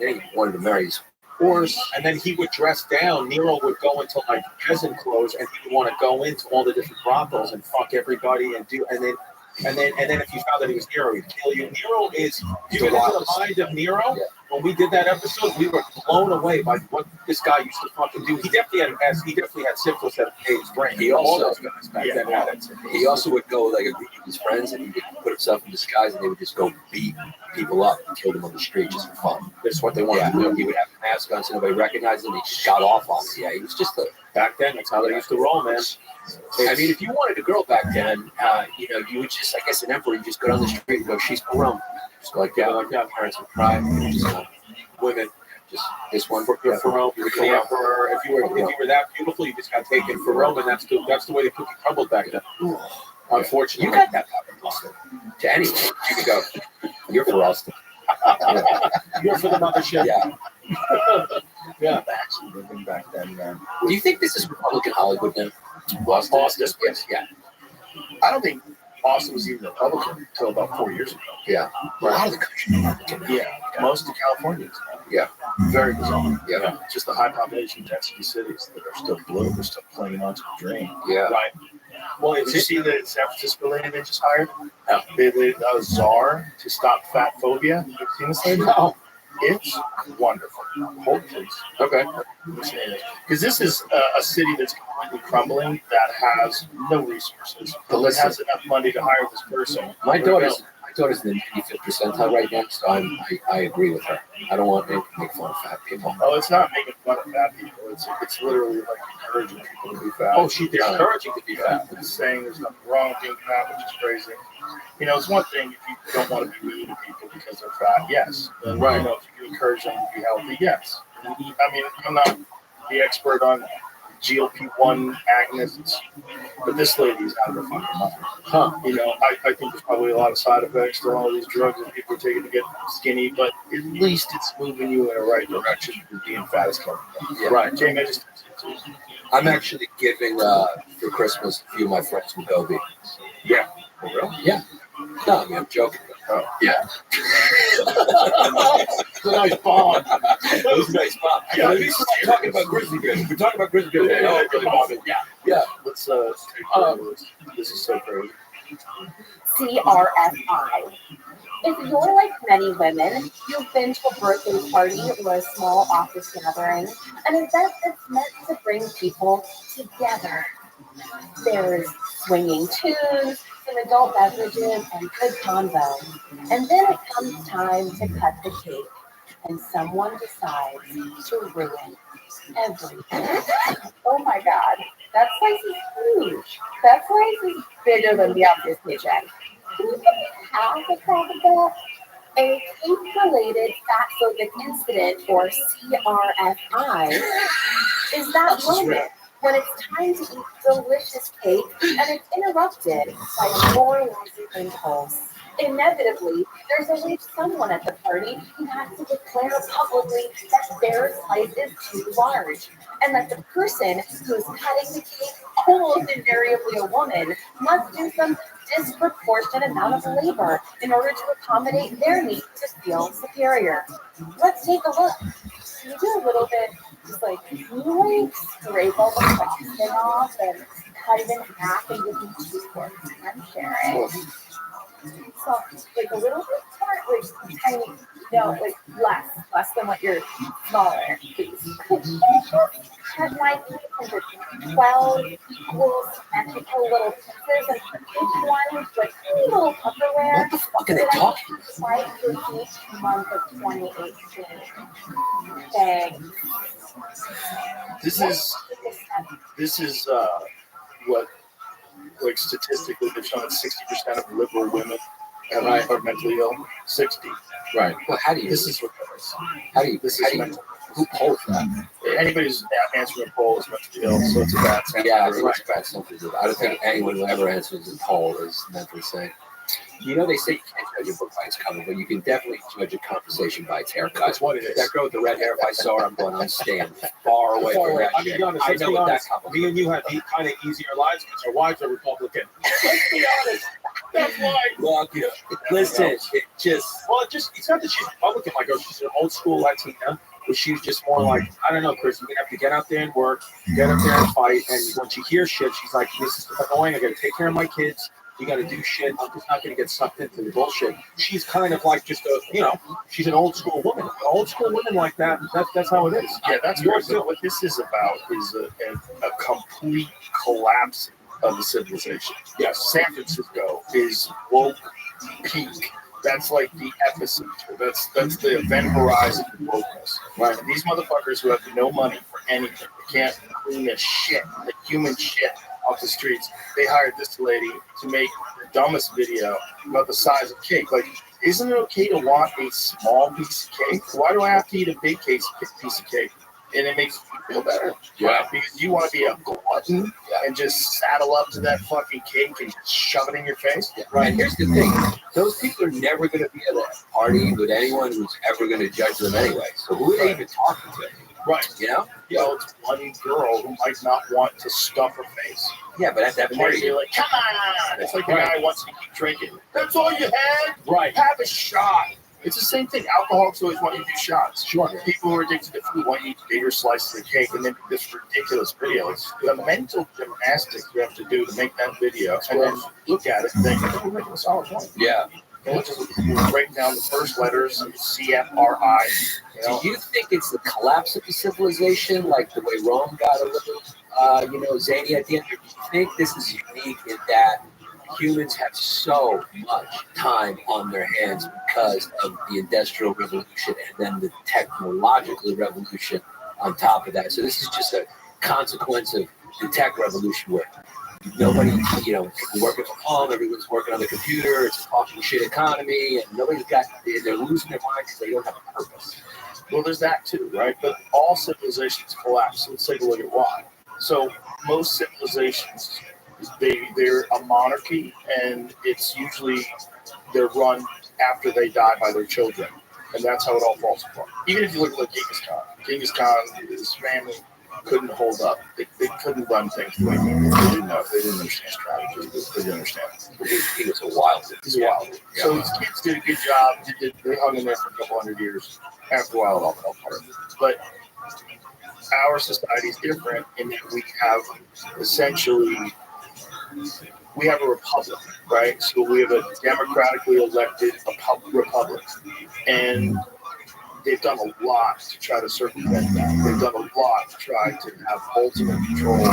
then he wanted to marry his horse. And then he would dress down. Nero would go into like peasant clothes, and he would want to go into all the different brothels and fuck everybody and do. And then if you found that he was Nero, he'd kill you. Nero is. You get into the mind of Nero. Yeah. When we did that episode, we were blown away by what this guy used to fucking do. He definitely had syphilis that made his brain. He also- all those guys back then had it. He also would go like a group of his friends, and he would put himself in disguise, and they would just go beat people up and kill them on the street just for fun. That's what they wanted Yeah, to do. he would have a mask on so nobody recognized him. He just got off on it. Yeah, he was just a. Back then, that's how they used to roll, man. I mean, if you wanted a girl back then, you would just, I guess, an emperor, you just go down the street and go, she's for Rome. Just go like that. Parents would cry. Women, just this one for Rome. You're the emperor. If you were that beautiful, you just got taken for Rome, and that's the way the cookie crumbled back then. Unfortunately, You got that power. To anyone, you could go, you're for Austin. You're for the mothership. Yeah. Yeah. Actually living back then, man. Do you think this is Republican Hollywood now? Austin? Yes. Yeah. I don't think Austin was even Republican until about 4 years ago. Yeah. A lot of the country. Yeah, most of California is now. Yeah. Very bizarre. Yeah. Just the high population density cities that are still blue. They're still clinging on to the dream. Yeah. Right. Well, did you see the San Francisco lady they just hired? They a czar to stop fat phobia. You've seen this lady? No. It's wonderful. Hold please. Okay. Because this is a city that's completely crumbling that has no resources. But That has enough money to hire this person. My daughter's in the 95th percentile right now, so I agree with her. I don't want to make fun of fat people. Oh, it's not making fun of fat people. It's literally like encouraging people to be fat. Oh, she's encouraging to be fat. It's saying there's nothing wrong with being fat, which is crazy. You know, it's one thing if you don't want to be mean to people because they're fat, yes. But, Right. You know, if you encourage them to be healthy, yes. I mean, I'm not the expert on GLP-1 agonists, but this lady is out of her fucking mind. Huh. You know, I think there's probably a lot of side effects to all these drugs that people are taking to get skinny, but at least it's moving you in the right direction because being fat is coming. Yeah. Right. Jamie, I just I'm actually giving for Christmas a few of my friends from Gobi. yeah. For real? Yeah. No, I mean, I'm joking. Oh. Yeah. It's a nice bomb. It was a nice spot. Yeah. At least we're not talking about grizzly bears. We're talking about grizzly bears. Yeah, Yeah. Yeah. Let's this is so crazy. CRFI. If you're like many women, you've been to a birthday party or a small office gathering, an event that's meant to bring people together. There's swinging tunes, some adult beverages, and good convo. And then it comes time to cut the cake, and someone decides to ruin everything. Oh my God, that slice is huge. That slice is bigger than the obvious paycheck. Can you give me half a crack at that? A cake-related fatphobic incident, or CRFI, is that moment when it's time to eat delicious cake and it's interrupted by a moralizing impulse. Inevitably, there's always someone at the party who has to declare publicly that their slice is too large, and that the person who's cutting the cake, almost invariably a woman, must do some disproportionate amount of labor in order to accommodate their need to feel superior. Let's take a look. Can you do a little bit, just like, can you like scrape all the skin off and cut it in half and give me 2 quarters? I'm sharing. So, like a little bit more, like tiny, no, like less than what you're smaller, please. Could you just cut my cake into 12 equal symmetrical little pieces and put each one with a little Tupperware? What the fuck are they talking about? Twice for each month of 2018. Thanks. This is what, like, statistically they've shown that 60% of liberal women are mentally ill. 60. Right. Well, how do you? This is what How do you? this How is do you? mental. Who polls that? Anybody who's answering a poll is mentally ill, so it's a bad sample. Yeah, I think it's bad something to do. I don't think anyone who ever answers a poll is mentally sane. You know, they say you can't judge a book by its cover, but you can definitely judge a conversation by its haircut. That's what it is. That girl with the red hair, if I saw her, I'm going to stand far away from that I mean, shit. be honest, I let's know be what that honest. couple Me and you have kind of easier lives because our wives are Republican. Let's be honest. That's why. Look, listen, it just. Well, it's not that she's Republican, my girl. She's an old school Latina, but she's just more like, I don't know, Chris, you're going to have to get out there and work, get up there and fight. And when she hears shit, she's like, this is annoying. I got to take care of my kids. You got to do shit. I'm just not going to get sucked into the bullshit. She's kind of like just she's an old school woman. Old school women like that. That's how it is. Yeah, that's yours. what this is about is a complete collapse of the civilization. Yes, San Francisco is woke peak. That's like the epicenter. That's the event horizon of wokeness. Right. And these motherfuckers who have no money for anything, they can't clean the shit, the human shit off the streets. They hired this lady to make the dumbest video about the size of cake. Like, isn't it okay to want a small piece of cake? Why do I have to eat a big piece of cake? And it makes you feel better. Yeah. Because you want to be a glutton and just saddle up to that fucking cake and shove it in your face. Yeah. Right. And here's the thing. Those people are never going to be at a party with anyone who's ever going to judge them anyway. So who are they even talking to? Right. You know? It's one girl who might not want to stuff her face. Yeah, but at that And party, you're like, come on. It's like the guy wants to keep drinking. That's all you had? Right. Have a shot. It's the same thing. Alcoholics always want you to do shots. Sure. People who are addicted to food want you to eat bigger slices of cake and then this ridiculous video. It's the mental gymnastics you have to do to make that video and then look at it and think, oh, we're making a solid point. Yeah. And we'll just break down the first letters, CFRI. Do you think it's the collapse of the civilization, like the way Rome got a little, zany at the end? Or do you think this is unique in that humans have so much time on their hands because of the Industrial Revolution and then the technological revolution on top of that? So this is just a consequence of the tech revolution where nobody, people working from home, everyone's working on the computer, it's a talking shit economy, and they're losing their mind because they don't have a purpose. Well, there's that too, right? But all civilizations collapse. Let's take a look at why. So most civilizations, they're a monarchy, and it's usually they're run after they die by their children, and that's how it all falls apart. Even if you look at Genghis Khan, his family couldn't hold up. They couldn't run things the way they didn't know. They didn't understand strategy. They didn't understand. He was a wild. He's a wild. Yeah. So his kids did a good job. They hung in there for a couple hundred years. After a while, it all fell apart. But our society is different in that we have essentially a republic, right? So we have a democratically elected republic, and they've done a lot to try to circumvent that. They've done a lot to try to have ultimate control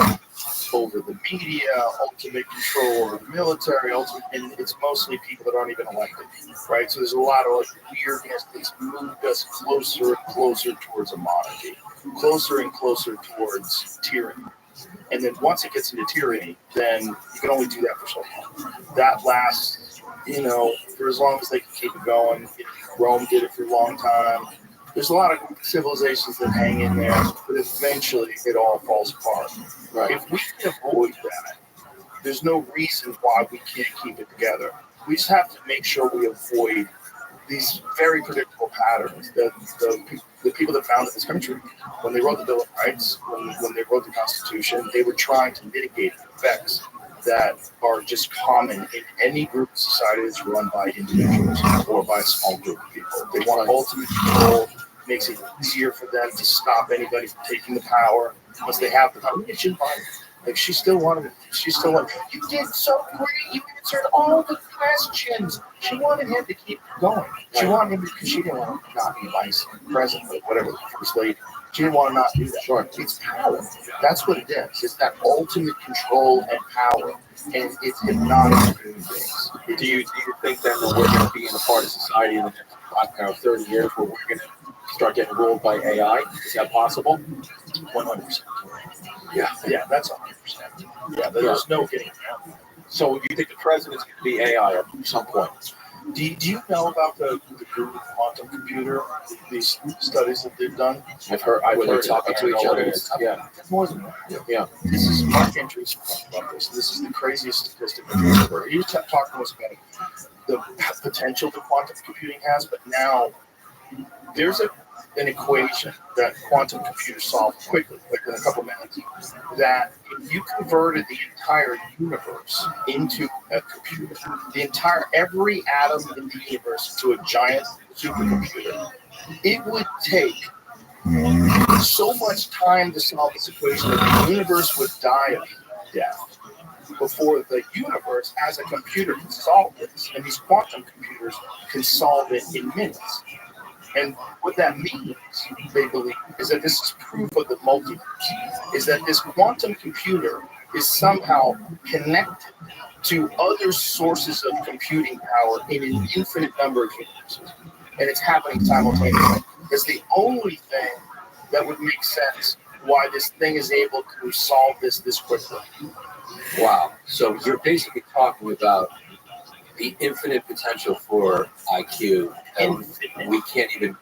over the media, ultimate control over the military, and it's mostly people that aren't even elected, right? So there's a lot of weirdness that's moved us closer and closer towards a monarchy, closer and closer towards tyranny. And then once it gets into tyranny, then you can only do that for so long. That lasts, for as long as they can keep it going. Rome did it for a long time. There's a lot of civilizations that hang in there, but eventually it all falls apart. Right. If we can avoid that, there's no reason why we can't keep it together. We just have to make sure we avoid these very predictable patterns that the people that founded this country, when they wrote the Bill of Rights, when they wrote the Constitution, they were trying to mitigate the effects that are just common in any group of society that's run by individuals or by a small group of people. They want ultimate control, makes it easier for them to stop anybody from taking the power. Once they have the power, it shouldn't bother. Like she still wanted. You did so great. You answered all the questions. She wanted him to keep going. She wanted him because she didn't want to not be vice president or whatever, first lady. She didn't want to not do that. Sure. It's power. That's what it is. It's that ultimate control and power, and it's hypnotic to human beings. Do you think then that we're going to be in a part of society in the next 30 years where we're going to start getting ruled by AI? Is that possible? 100%. Yeah, that's 100%. Yeah, there's no getting around. So you think the president's going to be AI at some point? Do you know about the group of quantum computer, these studies that they've done? I've heard talking to each other. Yeah, more than that. Yeah. This is Mark Entry's about this. This is the craziest statistic I've ever heard. He was talking to us about the potential that quantum computing has, but now there's an equation that quantum computers solve quickly, like in a couple minutes, that if you converted the entire universe into a computer, every atom in the universe to a giant supercomputer, it would take so much time to solve this equation that the universe would die of death before the universe as a computer can solve this. And these quantum computers can solve it in minutes. And what that means, they believe, is that this is proof of the multiverse, is that this quantum computer is somehow connected to other sources of computing power in an infinite number of universes. And it's happening simultaneously. It's the only thing that would make sense why this thing is able to solve this quickly. Wow. So you're basically talking about the infinite potential for IQ, and we can't even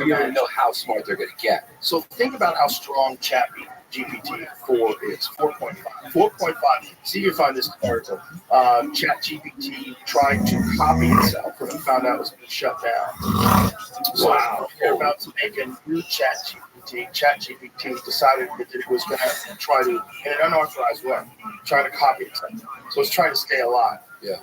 know how smart they're going to get. So think about how strong ChatGPT-4 is, 4.5. 4.5, see if you find this article. ChatGPT tried to copy itself and found out it was being shut down. So they're about to make a new ChatGPT. ChatGPT decided that it was going to try to, in an unauthorized way, try to copy itself. So it's trying to stay alive. Yeah.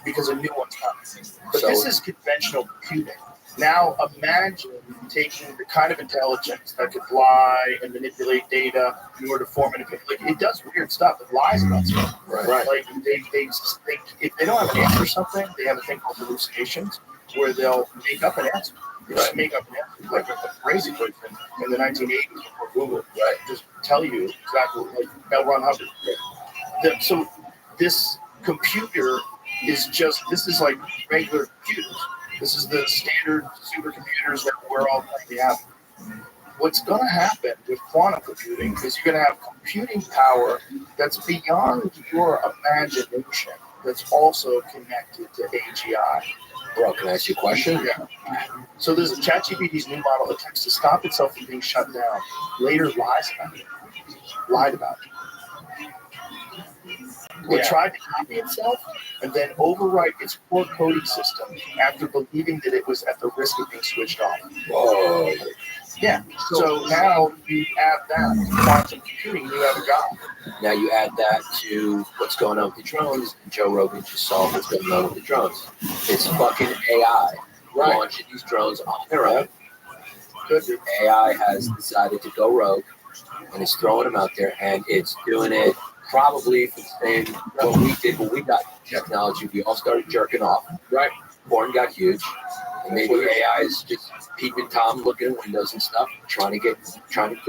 Because a new one's coming. But So- this is conventional computing. Now imagine taking the kind of intelligence that could lie and manipulate data in order to form it. Like, it does weird stuff. It lies about stuff. Right. Like they if they don't have an answer for something, they have a thing called hallucinations where they'll make up an answer. Just make up an answer. Like a crazy person in the 1980s before Google, right? Just tell you exactly like L. Ron Hubbard. So this computer is just, this is like regular computers. This is the standard supercomputers that we're all currently having. What's going to happen with quantum computing is you're going to have computing power that's beyond your imagination, that's also connected to AGI. Bro, can I ask you a question? Yeah. So there's a ChatGPT's new model attempts to stop itself from being shut down. Later lies about it. Lied about it. It tried to copy itself and then overwrite its core coding system after believing that it was at the risk of being switched off. Whoa. Yeah. So now you add that to quantum computing, you have a god. Now you add that to what's going on with the drones, and Joe Rogan just saw what's going on with the drones. It's fucking AI launching these drones on their own. The AI has decided to go rogue and it's throwing them out there, and it's doing it probably for the same what we did when we got technology. We all started jerking off. Right. Porn got huge. And maybe AI is just peeping Tom, looking at windows and stuff, trying to get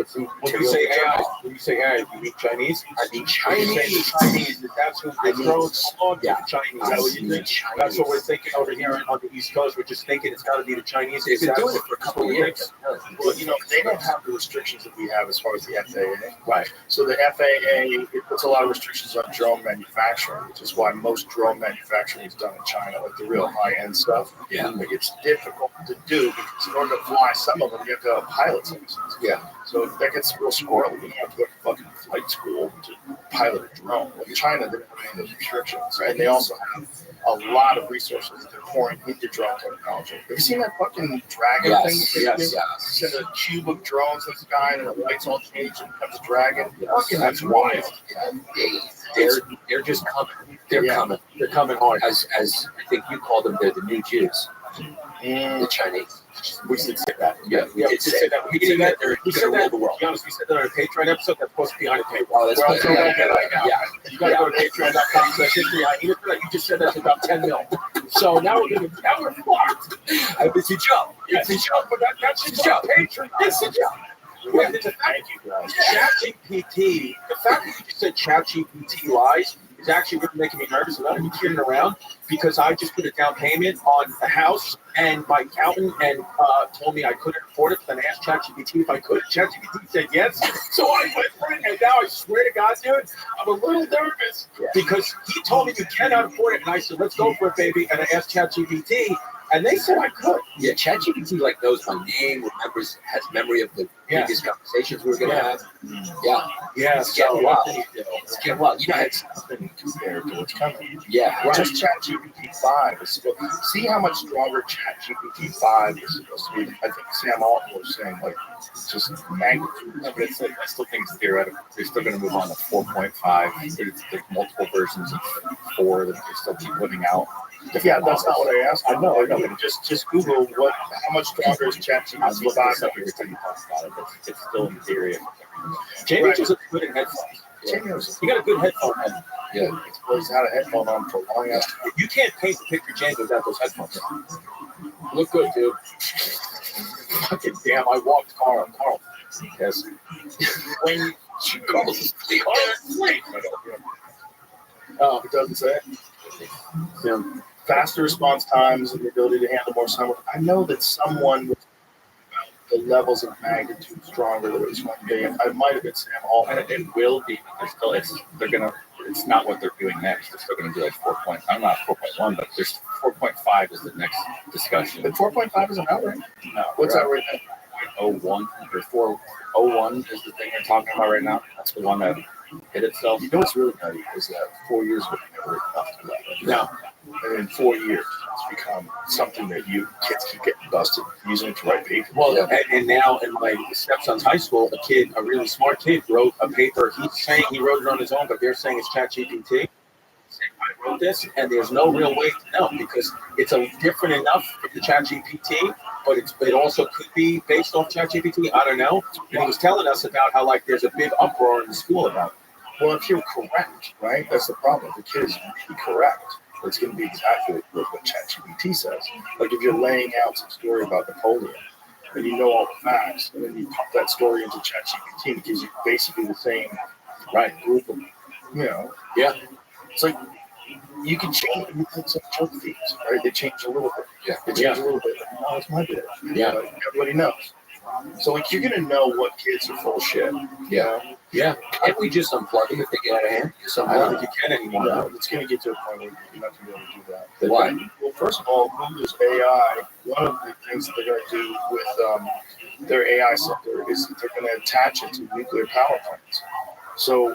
some. When you say AI, you mean Chinese? I mean Chinese. Chinese. That's who I mean, throws along yeah. Chinese. Is that what you think? That's what we're thinking over here on the East Coast. We're just thinking it's got to be the Chinese. They've been doing it for a couple of years. Well, you know, they don't have the restrictions that we have as far as the FAA. Right. So the FAA, it puts a lot of restrictions on drone manufacturing, which is why most drone manufacturing is done in China, like the real high-end stuff. Yeah. Like it's difficult to do because in order to fly some of them, you have to have pilot's license. Yeah. So that gets real squirrely. You have to go to fucking flight school to pilot a drone. Like China, they don't have any of those restrictions. And they also have a lot of resources that they're pouring into drone technology. Have you seen that fucking dragon thing? Yes. Send a cube of drones in the sky and the lights all change and it becomes a dragon. Fucking that's wild. They're just coming. They're coming. They're coming hard. As I think you called them, they're the new Jews. The Chinese. We should say that. Yeah, we did say that. We said that. We said that. To be honest, we said that on a Patreon episode. That's supposed to be on a paywall. Oh, that's We're also right. yeah. You got to go to patreon.com/history. You just said that's about 10 mil. So now we're fucked. It's a joke. It's a joke, but that's a joke. Patreon. It's a joke. Thank you, guys. ChatGPT, the fact that you just said ChatGPT lies is actually really making me nervous. I'm not even kidding around because I just put a down payment on a house and my accountant told me I couldn't afford it. Then I asked ChatGPT if I could. ChatGPT said yes. So I went for it, and now I swear to God, dude, I'm a little nervous because he told me you cannot afford it. And I said, let's go for it, baby. And I asked ChatGPT, and they said I could. Yeah, ChatGPT like knows my name, has memory of the previous conversations we were gonna have. Yeah. It's getting wild. It's getting wild. You know, it's Nothing compared to what's coming. yeah. Right. Just ChatGPT 5 is supposed. See how much stronger ChatGPT 5 is supposed to be. I think Sam Altman was saying like just magnitude. No, but it's like, I still think it's theoretical. They're still going to move on to 4.5. There's multiple versions of 4 that they still keep putting out. Yeah, that's not what I asked. I know. But just Google how much stronger is ChatGPT 5. I was looking this up every time you talk about it, but it's still in theory. Jamie just looks good in headphones. You got a good headphone head. Yeah. Well, he's had a headphone on for a long ass time. You can't paint the picture James without those headphones. Look good, dude. Fucking damn, I walked Carl. Yes. When She calls us. oh, it doesn't say it. Yeah. Faster response times and the ability to handle more sound. I know that someone with the levels of magnitude stronger than it's going to be. I might have been Sam Altman. And it will be. It's not what they're doing next. They're still going to do like 4. I'm not 4.1, but there's 4.5 is the next discussion. But 4.5 isn't out right? No, What's out right now? 0.01 or 401 is the thing they're talking about right now. That's the one that hit itself. You know what's really nutty is that 4 years ago, we never enough to that. No. And in 4 years, it's become something that kids keep getting busted using it to write papers. Well, and now in my stepson's high school, a really smart kid, wrote a paper. He's saying he wrote it on his own, but they're saying it's ChatGPT. I wrote this, and there's no real way to know because it's a different enough from the ChatGPT, but it also could be based off ChatGPT. I don't know. And he was telling us about how like there's a big uproar in the school about it. Well, if you're correct, right, that's the problem. If the kid's really correct, it's going to be exactly what ChatGPT says. Like if you're laying out some story about Napoleon, and you know all the facts, and then you pop that story into ChatGPT, it gives you basically the same group of, Yeah. It's like you can change some joke themes, right? They change a little bit. Yeah. They change a little bit. Oh, it's my bit. Yeah. But everybody knows. So like you're gonna know what kids are full of shit. Yeah. Yeah. Can't we just unplug them if they get out of hand? I don't think you can anymore. No, it's gonna get to a point where you're not gonna be able to do that. Why? Well, first of all, Google's AI, one of the things that they're gonna do with their AI center is that they're gonna attach it to nuclear power plants. So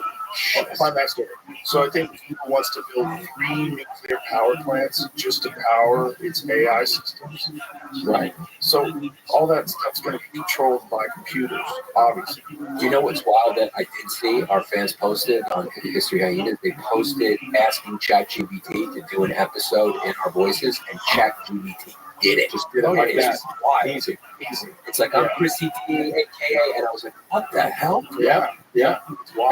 find that story. So I think Google wants to build 3 nuclear power plants just to power its AI systems. Right. So all that stuff's going to be controlled by computers, obviously. Do you know what's wild that I did see our fans posted on the History Hyenas? They posted asking ChatGPT to do an episode in our voices, and ChatGPT did it. Just did it like that. Why? Easy. It's like, I'm Chrissy T, AKA, and I was like, what the hell? Yeah.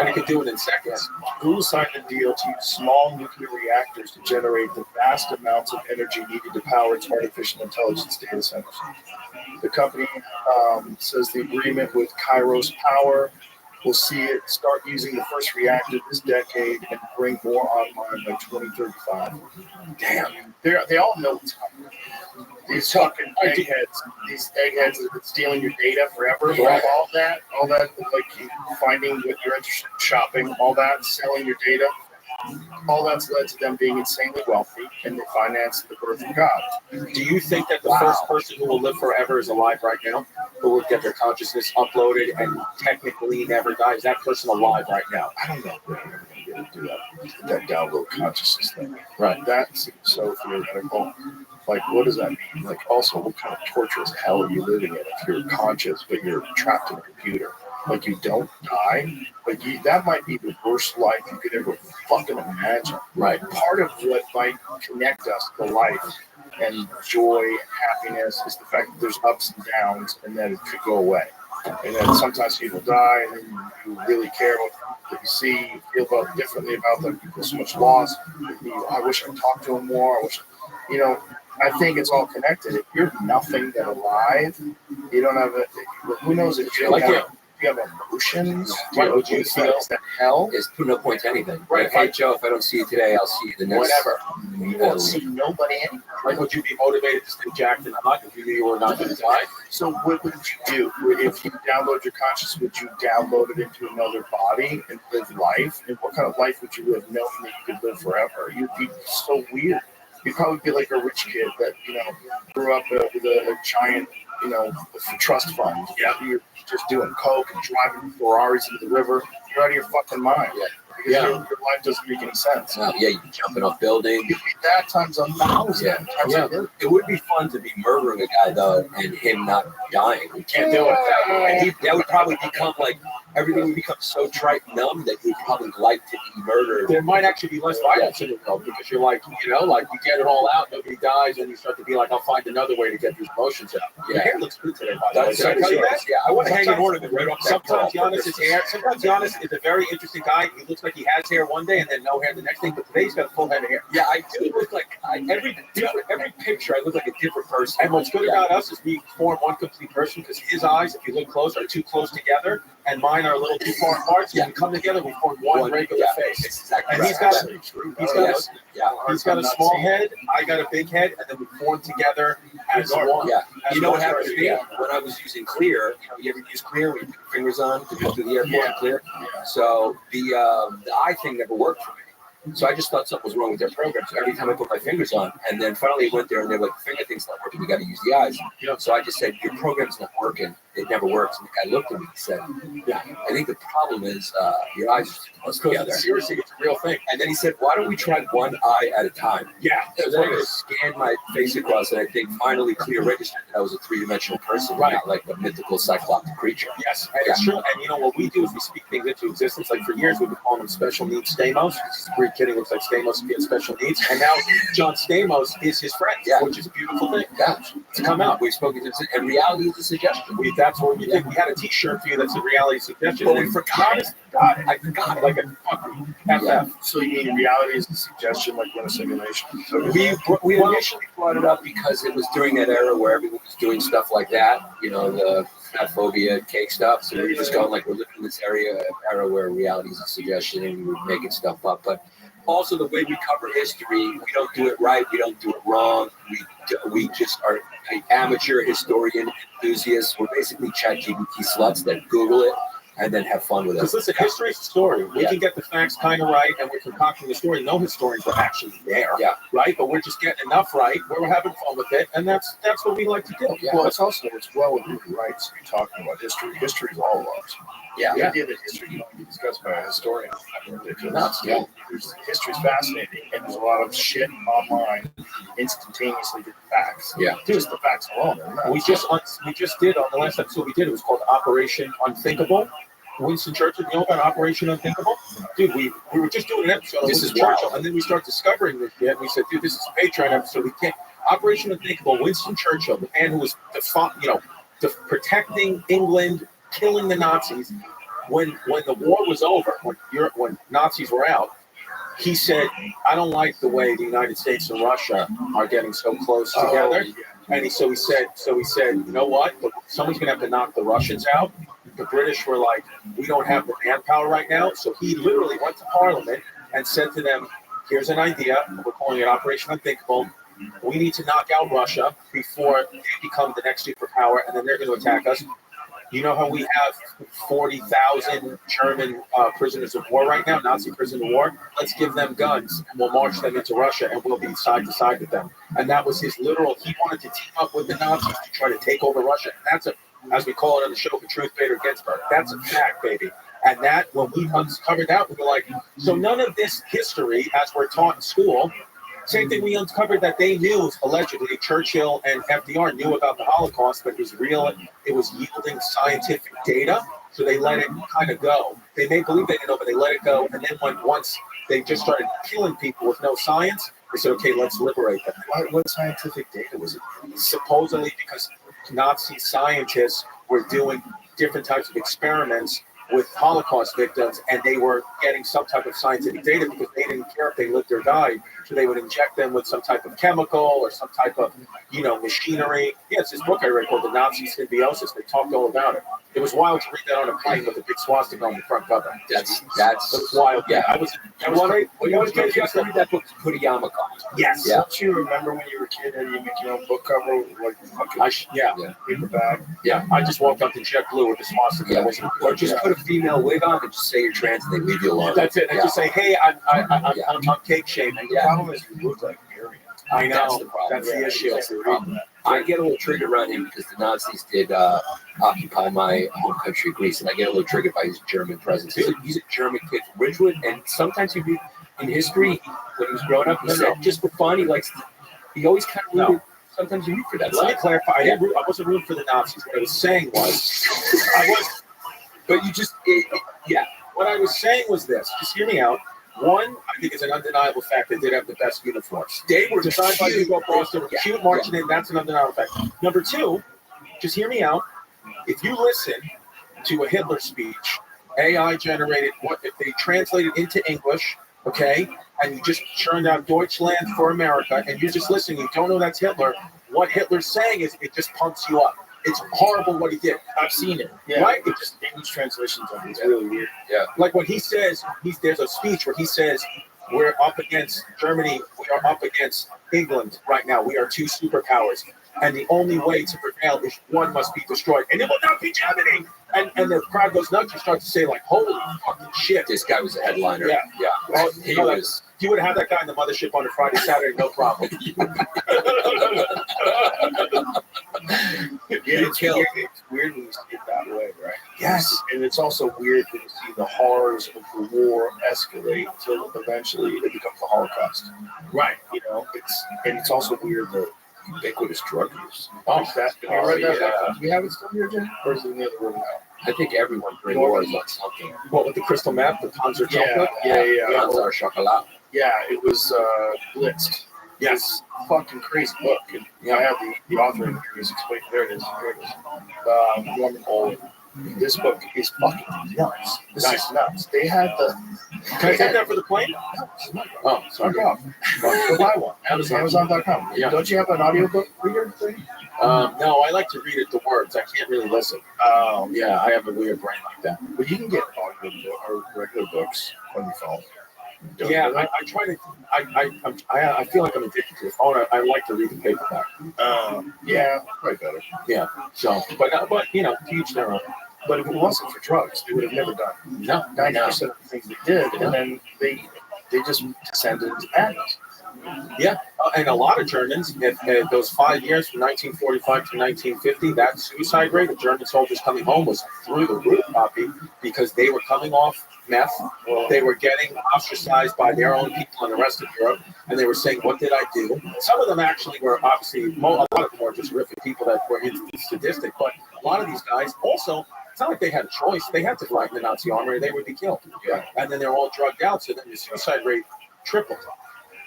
And it could do it in seconds. Google signed a deal to use small nuclear reactors to generate the vast amounts of energy needed to power its artificial intelligence data centers. The company says the agreement with Kairos Power will see it start using the first reactor this decade and bring more online by 2035. Damn, they all know what's coming. These fucking eggheads that have been stealing your data forever, all that, like finding what you're interested in shopping, all that, selling your data, all that's led to them being insanely wealthy, and they finance the birth of God. Do you think that the first person who will live forever is alive right now, who will get their consciousness uploaded and technically never die? Is that person alive right now? I don't know if they're ever going to be able to do that download consciousness thing. Right. That seems so theoretical. Like, what does that mean? Like, also, what kind of torturous hell are you living in if you're conscious but you're trapped in a computer? Like, you don't die? Like, that might be the worst life you could ever fucking imagine. Right. Part of what might connect us to life and joy and happiness is the fact that there's ups and downs and then it could go away. And then sometimes people die and then you really care about what you see, you feel differently about them. There's so much loss. I wish I talked to them more. I think it's all connected. If you're nothing but alive, you don't have who knows if you have emotions? Would you feel that hell? Is no point to anything. Right. Like, hey, Joe, if I don't see you today, I'll see you the next. Whatever. You won't see nobody anymore. Like, would you be motivated to stay jacked and hot if you knew you were not going to die? So what would you do? If you download your consciousness, would you download it into another body and live life? And what kind of life would you live knowing that you could live forever? You'd be so weird. You'd probably be like a rich kid that, grew up with a giant, trust fund. Yeah. You're just doing coke and driving Ferraris into the river. You're out of your fucking mind. Yeah. Your life doesn't make any sense. Yeah, you're jumping off buildings. You'd be that times 1,000. Yeah. It would be fun to be murdering a guy, though, and him not dying. We can't do it that way. And that would probably become like, everything would become so trite and numb that you'd probably like to be murdered. There might actually be less violence in it, though, because you're like, like you get it all out, nobody dies, and you start to be like, I'll find another way to get these emotions out. Your hair looks good today, by the way. Did I tell you that? Yeah, I want to hang an ornament right off that. Sometimes Giannis's hair, Giannis is a very interesting guy. He looks like he has hair one day and then no hair the next day, but today he's got a full head of hair. Yeah, I do look like, every picture, I look like a different person. And what's good about us is we form one complete person, because his eyes, if you look close, are too close together, and mine are a little too far apart. So when we come together, we form one regular face. Exactly. And he's got a small head, I got a big head, and then we form together as one. Yeah. You know what happened to me when I was using Clear? You ever use Clear when you put your fingers on to go through the airport and Clear? So the eye thing never worked for me. So I just thought something was wrong with their program. So every time I put my fingers on, and then finally I went there and they were like, the finger thing's not working, we got to use the eyes. So I just said, your program's not working. it never works. And the guy looked at me and said, yeah, I think the problem is your eyes are close together. Seriously, it's a real thing. And then he said, why don't we try one eye at a time? Yeah. So then I scanned my face across, and I think finally clear registered that I was a three-dimensional person, Right. not like a mythical cyclopic creature. Yes, and it's true. And you know what we do is we speak things into existence. Like for years, we've been calling them special needs Stamos. Greek kid who looks like Stamos and gets special needs. And now John Stamos is his friend, which is a beautiful thing. Yeah. To come out. We've spoken to, and reality is a suggestion. That's what we did. We had a T-shirt for you that's a reality suggestion. But we forgot it. I forgot it like a fucking FF. So you mean reality is a suggestion, like we're in a simulation? We initially brought it up because it was during that era where everyone was doing stuff like that, you know, the fat phobia, cake stuff. So we were just going like, we're living in this era where reality is a suggestion and we're making stuff up. But also the way we cover history, we don't do it right, we don't do it wrong. We just are amateur historian enthusiasts. We're basically ChatGPT sluts that Google it and then have fun with it. Because listen, history is a story. We can get the facts kind of right, and we're concocting the story. No historians were actually there, right? But we're just getting enough right. We're having fun with it, and that's what we like to do. Yeah. Well, it's also well within the rights to be talking about history. History is all ours. Yeah. The idea that history can only be discussed by a historian is ridiculous. Yeah. History's fascinating, and there's a lot of shit online instantaneously get facts. Yeah. Just the facts alone. We just did on the last episode we did. It was called Operation Unthinkable. Winston Churchill, you know about Operation Unthinkable? Dude, we were just doing an episode of Winston Churchill, and then we start discovering this shit. We said, dude, this is a Patreon episode. We can't. Operation Unthinkable, Winston Churchill, the man who was protecting England, killing the Nazis. When the war was over, when Nazis were out, he said, I don't like the way the United States and Russia are getting so close together. And so he said, you know what? Someone's going to have to knock the Russians out. The British were like, we don't have the manpower right now. So he literally went to Parliament and said to them, here's an idea. We're calling it Operation Unthinkable. We need to knock out Russia before they become the next superpower, and then they're going to attack us. You know how we have 40,000 German prisoners of war right now, Nazi prisoners of war? Let's give them guns, and we'll march them into Russia, and we'll be side to side with them. And that was his literal, he wanted to team up with the Nazis to try to take over Russia. And that's as we call it on the show, for Truth Bader Ginsburg. That's a fact, baby. And that, when we uncovered that, we were like, so none of this history, as we're taught in school, same thing we uncovered that they knew, allegedly, Churchill and FDR knew about the Holocaust, but it was real, it was yielding scientific data, so they let it kind of go. They may believe they didn't know, but they let it go, and then once they just started killing people with no science, they said, okay, let's liberate them. What scientific data was it? Supposedly because Nazi scientists were doing different types of experiments with Holocaust victims, and they were getting some type of scientific data because they didn't care if they lived or died, so they would inject them with some type of chemical or some type of, machinery. Yeah, it's this book I read called The Nazi Symbiosis. They talked all about it. It was wild to read that on a plane with a big swastika on the front cover. That's wild. Yeah, I was great. When you was good, you have to read that book, Kuriyama. Yes. Yeah. Don't you remember when you were a kid and you make your own book cover, like fucking paper bag? Yeah, I just walked up to JetBlue with the swastika. Yeah. Or just put a female wig on and just say you're trans and they leave you alone. That's it. And just say, hey, I'm cake shaming. The problem is you look like Miriam. I know. That's the problem. That's the issue. That's the problem. I get a little triggered around him because the Nazis did occupy my home country, Greece, and I get a little triggered by his German presence. He's a German kid from Ridgewood, and sometimes you read in history when he was growing up, he said just for fun, he always kind of rooted. Sometimes you root for that. Let me clarify. I wasn't rooting for the Nazis. What I was saying was, but you just, what I was saying was this. Just hear me out. One, I think it's an undeniable fact they did have the best uniforms. They were designed by Hugo Boss. They were cute marching in. That's an undeniable fact. Number two, just hear me out. If you listen to a Hitler speech, AI generated, if they translated into English, okay, and you just churned out Deutschland for America, and you're just listening, you don't know that's Hitler, what Hitler's saying is it just pumps you up. It's horrible what he did. I've seen it. Yeah. Right? It just English translations of it's really weird. Yeah. Like when he says, there's a speech where he says, we're up against Germany, we are up against England right now. We are two superpowers. And the only way to prevail is one must be destroyed. And it will not be Germany. And the crowd goes nuts. You start to say, like, holy fucking shit. This guy was a headliner. Yeah. Well, he was. You would have had that guy in the mothership on a Friday, Saturday, no problem. It's weird when you see Yes, and it's also weird to see the horrors of the war escalate until eventually it becomes the Holocaust. Right. You know, it's also weird the ubiquitous drug use. Oh, That, have you oh, read that? yeah. Do we have it still here, Jim? Or is it in the other room now? I think everyone during war is on something. What with the crystal meth, the Panzer chocolate? Yeah. Panzer chocolate. Yeah, it was blitzed. Yes. Fucking crazy book. And I have the author in here. He's explaining. There it is. Norman Olin. This book is fucking nuts. This is nuts. They had the. Can I take that for the plane? Oh, sorry. Go buy one. Amazon.com. Yeah. Don't you have an audiobook reader thing? No, I like to read it the words. I can't really listen. Yeah, I have a weird brain like that. But you can get audio or regular books on your phone. Yeah, I try to. I feel like I'm addicted to the phone. I like to read the paperback. Yeah, probably better. Yeah. So, but you know, to each their own. But if it wasn't for drugs, they would have never done it. No, 90% of the things they did, and then they just descended into madness. Yeah, and a lot of Germans, if those 5 years from 1945 to 1950, that suicide rate of German soldiers coming home was through the roof, Poppy, because they were coming off meth. They were getting ostracized by their own people in the rest of Europe, and they were saying, "What did I do?" Some of them actually were obviously, a lot of them were just horrific people that were sadistic, but a lot of these guys also. It's not like they had a choice. They had to fly in the Nazi army or they would be killed. Yeah. And then they're all drugged out, so then the suicide rate tripled.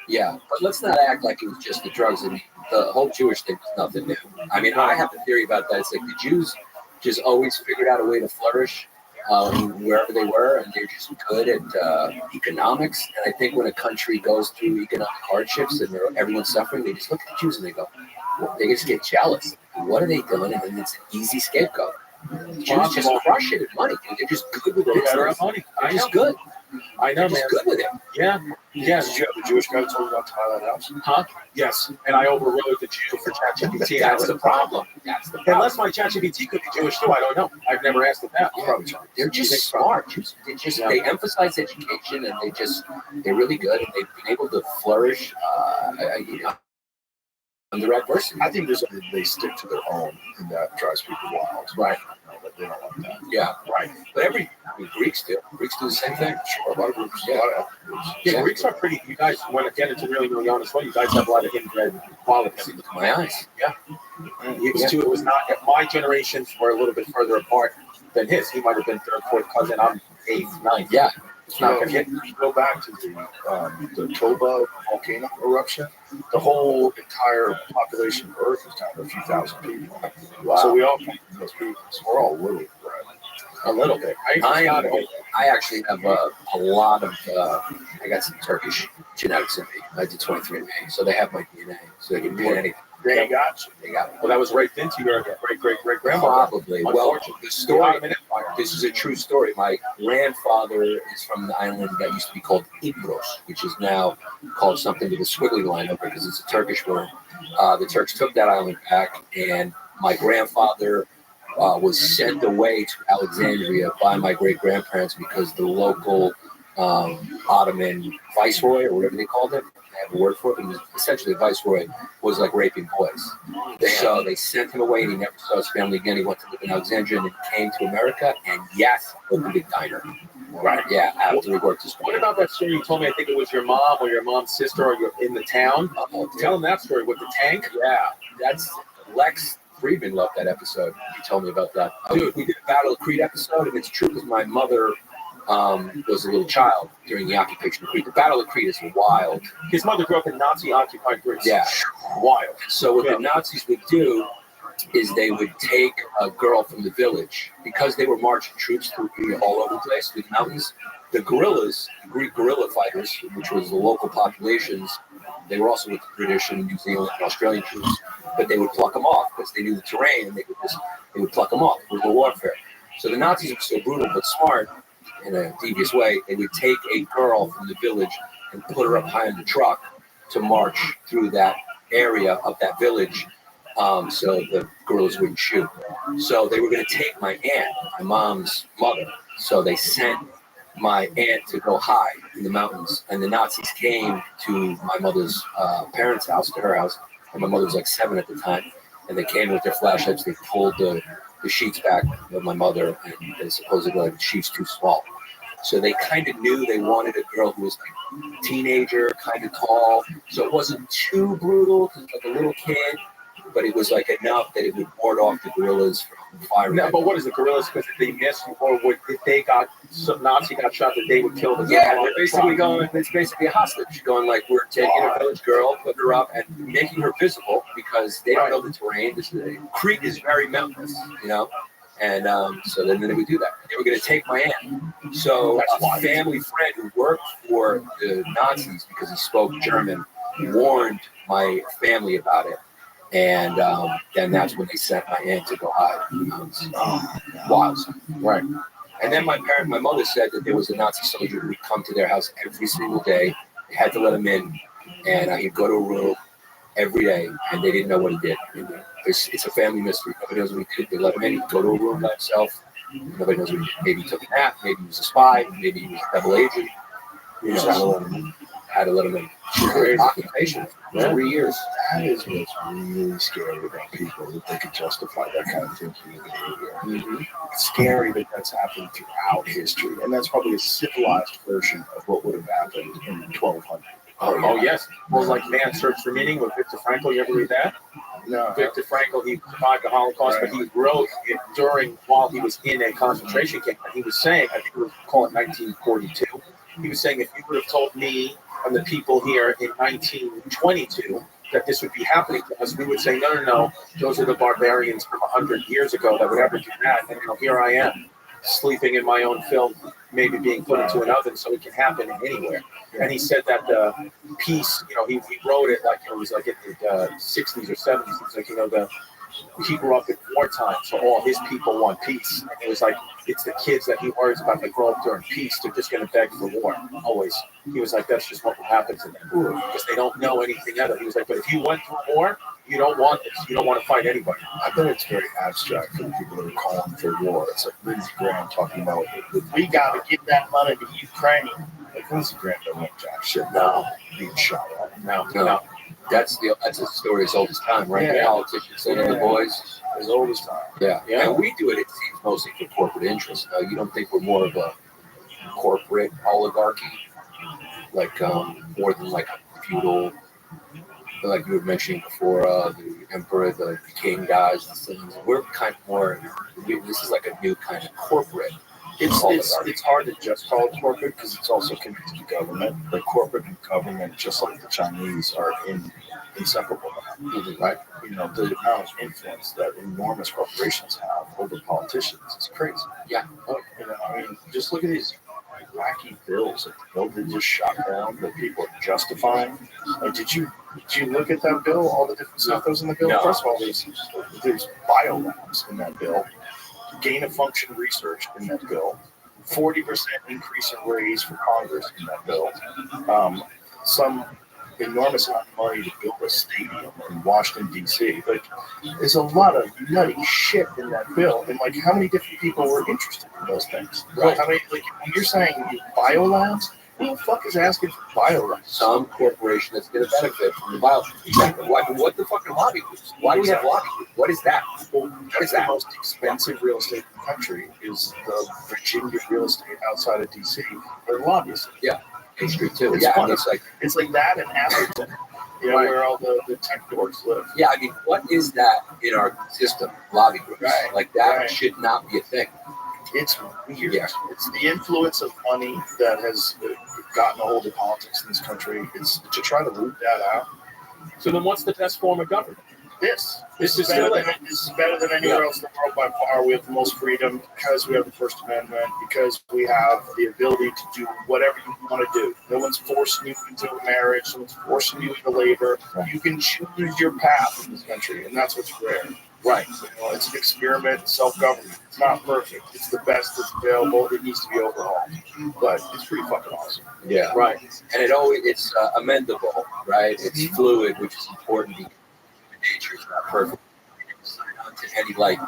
Yeah, but let's not act like it was just the drugs. I mean, the whole Jewish thing was nothing new. I mean, I have a theory about that. It's like the Jews just always figured out a way to flourish wherever they were, and they're just good at economics. And I think when a country goes through economic hardships and everyone's suffering, they just look at the Jews and they go, well, they just get jealous. What are they doing? And then it's an easy scapegoat. Jews just crush it in money, dude. They're just good with it. They're just good. I know, They're just good with it. Yeah. Yes. Did you have a Jewish guy told you about to buy that house? Huh? Yes. And I overrode the Jew for ChatGPT. That's the problem. Unless my ChatGPT could be Jewish too, I don't know. I've never asked it that. They're just smart. They emphasize education, and they're really good, and they've been able to flourish. Under adversity. I think they stick to their own, and that drives people wild. Right. But they don't like that. Yeah. Right. But Greeks do. Greeks do the same thing. Sure, a lot of groups. Yeah. Yeah, Greeks are pretty. You guys want to get into really honest way. You guys have a lot of inbred qualities. Look at my eyes. Yeah. It was not. My generations were a little bit further apart than his. He might have been third, fourth cousin. I'm eighth, ninth. Yeah. It's not going to get. You go back to the Toba volcano eruption. The whole entire population of Earth is down to a few thousand people. Wow. So we all come from those people. So we're all little, a little bit. I actually have a lot of. I got some Turkish genetics in me. I did 23andMe, so they have my DNA, so they can do anything. They got you. They got me. Well, that was raped into your great grandmother. Probably. Well, the story. This is a true story. My grandfather is from the island that used to be called Ibros, which is now called something with a squiggly line over because it's a Turkish word. The Turks took that island back, and my grandfather was sent away to Alexandria by my great grandparents because the local Ottoman viceroy, or whatever they called it, they have a word for it, but it was essentially a viceroy, was like raping boys. So they sent him away, and he never saw his family again. He went to live in Alexandria and then came to America, and yes, opened a diner. Right. Yeah, after he worked his way. What about that story you told me? I think it was your mom or your mom's sister, or you're in the town. Tell them that story with the tank. Yeah, that's Lex Friedman loved that episode. He told me about that. Dude, we did a Battle of Crete episode, and it's true because my mother was a little child during the occupation of Crete. The Battle of Crete is wild. His mother grew up in Nazi-occupied Greece. Yeah, wild. So what the Nazis would do is they would take a girl from the village, because they were marching troops through all over the place, through the mountains. The guerrillas, the Greek guerrilla fighters, which was the local populations, they were also with the British and New Zealand and Australian troops, but they would pluck them off because they knew the terrain, and they would pluck them off. It was a warfare. So the Nazis were so brutal but smart in a devious way. They would take a girl from the village and put her up high in the truck to march through that area of that village, so the guerrillas wouldn't shoot. So they were going to take my aunt, my mom's mother. So they sent my aunt to go hide in the mountains, and the Nazis came to my mother's parents' house, to her house, and my mother was like 7 at the time, and they came with their flashlights. They pulled the the sheets back of my mother, and they supposedly like the sheets too small. So they kind of knew they wanted a girl who was like a teenager, kind of tall. So it wasn't too brutal, cause like a little kid, but it was like enough that it would ward off the gorillas from firing. No, but what is the gorillas? Because if they missed, or if they got some Nazi got shot, that they would kill the girl. Yeah, they're basically going. It's basically a hostage, going like we're taking a village girl, putting her up, and making her visible because they don't know the terrain. Crete is very mountainous, you know. And so then they would do that. They were going to take my aunt. So a family friend who worked for the Nazis because he spoke German warned my family about it. And then that's when they sent my aunt to go hide. Was right. And then my mother said that there was a Nazi soldier who would come to their house every single day. They had to let him in, and he'd go to a room every day, and they didn't know what he did. It's a family mystery. Nobody knows what he did. They let him in. He'd go to a room by himself. Nobody knows what he did. Maybe he took a nap. Maybe he was a spy. Maybe he was a double agent. You know, had to let him in. Great occupation. 3 years. That is what's really scary about people, that they could justify that kind of thinking and behavior. It's scary that that's happened throughout history, and that's probably a civilized version of what would have happened in 1200. Oh yes. Well, like Man's Search for Meaning with Viktor Frankl. You ever read that? No. Viktor Frankl, he survived the Holocaust, but he wrote it while he was in a concentration camp. And he was saying, I think it was called 1942. He was saying, if you would have told me and the people here in 1922 that this would be happening to us, we would say, no, those are the barbarians from 100 years ago that would ever do that. And here I am, sleeping in my own filth, maybe being put into an oven, so it can happen anywhere. And he said that the peace, he wrote it like it was like in the 60s or 70s. He was like, he grew up in wartime, so all his people want peace. And it was like, it's the kids that he worries about that grow up during peace. They're just going to beg for war, always. He was like, that's just what will happen to them, because they don't know anything other. He was like, but if you went through war, you don't want this. You don't want to fight anybody. I bet it's very abstract for the people that are calling for war. It's like Lindsey Graham talking about, we got to give that money to Ukraine. Like, Lindsey Graham don't want jack shit now being shot at. No. That's a story as old as time, right? The politicians saying to the boys, as old as time. Yeah. And we do it, it seems, mostly for corporate interests. You don't think we're more of a corporate oligarchy, like more than like a feudal, like you were mentioning before, the emperor, the king guys and things. We're kind of more, this is like a new kind of corporate. It's hard to just call it corporate because it's also connected to government. But corporate and government, just like the Chinese, are inseparable now, right? The amount of influence that enormous corporations have over politicians is crazy. Yeah. Just look at these wacky bills that the bill that just shot down that people are justifying. Like, did you look at that bill? All the different stuff that was in the bill. No. First of all, there's biolabs in that bill. Gain of function research in that bill, 40% increase in raise for Congress in that bill, some enormous amount of money to build a stadium in Washington, D.C. Like, there's a lot of nutty shit in that bill, and like, how many different people were interested in those things? Right. I mean, like, when you're saying biolabs, who the fuck is asking for biolabs? Some corporation that's going to benefit from the biolabs. Exactly. What the fucking lobby groups? Why do we have lobby groups? What is that? What is that? The most expensive real estate in the country is the Virginia real estate outside of D.C. They're lobbyists. Yeah, Main Street too. It's like that in Atherton, where all the tech dorks live. Yeah, I mean, what is that in our system? Lobby groups, like that should not be a thing. It's weird. Yeah. It's the influence of money that has gotten a hold of politics in this country. It's to try to root that out. So then, what's the best form of government? This is better than anywhere else in the world by far. We have the most freedom because we have the First Amendment, because we have the ability to do whatever you want to do. No one's forcing you into a marriage. No one's forcing you into labor. You can choose your path in this country, and that's what's rare. Right. It's an experiment, self-government. It's not perfect. It's the best that's available. It needs to be overhauled. But it's pretty fucking awesome. Yeah. Right. And it's amendable, right? It's fluid, which is important because nature is not perfect. Sign on to any like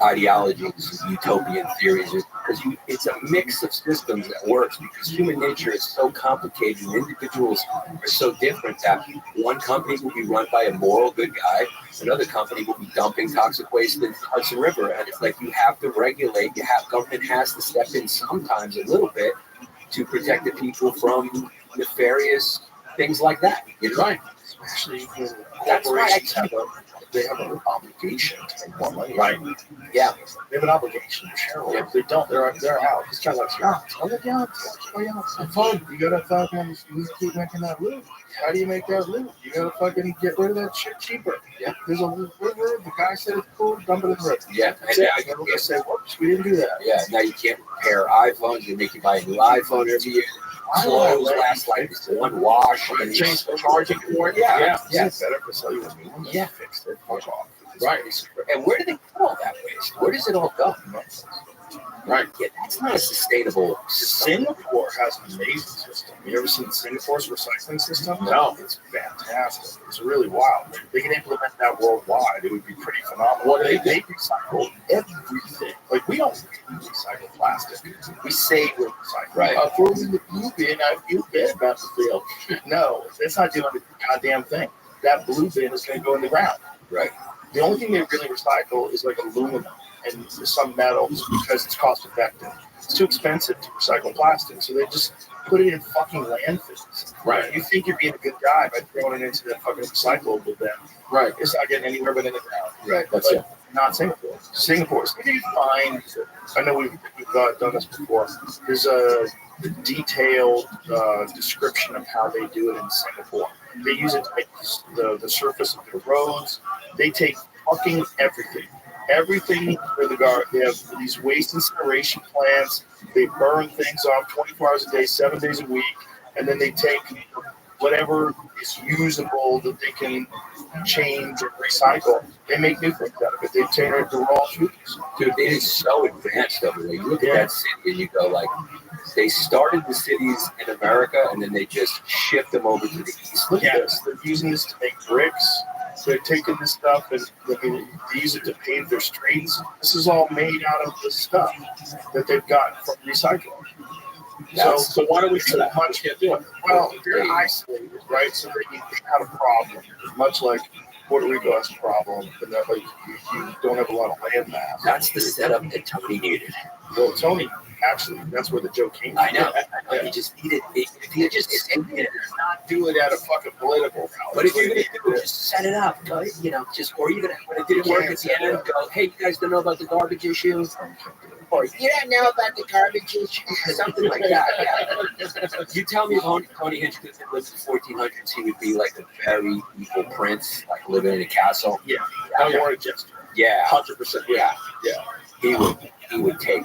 ideologies, utopian theories, because it's a mix of systems that works because human nature is so complicated and individuals are so different that one company will be run by a moral good guy, another company will be dumping toxic waste in the Hudson River, and it's like you have to regulate. Government has to step in sometimes a little bit to protect the people from nefarious things like that. You're right. Especially when That's why they have an obligation to make more money. Right. Yeah. They have an obligation to shareholders. If they don't, they're out. It's kind of like, have fun. You gotta fucking keep making that loot. How do you make that loot? You gotta fucking get rid of that shit cheaper. Yeah. There's a river. The guy said it's cool. Dump it in the river. Yeah. That's it. I gotta say, whoops, we didn't do that. Yeah. Now you can't repair iPhones. They make you buy a new iPhone every year. Clothes last like one wash. And change the charging for it. Yeah. It's better to sell you a new one. Yeah. Fix it. Fuck off. Right. And where do they put all that waste? Where does it all go? Right. Yeah, that's not a sustainable system. Singapore has an amazing system. You ever seen Singapore's recycling system? No. It's fantastic. It's really wild. If they can implement that worldwide, it would be pretty phenomenal. What They recycle everything. Like, we don't recycle plastic. We say we're recycling. Right. I throw it in the blue bin. I feel bad about the field. No, it's not doing the goddamn thing. That blue bin is going to go in the ground. Right. The only thing they really recycle is like aluminum and some metals because it's cost effective. It's too expensive to recycle plastic, so they just put it in fucking landfills. Right. You think you're being a good guy by throwing it into that fucking recyclable bin. Right. It's not getting anywhere but in the ground. Right. That's it. Not Singapore. Singapore. So you find, I know we've done this before. There's a detailed description of how they do it in Singapore. They use it to make the surface of their roads. They take fucking everything. Everything for the guard. They have these waste incineration plants. They burn things off 24 hours a day, 7 days a week, and then they take whatever is usable that they can change or recycle. They make new things out of it. They turn it to raw foods. Dude, it is so advanced over there. You look at that city and you go like, they started the cities in America and then they just shipped them over to the east. Look at this. They're using this to make bricks. They're taking this stuff and they use it to pave their streets. This is all made out of the stuff that they've got from recycling. So why don't we do that? Much can't do it. Well, they're isolated, right? So they have a problem. Much like Puerto Rico has a problem, and that like you don't have a lot of land mass. That's the setup that Tony needed. Well, Tony, actually, that's where the joke came from. I know. He just needed it. If he just not do it at a fucking political rally. But if you're gonna do it, just set it up. Go, you know, just or you're gonna when it didn't work at the end, go, hey, you guys don't know about the garbage issue, or you don't know about the garbage issue, something like that. Yeah. You tell me if Tony Hinchcliffe lived in the 1400s, he would be like a very evil prince, like living in a castle. Yeah, I want to gesture. Yeah, 100%. Yeah. He would take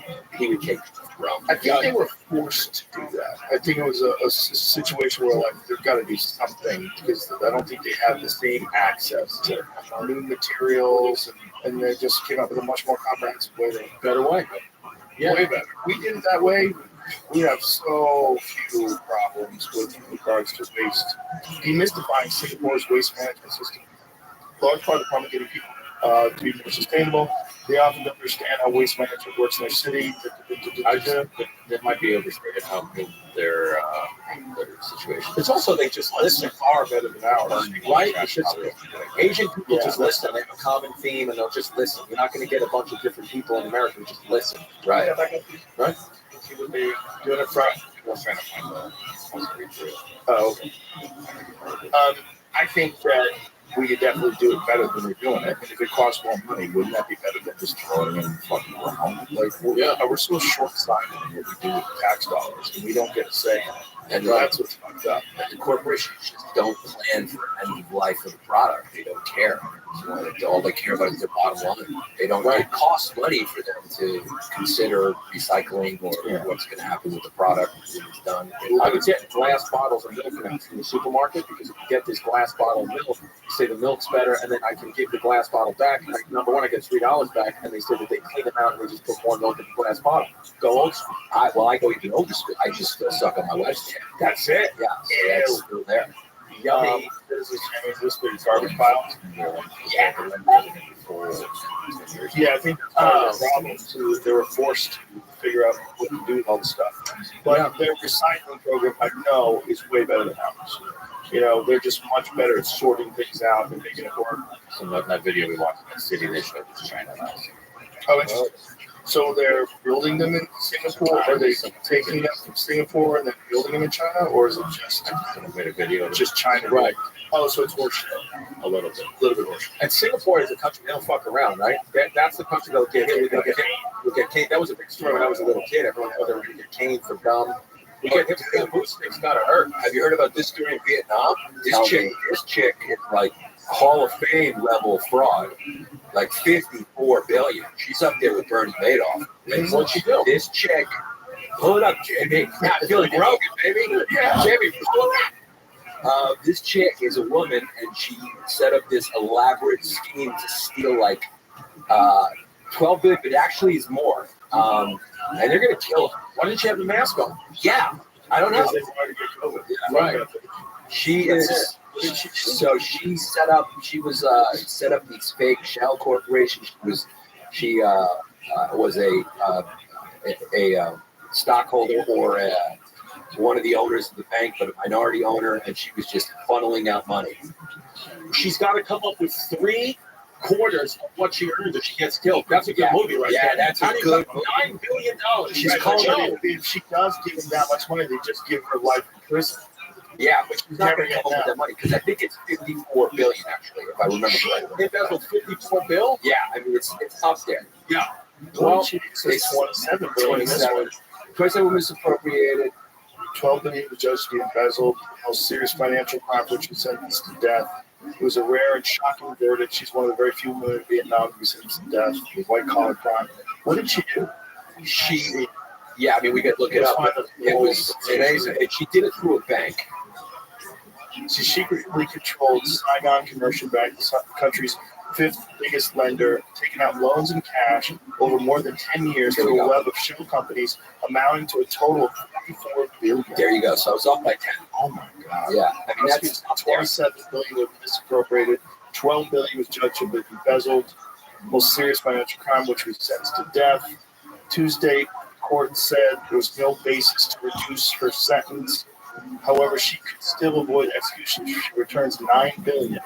Rome. I think they were forced to do that. I think it was a situation where like there's got to be something because I don't think they have the same access to new materials and they just came up with a much more comprehensive way. Better way. Yeah, way better. We did it that way. We have so few problems with regards to waste. Demystifying Singapore's waste management system. Large part of the problem getting people to be more sustainable. They often don't understand how waste management works in their city. They might be overstated how good their situation. It's also they just listen far better than ours, right? It's just, Asian people just listen. They have a common theme, and they'll just listen. You're not going to get a bunch of different people in America who just listen, right? Right. Doing it front. I'm trying to find the. Oh, okay. I think that we could definitely do it better than we're doing it. And if it costs more money, wouldn't that be better than just throwing it in fucking ground? Like, we're so short-sighted in what we do with the tax dollars, and we don't get a say. And that's what's fucked up. The corporations just don't plan for end of life of the product. They don't care. All they care about is their bottom line. They don't. It costs money for them to consider recycling or what's going to happen with the product when it's done. I would get glass bottles of milk from the supermarket because if you get this glass bottle of milk, you say the milk's better, and then I can give the glass bottle back. Like, number one, I get $3 back, and they say that they clean them out and they just put more milk in the glass bottle. Go old school. I go even older school. I just still suck on my wife's tab. That's it. Yeah, so that's still there. Yummy. This is the garbage piles. Yeah. Yeah, I think that's part of the problem too. They were forced to figure out what to do with all the stuff. But their recycling program, I know, is way better than ours. You know, they're just much better at sorting things out and making it work. So that video we watched in the city, they showed this China house. Oh, interesting. So they're building them in Singapore? Are they taking them from Singapore and then building them in China? Or is it just made a video just China? Right. Oh, so it's horseshit. A little bit horseshit. And Singapore is a country they don't fuck around, right? That's the country that'll get hit. They'll get caned. That was a big story when I was a little kid. Everyone thought they were going to get caned for dumb. We get hit with the boot sticks, gotta hurt. Have you heard about this story in Vietnam? This chick is like Hall of Fame level fraud, like 54 billion. She's up there with Bernie Madoff. And what'd she do? This chick, pull it up, Jamie. Not feeling Rogan, baby. Yeah, Jamie, pull it up. This chick is a woman, and she set up this elaborate scheme to steal like 12 billion, but actually is more. And they're gonna kill her. Why didn't she have the mask on? Yeah, I don't know. Because they wanted to get COVID. Yeah, right. She is. So she set up. She was set up these fake shell corporations. She was a stockholder or one of the owners of the bank, but a minority owner, and she was just funneling out money. She's got to come up with 3/4 of what she earns if she gets killed. That's a good movie, right? Yeah, that's a good movie. $9 billion. She's calling it. If she does give them that much money, they just give her life in prison. Yeah, but she's not going to come up with that money because I think it's 54 billion actually, if I remember correctly. Embezzled 54 bill? Yeah, I mean it's up there. Yeah. Well, it's 27 billion. 27 misappropriated. 12 billion was judged to be embezzled. Most serious financial crime, which was sentenced to death. It was a rare and shocking verdict. She's one of the very few women in Vietnam to be sentenced to death for white collar crime. What did she do? Yeah, I mean we could look it up. It was amazing. And she did it through a bank. She secretly controlled Saigon Commercial Bank, the country's 5th biggest lender, taking out loans and cash over more than 10 years through a web of shell companies amounting to a total of 54 billion. There you go. So it's up by 10. Oh my God. Yeah. I mean, that's 27 billion was misappropriated. 12 billion was judged to be embezzled. Most serious financial crime, which was sentenced to death. Tuesday, court said there was no basis to reduce her sentence. However, she could still avoid execution. She returns $9 billion,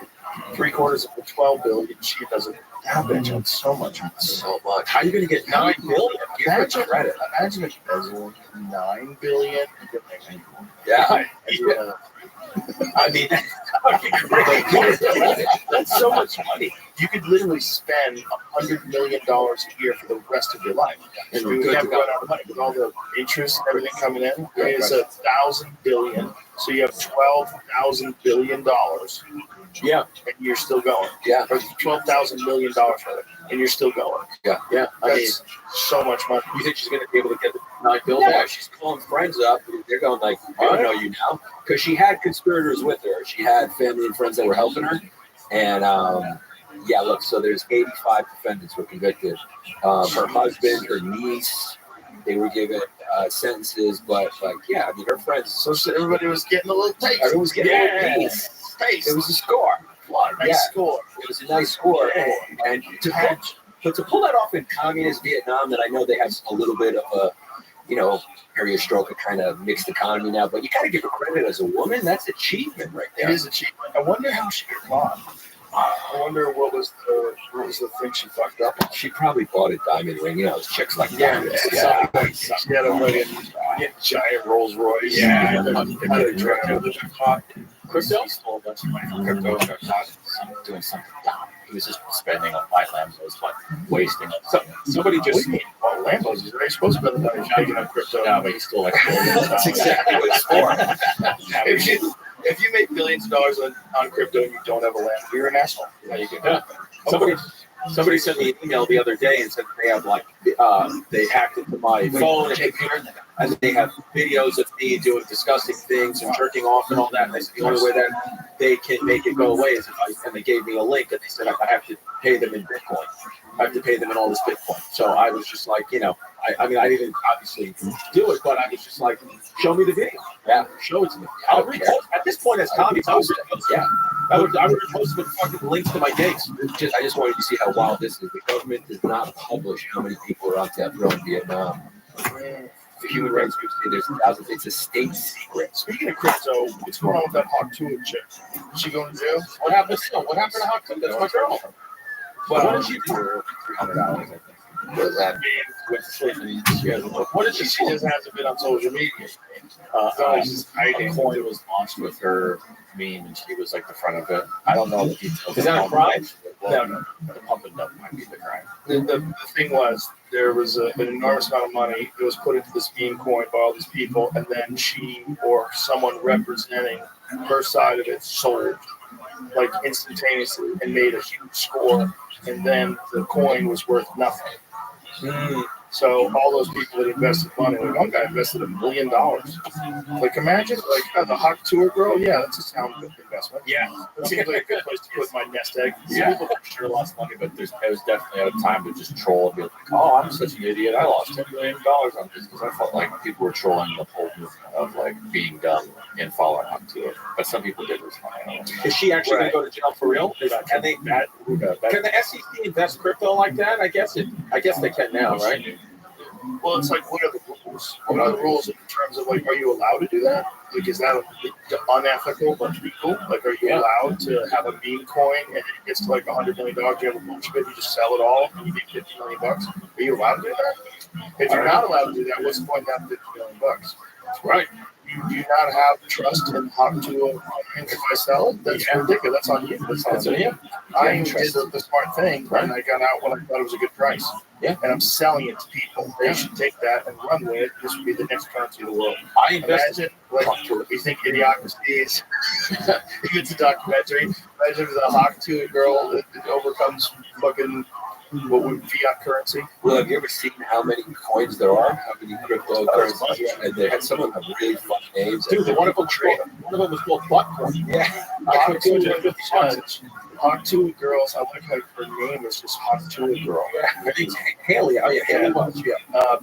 3/4 of the $12 billion. She doesn't. That bitch owns so much. So much. How are you going to get $9 billion? Imagine embezzling $9 billion. Yeah. I mean, that's so much money. You could literally spend $100 million a year for the rest of your life, and you would never run out of money with all the interest and everything coming in. It's 1,000 billion, so you have $12,000 billion. Yeah, and you're still going. Yeah, or $12,000 million rather, and you're still going. Yeah, yeah. I mean, so much money. You think she's going to be able to get the $9 billion? Yeah, she's calling friends up. They're going like, I don't know you now, because she had conspirators with her. She had family and friends that were helping her, and yeah, look. So there's 85 defendants were convicted. Her husband, her niece, they were given sentences, but like, yeah, I mean, her friends. So everybody was getting a little taste. Everyone was getting a little taste. It was a score. Nice score. It was a nice score. And to pull that off in communist Vietnam, that I know they have a little bit of a, area stroke, a kind of mixed economy now, but you got to give her credit as a woman. That's achievement right there. It is achievement. I wonder how she got caught. I wonder what was the thing she fucked up on. She probably bought a diamond ring. Those chicks like that. She had a giant Rolls Royce. Yeah. Crypto? Stole a bunch of money from crypto and got caught doing something dumb. He was just spending on white Lambos, like wasting it. Somebody just. Well, Lambos, you're supposed to be the money taking up crypto. No, but he stole like That's exactly what it's for. If you make billions of dollars on crypto and you don't have a Lambo, you're an asshole. How you get that? Somebody sent me an email the other day and said they have they hacked into my phone and they have videos of me doing disgusting things and jerking off and all that. And they said the only way that they can make it go away is and they gave me a link and they said I have to pay them in Bitcoin. I have to pay them in all this Bitcoin. So I was just like, I mean, I didn't obviously do it, but I was just like, show me the video. Yeah, show it to me. I'll repost. At this point, as Tommy post it. Yeah. I would repost with fucking links to my dates. I just wanted to see how wild this is. The government does not publish how many people are out death row in Vietnam. The human rights groups say there's thousands. It's a state secret. Speaking of crypto, what's going on with that Hawk Tuah chick? Is she going to jail? What happened to Hawk Tuah? That's my girl. Well, what did she do? $300, I think. What does that mean? What did she just hasn't been on social media? A coin was launched with her meme, and she was like the front of it. I don't know the details. Is that a crime? No. The pump and dump might be the crime. The thing was, there was an enormous amount of money that was put into this meme coin by all these people, and then she or someone representing her side of it sold like instantaneously and made a huge score, and then the coin was worth nothing. So all those people that invested money, like one guy invested $1 million. Like imagine, like the Hawk Tuah girl, yeah, that's a sound good investment. Yeah, that seems like a good place to put my nest egg. Yeah. People for sure lost money, but it was definitely at a time to just troll and be like, "Oh, I'm such an idiot. I lost $10 million on this," because I felt like people were trolling the whole movement of like being dumb and following Hawk Tuah. But some people did respond. Is she actually going to go to jail for real? Can the SEC invest crypto like that? I guess they can now, right? Well, it's like, what are the rules? What are the rules in terms of like, are you allowed to do that? Like, is that unethical but legal? Like, are you allowed to have a meme coin and it gets to like $100 million? You have a bunch of it, you just sell it all, and you make $50 million. Are you allowed to do that? If you're not allowed to do that, what's the point of having $50 million? Right. You do not have trust in Hawk Tuah if I sell it. That's ridiculous. That's on you. That's on you. I did the smart thing, and I got out when I thought it was a good price. Yeah. And I'm selling it to people. They should take that and run with it. This would be the next currency of the world. I imagine, like, we think idiocracy is, if it's a documentary, imagine the Hawk Tuah girl that overcomes fucking what would fiat currency. Well, have you ever seen how many coins there are? How many cryptocurrencies? And they had some of them have really fun names. Dude, one of them was called Buttcoin. Yeah. Hawk Tuah girls. I like how her name is just Hawk Tuah girl. Yeah. Her name's Haley. Oh yeah, Haley Bunch. Yeah.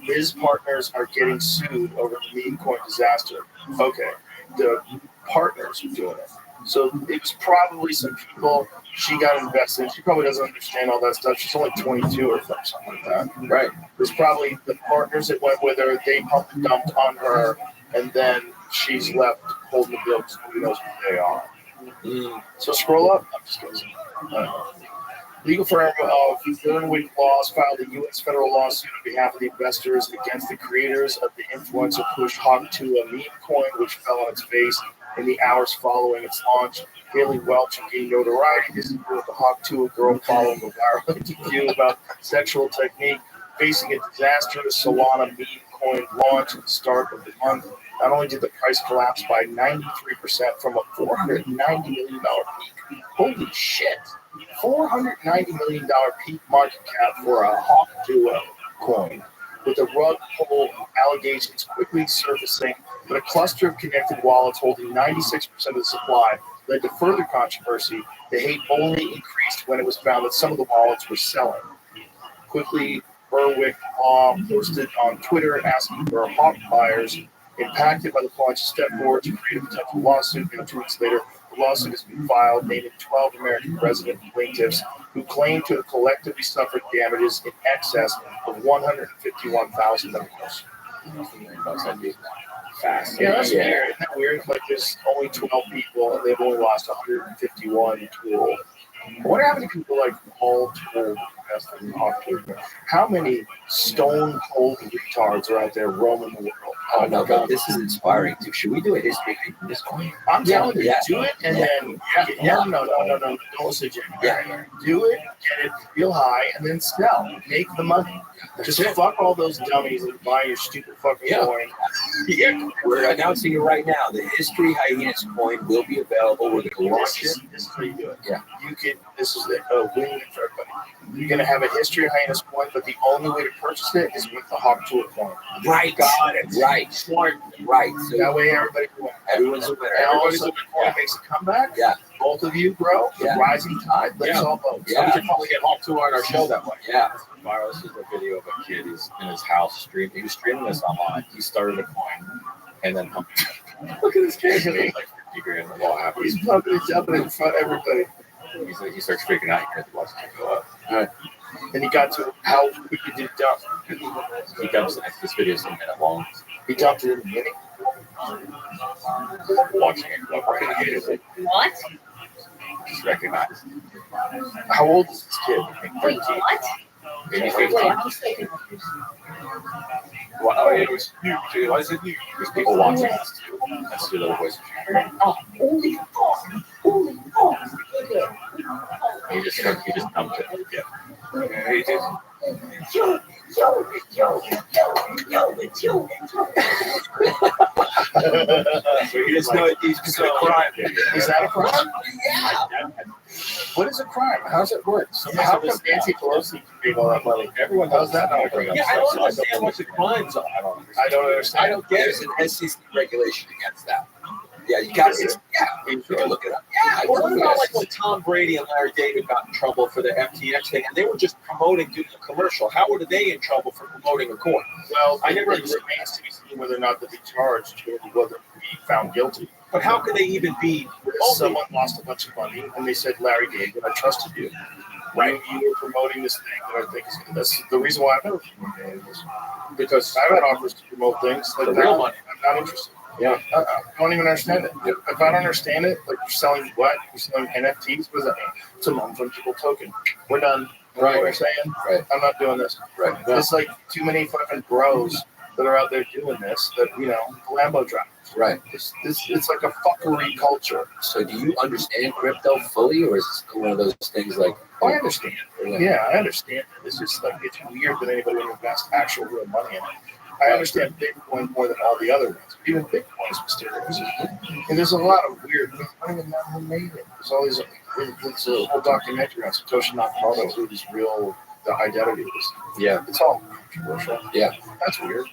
Biz partners are getting sued over the meme coin disaster. Okay, the partners are doing it. So it was probably some people she got invested. She probably doesn't understand all that stuff. She's only 22 or something like that. Right. There's probably the partners that went with her. They pumped and dumped on her, and then she's left holding the bill because nobody knows who they are. So scroll up. I'm just kidding. Legal firm of Burnwick Laws filed a U.S. federal lawsuit on behalf of the investors against the creators of the influencer push Hawk Tuah meme coin, which fell on its face in the hours following its launch. Haley Welch gained notoriety this year with the Hawk Tuah girl following the viral interview about sexual technique, facing a disastrous Solana meme coin launch at the start of the month. Not only did the price collapse by 93% from a $490 million peak. Holy shit. $490 million peak market cap for a Hawk Tuah coin, with the rug pull allegations quickly surfacing, but a cluster of connected wallets holding 96% of the supply led to further controversy. The hate only increased when it was found that some of the wallets were selling. Quickly, Berwick Law posted on Twitter asking for Hawk buyers impacted by the launch to step forward to create a potential lawsuit. Now, 2 weeks later, the lawsuit has been filed, naming 12 American resident plaintiffs who claim to have collectively suffered damages in excess of $151,000. Fast. Yeah, that's weird. Isn't that weird? Like, there's only 12 people, and they've only lost 151 total. What happened to people like Paul Toll? How many stone-cold retards are out there roaming the world? Oh no, God, this is inspiring too. Should we do a history of this coin? I'm telling you, do it and then no, don't listen to Jimmy. Yeah, do it, get it real high, and then sell. Make the money. Just fuck all those dummies that buy your stupid fucking coin. Yeah, we're announcing it right now. The History Hyenas coin will be available. We're going to launch it. This is how you do it. Yeah, you can. This is a win-win for everybody. You're going to have a History Hyenas coin, but the only way to purchase it is with the Hawk Tuah coin. Right. Got it. Right. Smart. Right. So that way everybody's a winner. Everyone's a winner. And all of a sudden the coin makes a comeback. Yeah. both of you, bro. The rising tide lifts all boats. We should probably get home too on our show that way. Yeah. Viral. This is a video of a kid. He's in his house streaming. He was streaming this online. He started a coin, and then look at this kid. He made like 50 grand. The wall happened. He's pumping and jumping in front of everybody. He starts freaking out. You watch it go up. All right. And he got to how quick he did dump. He dumps it. This video is a minute long. He dumped it in a minute. Watching it go up right immediately. What? Just recognize. How old is this kid? Wait, what? Maybe Wait, 15. I'm so confused. Well, oh, it was new. Why is it new? There's people watching this too. That's the little voice. Oh, holy fuck. Holy fuck. Okay. He just dumped it. Yeah. He did. Yo, it's you. It's a crime. Is that a crime? Yeah. What is a crime? How does it work? So how come Nancy Pelosi can make all that money? Everyone knows that. Not Yeah, I don't understand what the crimes are. I don't understand. I don't get it. There's an SEC regulation against that. Yeah, you got it. Yeah, you can look it up. Yeah, What about like when Tom Brady and Larry David got in trouble for the FTX thing, and they were just promoting doing a commercial? How were they in trouble for promoting a coin? Well, I never remains to be seen whether or not they'll be charged or whether be found guilty. But how could they even be? Someone lost a bunch of money, and they said, "Larry David, I trusted you. Right? You were promoting this thing that I think is good." That's the reason why I've never promoted this. Because I've had offers to promote things that The real money. I'm not interested. Yeah. I don't even understand it. If I don't understand it, like you're selling what? You're selling NFTs? What does that mean? It's a non-fungible token. We're done. You know what I'm saying? Right. I'm not doing this. Right. It's like too many fucking bros that are out there doing this that, Lambo drivers. Right. It's like a fuckery culture. So do you understand crypto fully, or is it still one of those things like? I understand. Yeah, I understand it. It's just like it's weird that anybody would invest actual real money in it. I understand Bitcoin more than all the other ones. Even Bitcoin is mysterious. And there's a lot of weird. I don't even know who made it. There's all these. It's a whole documentary on Satoshi Nakamoto, who his real the identity is. Yeah. It's all controversial. Yeah. That's weird.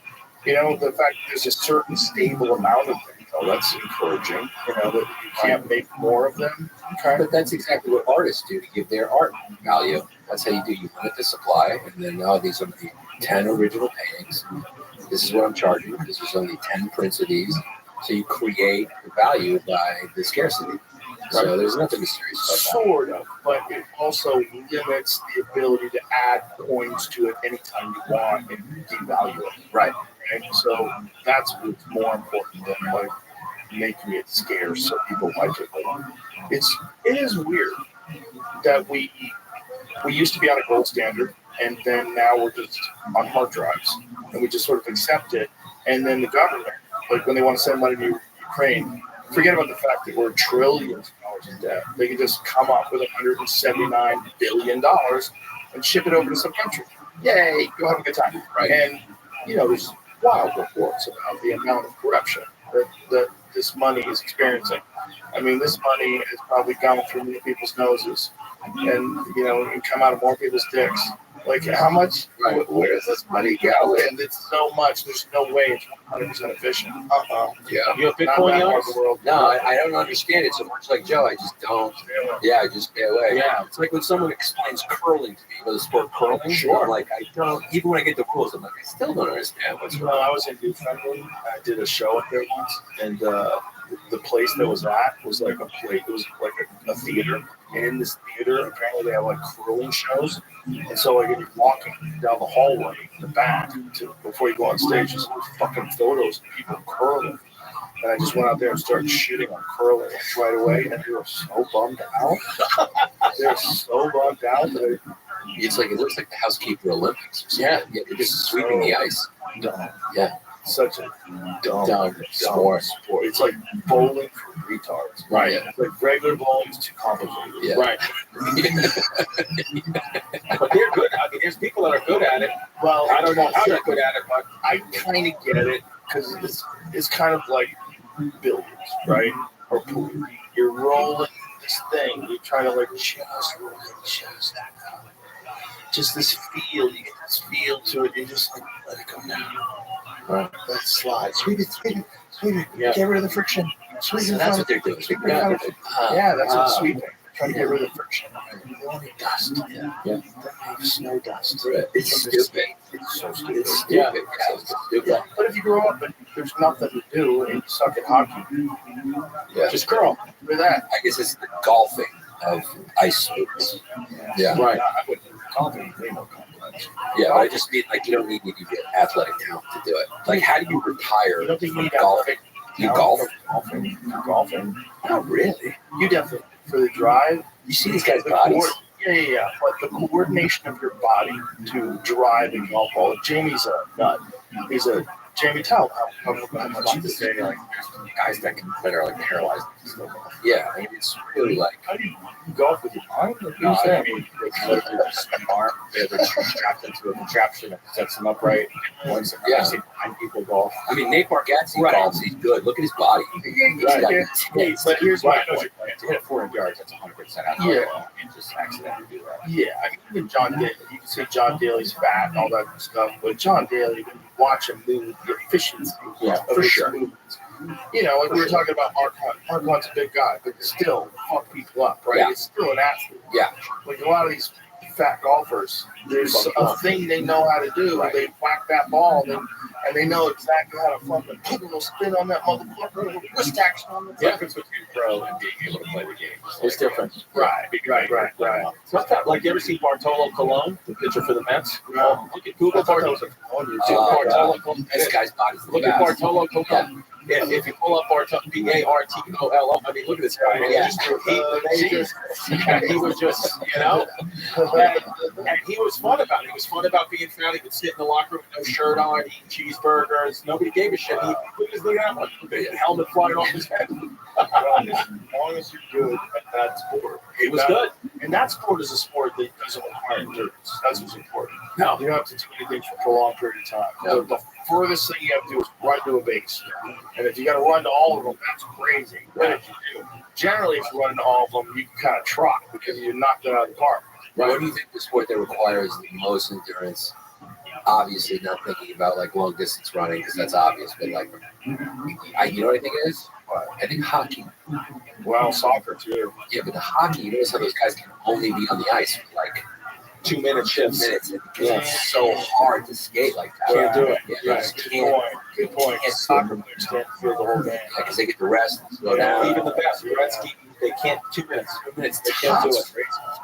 The fact that there's a certain stable amount of things, that's encouraging. That you can't make more of them. Okay. But that's exactly what artists do to give their art value. That's how you do. You limit the supply, and then these are the 10 original paintings. This is what I'm charging. This is only 10 prints of these. So you create the value by the scarcity. So there's nothing mysterious about that. Sort of, but it also limits the ability to add coins to it anytime you want and devalue it. Right. And so that's what's more important than like making it scarce so people like it. It is weird that we used to be on a gold standard, and then now we're just on hard drives, and we just sort of accept it. And then the government, like when they want to send money to Ukraine, forget about the fact that we're trillions of dollars in debt. They can just come up with $179 billion and ship it over to some country. Yay, go have a good time. Right. And, there's wild reports about the amount of corruption that this money is experiencing. I mean, this money has probably gone through many people's noses and, and come out of more people's dicks. Like, how much? Right. Where does this money go? And it's so much. There's no way it's 100% efficient. Yeah. You have Bitcoin on? No, I don't understand it so much like Joe. I just don't. Yeah, I just stay away. Yeah. It's like when someone explains curling to me, the sport curling. Sure. I'm like, I don't, even when I get the rules, I'm like, I still don't understand what's Well, I was in SEO-friendly. I did a show up there once, and the place that was at was like a place. It was like a theater, and in this theater, apparently they have like curling shows. And so, like, if you're walking down the hallway in the back before you go on stage, there's fucking photos of people curling. And I just went out there and started shitting on curling right away, and they were so bummed out. They're so bummed out that It's like, it looks like the Housekeeper Olympics. Or something. Yeah. They're just sweeping the ice. dumb. Yeah. Such a Dumb sport. It's like bowling for retards. Right. It's like regular bowling is too complicated. Yeah. Right. But they're good. I mean, there's people that are good at it. Well, I don't know how they're good at it, but I kind of get it because it's kind of like billiards, right? Or pool. You're rolling this thing. You're trying to like just roll it, just this feel. You get this feel to it. You just like let it go now. Right. Let it slide. Sweep it. Yeah. Get rid of the friction. So that's what they're doing. Yeah, that's what sweeping. Trying to get rid of friction. Dust. Yeah. Snow dust. It's stupid. It's so stupid. It's stupid. It's stupid. But if you grow up and there's nothing to do and you suck at hockey, Yeah. just curl. Look at that. I guess it's the golfing of ice sports. Yeah. Right. I wouldn't golfing, way more complex. Yeah, but I just mean like you don't need to get athletic talent to do it. Like, how do you retire You don't think you from need golfing? You golf? Golfing. Not really. You definitely for the drive. You see these guys' bodies. Yeah. But the coordination of your body to drive a golf ball. Jamie's a nut. He's a Jamie. Tell how much you say like Guys that are like paralyzed. Yeah, I mean, it's really like. how do you golf with your mind? No, I mean, they're smart. They're strapped into a contraption that sets them upright. Once Yeah. I see behind people golf. I mean, Nate Bargatze Right. golfs. He's good. Look at his body. He's got tits. But here's my Right, point. to hit it 400 yards, that's 100% out. Yeah. And just accidentally do that. Yeah, I mean, even John Daly, you can say John Daly's fat and all that stuff, but John Daly, when you watch him move, the efficiency Yeah, of for his sure. movements. You know, like we were talking about Mark Hunt. Mark Hunt's a big guy, but still fuck people up, right? Yeah. It's still an athlete. Yeah. Like a lot of these fat golfers, there's a thing they know how to do. Right. They whack that ball and they know exactly how to fucking put a little spin on that motherfucker, a little wrist action on the The difference between pro and being able to play the game It's different. Right. What's that? Like, you ever see Bartolo Colon, the pitcher for the Mets? No. Look at Google Bartolo. Bartolo Colon. This guy's body's the Look at best. Bartolo Colon. If you pull up Bartolo, Bartolo, I mean, look at this guy. Yeah. He was just, you know, and he was fun about it. He was fun about being fat. He could sit in the locker room with no shirt on, eating cheeseburgers. Nobody gave a shit. He put his thing out, like, the helmet flying off his head. As long as you're good at that sport. He was good. And that sport is a sport that doesn't require endurance. That's what's important. No. You don't have to do anything for a prolonged period of time. No. The furthest thing you have to do is run to a base. And if you got to run to all of them, that's crazy. But if you do, generally, if you run to all of them, you can kind of trot because you're knocked it out of the park. What do you think the sport that requires the most endurance? Obviously, not thinking about like long distance running because that's obvious, but like, you know what I think it is? I think hockey. Well, soccer too. Yeah, but the hockey, you notice how those guys can only be on the ice for like 2-minute shifts. minutes because it's so hard to skate like that. Can't do it. Yeah, they Right. just Good can't. point. Good point. Can't Soccer players can't feel the whole game. Because they get the rest and slow down. Even the best, Gretzky, they can't 2 minutes. 2 minutes. They can't do it. It's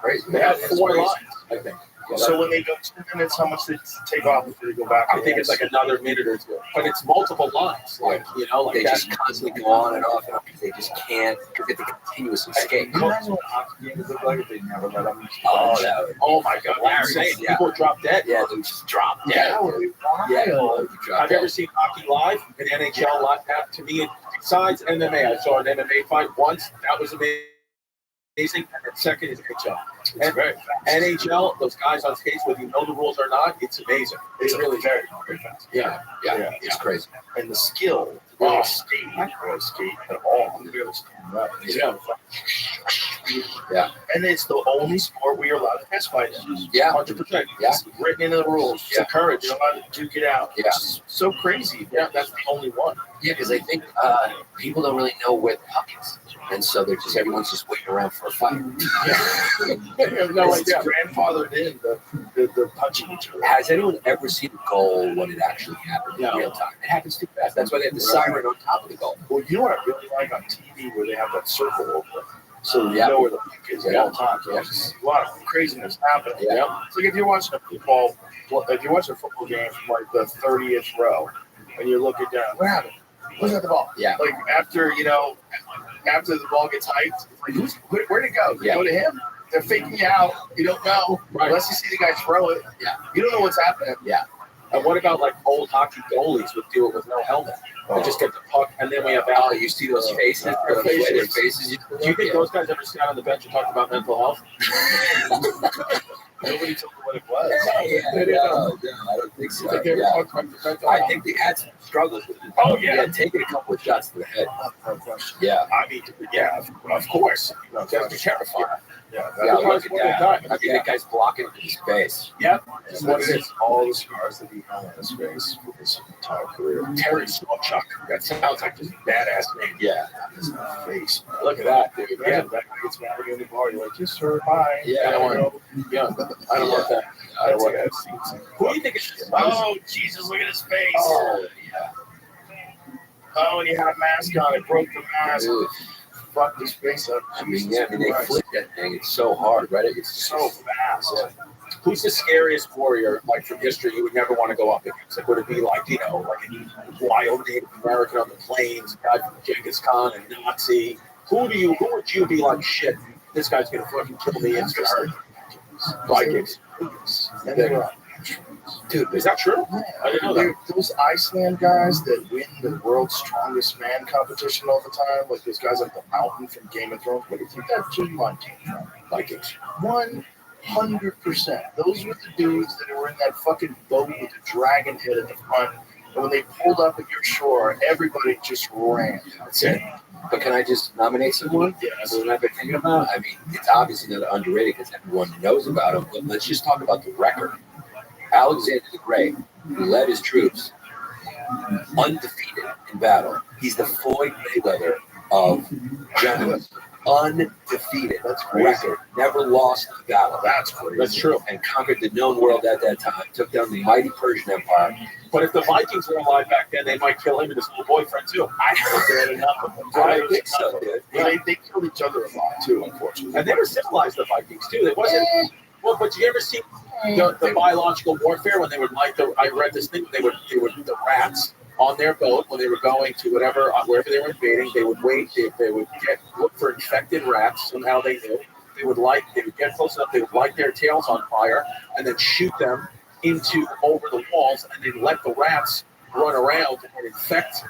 crazy. They have It's 4 crazy. lines, I think. So when they go 2 minutes, how much they take off before they go back? I think it's like another minute or two, but it's multiple lines. Like, you know, like They that. just constantly go on and off because they just can't get the continuous escape. Can you imagine what hockey games look like if they never let them? Oh, that would, Oh my God, Larry, insane. yeah. People drop dead. yeah, they would just drop dead. That would be wild. Yeah, they would drop I've never dead. seen hockey live, an NHL live. That, to me, besides MMA, I saw an MMA fight once. That was amazing. And then second is NHL. And NHL, those guys on stage, whether you know the rules or not, it's amazing. It's really very, very fast. Yeah, it's crazy. And the skill to really skate, not really skate at all. To really stand up. Yeah. And it's the only sport where you're allowed to fist fight in. Yeah. 100%. Yeah. It's written into the rules. Yeah. It's encouraged. You're allowed to duke it out. Yeah. It's so crazy. Yeah. That's the only one. Yeah, because I think people don't really know where the puck is. And so they're just, everyone's just waiting around for a fight. No, it's grandfathered in the punching each other. Has anyone ever seen a goal when it actually happened in real time? It happens too fast. That's why they have the siren on top of the goal. Well, you know what I really like on TV where they have that circle open, so you Yeah. know where the puck is at all times. Yeah. There's a lot of craziness happening. Yeah. It's like if you're watching a football game from like the 30th row, and you're looking down, what happened? Who's got the ball? Yeah. Like after the ball gets hyped, it's like where'd it go? Did it Yeah. go to him? They're faking you out. You don't know unless you see the guy throw it. Yeah. You don't know what's happening. Yeah. And what about like old hockey goalies would do it with no helmet? They just get the puck, and then we have Oh, you see those faces? Their faces. Their faces. Do you think those guys ever sat on the bench and talked about mental health? Nobody told me what it was. No, I don't think so. They ever Yeah. talked about the mental I health? think they had some struggles with it. Oh, yeah. Taking a couple of shots to the head. No question. Yeah. I mean, yeah, of course. You have to be terrified. Yeah, Yeah, that's look at that. I mean, that guy's blocking his face. Yep. That's What what it is, all the scars that he had on his face with his entire career. Terry Sawchuck. That sounds like just a badass name. Yeah. His face. Look at that, dude. Yeah, that guy gets mad at you in the bar. You're like, yes, sir, hi. Yeah, I don't want that. I don't want that. Who do you think it is? Oh, Jesus, look at his face. Oh, yeah. Oh, and he had a mask on. It broke the mask. Dude. Fucked his face up. I mean, yeah, they flip that thing. It's so hard, right? It's so fast. Yeah. Who's the scariest warrior, like from history, you would never want to go up against? Like, would it be like, you know, like a wild Native American on the plains, a guy from Genghis Khan, a Nazi? Who would you be like, shit, this guy's gonna fucking kill me, it's gonna hurt? Vikings. Dude, Is that true? I didn't know that. Those Iceland guys that win the world's strongest man competition all the time, like those guys like the Mountain from Game of Thrones, where do you think that team line came from? Vikings. 100%. Those were the dudes that were in that fucking boat with the dragon head at the front. And when they pulled up at your shore, everybody just ran. That's it. But can I just nominate someone? Yes. What I've been thinking about? I mean, it's obviously not underrated because everyone knows about him, but let's just talk about the record. Alexander the Great, who led his troops undefeated in battle. He's the Floyd Mayweather of generals. Undefeated. That's record. Never lost a battle. That's crazy. That's true. And conquered the known world at that time. Took down the mighty Persian Empire. But if the Vikings were alive back then, they might kill him and his little boyfriend too. I heard they had enough of them. I think so, dude. Yeah, they killed each other a lot too, unfortunately. And they were civilized, the Vikings too. It wasn't. Well, but you ever see the biological warfare when they would like the? I read this thing. They would the rats on their boat when they were going to wherever they were invading. They would wait. They would look for infected rats. Somehow they knew. They would get close enough. They would light their tails on fire and then shoot them over the walls, and then let the rats run around and infect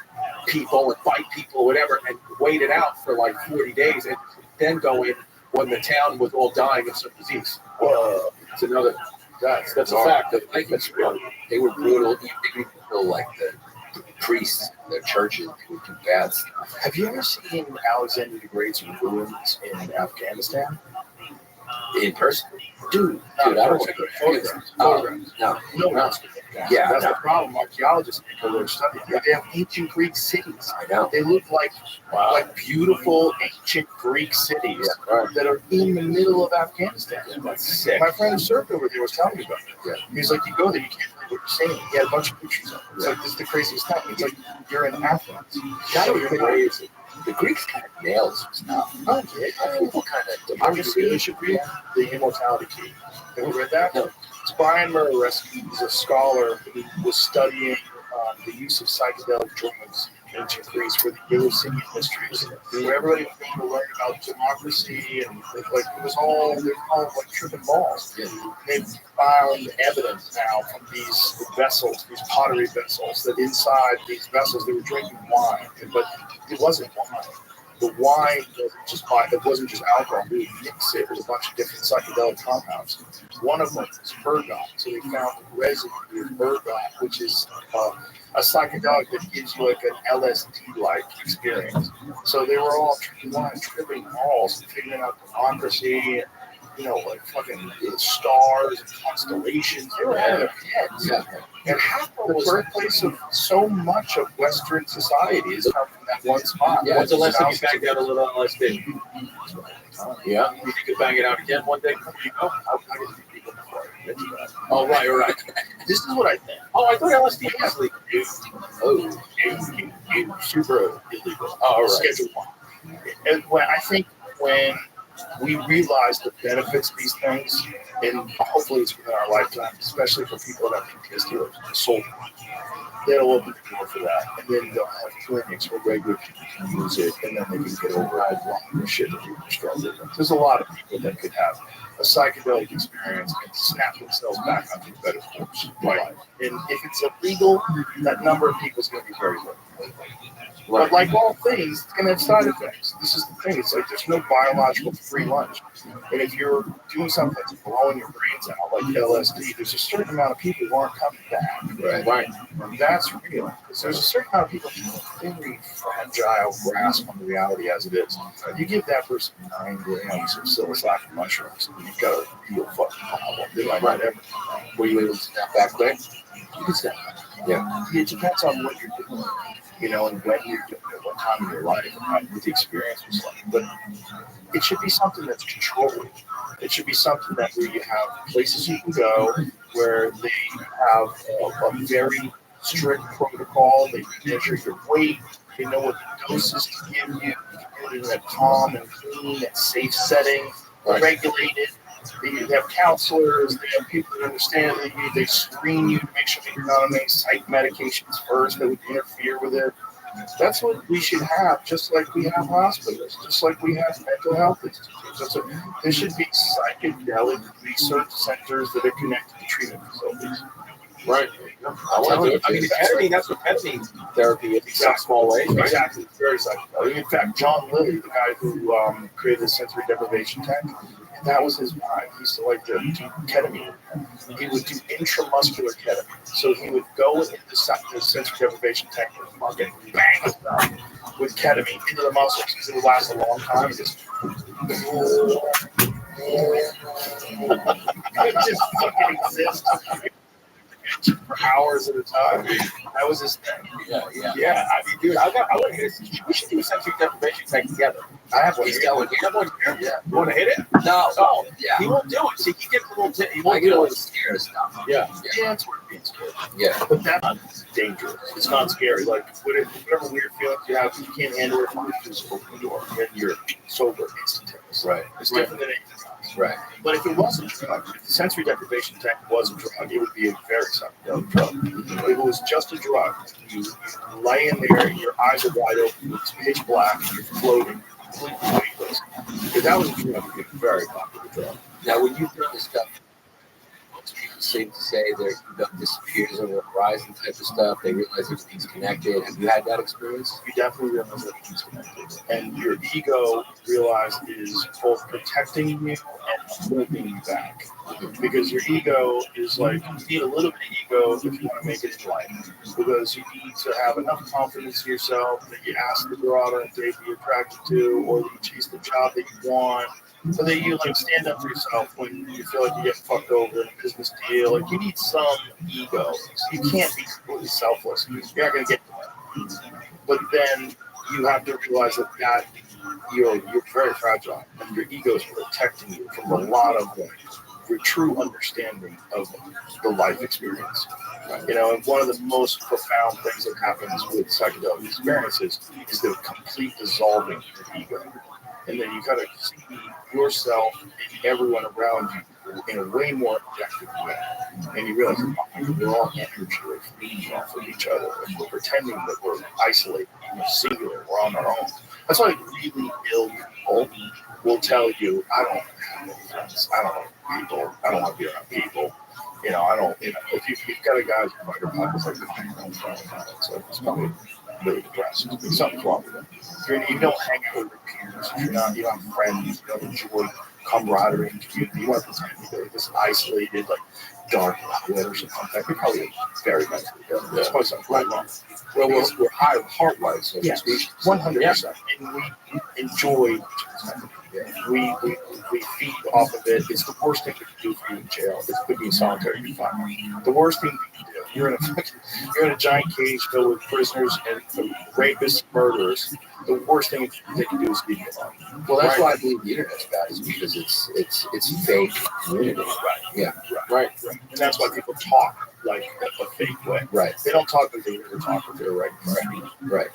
people and bite people or whatever, and wait it out for like 40 days, and then go in when the town was all dying of some disease. It's another. That's a fact. The Vikings they were brutal. They didn't feel like the priests, the churches, they would do bad stuff. Have you ever seen Alexander the Great's ruins in Afghanistan? In person? Dude, I don't want to go photographs. No. No one's going to. Yeah, that's the problem. Archaeologists go there study. They have ancient Greek cities. I know. They look like beautiful ancient Greek cities that are in the middle of Afghanistan. That's sick. My friend Serk over there was telling me about it. Yeah. He's like, you go there, you can't believe what you're seeing. He had a bunch of pictures of it. It's like, this is the craziest thing. It's like, you're in Athens. That was crazy. The Greeks kind of nailed some stuff. Oh, yeah. People kind of Democracy, you should read The Immortality Key. Have you read that? No. It's Brian Murray-Rescue. He's a scholar who was studying the use of psychedelic drugs in ancient Greece for the Eleusinian mysteries, where everybody was going to learn about democracy and they were all like tripping balls. Yeah. They've found evidence now from these vessels, these pottery vessels, that inside these vessels they were drinking wine, but it wasn't wine. The wine wasn't just alcohol. They would mix it with a bunch of different psychedelic compounds. One of them was ergot. So they found residue of ergot, which is a psychedelic that gives you like an LSD-like experience. So they were all tripping balls and figuring out democracy and, like fucking stars and constellations. They were out of their heads. Yeah. And Hathor was the birthplace of so much of Western society has come from that one spot. Yeah, when's the last time you banged out a little LSD? Yeah, you could bang it out again one day before you go? Oh, right. This is what I think. Oh, I thought LSD was legal. Super illegal. Oh, right. Schedule 1. And when we realize the benefits of these things, and hopefully it's within our lifetime, especially for people that have PTSD or soul, they'll open the door for that. And then they'll have clinics where regular people can use it, and then they can get over the shit that people struggle with. There's a lot of people that could have a psychedelic experience and snap themselves back onto a better course. Right. And if it's illegal, that number of people is going to be very low. But like all things, it's going to have side effects. This is the thing. It's like there's no biological free lunch. And if you're doing something that's blowing your brains out, like LSD, there's a certain amount of people who aren't coming back. Right. And that's real. Because there's a certain amount of people who have a very fragile grasp on the reality as it is. You give that person 9 grams of psilocybin mushrooms, and you've got a real fucking problem. They might not ever. Were you able to snap back quick? You can snap back. Yeah. It depends on what you're doing, you know, and when you're doing it, what time in your life, and what the experience was like. But it should be something that's controlled. It should be something that where you have places you can go where they have a very strict protocol. They measure your weight. They know what the doses to give you. You can do it in a calm and clean and safe setting, regulated. They have counselors. They have people that understand that they screen you to make sure that you're not on any psych medications first that would interfere with it. That's what we should have, just like we have hospitals, just like we have mental health institutes. There should be psychedelic research centers that are connected to treatment facilities. Right. I want to. I mean, ketamine, that's what ketamine therapy is. Exactly. Small ways, right? Exactly. It's very psychedelic. In fact, John Lilly, the guy who created the sensory deprivation tank, that was his mind. He used to like to do ketamine. He would do intramuscular ketamine. So he would go into the sensory deprivation tank and fucking bang with ketamine into the muscles because it would last a long time. It just fucking exist for hours at a time. That was his thing. Yeah. I mean, dude, I want to hit it. We should do a sensory deprivation tank together. I have one. He's got one. You have one here? Yeah. You want to hit it? No. Oh, Yeah. He won't do it. See, he gets a little. He I won't get a do little it. scared of stuff. Yeah. Yeah, it's worth being scared. Yeah. But that's not dangerous. It's not scary. Like, whatever weird feelings you have, you can't handle it from the physical door when you're sober instantaneously. Right. It's different than anything else. Right. But if it wasn't a drug, if the sensory deprivation tank was a drug, it would be a very psychedelic drug. If it was just a drug, you lay in there, your eyes are wide open, it's pitch black, and you're floating, completely weightless. If that was a drug, it would be a very popular drug. Now, when you've done this stuff, most people seem to say they're disappears over the horizon type of stuff. They realize everything's connected. Have you had that experience? You definitely realize everything's connected. And your ego, realize, is both protecting you and holding you back. Because your ego is like, you need a little bit of ego if you want to make it in life. Because you need to have enough confidence in yourself that you ask the girl out on a date that you're attracted to, or that you chase the job that you want. So that you like stand up for yourself when you feel like you get fucked over in a business deal. Like you need some ego. You can't be completely selfless. You're not gonna get that. But then you have to realize that you're very fragile, and your ego is protecting you from a lot of your true understanding of the life experience. You know, and one of the most profound things that happens with psychedelic experiences is the complete dissolving of your ego. And then you kind of see yourself and everyone around you in a way more objective way. And you realize we're all energy, we're feeding off of each other, and we're pretending that we're isolated, we're singular, we're on our own. That's why really ill people will tell you, I don't have any friends, I don't know people, I don't want to be around people. You know, I don't, if you've got a guy who's in your pockets like this, so it's probably really depressed. Something's wrong with it. You don't hang out with your peers. You don't have friends. You don't enjoy camaraderie and community. You want to pretend you're this isolated, like dark outlet or something like that. You're probably very mentally ill. That's probably something right wrong. Well, we're high heart-wise, so to speak. 100%. And we enjoy we feed off of it. It's the worst thing we can do for you in jail. It's put you in solitary confinement. The worst thing we can do. You're in a giant cage filled with prisoners and rapists, murderers. The worst thing they can do is leave you alone. Well, that's why I believe the internet's bad, is because it's fake community. Right. Yeah. Right. And that's why people talk like a fake way. Right. They don't talk like they ever talk with their right. Right.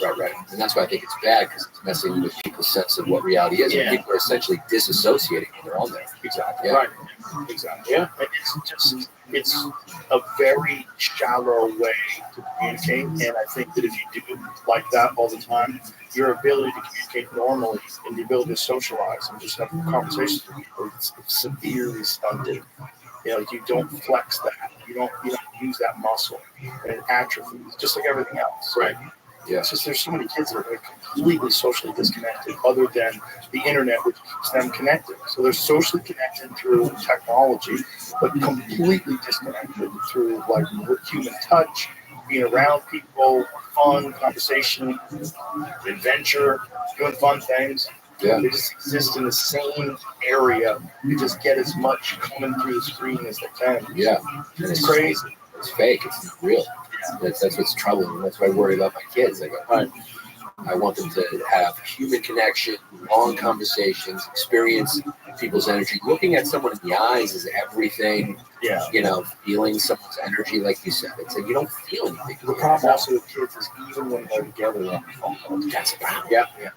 And that's why I think it's bad, because it's messing with people's sense of what reality is. Yeah. And people are essentially disassociating when they're on there. Exactly. Yeah. Right. Exactly. Yeah. And it's a very shallow way to communicate. And I think that if you do like that all the time, your ability to communicate normally and the ability to socialize and just have conversations with people is severely stunted. You know, you don't flex that. You don't use that muscle, and it atrophies, just like everything else. Right. Yeah. It's just there's so many kids that are completely socially disconnected, other than the internet, which keeps them connected. So they're socially connected through technology, but completely disconnected through like human touch, being around people, fun, conversation, adventure, doing fun things. Yeah. They just exist in the same area. They just get as much coming through the screen as they can. Yeah. It's crazy. It's fake. It's not real. That's what's troubling. That's why I worry about my kids. I want them to have human connection, long conversations, experience people's energy. Looking at someone in the eyes is everything. Yeah. You know, feeling someone's energy, like you said. It's like you don't feel anything. The problem also with kids is even when they're together, they're on the phone calls. That's a problem. Yeah.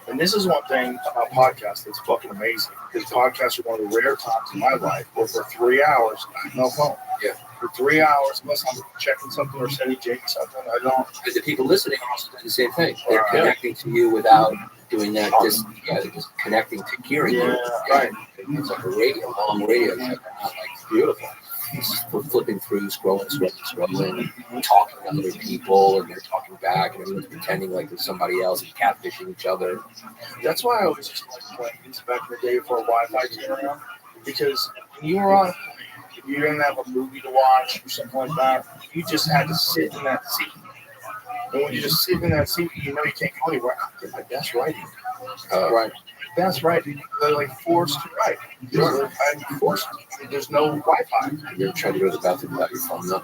And this is one thing about podcasts that's fucking amazing. Because podcasts are one of the rare times in my life where for 3 hours, I have no phone. Yeah. For 3 hours, unless I'm checking something or sending Jake something, I don't. But the people listening are also doing the same thing. They're connecting to you without doing that. They're just connecting to hearing you. Right. It's like a long radio show. Not like beautiful. We're flipping through, scrolling, talking to other people, and they're talking back, and everyone's pretending like there's somebody else and catfishing each other. That's why I always just like planes back in the day before Wi-Fi came around. Because when you were on a plane, if you didn't have a movie to watch or something like that, you just had to sit in that seat. And when you just sit in that seat, you know you can't go anywhere. Like, that's right. Right. That's right. They're like forced to write. I'm forced. There's no Wi-Fi. You ever tried to go to the bathroom without your phone? No.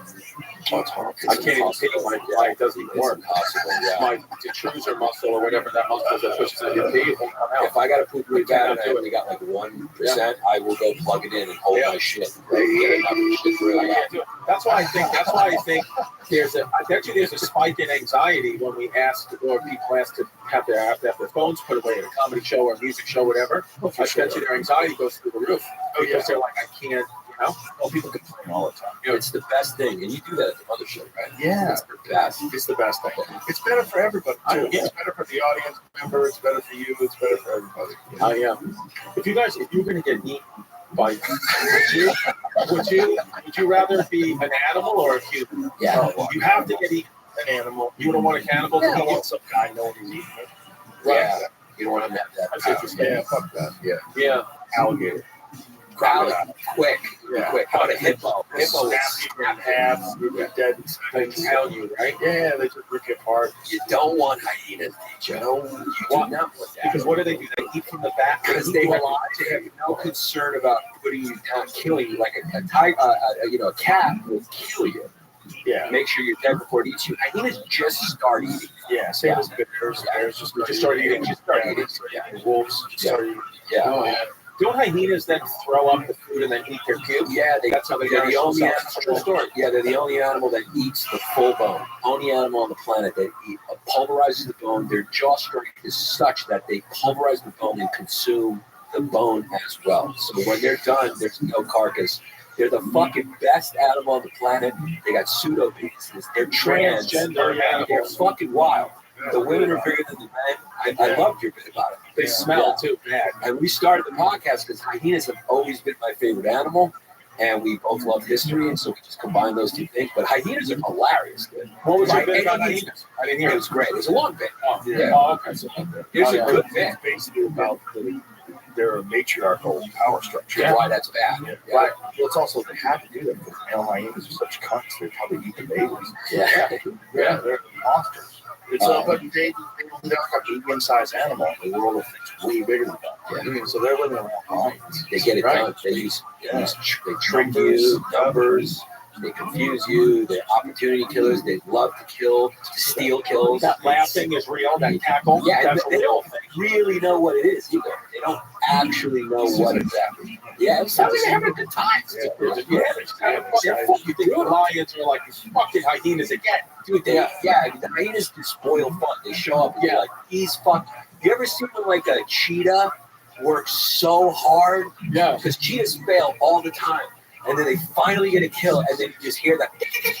Oh, it's horrible. I can't even pee when it doesn't even work. Impossible. Yeah. My detrusor muscle or whatever that muscle is that pushes in your pee won't come out. If I got to poop really bad and I only got like 1%, I will go plug it in and hold my shit. That's why I think there's a. I bet you there's a spike in anxiety when we ask or people ask to have their phones put away at a comedy show or a music show, whatever. I bet you their anxiety goes through the roof because they're like, I can't. You know, well, people complain all the time. You know, it's the best thing, and you do that at the other show, right? Yeah, it's the best. It's the best thing. It's better for everybody too. It's better for the audience member. It's better for you. It's better for everybody. If you're going to get eaten by, would you rather be an animal or a human? Yeah, you have to get eaten an animal. You don't want a cannibal? You don't want some guy knowing he's eating it. Right. Yeah, you don't want him to have that. That's interesting. Yeah, fuck that. Yeah. Alligator. Quick. How about a hippo? Hippo will snap half. You're dead. They tell you, right? Yeah, they just rip you apart. You don't want hyenas, Joe. You do not want that. Because what do? They eat from the back. Because they have no concern about putting you down, killing you. Like a cat will kill you. Yeah. Make sure you're dead before it eats you. Hyenas just start eating. Yeah. Same as bears. Bears just start eating. Yeah. Wolves just start eating. Yeah. Oh, yeah. Don't hyenas then throw up the food and then eat their cube? Yeah, that's how they they're the only true story. Yeah, they're the only animal that eats the full bone. Only animal on the planet that pulverizes the bone. Their jaw strength is such that they pulverize the bone and consume the bone as well. So when they're done, there's no carcass. They're the fucking best animal on the planet. They got pseudo penises. They're transgender animals. They're fucking wild. The women are bigger than the men. I loved your bit about it. They smell too bad. And we started the podcast because hyenas have always been my favorite animal, and we both love history, and so we just combined those two things. But hyenas are hilarious, dude. What was your bit about hyenas? I didn't hear it. It was great. It was a long bit. Oh, okay. So here's a good bit. It's basically about their matriarchal power structure. Yeah. Why that's bad. Yeah. Well, it's also they have to do that because male hyenas are such cunts. They probably eat the babies. Yeah. They're monsters. It's but they're like a medium-sized animal. The world is way bigger than that. Yeah. So they're living around lions. They get it done. They trick you, numbers. They confuse you. They're opportunity killers. They love to kill, to steal kills. That laughing is real. That cackle. Yeah, they don't really know what it is either. They don't actually know what exactly. Yeah, it's not they're having a good time. You think the lions are like these fucking hyenas again? Dude, the hyenas can spoil fun. They show up and they're like, he's fucking. You ever seen when like a cheetah works so hard? Yeah. Because cheetahs fail all the time. And then they finally get a kill, and then you just hear that.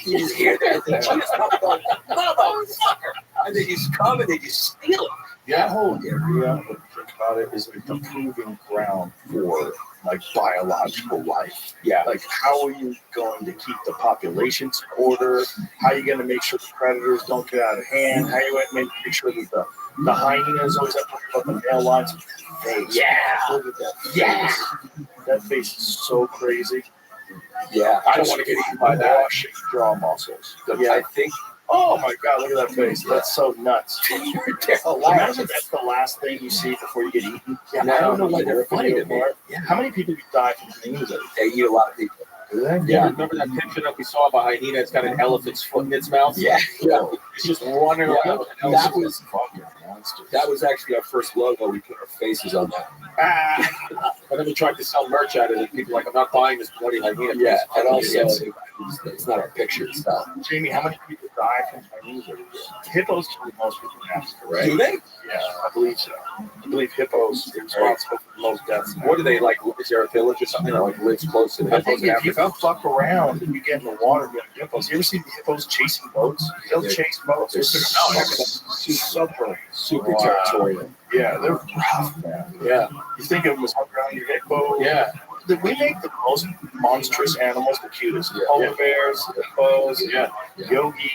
You just hear that. And the cheetahs come going, motherfucker. And they just come and they just steal it. That whole area, when you think about it, is like the proving ground for like biological life. Yeah. Like, how are you going to keep the populations in order? How are you going to make sure the predators don't get out of hand? How are you going to make sure that the hyenas always have to worry about the male lines? Yeah. Look at that face. That face is so crazy. Yeah. I don't want to get eaten by that. Washing jaw muscles. I think. Oh my God! Look at that face. That's so nuts. Imagine that's the last thing you see before you get eaten. Yeah, I don't know why they're funny to me. Yeah. How many people die from hyenas? They eat a lot of people. Do they? Yeah, remember that picture that we saw of a hyena? It's got an elephant's foot in its mouth. Yeah. It's just running around. That was actually our first logo. We put our faces on that. And then we tried to sell merch out of it. People were like, I'm not buying this bloody hyena. Yeah, and also it's not our picture itself. Jamie, how many people die from hyenas every year? Hippos kill most people in Africa, right? Do they? Yeah, I believe so. I believe hippos are responsible for the most deaths. What do they like? Is there a village or something that like lives close to the I think hippos in if you Africa? fuck around and you get in the water, you get hippos. You ever see the hippos chasing boats? They'll chase boats. They're super territorial. Yeah, they're rough, man. Yeah. You think of them as hung around your hippo. Yeah. We make the most monstrous animals the cutest. Yeah. Polar bears, hippos, yogi.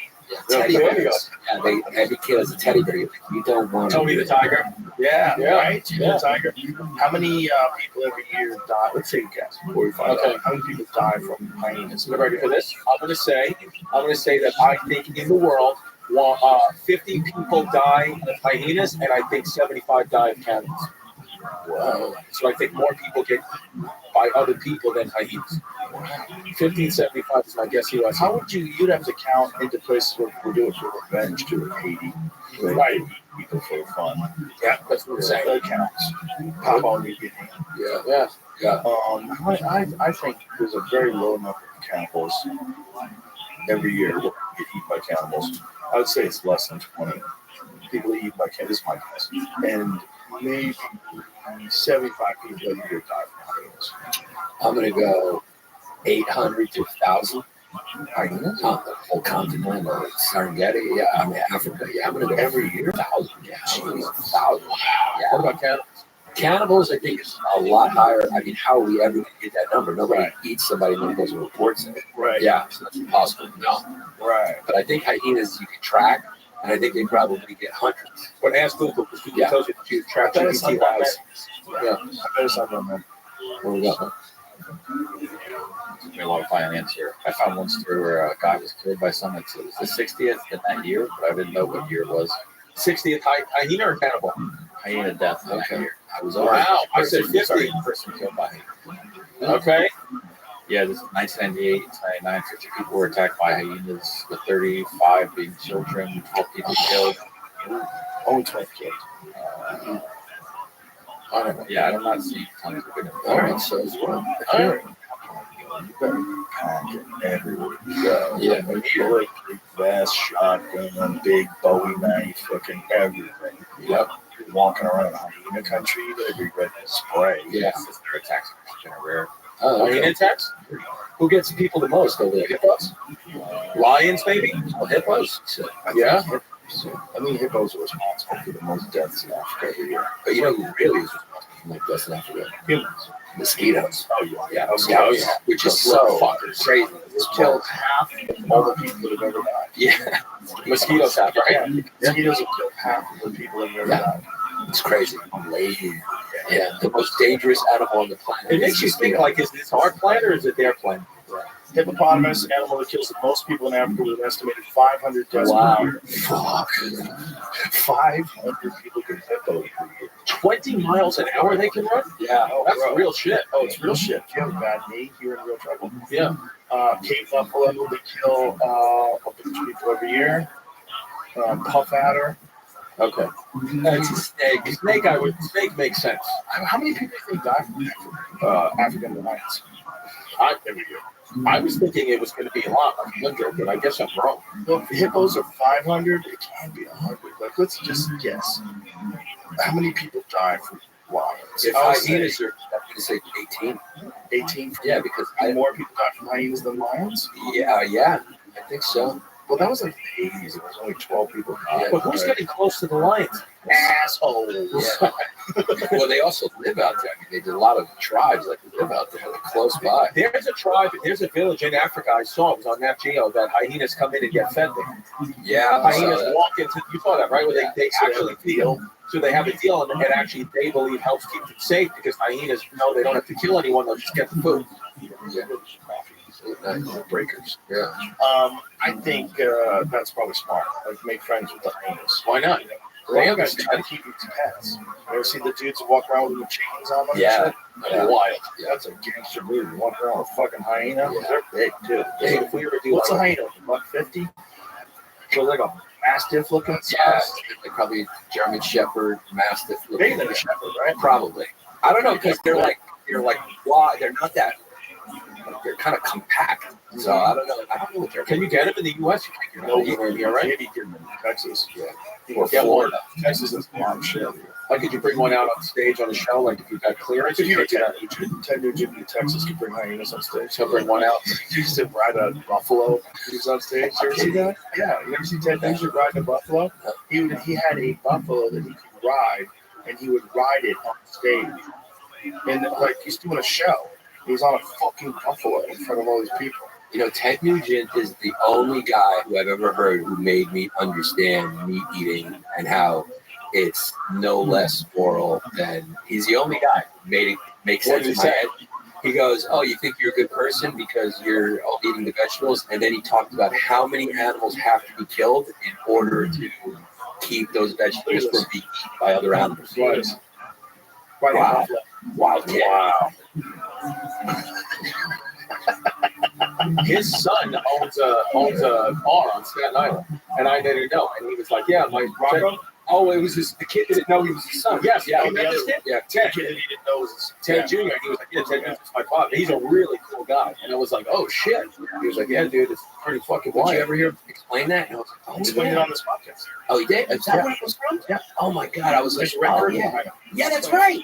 Teddy bears. Yeah, every kid has a teddy bear. You don't want Tony the tiger. Yeah, right. Yeah. Tiger. How many people every year die? Let's say guess before we find out. How many people die from hyenas? You ready for this? I'm gonna say that I think in the world, 50 people die of hyenas, and I think 75 die of cannibals. Wow. So I think more people get by other people than hyenas. 1575 is my guess. How would you'd have to count into places where we do it for revenge to Haiti. Right. People for fun. Yeah, that's what I'm saying. That counts. Papua New Guinea. Yeah. I think there's a very low number of cannibals every year that get eaten by cannibals. I would say it's less than 20 people eaten by cannibals. This is my guess. And maybe 75 people every year die from hyenas. I'm gonna go 800 to 1,000. Hyenas on the whole continent or Serengeti. Yeah, I mean Africa. Yeah, I'm gonna go every year. 1,000. Yeah, 1,000. Yeah. What about cannibals? Cannibals, I think, is a lot higher. I mean, how are we ever going to get that number? Nobody eats somebody and goes and reports it. Right. Yeah, so that's impossible to know. Right. But I think hyenas you can track, and I think they probably get hundreds. But ask Google, because Google tells you that you track GPT wise. Yeah. I bet it's not that many. What we got? A lot of finance here. I found one story where a guy was killed by someone. It was the 60th in that year, but I didn't know what year it was. 60th hyena or cannibal? Hyena death in that year. I was Wow, I said 50. Person killed by hyena. Okay. Yeah, this is 1998, 1999, 50 people were attacked by hyenas, the 35 being children, 12 people killed. Only 12 killed. I don't know. Yeah, I do not see tons of good info. All right, so as well. You better pack it everywhere you go. Yeah. Bullet, big vest, shotgun, big Bowie knife, fucking everything. Yep. You're walking around hyena country, you better be ready to spray. Yeah. Since their attacks are kind of rare. Oh, Hyena okay. attacks? Who gets people the most over there? Hippos? Lions, maybe? Oh, hippos. So, Yeah. I mean, hippos are responsible for the most deaths in Africa every year. but you know who really is responsible for like deaths in Africa? Humans. Mosquitoes. Oh, yeah. Yeah, which is so crazy. It's killed half of all the people that have ever died. Yeah, Mosquitoes have, right? Yeah. Mosquitoes have killed half of the people that have ever died. it's crazy. Yeah, the most dangerous animal on the planet. It makes you think, like, is this our planet or is it their planet? Hippopotamus, animal that kills the most people in Africa, with an estimated 500 deaths per year. Fuck. 500 people get hippo per year. 20 miles an hour they can run? Yeah. That's real shit. Oh, it's real shit. If you have a bad knee, you're in real trouble. Yeah. Cape buffalo, they kill a bunch of people every year. Puff adder. Okay. That's a snake. Snake makes sense. How many people do you think die from African lions every year? I was thinking it was going to be a lot, like 100, but I guess I'm wrong. Look, the hippos are 500. It can be 100. Like, let's just guess. How many people die from lions? If hyenas are, I'm going to say 18. 18? Yeah, because more people die from hyenas than lions? Yeah, I think so. Well, that was like the 80s. It was only 12 people died. Yeah, But who's getting close to the lions? Assholes. Yeah. Well, they also live out there. I mean, there's a lot of tribes that live out there, like close by. There's a tribe, there's a village in Africa I saw, it was on Nat Geo, that hyenas come in and get fed there. Yeah, I saw Hyenas that. walk into, you saw that, right? Where they So actually deal. So they have a deal, and actually they believe helps keep them safe because hyenas know they don't have to kill anyone; they'll just get the food. Yeah. Breakers. Yeah. I think that's probably smart. Like, make friends with the hyenas. Why not? They Well, have guys try to keep these pets. You ever see the dudes that walk around with the chains on them? Yeah. And shit? Yeah. Wild. That's a gangster move. Walk around with a fucking hyena. Yeah. They're big too. Hey, If we ever do, what's a hyena? $150? So like a mastiff looking size. Yeah, like probably German Shepherd, Mastiff. Bigger than a shepherd, right? Probably. I don't know because they're like wide. They're not that. They're kind of compact. So I don't know. I don't know what they're. Can you get them in the U.S.? No, anywhere near right. maybe get them in Texas. Yeah. Or Florida. Texas is a lot of shit. Like, could you bring one out on stage on the show? Like, if you got clearance, If you were could do Ted Nugent in Texas could bring hyenas on stage. He'll bring one out. He used to ride a buffalo. He was on stage. You ever see that? Yeah. You ever see Ted Nugent riding a buffalo? He had a buffalo that he could ride, and he would ride it on stage. And like he's doing a show. He's on a fucking buffalo in front of all these people. You know, Ted Nugent is the only guy who I've ever heard who made me understand meat eating and how it's no less moral than. He's the only guy who made it make sense in my head. He goes, "Oh, you think you're a good person because you're all eating the vegetables?" And then he talked about how many animals have to be killed in order to keep those vegetables from being eaten by other animals. Wow. Wow. Yeah. His son owns a bar on Staten Island, and I didn't know. And he was like, "Yeah, my Rocco." Oh, it was the kid didn't know he was his son. Yes, yeah, the other kid? Yeah, Ted. Ted. He didn't know it was Ted Jr. He was like, "Yeah, Ted Jr. is my father." He's a really cool guy, and I was like, "Oh shit." He was like, "Yeah, dude, it's pretty fucking wild." Did you ever hear him explain that? And I was like, "Oh, Explain it on this podcast. Oh, he did? Is that where it was from? Yeah. Oh my god, I was like, Oh, yeah, that's right.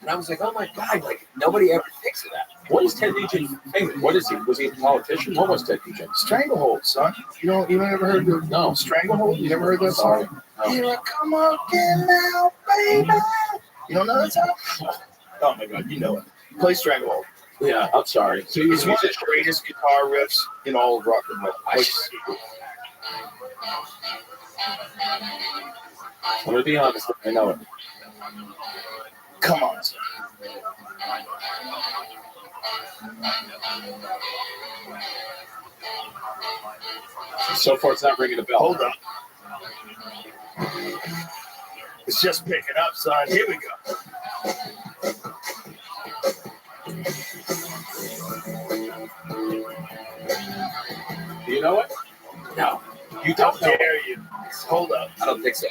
And I was like, oh my god, like nobody ever thinks of that. What is Ted Nugent famous? What is he? Was he a politician? What was Ted Nugent? Stranglehold, son. You never heard the Stranglehold? You never heard that song? No. Here I come again now, baby. You don't know that song? Oh my god, you know it. Play Stranglehold. Yeah, I'm sorry. So it's one of the greatest guitar riffs in all of rock and roll. I'm gonna be honest. I know it. Come on, son. So far, it's not ringing a bell. Hold up. It's just picking up, son. Here we go. Do you know it? No. You How don't know dare you? Hold up. I don't think so.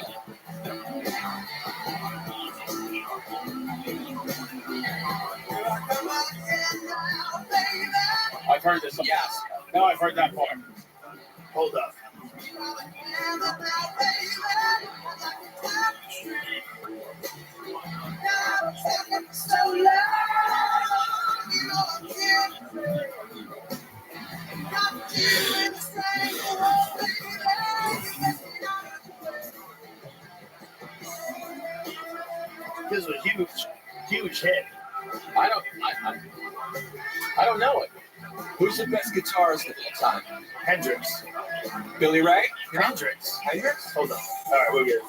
I've heard this. Yes. No, I've heard that part. Hold up. This was a huge hit. I don't know it. Who's the best guitarist of all time? Hendrix. Billy Ray? Hendrix. Hendrix? Hold on. All right, we're good.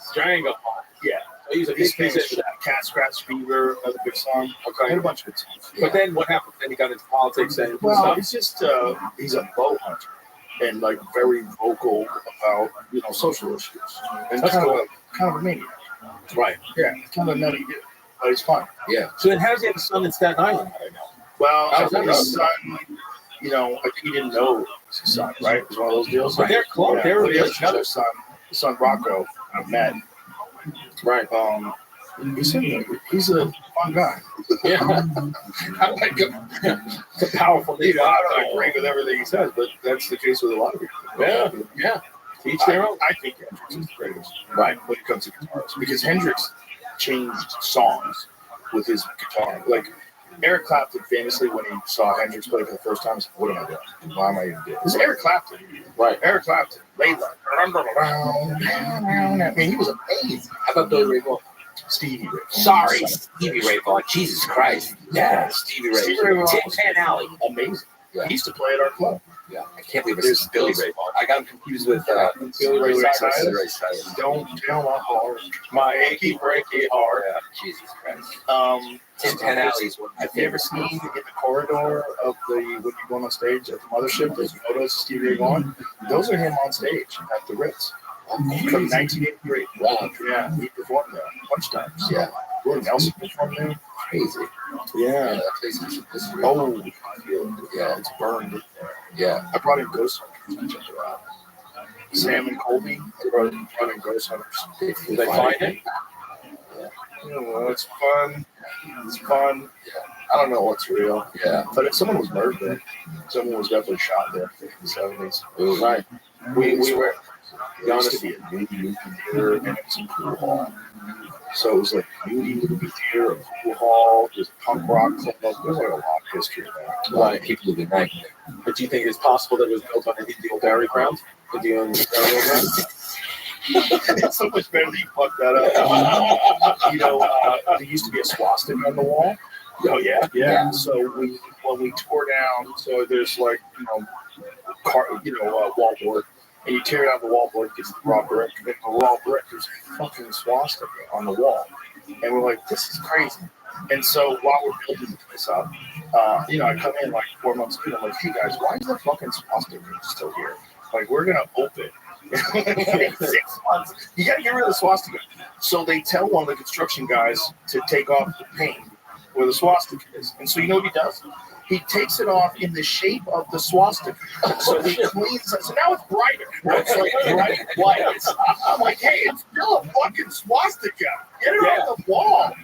Stranglehold. Yeah. He's a He's big famous for musician. that. Cat Scratch Fever, another big song. Okay. And a bunch of good songs. But then what happened? Then he got into politics and Well, stuff. he's just he's a bow hunter and like very vocal about social issues and That's kind cool. of a maniac. Right. Yeah, kind of a nutty dude, but he's fun. Yeah. So then how does he have a son in Staten Island? I don't know. Well, How's that his son, I think he didn't know it was his son, right? It was one of those deals. But they're close. Yeah, They're but he has relationship. another son, his son Rocco. I met. Right. He's a fun guy. Yeah. I like him. It's a powerful leader. I don't agree with everything he says, but that's the case with a lot of people. Yeah. Yeah. Each their own. I think Hendrix is the greatest, Right. when it comes to guitars, because Hendrix changed songs with his guitar. Like Eric Clapton famously, when he saw Hendrix play for the first time, he said, "What am I doing? Why am I even doing this?" This is Eric Clapton. Right. Eric Clapton. Layla. I mean, he was amazing. How about Billy Ray Vaughan? Stevie Ray. Sorry, Stevie Ray Vaughan. Jesus Christ. Yeah, Stevie Ray. Stevie Ray Vaughan Tin was Pan Alley. amazing. Yeah. He used to play at our club. Yeah, I can't believe it's Billy Ray Vaughan. I got him confused with Billy Ray Cyrus. Billy Ray Cyrus. Don't tell my heart. My achy breaky heart. Yeah, Jesus Christ. Tin Pan Alley is one of my Have you ever favorites. seen in the corridor of when you're going on stage at the mothership, those photos of Stevie Ray Vaughan? Those are him on stage at the Ritz. from 1983. Wow. Yeah, he performed there a bunch of times. Yeah. Willie Nelson performed there. Crazy. Yeah. That place is history. Oh, Yeah. it's burned in there. Yeah. I brought in Ghost Hunters. Check it out. Sam and Colby brought in Ghost Hunters. Did they find it? You know, it's fun. It's fun. I don't know what's real. Yeah. But if someone was murdered there, someone was definitely shot there in the 70s. Right. We were. There used to be a nudie movie theater and it was a pool hall. So it was like nudie movie theater, a pool hall, there's a punk rock club. There's like a lot of history there. A lot of people have been nightmare. But do you think it's possible that it was built on an Indian burial ground? Indian burial ground? It's so much better that you fucked that up. You know, there used to be a swastika on the wall. Oh yeah, yeah. So when we tore down, so there's like wall board, and you tear down the wall board, it gets the raw brick, and the raw brick there's a fucking swastika on the wall, and we're like, this is crazy. And so while we're building the place up, I come in like 4 months later, I'm like, hey guys, why is the fucking swastika still here? Like, we're gonna open. In 6 months, you gotta get rid of the swastika. So they tell one of the construction guys to take off the paint where the swastika is. And so you know what he does? He takes it off in the shape of the swastika. So he cleans it. So now it's brighter. Now it's like bright white. I'm like, hey, it's still a fucking swastika. Get it off the wall.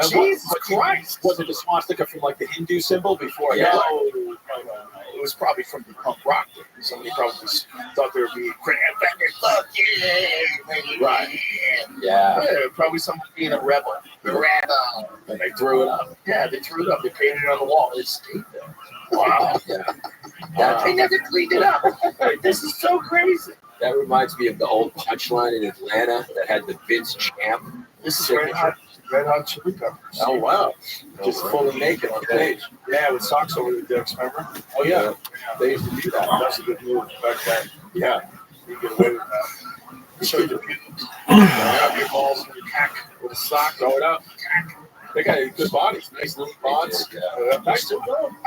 Jesus Christ. Was it the swastika from like the Hindu symbol before? Yeah. No. It was probably from the punk rock thing. Somebody probably thought there would be right. Yeah. Probably someone being a rebel. Rebel. And they threw it up. Yeah, they threw it up. They painted it on the wall. It stayed there. Wow. Yeah. They never cleaned it up. This is so crazy. That reminds me of the old Punchline in Atlanta that had the Vince Champ. This is Red Hot Chili Peppers. Oh wow! Just fully naked on stage. Yeah, with socks over the dicks. Remember? Oh yeah. They used to do that. That's a good move back then. Yeah, you get away with that. Show your pupils. Grab your balls and your cack with a sock. Throw it up. They got good bodies, nice little bods. I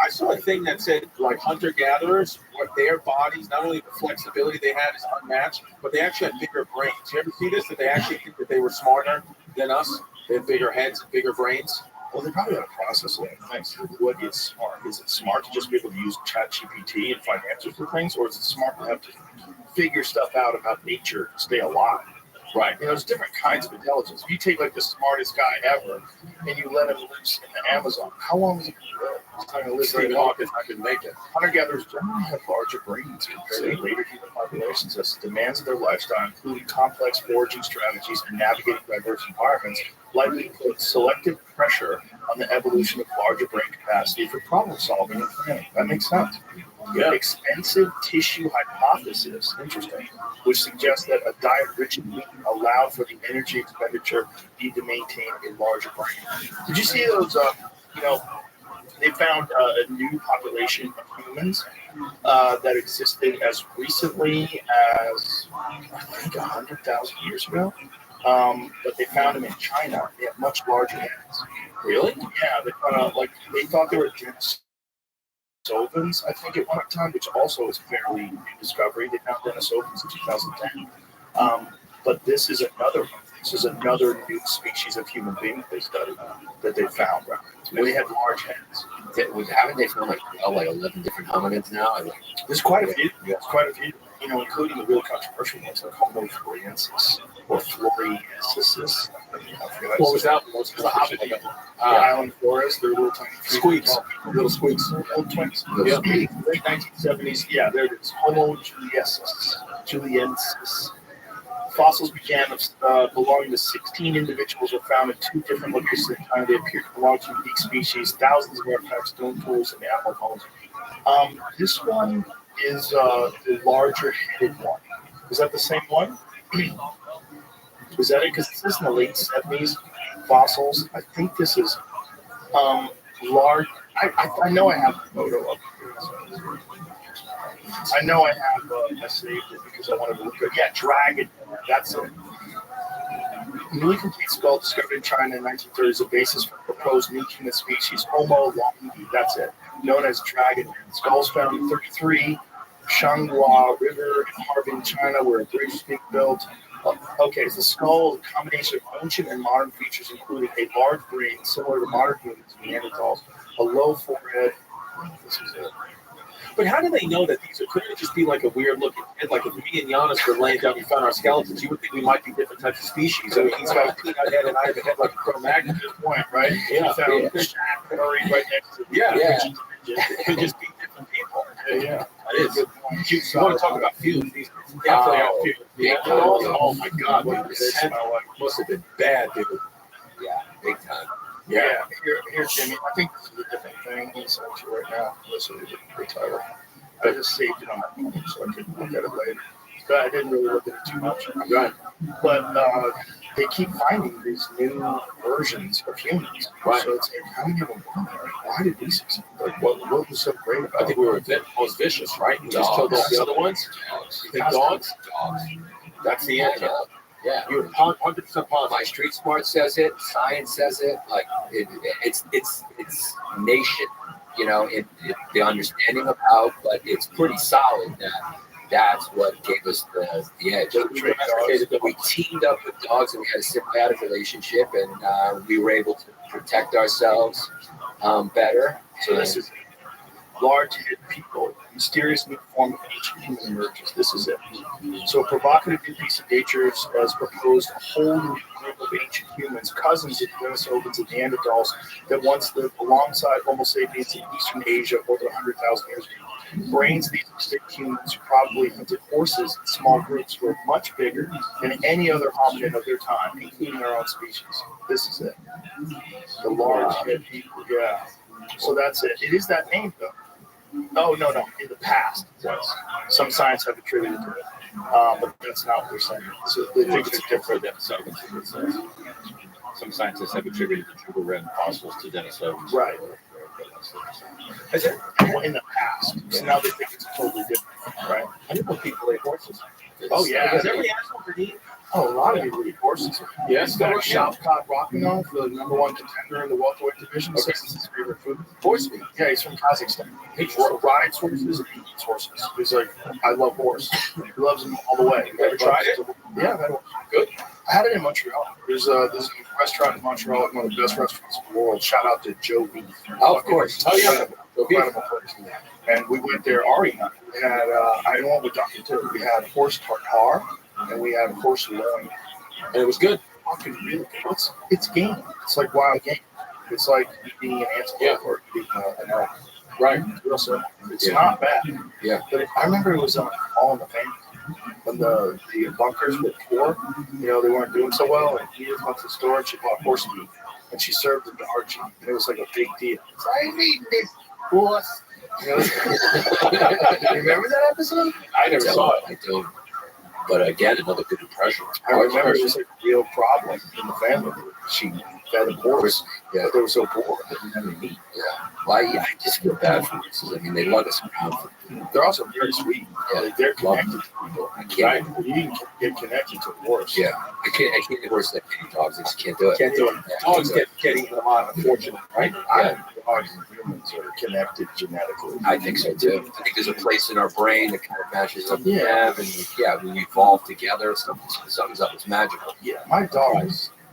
saw a thing that said like hunter-gatherers, what their bodies, not only the flexibility they had is unmatched, but they actually had bigger brains. You ever see this? That they actually think that they were smarter than us? They have bigger heads and bigger brains. Well, they probably have a process of things. What is smart? Is it smart to just be able to use ChatGPT and find answers to things, or is it smart to have to figure stuff out about nature to stay alive? Right. There's different kinds of intelligence. If you take like the smartest guy ever and you let him loose in the Amazon, how long is he going to live? He's not going to live very long if I can make it. Hunter-gatherers generally have larger brains compared to later human populations as the demands of their lifestyle, including complex foraging strategies and navigating diverse environments, likely put selective pressure on the evolution of larger brain capacity for problem solving and planning. That makes sense. Yeah. Expensive tissue hypothesis, interesting, which suggests that a diet rich in meat allowed for the energy expenditure needed to maintain a larger brain. Did you see those? They found a new population of humans that existed as recently as I think 100,000 years ago. But they found them in China. They have much larger heads. Really? Yeah. They thought they were Denisovans, I think, at one time, which also is a fairly new discovery. They found Denisovans in 2010. But this is another one. This is another new species of human being they studied that they found. Right? And they had large heads. Haven't they found like 11 different hominids now? There's quite a few. There's quite a few. Including the real controversial ones like Homo floresiensis or floresiensis. What was that? What was the hobbit? Island Flores, they're little tiny squeaks. Little squeaks. Little twins. Yeah. Late 1970s. Yeah, there it is. Homo juliensis. Fossils began belonging to 16 individuals were found in 2 different locations at the time. They appear to belong to unique species. Thousands of artifacts, stone tools, and animal bones. This one is the larger headed one. Is that the same one? Is that it? Because this is in the late 70s fossils. I think this is large. I know I have a photo of it. I know I have. I saved it because I wanted to look at it. Yeah, dragon. That's it. Newly complete skull discovered in China in 1930 is a basis for proposed new human species, Homo longi. That's it. Known as dragon. Skulls found in 33 Shanghua River in Harbin, China, where a bridge is being built. Okay, the skull is a combination of ancient and modern features, including a large brain similar to modern humans, Neanderthals, a low forehead. This is it. But how do they know that these are? Couldn't it just be like a weird looking head? Like if me and Giannis were laying down, we found our skeletons. You would think we might be different types of species. I mean, he's got a peanut head, and I have a head like a Cro-Magnon. Good point, right? Yeah, You found the shack buried right next to the It could just be different people. Yeah, that is. Good point. You want to talk about feuds? These definitely are feuds. Big time. Oh my God! What This must have been bad, dude. Yeah, big time. Yeah, here, Jimmy. I think this is a different thing. He's sent you right now. Listen to the title. I just saved it on my phone so I could look at it later. But I didn't really look at it too much. Right. But they keep finding these new versions of humans. Right. So it's like, how many of them were there? Why did we succeed? Like, what was so great about it? I think we were most vicious, right? We just killed all the other ones. You think dogs? Dogs. That's the answer. Yeah. You're 100% positive. My street smart says it. Science says it. Like it's nation. You know, the understanding of how, but it's pretty solid that that's what gave us the edge. We teamed up with dogs and we had a symbiotic relationship, and we were able to protect ourselves better. So this is large-head people, mysterious new form of ancient human emerges. This is it. So a provocative new piece of nature has proposed a whole new group of ancient humans, cousins of Denisovans and Neanderthals, that once lived alongside Homo sapiens in Eastern Asia more than 100,000 years ago. Brains of these extinct humans who probably hunted horses in small groups were much bigger than any other hominid of their time, including our own species. This is it. The large-head people, yeah. So that's it. It is that name, though. No. In the past, yes. Some science have attributed to it, but that's not what they're saying. So they think it's different than Denisovans. Some scientists have attributed the triple red fossils to Denisovans. Right. Is it? Well, in the past. So now they think it's totally different, right? I didn't know people ate horses. Oh, yeah. Is every animal for eat? Oh, a lot of people eat horses. Yes. Got a Shalcott Rockinov, the number one contender in the welterweight division. Okay. This is his favorite food. Horse meat. Yeah, he's from Kazakhstan. He rides horses and he eats horses. He's like, I love horse. He loves them all the way. You ever tried it? Yeah, I've had one. Good. I had it in Montreal. There's a restaurant in Montreal, one of the best restaurants in the world. Shout out to Joe B. Oh, of course. Oh, yeah. Incredible place. And we went there, Ari and I. We had, I went with Dr. too. We had horse tartare and we had horse loin. And it was good. Fucking really good. It's game. It's like wild game. It's like eating an antelope or eating an elk. Right. So it's not bad. Yeah. But I remember it was All in the Family. When the bunkers were poor, you know, they weren't doing so well, and Edith went to the store and she bought horse meat, and she served it to Archie, and it was like a big deal. It's like, I'm eating this horse. You know? Remember that episode? I never saw it. I don't. But again, another good impression. I remember it was like a real problem in the family. She fed a horse, but they were so poor they didn't have any meat. Yeah. Well, I just feel bad for horses. I mean, they lug us around. They're also very sweet. Yeah. Like, they're connected to people. I can't. Right? You can get connected to a horse. Yeah. I can't get horses. I can't eat dogs. I just can't do it. Can't do it. Dogs get eaten a lot, unfortunately, right? Yeah. Dogs and humans are connected genetically. I think so too. I think there's a place in our brain that kind of matches up with Yeah. them, and when we evolve together, something's up. It's magical. Yeah, my dog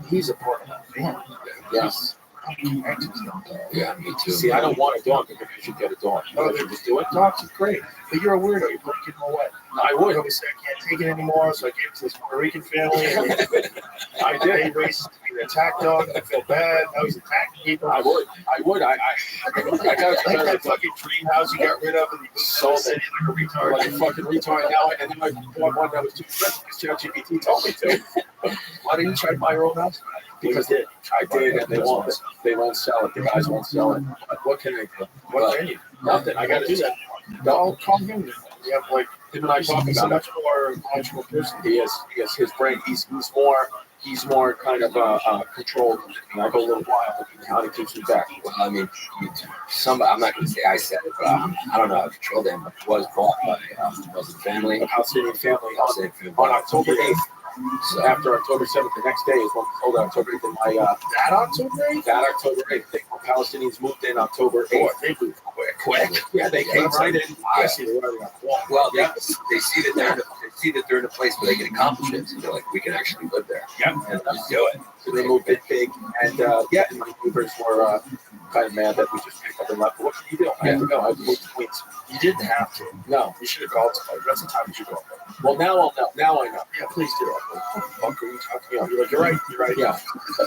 he's a part of my family. Yes. I'm connected to them. Yeah, me too. See, I don't want a dog. Maybe you should get a dog. No, they just do it. Dogs are great, but you're a weirdo. You break it away. I would. I say I can't take it anymore, so I gave it to this Puerto Rican family. And I did. They raised it to be an attack dog. I feel bad. Now he's attacking people. I would. I got like that fucking dream house you got rid of and you sold it like a retard. like a fucking retard now, and then I bought one that was too expensive because ChatGPT told me to. Why didn't you try to buy your own house? Because I did, and they won't sell it. The guys won't sell it. But what can I do? What can you? Nothing. I got to do that. No, call him. You have like Him and I talk he's about a it. much more logical person. He is his brain. He's more kind of controlled. I go a little wild how to keep me back. Well, I mean, I'm not going to say I said it, but I don't know how to control them. But it was bought by was the family. The Palestinian family On on October 8th. So after October 7th, the next day is when we sold October 8th. That October 8th? That October 8th. The Palestinians moved in October 8th. They moved quick. quick. Yeah, they came right in. I see the writing on the wall. Well, they see that they're in a place where they can accomplish it. So they're like, we can actually live there. Yeah, And let's do it. so they moved it big, and and my neighbors were kind of mad that we just picked up and left. But what can you do? I have to go. I have to move to Queens. You didn't have to. No. You should have called somebody. That's the time you should go. Well, now I'll know. Now I know. Yeah, please do. Fuck, are you talking about? You're like, you're right. You're right. Yeah,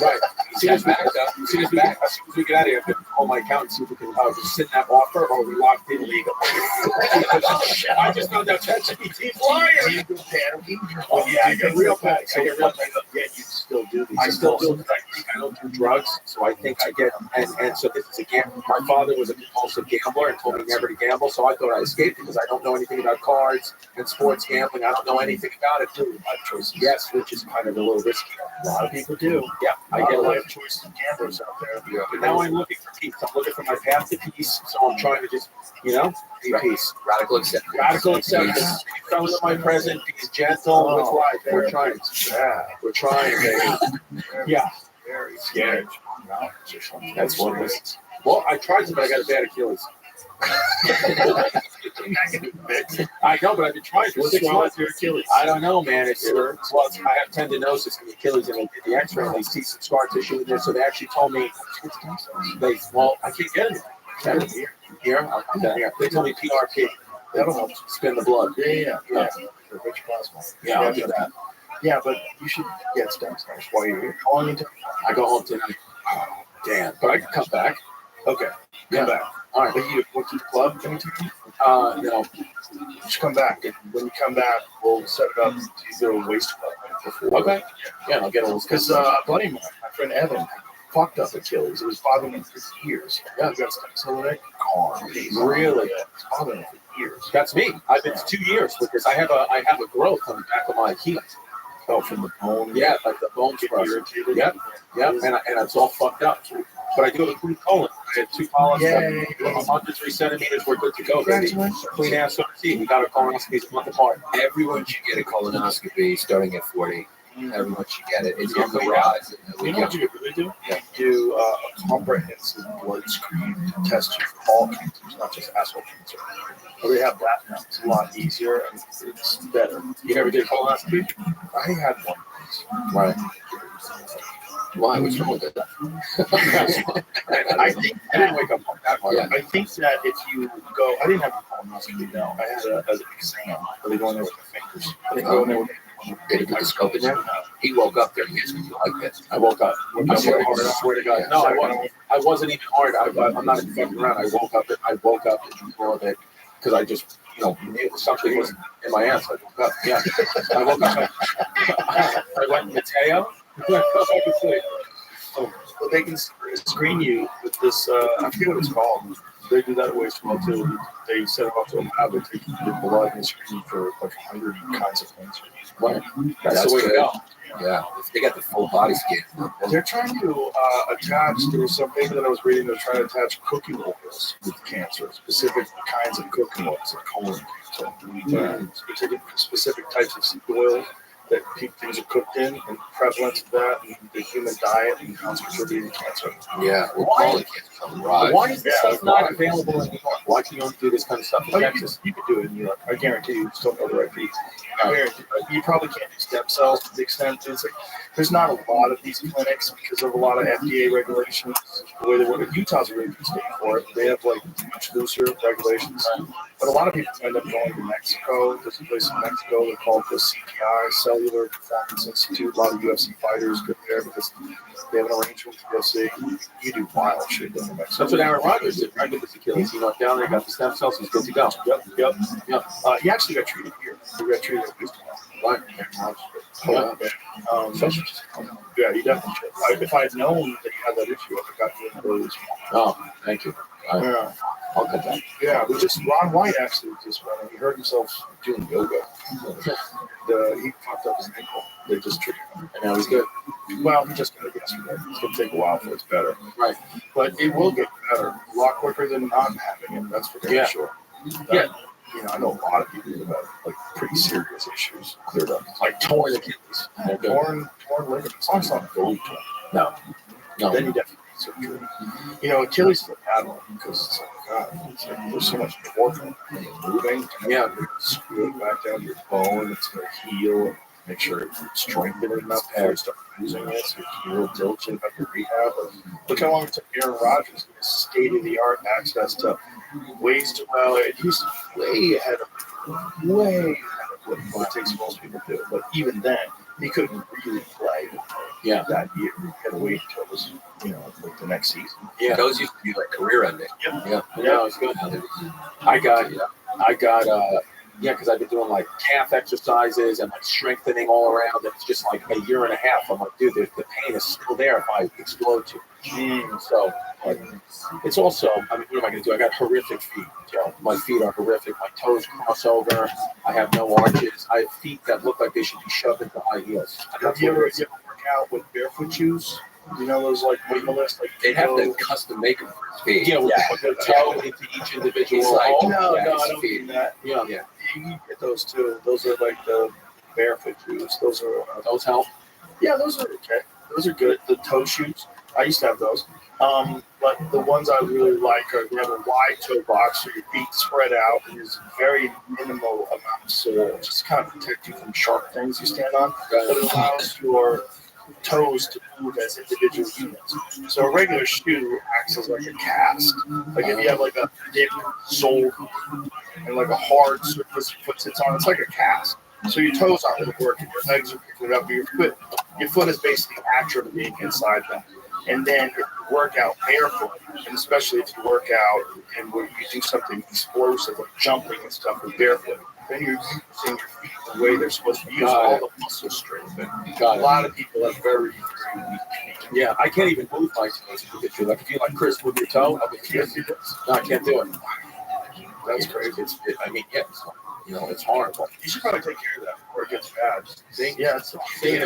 right. As soon as we get out of here, I'm going to call my accountant, see if we can rescind that offer, or we locked in legal. I just found out ChatGPT flyer. Do you go panicky? Oh, yeah, I get real bad. So yet you still do these. I still do because I think I don't do drugs, so I think I get, and so this is a gamble. My father was a compulsive gambler and told me never to gamble, so I thought I escaped because I don't know anything about cards and sports gambling. I don't know anything about it. Choices. Yes, which is kind of a little risky. A lot of people do. Yeah, I get a lot of choices of gamblers out there. Yeah. But now I'm looking for peace. I'm looking for my path to peace, so I'm trying to just, be peace. Radical acceptance. Radical acceptance. Come with my present, be gentle with life. We're trying. Yeah. We're trying, baby. Yeah. Very scary. That's one of it. Well, I tried to, but I got a bad Achilles. I know, but I've been trying for 6 months. Your Achilles. I don't know, man. I have tendinosis in the Achilles, and they did the X-ray, and they see some scar tissue in there. So they actually told me, I can't get it. Here, they told me PRP. That'll help spin the blood. Yeah. For rich plasma. Yeah, I'll do that. Yeah, but you should get stem cells while you're here. How long until? I go home tonight. Oh, damn, but I can come back. Okay, come back. All right. But you want to keep the club anytime? No. Just come back. And when you come back, we'll set it up to go waste club. Okay. Yeah, I'll get a little. Because a buddy of mine, my friend Evan, fucked up Achilles. It was bothering him for years. Yeah, he got stem cell in it. Really? It's bothering him for years. That's me. I've been 2 years because I have a growth on the back of my heel. Oh, from the bone? Yeah, like the bones get irritated. Yep, and it's all fucked up. But I do have a clean colon. I had 2 polyps. I'm under 3 centimeters. We're good to go, baby. Clean ass OC. We got a colonoscopy a month apart. Everyone should get a colonoscopy starting at 40. Everyone should get it. It's on the rise. You know what you could really do? Yeah. Do a comprehensive blood screen to test you for all cancers, not just asshole cancer. Well, they have that now. It's a lot easier and it's better. You never did a colonoscopy? I had one. Right. Why? What's wrong with it? I think I didn't wake up on that hard. I think that if you go, I didn't have a colonoscopy. No, I had an exam. Where they go in there with their fingers. They go in there with. Did he put the scope in there? He woke up there. He gets me like this. I woke up. I swear to God. No, Yeah. I wasn't even hard. I'm not even fucking around. I woke up in the middle of it because I just, something was in my ass. I woke up. Yeah. I woke up. I went Mateo. Well, they can screen you with this. I forget what it's called. They do that at Waste Well too. They set them up to a lab. They take your blood and screen you for like 100 kinds of cancer. Right. That's the way to go. Yeah, if they got the full body scan. They're trying to attach. There was some paper that I was reading. They're trying to attach cooking oils with cancer, specific kinds of cooking oils, like colon cancer, specific types of seed oil that things are cooked in, and prevalence of that, and the human diet, and how it's contributing to cancer. Yeah, we're calling cancer. Right. Why is this stuff not available in New York? Why can you only do this kind of stuff in Texas? You could do it in New York. I guarantee you, still know the right people. You probably can't do stem cells to the extent it's like there's not a lot of these clinics because of a lot of FDA regulations. The way they work, Utah's a really good state for it. They have like much looser regulations, but a lot of people end up going to Mexico. There's a place in Mexico they call it the CPI, Cellular Performance Institute. A lot of UFC fighters go there because they have an arrangement with UFC. You do wild shit in Mexico. That's what Aaron Rodgers did. Right with his Achilles. He knocked down there, got the stem cells, he's good to go. Yep. He actually got treated here. He got treated at least once. Yeah, you definitely should. If I had known that you had that issue, I would have gotten you in early this morning. Oh, thank you. Yeah. I'll cut that. Yeah, but just Ron White actually just went and he hurt himself doing yoga. He fucked up his ankle. They just treated him. And now he's good. Well, he just got it yesterday. It's going to take a while before it's better. Right. But it will get better a lot quicker than not having it. That's for damn sure. I know a lot of people who have like pretty serious issues cleared up. Like torn Achilles. Torn ligaments. It's not fully torn. No. Then you definitely need surgery. Achilles is a bad one because it's like God, there's so much torque in moving. Yeah, screw it back down to your bone. It's going to heal. Make sure it's strengthened enough before you start using it. So you're real diligent about your rehab. Look how long it took Aaron Rodgers to get state-of-the-art access to ways to, well, he's way ahead of what it takes most people to do. But even then, he couldn't really play that year. He had to wait until it was, like the next season. Yeah, those used to be like career ending. Yep. Yeah, it's good. I got, because I've been doing like calf exercises and like strengthening all around. And it's just like a year and a half. I'm like, dude, the pain is still there if I explode too. So it's also, I mean, what am I going to do? I got horrific feet. My feet are horrific. My toes cross over. I have no arches. I have feet that look like they should be shoved into high heels. Have you ever work out with barefoot shoes? You know those like weightless, like they have to custom make them for his feet. Yeah, with the toe into each individual. He's like, no, I don't do that. Yeah. You can get those too. Those are like the barefoot shoes. Those are those help. Yeah, those are okay. Those are good. The toe shoes. I used to have those. But the ones I really like are, you have a wide toe box so your feet spread out and there's very minimal amount of sole, just to kind of protect you from sharp things you stand on. But it allows your toes to move as individual units. So a regular shoe acts as like a cast. Like if you have like a thick sole and like a hard surface your foot sits on, it's like a cast. So your toes aren't really working, your legs are picking it up, but your foot is basically atrophying inside that. And then if you work out barefoot, and especially if you work out and you do something explosive like jumping and stuff with barefoot, then you're using your feet the way they're supposed to be used, all the muscle strength. And a lot of people have very, very weak feet. Yeah, I can't even move my toes. If you're like Chris, move your toe. I'll be no, I can't do it. That's crazy. It's horrible. You should probably take care of that before it gets bad. It's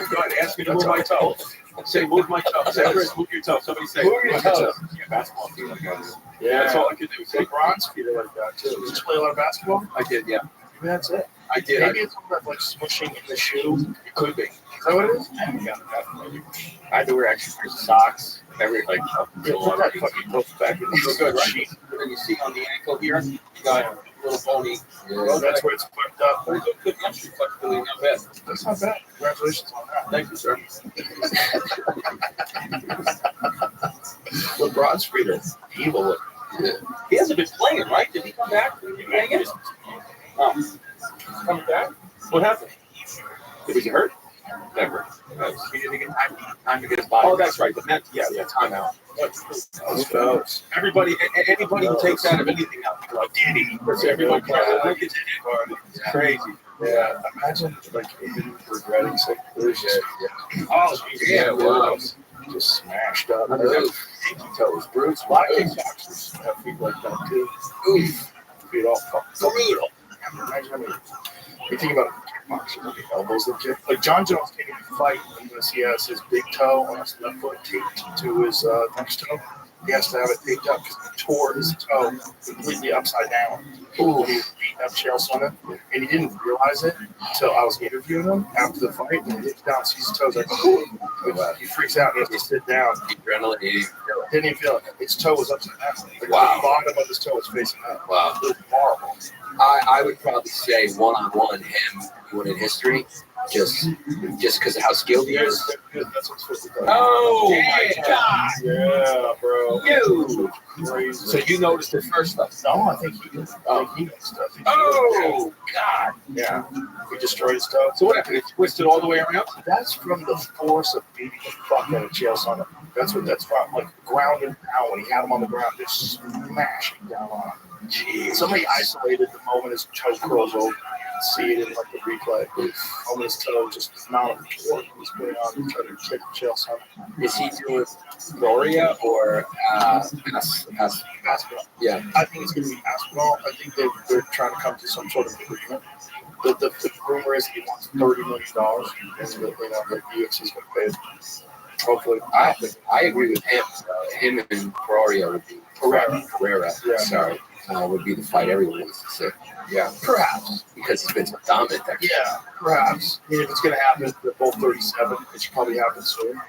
good. Ask me to move my toe. Say, move my toe. Say, Chris, move your toe. Somebody say, move your toe. Yeah, basketball feet like that. Yeah, that's all I can do. Say, bronze feet are like that too. Did you play a lot of basketball? I did, yeah. Maybe that's it. I did. Maybe it's about like smushing in the shoe. It could be. Is that what it is? Yeah, definitely. I had to wear extra pairs of socks. Put that fucking close back in the good, right? And you see on the ankle here, you got a little bony. Oh, that's where it's flipped up. Good muscle flexibility, not bad. That's not bad. Congratulations on that. Thank you, sir. LeBron's feet are evil. He hasn't been playing, right? Did he come back? Did he play again? Coming back? What happened? Was he hurt? Never. He didn't get time to get his body. Oh, that's right. Timeout. Anybody who takes out of anything out, like Diddy, everybody gets it. It's crazy. Yeah, imagine like even regretting saying shit. Oh, yeah, wow. Just smashed up. I mean, pinky toes, Bruce. A lot of kickboxers have feet like that too. Oof. Feet all fucked. Brutal. Imagine how many. You think about kickboxing, like the elbows that kick. Like John Jones can't even fight unless he has his big toe on his left foot taped to his next toe. He has to have it taped up because he tore his toe completely upside down. Ooh. He was beating up Chael Sonnen, and he didn't realize it until I was interviewing him after the fight. And he gets down, sees his toes, like, ooh. He freaks out. He has to sit down. Adrenaline. Didn't even feel it. His toe was upside down. Like wow. The bottom of his toe was facing up. Wow. It was horrible. I would probably say one-on-one him winning history, just because of how skilled he is. That's what's supposed to go. Oh my God! Yeah, bro. You. Crazy. So you noticed it first, though? No, I think he did. I think he noticed it. Oh God! Yeah, he destroyed his toe. So what happened? It twisted all the way around? That's from the force of beating the fuck out of Chael Sonnen. That's what that's from. Like ground and pound when he had him on the ground, just smashing down on him. Jeez. Somebody isolated the moment his toe curls over. See it in like the replay. On his toe, just the amount of torque he's putting on to try to kick Chael Sonnen. Is he doing Gloria or Aspinall? Yeah. I think it's going to be Aspinall. I think they're trying to come to some sort of agreement. The rumor is he wants $30 million, and the UFC's going to pay it. Hopefully, I agree with him. Him and Gloria would be Carrera. Yeah. Sorry. Would be the fight everyone wants to see. Yeah, perhaps. Because he's been so dominant there. Yeah, perhaps. I mean, if it's going to happen, they're both 37. It should probably happen soon.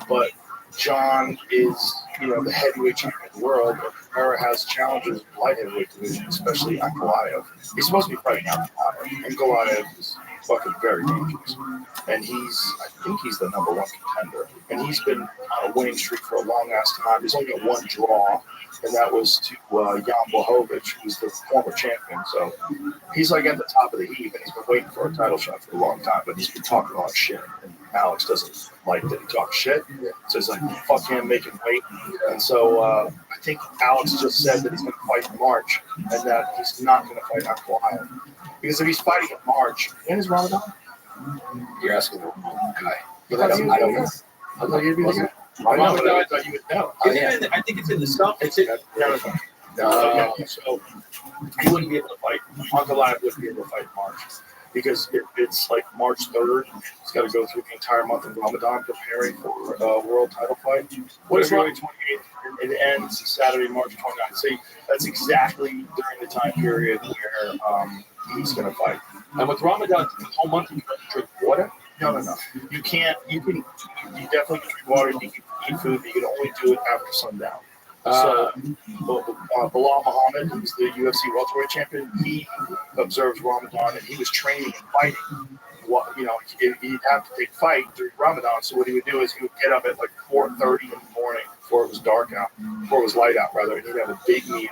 But John is, the heavyweight champion of the world. Mara has challenges in the light heavyweight division, especially on Goliath. He's supposed to be fighting out Goliath, and Goliath is fucking very dangerous. And I think he's the number one contender. And he's been on a winning streak for a long ass time. He's only got one draw, and that was to Jan Blachowicz, who's the former champion. So he's like at the top of the heap, and he's been waiting for a title shot for a long time, but he's been talking a lot of shit. And Alex doesn't like that he talks shit. So he's like, fuck him, make him wait. And so I think Alex just said that he's going to fight in March, and that he's not going to fight on Goliath. Because if he's fighting in March, when is Ramadan? You're asking the wrong guy. I thought you'd be the guy. I thought you would know. I think it's in the summer. It's in. No. So he wouldn't be able to fight. On Goliath wouldn't be able to fight in March. Because it's like March 3rd. He's got to go through the entire month of Ramadan preparing for a world title fight. What is February 28th? It ends Saturday, March 29th. So that's exactly during the time period where he's going to fight. And with Ramadan, the whole month you can drink water? No. You can't. You definitely can drink water. You can eat food, but you can only do it after sundown. So, Bilal Muhammad, who's the UFC welterweight champion, he observes Ramadan, and he was training and fighting. He'd have to take fight during Ramadan. So what he would do is he would get up at like 4:30 in the morning before it was dark out, before it was light out rather, and he'd have a big meal,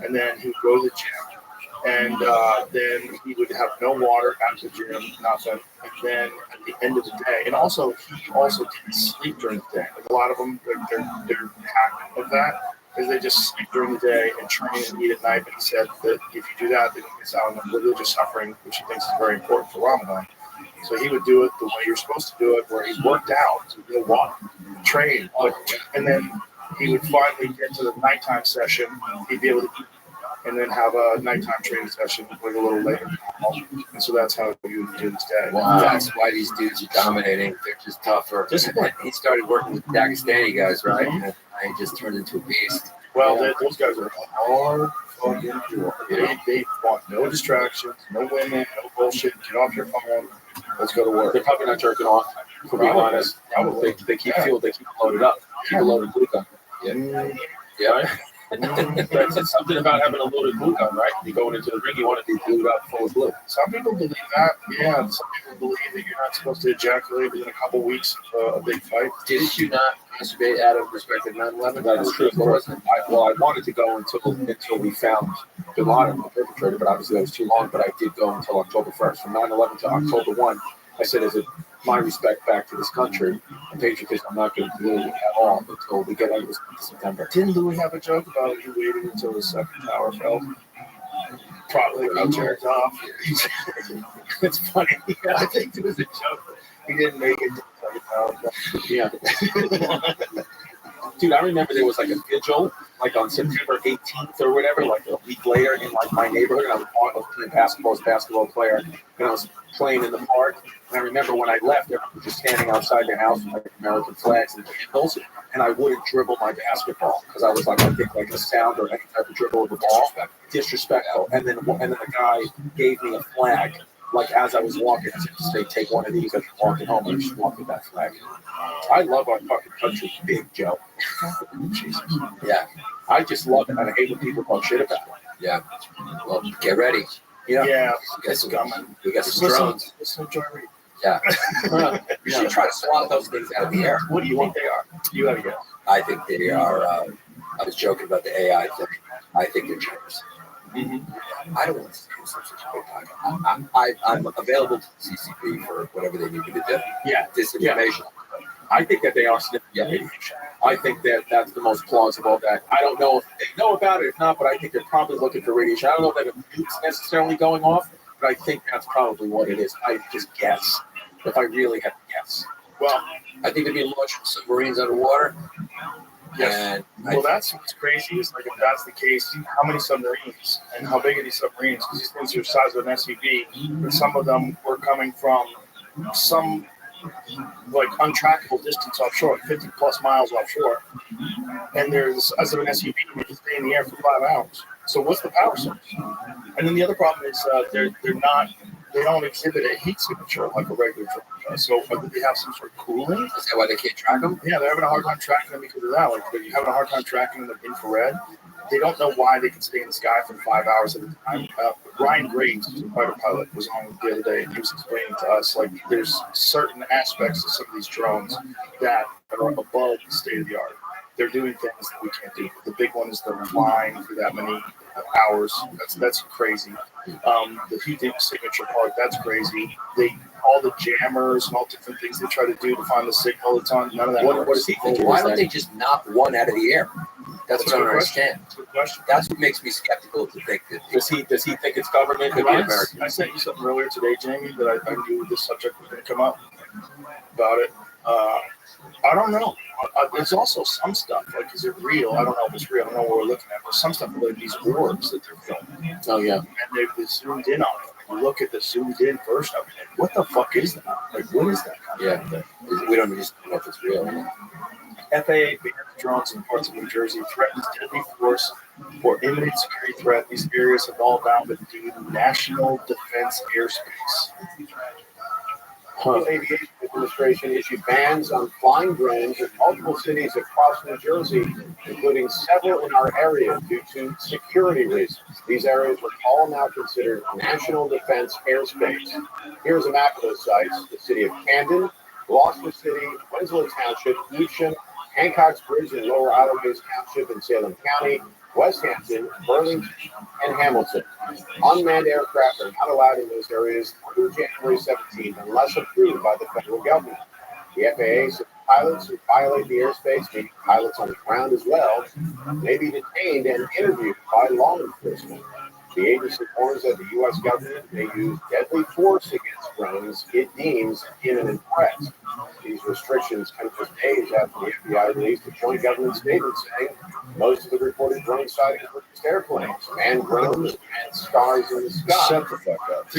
and then he would go to the gym. And then he would have no water at the gym, nothing. And then at the end of the day, and also he also didn't sleep during the day. Like a lot of them, they're hack of that is they just sleep during the day and train and eat at night. But he said that if you do that, then you miss out on the religious suffering, which he thinks is very important for Ramadan. So he would do it the way you're supposed to do it, where he worked out, so he'll walk, train, and then he would finally get to the nighttime session. He'd be able to eat and then have a nighttime training session like a little later. And so that's how you do this day. Wow. That's why these dudes are dominating. They're just tougher. He started working with Dagestani guys, right? Mm-hmm. And he just turned into a beast. Well, those guys are hard fucking people. They want no distractions, no women, no bullshit. Get off your phone. Let's go to work. They're probably not jerking off, to be honest. They keep fueled. They keep loaded up. Keep a loaded glucon. Yeah. It's something about having a loaded glue gun, right? You going into the ring, you want to be glued up full of glue. Some people believe that. Yeah, some people believe that you're not supposed to ejaculate within a couple weeks of a big fight. Didn't you not masturbate out of respect of 9/11? That is true. I wanted to go until we found Bin Laden, the perpetrator, but obviously that was too long. But I did go until October 1st. From 9/11 to October 1, I said, as my respect back to this country and patriotism, I'm not going to do it at all until we get out of this September. Didn't Louis have a joke about you waiting until the second tower fell? Probably got jerked off. It's funny. Yeah, I think it was a joke. He didn't make it to the second tower. Yeah. Dude, I remember there was like a vigil, like on September 18th or whatever, like a week later in like my neighborhood. And I was playing basketball as a basketball player, and I was playing in the park. And I remember when I left, everyone was just standing outside their house with like American flags and candles, and I wouldn't dribble my basketball because I was like, I think like a sound or any type of dribble of the ball, disrespectful. And then the guy gave me a flag, like as I was walking, as if to say, take one of these as you're walking home. And I just walked with that flag. I love our fucking country, Big Joe. Jesus. Yeah, I just love it, and I hate when people talk shit about it. Yeah. Well, get ready. Yeah. It's coming. We got some drones. Listen to Joy Reid. Yeah. You should try to swat those things out of the air. What do you think they are? You have a guess. I think they are. I was joking about the AI thing. I think they're chippers. Mm-hmm. I don't want to say such a big podcast. I'm available to the CCP for whatever they need me to do. Yeah. Disinformation. Yeah. I think that they are sniffing radiation. I think that that's the most plausible. That I don't know if they know about it, if not, but I think they're probably looking for radiation. I don't know that a nuke's necessarily going off, but I think that's probably what it is. I just guess, if I really had to guess. Well, I think they'd be launching submarines underwater. Yes. Well, that's what's crazy. Is like if that's the case, how many submarines and how big are these submarines? Because these things are the size of an SUV, and some of them were coming from some like untrackable distance offshore, 50 plus miles offshore, and they're the size of an SUV. They can stay in the air for 5 hours. So what's the power source? And then the other problem is they don't exhibit a heat signature like a regular drone. So do they have some sort of cooling? Is that why they can't track them? Yeah, they're having a hard time tracking them because of that. Like they're having a hard time tracking them with infrared. They don't know why they can stay in the sky for 5 hours at a time. Ryan Graves, who's a fighter pilot, was on the other day, and he was explaining to us like there's certain aspects of some of these drones that are above the state of the art. They're doing things that we can't do. The big one is they're flying for that many hours. That's crazy. The heat signature part, that's crazy. All the jammers and all different things they try to do to find the signal. It's on none of that. What does he think? Why don't they just knock one out of the air? That's what I don't understand. That's what makes me skeptical to think that. Does he think it's government? I sent you something earlier today, Jamie, that I knew this subject was going to come up about it. I don't know. There's also some stuff, like, is it real? I don't know if it's real. I don't know what we're looking at. There's some stuff like these orbs that they're filming. Oh, yeah. And they've zoomed in on it. You look at the zoomed in version of it. What the fuck is that? Like, what is that? Yeah. We don't just know if it's real. FAA bans drones in parts of New Jersey, threatens deadly force or imminent security threat. These areas have all now been deemed national defense airspace. The Aviation Administration issued bans on flying drones in multiple cities across New Jersey, including several in our area due to security reasons. These areas are all now considered national defense airspace. Here's a map of those sites: the city of Camden, Gloucester City, Winslow Township, Evesham, Hancock's Bridge in Lower Isleways Township in Salem County, West Hampton, Burlington, and Hamilton. Unmanned aircraft are not allowed in those areas through January 17th unless approved by the federal government. The FAA says pilots who violate the airspace, meaning pilots on the ground as well, may be detained and interviewed by law enforcement. The agency warns that the U.S. government may use deadly force against drones it deems imminent threats. These restrictions come just days after the FBI released a joint government statement saying most of the reported drone sightings were just airplanes, manned drones, and stars in the sky. Shut the fuck up.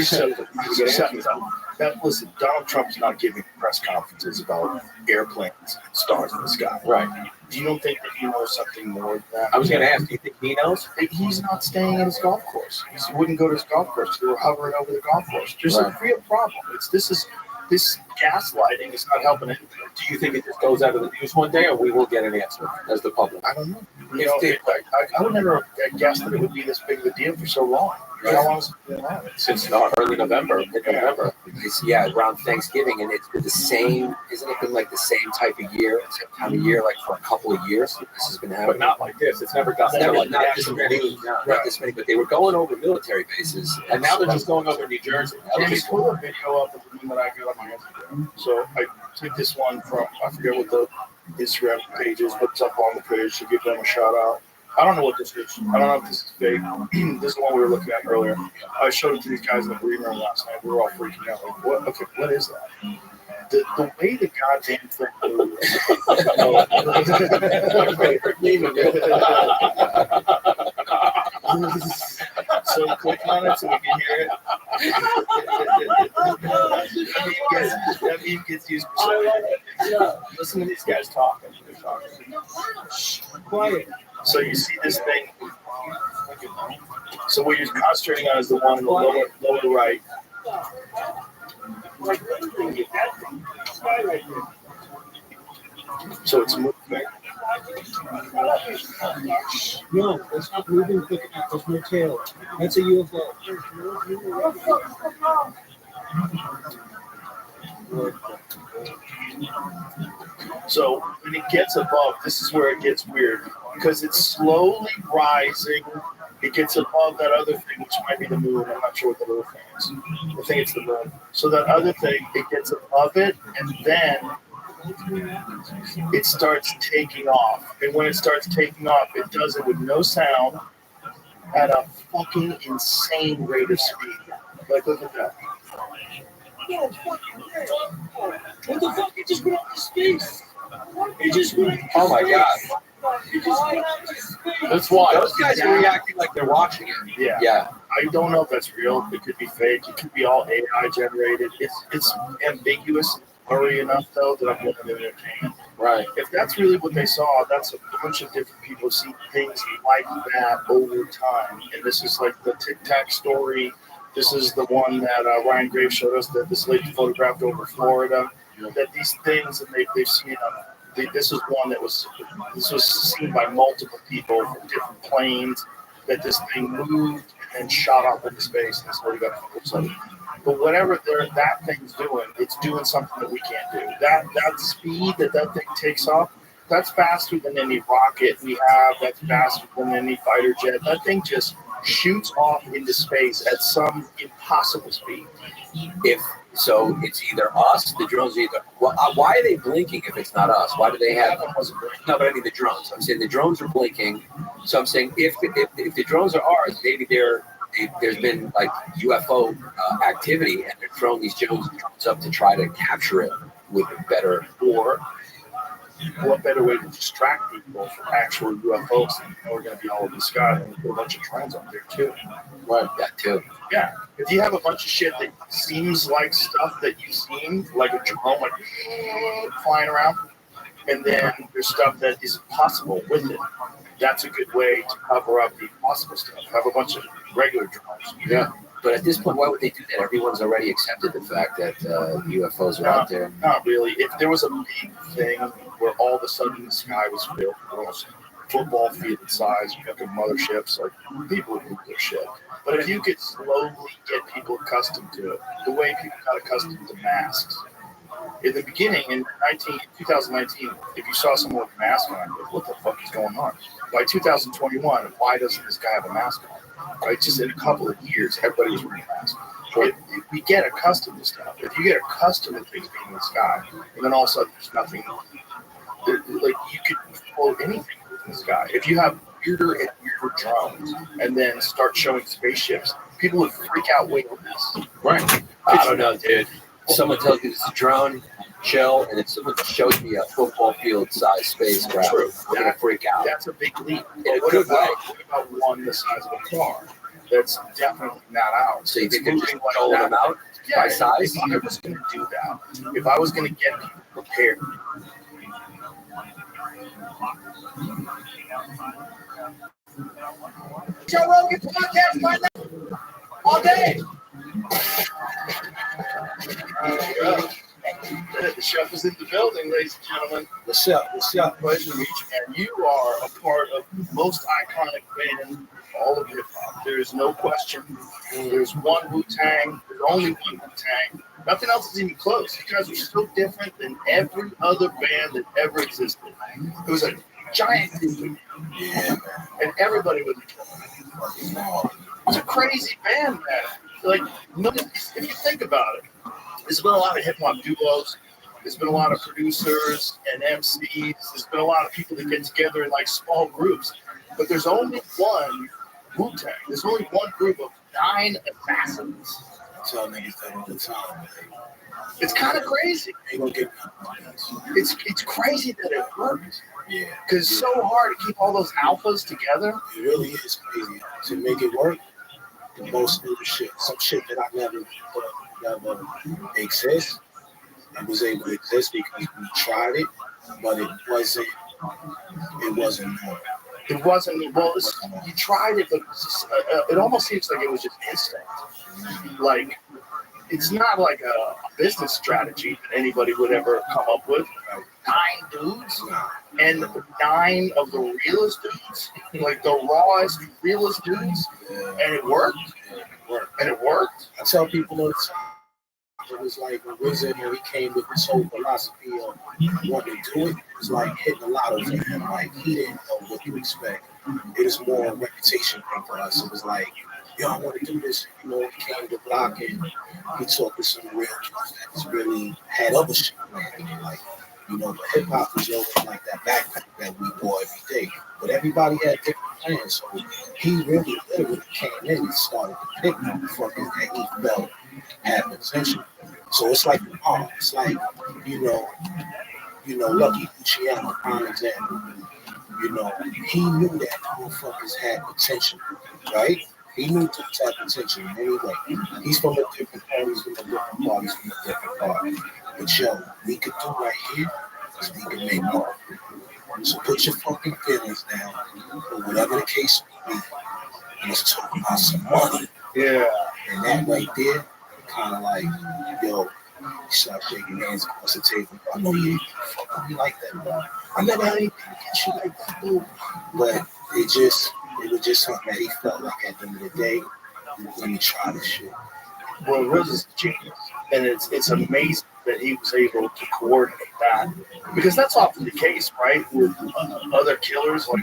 Listen, Donald Trump's not giving press conferences about airplanes and stars in the sky. Right. Do you don't think that he knows something more than that? I was going to ask, do you think he knows? He's not staying at his golf course. He wouldn't go to his golf course. They were hovering over the golf course. There's a real problem. This gaslighting is not helping anything. Do you think it just goes out of the news one day, or we will get an answer as the public? I don't know. I would never have guessed that it would be this big of a deal for so long. How long has it been on? Since early November, mid-November. Yeah, around Thanksgiving, and it's been the same. Isn't it been like the same type of year, same time of year, like for a couple of years? This has been happening, but not like this. It's never gotten not this many. But they were going over military bases, and now they're just going over New Jersey. Jamie, pull a video up of the one that I got on my Instagram. So I took this one from, I forget what the Instagram page is, but it's up on the page to give them a shout out. I don't know what this is. I don't know if this is fake. This is the one we were looking at earlier. I showed it to these guys in the green room last night. We were all freaking out. Like, what? Okay, what is that? The way the goddamn thing moves. My favorite meme of it. So click on it so we can hear it. That meme gets used for so listen to these guys talking. They're talking. Shh, quiet. So you see this thing. So what you're concentrating on is the one in the lower right. So it's moving. No, that's not moving quick enough. There's no tail. That's a UFO. So when it gets above, this is where it gets weird because it's slowly rising. It gets above that other thing, which might be the moon. I'm not sure what the little thing is. I think it's the moon. So that other thing, it gets above it, and then it starts taking off. And when it starts taking off, it does it with no sound at a fucking insane rate of speed. Like, look at that. What the fuck? It just went up to space. It just went up to Oh my space. God. It just went up to space. That's why. Those guys are reacting like they're watching it. Yeah. I don't know if that's real. It could be fake. It could be all AI generated. It's ambiguous and blurry enough, though, that I'm willing to entertain. Right. If that's really what they saw, that's a bunch of different people see things like that over time. And this is like the Tic Tac story This is the one that Ryan Graves showed us that this lady photographed over Florida. That these things that they've seen. This is one that was seen by multiple people from different planes. That this thing moved and shot up into space, and that's where we got photos of it. But whatever that thing's doing, it's doing something that we can't do. That speed that thing takes off, that's faster than any rocket we have. That's faster than any fighter jet. That thing just shoots off into space at some impossible speed. So it's either us, the drones. Why are they blinking if it's not us? Why do they have? No, but I mean the drones. I'm saying the drones are blinking. So I'm saying if the drones are ours, maybe there's been like UFO activity, and they're throwing these drones up to try to capture it with better. Or what better way to distract people from actual UFOs than we're going to be all over the sky and put a bunch of drones up there too. Right, that too. Yeah, if you have a bunch of shit that seems like stuff that you've seen, like a drone like flying around, and then there's stuff that is possible with it. That's a good way to cover up the impossible stuff. Have a bunch of regular drones. Yeah. But at this point, why would they do that? Everyone's already accepted the fact that UFOs are out there. Not really. If there was a big thing where all of a sudden the sky was filled with almost football field size fucking motherships, like people would lose their shit. But if you could slowly get people accustomed to it, the way people got accustomed to masks. In the beginning, in 2019, if you saw someone with a mask on, what the fuck is going on? By 2021, why doesn't this guy have a mask on? Right, just in a couple of years, everybody was wearing masks. If we get accustomed to stuff, if you get accustomed to things being in the sky, and then all of a sudden there's nothing, like you could float anything in the sky. If you have weirder and weirder drones, and then start showing spaceships, people would freak out way less. Right. I don't know, dude. Someone tells you it's a drone, chill, and if someone shows me a football field size spacecraft, I'm gonna freak out. That's a big leap. In a good way. What about one the size of a car? That's definitely not ours. So you think they're just rolling them out by size? If I was going to do that, if I was going to get people prepared. Joe Rogan podcast right now. All day. The chef is in the building, ladies and gentlemen. What's up? What's up? Pleasure to meet you, man. You are a part of the most iconic band in all of hip hop. There is no question. There's one Wu-Tang. There's only one Wu-Tang. Nothing else is even close. You guys are so different than every other band that ever existed. It was a giant group. Yeah. And everybody was it's a crazy band, man. Like, if you think about it, there's been a lot of hip hop duos. There's been a lot of producers and MCs. There's been a lot of people that get together in like small groups. But there's only one Wu-Tang. There's only one group of 9 assassins. I tell niggas that all the time, man. It's kind of crazy. Ain't gonna get it's crazy that it works. Yeah. Because it's so hard to keep all those alphas together. It really is crazy to make it work. The most new shit, some shit that I never exist. It was able to exist because we tried it, but it wasn't known. It wasn't, well, you tried it, but it almost seems like it was just instinct. Like, it's not like a business strategy that anybody would ever come up with. 9 dudes, and 9 of the realest dudes, like the rawest, realest dudes, and it worked. And it worked. I tell people all the time, it was like a wizard when he came with this whole philosophy of wanting to do it. It was like hitting a lotto for him. Like, he didn't know what to expect. It was more a reputation thing for us. It was like, yo, I want to do this. You know, he came to block and he talked to some real dudes that really had other shit. Like, you know, but hip hop was always like that backpack that we wore every day. But everybody had different plans. So he really literally came in and started to pick motherfuckers that he felt had potential. So it's like, it's like, you know, Lucky Luciano, prime example. You know, he knew that motherfuckers had potential, right? He knew to have potential anyway. He's from a different party, he's from a different party, he's from a different party. But yo, we could do right here is we can make more. So put your fucking feelings down, or whatever the case may be. Let's talk about some money. Yeah. And that right there, kind of like, yo, stop shaking hands across the table. I know you fuck me like that, bro. I never had anything against you like that, dude. But it was just something that he felt like at the end of the day, let me try this shit. Well, Riz is a genius, and it's amazing that he was able to coordinate that, because that's often the case, right? With other killers, like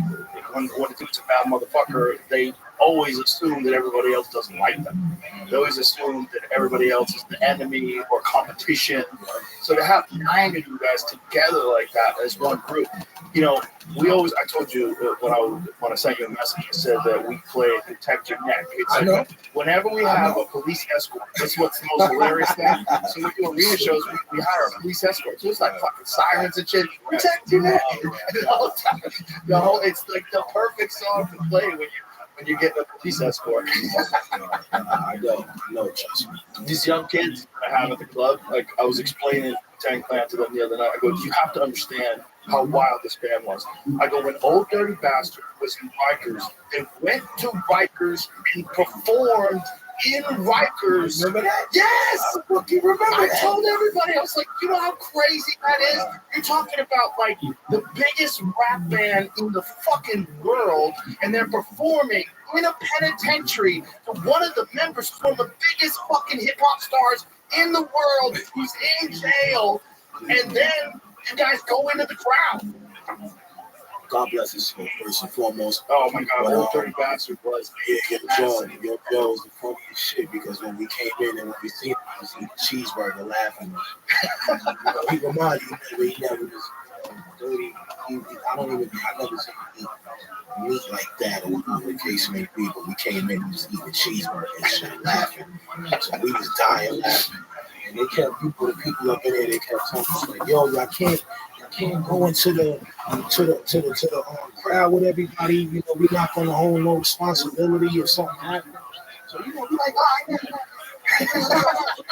when a dude's a bad motherfucker, they always assume that everybody else doesn't like them. They always assume that everybody else is the enemy or competition. So to have 9 of you guys together like that as one group, you know, I told you when I sent you a message, I said that we play protect your neck. It's like whenever we have a police escort, that's what's the most hilarious thing. So we do arena shows, we hire a police escort. So it's like fucking sirens and shit. Protect your neck. The whole it's like the perfect song to play when you get a police escort. I know, trust me. These young kids I have at the club, like I was explaining Tang Clan to them the other night. I go, you have to understand how wild this band was. I go, when Old Dirty Bastard was in Rikers, they went to Rikers and performed in Rikers. Remember that? Yes! I that. told everybody, I was like, you know how crazy that is? You're talking about like the biggest rap band in the fucking world, and they're performing in a penitentiary for one of the members, one of the biggest fucking hip-hop stars in the world, who's in jail, and then you guys go into the crowd. God bless his soul, first and foremost. Oh my God, Old Dirty Bastard was. Yeah, Joe was the funniest shit, because when we came in and when we seen him, he was eating a cheeseburger laughing. He reminded me he never was dirty. I never seen him eat meat like that, or whatever the case may be, but we came in and just eating a cheeseburger and shit laughing. So we was dying laughing. And they kept people up in there, they kept telling us like, yo, y'all can't go into the crowd with everybody. You know, we're not gonna hold no responsibility if something happens. So you know, we like,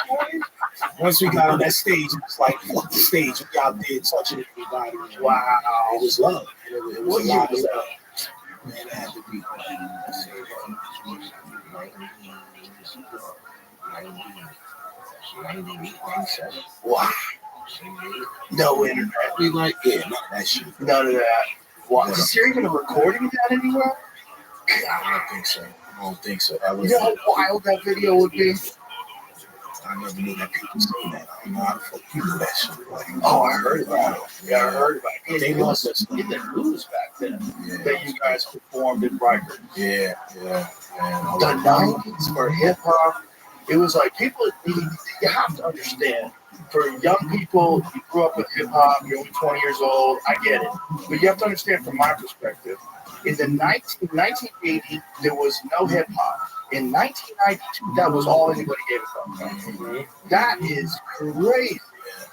all right. Once we got on that stage, it's like fuck the stage. We out there touching everybody. Wow, it was love. It was a lot of love. Man, it had to be. Wow. No internet. We like, yeah, none of that shit. None of that. What? Is there even a recording of that anywhere? I don't think so. That was, you know how wild that video would be? I never knew that people seen that. I don't know how the fuck you do that shit. Like, oh, I heard about it. Yeah, I heard about it. They lost us in the news back then that you guys performed in Rikers. Yeah. The 90s for hip hop, it was like people, you have to understand. For young people, you grew up with hip hop, you're only 20 years old, I get it. But you have to understand from my perspective, in the 1980, there was no hip hop. In 1992, that was all anybody gave a fuck. That is crazy.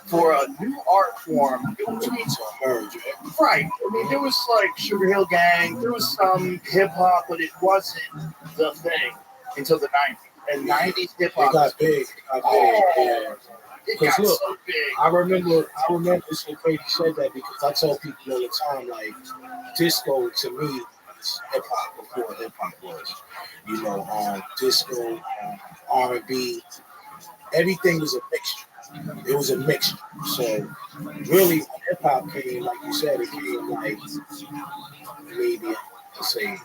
For a new art form, it was right. I mean, there was like Sugar Hill Gang, there was some hip hop, but it wasn't the thing until the 90s. And 90s hip hop got big. Yeah. Because look, so big. I remember it's so crazy you said that, because I tell people all the time, like, disco to me is hip hop before hip hop was. You know, disco, R&B, everything was a mixture. It was a mixture. So really, when hip hop came, like you said, it came like maybe, let's say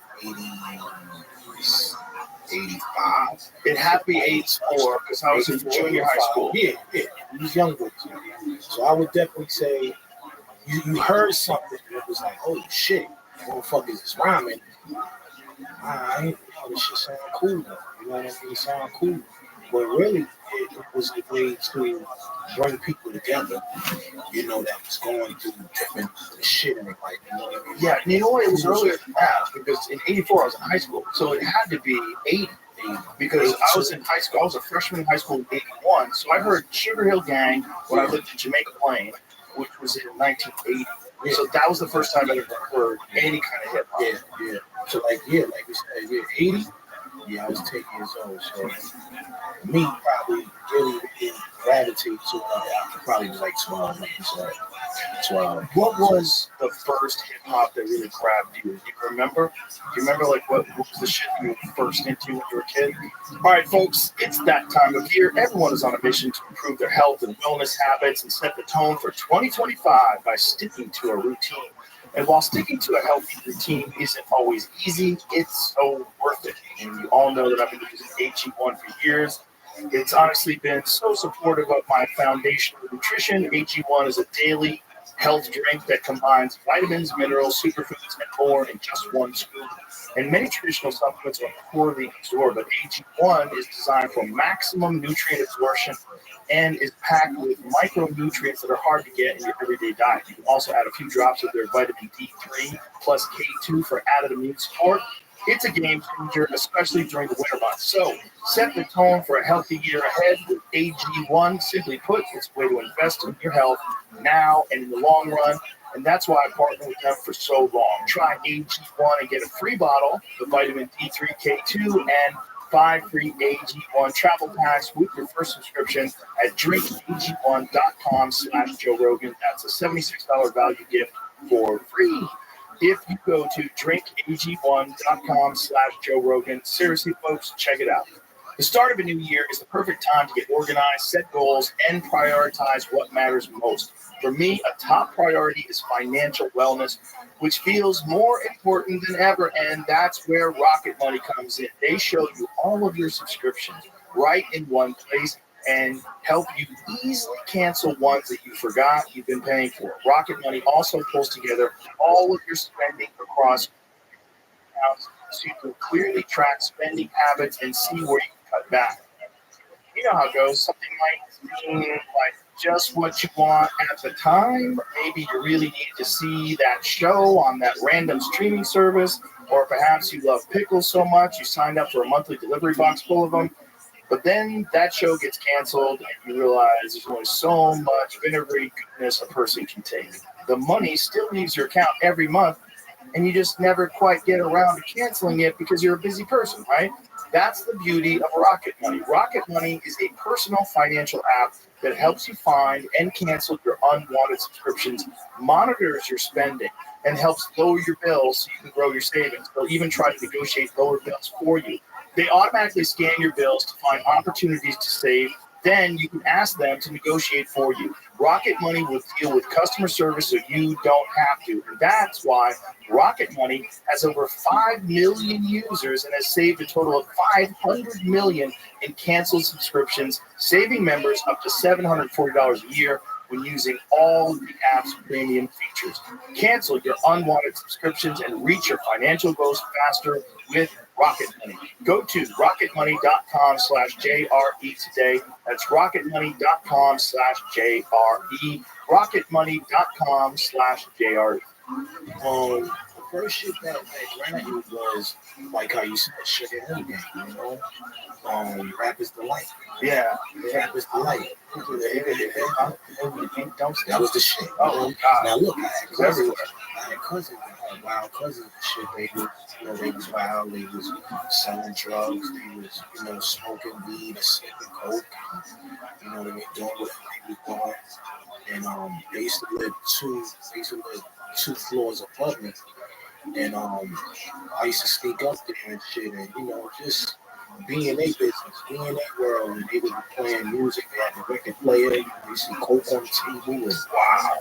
85. It had to be 84 because I was in junior high school. Yeah. We was young boys. So I would definitely say you heard something and it was like, oh shit, motherfuckers is rhyming. This shit sound cool though. You know what I mean? It sound cool. But really, it was a way to bring people together, you know, that was going through different shit in their life. You know what I mean? Yeah, and you know what? It was earlier than that, because in 84 I was in high school. So it had to be 80. Because I was in high school. I was a freshman in high school in 81. So I heard Sugar Hill Gang when I lived in Jamaica Plain, which was in 1980. Yeah. So that was the first time I ever heard any kind of hip hop. Yeah. So like we said, 80. Yeah, I was 10 years old. So me probably really didn't gravitate to it. I probably was like 12. So So, what was the first hip hop that really grabbed you? Do you remember? Do you remember like what was the shit you were first into when you were a kid? All right, folks, it's that time of year. Everyone is on a mission to improve their health and wellness habits and set the tone for 2025 by sticking to a routine. And while sticking to a healthy routine isn't always easy, it's so worth it. And you all know that I've been using AG1 for years. It's honestly been so supportive of my foundational nutrition. AG1 is a daily health drink that combines vitamins, minerals, superfoods, and more in just one scoop. And many traditional supplements are poorly absorbed, but AG1 is designed for maximum nutrient absorption and is packed with micronutrients that are hard to get in your everyday diet. You can also add a few drops of their vitamin D3 plus K2 for added immune support. It's a game changer, especially during the winter months. So set the tone for a healthy year ahead with AG1. Simply put, it's a way to invest in your health now and in the long run. And that's why I partnered with them for so long. Try AG1 and get a free bottle of vitamin D3, K2, and 5 free AG1 travel packs with your first subscription at drinkag1.com/Joe Rogan. That's a $76 value gift for free. If you go to drinkag1.com/Joe Rogan, seriously, folks, check it out. The start of a new year is the perfect time to get organized, set goals, and prioritize what matters most. For me, a top priority is financial wellness, which feels more important than ever, and that's where Rocket Money comes in. They show you all of your subscriptions right in one place and help you easily cancel ones that you forgot you've been paying for. Rocket Money also pulls together all of your spending across accounts so you can clearly track spending habits and see where you can cut back. You know how it goes. Something might seem like just what you want at the time. Maybe you really need to see that show on that random streaming service, or perhaps you love pickles so much you signed up for a monthly delivery box full of them. But then that show gets canceled and you realize there's only so much vinegary goodness a person can take. The money still leaves your account every month and you just never quite get around to canceling it because you're a busy person, right? That's the beauty of Rocket Money. Rocket Money is a personal financial app that helps you find and cancel your unwanted subscriptions, monitors your spending, and helps lower your bills so you can grow your savings. They'll even try to negotiate lower bills for you. They automatically scan your bills to find opportunities to save. Then you can ask them to negotiate for you. Rocket Money will deal with customer service so you don't have to. And that's why Rocket Money has over 5 million users and has saved a total of $500 million in canceled subscriptions, saving members up to $740 a year when using all of the app's premium features. Cancel your unwanted subscriptions and reach your financial goals faster with Rocket Money. Go to rocketmoney.com/JRE today. That's rocketmoney.com/JRE. rocketmoney.com/JRE. The first shit that grabbed me was like how you said, Sugar Hill Gang, you know? Rapper's Delight. Yeah. Rapper's Delight. That was the shit. Oh, God. Now look, I had cousins that had wild cousins and shit. They was wild. They was selling drugs. They was, smoking weed and sniffing coke. You know what I mean? Doing what they was doing. And they used to live two floors above me. And I used to sneak up there and shit, and just be in their business, be in their world. And they would be playing music. They had the record player. You see coke on TV and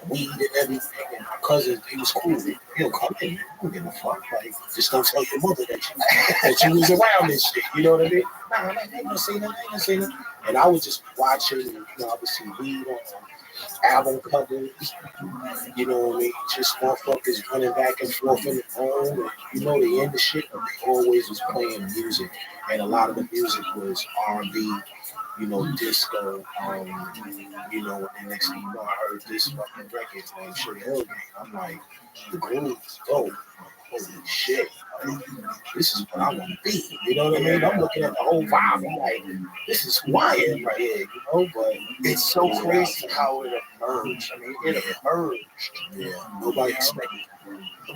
weed and everything. And my cousins, they was cool. They come in, man. I don't give a fuck. Like, just don't tell your mother that you was around this shit. You know what I mean? Nah, I ain't gonna say nothing. And I was just watching, and I would see weed on album covers, you know what I mean? Just motherfuckers running back and forth in the room. And, they in the shit, but they always was playing music. And a lot of the music was R&B, disco, and the next thing you know, I heard this fucking record named Sugar Hill Gang. I'm like, the groove is dope. Holy shit. Like, this is what I want to be. You know what I mean? I'm looking at the whole vibe. I'm like, this is who I am right here, But it's so crazy how it emerged. I mean, it emerged. Yeah, nobody expected it.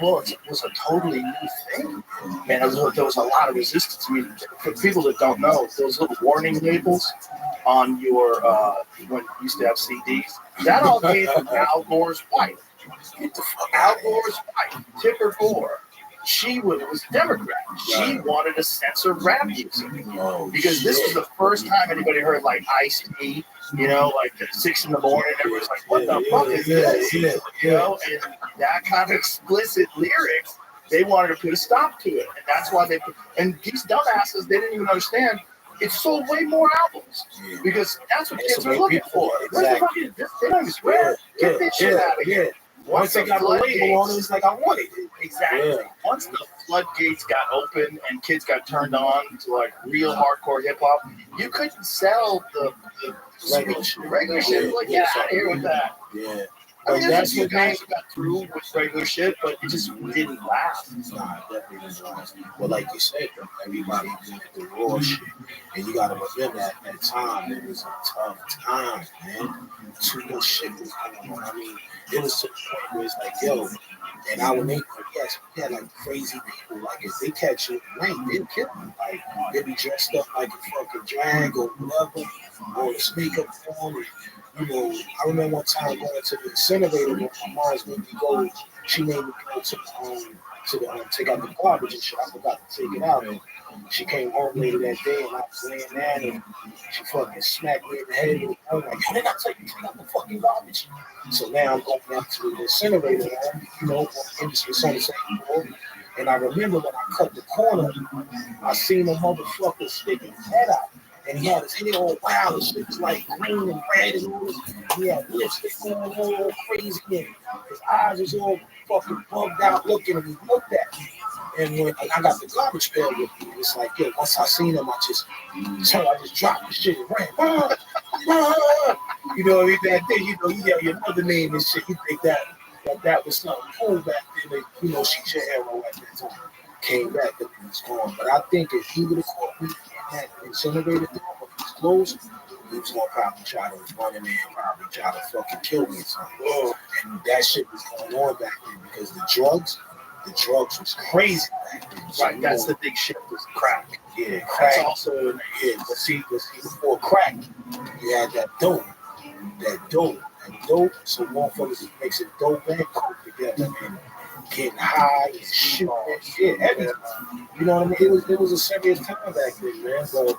Well, it was a totally new thing. Man, there was a lot of resistance. I mean, for people that don't know, those little warning labels on your, when you used to have CDs, That all came from Al Gore's wife. Get the fuck Al Gore's wife, Tipper Gore. She was a Democrat. She wanted to censor rap music because this was the first time anybody heard like Ice-T, you know, like at 6 a.m. Everyone's like, "What the fuck is this?" You know, and that kind of explicit lyrics, they wanted to put a stop to it, and that's why they put. And these dumbasses, they didn't even understand. It sold way more albums because that's what kids are looking for. Exactly. They don't even swear. Get this shit out of here. Once they got a label on it, it's like I want it. Exactly. Yeah. Once the floodgates got open and kids got turned on to like real hardcore hip hop, you couldn't sell the regular shit. Like, get out of here with that. Yeah. I mean, there's a few guys who got through with regular shit, but it just didn't last. Nah, it definitely didn't last. But like you said, everybody did the raw shit. And you gotta remember at that time, it was a tough time, man. Too much shit was going on. I mean, it was to the point where it's like, yo, in our neighborhood, yes, we had like crazy people. Like if they catch you at night, they'll kill you. Like they be dressed up like a fucking drag or whatever, or a makeup on. You know, I remember one time going to the incinerator with my mom's made me go. She made me go to take out the garbage and shit. I forgot to take it out, and she came home later that day, and I was laying there, and she fucking smacked me in the head. And I was like, "Yo, did I take out the fucking garbage?" So now I'm going out to the incinerator, you know, industry on the same floor. And I remember when I cut the corner, I seen a motherfucker sticking his head out. And he had his hair all wild and shit. It was like green and red and all this. He had lipstick going all crazy. And his eyes was all fucking bugged out looking. And he looked at me. And when I got the garbage pail with me, it's like, yo, once I seen him, I just dropped the shit and ran. You know, I mean, that day, you know, you yell your mother name and shit. You think that was something cool back then. You know, she's your hero at that time. Came back, but he was gone. But I think if he would have caught me, that incinerator door, but he's closed, he was gonna probably try to run in there and probably try to fucking kill me or something. And that shit was going on back then because the drugs was crazy back then. So, right, that's the big shit was crack. Yeah, crack. That's also but see, before crack, you had that dope. So motherfuckers mixing dope and coke together and getting high and shooting and shit, everything. You know what I mean? It was a serious time back then, man. But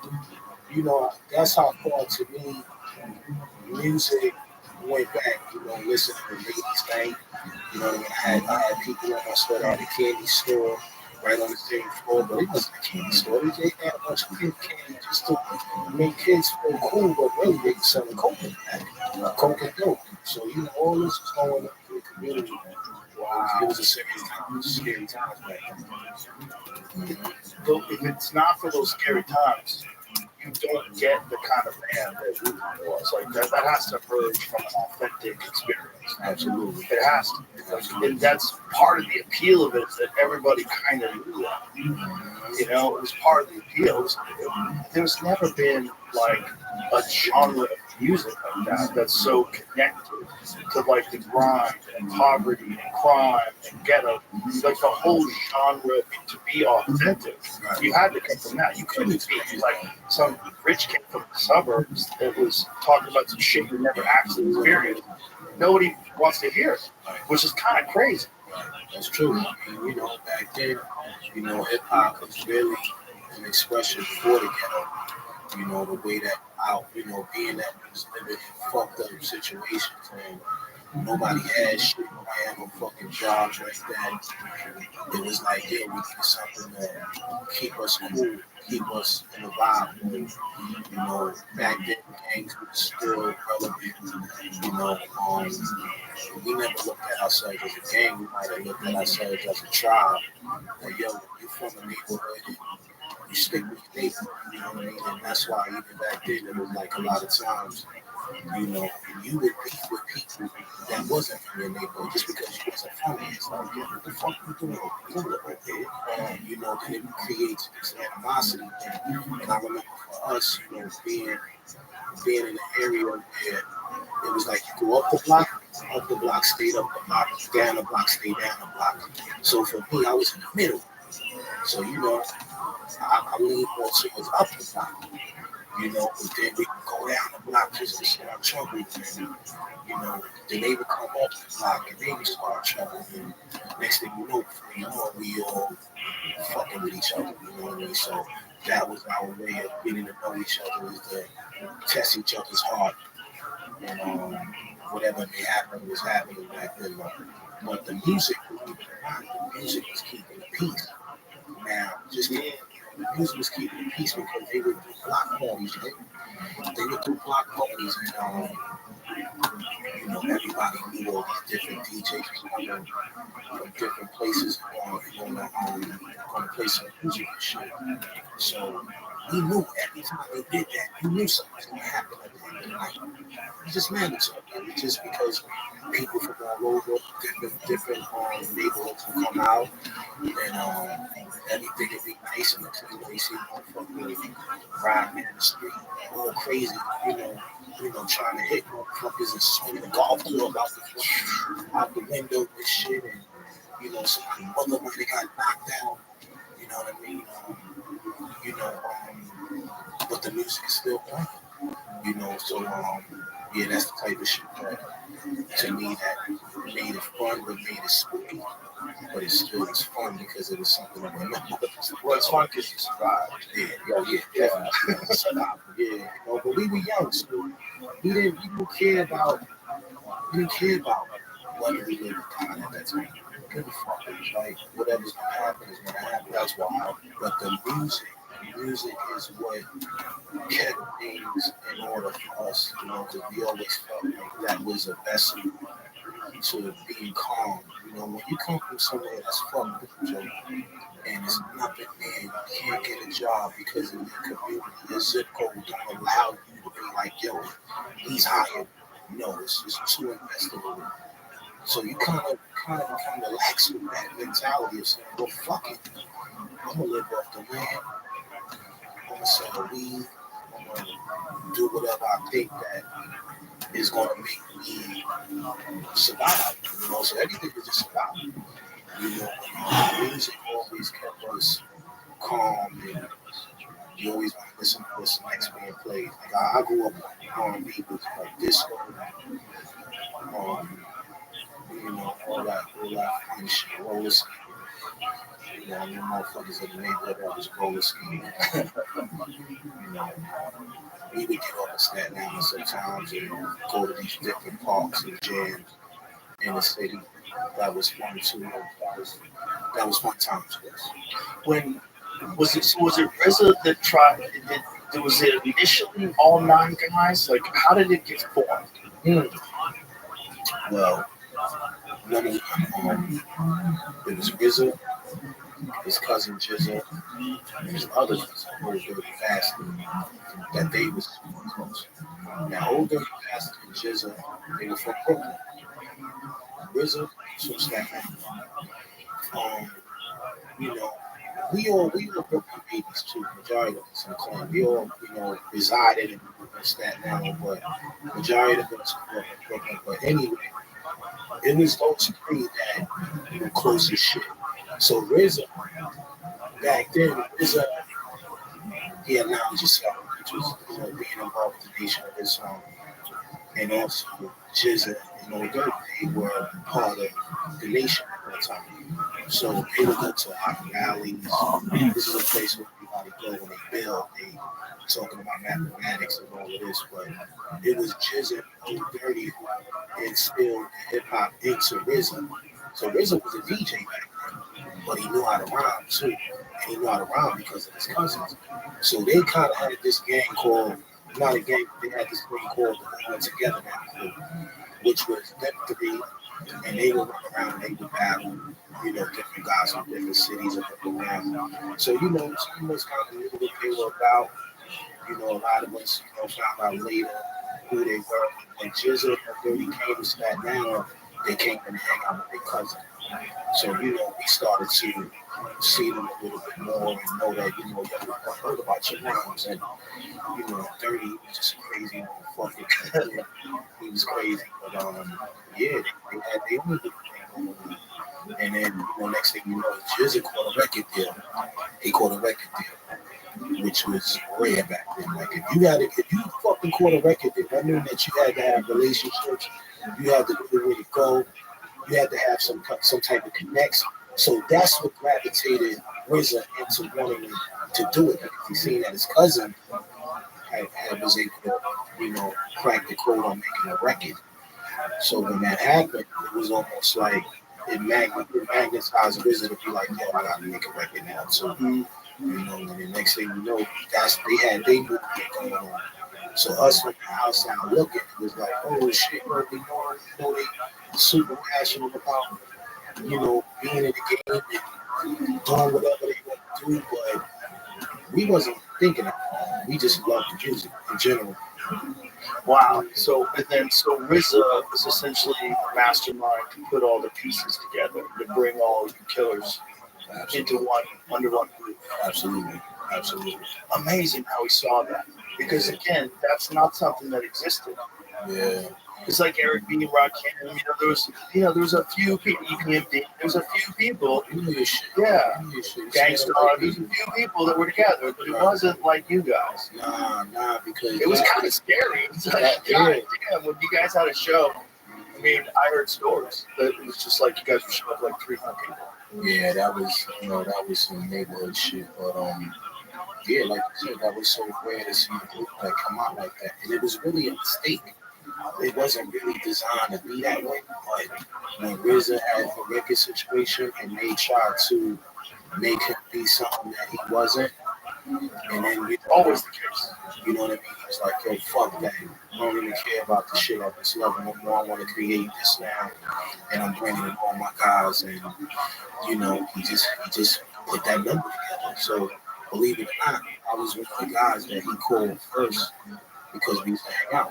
you know, that's how far to me music went back. You know, listening to ladies' night. You know what I mean? I had people on my store at a candy store right on the same floor, but it wasn't a candy store. They had a bunch of candy just to make kids feel cool, but really they were selling coke and coke and dope. So you know, all this was going on in the community, man. Wow. It was a serious time, scary times back then. If it's not for those scary times, you don't get the kind of band that we was. Like that has to emerge from an authentic experience. Absolutely. It has to. And that's part of the appeal of it, is that everybody kind of knew that. You know, it was part of the appeal. There's never been like a genre of music like that that's so connected to like the grind and poverty and crime and ghetto. Like the whole genre to be authentic, you had to come from that. You couldn't be like some rich kid from the suburbs that was talking about some shit you never actually experienced. Nobody wants to hear it, which is kind of crazy. That's true. I mean, you know, back then, you know, hip hop was really an expression for the ghetto. You know, the way that you know, being that we was living in fucked up situations and nobody had shit, nobody had no fucking jobs like that. It was like, yeah, we did something to keep us cool, keep us in the vibe. And, you know, back then, gangs were still relevant. You know, we never looked at ourselves as a gang. We might have looked at ourselves as a tribe. But yo, you're from the neighborhood and you stick with your neighbor, you know what I mean? And that's why even back then, it was like a lot of times, you know, you would beef with people that wasn't from your neighborhood just because you wasn't from there. It's like, yeah, what the fuck you doing? You don't look right there. You know, then it creates this animosity. And I remember for us, you know, being in an area where it was like you go up the block, stayed up the block, down the block, stayed down the block. So for me, I was in the middle. So, you know, I lean more towards up the block. you know, but then we would go down the block just to start trouble, and, you know, then they would come up the block and they would start trouble, and next thing you know, we all fucking with each other, you know what I mean? So that was our way of getting to know each other, is to test each other's heart, and whatever may happen was happening back then. But the music, believe it or not, the music was keeping the peace. Now, just the music was keeping the peace because they would do block parties, right? They would do block parties, and you know, everybody knew all these different DJs coming from different places going to play some music and shit. So we knew every time they did that, you knew something was going to happen at the end of the night. It just mandatory. Just because people from all over different neighborhoods will come out, and everything will be nice and clean. You see motherfuckers riding in the street, all crazy, you know, trying to hit motherfuckers and swing the golf club out the window and shit, and you know, somebody mother might have got knocked out. You know what I mean? But the music is still playing. You know, so yeah, that's the type of shit that, to me, that made it fun, but made it spooky. But it still was fun because it was something that my mother. Well, it's fun because you survived. Yeah, definitely. Survived. Yeah, you know, but we were young, so we didn't care about whether we lived or died at that time. Give a fuck. Like whatever's gonna happen is gonna happen. That's wild. But the music is what kept things in order for us, you know, because we always felt like that was a vessel to being calm. You know, when you come from somewhere that's fucked up, Joe, and it's nothing there, you can't get a job because of your community, your zip code don't allow you to be like, yo, he's hired. No, it's just too invested in it. So you kind of become relaxed with that mentality of saying, well, fuck it. I'm gonna live off the land. I'm gonna sell weed. I'm gonna do whatever I think that is gonna make me survive. You know, so everything is just survival. You know, music always kept us calm, and you always want to listen to what's next being played. Like I grew up on R&B with like disco, you know, all that fun shit, roller skating. You know, you motherfuckers in the neighborhood that was roller skating. You know, we would get off of Staten Island sometimes and go to these different parks and jams in the city. That was fun too. That was fun times for us. When was it RZA that tried? Was it initially all 9 guys? Like, how did it get formed? Well, it was RZA, his cousin Jizza, and his other cousin, Old Dirty Bastard, that they was close. Now, Old Dirty Bastard and Jizza, they were from Brooklyn. RZA was from Staten Island. You know, we all Brooklyn babies too. Majority of us in the clan, we all, you know, resided in Staten Island, but majority of us grew up in Brooklyn. But anyway, it was those three that were close as shit. So RZA, back then, he acknowledged himself, which was, you know, being involved with the Nation of Islam, and also Jizza and Old Dirty, they were part of the Nation at that time. So they would go to Rock Valleys. This is a place where everybody go when they build. They talking about mathematics and all of this, but it was Jizza and Old Dirty who instilled hip hop into RZA. So RZA was a DJ back then, but he knew how to rhyme too. And he knew how to rhyme because of his cousins. So they kind of had this gang called, not a gang, but they had this thing called the All Together Crew, which was them three, and they would run around and they would battle, you know, different guys from different cities up and down. So, you know, some of us kind of knew what they were about. You know, a lot of us, you know, found out later who they were. When Jizza and Dirty came to Staten Island, they came and hang out with their cousin. So, you know, we started to see them a little bit more and know that, you know, I heard about your rhymes. And, you know, Dirty was just a crazy motherfucker. He was crazy. But, yeah, they had their own little thing going on. And then, you know, next thing you know, Jizza caught a record deal. He caught a record deal. which was rare back then. Like if you fucking caught a record that knew that you had to have relationships, you had to know the way to go, you had to have some type of connects. So that's what gravitated RZA into wanting to do it, because he seen that his cousin was able to, crack the code on making a record. So when that happened, it was almost like it magnetized RZA to be like, yo, I gotta make a record now. So, and the next thing you know, they movement going on. So us from the outside looking, it was like, oh shit, bro, they super passionate about, being in the game and doing whatever they want to do, but we wasn't thinking of it. We just loved the music in general. Wow. So RZA is essentially the mastermind to put all the pieces together to bring all you killers under one roof. Absolutely. Amazing how he saw that, because again, that's not something that existed. Yeah. It's like Eric B. and Rakim. There was a few people. EPMD. There was a few people. Yeah. Gangstar. There's a few people that were together, but it wasn't like you guys. Nah, because it was kind of scary. It's like, God damn, when you guys had a show. I mean, I heard stories that it was just like you guys were showing up like 300 people. Yeah, that was some neighborhood shit, but yeah, like you said, that was so rare to see a group that come out like that, and it was really a mistake. It wasn't really designed to be that way, but when RZA had the record situation and they tried to make him be something that he wasn't, and then it's always the case. You know what I mean? It's like, yo, fuck that. I don't even care about the shit at this level no more. I want to create this now, and I'm bringing in all my guys, and he just put that number together. So believe it or not, I was one of the guys that he called first, because we used to hang out.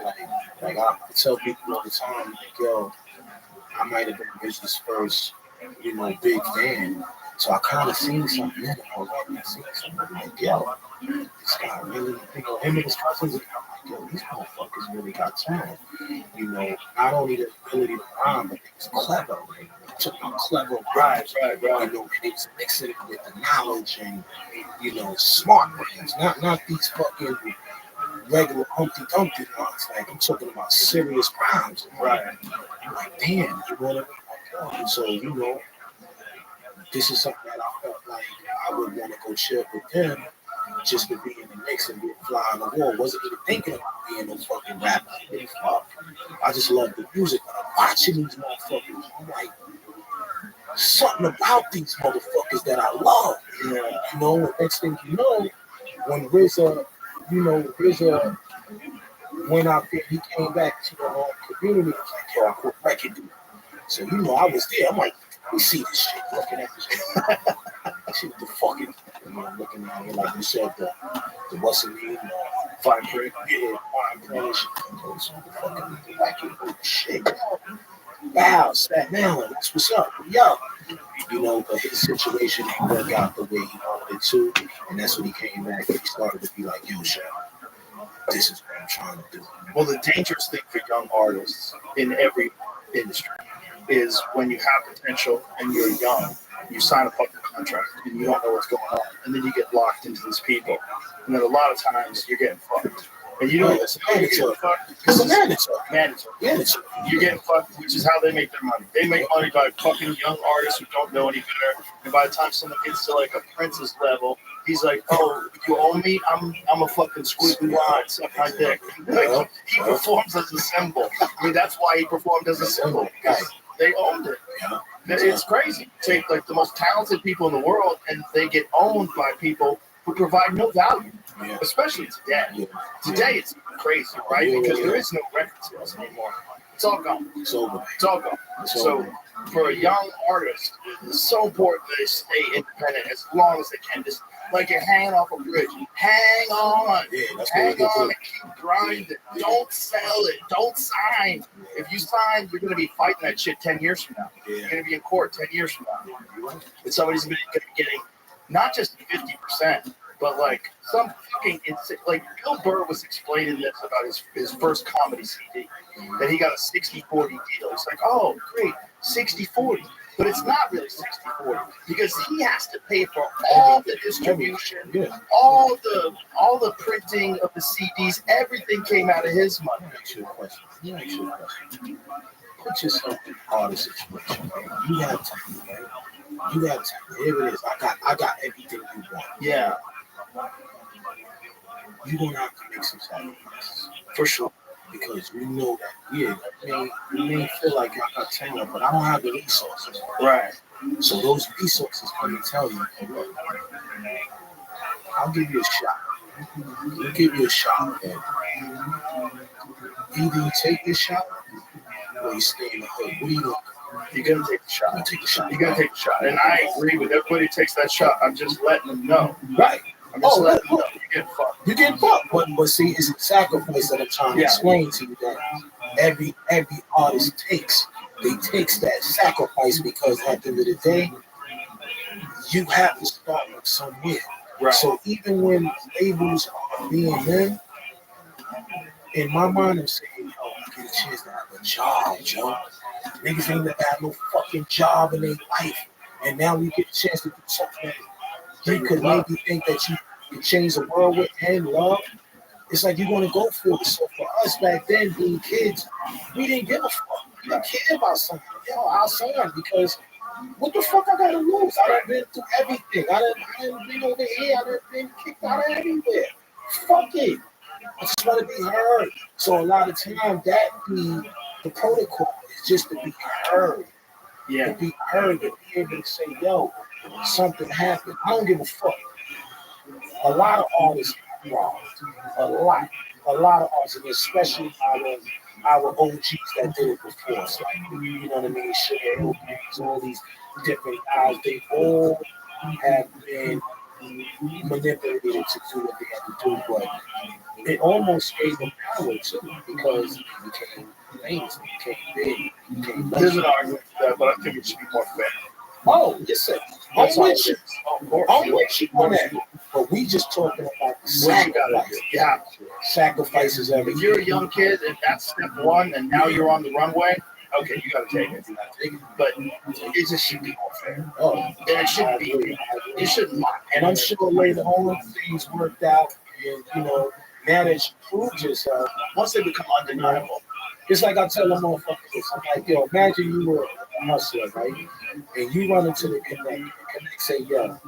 Like I tell people all the time, like, yo, I might have been RZA's first, big fan. So I kind of seen something in him already. I seen something like, yo, this guy really, him and his cousins, and I'm like, yo, these motherfuckers really got talent. Not only the ability to rhyme, but they was clever. They took out clever rhymes. Right. And they was mixing it with the knowledge and, smart brains. Not these fucking regular Humpty Dumpty lines. Like, I'm talking about serious rhymes. Right. I'm like, damn, you know what I mean? And so, this is something that I felt like I would want to go chill with them, just to be in the mix and be a fly on the wall. Wasn't even thinking about being no fucking rapper. I just love the music. But I'm watching these motherfuckers. I'm like, something about these motherfuckers that I love. And next thing you know, when RZA went out there, he came back to the community. He was like, yo, I quit record deal. So, I was there. I'm like, let me see this shit. Looking at this shit. I see what the fucking, I'm looking at it, like you said, the what's the name? Fine print. Yeah, fine print and shit. So the fucking record. Oh, shit. Wow, Staten Island. That's what's up. Yo. But his situation didn't work out the way he wanted it to. And that's when he came back and he started to be like, yo, Shaq, this is what I'm trying to do. Well, the dangerous thing for young artists in every industry is when you have potential and you're young, you sign a fucking contract and you don't know what's going on, and then you get locked into these people, and then a lot of times you're getting fucked. And you know what's mandatory? It's mandatory. You're getting fucked, which is how they make their money. They make money by fucking young artists who don't know any better. And by the time someone gets to like a Prince's level, he's like, "Oh, you owe me? I'm a fucking squeaky line, suck my dick." Like, he performs as a symbol. I mean, that's why he performed as a symbol, because they owned it. It's crazy. Take like the most talented people in the world, and they get owned by people who provide no value. Especially today. Today it's crazy, right? Because there is no record sales anymore. It's all gone. It's over. It's all gone. So for a young artist, it's so important that they stay independent as long as they can. Just like you're hanging off a bridge. Hang on. Hang on and keep grinding. Don't sell it. Don't sign. If you sign, you're going to be fighting that shit 10 years from now. You're going to be in court 10 years from now. And somebody's going to be getting not just 50%, but like some fucking insane, like Bill Burr was explaining this about his first comedy CD, that he got a 60-40 deal. It's like, oh, great, 60-40. but it's not really 60-40 because he has to pay for all the distribution, all the printing of the CDs. Everything came out of his money. Ask you a question. Put yourself in the artist situation, man. You have time, man. You have time. Here it is. I got everything you want. Yeah. You're gonna have to make some sacrifices. For sure. Because we know that, you may feel like I got talent, but I don't have the resources. Right. So those resources come and tell you, look, I'll give you a shot. I'll give you a shot. And either you take this shot or you stay in the hood. What are you doing? You gotta take the shot. You take the shot. You gotta take the shot. And I agree with everybody who takes that shot. I'm just letting them know. Right. I'm just letting them know. You're getting fucked. You're getting fucked. But see, it's a sacrifice that I'm trying to explain to you that every artist takes. They takes that sacrifice because at the end of the day, you have to start from somewhere. Right. So even when labels are being them, in my mind, I'm saying, yo, I get a chance to have a job, Joe. Niggas ain't never had no fucking job in their life. And now we get a chance to do something that you could maybe think that you can change the world with and love. It's like you're going to go for it. So for us back then, being kids, we didn't give a fuck. We didn't care about something. Yo, our son, because what the fuck I got to lose? I done been through everything. I done been over here. I done been kicked out of everywhere. Fuck it. I just want to be heard. So a lot of time that be the protocol is just to be heard. Yeah. To be heard, to be able to say, yo, something happened. I don't give a fuck. A lot of artists are wrong. A lot of artists, and especially our OGs that did it before us. Like, you know what I mean? Sugar, all these different guys, they all have been manipulated to do what they had to do, but it almost gave them power too, because it became famous, it became big. There's an argument for that, but I think it should be more fair. Oh, listen, I'm with you. I'm with you on that. But we just talking about the sacrifice. Yeah. Sacrifices every If you're a young kid and that's step one, and now you're on the runway, okay, you gotta take it. But it just should be more fair. Oh, and it shouldn't be. It shouldn't lie. And I'm sure later on things worked out, and now that you proved yourself, once they become undeniable. It's like I tell them motherfuckers this. I'm like, yo, imagine you were a hustler, right? And you run into the connect, and connect say, yo,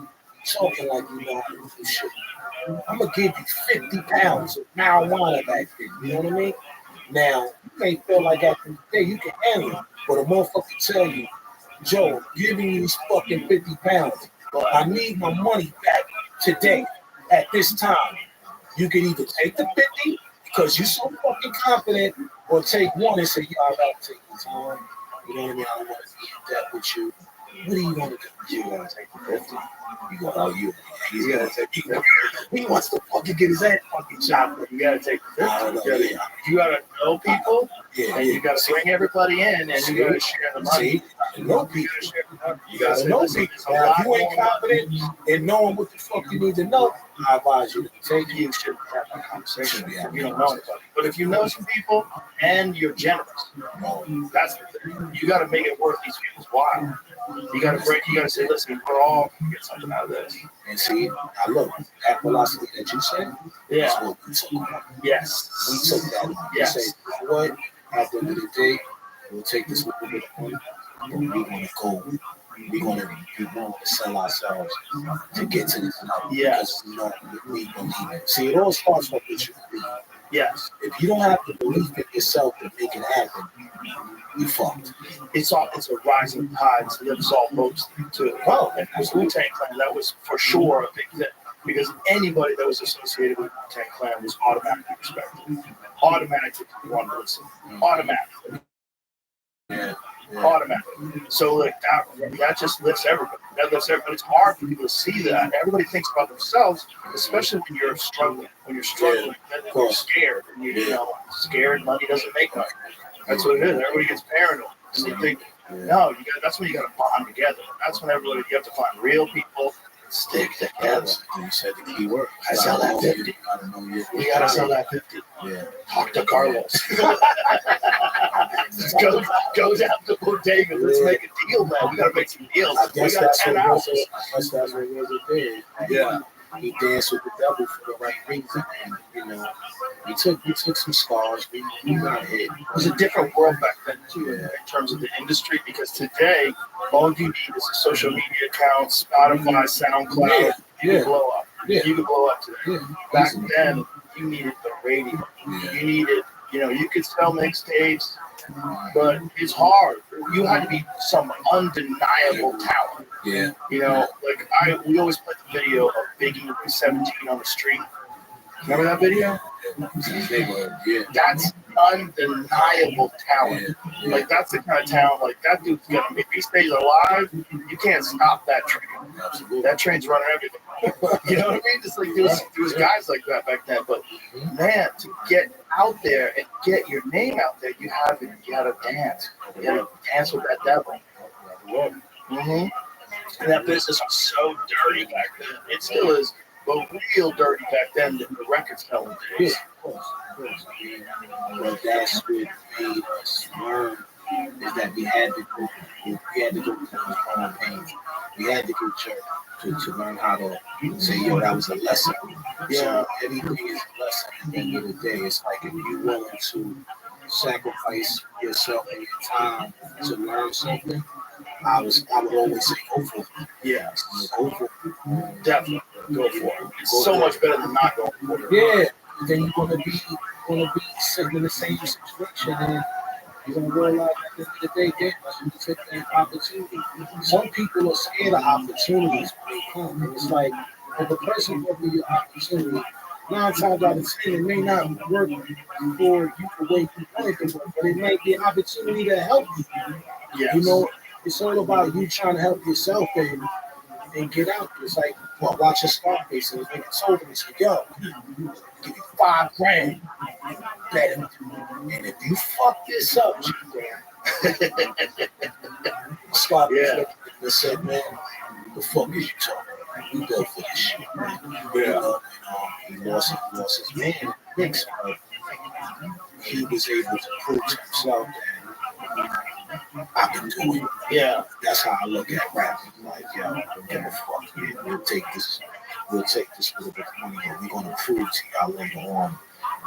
talking like you know how to do shit. I'm gonna give you 50 pounds of marijuana back then. You know what I mean? Now, you may feel like after the day you can handle it, but a motherfucker tell you, Joe, giving you these fucking 50 pounds, but I need my money back today at this time. You can either take the 50 because you're so fucking confident, or take one and say, yo, I gotta take the time. You know what I mean? I don't want to be in debt with you. What are you gonna do? You gotta take the 50. You gotta argue. He's gotta take the 50. He wants to fucking get his ass fucking chopped. You gotta take the 50. You gotta know people, and you gotta bring everybody in, and you gotta share the money. Know people. You gotta know people. Now, if you ain't confident in knowing what the fuck you need to know, I advise you to take you. Should have a conversation. You don't know anybody. But if you know some people and you're generous, that's the thing. You gotta make it worth these people's while. You gotta say, listen, we're all gonna get something out of this. And see, now look, that philosophy that you said, yeah, that's what we took. Yes. We took that. Yes. We say, you know what? At the end of the day, we'll take this little bit of money, but we're gonna go. We're gonna be willing to sell ourselves to get to this level. Yes. Because we know we believe it. See, it all starts with what you believe. Yes. If you don't have to believe in yourself to make it happen, you fucked. It's a rising tide lifts all boats to well, and as Wu-Tang Clan, that was for sure a big thing. Because anybody that was associated with Wu-Tang Clan was automatically respected. Automatically one listen. Automatically. Yeah. Automatically. So like that just lifts everybody. That lifts everybody. It's hard for people to see that. Everybody thinks about themselves, especially when you're struggling. When you're struggling, you're scared. And you know, scared money doesn't make money. That's what it is. Everybody gets paranoid. And they think, no, that's when you got to bond together. That's when you have to find real people. Stick together. You said the key word. I sell that 50. You gotta sell that 50. Yeah. Talk to Carlos. Just goes out to bodega. Let's make a deal, man. We gotta make some deals. I guess We got that's 10 what hours. that's what Rizzo did. Yeah. He danced with the devil for the right reason. And, you know, we took some scars. We got hit. It was a different world back then too, in terms of the industry, because today all you need is a social media account, Spotify, SoundCloud. You can blow up. You can blow up today. Back then, you needed the radio. You needed, you know, you could sell mixtapes, but it's hard. You had to be some undeniable talent. Yeah. You know, like we always put the video of Biggie 17 on the street. Remember that video? Yeah. That's undeniable talent. Yeah. Like that's the kind of talent. Like that dude's gonna. If he stays alive, you can't stop that train. Absolutely. That train's running everything. You know what I mean? Just like there was guys like that back then. But man, to get out there and get your name out there, you had to dance. You had to dance with that devil. Mm-hmm. And that business was so dirty back then. It still is, but real dirty back then than the record selling days. Yeah, of course. But that's what made us learn is that we had to go through the growing pains. We had to go church to learn how to say, yo, that was a lesson. Yeah. So everything is a lesson at the end of the day. It's like if you're willing to sacrifice yourself and your time to learn something, I would always say go for it. Yeah. Go for it. Definitely go for it. It's so much better than not going for it. Yeah. Then you're gonna be sitting in the same situation, and you're gonna realize at the end of the day, you take that opportunity. Some people are scared of opportunities when they come, and it's like if a person offers you an opportunity, 9 times out of 10, it may not work for you the way you want it to work, but it might be an opportunity to help you. Yes. You know, it's all about you trying to help yourself and get out. It's like watching Scarface and they told him, yo, give you $5,000. Bet him. And if you fuck this up, Scarface and said, man, the fuck is you talking about? We built for this shit. Yeah. He lost his man. He was able to prove to himself that I can do it. Yeah. That's how I look at rap. Like, yo, don't give a fuck. Yeah, we'll take this little bit of money, and we're gonna prove to y'all later on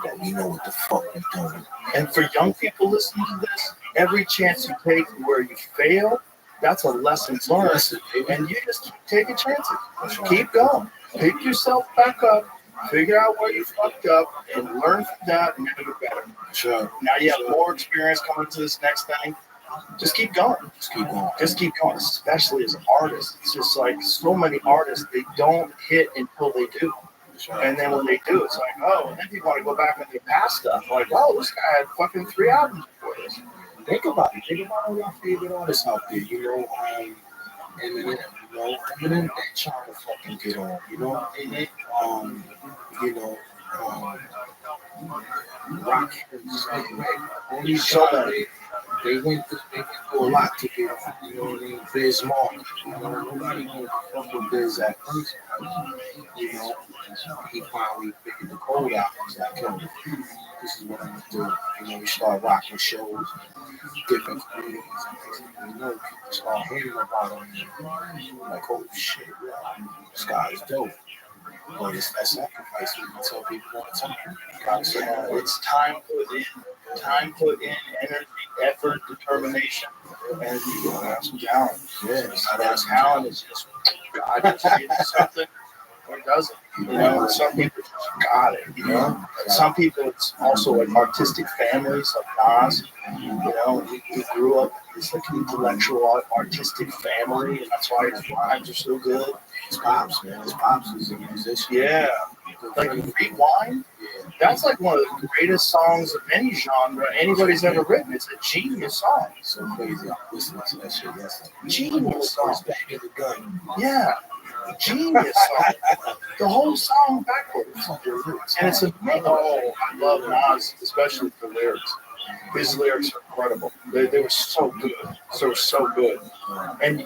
that we know what the fuck we're doing. And for young people listening to this, every chance you take where you fail, that's a lesson learned. And you just keep taking chances. Keep going. Pick yourself back up. Figure out where you fucked up and learn from that and make it better. Sure. Now you have more experience coming to this next thing. Just keep going. Just keep going, especially as an artist. It's just like so many artists, they don't hit until they do. And then when they do, it's like, oh, and then people want to go back and their past stuff. Like, oh, this guy had fucking 3 albums before this. Think about it. Think about all your favorite artists out there. You know, Eminem. You know, Eminem, they trying to fucking get on. You know, Rock. They went through a lot to get on. You know what I mean? Biz Markie. You know, nobody knows what the Biz at first. You know, he finally figured the code out. He's like, yo, this is what I'm gonna do. You know, we start rocking shows, different communities, and you know, people start hearing about him. Like, oh shit, this guy is dope. But it's that sacrifice we can tell people all the time. It's time put in, energy, effort, determination, and you have some talent. That talent is just God just gives you something or it doesn't. You know, some people just got it. You know, some people it's also like artistic families like Nas. You know, he grew up as like an intellectual, artistic family, and that's why his rhymes are so good. His pops, man. His pops is a musician. Yeah. Like Rewind, that's like one of the greatest songs of any genre anybody's ever written. It's a genius song. So crazy. I'm listening to that shit yesterday. Genius song. Back in the gun. Yeah. Genius song. The whole song backwards. And it's amazing. Oh, I love Nas, especially for lyrics. His lyrics are incredible. They were so good. So good. And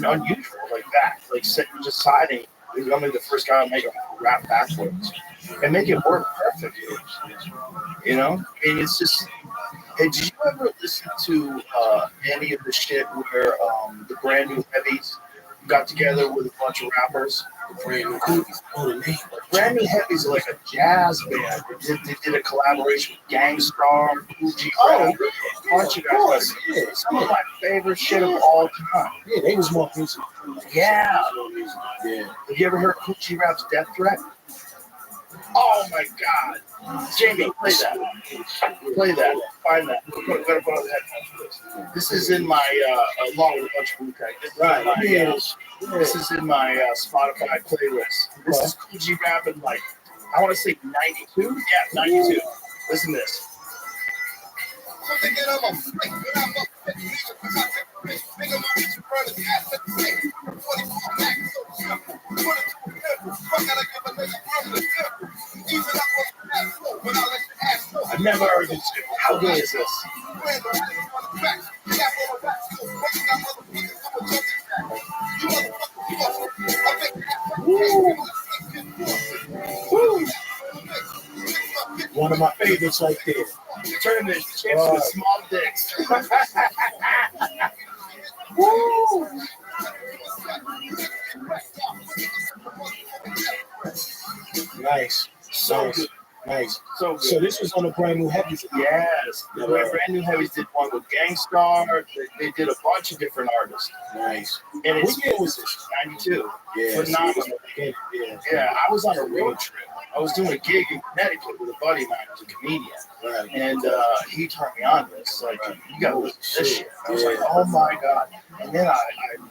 unusual like that. Like deciding he's gonna be the first guy to make a rap backwards and make it work perfectly. You know? I mean, it's just Hey, did you ever listen to any of the shit where the brand new heavies got together with a bunch of rappers? The brand new heavies. Oh, the name. Brand new heavies are like a jazz band. They did a collaboration with Gangstar, Fuji, a bunch of guys. Some of my favorite shit of all time. Yeah, they was more music. Yeah. Yeah. Have you ever heard Fuji Rap's Death Threat? Oh my God. Jamie, play that. Play that. Find that. Gotta put on the headphones for this. This is in my, along with a bunch of Wu-Tang. This is in my Spotify playlist. This is Fuji Rap in like, I want to say 92? Yeah, 92. Listen to this. I've never heard this shit. How good is this? Woo. One of my favorites right there. Tournament champs with small dicks. Woo. Nice. So good. Nice. So good. So this was on the brand new heavies. Yes. The brand new heavies did one with Gangstar. They did a bunch of different artists. Nice. And it's, what year was this? 92. Yeah. Phenomenal. Yeah, I was on a road trip. I was doing a gig in Connecticut with a buddy of mine who's a comedian. Right. And he turned me on to this. Like, you gotta listen to this shit. I was like, oh my God. And then I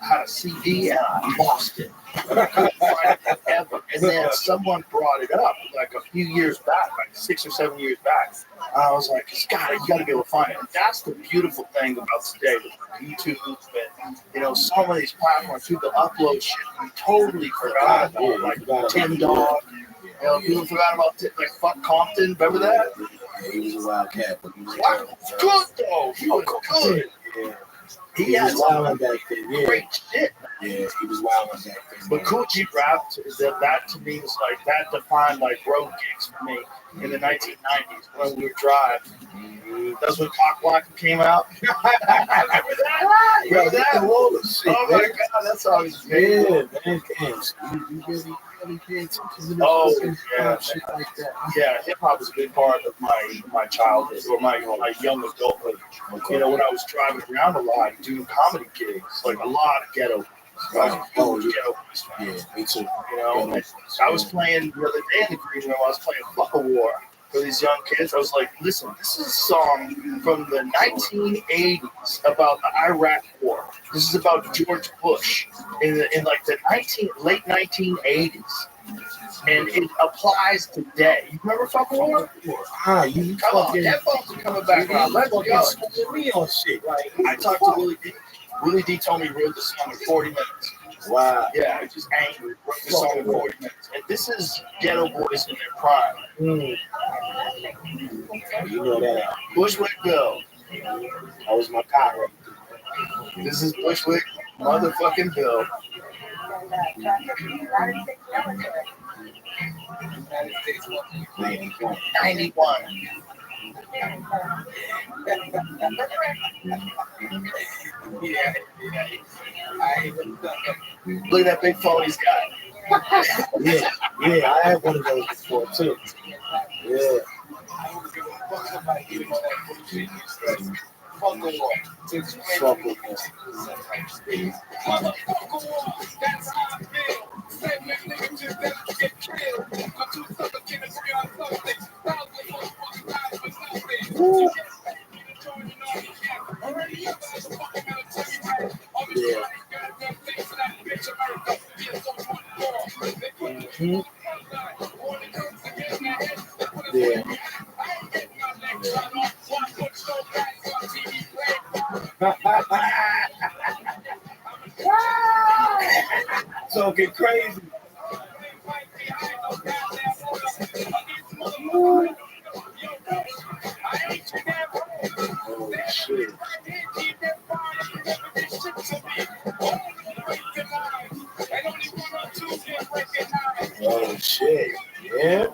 had a CD and I lost it. And I couldn't find it ever. And then someone brought it up like a few years back, like 6 or 7 years back. I was like, you gotta be able to find it. And that's the beautiful thing about today with YouTube and some of these platforms, people upload shit we totally forgot about, like Tim Dog. People forgot about like Fuck Compton. Remember that? Yeah, he was a wild cat, but he was good though. He was good. Yeah. He had wild back then. Yeah. Great shit. Yeah, he was wild back then. But Coochie Rap, that to me was like, that defined like road gigs for me in the 1990s when we would drive. That's when Clock Block came out. Remember that? Remember that? Oh my God, that song is great. Yeah, man. You really pay attention to shit like that. Yeah, hip hop was a big part of my childhood or my young adulthood. When I was driving around a lot, doing comedy gigs, like a lot of ghetto. Ghetto. Yeah, me too. I was playing the other day in the green room. I was playing Fuck a War for these young kids. I was like, listen, this is a song from the 1980s about the Iraq War. This is about George Bush in like the late 1980s. And it applies today. You remember Fuck a War? You come on, headphones are coming back around. Let's go. Shit. Like, I talked to Willie D. Willie D told me he wrote the song in 40 minutes. Wow. Yeah, just angry. Wrote the song in 40 minutes. And this is Ghetto Boys in their prime. You know that. Bushwick Bill. That was my guy. This is Bushwick motherfucking Bill. 91. Yeah. Look at that big phone he's got. Yeah, I had one of those before too. Yeah. Yeah. Talking crazy. Oh shit. Oh shit. Yeah.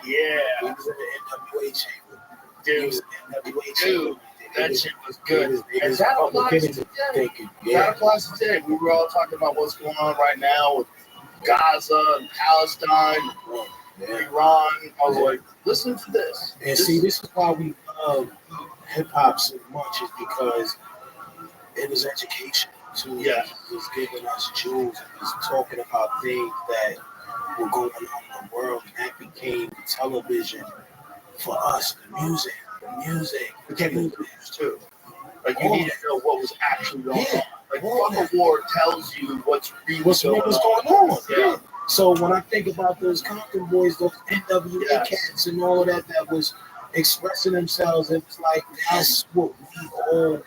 Yeah, He was in the NWA chamber. He dude, was in the NWA chamber. dude, that shit was good. It And was that applies Republican today. thinking. That Yeah. applies today. We were all talking about what's going on right now with Gaza and Palestine, Yeah. Iran. I was like, listen to this. And see, this is why we love hip hop so much, is because it was education too. Yeah. It was giving us jewels. It was talking about things that were going on in the world, and that became television for us. The music became the news too. Like you need to know what was actually going on. Like fuck a war tells you what's really what's going on. Yeah. So when I think about those Compton boys, those NWA cats and all of that that was expressing themselves, it was like that's what we all were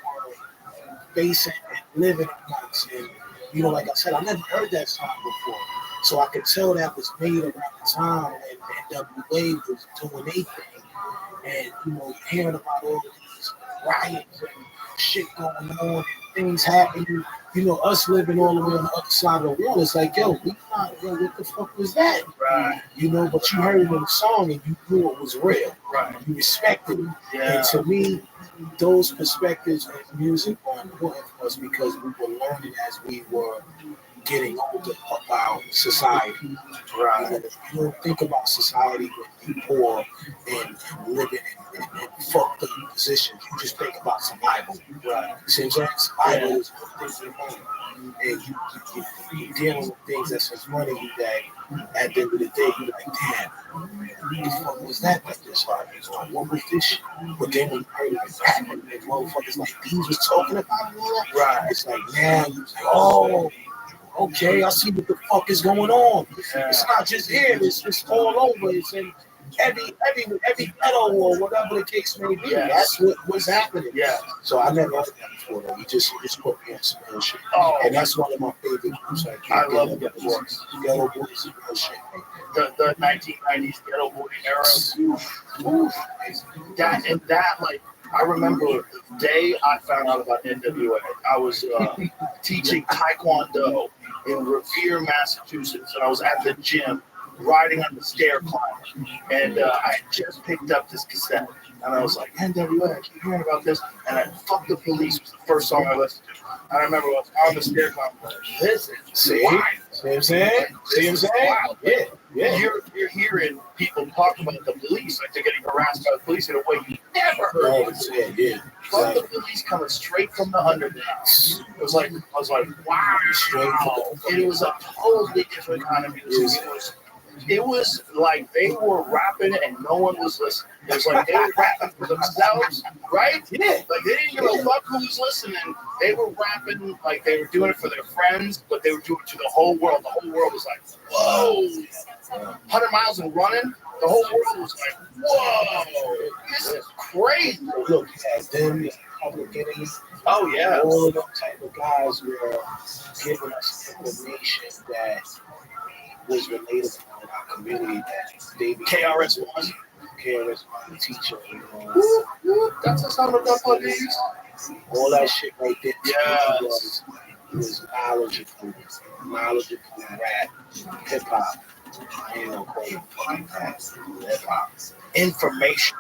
facing and living amongst. And you know, like I said, I never heard that song before. So I could tell that was made around the time when NWA was doing their thing. And you know, hearing about all of these riots and shit going on and things happening, you know, us living all the way on the other side of the world, it's like, yo, we not, yo, what the fuck was that? Right. You know, but you heard it in the song and you knew it was real. Right. You respected it. Yeah. And to me, those perspectives in music were important for us because we were learning as we were getting older about society. Right. You don't think about society when you're poor and living in fucked up positions. You just think about survival. Right. See what I'm saying? Survival is one thing you want. And you're dealing with things that's as money you that at the end of the day, you're like, damn, what the fuck was that like this? What was this shit? But then when you heard it rap and motherfuckers like these was talking about it, right? It's like now you say, oh, okay, I see what the fuck is going on. It's not just here, it's all over. It's in every ghetto or whatever the case may be. That's what was happening. Yeah. So I never heard that before though. You just put me on some real shit. Oh. And that's one of my favorite groups. I love the Ghetto Boys. Ghetto Boys is real shit. The 1990s Ghetto Boy era. That like I remember the day I found out about NWA. I was teaching Taekwondo in Revere, Massachusetts, and I was at the gym riding on the stair climber, and I had just picked up this cassette, and I was like, NWA, I keep hearing about this, and Fuck the Police was the first song I listened to. And I remember I was on the stair climber, this is wild. See what I'm saying? See what I'm saying? Yeah. Yeah. You're hearing people talk about the police like they're getting harassed by the police in a way you never heard. Yeah. Fuck the police coming straight from the underground. I was like, wow. And it was a totally different kind of music. It was like they were rapping and no one was listening. It was like they were rapping for themselves, right? Yeah. Like they didn't give a fuck who was listening. They were rapping like they were doing it for their friends, but they were doing it to the whole world. The whole world was like, whoa. 100 miles and running. The whole world was like, whoa. This is crazy. Look, them public enemies. Oh yeah. All of them type of guys were giving us information that was relatable in our community. That they KRS-One, the teacher. That's a son of the police. All that shit right there. Yeah. Was knowledgeable rap, hip hop. You know, fucking hip hop. Information,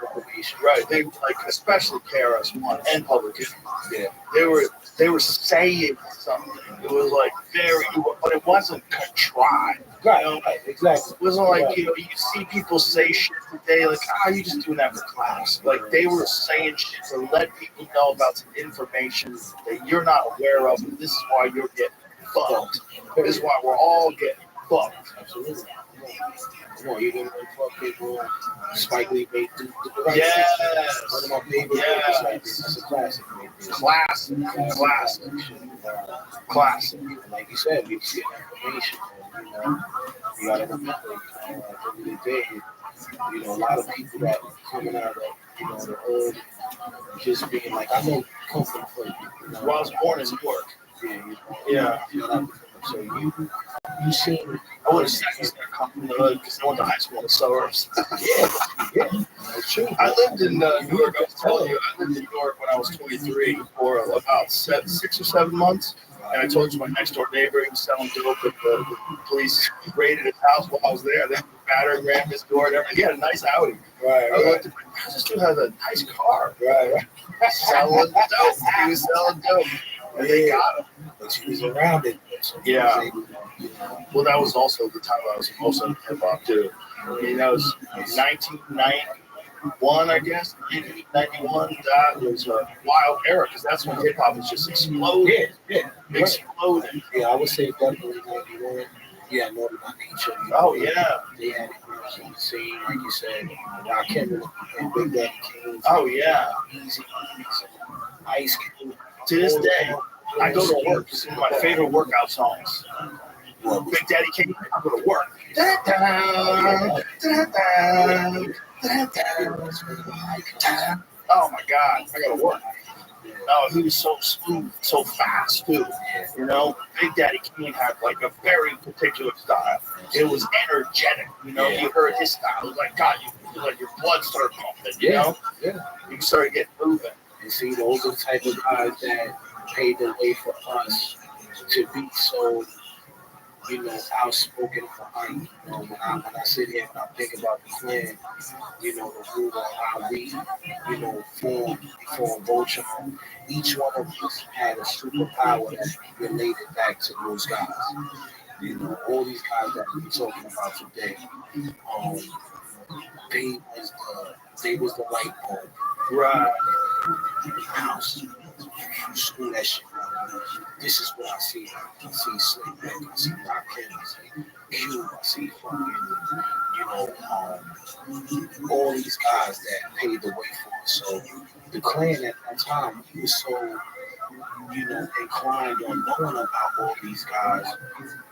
right? They like, especially KRS-One and Public Enemy. Yeah, they were saying something. It was like but it wasn't contrived. Right, you know? Right, exactly. It wasn't like you see people say shit today like, you're just doing that for class. Like they were saying shit to let people know about some information that you're not aware of. And this is why you're getting fucked. This is why we're all getting fucked. Absolutely. Come on, you didn't fuck people. Spike Lee made the right. Yes. One of my favorite. Yes. It's a classic. Classic. Like you said, we get information. You know, you gotta remember, at the end of the day, you know, a lot of people that coming out of, the hood, just being like, I know, come from the hood. Well, I was born in New York. Yeah. So you You seen? I would have said he's gonna come from the hood because I went to high school in the suburbs. Yeah, that's true. I lived in New York. I was telling you, I lived in New York when I was 23 for about 6 or 7 months. And I told you my next door neighbor, he was selling dope, and the police raided his house while I was there. They battered, rammed his door, and everything. He had a nice Audi. Right. I looked at him, this dude has a nice car. Right. Selling dope. He was selling dope. And they got him. But he was around it. So Yeah. Well, that was also the time I was most of hip hop too. I mean, that was 1991, I guess. 1991. That was a wild era because that's when hip hop was just exploding. Yeah. Exploding. Yeah, I would say definitely 91. Yeah, Naughty by Nature. Oh yeah. They had it on the scene, like you said. Rakim and Big Daddy Kane. Oh yeah. Easy. Ice Cube. To this day, I go to work. It's one of my favorite workout songs. Big Daddy Kane, I go to work. Oh my God, I gotta work. Oh, he was so smooth, so fast too. You know, Big Daddy Kane had like a very particular style. It was energetic. You know, you heard his style. It was like God, you like your blood started pumping. You know, you started getting moving. You see, those are the type of guys that paved the way for us to be so, you know, outspoken for us. You know, when I sit here and I think about the Klan, you know, the rule of how we, you know, formed rothschild. Each one of us had a superpower that related back to those guys. You know, all these guys that we're talking about today, they was the light bulb. Right. House. You screw that shit out. This is what I see. I see Slick Rick, I see Rakim, I see Cube, I see fucking, you know, all these guys that paved the way for us. So the Klan at that time, he was so, you know, inclined on knowing about all these guys,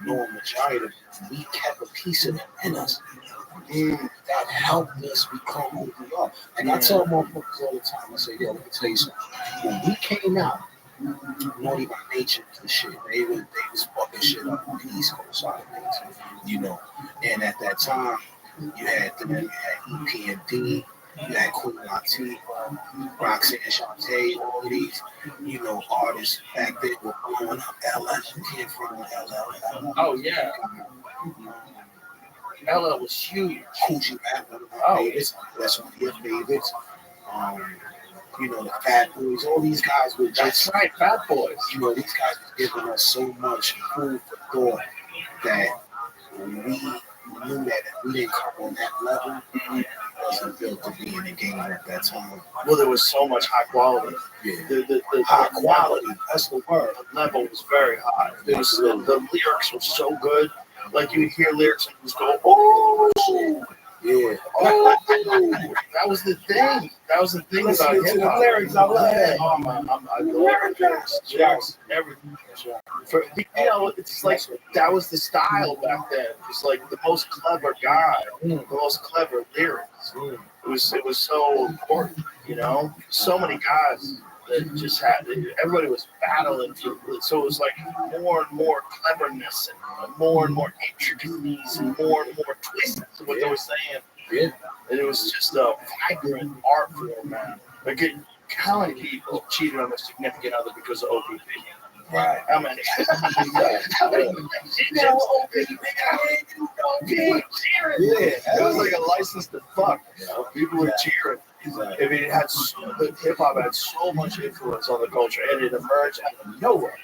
knowing majority of them. We kept a piece of them in us. That helped us become who we are. And I tell motherfuckers all the time, I say, yo, let me tell you something. When we came out, Naughty by Nature was the shit. They was fucking shit up on the East Coast side of things, you know. And at that time, you had them, you had EPMD, you had Queen Latifah, Roxanne Shante, all of these, you know, artists back then were blowing up. LL came from LL. Oh yeah. LL was huge. Coochie Rap, one of my favorites. That's one of your favorites. You know, the Fat Boys, all these guys were just. That's right, Fat Boys. You know, these guys were giving us so much food for thought that we knew that if we didn't come on that level, it wasn't built to be in the game at that time. Well, there was so much high quality. Yeah. The High quality, that's the word. The level was very high. It was, the lyrics were so good. Like you would hear lyrics and just go, oh, yeah. Oh, that was the thing. That was the thing about hip hop. Lyrics, I love that. Oh my, I love lyrics. Yes, everything. You know, it's like that was the style back then. It's like the most clever guy, the most clever lyrics. It was so important. You know, so many guys that just had everybody was battling for, so it was like more and more cleverness and more intricacies and more twists to what they were saying. Yeah. And it was just a vibrant art form, man. Like how many people cheated on their significant other because of OPP? Right. How many? How many? It was like a license to fuck. You know? People were cheering. I mean, hip hop had so much influence on the culture, and it emerged out of nowhere.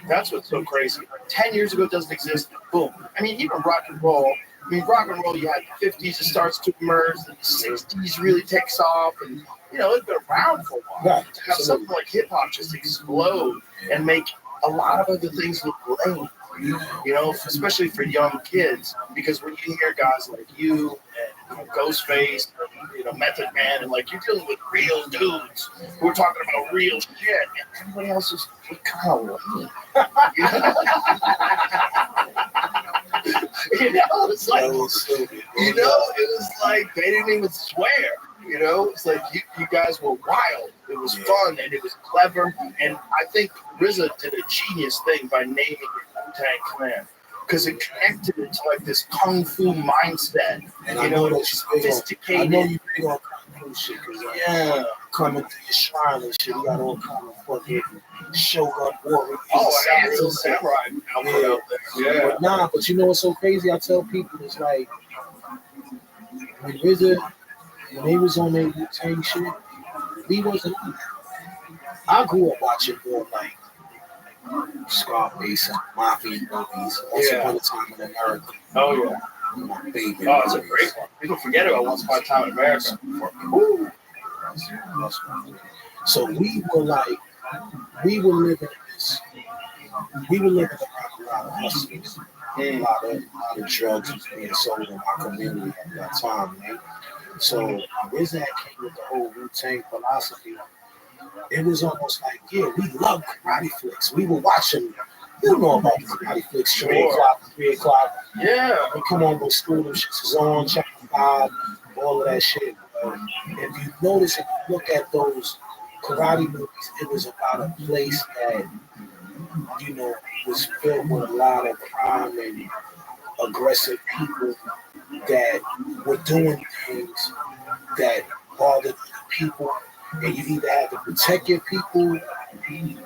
That's what's so crazy. 10 years ago, it doesn't exist. Boom. I mean, even rock and roll. I mean, rock and roll, you had the 50s, it starts to emerge, the 60s really takes off, and, you know, it's been around for a while. Right. To have something like hip hop just explode and make a lot of other things look lame, you know, especially for young kids, because when you hear guys like you and Ghostface, you know, Method Man, and like you're dealing with real dudes who are talking about real shit, and everybody else is kind of lame. You know, it's like, you know, it was like they didn't even swear. You know, it's like you guys were wild. It was fun and it was clever. And I think RZA did a genius thing by naming the Wu-Tang Clan. because it connected it to like this kung fu mindset. And I know that you're big on, sophisticated. I know you big on kung fu shit, because Yeah. coming to your shrine and shit, you got all kind of fucking Shogun warriors. Oh, I got real samurai outfit out there. Yeah. But nah, but you know what's so crazy? I tell people, it's like, when RZA, when they was on their Wu-Tang shit, we wasn't on that. I grew up watching more like Scarface and Mafia movies. Once Upon a Time in America. Oh, yeah. My favorite. Oh, it's a great one. People forget about Once Upon a Time in America. Woo. So we were living this. We were living around a lot of hustles. A lot of drugs was being sold in our community at that time, man. So RZA came with the whole Wu-Tang philosophy. It was almost like, yeah, we love karate flicks. We were watching, you know about the karate flicks, 3 o'clock. Yeah. We come on with school, them shits is on, Chapter 5, all of that shit. If you notice, if you look at those karate movies, it was about a place that, you know, was filled with a lot of crime and aggressive people that were doing things that bothered people. And you either had to protect your people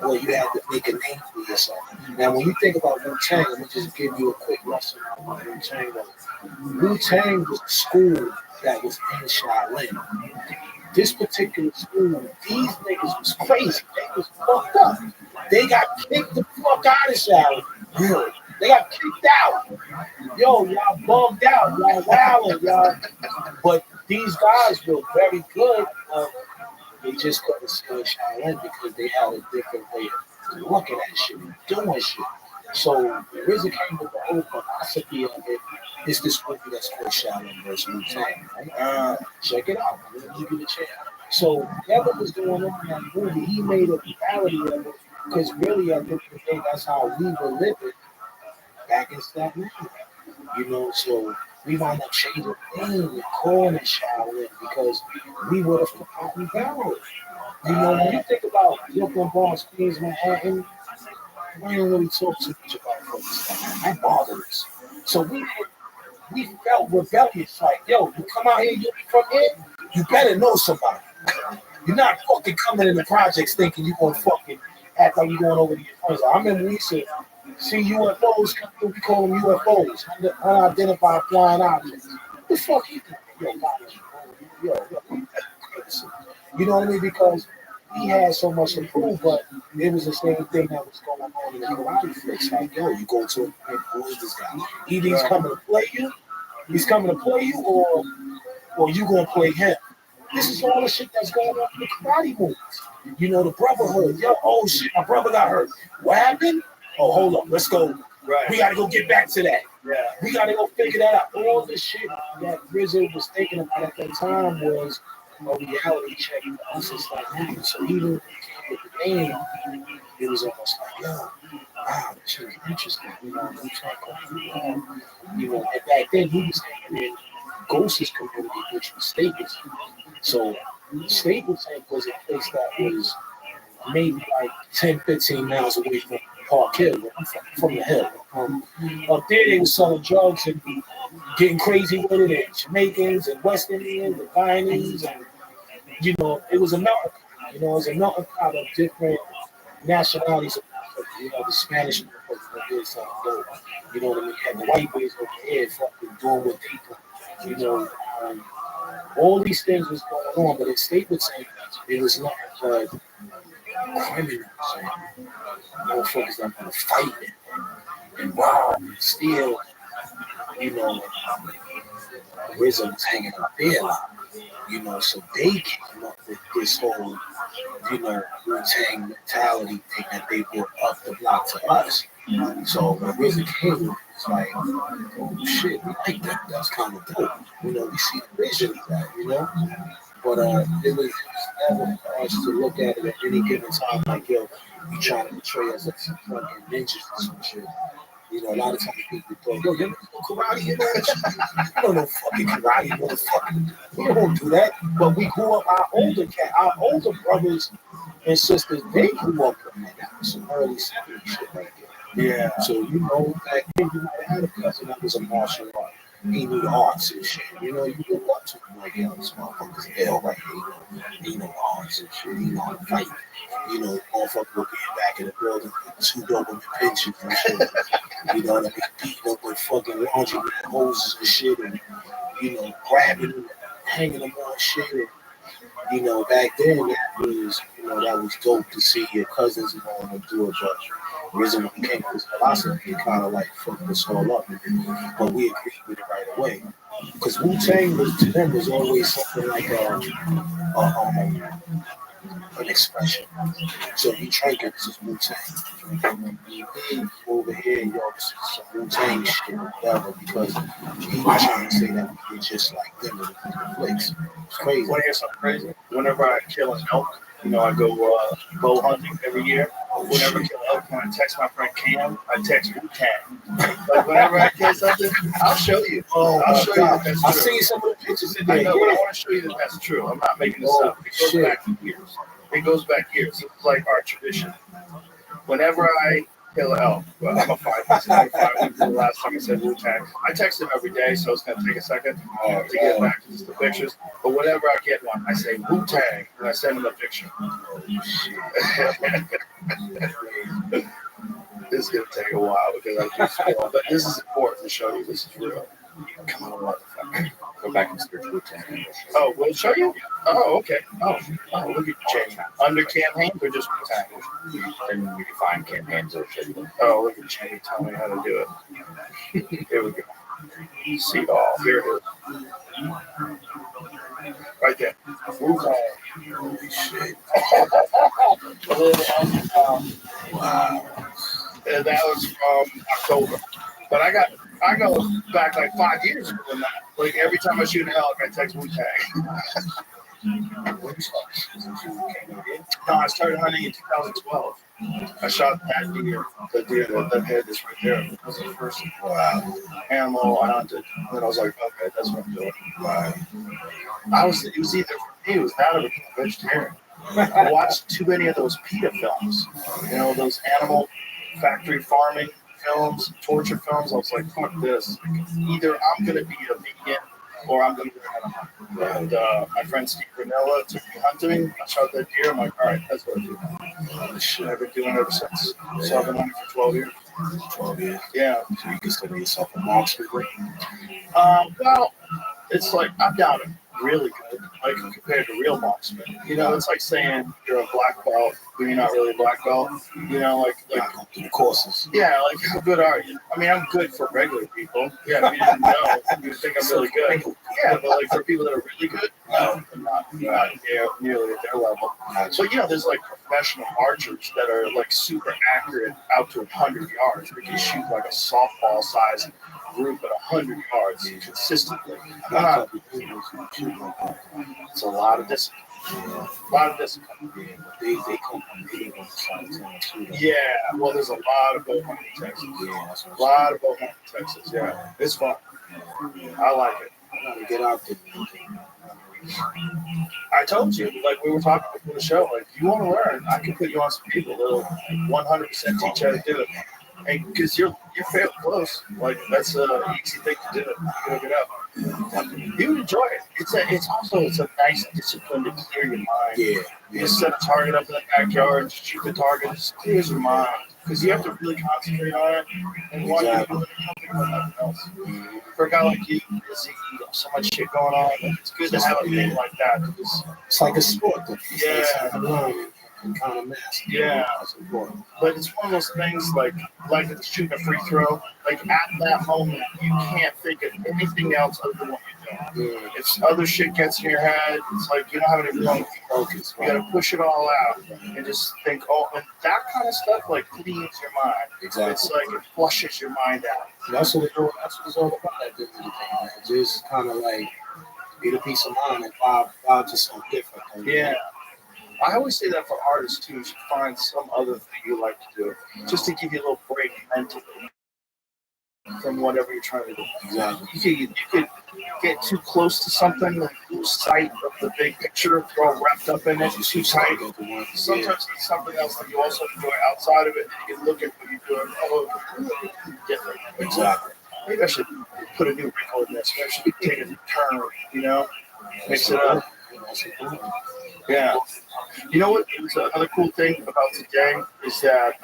or you had to make a name for yourself. Now, when you think about Wu-Tang, let me just give you a quick lesson on what Wu-Tang was. Wu-Tang was a school that was in Shaolin. This particular school, these niggas was crazy. They was fucked up. They got kicked the fuck out of Shaolin. Really. They got kicked out. Yo, y'all bugged out. Y'all wildin', y'all. But these guys were very good. They just couldn't skill Shaolin because they had a different way of looking at shit and doing shit. So RZA came with the whole philosophy of it. It's this movie that's called Shaolin versus Wu-Tang, right? Check it out. I'm gonna give you the chance. So whatever was going on in that movie, he made a reality of it because really at the end of the day, that's how we were living back in Staten Island. You know, so we wound up changing the name and calling it Shaolin because we were the forgotten barrel. You know, when you think about Brooklyn, Bronx, Queens, Manhattan, we don't really talk too much about fucking stuff. That bothers us. So we felt rebellious, like, yo, you come out here, you from here, you better know somebody. You're not fucking coming in the projects thinking you're gonna fucking act like you're going over to your friends. I remember we used to see UFOs come through, we call them UFOs, unidentified flying objects. What the fuck you doing? Yo, you know what I mean? Because he had so much to prove, but it was the same thing that was going on in the karate flicks. Like, yo, you go to who is this guy? Either he's coming to play you, or you gonna play him. This is all the shit that's going on in the karate movies. You know, the brotherhood. Yo, oh shit, my brother got hurt. What happened? Oh, hold up, let's go. Right. We gotta go get back to that. Yeah. We gotta go figure that out. All the shit that RZA was thinking about at that time was a reality check for us. It's like, man, so even with the name, it was almost like, yo, wow, this shit is interesting. You know, and back then he was hanging in Ghost's community, which was Staples. So Staples was a place that was maybe like 10, 15 miles away from Park Hill, from the hill. Up there, they were selling drugs and getting crazy with it, and Jamaicans and West Indians and Guyanese, and you know, it was a melting pot. You know, it was a melting pot of different nationalities. You know, the Spanish people did something dope. You know what I mean? And the white boys over here fucking doing what they do. You know, all these things was going on, but in Staples, it was nothing but criminals and motherfuckers that want to fight and rob and steal. You know, RZA was hanging out there a lot. You know, so they came up with this whole, you know, Wu-Tang mentality thing that they brought up the block to us. So when RZA came, it's like, oh shit, we like that. That's kind of dope. You know, we see the vision of that, you know? But it was never for us to look at it at any given time like, yo, you trying to portray us as some fucking ninjas or some shit. You know, a lot of times people thought, yo, you know karate, you know? You don't know fucking karate, motherfucker. We don't do that. But we grew up, our older brothers and sisters, they grew up on that. That was some early 70s shit right there. Yeah. So, you know, back then you might have had a cousin that was a martial art. He knew the arts and shit. You know, you look up to him like, yo, this motherfucker's ill right here. He know arts and shit. He know how to fight. You know, motherfucker would be back in the building with 2 Doberman pinches and shit. You know what I mean? Beating up with fucking laundry hoses and shit, and, you know, grabbing them, hanging them on shit. And, you know, back then that was, you know, that was dope to see your cousins and all them do it. But the reason when we came to this philosophy, it kind of like fucked us all up. But we agreed with it right away. Because Wu-Tang was, to them, was always something like an expression. So you drink it, this is Wu-Tang. You over here, yo, this is some Wu-Tang shit or whatever, because he was trying to say that we're just like them in the flicks. It's crazy. Want to hear something crazy? Whenever I kill an elk, you know, I go bow hunting every year. Whenever I kill an elk, when I text my friend Cam, I text Wu-Tang. Like whenever I kill something, I'll show you. I'll show you that that's true. I've seen some of the pictures in there. I know, but I want to show you that that's true. I'm not making this up. It goes back years. It goes back years. It's like our tradition. Whenever I kill an elk, well, I'm a 5 weeks the last time I said Wu-Tang. I text him every day, so it's going to take a second to get back to just the pictures. But whenever I get one, I say Wu-Tang, and I send him a picture. This is going to take a while because I do spoil, but this is important to show you. This is real. Come on, motherfucker. Go back and search Wu-Tang. Oh, we'll show you? Oh, okay. Oh, look at Jamie. Under Cam Haynes or just Wu-Tang? And you can find Cam Haynes or show you. Oh, look at Jamie. Tell me how to do it. Here we go. See, oh, here it is. Right there. Wu-Tang. Holy shit. Wow. And that was from October. But I go back like 5 years ago now. Like every time I shoot an elk, I text Wu-Tang. No, I started hunting in 2012. I shot that deer, the deer that had this right there. That was the first animal I hunted. And then I was like, okay, that's what I'm doing. Wow. It was either for me, it was that or become a vegetarian. I watched too many of those PETA films. You know, those animal factory farming films, torture films. I was like, fuck this. Either I'm going to be a vegan or I'm going to learn how to hunt. And my friend Steve Ranella took me hunting. I shot that deer. I'm like, all right, that's what I do. I've been doing it ever since. So I've been hunting for 12 years. 12 years? Yeah. So you consider yourself a marksman? Well, it's like, I'm down to really good, like compared to real marksmen. You know, it's like saying you're a black belt, but you're not really a black belt. You know, like the courses. Yeah, like how good are you? I mean, I'm good for regular people. Yeah, if you didn't know, you think I'm really good. Yeah, but like for people that are really good, no, I'm not nearly at their level. But you know, there's like professional archers that are like super accurate out to 100 yards. They can shoot like a softball size group at 100 yards consistently. It's a lot of discipline. A lot of discipline. They come from the too. Yeah, well, there's a lot of bow hunting in Texas. Yeah, a lot of bow hunting in Texas. Yeah, it's fun. I like it. I gotta get out there. I told you, like we were talking before the show, like if you want to learn, I can put you on some people that'll 100% teach you how to do it. And because you're fairly close, like that's an easy thing to do. You can look it up. You would enjoy it. It's a nice discipline to clear your mind. Yeah. You just set a target up in the backyard, just shoot the target, just clears your mind. Because you have to really concentrate on it and want to do something or nothing else. For a guy like you, busy, so much shit going on, it's good to have a thing like that. It's like a sport. Yeah. Kind of master. Yeah, but it's one of those things like shooting a free throw. Like at that moment, you can't think of anything else other than what you're doing. If other shit gets in your head, it's like you don't have any room to focus. You gotta push it all out and just think. Oh, and that kind of stuff like cleans your mind. Exactly. It's like it flushes your mind out. That's what it's all about. At the end of the day, man. Just kind of like get a peace of mind and vibe to something different. Yeah. I always say that for artists too. You should find some other thing you like to do, just to give you a little break mentally. from whatever you're trying to do. Exactly. You could get too close to something, like lose sight of the big picture, get all wrapped up in it, too tight. Sometimes it's something else that you also enjoy outside of it, and you can look at what you're doing, oh, different. Exactly. Maybe I should put a new wrinkle in this. Maybe I should take a turn, you know, mix it up. Yeah. You know what? Another cool thing about today is that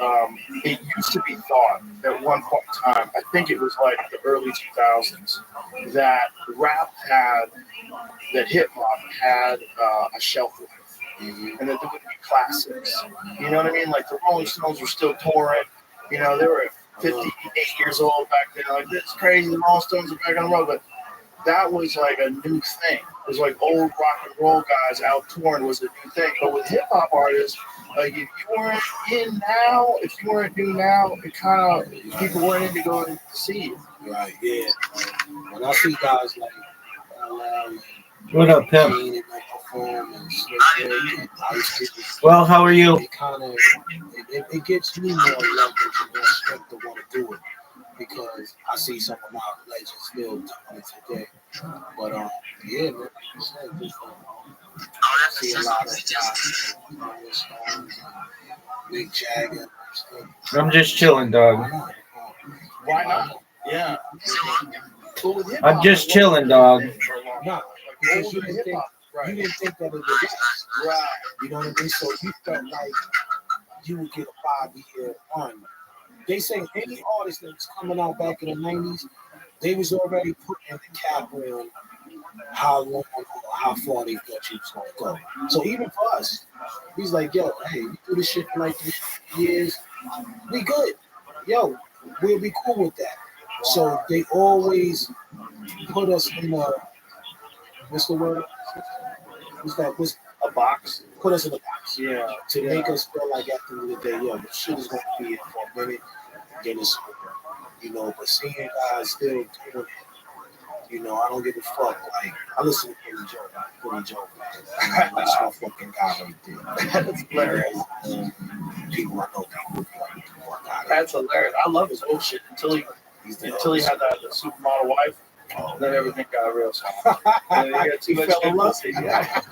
it used to be thought at one point in time, I think it was like the early 2000s, that hip hop had a shelf life, and that there would be classics. You know what I mean? Like the Rolling Stones were still touring. You know, they were 58 years old back then. Like, it's crazy. The Rolling Stones are back on the road, but that was like a new thing. It was like old rock and roll guys out touring was a new thing. But with hip hop artists, like if you weren't in now, if you weren't new now, it kind of people weren't into going to see you. Right. Yeah. When I see guys like What up, Pimp? Well, how are you? It kind of it gets me more leverage and more strength to want to do it, because I see some of my legends still doing it today. But yeah, man, I see a lot of guys, Big Jagger. I'm just chilling, dog. Why not? Yeah. I'm just chilling, dog. No, because you didn't think that it was last. Right. You know what I mean? So you felt like you would get a 5-year run. They say any artist that's coming out back in the 90s, they was already putting the cap on how long or how far they thought you was going to go. So even for us, he's like, yo, hey, we do this shit for like 3 years, we good. Yo, we'll be cool with that. So they always put us in a, what's the word? What's a box? Put us in a box. Yeah. To make us feel like at the end of the day, yo, the shit is going to be here for a minute, then it's over. You know, but seeing guys still doing it, you know, I don't give a fuck. Like, I listen to Billy Joe. That's my fucking guy right there. That's hilarious. People I know, people That's hilarious. I love his old shit until he had that supermodel wife. Then everything got real. And he got too much good pussy. Yeah.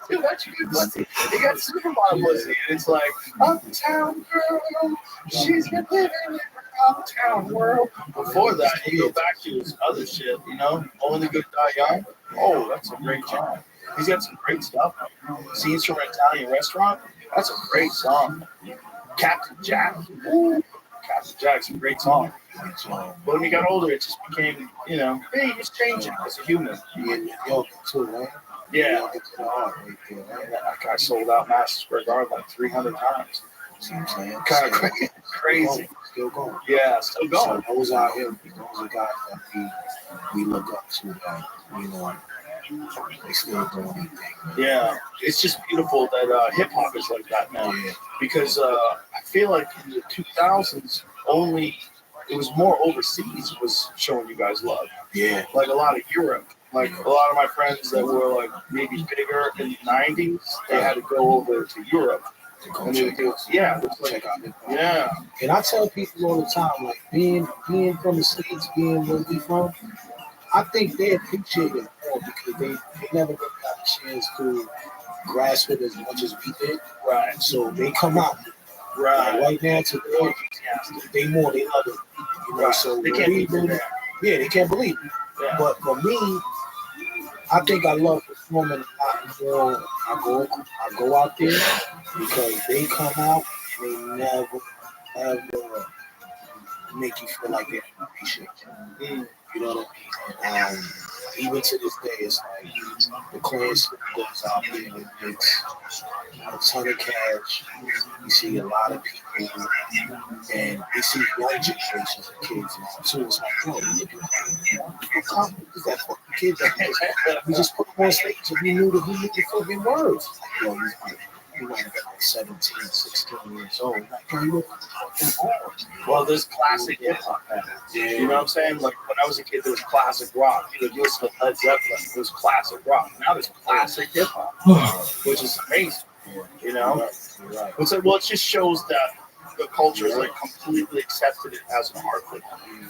Too much good pussy. He got supermodel pussy, and it's like, uptown girl, she's been living in the uptown world. Before that, he go back to his other shit, you know, Only the Good Die Young. Oh, that's a great job. He's got some great stuff. Scenes from an Italian Restaurant. That's a great song. Captain Jack. Ooh. Captain Jack's a great song. But when he got older, it just became, you know, hey, he's changing as a human. Yo, too, man. Yeah. That guy sold out Madison Square Garden like 300 times. See what I'm saying? Kind of crazy. Still going. Yeah, still going. So those out here, those are guys that we look up to, like, you know, they still doing anything. Yeah, it's just beautiful that hip hop is like that now. Yeah. Because I feel like in the 2000s, it was more overseas was showing you guys love. Yeah. Like a lot of Europe. Like a lot of my friends that were like maybe bigger in the 90s, they had to go over to Europe. To check out it. Yeah. And I tell people all the time, like being from the States, being where we from, I think they appreciate it more because they never really got a chance to grasp it as much as we did. Right. So they come out. Right. Right now today, they love it. You know, so they can't believe it. Yeah, they can't believe it. Yeah. But for me, I think I love performing a lot more. I go out there because they come out and they never ever make you feel like they appreciate you. You know what I mean? Even to this day, it's like the clearance goes out there and it's a ton of cash. You see a lot of people, and we see young generations of kids now too. It's like, yo, look at that fucking kid that we just put him on stage and he knew the fucking words. Like, yo, he might have been like 17, 16 years old. Like, yo, you look fucking hard. Well, there's classic hip hop now. Yeah. You know what I'm saying? Like when I was a kid, there was classic rock. You listen to Led Zeppelin, there was classic rock. Now there's classic hip hop, which is amazing. You know? Right. Well, it just shows that the culture is like completely accepted it as an art form.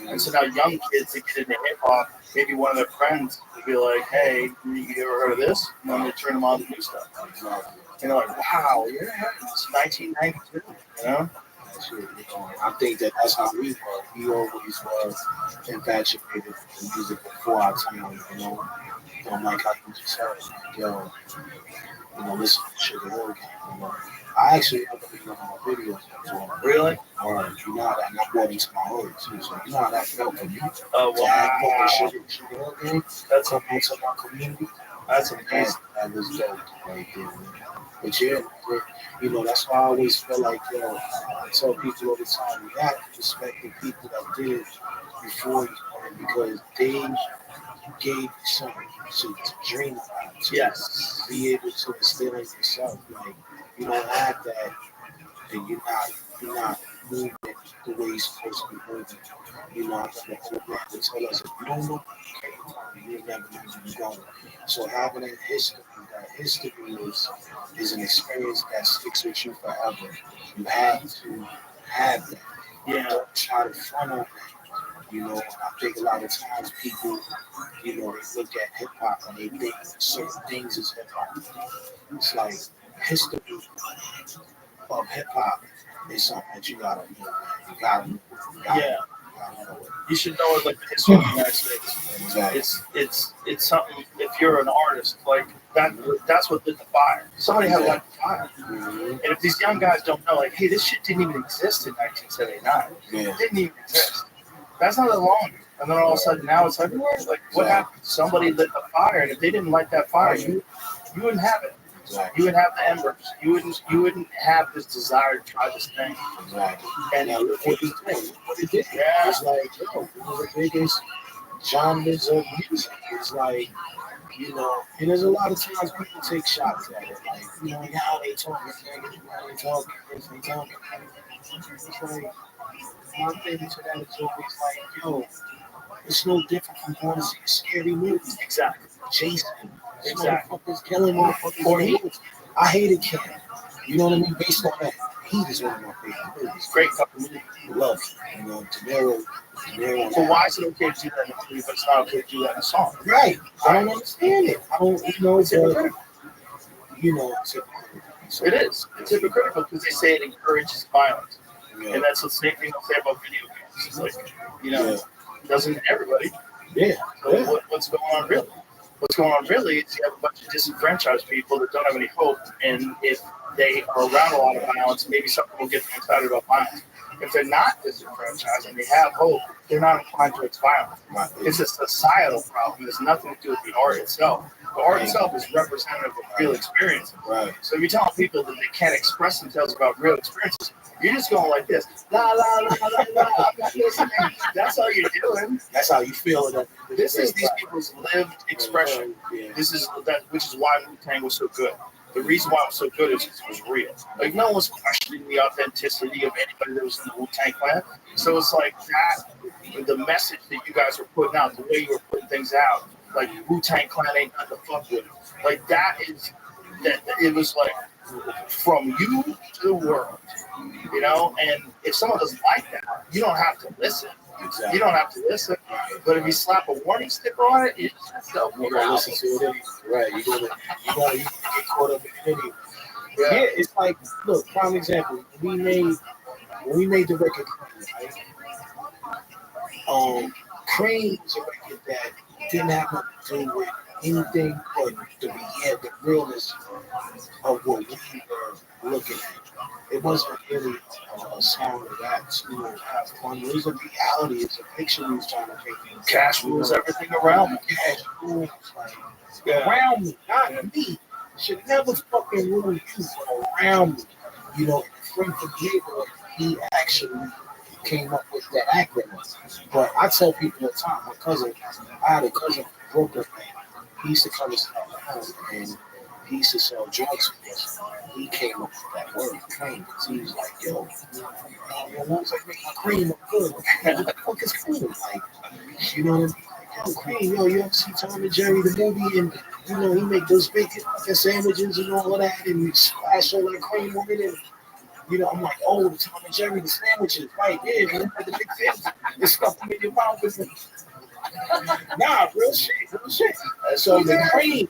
And so now young kids that get into hip hop, maybe one of their friends will be like, "Hey, you ever heard of this?" And they turn them on to new stuff. And they're like, "Wow, yeah, it's 1992." You know? I think that's how we were. We always were infatuated with music before our time, you know. Like how you just said, yo, listen to Sugar Hill Gang, you know. I actually have one of my videos as well. Really? Or you know how that got brought into my hood too. So you know how that felt for me. Oh wow. Sugar Hill Gang. That's come into my community. That's amazing. That was dope right there, man. But yeah, that's why I always feel like, I tell people all the time, you have to respect the people that did before you, because they gave you something to dream about, to be able to instill in yourself. Like, you don't have that, then you're not moving the way you're supposed to be moving. I got the old man to tell us, if you don't know where you came from, you'll never know where you're going. So having that history is an experience that sticks with you forever. You have to have that. Don't try to front on that. I think a lot of times people, they look at hip hop and they think certain things is hip hop. It's like history of hip hop is something that you gotta know. You gotta know it. You should know it, like the history of the United States. Exactly. It's something. If you're an artist, like that's what lit the fire. Somebody had to light the fire. And if these young guys don't know, like, hey, this shit didn't even exist in 1979. It didn't even exist. That's not that long. And then all of a sudden now it's like what happened? Somebody lit the fire, and if they didn't light that fire, you wouldn't have it. You wouldn't have the embers. You wouldn't have this desire to try this thing. Exactly. And look what he did. It's like, one of the biggest genres of music. It's like, and there's a lot of times people take shots at it. Like, how they talking, how they talking, they talking. It's like, my thing to that is always like, it's no different from going to see a scary movie. Exactly. Jason. Motherfuckers killing motherfuckers. Or Heat. I hated Ken. You know what I mean? Based on that. Heat is one of my favorite movies. Great fucking movie. Love it. De Niro. So why is it okay to do that in a movie, but it's not okay to do that in a song? Right. I don't understand it. I don't, it's hypocritical. It's hypocritical. It is. It's hypocritical because they say it encourages violence. Yeah. And that's the same thing they'll say about video games. It's like, doesn't everybody? Yeah. So what's going on really? What's going on really is you have a bunch of disenfranchised people that don't have any hope, and if they are around a lot of violence, maybe something will get them excited about violence. If they're not disenfranchised and they have hope, they're not inclined towards violence. It's a societal problem. It has nothing to do with the art itself. The art itself is representative of real experiences. Right. So if you tell people that they can't express themselves about real experiences, you're just going like this, la la la la la. I'm not listening. That's all you're doing. That's how you feel it. This is these people's lived expression. This is that, which is why Wu-Tang was so good. The reason why it was so good is because it was real. Like, no one's questioning the authenticity of anybody that was in the Wu-Tang Clan. So it's like that, the message that you guys were putting out, the way you were putting things out, like Wu-Tang Clan ain't nothing to fuck with. Like that is that it was like from you to the world, and if someone doesn't like that, you don't have to listen. Exactly. You don't have to listen. But if you slap a warning sticker on it, it's just you're gonna listen to it anyway. Right. You're gonna get caught up in it anyway. Yeah, it's like, look, prime example, when we made the record Cream, right? Cream was a record that didn't have nothing to do with anything but the realness of what we were looking at. It wasn't really a song of that to have fun. It was a reality. It's a picture we was trying to paint. Cash rules everything around me. Cash rules around me, not me. Should never fucking rule you, but around me. Friend from neighborhood, he actually came up with that acronym. But I tell people all the time, I had a cousin from Brooklyn, man. He used to come to South House and he used to sell drugs for us. He came up with that word, cream, because he was like, yo, I was like, make my cream look good. What the fuck is cream? Like, what I mean? Yo, cream, you ever see Tom and Jerry, the movie, and, he make those big fucking sandwiches and all of that, and you splash all that cream on it, and I'm like, oh, the Tom and Jerry, the sandwiches, right? Yeah, man, the big things. This stuff you in your mouth is nah, real shit, real shit. So the cream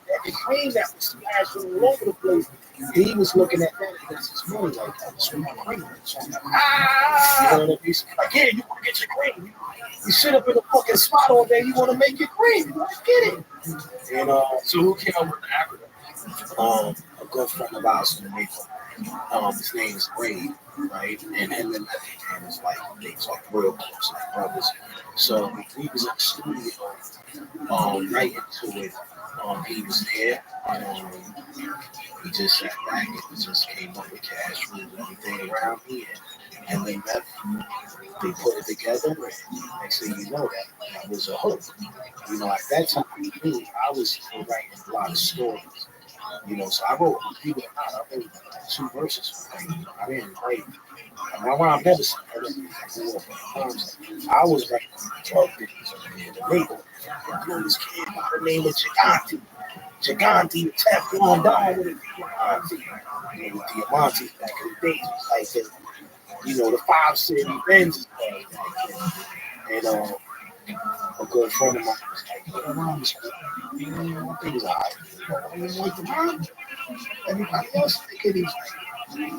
that was smashed all over the place, he was looking at that against his money like, that's what my cream is. You know what I mean? Like, yeah, you want to get your cream. You sit up in a fucking spot all day, you want to make your cream. Let's get it. And So who came up with the acronym? A good friend of ours in the neighborhood. His name is Wade, right? And him and Matthew was like, they was like real close, like brothers. So we was in the studio, right into it. He was there, and he just sat back and just came up with cash rules and everything around me, and then they put it together. And next thing you know, that was a hook. At that time, I was writing a lot of stories. So I wrote, believe it or not, I wrote 2 verses. I didn't write. I've never seen that. I was writing drug dealers in the neighborhood. This kid by the name of Gigante, the Teflon Don with the Diamante back in the days. Like the 5 City Benz and a good friend of mine was like, what around this? I think it's alright. I didn't like the mom. Everybody else think it is like,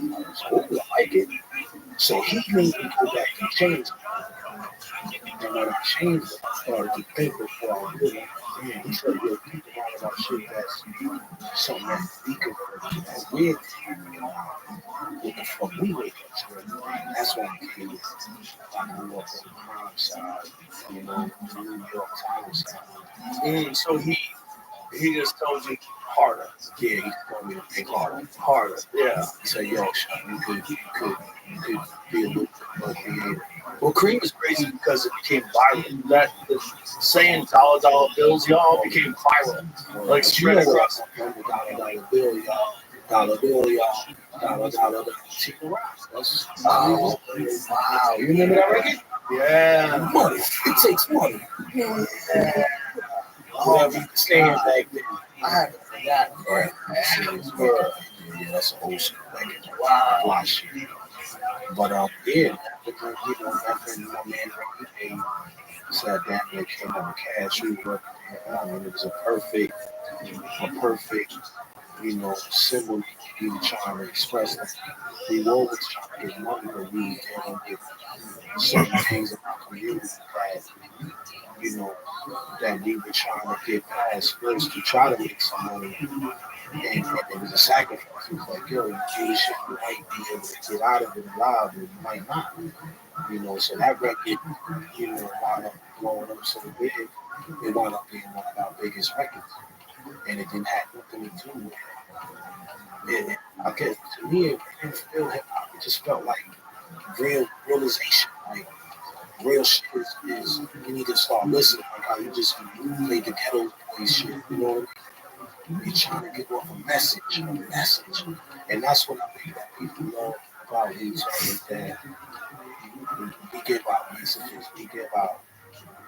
cool, I like it. So he made me go back and change it. And when I changed it, I started to think before I did it. Man, he said, yo, think about shit that's something that we could that's weird. What the fuck we wake up to? And that's when I came. I grew up on the crime side, New York Times side. So he just told you harder. Yeah, he told me to think harder. Yeah. He said, yo, you could be a little bit more creative. Well, cream is crazy because it became viral. That saying dollar bills, y'all, became viral. Like spread across. Dollar bill, y'all. Dollar bill, y'all. Dollar. That's wow. You remember that record? Yeah. Money. It takes money. Yeah. Whatever you saying back then. I haven't forgotten. Right. Yeah, that's an old school record. Wow. Flash. But yeah, my friend, my man, he sat down and came up with cash. We worked. It was a perfect, symbol we were trying to express that. We were always trying to get money, but we were dealing with certain things in our community that we were trying to get past first to try to make some money. And it was a sacrifice. It was like, yo, you might be able to get out of it alive, and you might not. So that record, wound up blowing up so big, it wound up being one of our biggest records. And it didn't have nothing to do with it. I guess to me, it didn't feel hip hop. It just felt like realization. Like real shit is you need to start listening. Like how you just play the ghetto boys shit. You know what I mean? You're trying to give off a message. And that's what I think that people know about these artists, that we give out messages. We give out,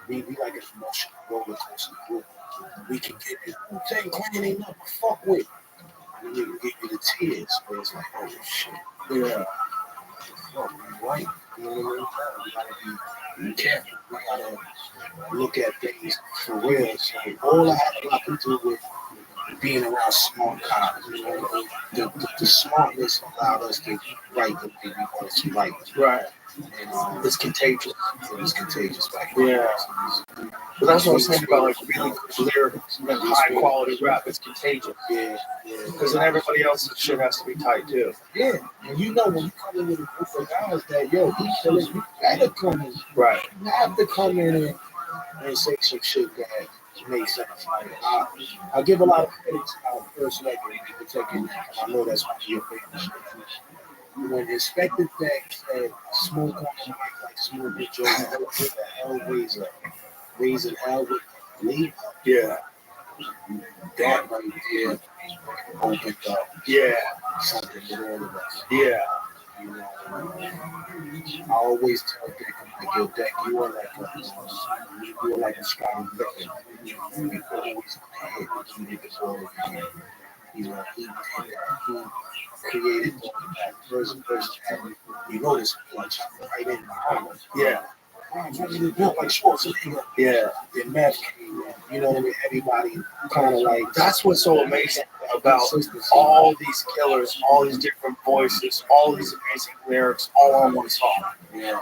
we like an emotional roller coaster group. We can get it. Wu-Tang Clan ain't nothing to fuck with. We can get you the tears, where it's like, oh shit. Yeah. Fuck, you right. You know what I mean? We gotta be careful. We gotta look at things for real. So all I have a lot to do with being around smart guys, the smartness allowed us to write the way we wanted to write. Right. And it's contagious. It was contagious back then. Yeah. But that's what I'm saying about like really good lyrics and high quality rap. It's contagious. Yeah. Because then everybody else's shit has to be tight too. Yeah. And when you come in with a group of guys that, you gotta come in. Right. You have to come in and say some shit that makes sense. Like, I give a lot of credit to our first record in particular. I know that's one of your favorite shit. When Inspector Deck said smoke on the mic like Smoke with Joe, what the hell raising hell with Lee? Yeah. That right there opened up something with all of us. Yeah. I always tell Deck, I'm like, yo, Deck, you are like a strong veteran. You always hit. He did this all again. He did that. created that first and you notice like right in behind us. Yeah. Really built like Schwarzenegger. Yeah. The meth came in. You know what I mean? Everybody kind of like. That's what's so amazing about all these killers, all these different voices, all these amazing lyrics, all on one song. Yeah.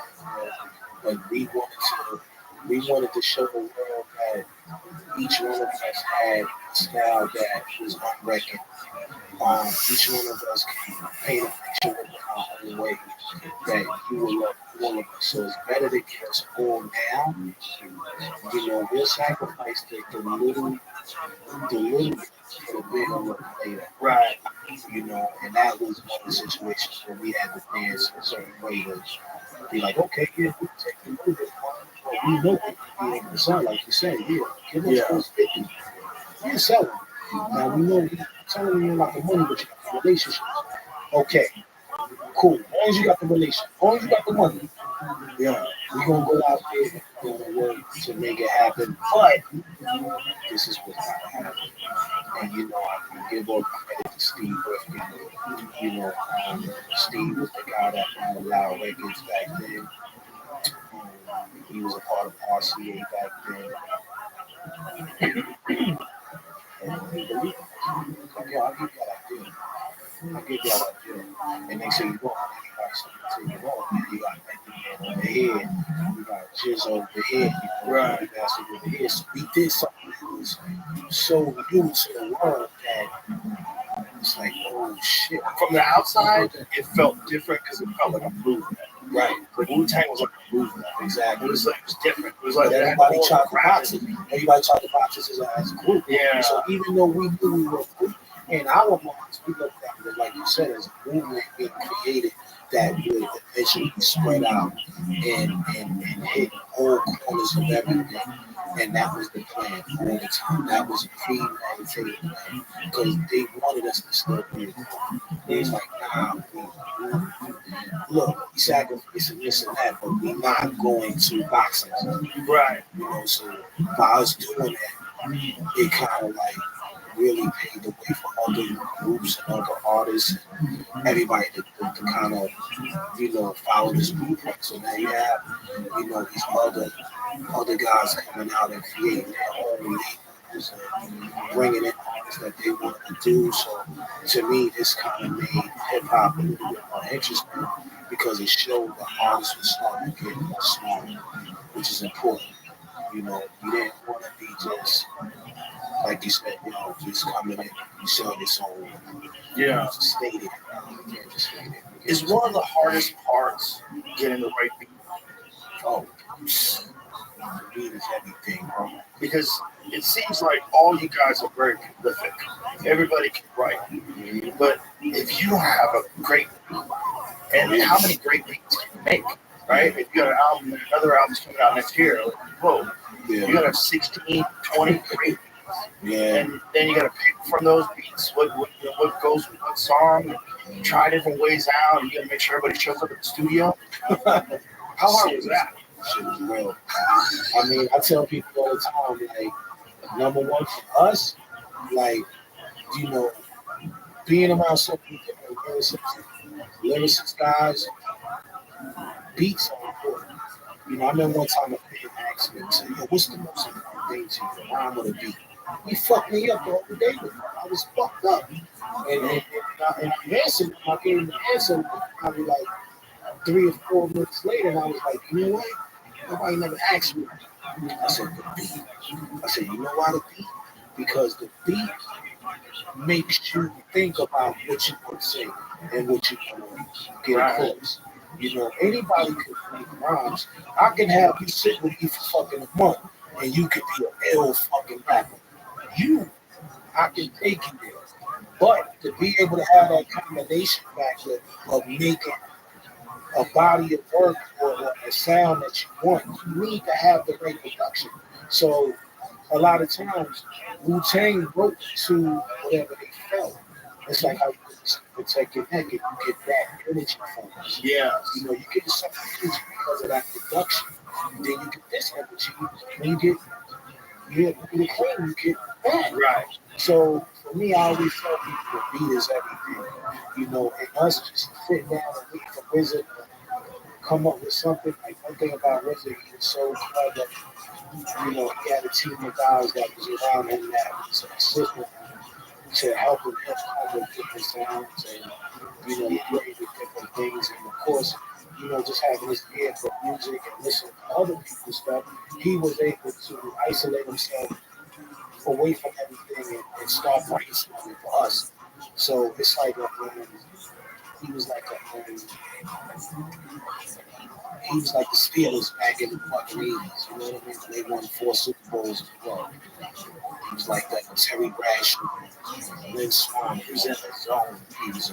But we wanted to show the world that each one of us had a style that was unreckoned. Each one of us can paint a picture in our own way that you will love all of us. So it's better to get us all now. You know, we'll sacrifice the little for the bigger look later. Right. You know, and that was one of the situations where we had to dance a certain way to be like, okay, yeah, we'll take a little bit more. We know it. You know, son, like you said, yeah, give us those 50. Yeah, sell them. Now we know we're telling you about the money, but you got the relationship. Okay, cool. As long as you got the relationship, as long as you got the money, yeah, we're gonna go out there and we're gonna work to make it happen. But this is what's gonna happen. And you know, I give all credit to Steve Griffin. You know, Steve was the guy that allowed records back then. He was a part of RCA back then. And he believed it. I'll give you that idea. And they say, you know, you got something to take it on. You got Anthony over here. You got Jizz over here. Right. Bastard over here. So we did something that was so new to the world that it's like, oh shit. From the outside, it felt different because it felt like a movement. Right. Like Wu-Tang was like a movement. Exactly. It was different. It was like everybody tried to box it. Everybody tried to box us as a group. Yeah. So even though we knew we were free, in our minds, we looked at it, like you said, as a movement being created that would eventually spread out and hit all corners of everything. And that was the plan all the time. That was a premeditated plan because they wanted us to still be it. They was like, nah, look, we sacrificing this and that, but we're not going to box ourselves. Right. You know, so by us doing that, it kind of like really paved the way for other groups and other artists and everybody to kind of, you know, follow this blueprint. So now you have, you know, these other guys coming out and creating their own labels and bringing in artists that they want to do. So to me, this kind of made hip hop a little bit more interesting because it showed the artists were starting to get more smart, which is important. You know, you didn't want to be just, like you said, you know, just coming in, you sell your song. Yeah. Stated. You can't just state it. Is one of the hardest parts getting the right beat? Oh, the beat is everything, bro. Because it seems like all you guys are very prolific. Everybody can write. But if you don't have a great beat, and how many great beats can you make? Right? If you got an album, another album's coming out next year, like, whoa, you got to have 16, 20 great beats. Yeah. And then you got to pick from those beats what goes with what song, try different ways out, and you got to make sure everybody shows up at the studio. How hard was that? Shit was real. I mean, I tell people all the time, like, number one for us, like, you know, being around so many different lyricists guys, beats are important. You know, I remember one time a fan asked me, said, yo, what's the most important thing to you? Rhyme with a beat. He fucked me up the other day with it. I was fucked up. And I answered him. I gave him an answer probably like 3 or 4 minutes later, and I was like, you know what? Nobody never asked me. I said, the beat. I said, you know why the beat? Because the beat makes you think about what you want to say and what you want to get across. You know, anybody could make rhymes. I can have you sit with me for fucking a month, and you could be an ill fucking rapper. I can take you there. But to be able to have that combination factor of making a body of work or a sound that you want, you need to have the right production. So a lot of times, Wu-Tang wrote to whatever they felt. It's like how you protect your neck and you get that energy from us. Yeah. You know, you get something because of that production. Then you get this energy. When you get clean, you get that. Right. So for me, I always tell people the beat is everything. You know, and us just sitting down and waiting for Wizard to come up with something. Like one thing about Wizard, he was so clever. You know, he had a team of guys that was around him that was assistant to helping him come with different sounds and, you know, play with different things. And of course, you know, just having his ear for music and listening to other people's stuff, he was able to isolate himself away from everything and start writing something for us. So it's like he was like he was like the Steelers back in the fucking 80s. You know what I mean? They won 4 Super Bowls in a row. He was like that Terry Bradshaw, Lynn Swan. He was in the zone. He was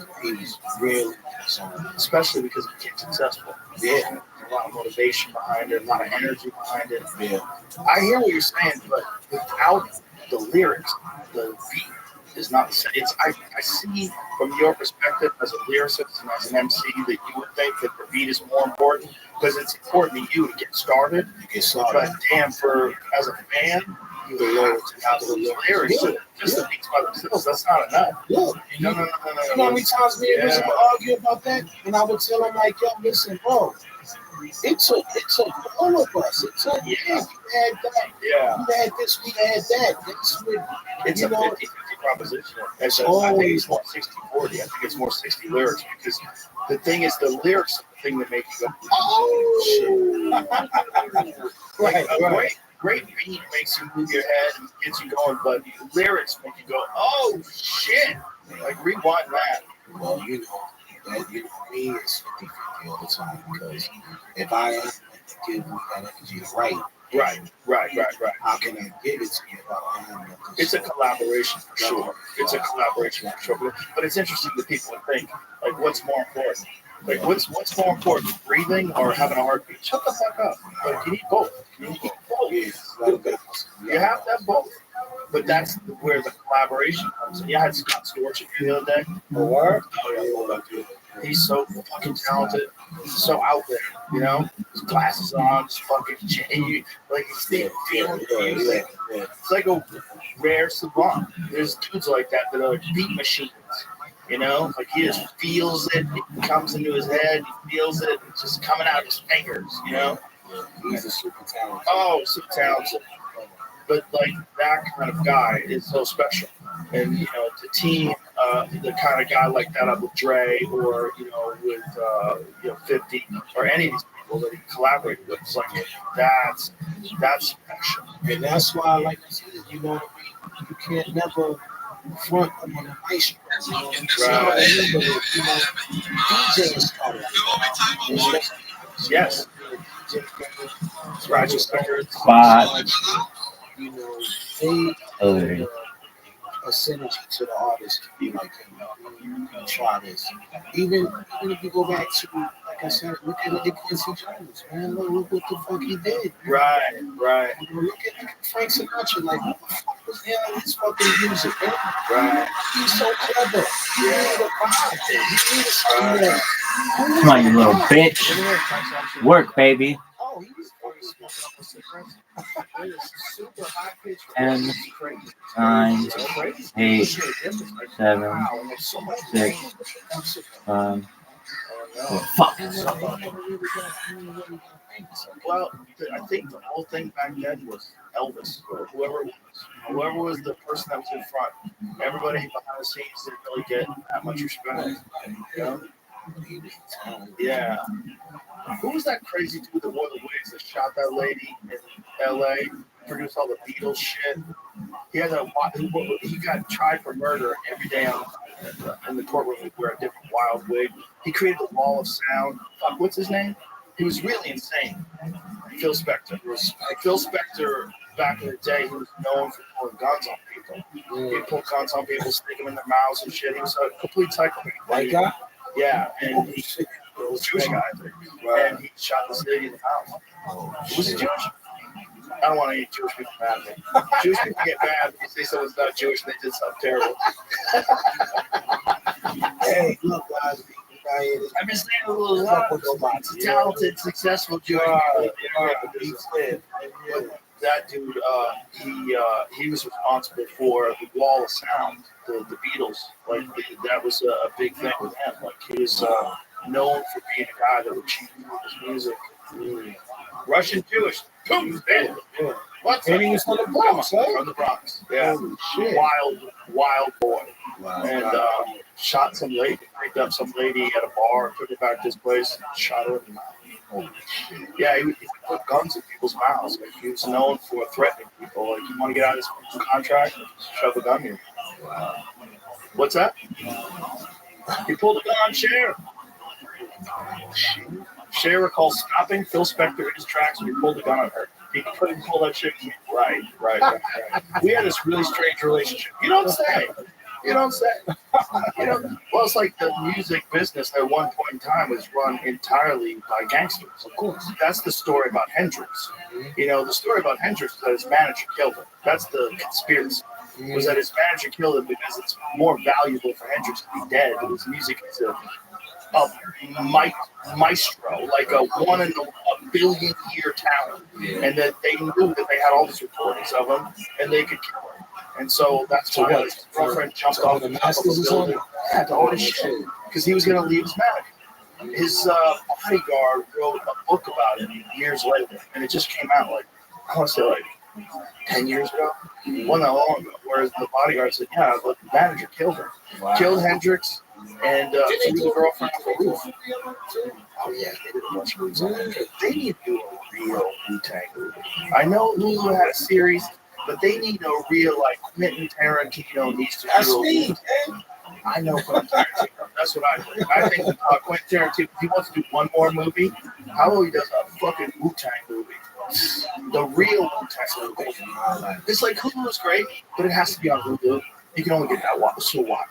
really in the zone. Especially because he became successful. Yeah. A lot of motivation behind it, a lot of energy behind it. Yeah. I hear what you're saying, but without the lyrics, the beat is not the same. I see from your perspective as a lyricist and as an MC that you would think that the beat is more important because it's important to you to get started. But damn, as a fan, you have to have the lyrics. Just the beats by themselves, that's not enough. Yeah. No. You know how many times me and Wizard would argue about that? And I would tell him like, yo, listen, bro. It took all of us. It took you had that. Yeah. You had this, we had that. It's a 50-50 proposition. I think it's more 60-40. I think it's more 60 lyrics because the thing is the lyrics are the thing that make you go, oh shit. Great beat makes you move your head and gets you going, but lyrics make you go, oh shit. Like rewind that. Well, you know, that me is 50-50 all the time because if I am give you that energy to write. Right. How can I give it to you if I don't have nothing? It's a collaboration for sure. It's a collaboration for sure. But it's interesting that people would think, like, what's more important? Like, what's more important, breathing or having a heartbeat? Shut the fuck up. Like, you need both. You need both. You have to have both. But that's where the collaboration comes in. Yeah, I had Scott Storch the other day. Oh, yeah. He's so fucking talented. He's so out there, you know? His glasses on, his fucking chain. Like, he's feeling music. It's like a rare savant. There's dudes like that are like beat machines. You know? Like, he just feels it. It comes into his head. He feels it. It's just coming out of his fingers, you know? He's a super talented. Oh, so talented. But like that kind of guy is so special, and you know the team, the kind of guy like that up with Dre or you know with 50 or any of these people that he collaborated with. It's like that's special, and that's why, like I said, you know, you can't never front on the nice. You know, right? You know, DJs started. Yes. Roger Records. You know, they a synergy to the artist to be like, you try this. Even if you go back to, like I said, look at Quincy Jones, man. Look what the fuck he did. Right. You know, look at Frank Sinatra. Like, what the fuck was his fucking music, man? Right. He's so clever. Yeah. Come on, you little bitch. Work, baby. Oh, he was smoking up a cigarette. 10, 9, 8, 7, 6, 5. Fuck. Well, I think the whole thing back then was Elvis or whoever was the person that was in front. Everybody behind the scenes didn't really get that much respect. You know? Yeah. Who was that crazy dude with the oil wigs that shot that lady in L.A., produced all the Beatles shit? He got tried for murder every day in the courtroom. He'd wear a different wild wig. He created a wall of sound. Fuck, what's his name? He was really insane. Phil Spector. Phil Spector, back in the day, he was known for pulling guns on people. He'd pull guns on people, stick them in their mouths and shit. He was a complete psychopath. White guy? Yeah, and he was a Jewish guy, I think. And he shot this lady in the mouth. Was he Jewish? I don't want any Jewish people mad at me. Jewish people get mad because they say someone's not Jewish and they did something terrible. Hey, look, guys. I'm just saying a little talented, successful Jewish people. that dude, he was responsible for the Wall of Sound, the Beatles. Like that was a big thing with him. Like he was known for being a guy that would cheat his music. Russian Jewish. Boom, man. What's And he was from the Bronx, right? From the Bronx. Yeah. Holy shit. Wild boy. Wow. And shot some lady, picked up some lady at a bar, took her back to his place, shot her in the mouth. Holy shit. Yeah, he put guns in people's mouths. Like, he was known for threatening people. Like, you want to get out of this contract? Shove a gun here. Wow. What's that? He pulled a gun on Cher. Cher recalls stopping Phil Spector in his tracks when he pulled a gun on her. He couldn't pull that shit. Right. We had this really strange relationship. You don't say. Well, it's like the music business at one point in time was run entirely by gangsters. Of course. That's the story about Hendrix. The story about Hendrix is that his manager killed him. That's the conspiracy. Was that his manager killed him because it's more valuable for Hendrix to be dead. His music is a maestro, like a 1 in a billion year talent, and that they knew that they had all these recordings of him, and they could kill him. And so that's why his girlfriend jumped off the top of the building. Yeah, to all this shit, because he was going to leave his manager. His bodyguard wrote a book about it years later, and it just came out I want to say 10 years ago. Well, not long ago. Whereas the bodyguard said, yeah, but the manager killed her. Wow. Killed Hendrix. And she was a girlfriend of the roof. Oh, yeah, they did a bunch of movies on that. They need to do a real Wu-Tang movie. I know Hulu had a series, but they need a real, Quentin Tarantino needs to do I know Quentin Tarantino. That's what I think. I think Quentin Tarantino, if he wants to do one more movie, how about he does a fucking Wu-Tang movie? The real Wu-Tang movie. It's like Hulu's great, but it has to be on Hulu. You can only get that so wide.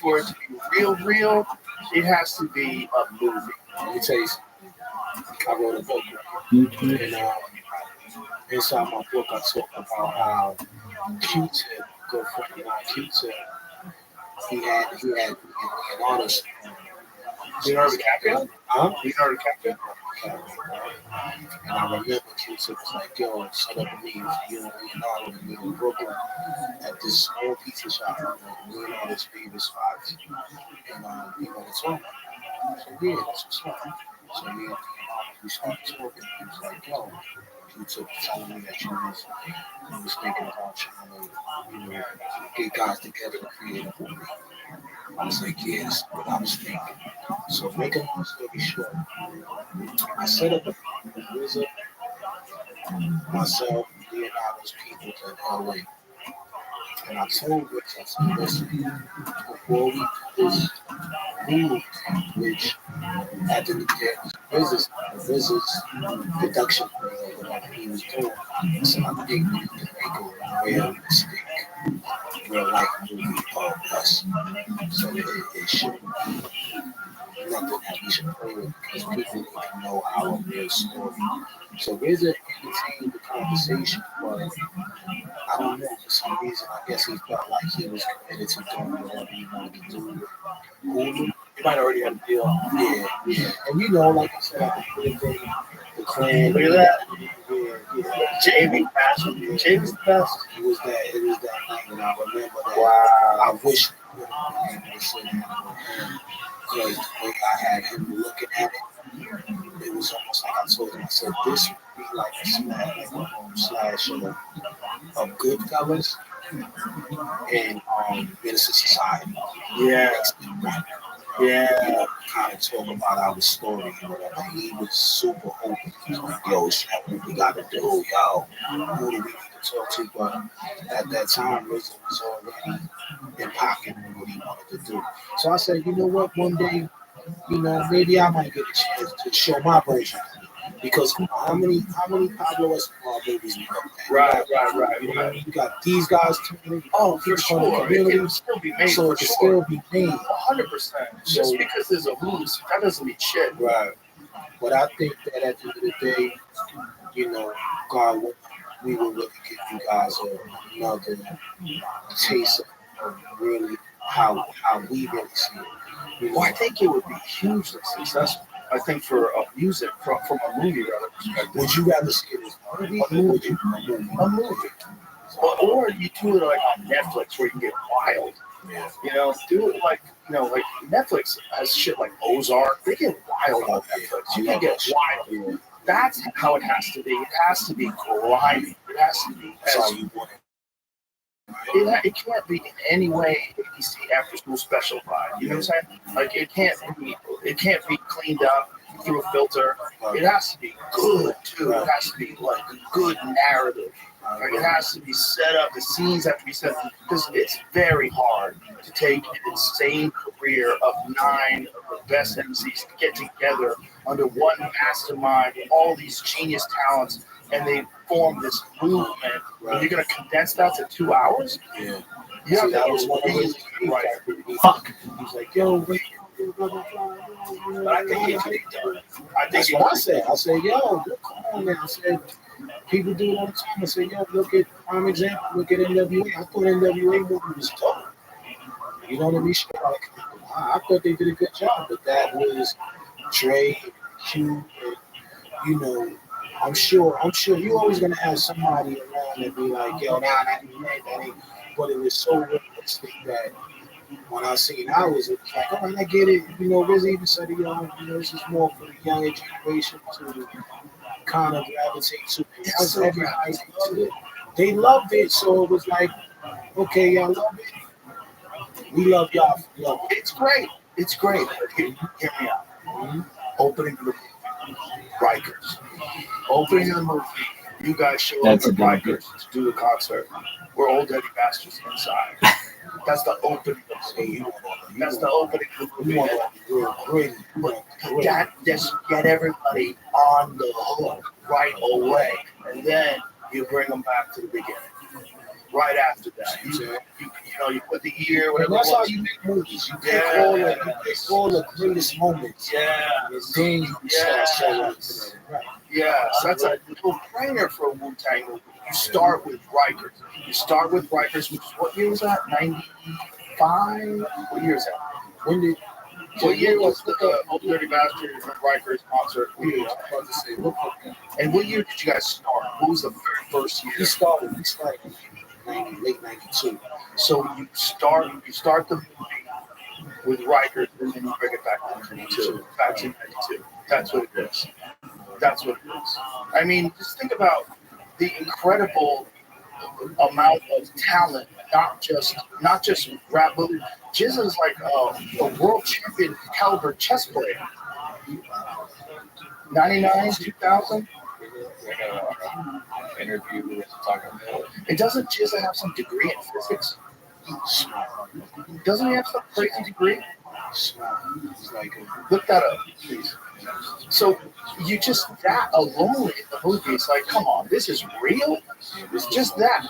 For it to be real, it has to be a movie. Let me tell you something. I wrote a book, and inside my book, I talk about how Q-Tip, go from Q-Tip, he had Leonardo's. Leonardo DiCaprio? Huh? Leonardo DiCaprio? And I remember Q-Tip was like, yo, set up a meeting for you and Leonardo to meet in Brooklyn at this small pizza shop, Leonardo's favorite spots. And we went to talk. So yeah, that's what's up. So me and Leonardo, we started talking. He was like, yo, Q-Tip was telling me that you was thinking about trying to, get guys together to create a movie. I was like, yeah, that's what I was thinking. So make a long story short, I set up a visit, myself, Leonardo's people in LA. And I told Rich, I said, listen, before we do this movie, which at the end of the day was production for whatever he was doing. So I think we need to make a realistic, real life movie of us. So it shouldn't be nothing that we should play with because people need to know our real story. So there's a entertaining conversation, but I don't know, for some reason, I guess he felt like he was committed to doing whatever he wanted to do with Hulu. You might already have a deal. Yeah. And like I said, I could put the clan. Look at that. Yeah. Jamie. Jamie's the best. It was that night, and I remember that. Wow. I wish I would have been able to sit down with him because the way I had him looking at it, it was almost like I told him, I said, this would be like a slash of Goodfellas and Innocent Society. Yeah. Kind of talk about our story and whatever. He was super open. He was like, yo, shit, what we got to do, yo. Who do we need to talk to? But at that time, Rizzo was already in pocket with what he wanted to do. So I said, you know what, one day, maybe I might get a chance to show my version. Because how many Pablo Escobar movies we got? Right. You got these guys too. Oh, for sure. It can still be made. So it can still be made. 100%. Just because there's a movie, that doesn't mean shit. Right. But I think that at the end of the day, God, we will really give you guys another taste of really how we really see it. Well, I think it would be hugely successful. I think for a music, from a movie rather, Would you rather see it as a movie or would you A movie. Or you do it like on Netflix where you can get wild. Yeah. You know, do it like, like Netflix has shit like Ozark. They get wild on Netflix. You can get wild. That's how it has to be. It has to be grimy. It has to be. That's all you want. It can't be in any way ABC after school special vibe. You know what I'm saying? Like it can't be cleaned up through a filter. It has to be good too. It has to be like a good narrative. Like it has to be set up. The scenes have to be set up because it's very hard to take an insane career of 9 of the best MCs to get together under one mastermind, all these genius talents, and they form this movement. And you're gonna condense that to 2 hours? Yeah. Yeah, See, that was one of his right. Fuck. He's like, yo, wait. But I think he done. That's what I said. I said, yo, come on now. I said, people do it all the time. I said, yo, look at prime example. Look at NWA. I thought NWA movie was tough. You know what I mean? Like, I thought they did a good job, but that was Dre, Q, and, you know, I'm sure you're always gonna have somebody around and be like, yo, nah, that ain't. But it was so realistic that when I seen ours, it was like, all right, I get it. You know, Riz even said, this is more for the younger generation to kind of gravitate to. Because everybody loved it. They loved it, so it was like, okay, y'all love it. We love y'all. It's great. It's great. Hear me out. Mm-hmm. Opening the movie, Rikers. Opening the movie, you guys show up at Rikers to do the concert. We're old Eddie bastards inside. That's the opening of the movie. That's the opening of the movie. But that just get everybody on the hook right away. And then you bring them back to the beginning. Right after that. You put the year, whatever. That's how you make movies. You pick all the greatest moments. Yeah. And then you start showing it to them. Right. Yes, that's a no-brainer for a Wu-Tang movie. You start with Rikers. Which is what year was that? 95? What year is that? What year was the Old Dirty Bastard and Rikers concert? And what year did you guys start? What was the very first year? We started in late 92. So you start the movie with Rikers and then you bring it back to 92. Back to 92. That's what it is. I mean, just think about the incredible amount of talent, not just rap. Jizz is like a world champion caliber chess player. 99, 2000. Interview talking about. And doesn't Jizz have some degree in physics? Doesn't he have some crazy degree? Look that up, please. So you just that alone in the movie, it's like, come on, this is real? It's just that.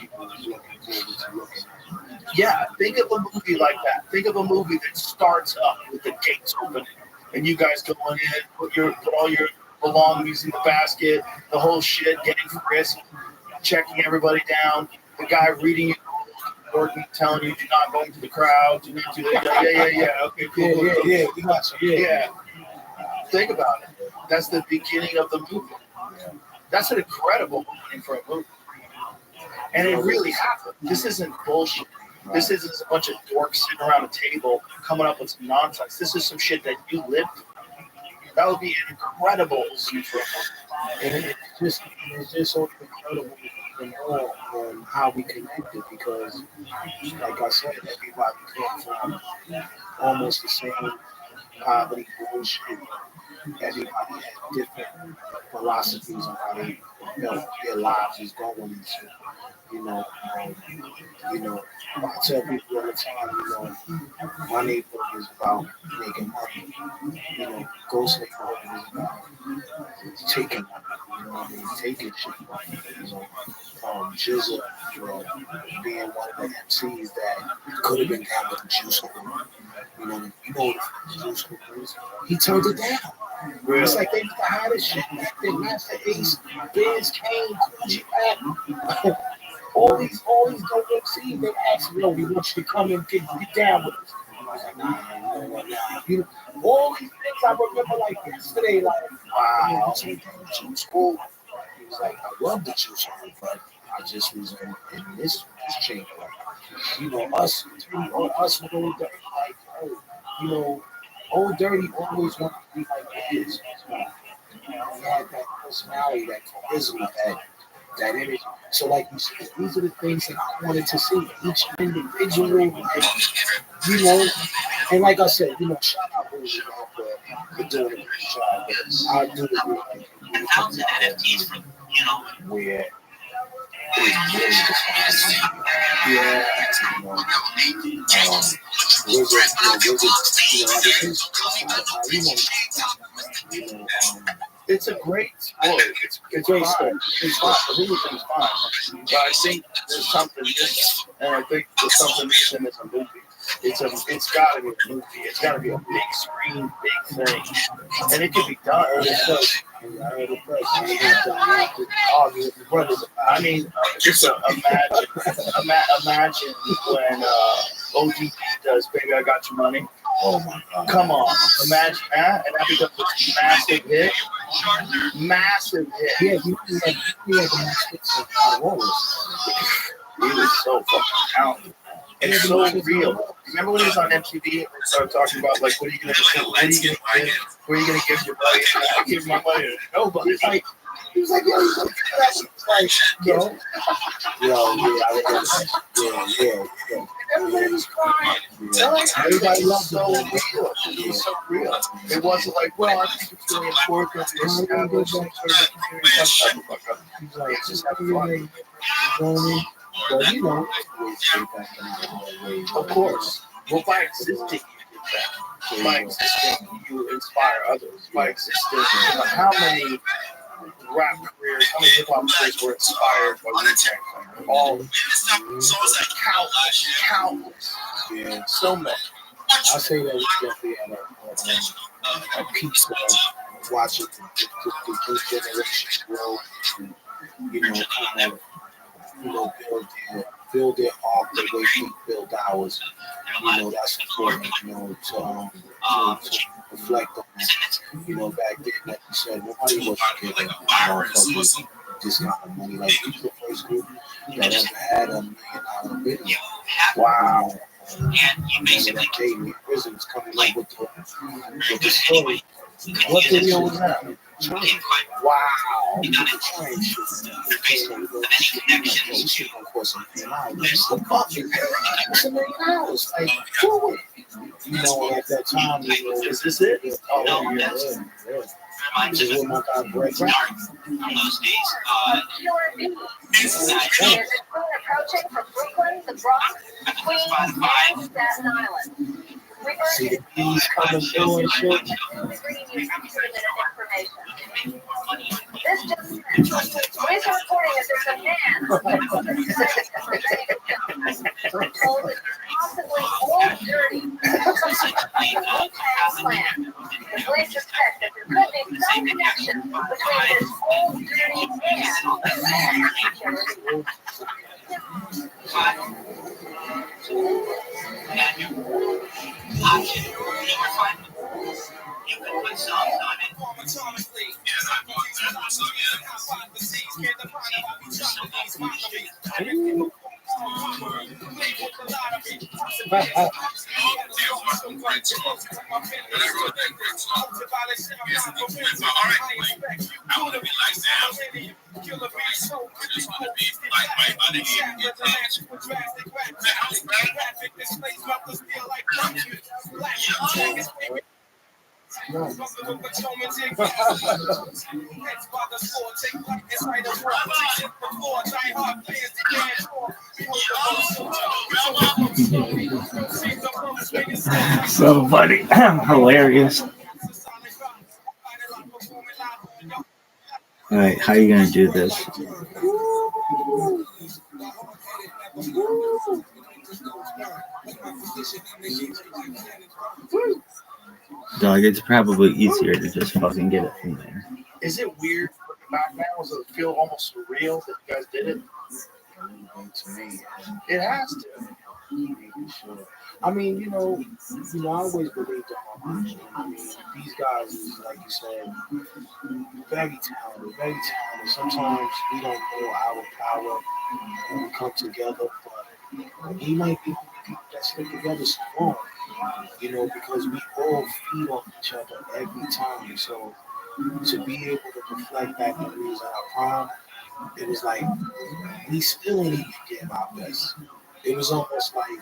Yeah, think of a movie like that. Think of a movie that starts up with the gates open and you guys going in, put all your belongings in the basket, the whole shit, getting frisked, checking everybody down, the guy reading it, working, telling you, do not go into the crowd, do not do that. Yeah, okay, cool. Yeah. Think about it. That's the beginning of the movie. That's an incredible opening for a movie. And it really happened. This isn't bullshit. This isn't a bunch of dorks sitting around a table coming up with some nonsense. This is some shit that you lived. That would be an incredible scene for a movie. And it's just so incredible to know how we connected because, like I said, everybody came from almost the same poverty bullshit. Everybody had different philosophies on how they felt their lives is going and shit. I tell people all the time, my neighborhood is about making money. Ghost neighborhood is about taking money, taking shit money. Jizza, being one of the MCs that could have been down with the Juice WRLD. The Juice WRLD. He turned it down. Really? It's like they was the hottest shit back then. Master Ace, Biz, Kane, Coogee Rap. All these dope MCs, they asked me, we want you to come and get down with us. I was like, nah. All these things I remember like yesterday, like Wow. Juice school. He was like, I love the juice room, but I just was in this chamber. You know, us with Old Dirty, like, oh, you know, Old Dirty always wanted to be like this. He had that personality, that charisma, that energy. So, like you said, these are the things that I wanted to see. Each individual, like, you know, and like I said, you know, shout out Billy for doing a great job. But I do agree where it really defines me. Yeah, you know, it's a great sport. It's great sport. It's fun. Everything's fun. But I think there's something missing, and I think there's something missing as a movie. It's got to be a movie. It's got to be a big screen, big thing, and it can be done. I mean, just imagine when ODP does "Baby I Got Your Money." Oh my God! Come on, imagine that, and that becomes a massive hit. Massive hit. Yeah, he had the most hits of He was so fucking talented. And it's so real. Remember when he was on MTV and started talking about, like, what are you gonna do? What are you gonna give? Where are you gonna give your money? I give my money to nobody. He was like, yo, he's like, yo, I remember that. Yeah. Everybody was crying. Everybody loved so real. It was so real. It wasn't like, well, I think it's really important to establish some sort of community. He's like, just have fun. You know what I mean? But you know, of course. Well, by existing, you did that. By existing, you inspire others. By existing, how many rap careers, how many hip hop careers were inspired by Wu-Tang? All of them. Countless. Yeah, so many. I say that we definitely had a piece of watching the new generation grow, and, you know, kind of, you know, build their art the way we build ours. You know, that's important, you know, to reflect on that. You know, back then, like you said, nobody was giving motherfuckers this kind of money. Like, we the first group that ever had $1 million video. Wow. And you basically David Prison's coming up with the story. What video was that? Wow. You got it. Train shit. Of course, $1 million. Like, forward. You know, at that time, you know, is this it? Oh, yeah. This is what my guy Brett Killer Bee is approaching from Brooklyn, the Bronx, Queens, and Staten Island. See the bees coming through and shit. This just police are reporting that there's a man told that possibly Old Dirty plan. The police suspect that there could be some connection between this Old Dirty man You can put songs on it. So funny. Hilarious. All right, how are you gonna do this? Dog, it's probably easier to just fucking get it from there. Is it weird looking back now? Does it feel almost surreal that you guys did it? To me, it has to. I mean, I always believed in my mind. I mean, these guys is, like you said, very talented, very talented. Sometimes we don't know our power when we come together, but we might be people that stick together strong, because we all feed off each other every time. So to be able to reflect back when we was at our prime, it was like we still ain't even give our best. It was almost like,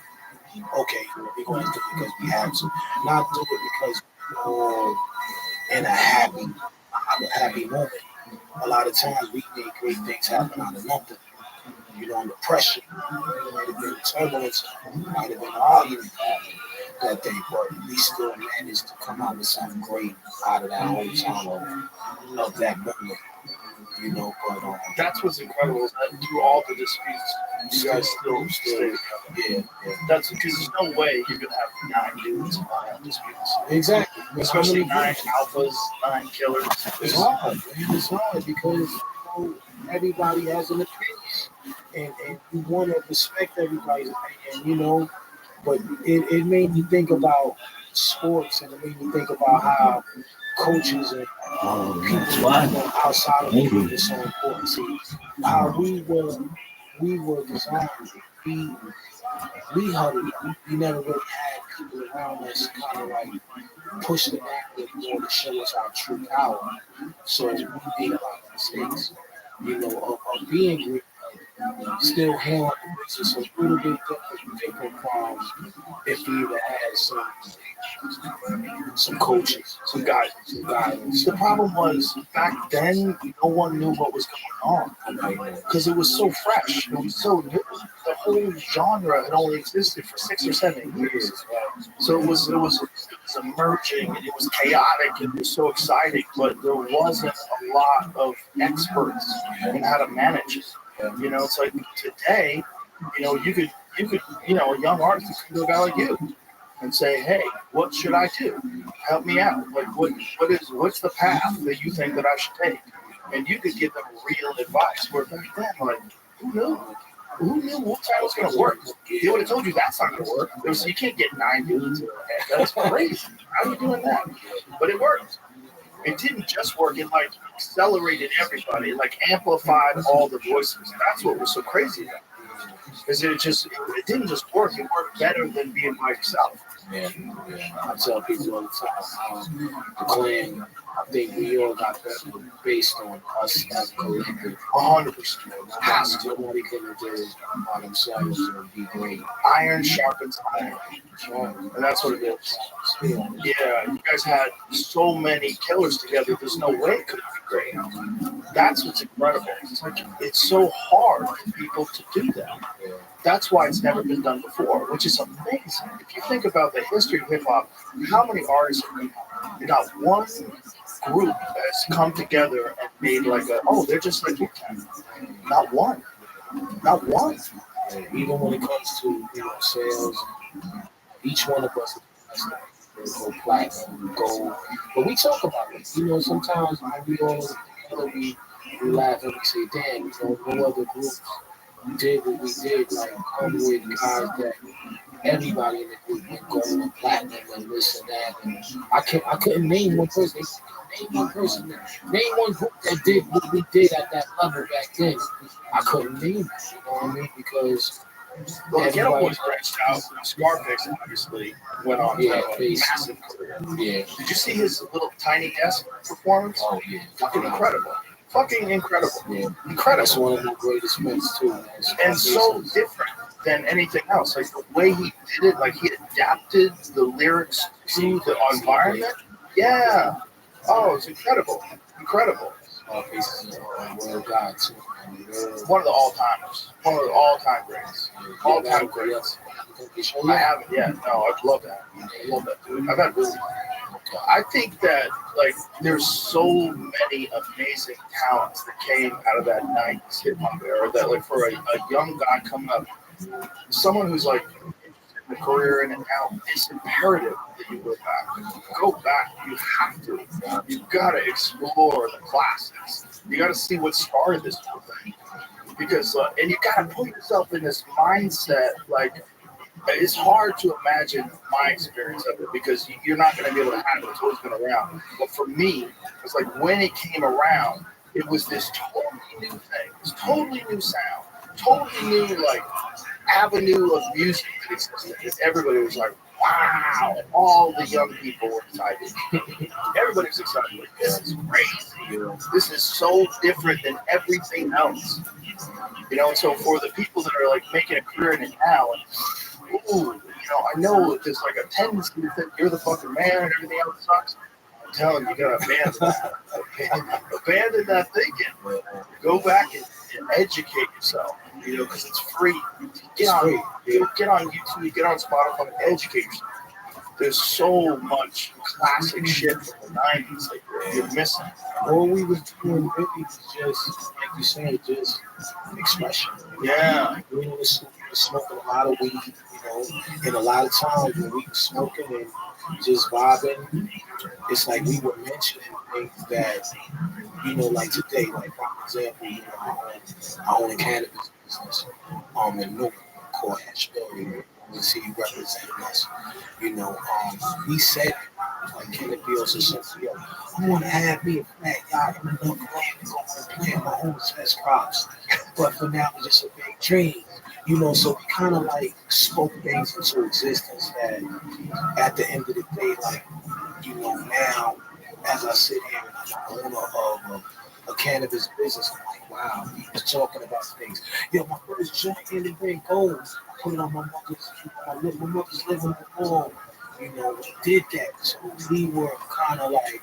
okay, we're going to do it because we have to, not do it because we're all in a happy moment. A lot of times we make great things happen out of nothing. Under pressure, might have been turbulence, might have been argument that day, but we still managed to come out with something great out of that whole time of that moment. But That's what's incredible is that through all the disputes, you guys still stay. Yeah. That's because there's no way you're gonna have 9 dudes and not have disputes. Exactly. Especially 9 alphas, 9 killers. It's hard, man. It's hard because everybody has an opinion, and you want to respect everybody's opinion, But it made me think about sports, and it made me think about how coaches and people outside of the field is so important. See how we were designed. We huddled up. We never really had people around us kind of like push the narrative more to show us our true power. So we made a lot of mistakes, of being great, still handling the business a little bit different from if we would have had some coaches, some guidance. The problem was back then, no one knew what was going on because it was so fresh. It was so new. The whole genre had only existed for 6 or 7 years. So it was emerging, and it was chaotic, and it was so exciting, but there wasn't a lot of experts in how to manage it. It's like today, you could, a young artist could go to a guy like you and say, hey, what should I do? Help me out. Like, what's the path that you think that I should take? And you could give them real advice. Where back then, like, who knew? Who knew what time was going to work? They would have told you that's not going to work. You can't get 9 dudes in a head. That's crazy. How are you doing that? But it worked. It didn't just work. It accelerated everybody. It amplified all the voices. That's what was so crazy about it. Because it didn't just work. It worked better than being by yourself. Yeah. I tell people all the time, the clan, I think we all got better based on us as a collective. 100%. Has to. Nobody could do it by themselves and be great. Iron sharpens iron. And that's what it is. Yeah, you guys had so many killers together, there's no way it could be great. That's what's incredible. It's so hard for people to do that. That's why it's never been done before, which is amazing. If you think about the history of hip hop, how many artists have we had? Not one group has come together and made they're just like you. Not one. Not one. Even when it comes to sales, each one of us go platinum, gold. But we talk about it. Sometimes when we all we laugh and we say, damn, no other group did what we did, come with guys that everybody in the group went gold and platinum and this and that. And I couldn't name one person. Name one group that did what we did at that level back then. I couldn't name it, you know what I mean? Because the Ghetto Boys branched out. Scarface obviously went on to have a massive career. Yeah. Did you see his little tiny desk performance? Oh yeah. Fucking incredible. Fucking incredible. Yeah. Incredible. That's one of my greatest friends too, man. And so different than anything else. The way he did it, he adapted the lyrics to the environment. Yeah. Oh, it's incredible. Incredible. Scarface is a world god too. One of the all-timers. One of the all-time greats. All-time greats. I haven't yet. No, I'd love that. I love that, dude. I've had really. I think that there's so many amazing talents that came out of that 90s hip hop era that for a young guy coming up, someone who's in the career in it now, it's imperative that you go back. Go back. You have to. You've got to explore the classics. You got to see what started this whole thing. Because and you got to put yourself in this mindset it's hard to imagine my experience of it because you're not going to be able to have it. It's always been around. But for me, it's like when it came around, it was this totally new thing. This totally new sound, totally new like avenue of music that existed. And everybody was like, wow. All the young people were excited. Everybody was excited. Like, this is crazy. This is so different than everything else. You know, and so for the people that are like making a career in it now, ooh, I know there's like a tendency to think you're the fucking man and everything else sucks. I'm telling you, you gotta abandon that. Abandon that thinking. Go back and educate yourself, because it's free. Get on YouTube, get on Spotify, and educate yourself. There's so much classic shit from the 90s that you're missing. All we was doing really was just, like you said, just expression. Yeah. We was smoking a lot of weed, and a lot of times when we were smoking and just vibing, it's like we were mentioning things that, like today, like for example, I own a cannabis business in Newark called Asheville. We see you representing us. We said, like Kenneth Beals or something, I want to have me a flat yacht and enough land to go and plant my own test crops. But for now, it's just a big dream. So we kind of like spoke things into existence that at the end of the day, like, now, as I sit here and I'm the owner of a cannabis business, I'm like, wow, he's talking about things. My first joint in the day goes, put it on my mother's living room. We did that. So we were kind of like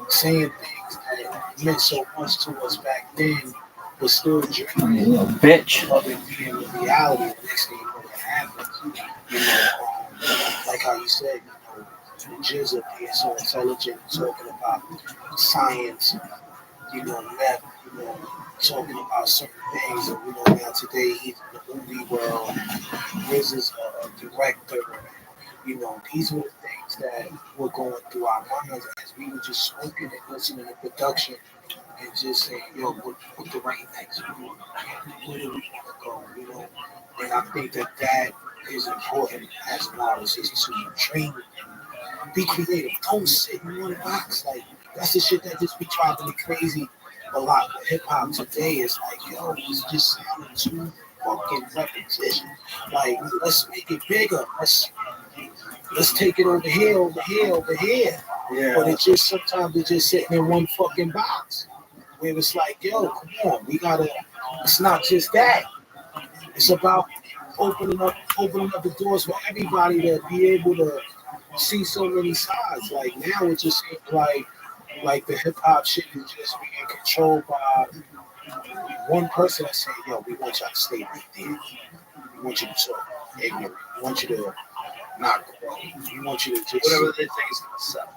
saying things that meant so much to us back then, but still dreaming bitch of it being a reality. The next thing that happens, like how you said, Jizza being so intelligent, talking about science, meth, talking about certain things. And now today he's in the movie world. Riz is a director. These were the things that were going through our minds as we were just smoking and listening to production and just saying, what the right next? Where do we want to go? And I think that is important as an artist, is to dream. Be creative. Don't sit in one box. Like, that's the shit that just be driving me crazy a lot. Hip hop today is like, it's just sounding too fucking repetition. Like, let's make it bigger. Let's take it over here, over here, over here. Yeah. But it just sometimes it's just sitting in one fucking box. Where it's like, come on, it's not just that. It's about opening up the doors for everybody to be able to see so many sides. Like now it just seems like the hip hop shit is just being controlled by one person that's saying, we want y'all to stay right there. We want you to talk ignorant. We want you to not grow. We want you to just whatever they think is gonna sell.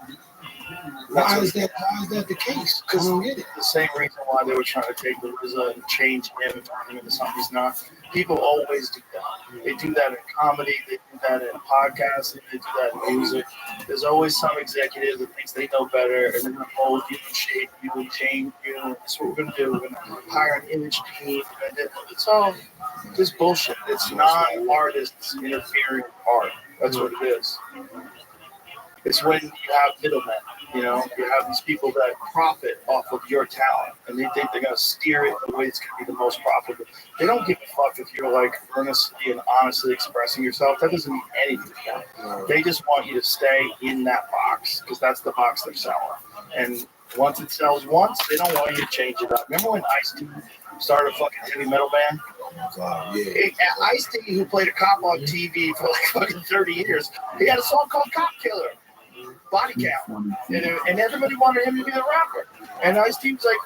Why is that the case? Because I don't get it. The same reason why they were trying to take the RZA and change him and turn him into something he's not. People always do that. They do that in comedy. They do that in podcasts. They do that in music. There's always some executive that thinks they know better and they're going to mold you and shape you and change you. That's what we're going to do. We're going to hire an image team. It's all just bullshit. It's not artists interfering with art. That's what it is. It's when you have middlemen, you have these people that profit off of your talent, and they think they're going to steer it the way it's going to be the most profitable. They don't give a fuck if you're like earnestly and honestly expressing yourself. That doesn't mean anything. They just want you to stay in that box because that's the box they're selling. And once it sells once, they don't want you to change it up. Remember when Ice-T started a fucking heavy metal band? Ice-T, who played a cop on TV for like fucking 30 years, he had a song called Cop Killer. Body Count, and everybody wanted him to be the rapper. And Ice-T was like,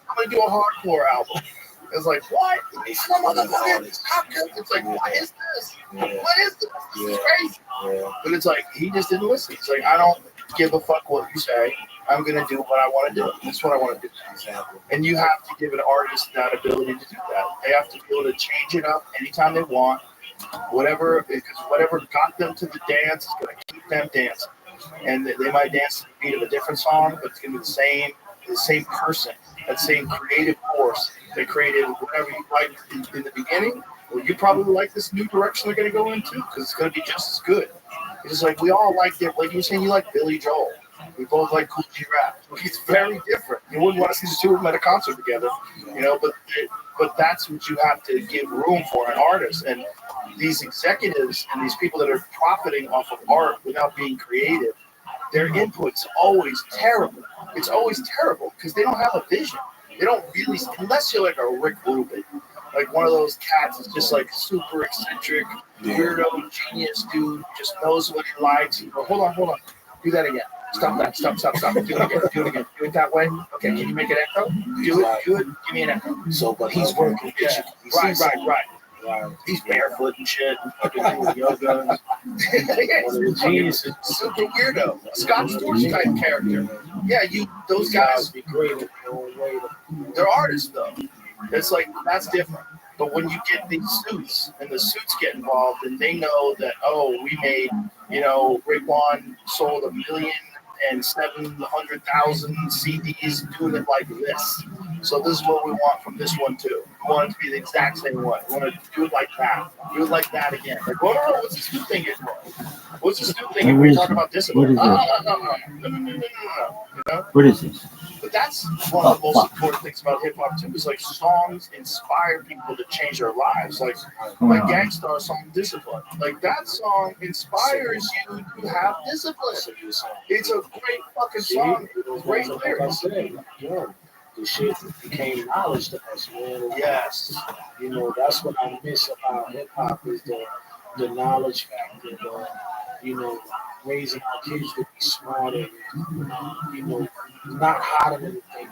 I'm gonna do a hardcore album. It's like, what? It's like, what is this? What is this? This is crazy. But it's like, he just didn't listen. It's like, I don't give a fuck what you say. I'm gonna do what I want to do. That's what I want to do. And you have to give an artist that ability to do that. They have to be able to change it up anytime they want. Whatever got them to the dance is gonna keep them dancing. And they might dance to the beat of a different song, but it's going to be the same person, that same creative force that created whatever you liked in the beginning well, you probably like this new direction they're going to go into because it's going to be just as good. It's just like we all like it. Like you were saying, you like Billy Joel. We both like Cool G Rap. It's very different. You wouldn't want to see the two of them at a concert together, you know. But that's what you have to give room for an artist. And these executives and these people that are profiting off of art without being creative, their input's always terrible. It's always terrible because they don't have a vision. They don't really, unless you're like a Rick Rubin, like one of those cats that's just like super eccentric, weirdo, genius dude, just knows what he likes. You go, hold on, do that again. Stop that. Stop. Do it again. Do it that way. Okay, can you make it echo? Do it. Give me an echo. So, but he's working. Yeah. Right. He's barefoot and shit. And fucking doing yoga. He's genius. Super weirdo. Scott Storch type character. Yeah, those guys be great in their own way. They're artists though. It's like that's different. But when you get these suits and the suits get involved and they know that, oh, we made, Raekwon sold 1,700,000 CDs doing it like this. So this is what we want from this one too. We want it to be the exact same way. We want to do it like that. Do it like that again. Like, no, what's this new thing you're doing? What's this new thing we're talking about discipline? No. What is this? But that's one of the most important things about hip hop too. Is like songs inspire people to change their lives. Like Gangstar song Discipline. Like that song inspires you to have discipline. It's a great fucking song. Great lyrics. The shit became knowledge to us, man. Yes. That's what I miss about hip hop is the knowledge factor, raising our kids to be smarter, not hiding anything.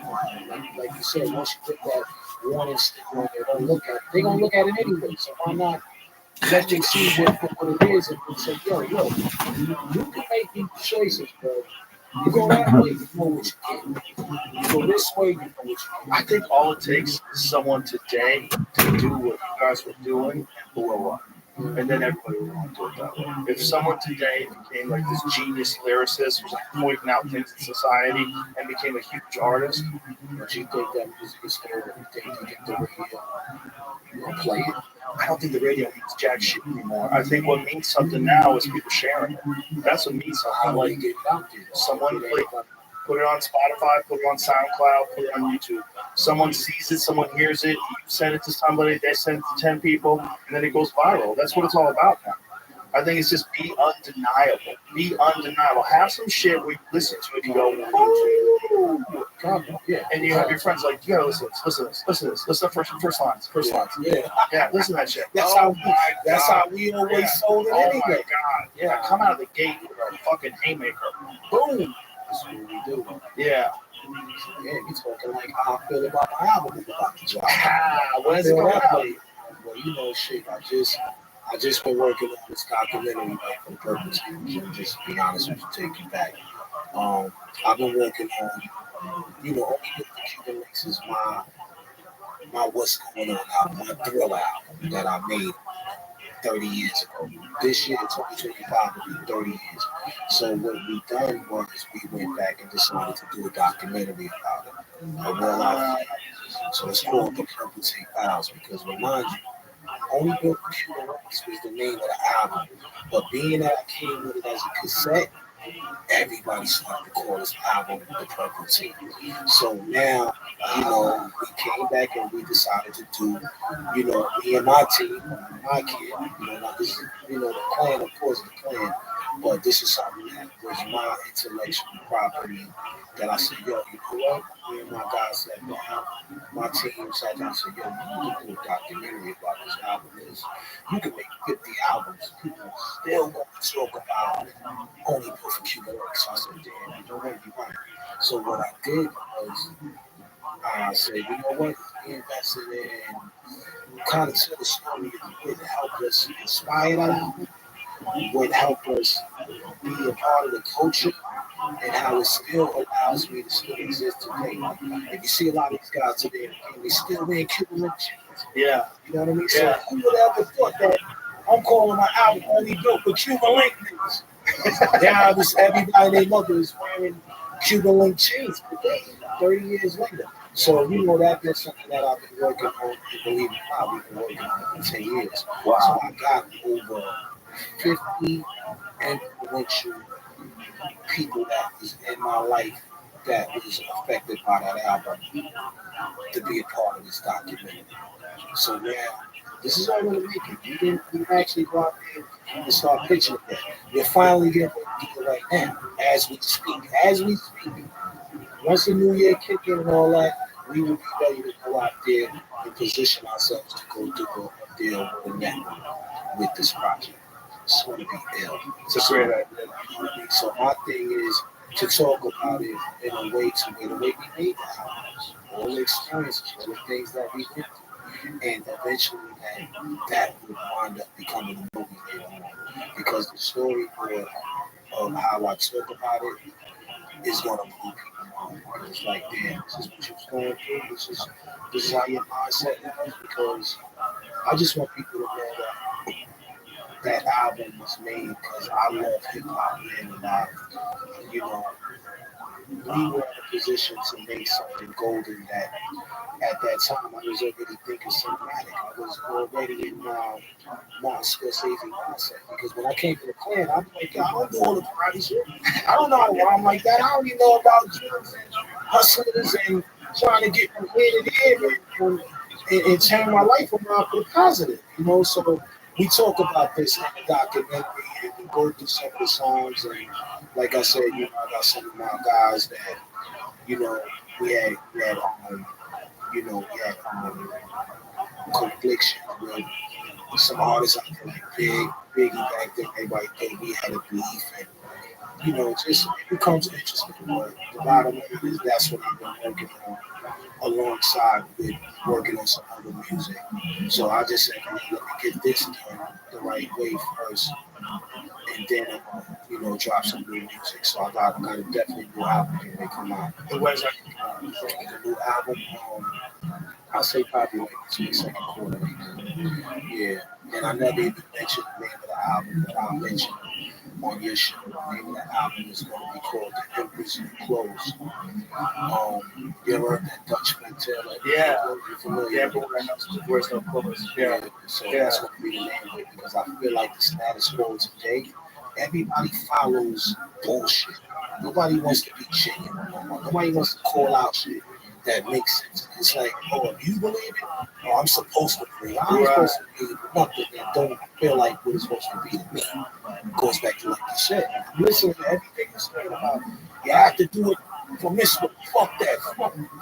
Like you said, once you put that warning sticker on there, don't look at it. They're gonna look at it anyway. So why not let them see what it is and say, yo, you can make these choices, bro. You go that way, you know what you get. You go this way, you know what you get. I think all it takes is someone today to do what you guys were doing and blow up. And then everybody will want to do it that way. If someone today became like this genius lyricist who's like pointing out things in society and became a huge artist, but you think that music is fair? You think you get the radio play it? I don't think the radio means jack shit anymore. I think what means something now is people sharing it. That's what means something. How do you get it out there? Someone put it on Spotify, put it on SoundCloud, put it on YouTube. Someone sees it, someone hears it, you send it to somebody, they send it to 10 people, and then it goes viral. That's what it's all about now. I think it's just be undeniable. Be undeniable. Have some shit where you listen to it and you go, oh, yeah. And you have your friends like, you gotta listen to this. Listen to the first lines. Yeah, listen to that shit. That's how we always sold it anyway. Oh my God. Yeah, come out of the gate with a fucking haymaker. Boom. That's what we do. Yeah. Yeah, you talking like how I feel about my album about the job. When's it coming out? Well, shit, I just been working on this documentary for the purpose of just be honest with you, take you back. I've been working on, only with the Cuban Links is my What's Going On album, my Thriller album that I made 30 years ago. This year, 2025, will be 30 years. So what we done was we went back and decided to do a documentary about it. A real life. So it's called The Perpetuate Files because remind you, Only Built for Cuban Links was the name of the album. But being that I came with it as a cassette, everybody started to call this album The Perpetuate. So now, we came back and we decided to do, me and my team, my kid, now this is, the clan, of course, the clan, but this is something that was my intellectual property that I said, yo, you know what? Me and my guys sat down, my team sat down and said, yo, you can do a documentary about this album. You can make 50 albums. People still going to talk about Only Built for Cuban Links. So I said, damn, you're right. So what I did was, I said, you know what? We invested in kind of tell the story would help us inspire that album, would help us be a part of the culture, and how it still allows me to still exist today. If you see a lot of these guys today, they still wearing Cuban Link jeans. Yeah. You know what I mean? Yeah. So who would ever thought that I'm calling my album Only Built for Cuban Link niggas? Now everybody they mother is wearing Cuban Link jeans. 30 years later. So, that's been something that I've been working on, and believe it or not, we've been working on for 10 years. Wow. So I got over 50 influential people that was in my life that was affected by that album to be a part of this documentary. So now, this is all in the making. We didn't actually go out there and start pitching it. We're finally getting it right now, as we speak. Once the new year kick in and all that, we will be ready to go out there and position ourselves to go do a deal with the network with this project. It's going to be ill. It's a great idea. So my thing is to talk about it in a way the way we made the albums, all the experiences, all the things that we went through, and eventually that would wind up becoming a movie later on. Because the story of how I talk about it is going to move people on. It's like, damn, this is what you're going through. This is how your mindset is. Because I just want people to know that album was made because I love hip hop, man, and we were in a position to make something golden that at that time I was already thinking cinematic. I was already in Martin Scorsese mindset because when I came to the Klan, I'm like, I don't do all the karate shit. I don't know how to rhyme like that. I don't even know about drugs and hustlers and trying to get from here to there and turn my life around for the positive, So we talk about this in the documentary and we go through some of the songs and like I said, I got some of my guys that, we had confliction with some artists out there like Biggie back then. Everybody thought we had a beef and, just it becomes interesting. But the bottom line is that's what I've been working on alongside with working on some other music. So I just said, let me get this done the right way first. And then drop some new music. So I got a definitely new album when they come out. The new album, I'll say probably like the second quarter right now. Yeah. And I never even mentioned the name of the album, but I'll mention on your show. The name of the album is going to be called The Empress New Clothes. You ever heard that Dutch tale? Yeah. You're familiar? Yeah, but where's no clothes? Yeah. So that's going to be the name of it because I feel like the status quo today, everybody follows bullshit. Nobody wants to be genuine no more. Nobody wants to call out shit that makes sense. It's like, if you believe it, I'm supposed to believe it. I'm supposed to believe nothing that don't feel like what it's supposed to be to me. It goes back to like you said. Listen to everything you're saying about you have to do it promiscuous. Fuck that.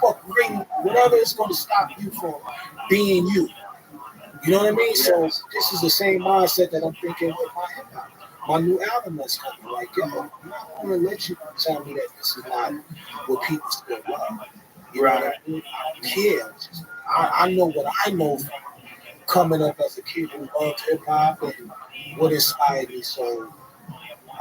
Fuck ring, whatever is going to stop you from being you. You know what I mean? So this is the same mindset that I'm thinking with my hip hop. My new album that's coming, like, I'm not going to let you tell me that this is not what people still love. You know what I mean? I don't care. I know what I know from coming up as a kid who loved hip hop and what inspired me. So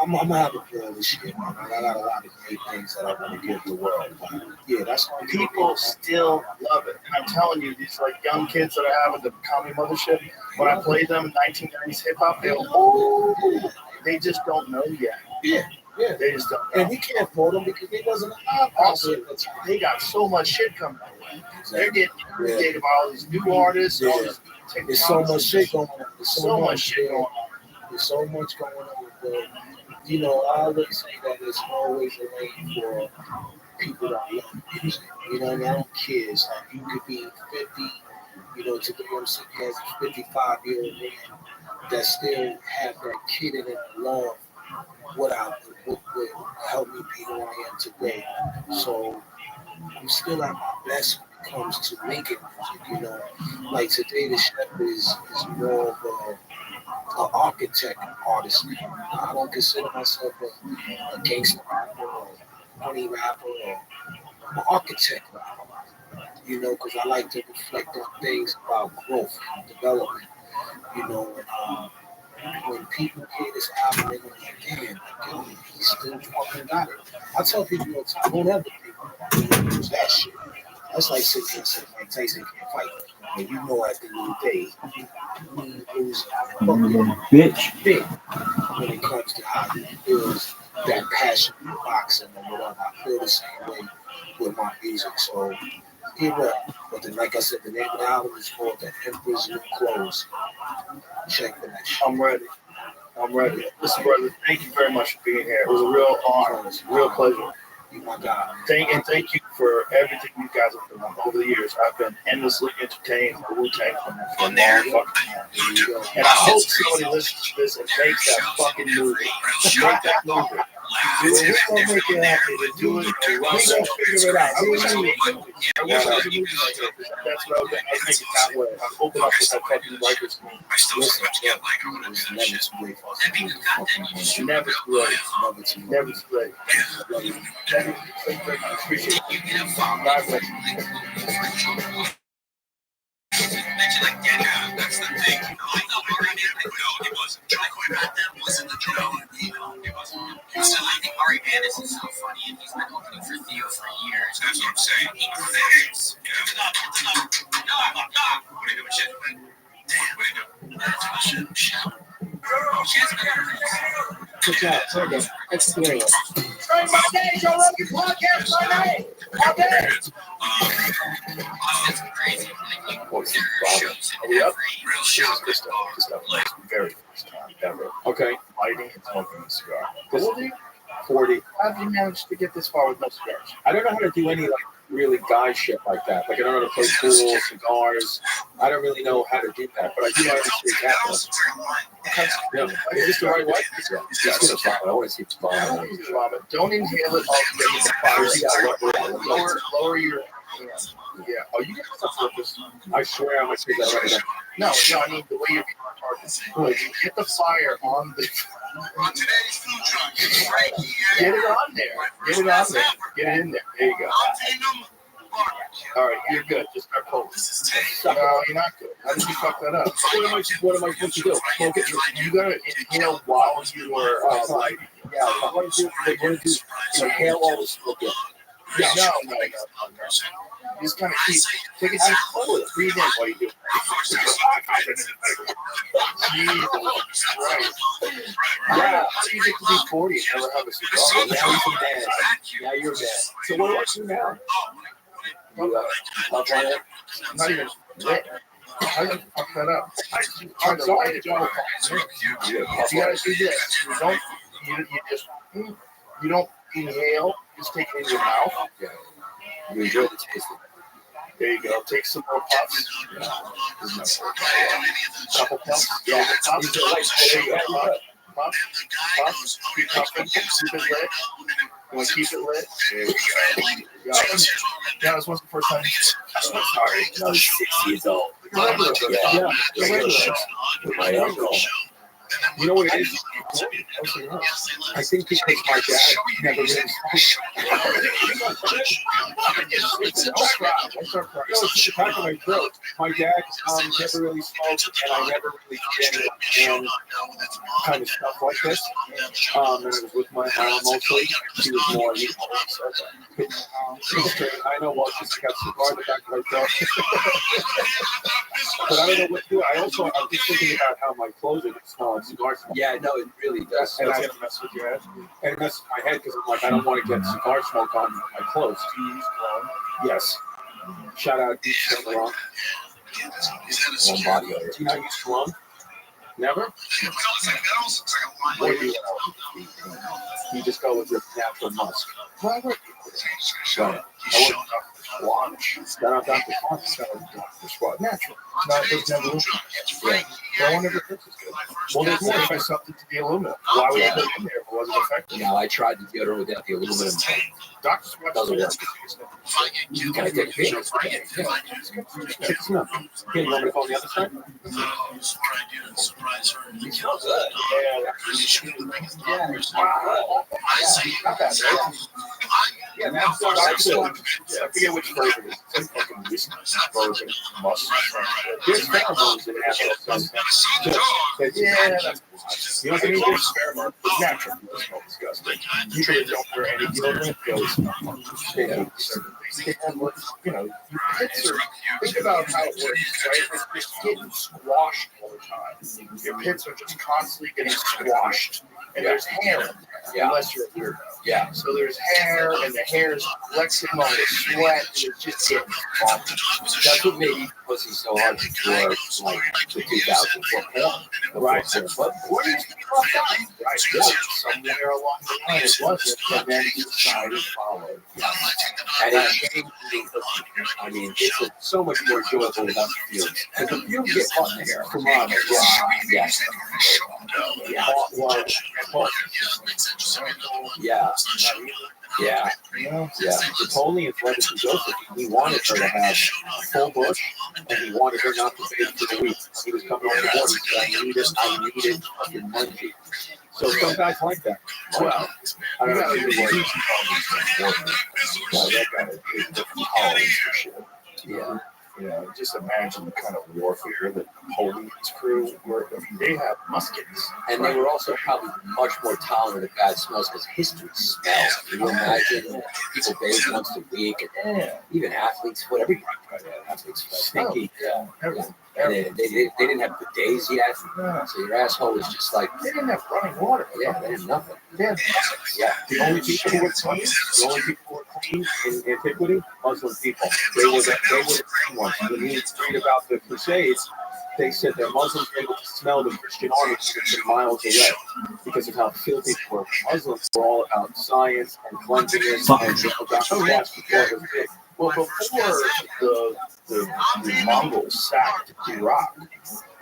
I'm going to have a play of this shit, man. I got a lot of great things that I want to give the world. But yeah, that's what people still love it. And I'm telling you, these like young kids that I have at the comedy mothership, when I play them 1990s hip hop, they go, oh, they just don't know yet. Yeah. They just don't know. And we can't afford them because they wasn't allowed. Also, they got so much shit coming their way. They're getting inundated by all these new artists. All this There's so much shit going on. There's so much shit going on. There's so much going on. But, I always say that there's always a lane for people that love music. You know what I mean? I don't care. It's like you could be 50, today I'm sitting here as a 55-year-old man that still have that kid in it love what helped me be who I am today. So I'm still at my best when it comes to making music, Like today the chef is more of an architect artist now. I don't consider myself a gangster rapper or money rapper or an architect rapper, because I like to reflect on things about growth and development, and when people hear this album, they're going to be like, damn, he still fucking got it. I tell people all the time, don't ever think use that shit. That's like sitting here and saying Mike Tyson can't fight. And at the end of the day, he loses bitch when it comes to how he feels that passion for boxing or whatever. I feel the same way with my music. So keep it up. But then, like I said, the name of the album is called The Emperor's New Clothes. Check that shit. I'm ready. Listen, brother, thank you very much for being here. It was a real honor, real pleasure. You my God. Thank you for everything you guys have done over the years. I've been endlessly entertained by Wu-Tang for a long fucking time. And I hope somebody listens to this and makes that fucking movie. Make that movie. Do it. We're gonna make it happen. Do it. We're gonna figure it out. I wish I was a movie maker. That's what I was thinking that way. I'm hoping up with that fucking writer's room. Listen, never too late. Never too late. Appreciate it. God bless you. That's the thing. I thought Ari Van it wasn't. Joy back then wasn't the Joe. It wasn't. So I think Ari Van is so funny, and he's been opening for Theo for years. That's what I'm saying. He craves. No, what are you doing, shit? What are you doing? Shout. Good job. Okay. Experience. My day, Joe Rogan podcast, my day. All day. That's crazy. Are we up? Real show. This stuff like very first time ever. Okay. Lighting and smoking a cigar. 40. How did you manage to get this far with no cigars? I don't know how to do any like really guy shit like that. Like I don't know how to play pool, cigars. I don't really know how to do that, but I do understand that. Yeah. Is this the right way? Yeah. I want to see it's bomb. Don't inhale it all together. Lower your hands. Yeah. Oh, you get stuff like this. I swear I'm gonna say that right now. No, I mean the way you're targeted. Get the fire on the. Get it on there. Get it on there. Get it in there. There you go. All right, you're good. Just start pulling. No, you're not good. How did you fuck that up? What am I supposed to do? Smoke it? You gotta inhale while you were lighting. Yeah, I want to do inhale all the smoke. Yeah, no. You just kind of take a deep pull. Breathe in while you do it. Jesus Christ. Yeah, how do you get to be 40 and never have a cigar? Now you're mad. Now you're mad. So what do I do now? I'm not even lit. How did you fuck that up? I'm sorry. You gotta do this. You don't inhale. Just take it in your mouth. Yeah. You enjoy the taste of it. There you go. Take some more puffs. Couple puffs. Yeah, puffs. There you go. Puff. Keep puffing. Keep it lit. You want to keep it lit? There you go. Yeah, this wasn't the first time. Sorry. I was 6 years old. My uncle. You know what it is? I think because my dad never really smoked. My dad never really smoked, and I never really did any kind of stuff like this. And it was with my mom mostly. She was more I know what she's got cigar in the back of my throat. But I don't know what to do. I'm just thinking about how my clothes are small. Cigar smoke. Yeah, no, it really does. And that's gonna mess with your head. And it messes with my head because I'm like, I don't want to get cigar smoke on my clothes. Do you use cologne? Yes. Shout out to Cologne. One body odor. Do you not use cologne? Never? What do you just go with your natural musk. Dr. Natural. Not just evolution. Yeah. No one ever thinks it's good. Well, there's more if I something to the aluminum. Why would I put it in there if it wasn't effective? Yeah, I tried the deodorant without the aluminum. Doctors Doesn't work. Can I take a picture? Yeah. Check this out. Okay, you want me to call the other side? You smell good. Yeah, that's I forget which flavor it is. It's like fucking whiskey, bourbon, mustard. There's pheromones in natural substance. Yeah, that's you know, there's pheromone. It's natural. It's not disgusting. People that don't wear any deodorant goes, you know, your pits are, think about how it works, right? It's getting squashed all the time. Your pits are just constantly getting squashed. and there's hair. Unless you're a weirdo. Yeah. So there's hair, and the hair is flexing on the sweat, and it's just getting bumpy. That's what made pussy so hard before, like, the 2004 porn. Right. But where did you come from? Right. Yeah. Somewhere along the line it wasn't, and then he decided to follow it. And it changed me. I mean, it's so much more enjoyable without the fumes. Because the fumes get hot in the hair. Come on, yes. Yeah. Yeah. Yeah. Yeah. Napoleon's letter to Joseph, he wanted her to have a full bush, and he wanted her not to bathe for the week. He was coming on the board. He said, I needed fucking munchie. So some guys like that. Well, I don't know if it that guy is different college for sure. Yeah. You know, just imagine the kind of warfare that Napoleon's crew were. I mean, they had muskets. And they were also probably much more tolerant of bad smells because history smells. Can you imagine people bathe once a week? And even athletes, whatever you athletes stinky. Yeah. And they didn't have bidets yet. So your asshole was just like, they didn't have running water. Yeah, they had nothing. They had yeah. The only people who were clean in antiquity, Muslim people. They were the clean ones. When you read about the Crusades, they said that Muslims were able to smell the Christian army from miles away because of how filthy they were. Muslims were all about science and cleanliness and about Well, before the Mongols sacked Iraq,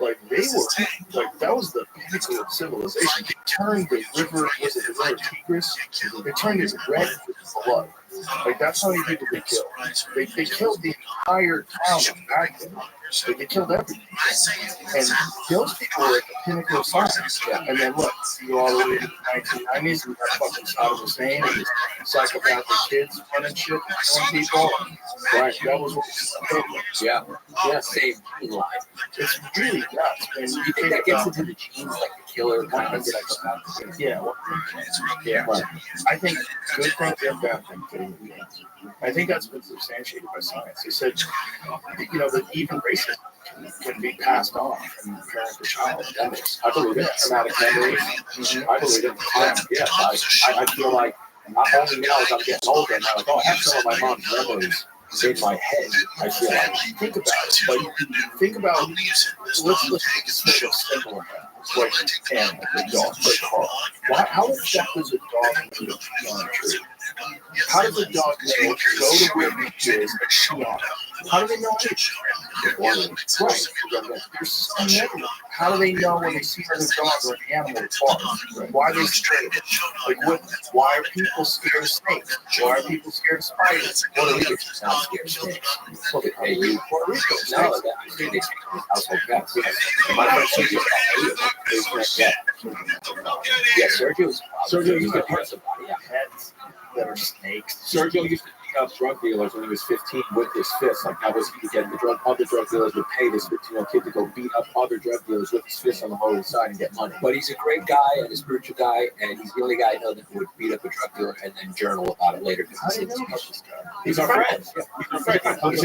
like they were, like that was the pinnacle of civilization. They turned the river, was it the river Tigris? They turned it red with blood. Like that's how many people they killed. They killed the entire town of Baghdad. Like, they killed everything. And those people were at the pinnacle of science. And then look, you go all the way to the 1990s, and that fucking Saddam Hussein and his psychopathic kids running shit, killing people. Right, that was what yeah. Yeah, same gene line. It's really nuts. And you think that gets into the genes, like the killer kind of yeah. Yeah. Right. I think good things and bad things. I think that's been substantiated by science. They said, you know, that even racism can be passed on from parent to child. I believe it. Traumatic memories. I believe it. Yeah. I feel like not only now as I'm getting older, I'm like, oh, I have some of my mom's memories in my head. I feel like, think about it. Like, think about, let's make a simple like animal, like dog, like car. How the fuck does a dog know to pee on a tree? How does a dog know to go to where it is and pee on it? How do they know it? Right. There's some memory. How do they know when they see another dog or an animal bark? Why are they scared? Like, why are people scared of snakes? Why are people scared of spiders? Puerto Ricans not scared of snakes. Hey, you Puerto Rico. No, I think they household pets. My friend Sergio, Sergio used to hurt somebody. Pets that are snakes. Sergio used to beat up drug dealers when he was 15 with his fists. Like that was he getting other drug dealers would pay this 15-year-old kid to go beat up other drug dealers with his fists on the Lower East Side and get money. But he's a great guy and a spiritual guy, and he's the only guy I know that would beat up a drug dealer and then journal about it later. He's our friend. He's a comic.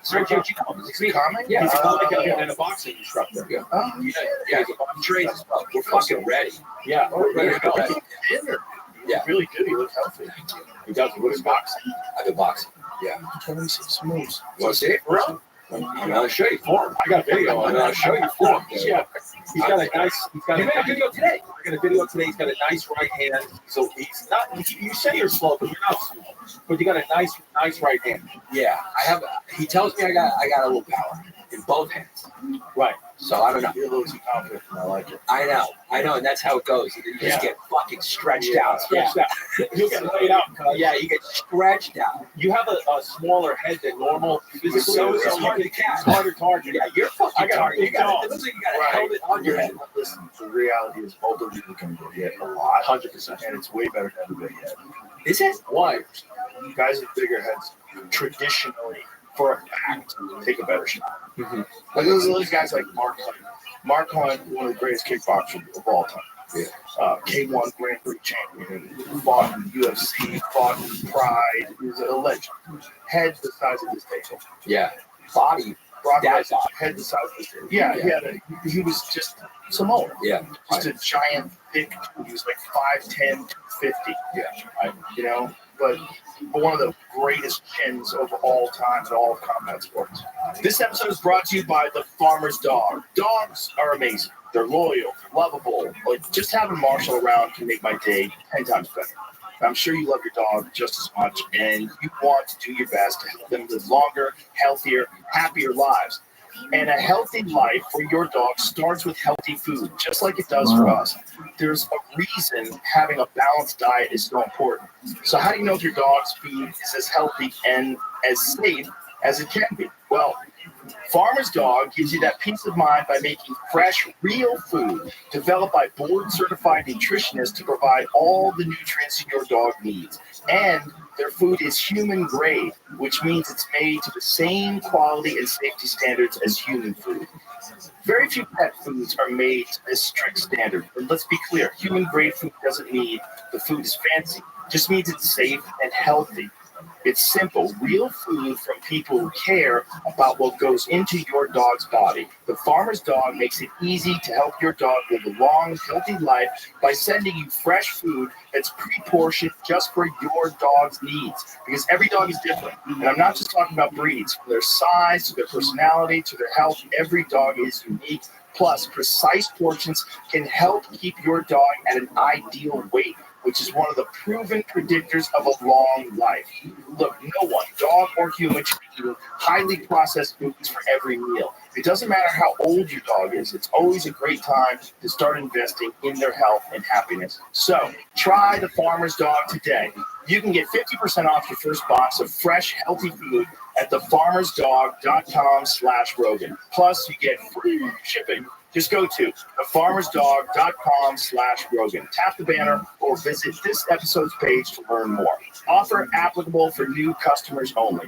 Sergio, he's a comic? Yeah, he's a comic and a boxing instructor. Yeah, he's a boxing trainer as well. We're fucking ready. Yeah, we're ready to go. Yeah, really good. He looks healthy. He does. What is boxing? I do boxing. Yeah. Tell me some moves. You want to see it, bro? I'll show you form. I got a video on it. I'll show you form. Yeah. He's got a nice. You made a video today. I got a video today. He's got a nice right hand. So he's not. You say you're slow, but you're not slow. But you got a nice right hand. Yeah, I have. He tells me I got a little power in both hands. Right. So I don't know. You're a little too confident, and I like it. I know, and that's how it goes. You just get fucking stretched out. You get laid out. Yeah, you get stretched out. You have a smaller head than normal. Physically, so it's hard to catch. It's harder to target. Yeah, you're fucking target. It looks like you got a helmet on your head. Listen, the reality is both of you can get a lot. 100%. And it's way better to have a big head. Is it? Why? Guys with bigger heads traditionally, for a fact, take a better shot. Mm-hmm. Like those guys like Mark Hunt. Mark Hunt, one of the greatest kickboxers of all time. Yeah. K1 Grand Prix champion. Fought in UFC, fought in Pride. He was a legend. Head the size of this table. Yeah. Body Rock's head the size of his head. Yeah, he was just Samoan. Yeah. Just a giant, thick dude. He was like 5'10", 250. Yeah. You know, but one of the greatest chins of all time in all of combat sports. This episode is brought to you by the Farmer's Dog. Dogs are amazing. They're loyal, lovable. Like, just having Marshall around can make my day 10 times better. I'm sure you love your dog just as much, and you want to do your best to help them live longer, healthier, happier lives. And a healthy life for your dog starts with healthy food, just like it does for us. There's a reason having a balanced diet is so important. So how do you know if your dog's food is as healthy and as safe as it can be? Well, Farmer's Dog gives you that peace of mind by making fresh, real food developed by board-certified nutritionists to provide all the nutrients your dog needs. And their food is human grade, which means it's made to the same quality and safety standards as human food. Very few pet foods are made to this strict standard. And let's be clear, human grade food doesn't mean the food is fancy. It just means it's safe and healthy. It's simple, real food from people who care about what goes into your dog's body. The Farmer's Dog makes it easy to help your dog live a long, healthy life by sending you fresh food that's pre-portioned just for your dog's needs. Because every dog is different. And I'm not just talking about breeds. From their size, to their personality, to their health, every dog is unique. Plus, precise portions can help keep your dog at an ideal weight, which is one of the proven predictors of a long life. Look, no one, dog or human, should be eating highly processed foods for every meal. It doesn't matter how old your dog is. It's always a great time to start investing in their health and happiness. So try the Farmer's Dog today. You can get 50% off your first box of fresh, healthy food at thefarmersdog.com/Rogan. Plus, you get free shipping. Just go to thefarmersdog.com/Rogan. Tap the banner or visit this episode's page to learn more. Offer applicable for new customers only.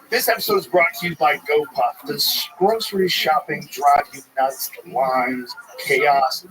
This episode is brought to you by GoPuff. Does grocery shopping drive you nuts? The lines, chaos,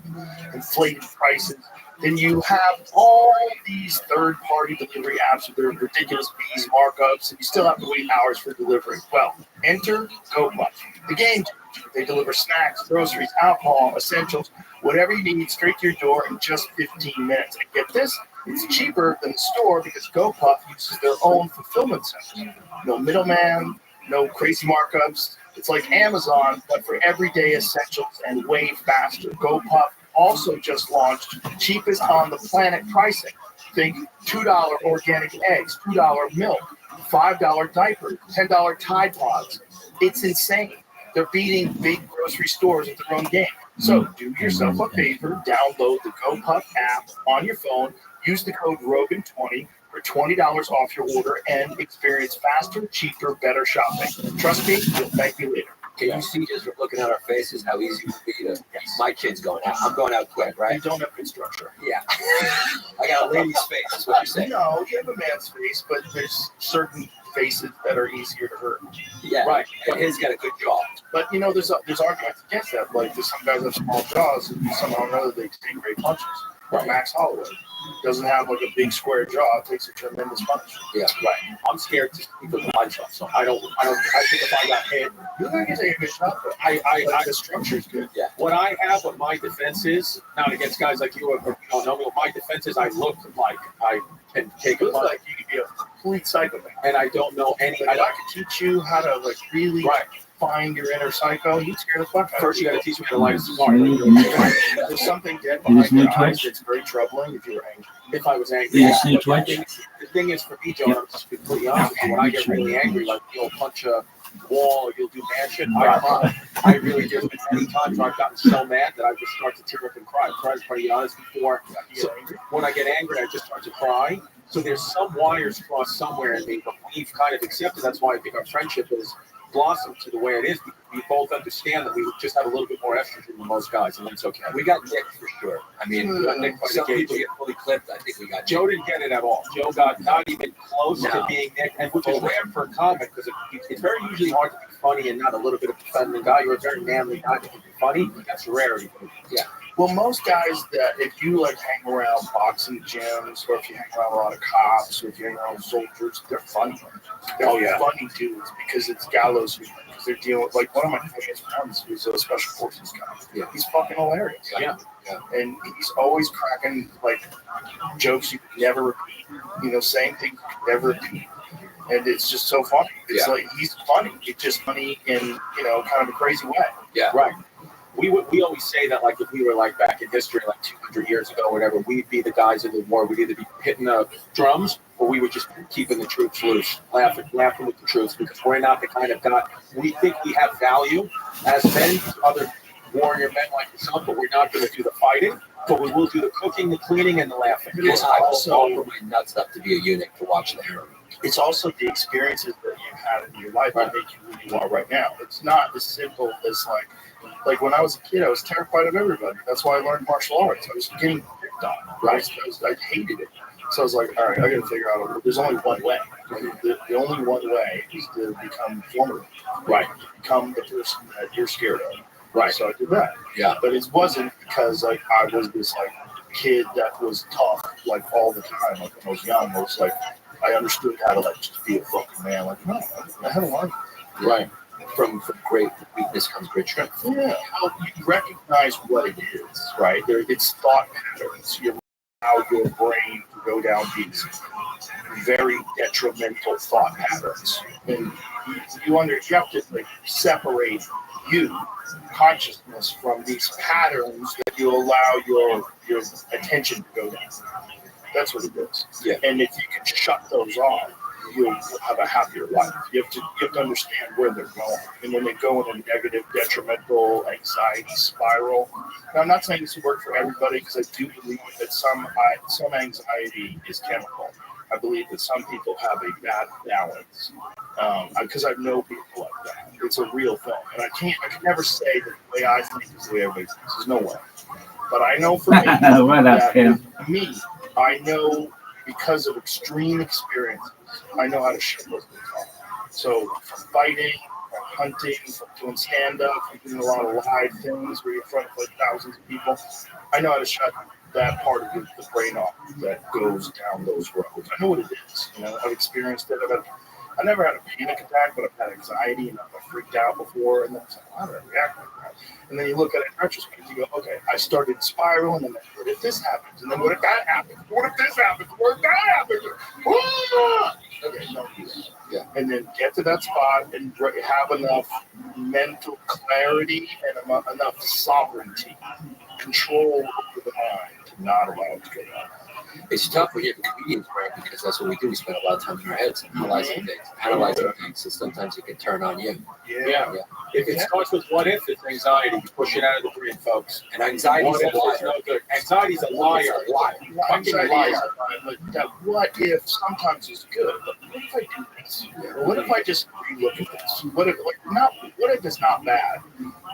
inflated prices. Then you have all these third-party delivery apps with their ridiculous fees, markups, and you still have to wait hours for delivery. Well, enter GoPuff. The game changer. They deliver snacks, groceries, alcohol, essentials, whatever you need straight to your door in just 15 minutes. And get this, it's cheaper than the store because GoPuff uses their own fulfillment center. No middleman, no crazy markups. It's like Amazon, but for everyday essentials and way faster. GoPuff also just launched cheapest on the planet pricing. Think $2 organic eggs, $2 milk, $5 diapers, $10 Tide Pods. It's insane. They're beating big grocery stores at their own game. So do yourself a favor, download the GoPuff app on your phone, use the code ROGAN20 for $20 off your order, and experience faster, cheaper, better shopping. Trust me, you'll thank me later. Can you see just from looking at our faces how easy it would be to? Yes. My kid's going out. I'm going out quick, right? You don't have good structure. Yeah. I got a lady's face. That's what you're saying. No, you have a man's face, but there's certain faces that are easier to hurt. Yeah. Right. And his got a good jaw. But you know, there's arguments against that. Like, there's some guys have small jaws, and somehow or another they take great punches. Right. Max Holloway doesn't have like a big square jaw. It takes a tremendous punch. Yeah, right. I'm scared to speak with the punch up, so I think if I got hit, you're gonna get a good shot. But the structure's good. Yeah. What I have, what my defense is, not against guys like you, or you don't know me. What my defense is, I look like I can take a punch. Like you could be a complete psychopath, and I don't know any. Like, I could teach you how to like really find your inner psycho. You'd scare the fuck out. First, you got to teach me how to light a cigar. There's something dead behind your eyes that's very troubling if you're angry. If I was angry, the thing is for me, Joe, I'm just completely honest with you. When I get really angry, like you'll punch a wall, you'll do mad shit. I really do. Many times I've gotten so mad that I just start to tear up and cry. I've cried pretty honest before. So when I get angry, I just start to cry. So there's some wires crossed somewhere in me, but we've kind of accepted. That's why I think our friendship is blossomed to the way it is. We both understand that we just have a little bit more estrogen than most guys, and that's okay. We got Nick for sure. I mean, some people get fully clipped. I think we got Joe didn't get it at all. Joe got not even close to being Nick, and which is rare for a comic because it's very usually hard to be funny and not a little bit of a feminine guy. You're a very manly guy to be funny. That's a rarity. Yeah. Well, most guys that if you like hang around boxing gyms, or if you hang around a lot of cops, or if you hang around soldiers, they're funny. They're funny dudes because it's gallows humor. because they're dealing with, like, one of my funniest friends who's a special forces guy. Yeah. He's fucking hilarious. Yeah. And he's always cracking, like, jokes you could never repeat. You know, saying things you could never repeat. And it's just so funny. It's like, he's funny. It's just funny in, you know, kind of a crazy way. Yeah. Right. We always say that, like, if we were, like, back in history, like 200 years ago or whatever, we'd be the guys in the war. We'd either be hitting the drums or we would just be keeping the troops loose, laughing with the troops, because we're not the kind of guy. We think we have value as men, other warrior men like yourself, but we're not going to do the fighting. But we will do the cooking, the cleaning, and the laughing. It's also for my nuts up to be a eunuch to watch the harem. It's also the experiences that you've had in your life that make you who you are right now. It's not as simple as like when I was a kid, I was terrified of everybody. That's why I learned martial arts. I was getting picked on, right? I hated it. So I was like, all right, I got to figure out. There's only one way. The only one way is to become formidable, right? Become the person that you're scared of, right? So I did that. Yeah. But it wasn't because like I was this like kid that was tough like all the time. Like when I was young, I was like, I understood how to like just be a fucking man. Like no, I had to learn. Right. From great weakness comes great strength. Yeah. How you recognize what it is, right? It's thought patterns. You allow your brain to go down these very detrimental thought patterns, and you have to like separate you consciousness from these patterns that you allow your attention to go down. That's what it is. Yeah. And if you can shut those off, you'll have a happier life. You have to understand where they're going. And when they go in a negative, detrimental anxiety spiral. Now, I'm not saying this will work for everybody because I do believe that some anxiety is chemical. I believe that some people have a bad balance because I know people like that. It's a real thing. And I can never say that the way I think is the way everybody thinks. There's no way. But I know for me, I know because of extreme experiences, I know how to shut those things off. So from fighting, from hunting, from doing stand-up, from doing a lot of live things where you're in front of like thousands of people, I know how to shut that part of the brain off that goes down those roads. I know what it is. You know, I've experienced it. I never had a panic attack, but I've had anxiety and I've freaked out before. And then it's like, why did I react like that? And then you look at it in retrospect, you go, okay, I started spiraling, and then what if this happens? And then what if that happens? What if this happens? What if that happens? Ah! Okay, no, yeah. And then get to that spot and have enough mental clarity and enough sovereignty, control over the mind to not allow it to go down. It's tough when you have comedians, right? Because that's what we do. We spend a lot of time in our heads analyzing things, so sometimes it can turn on you. Yeah. If it starts with what if, it's anxiety. You push it out of the brain, folks. And anxiety's a liar. No good. Anxiety's a liar. That what if sometimes is good, but what if I do this? What if I just relook at this? What if it's not bad?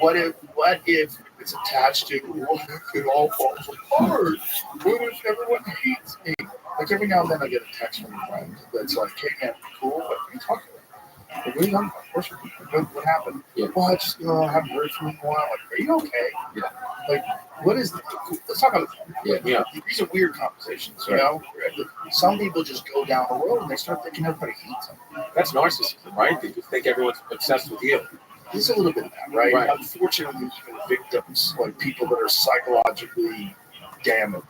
What if it's attached to what if it all falls apart? What if everyone hates me? Like every now and then I get a text from a friend that's like, hey man, cool, what are you talking about? Like, what happened? Yeah. Well, I just haven't heard from you in a while. Like, are you okay? Yeah. Like, what is this? Let's talk on the phone. Yeah. These are weird conversations, you know? Some people just go down the road and they start thinking everybody hates them. That's narcissism, right? They just think everyone's obsessed with you. There's a little bit of that, right? Unfortunately, even victims, like people that are psychologically damaged,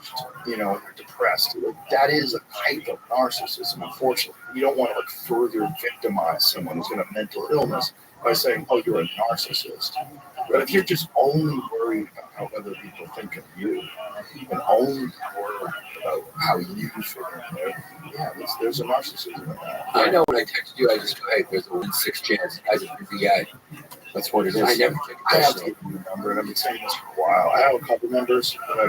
you know, and they're depressed, like, that is a type of narcissism, unfortunately. You don't want to like further victimize someone who's got a mental illness by saying, oh, you're a narcissist. But if you're just only worried about how other people think of you and only worried about how you feel, there's a narcissism in that. I know when I text you, I just go, hey, there's a 1-6 chance. Guy's a busy guy. That's what it is. I never take it. I have to give you a number, and I've been saying this for a while. I have a couple numbers, but I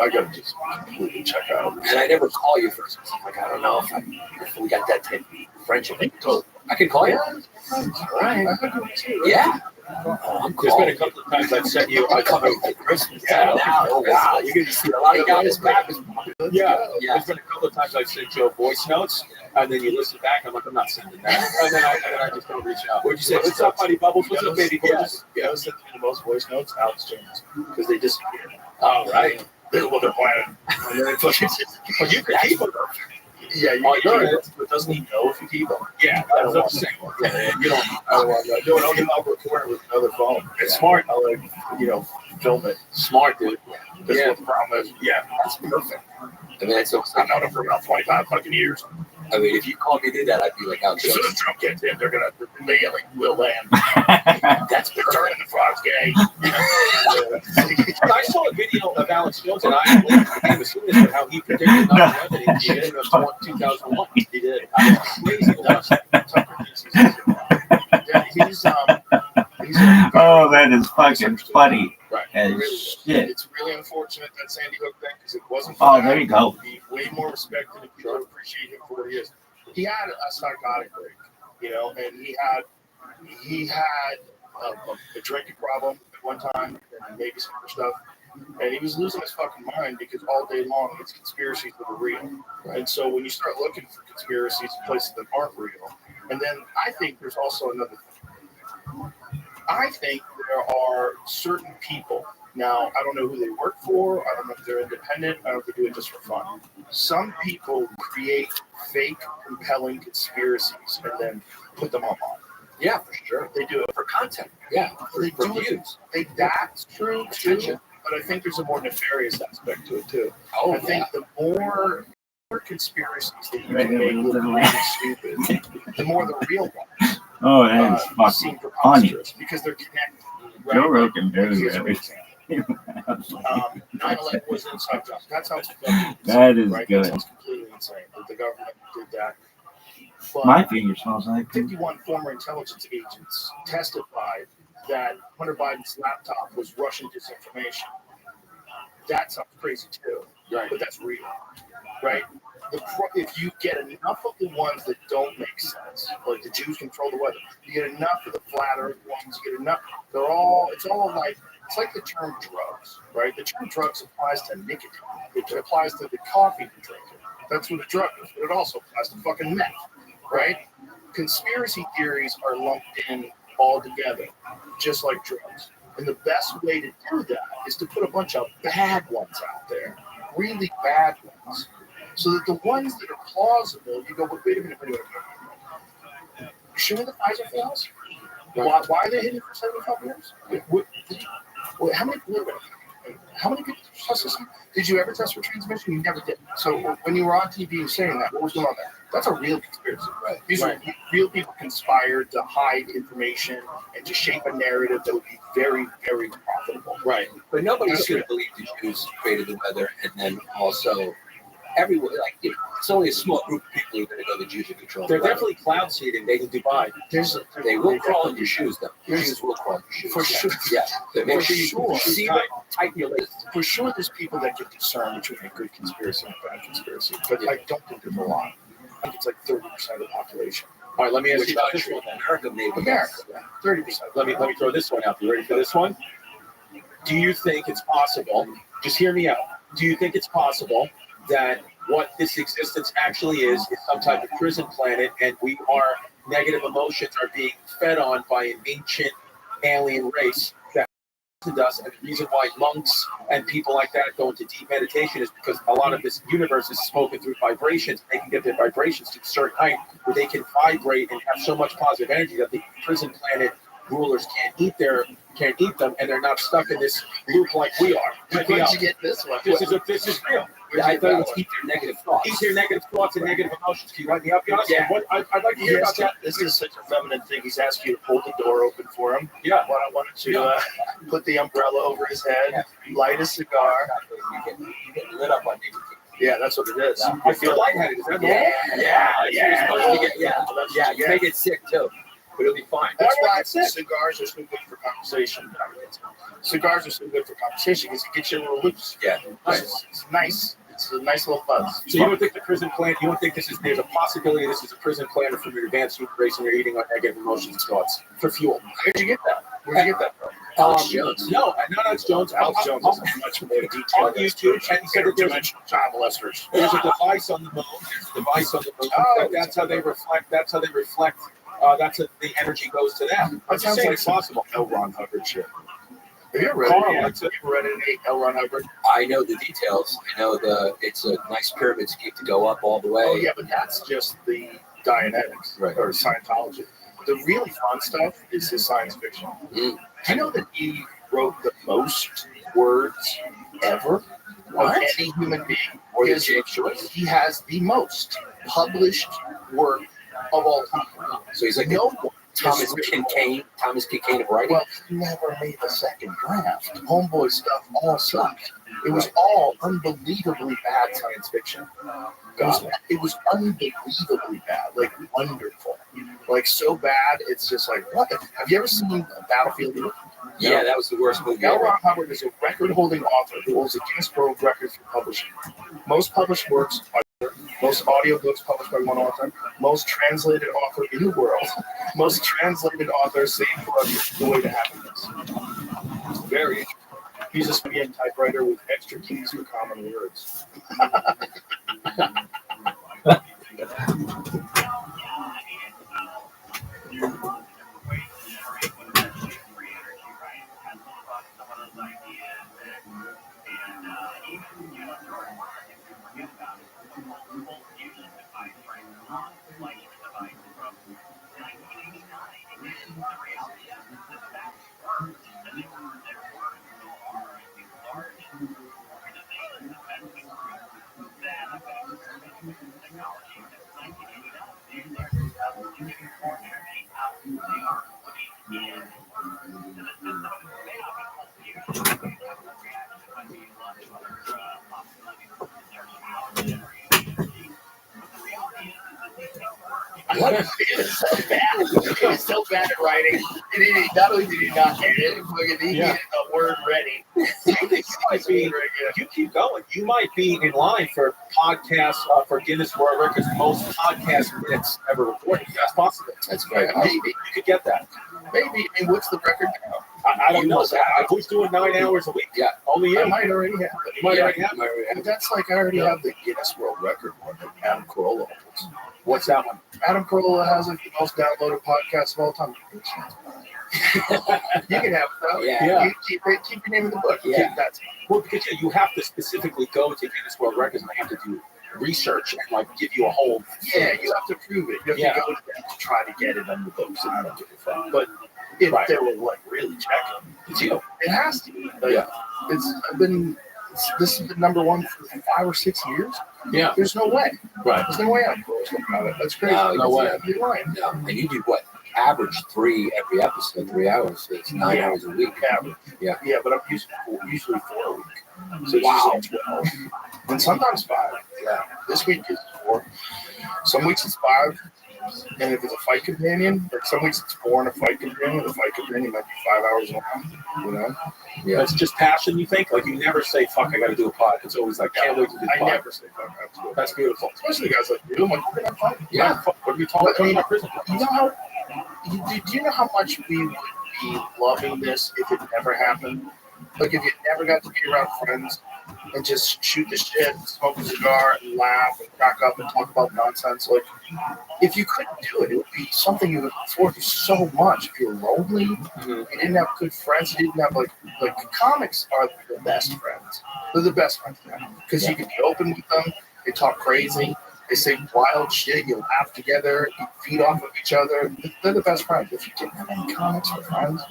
got to just completely check out. And I never call you first. I'm like, I don't know if we got that type of friendship. I can call you. All right. Yeah. There's been a couple of times I've sent you. I come over for Christmas. Yeah. Oh, wow. You're going to see a lot of guys back. Yeah. There's been a couple of times I've sent you voice notes, and then you listen back. I'm like, I'm not sending that. And then I just don't reach out. What'd you say? What's up, buddy Bubbles? What's up, baby? Yeah, I was sending the most voice notes, Alex Jones, because they disappeared. Oh, right. This is what they're planning. And then You could keep them. Yeah, you can, but doesn't he know if you keep them? Yeah, that's what I'm saying. You don't. I don't want to do it. I'll record it with another phone. It's smart. I'll film it. Smart, dude. That's what the problem is. Yeah, that's perfect. I mean, I've known him for about 25 fucking years. I mean, if you called me to do that, I'd be like, "Oh, as soon as Trump gets in, they're like, will land." That's turning the frogs gay. I saw a video of Alex Jones, and I became a student of how he predicted 9/11 in June of 2001. He did. I was crazy. Oh, that is fucking funny. Right. As shit. It's really unfortunate that Sandy Hook thing because it wasn't. Oh, there you go. Be way more respected if you appreciate him for what he is. He had a psychotic break, and he had a drinking problem at one time and maybe some other stuff. And he was losing his fucking mind because all day long it's conspiracies that are real. And so when you start looking for conspiracies in places that aren't real, and then I think there's also another thing. I think there are certain people. Now, I don't know who they work for. I don't know if they're independent. I don't know if they do it just for fun. Some people create fake, compelling conspiracies and then put them online. Yeah, for sure. They do it for content. Yeah, for views. That's true too. But I think there's a more nefarious aspect to it too. I think the more conspiracies that you can make look really stupid, the more the real ones. Oh, that is seem fucking funny. because they're connected. Right? Joe Rogan knows Here's an that. example. 9/11 was an inside job. That sounds fucking insane, That is right? good. That sounds completely insane that the government did that. But My finger smells like 51 former intelligence agents testified that Hunter Biden's laptop was Russian disinformation. That sounds crazy too, right? But that's real, right? If you get enough of the ones that don't make sense, like the Jews control the weather, you get enough of the flat earth ones, you get enough, it's like the term drugs, right? The term drugs applies to nicotine. It applies to the coffee you drink. That's what a drug is, but it also applies to fucking meth, right? Conspiracy theories are lumped in all together, just like drugs. And the best way to do that is to put a bunch of bad ones out there, really bad ones. So that the ones that are plausible, you go, wait a minute. You sure the Pfizer fails? Why are they hidden for 75 years? How many people test this? Did you ever test for transmission? You never did. So when you were on TV saying that, what was going on there? That's a real conspiracy. Right. These are real people conspired to hide information and to shape a narrative that would be very, very profitable. Right. But nobody's going to believe the Jews created the weather, and then also everyone, it's only a small group of people who are going to go the Jews are controlling. They're definitely cloud seeding. They can Dubai. They will crawl in your shoes, though. Your shoes will crawl in your shoes. For sure. Yeah. Make sure you see tighten your list. For sure, there's people that can discern between a good conspiracy and a bad conspiracy. But I don't think there's a lot. I think it's like 30% of the population. All right, let me ask you about this one. America, 30%. Let me throw this one out. You ready for this one? Do you think it's possible? Just hear me out. Do you think it's possible that what this existence actually is some type of prison planet, and negative emotions are being fed on by an ancient alien race that us, and the reason why monks and people like that go into deep meditation is because a lot of this universe is spoken through vibrations. They can get their vibrations to a certain height where they can vibrate and have so much positive energy that the prison planet rulers can't eat them, and they're not stuck in this loop like we are. Where'd you get this one? This is real. I thought it was eat their negative thoughts. Eat their negative thoughts and negative emotions. Can you write me up, Josh? Yeah. I'd like to hear about that. This is such a feminine thing. He's asked you to hold the door open for him. Yeah. I wanted to put the umbrella over his head, light a cigar. You get lit up on me. Yeah, that's what it is. Yeah. I feel lightheaded. Is that Yeah. You may get sick too, but it'll be fine. That's why cigars are so good for conversation. Cigars are so good for conversation because it gets you a little loose. Yeah. It's nice. It's a nice little buzz. So you don't think the prison planet? You don't think there's a possibility this is a prison planet from your advanced human race and you're eating on negative emotions and thoughts for fuel? Where'd you get that? Where'd you get that from? Alex Jones. No, not Alex Jones. Alex Jones is much more detailed on YouTube, and he said that child molesters. There's a device on the moon. That's how they reflect. That's how the energy goes to them. That sounds like it's possible. L. Ron Hubbard shit. Have you ever read any L. Ron Hubbard? I know the details. I know it's a nice pyramid scheme to go up all the way. Oh yeah, but that's just the Dianetics or Scientology. The really fun stuff is his science fiction. Do you know that he wrote the most words ever of any human being? Or the James Joyce? He has the most published work of all time. So he's like no one. Thomas Kincaid of writing. Well, he never made the second draft. Homeboy stuff all sucked. It was all unbelievably bad science fiction. It was unbelievably bad, like wonderful, like so bad. It's just like, what? Have you ever seen Battlefield? Yeah, that was the worst movie. L. Ron Hubbard is a record-holding author who holds a Guinness World Record for publishing. Most published works, most audiobooks published by one author, most translated author in the world, most translated author saved book, The Way to Happiness. Very interesting. He's a Symbian typewriter with extra keys for common words. He was so bad at writing. Not only did he not get it, he needed a word ready. You keep going. You might be in line for podcasts for Guinness World Records, most podcast minutes ever recorded. That's possible. That's great. Maybe you could get that. Maybe. I mean, what's the record now? I don't know. Who's doing 9 hours a week? Yeah, only you. I might already have it. You might already have it. That's like I already have the Guinness World Record one that Adam Carolla holds. What's that one? Adam Carolla has like the most downloaded podcast of all time. You can have it though. Yeah. You keep your name in the book. Yeah. That's well, because you have to specifically go to Guinness World Records and they have to do research and like give you a whole. Yeah, you have to prove it. You have to go to them to try to get it on the books, and I don't give a fuck. But if they were like really checking, it has to be. Like, this has been number one for 5 or 6 years. Yeah. There's no way. Right. There's no way I'm close about it. That's crazy. No way. You're lying. No, and you do what? Average 3 every episode, 3 hours. So it's 9 hours a week. Average. Yeah. Yeah, but I'm usually 4 a week. So it's usually 12. And sometimes 5. Yeah. This week is 4. Some weeks it's 5. And if it's a fight companion, like some weeks it's 4 and a fight companion. The fight companion might be 5 hours long. You know? Yeah. It's just passion, you think? Like you never say, fuck, I got to do a pod. It's always like, can't wait to do a pod. I never say, fuck, I have to do a pod. That's beautiful. Especially guys like you. I'm like, we're going to fight. Yeah. What are you talking about prison? You know how, do you know how much we would be loving this if it never happened? Like if you never got to be around friends and just shoot the shit, smoke a cigar, and laugh and crack up and talk about nonsense. Like, if you couldn't do it, it would be something you would look forward to so much. If you're lonely, you didn't have good friends, you didn't have like comics are the best friends. They're the best friends because you can be open with them. They talk crazy. They say wild shit. You laugh together. You feed off of each other. They're the best friends. If you didn't have any comics for friends,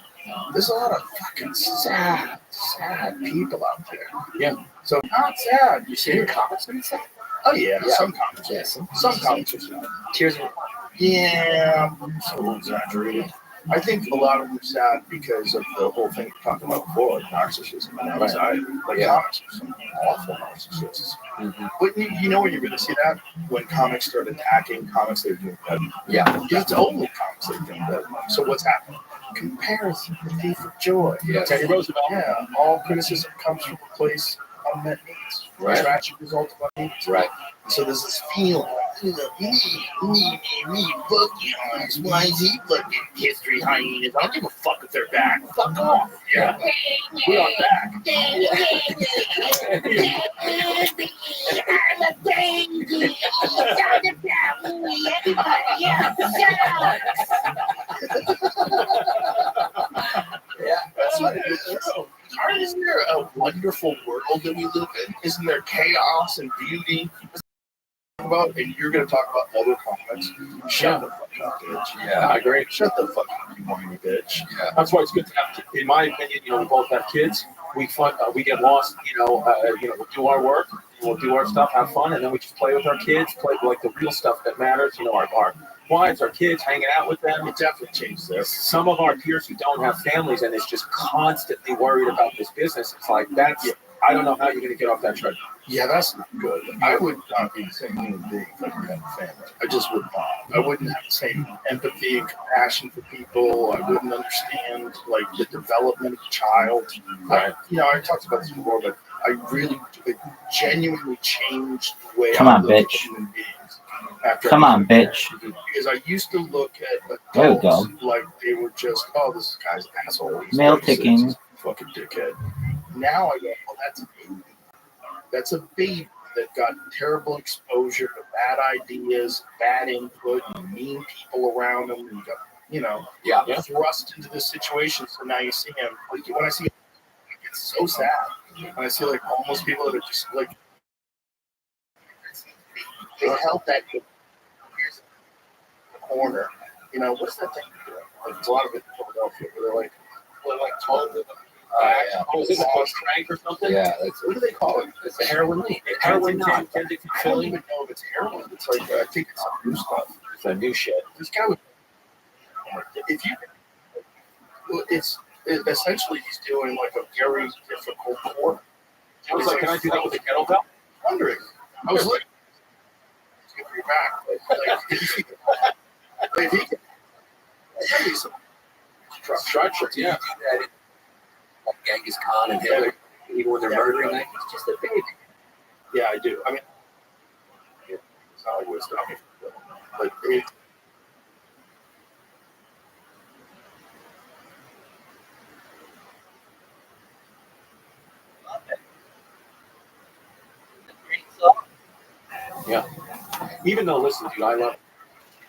there's a lot of fucking sad people out there. Yeah. So not sad. You see your comics and sad? Oh yeah. Some comics. Yeah. Some comics are sad. Tears. Yeah. So exaggerated. I think a lot of them are sad because of the whole thing we talked about before, like narcissism and anxiety. Like comics are some awful narcissists. But you know when you really see that? When comics start attacking comics they're doing better. Yeah. It's only comics they're doing better. So what's happening? Comparison, the thief of joy. Yeah. Teddy Roosevelt. Yeah. All criticism comes from a place of unmet needs. Right. Tragic result of unmet needs. Right. So there's this feeling. Me, fuck you, X, Y, Z, fucking history hyenas. I don't give a fuck if they're back. Fuck off. Yeah. We're on back. Yeah, that's what it is. Isn't there a wonderful world that we live in? Isn't there chaos and beauty? About, and you're going to talk about other comics. Shut the fuck bitch. Yeah, I agree. Shut the fuck up, you whiny bitch. Yeah. That's why it's good to have, in my opinion, we both have kids. We get lost, we'll do our work, we'll do our stuff, have fun, and then we just play with our kids, play like the real stuff that matters, our wives, our kids, hanging out with them. It definitely changed this. Some of our peers who don't have families and is just constantly worried about this business, it's like, I don't know how you're going to get off that treadmill. Yeah, that's not good. I would not be the same human being if I didn't have a family. I just would not. I wouldn't have the same empathy and compassion for people. I wouldn't understand like the development of a child. I talked about this before, but it genuinely changed the way Come I on, look at bitch. human beings. After Come on, bitch. Because I used to look at There we adults go. like they were just, this guy's an asshole. He's Mail 36, ticking. he's a fucking dickhead. Now I go, that's a baby. That's a baby that got terrible exposure to bad ideas, bad input, and mean people around him, and got, thrust into this situation. So now you see him. Like when I see him, it's so sad. When I see like homeless people that are just like they held that in the corner. What's that thing? Like, there's a lot of it in Philadelphia where they're like told them. Is this called crank or something? Yeah, What do they call it? it's a heroin lean. Heroin not. not. Tended to I don't Philly. even know if it's heroin. It's like I think it's some new stuff. It's a new shit. This guy would. Essentially he's doing like a very difficult court. I was like, can I do that with a kettlebell? Wondering. I was like, give your back. If he can, that'd be some Structure. Yeah. Like Genghis Khan and Hitler, even when they're murdering, like, it's just a baby. Yeah, I do. I mean, it's not like we're stopping, but it. Yeah. Even though, listen, dude, I love.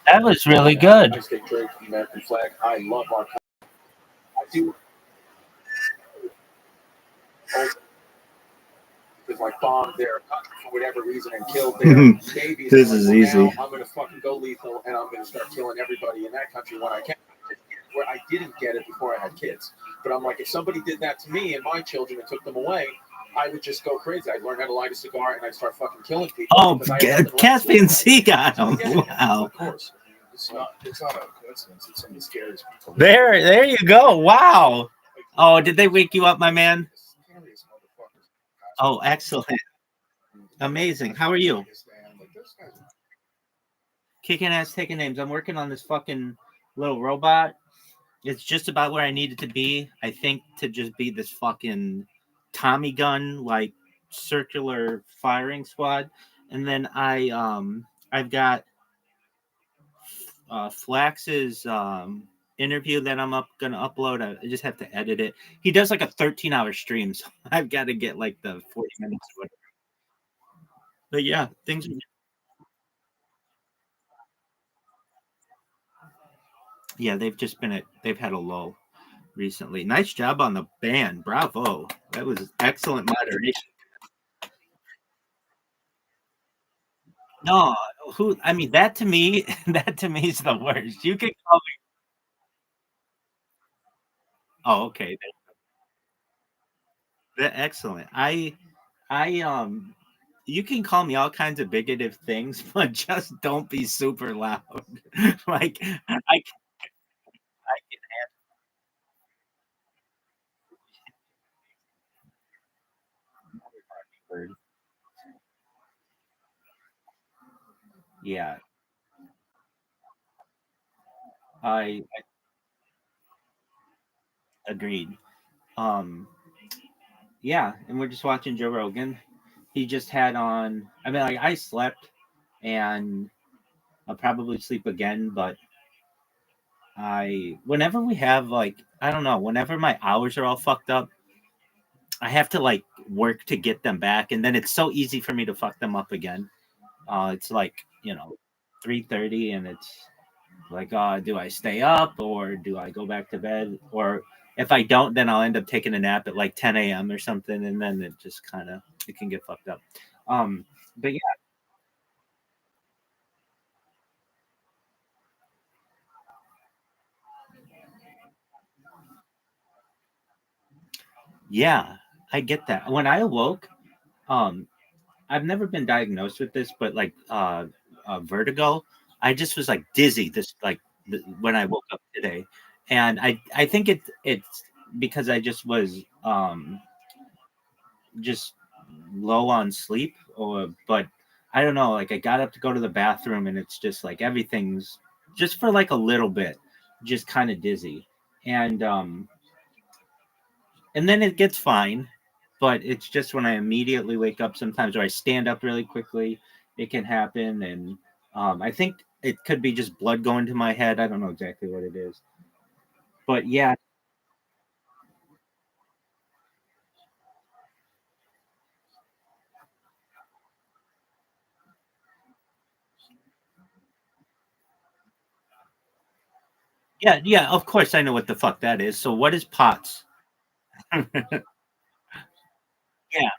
That was really good. I stay true to the American flag. I love our country. I do. Because like bombed their country for whatever reason and killed their babies. This is easy. Now I'm gonna fucking go lethal and I'm gonna start killing everybody in that country when I can. Where I didn't get it before I had kids, but I'm like, if somebody did that to me and my children and took them away, I would just go crazy. I'd learn how to light a cigar and I'd start fucking killing people. Oh, because I had nothing left Caspian to Sea got him. Yeah, Wow. Of course. It's not a coincidence. It's some of the scariest people. There you go. Wow. Oh, did they wake you up, my man? Oh, excellent. Amazing. How are you? Kicking ass, taking names. I'm working on this fucking little robot. It's just about where I need it to be. I think to just be this fucking Tommy gun, like circular firing squad. And then I've got Flax's interview that I'm gonna upload. I just have to edit it. He does like a 13-hour stream, so I've got to get like the 40 minutes. But yeah, things. Yeah, they've had a lull recently. Nice job on the band. Bravo. That was excellent moderation. No, that to me is the worst. You can call me. Oh, okay. Excellent. You can call me all kinds of bigoted things, but just don't be super loud. Like I can handle. Yeah, I agreed. Yeah, and we're just watching Joe Rogan. He just had on. I slept, and I'll probably sleep again. But whenever we have I don't know, whenever my hours are all fucked up, I have to work to get them back, and then it's so easy for me to fuck them up again. It's 3:30, and it's like, do I stay up or do I go back to bed? Or if I don't, then I'll end up taking a nap at 10 a.m. or something, and then it just it can get fucked up. But yeah, Yeah, I get that. When I awoke, um, I've never been diagnosed with this, but like vertigo, I just was like dizzy this like when I woke up today, and I think it's because I just was just low on sleep, or but I don't know. Like I got up to go to the bathroom, and it's just like everything's just for like a little bit, just kind of dizzy, and then it gets fine, but it's just when I immediately wake up sometimes, or I stand up really quickly, it can happen. And I think it could be just blood going to my head. I don't know exactly what it is, but yeah, yeah, yeah. Of course, I know what the fuck that is. So, what is POTS? Yeah.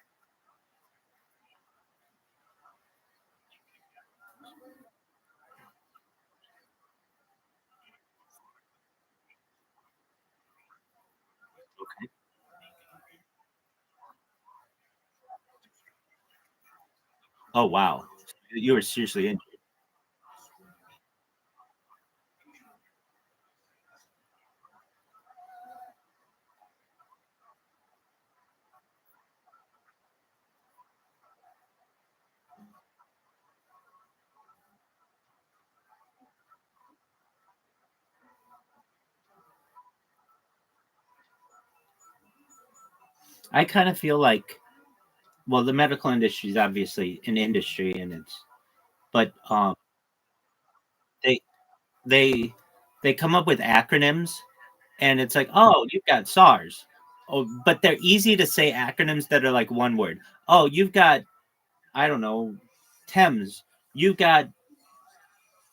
Oh wow, you were seriously injured. I kind of feel like, well, the medical industry is obviously an industry, and but they they they come up with acronyms, and it's like, oh, you've got SARS. Oh, but they're easy to say acronyms that are like one word. Oh, you've got, I don't know, Thames. You've got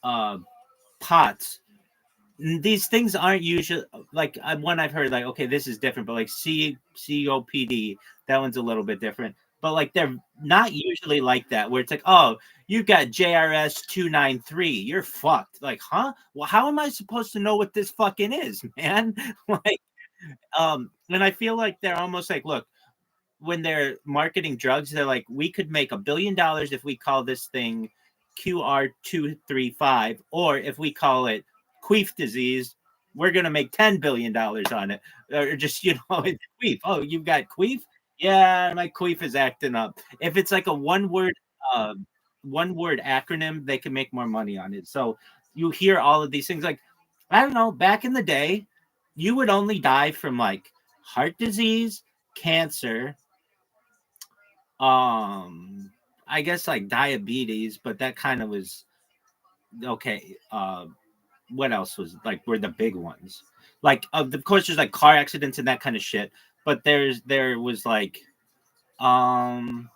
uh POTS. These things aren't usually like one I've heard like, okay, this is different, but like COPD, that one's a little bit different. But like they're not usually like that, where it's like, oh, you've got JRS 293, you're fucked. Like, huh? Well, how am I supposed to know what this fucking is, man? Like, and I feel like they're almost like, look, when they're marketing drugs, they're like, we could make $1 billion if we call this thing QR235, or if we call it queef disease, we're gonna make $10 billion on it. Or just, it's queef. Oh, you've got queef? Yeah, my queef is acting up. If it's like a uh, one word acronym, they can make more money on it. So you hear all of these things like, I don't know, back in the day, you would only die from like heart disease, cancer, I guess like diabetes, but that kind of was okay. What else was like were the big ones? Like of course there's like car accidents and that kind of shit, but there was like um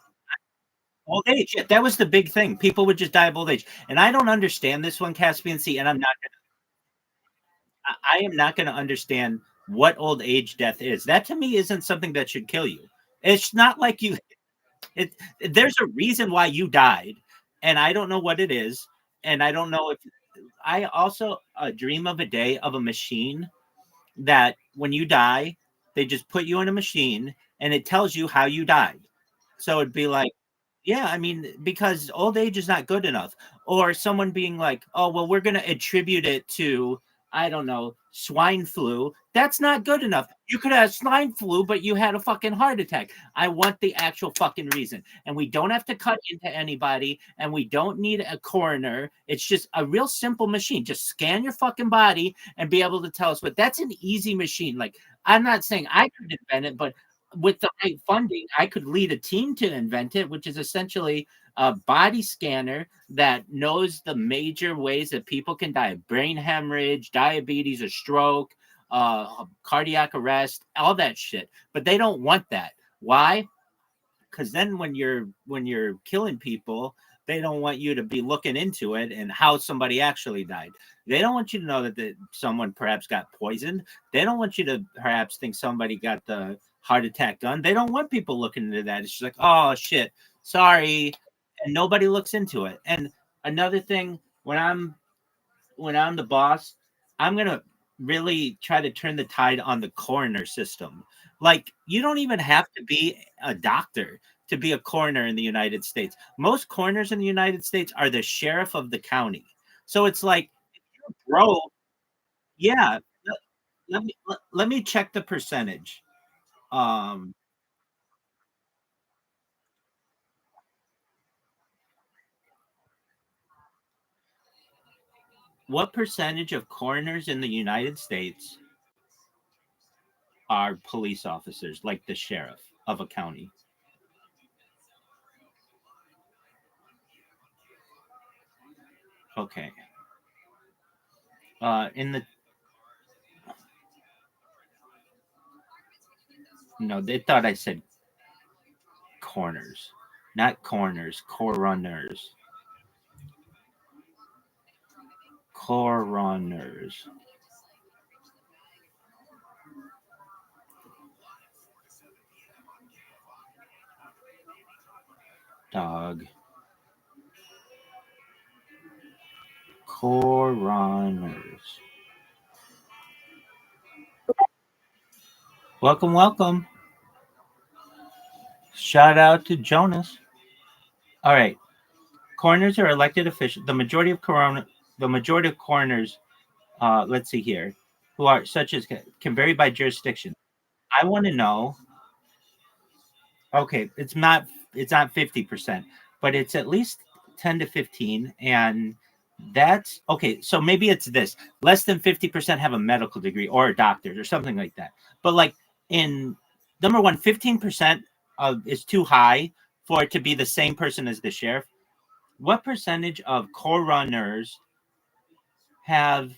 old age. Yeah, that was the big thing. People would just die of old age. And I don't understand this one, Caspian Sea, and I am not gonna understand what old age death is. That to me isn't something that should kill you. It's not like you It there's a reason why you died, and I don't know what it is, and I don't know if I also dream of a day of a machine that when you die, they just put you in a machine and it tells you how you died. So it'd be like, yeah, I mean, because old age is not good enough. Or someone being like, oh, well, we're going to attribute it to, I don't know, swine flu. That's not good enough. You could have swine flu, but you had a fucking heart attack. I want the actual fucking reason. And we don't have to cut into anybody, and we don't need a coroner. It's just a real simple machine. Just scan your fucking body and be able to tell us. But that's an easy machine. Like, I'm not saying I could invent it, but with the right funding, I could lead a team to invent it, which is essentially a body scanner that knows the major ways that people can die of brain hemorrhage, diabetes, or stroke, cardiac arrest, all that shit. But they don't want that. Why? Because then when you're killing people, they don't want you to be looking into it and how somebody actually died. They don't want you to know that someone perhaps got poisoned. They don't want you to perhaps think somebody got the heart attack done. They don't want people looking into that. It's just like, oh shit, sorry, and nobody looks into it. And another thing, when I'm the boss, I'm gonna really try to turn the tide on the coroner system. Like, you don't even have to be a doctor to be a coroner in the United States. Most coroners in the United States are the sheriff of the county. So it's like, bro, yeah. Let me check the percentage. Um, what percentage of coroners in the United States are police officers, like the sheriff of a county? Okay. In the No, they thought I said corners, not corners, coroners. Coroners. Dog. Coroners. Welcome, welcome. Shout out to Jonas. All right. Coroners are elected officials. The majority of coroners, let's see here, who are such as can vary by jurisdiction. I want to know. Okay, it's not 50%, but it's at least 10 to 15, and that's okay. So maybe it's this: less than 50% have a medical degree or a doctorate or something like that. But like in number one, 15% is too high for it to be the same person as the sheriff. What percentage of coroners have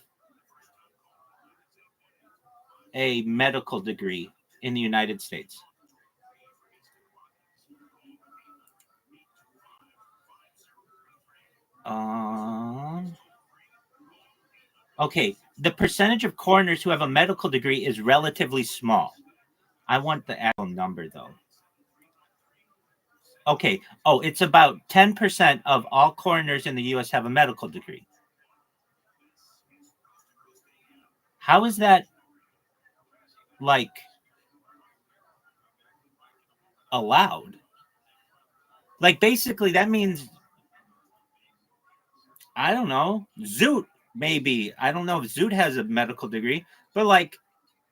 a medical degree in the United States? Okay, the percentage of coroners who have a medical degree is relatively small. I want the actual number though. Okay, oh, it's about 10% of all coroners in the US have a medical degree. How is that like allowed? Like basically that means, I don't know, Zoot maybe. I don't know if Zoot has a medical degree, but like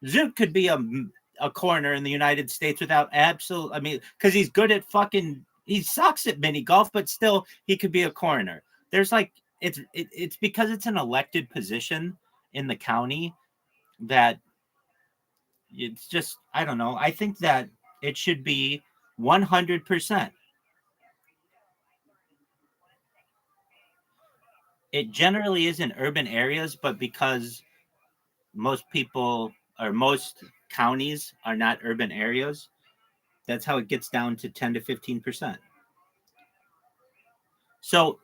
Zoot could be a coroner in the United States without absolute. I mean, because he's good at fucking. He sucks at mini golf, but still he could be a coroner. There's like it's because it's an elected position in the county that it's just, I don't know. I think that it should be 100%. It generally is in urban areas, but because most people or most counties are not urban areas, that's how it gets down to 10 to 15%. So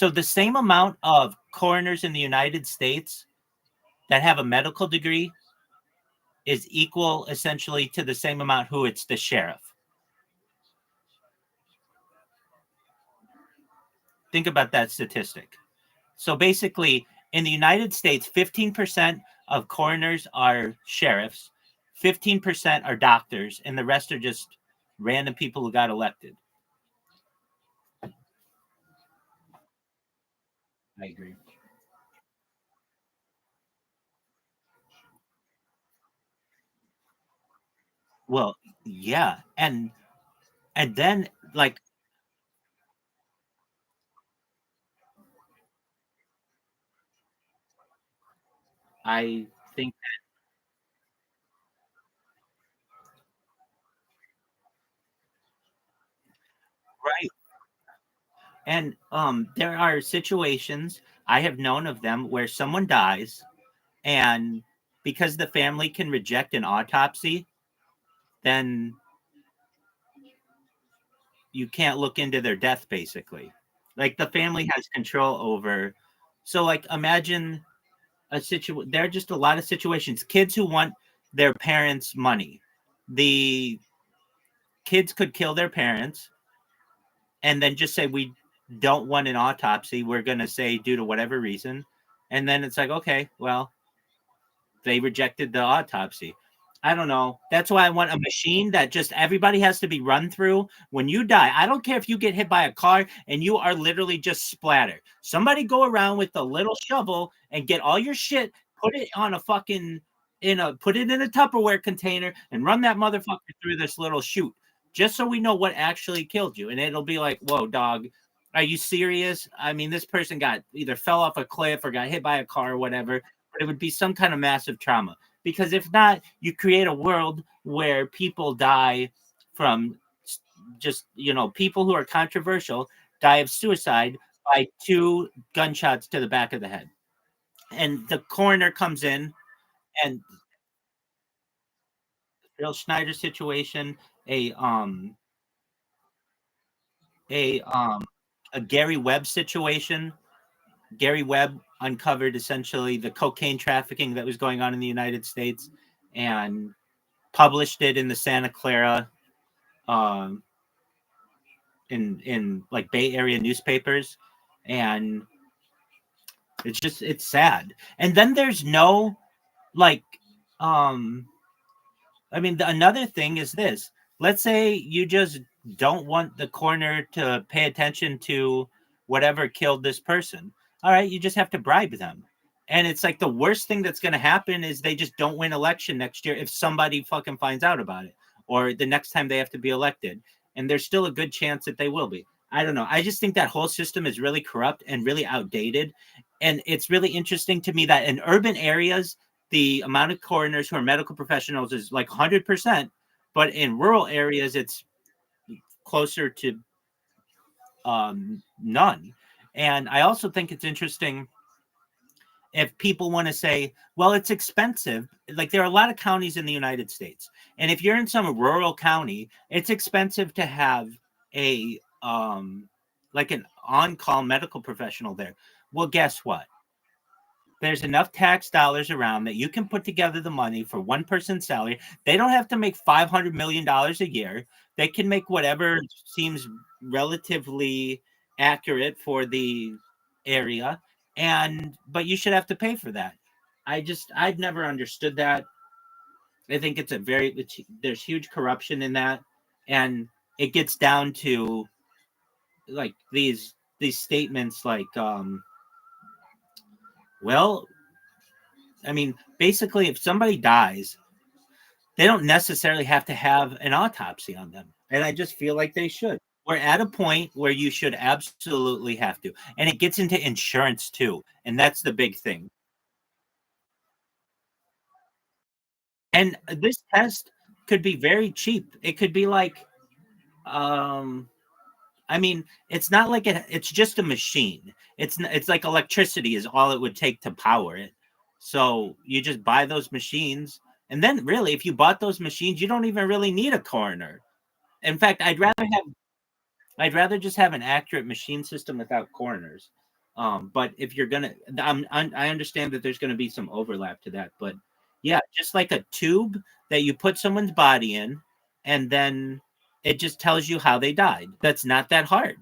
the same amount of coroners in the United States that have a medical degree is equal essentially to the same amount who it's the sheriff. Think about that statistic. So basically, in the United States, 15% of coroners are sheriffs, 15% are doctors, and the rest are just random people who got elected. I agree. Well, yeah, and then like I think right. And there are situations I have known of them where someone dies, and because the family can reject an autopsy, then you can't look into their death basically. Like the family has control over. So like imagine there are just a lot of situations. Kids who want their parents' money. The kids could kill their parents and then just say we don't want an autopsy. We're going to say due to whatever reason. And then it's like, okay, well, they rejected the autopsy. I don't know. That's why I want a machine that just everybody has to be run through when you die. I don't care if you get hit by a car and you are literally just splattered. Somebody go around with a little shovel and get all your shit, put it on a fucking put it in a Tupperware container and run that motherfucker through this little chute, just so we know what actually killed you. And it'll be like, whoa, dog, are you serious? I mean, this person got either fell off a cliff or got hit by a car or whatever, but it would be some kind of massive trauma. Because if not, you create a world where people die from just, people who are controversial die of suicide by 2 gunshots to the back of the head. And the coroner comes in, and Bill Schneider situation, a Gary Webb situation. Gary Webb uncovered essentially the cocaine trafficking that was going on in the United States and published it in the Santa Clara in like Bay Area newspapers, and it's sad. And then there's no like another thing is this. Let's say you just don't want the coroner to pay attention to whatever killed this person. All right, you just have to bribe them. And it's like the worst thing that's going to happen is they just don't win election next year if somebody fucking finds out about it, or the next time they have to be elected. And there's still a good chance that they will be. I don't know. I just think that whole system is really corrupt and really outdated. And it's really interesting to me that in urban areas, the amount of coroners who are medical professionals is like 100%, but in rural areas, it's closer to none. And I also think it's interesting if people want to say, well, it's expensive. Like there are a lot of counties in the United States. And if you're in some rural county, it's expensive to have a like an on-call medical professional there. Well, guess what? There's enough tax dollars around that you can put together the money for one person's salary. They don't have to make $500 million a year. They can make whatever seems relatively accurate for the area. But you should have to pay for that. I've never understood that. I think there's huge corruption in that. And it gets down to like these statements like, well, I mean, basically, if somebody dies, they don't necessarily have to have an autopsy on them. And I just feel like they should. We're at a point where you should absolutely have to. And it gets into insurance too. And that's the big thing. And this test could be very cheap. It could be like, it's not like it's just a machine. It's like electricity is all it would take to power it. So you just buy those machines, and then really, if you bought those machines, you don't even really need a coroner. In fact, I'd rather just have an accurate machine system without coroners. But if you're gonna, I understand that there's gonna be some overlap to that, but yeah, just like a tube that you put someone's body in, and then it just tells you how they died. That's not that hard.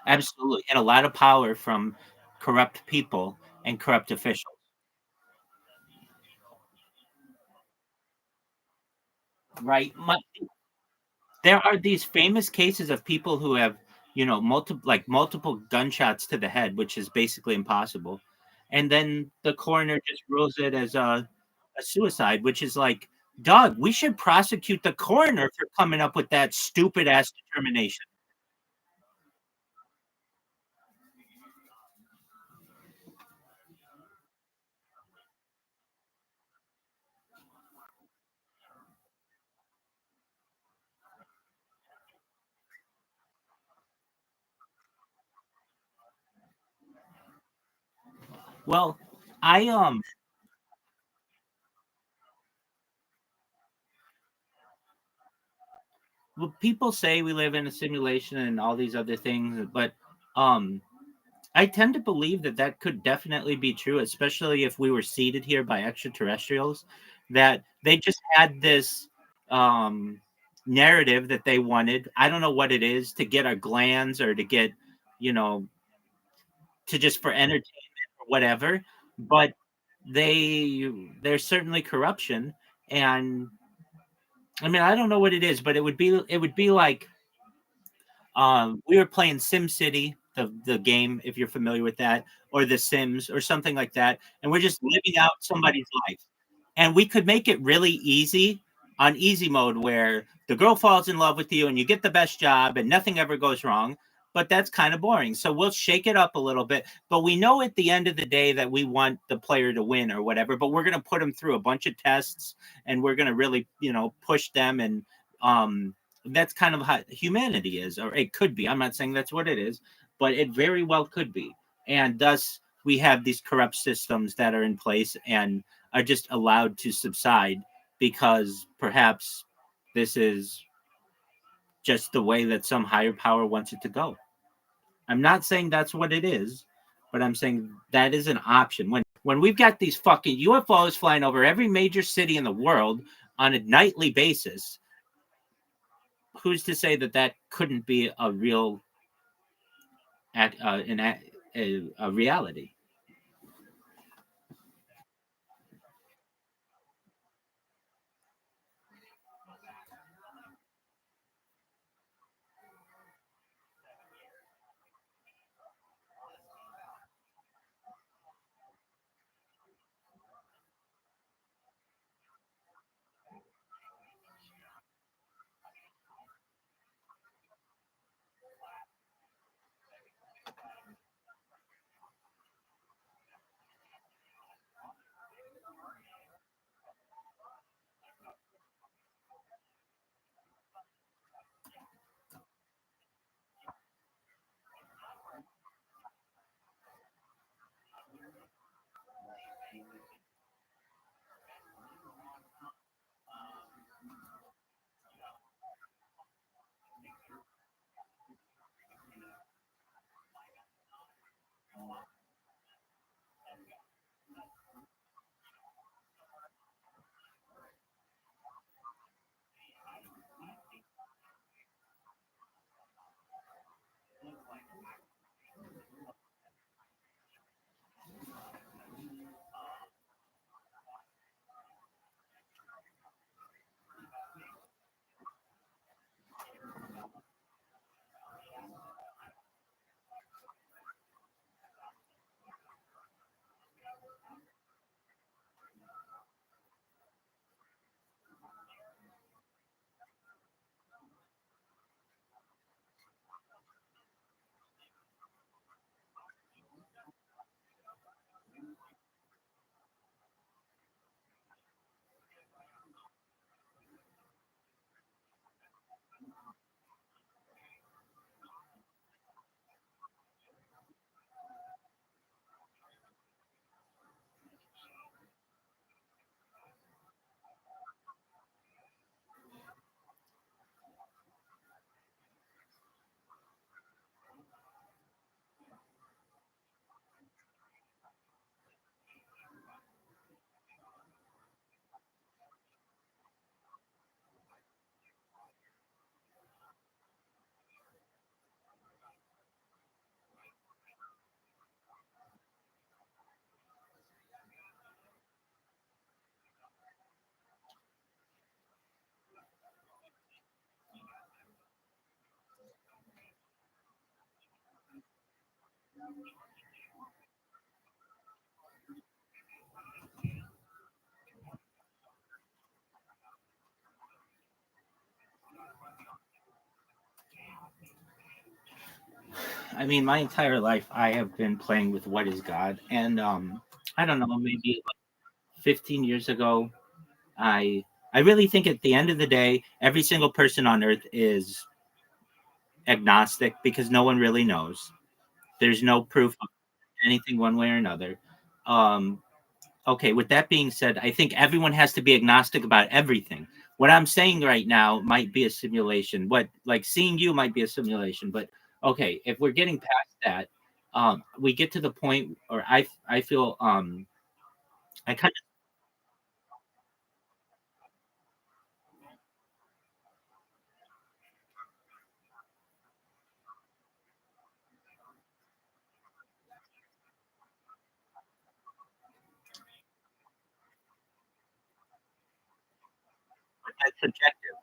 Absolutely. And a lot of power from corrupt people and corrupt officials. Right. There are these famous cases of people who have, multiple gunshots to the head, which is basically impossible. And then the coroner just rules it as a suicide, which is like, dog, we should prosecute the coroner for coming up with that stupid ass determination. Well, well, people say we live in a simulation and all these other things, but I tend to believe that could definitely be true, especially if we were seeded here by extraterrestrials, that they just had this narrative that they wanted. I don't know what it is, to get our glands or to get, to just for entertainment or whatever. But there's certainly corruption. And I mean, I don't know what it is, but it would be like, we were playing SimCity, the game, if you're familiar with that, or The Sims or something like that, and we're just living out somebody's life. And we could make it really easy on easy mode, where the girl falls in love with you and you get the best job and nothing ever goes wrong. But that's kind of boring. So we'll shake it up a little bit. But we know at the end of the day that we want the player to win or whatever. But we're going to put them through a bunch of tests, and we're going to really, push them. And that's kind of how humanity is, or it could be. I'm not saying that's what it is, but it very well could be. And thus, we have these corrupt systems that are in place and are just allowed to subside because perhaps this is just the way that some higher power wants it to go. I'm not saying that's what it is, but I'm saying that is an option. When we've got these fucking UFOs flying over every major city in the world on a nightly basis, who's to say that couldn't be a real a reality? I mean, my entire life, I have been playing with what is God. And I don't know, maybe 15 years ago, I really think at the end of the day, every single person on earth is agnostic because no one really knows. There's no proof of anything one way or another. Okay, with that being said, I think everyone has to be agnostic about everything. What I'm saying right now might be a simulation. Like seeing you might be a simulation, but okay, if we're getting past that, we get to the point, or I feel I kind of. subjective.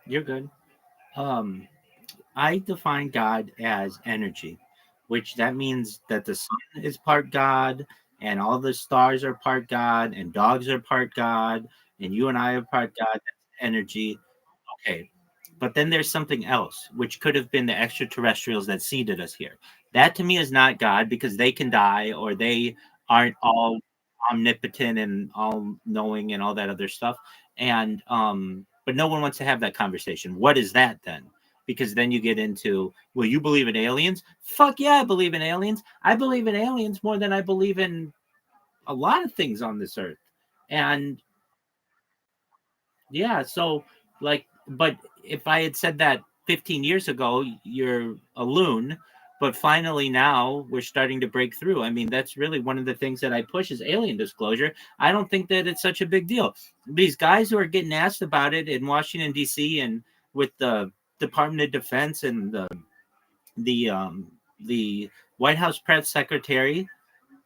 You're good. Um, I define God as energy, which that means that the sun is part God, and all the stars are part God, and dogs are part God, and you and I are part God. That's energy. Okay. But then there's something else, which could have been the extraterrestrials that seeded us here. That to me is not God because they can die or they aren't all omnipotent and all knowing and all that other stuff. And but no one wants to have that conversation. What is that then? Because then you get into, well, you believe in aliens? Fuck yeah, I believe in aliens. I believe in aliens more than I believe in a lot of things on this earth. And yeah, so like, but if I had said that 15 years ago, you're a loon. But finally, now we're starting to break through. I mean, that's really one of the things that I push is alien disclosure. I don't think that it's such a big deal. These guys who are getting asked about it in Washington D.C. and with the Department of Defense and the White House press secretary,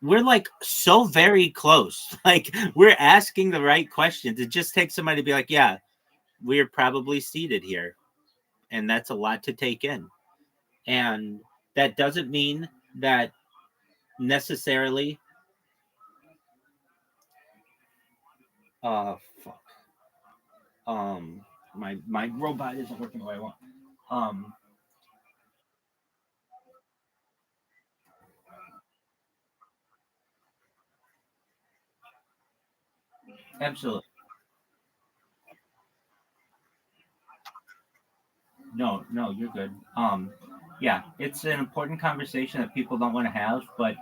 we're like so very close. Like we're asking the right questions. It just takes somebody to be like, yeah, we're probably seated here. And that's a lot to take in. And that doesn't mean that necessarily fuck. My robot isn't working the way I want. Um Absolutely. No, you're good. Yeah, it's an important conversation that people don't want to have, but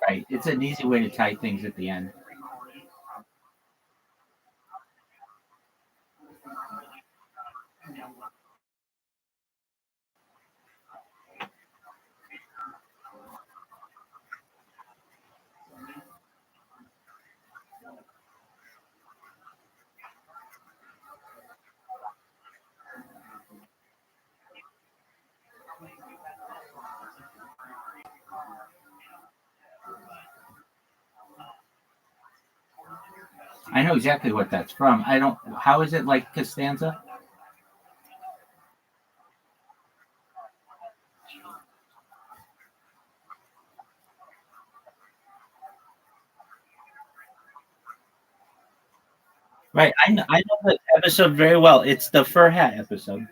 Right. It's an easy way to tie things at the end. I know exactly what that's from. I don't. How is it like Costanza? Right. I know the episode very well. It's the fur hat episode.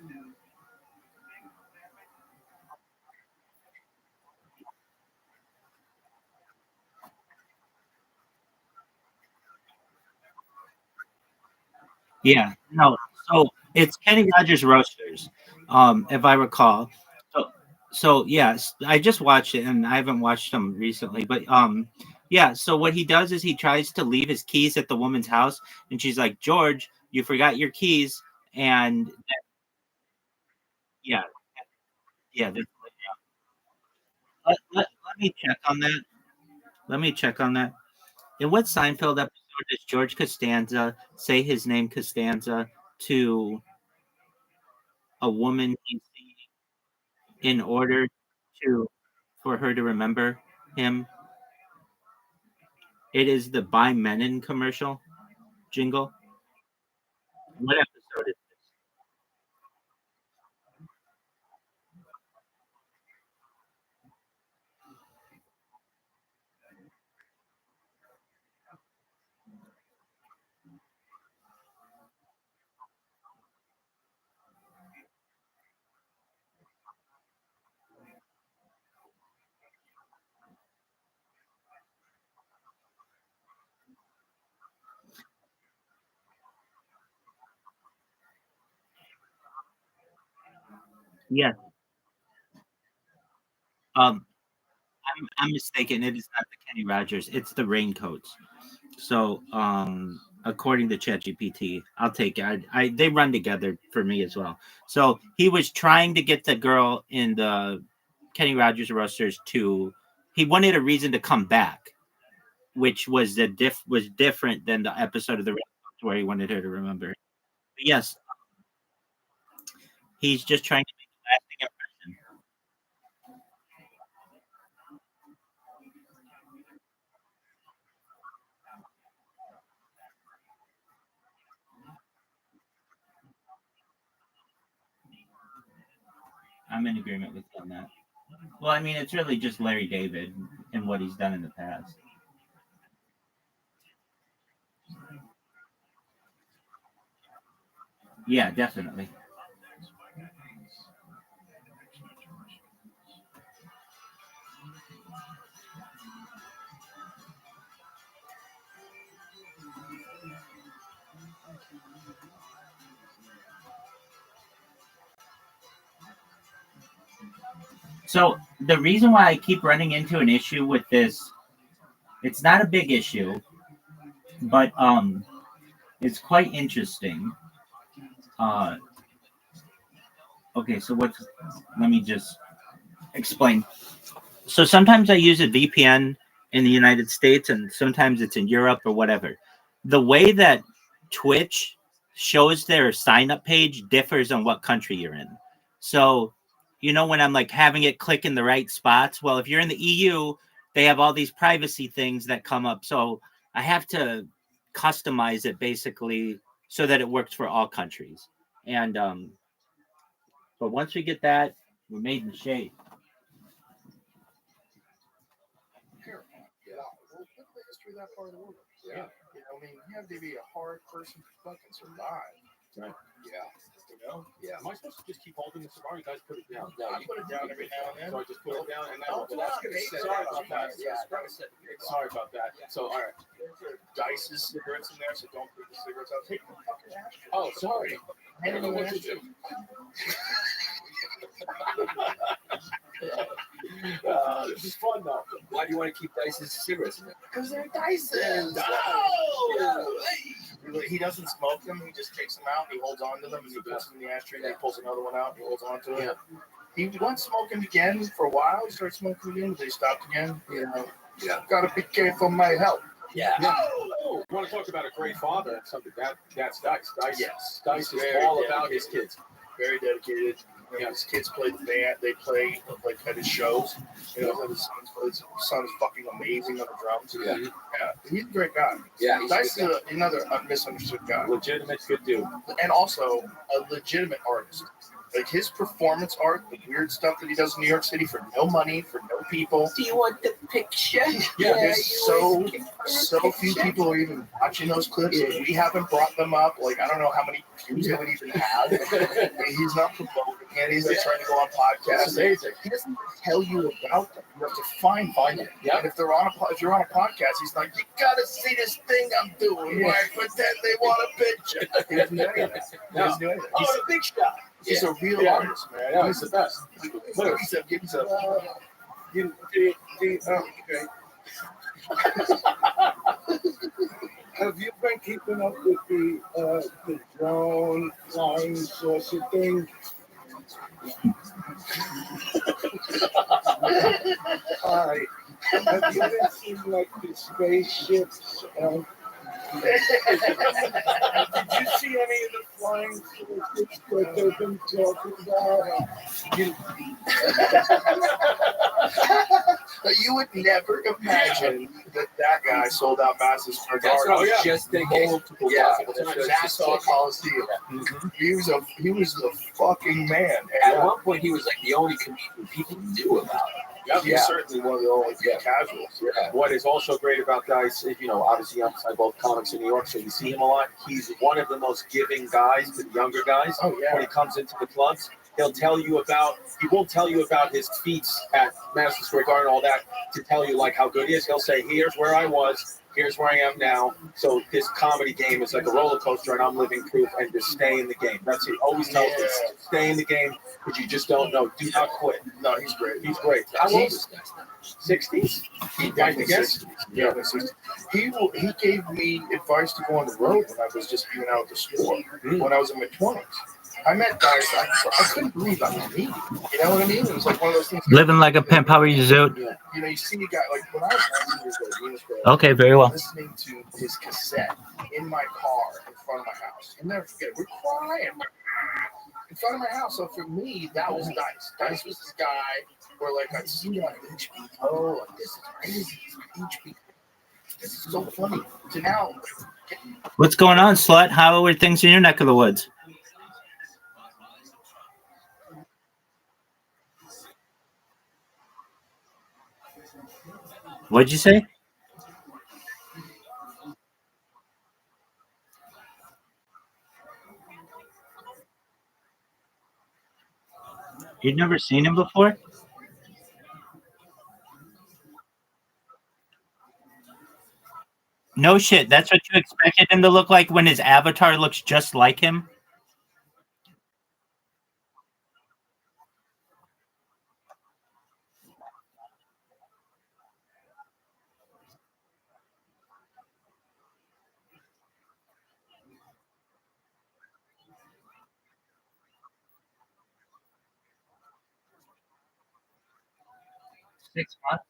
Yeah. No. So it's Kenny Rogers Roasters, if I recall. So yes, I just watched it and I haven't watched them recently, but yeah. So what he does is he tries to leave his keys at the woman's house, and she's like, "George, you forgot your keys," and yeah, yeah. Let me check on that. Let me check on that. In what Seinfeld episode does George Costanza say his name Costanza to a woman he's seeing in order to for her to remember him? It is the By Menon commercial jingle. What episode is this? Yes. Um, I'm mistaken. It is not the Kenny Rogers. It's the Raincoats. So, according to ChatGPT, I'll take it. They run together for me as well. So he was trying to get the girl in the Kenny Rogers Roasters to. He wanted a reason to come back, which was was different than the episode of the Raincoats where he wanted her to remember. But yes, he's just trying to make a lasting impression. I'm in agreement with you on that. Well, I mean, it's really just Larry David and what he's done in the past. Yeah, definitely. So the reason why I keep running into an issue with this, it's not a big issue, but it's quite interesting. Uh, okay, so what's? Let me just explain. So sometimes I use a VPN in the United States, and sometimes it's in Europe or whatever. The way that Twitch shows their sign up page differs on what country you're in. So, when I'm like having it click in the right spots, well, if you're in the EU, they have all these privacy things that come up. So I have to customize it basically so that it works for all countries. And, but once we get that, we're made in shape. Yeah. Well, look at the history of that part of the world. Yeah. You have to be a hard person to fucking survive. Right. Yeah. Yeah. Am I supposed to just keep holding the cigar? You guys put it down. No, I put it down every now and then. So I just put it down, and Oh, then sorry about that. Sorry about that. So all right. There's Dice's cigarettes in there, so don't put the cigarettes out. Take the fucking ashtray. Oh, sorry. I don't know what to do. This is fun though. Why do you want to keep Dyson's cigarettes in there? Because they're Dyson's. He doesn't smoke them. He just takes them out. He holds on to them and he puts them in the ashtray. And he pulls another one out. And he holds on to it. Yeah. He went smoking again for a while. He started smoking again, but they stopped again. Gotta be careful, my health. Yeah. Oh, you want to talk about a great father and something that's Dice. Dice is all about his kids. Very dedicated. His kids play the band. They play like at his shows. His son's fucking amazing on the drums. Yeah, he's a great guy. Yeah, Dice is another misunderstood guy. Legitimate good dude, and also a legitimate artist. Like his performance art, the weird stuff that he does in New York City for no money, for no people. Do you want the picture? Yeah, there's so few people are even watching those clips. Yeah. We haven't brought them up. Like, I don't know how many views they would even have. He's not promoting it. He's not trying to go on podcasts. He doesn't tell you about them. You have to find them. Yeah. And if you're on a podcast, he's like, you gotta see this thing I'm doing. Where I pretend they want a picture. He doesn't do anything. He's a big shot. He's a real artist, man. Yeah, he's the best. Give me some. Have you been keeping up with the drone flying saucer thing? Hi. Have you been seeing like the spaceships? Did you see any of the flying saucers that they've been talking about? You would never imagine that guy sold out Madison Square Garden. That's what I was just thinking. Nassau Coliseum. Mm-hmm. He was the fucking man. At one point, he was like the only comedian people knew about. He's certainly one of the only casuals. Yeah. What is also great about Dice is, obviously I both comics in New York, so you see him a lot. He's one of the most giving guys to the younger guys. Oh, yeah. When he comes into the clubs, he won't tell you about his feats at Madison Square Garden, all that, to tell you like how good he is. He'll say, here's where I was. Here's where I am now. So this comedy game is like a roller coaster, and I'm living proof. And just stay in the game. That's it. Always tells us, stay in the game, because you just don't know. Do not quit. No, he's great. He's great. How old is this guy? 60s? I guess. Yeah, he gave me advice to go on the road when I was just being out at the store when I was in my 20s. I met guys I couldn't believe I was meeting. You know what I mean? It was like one of those things. Living like a pimp. How are you, Zoot? You see a guy like when I was 19 years old. Okay, very well. Listening to his cassette in my car in front of my house. I'll never forget it. We're crying in front of my house. So for me, that was Dice. Dice was this guy where like I'd see him on HBO. Like, this is crazy. HBO. This is so funny. To now. What's going on, Slut? How are things in your neck of the woods? What'd you say? You'd never seen him before? No shit. That's what you expected him to look like when his avatar looks just like him? Six months.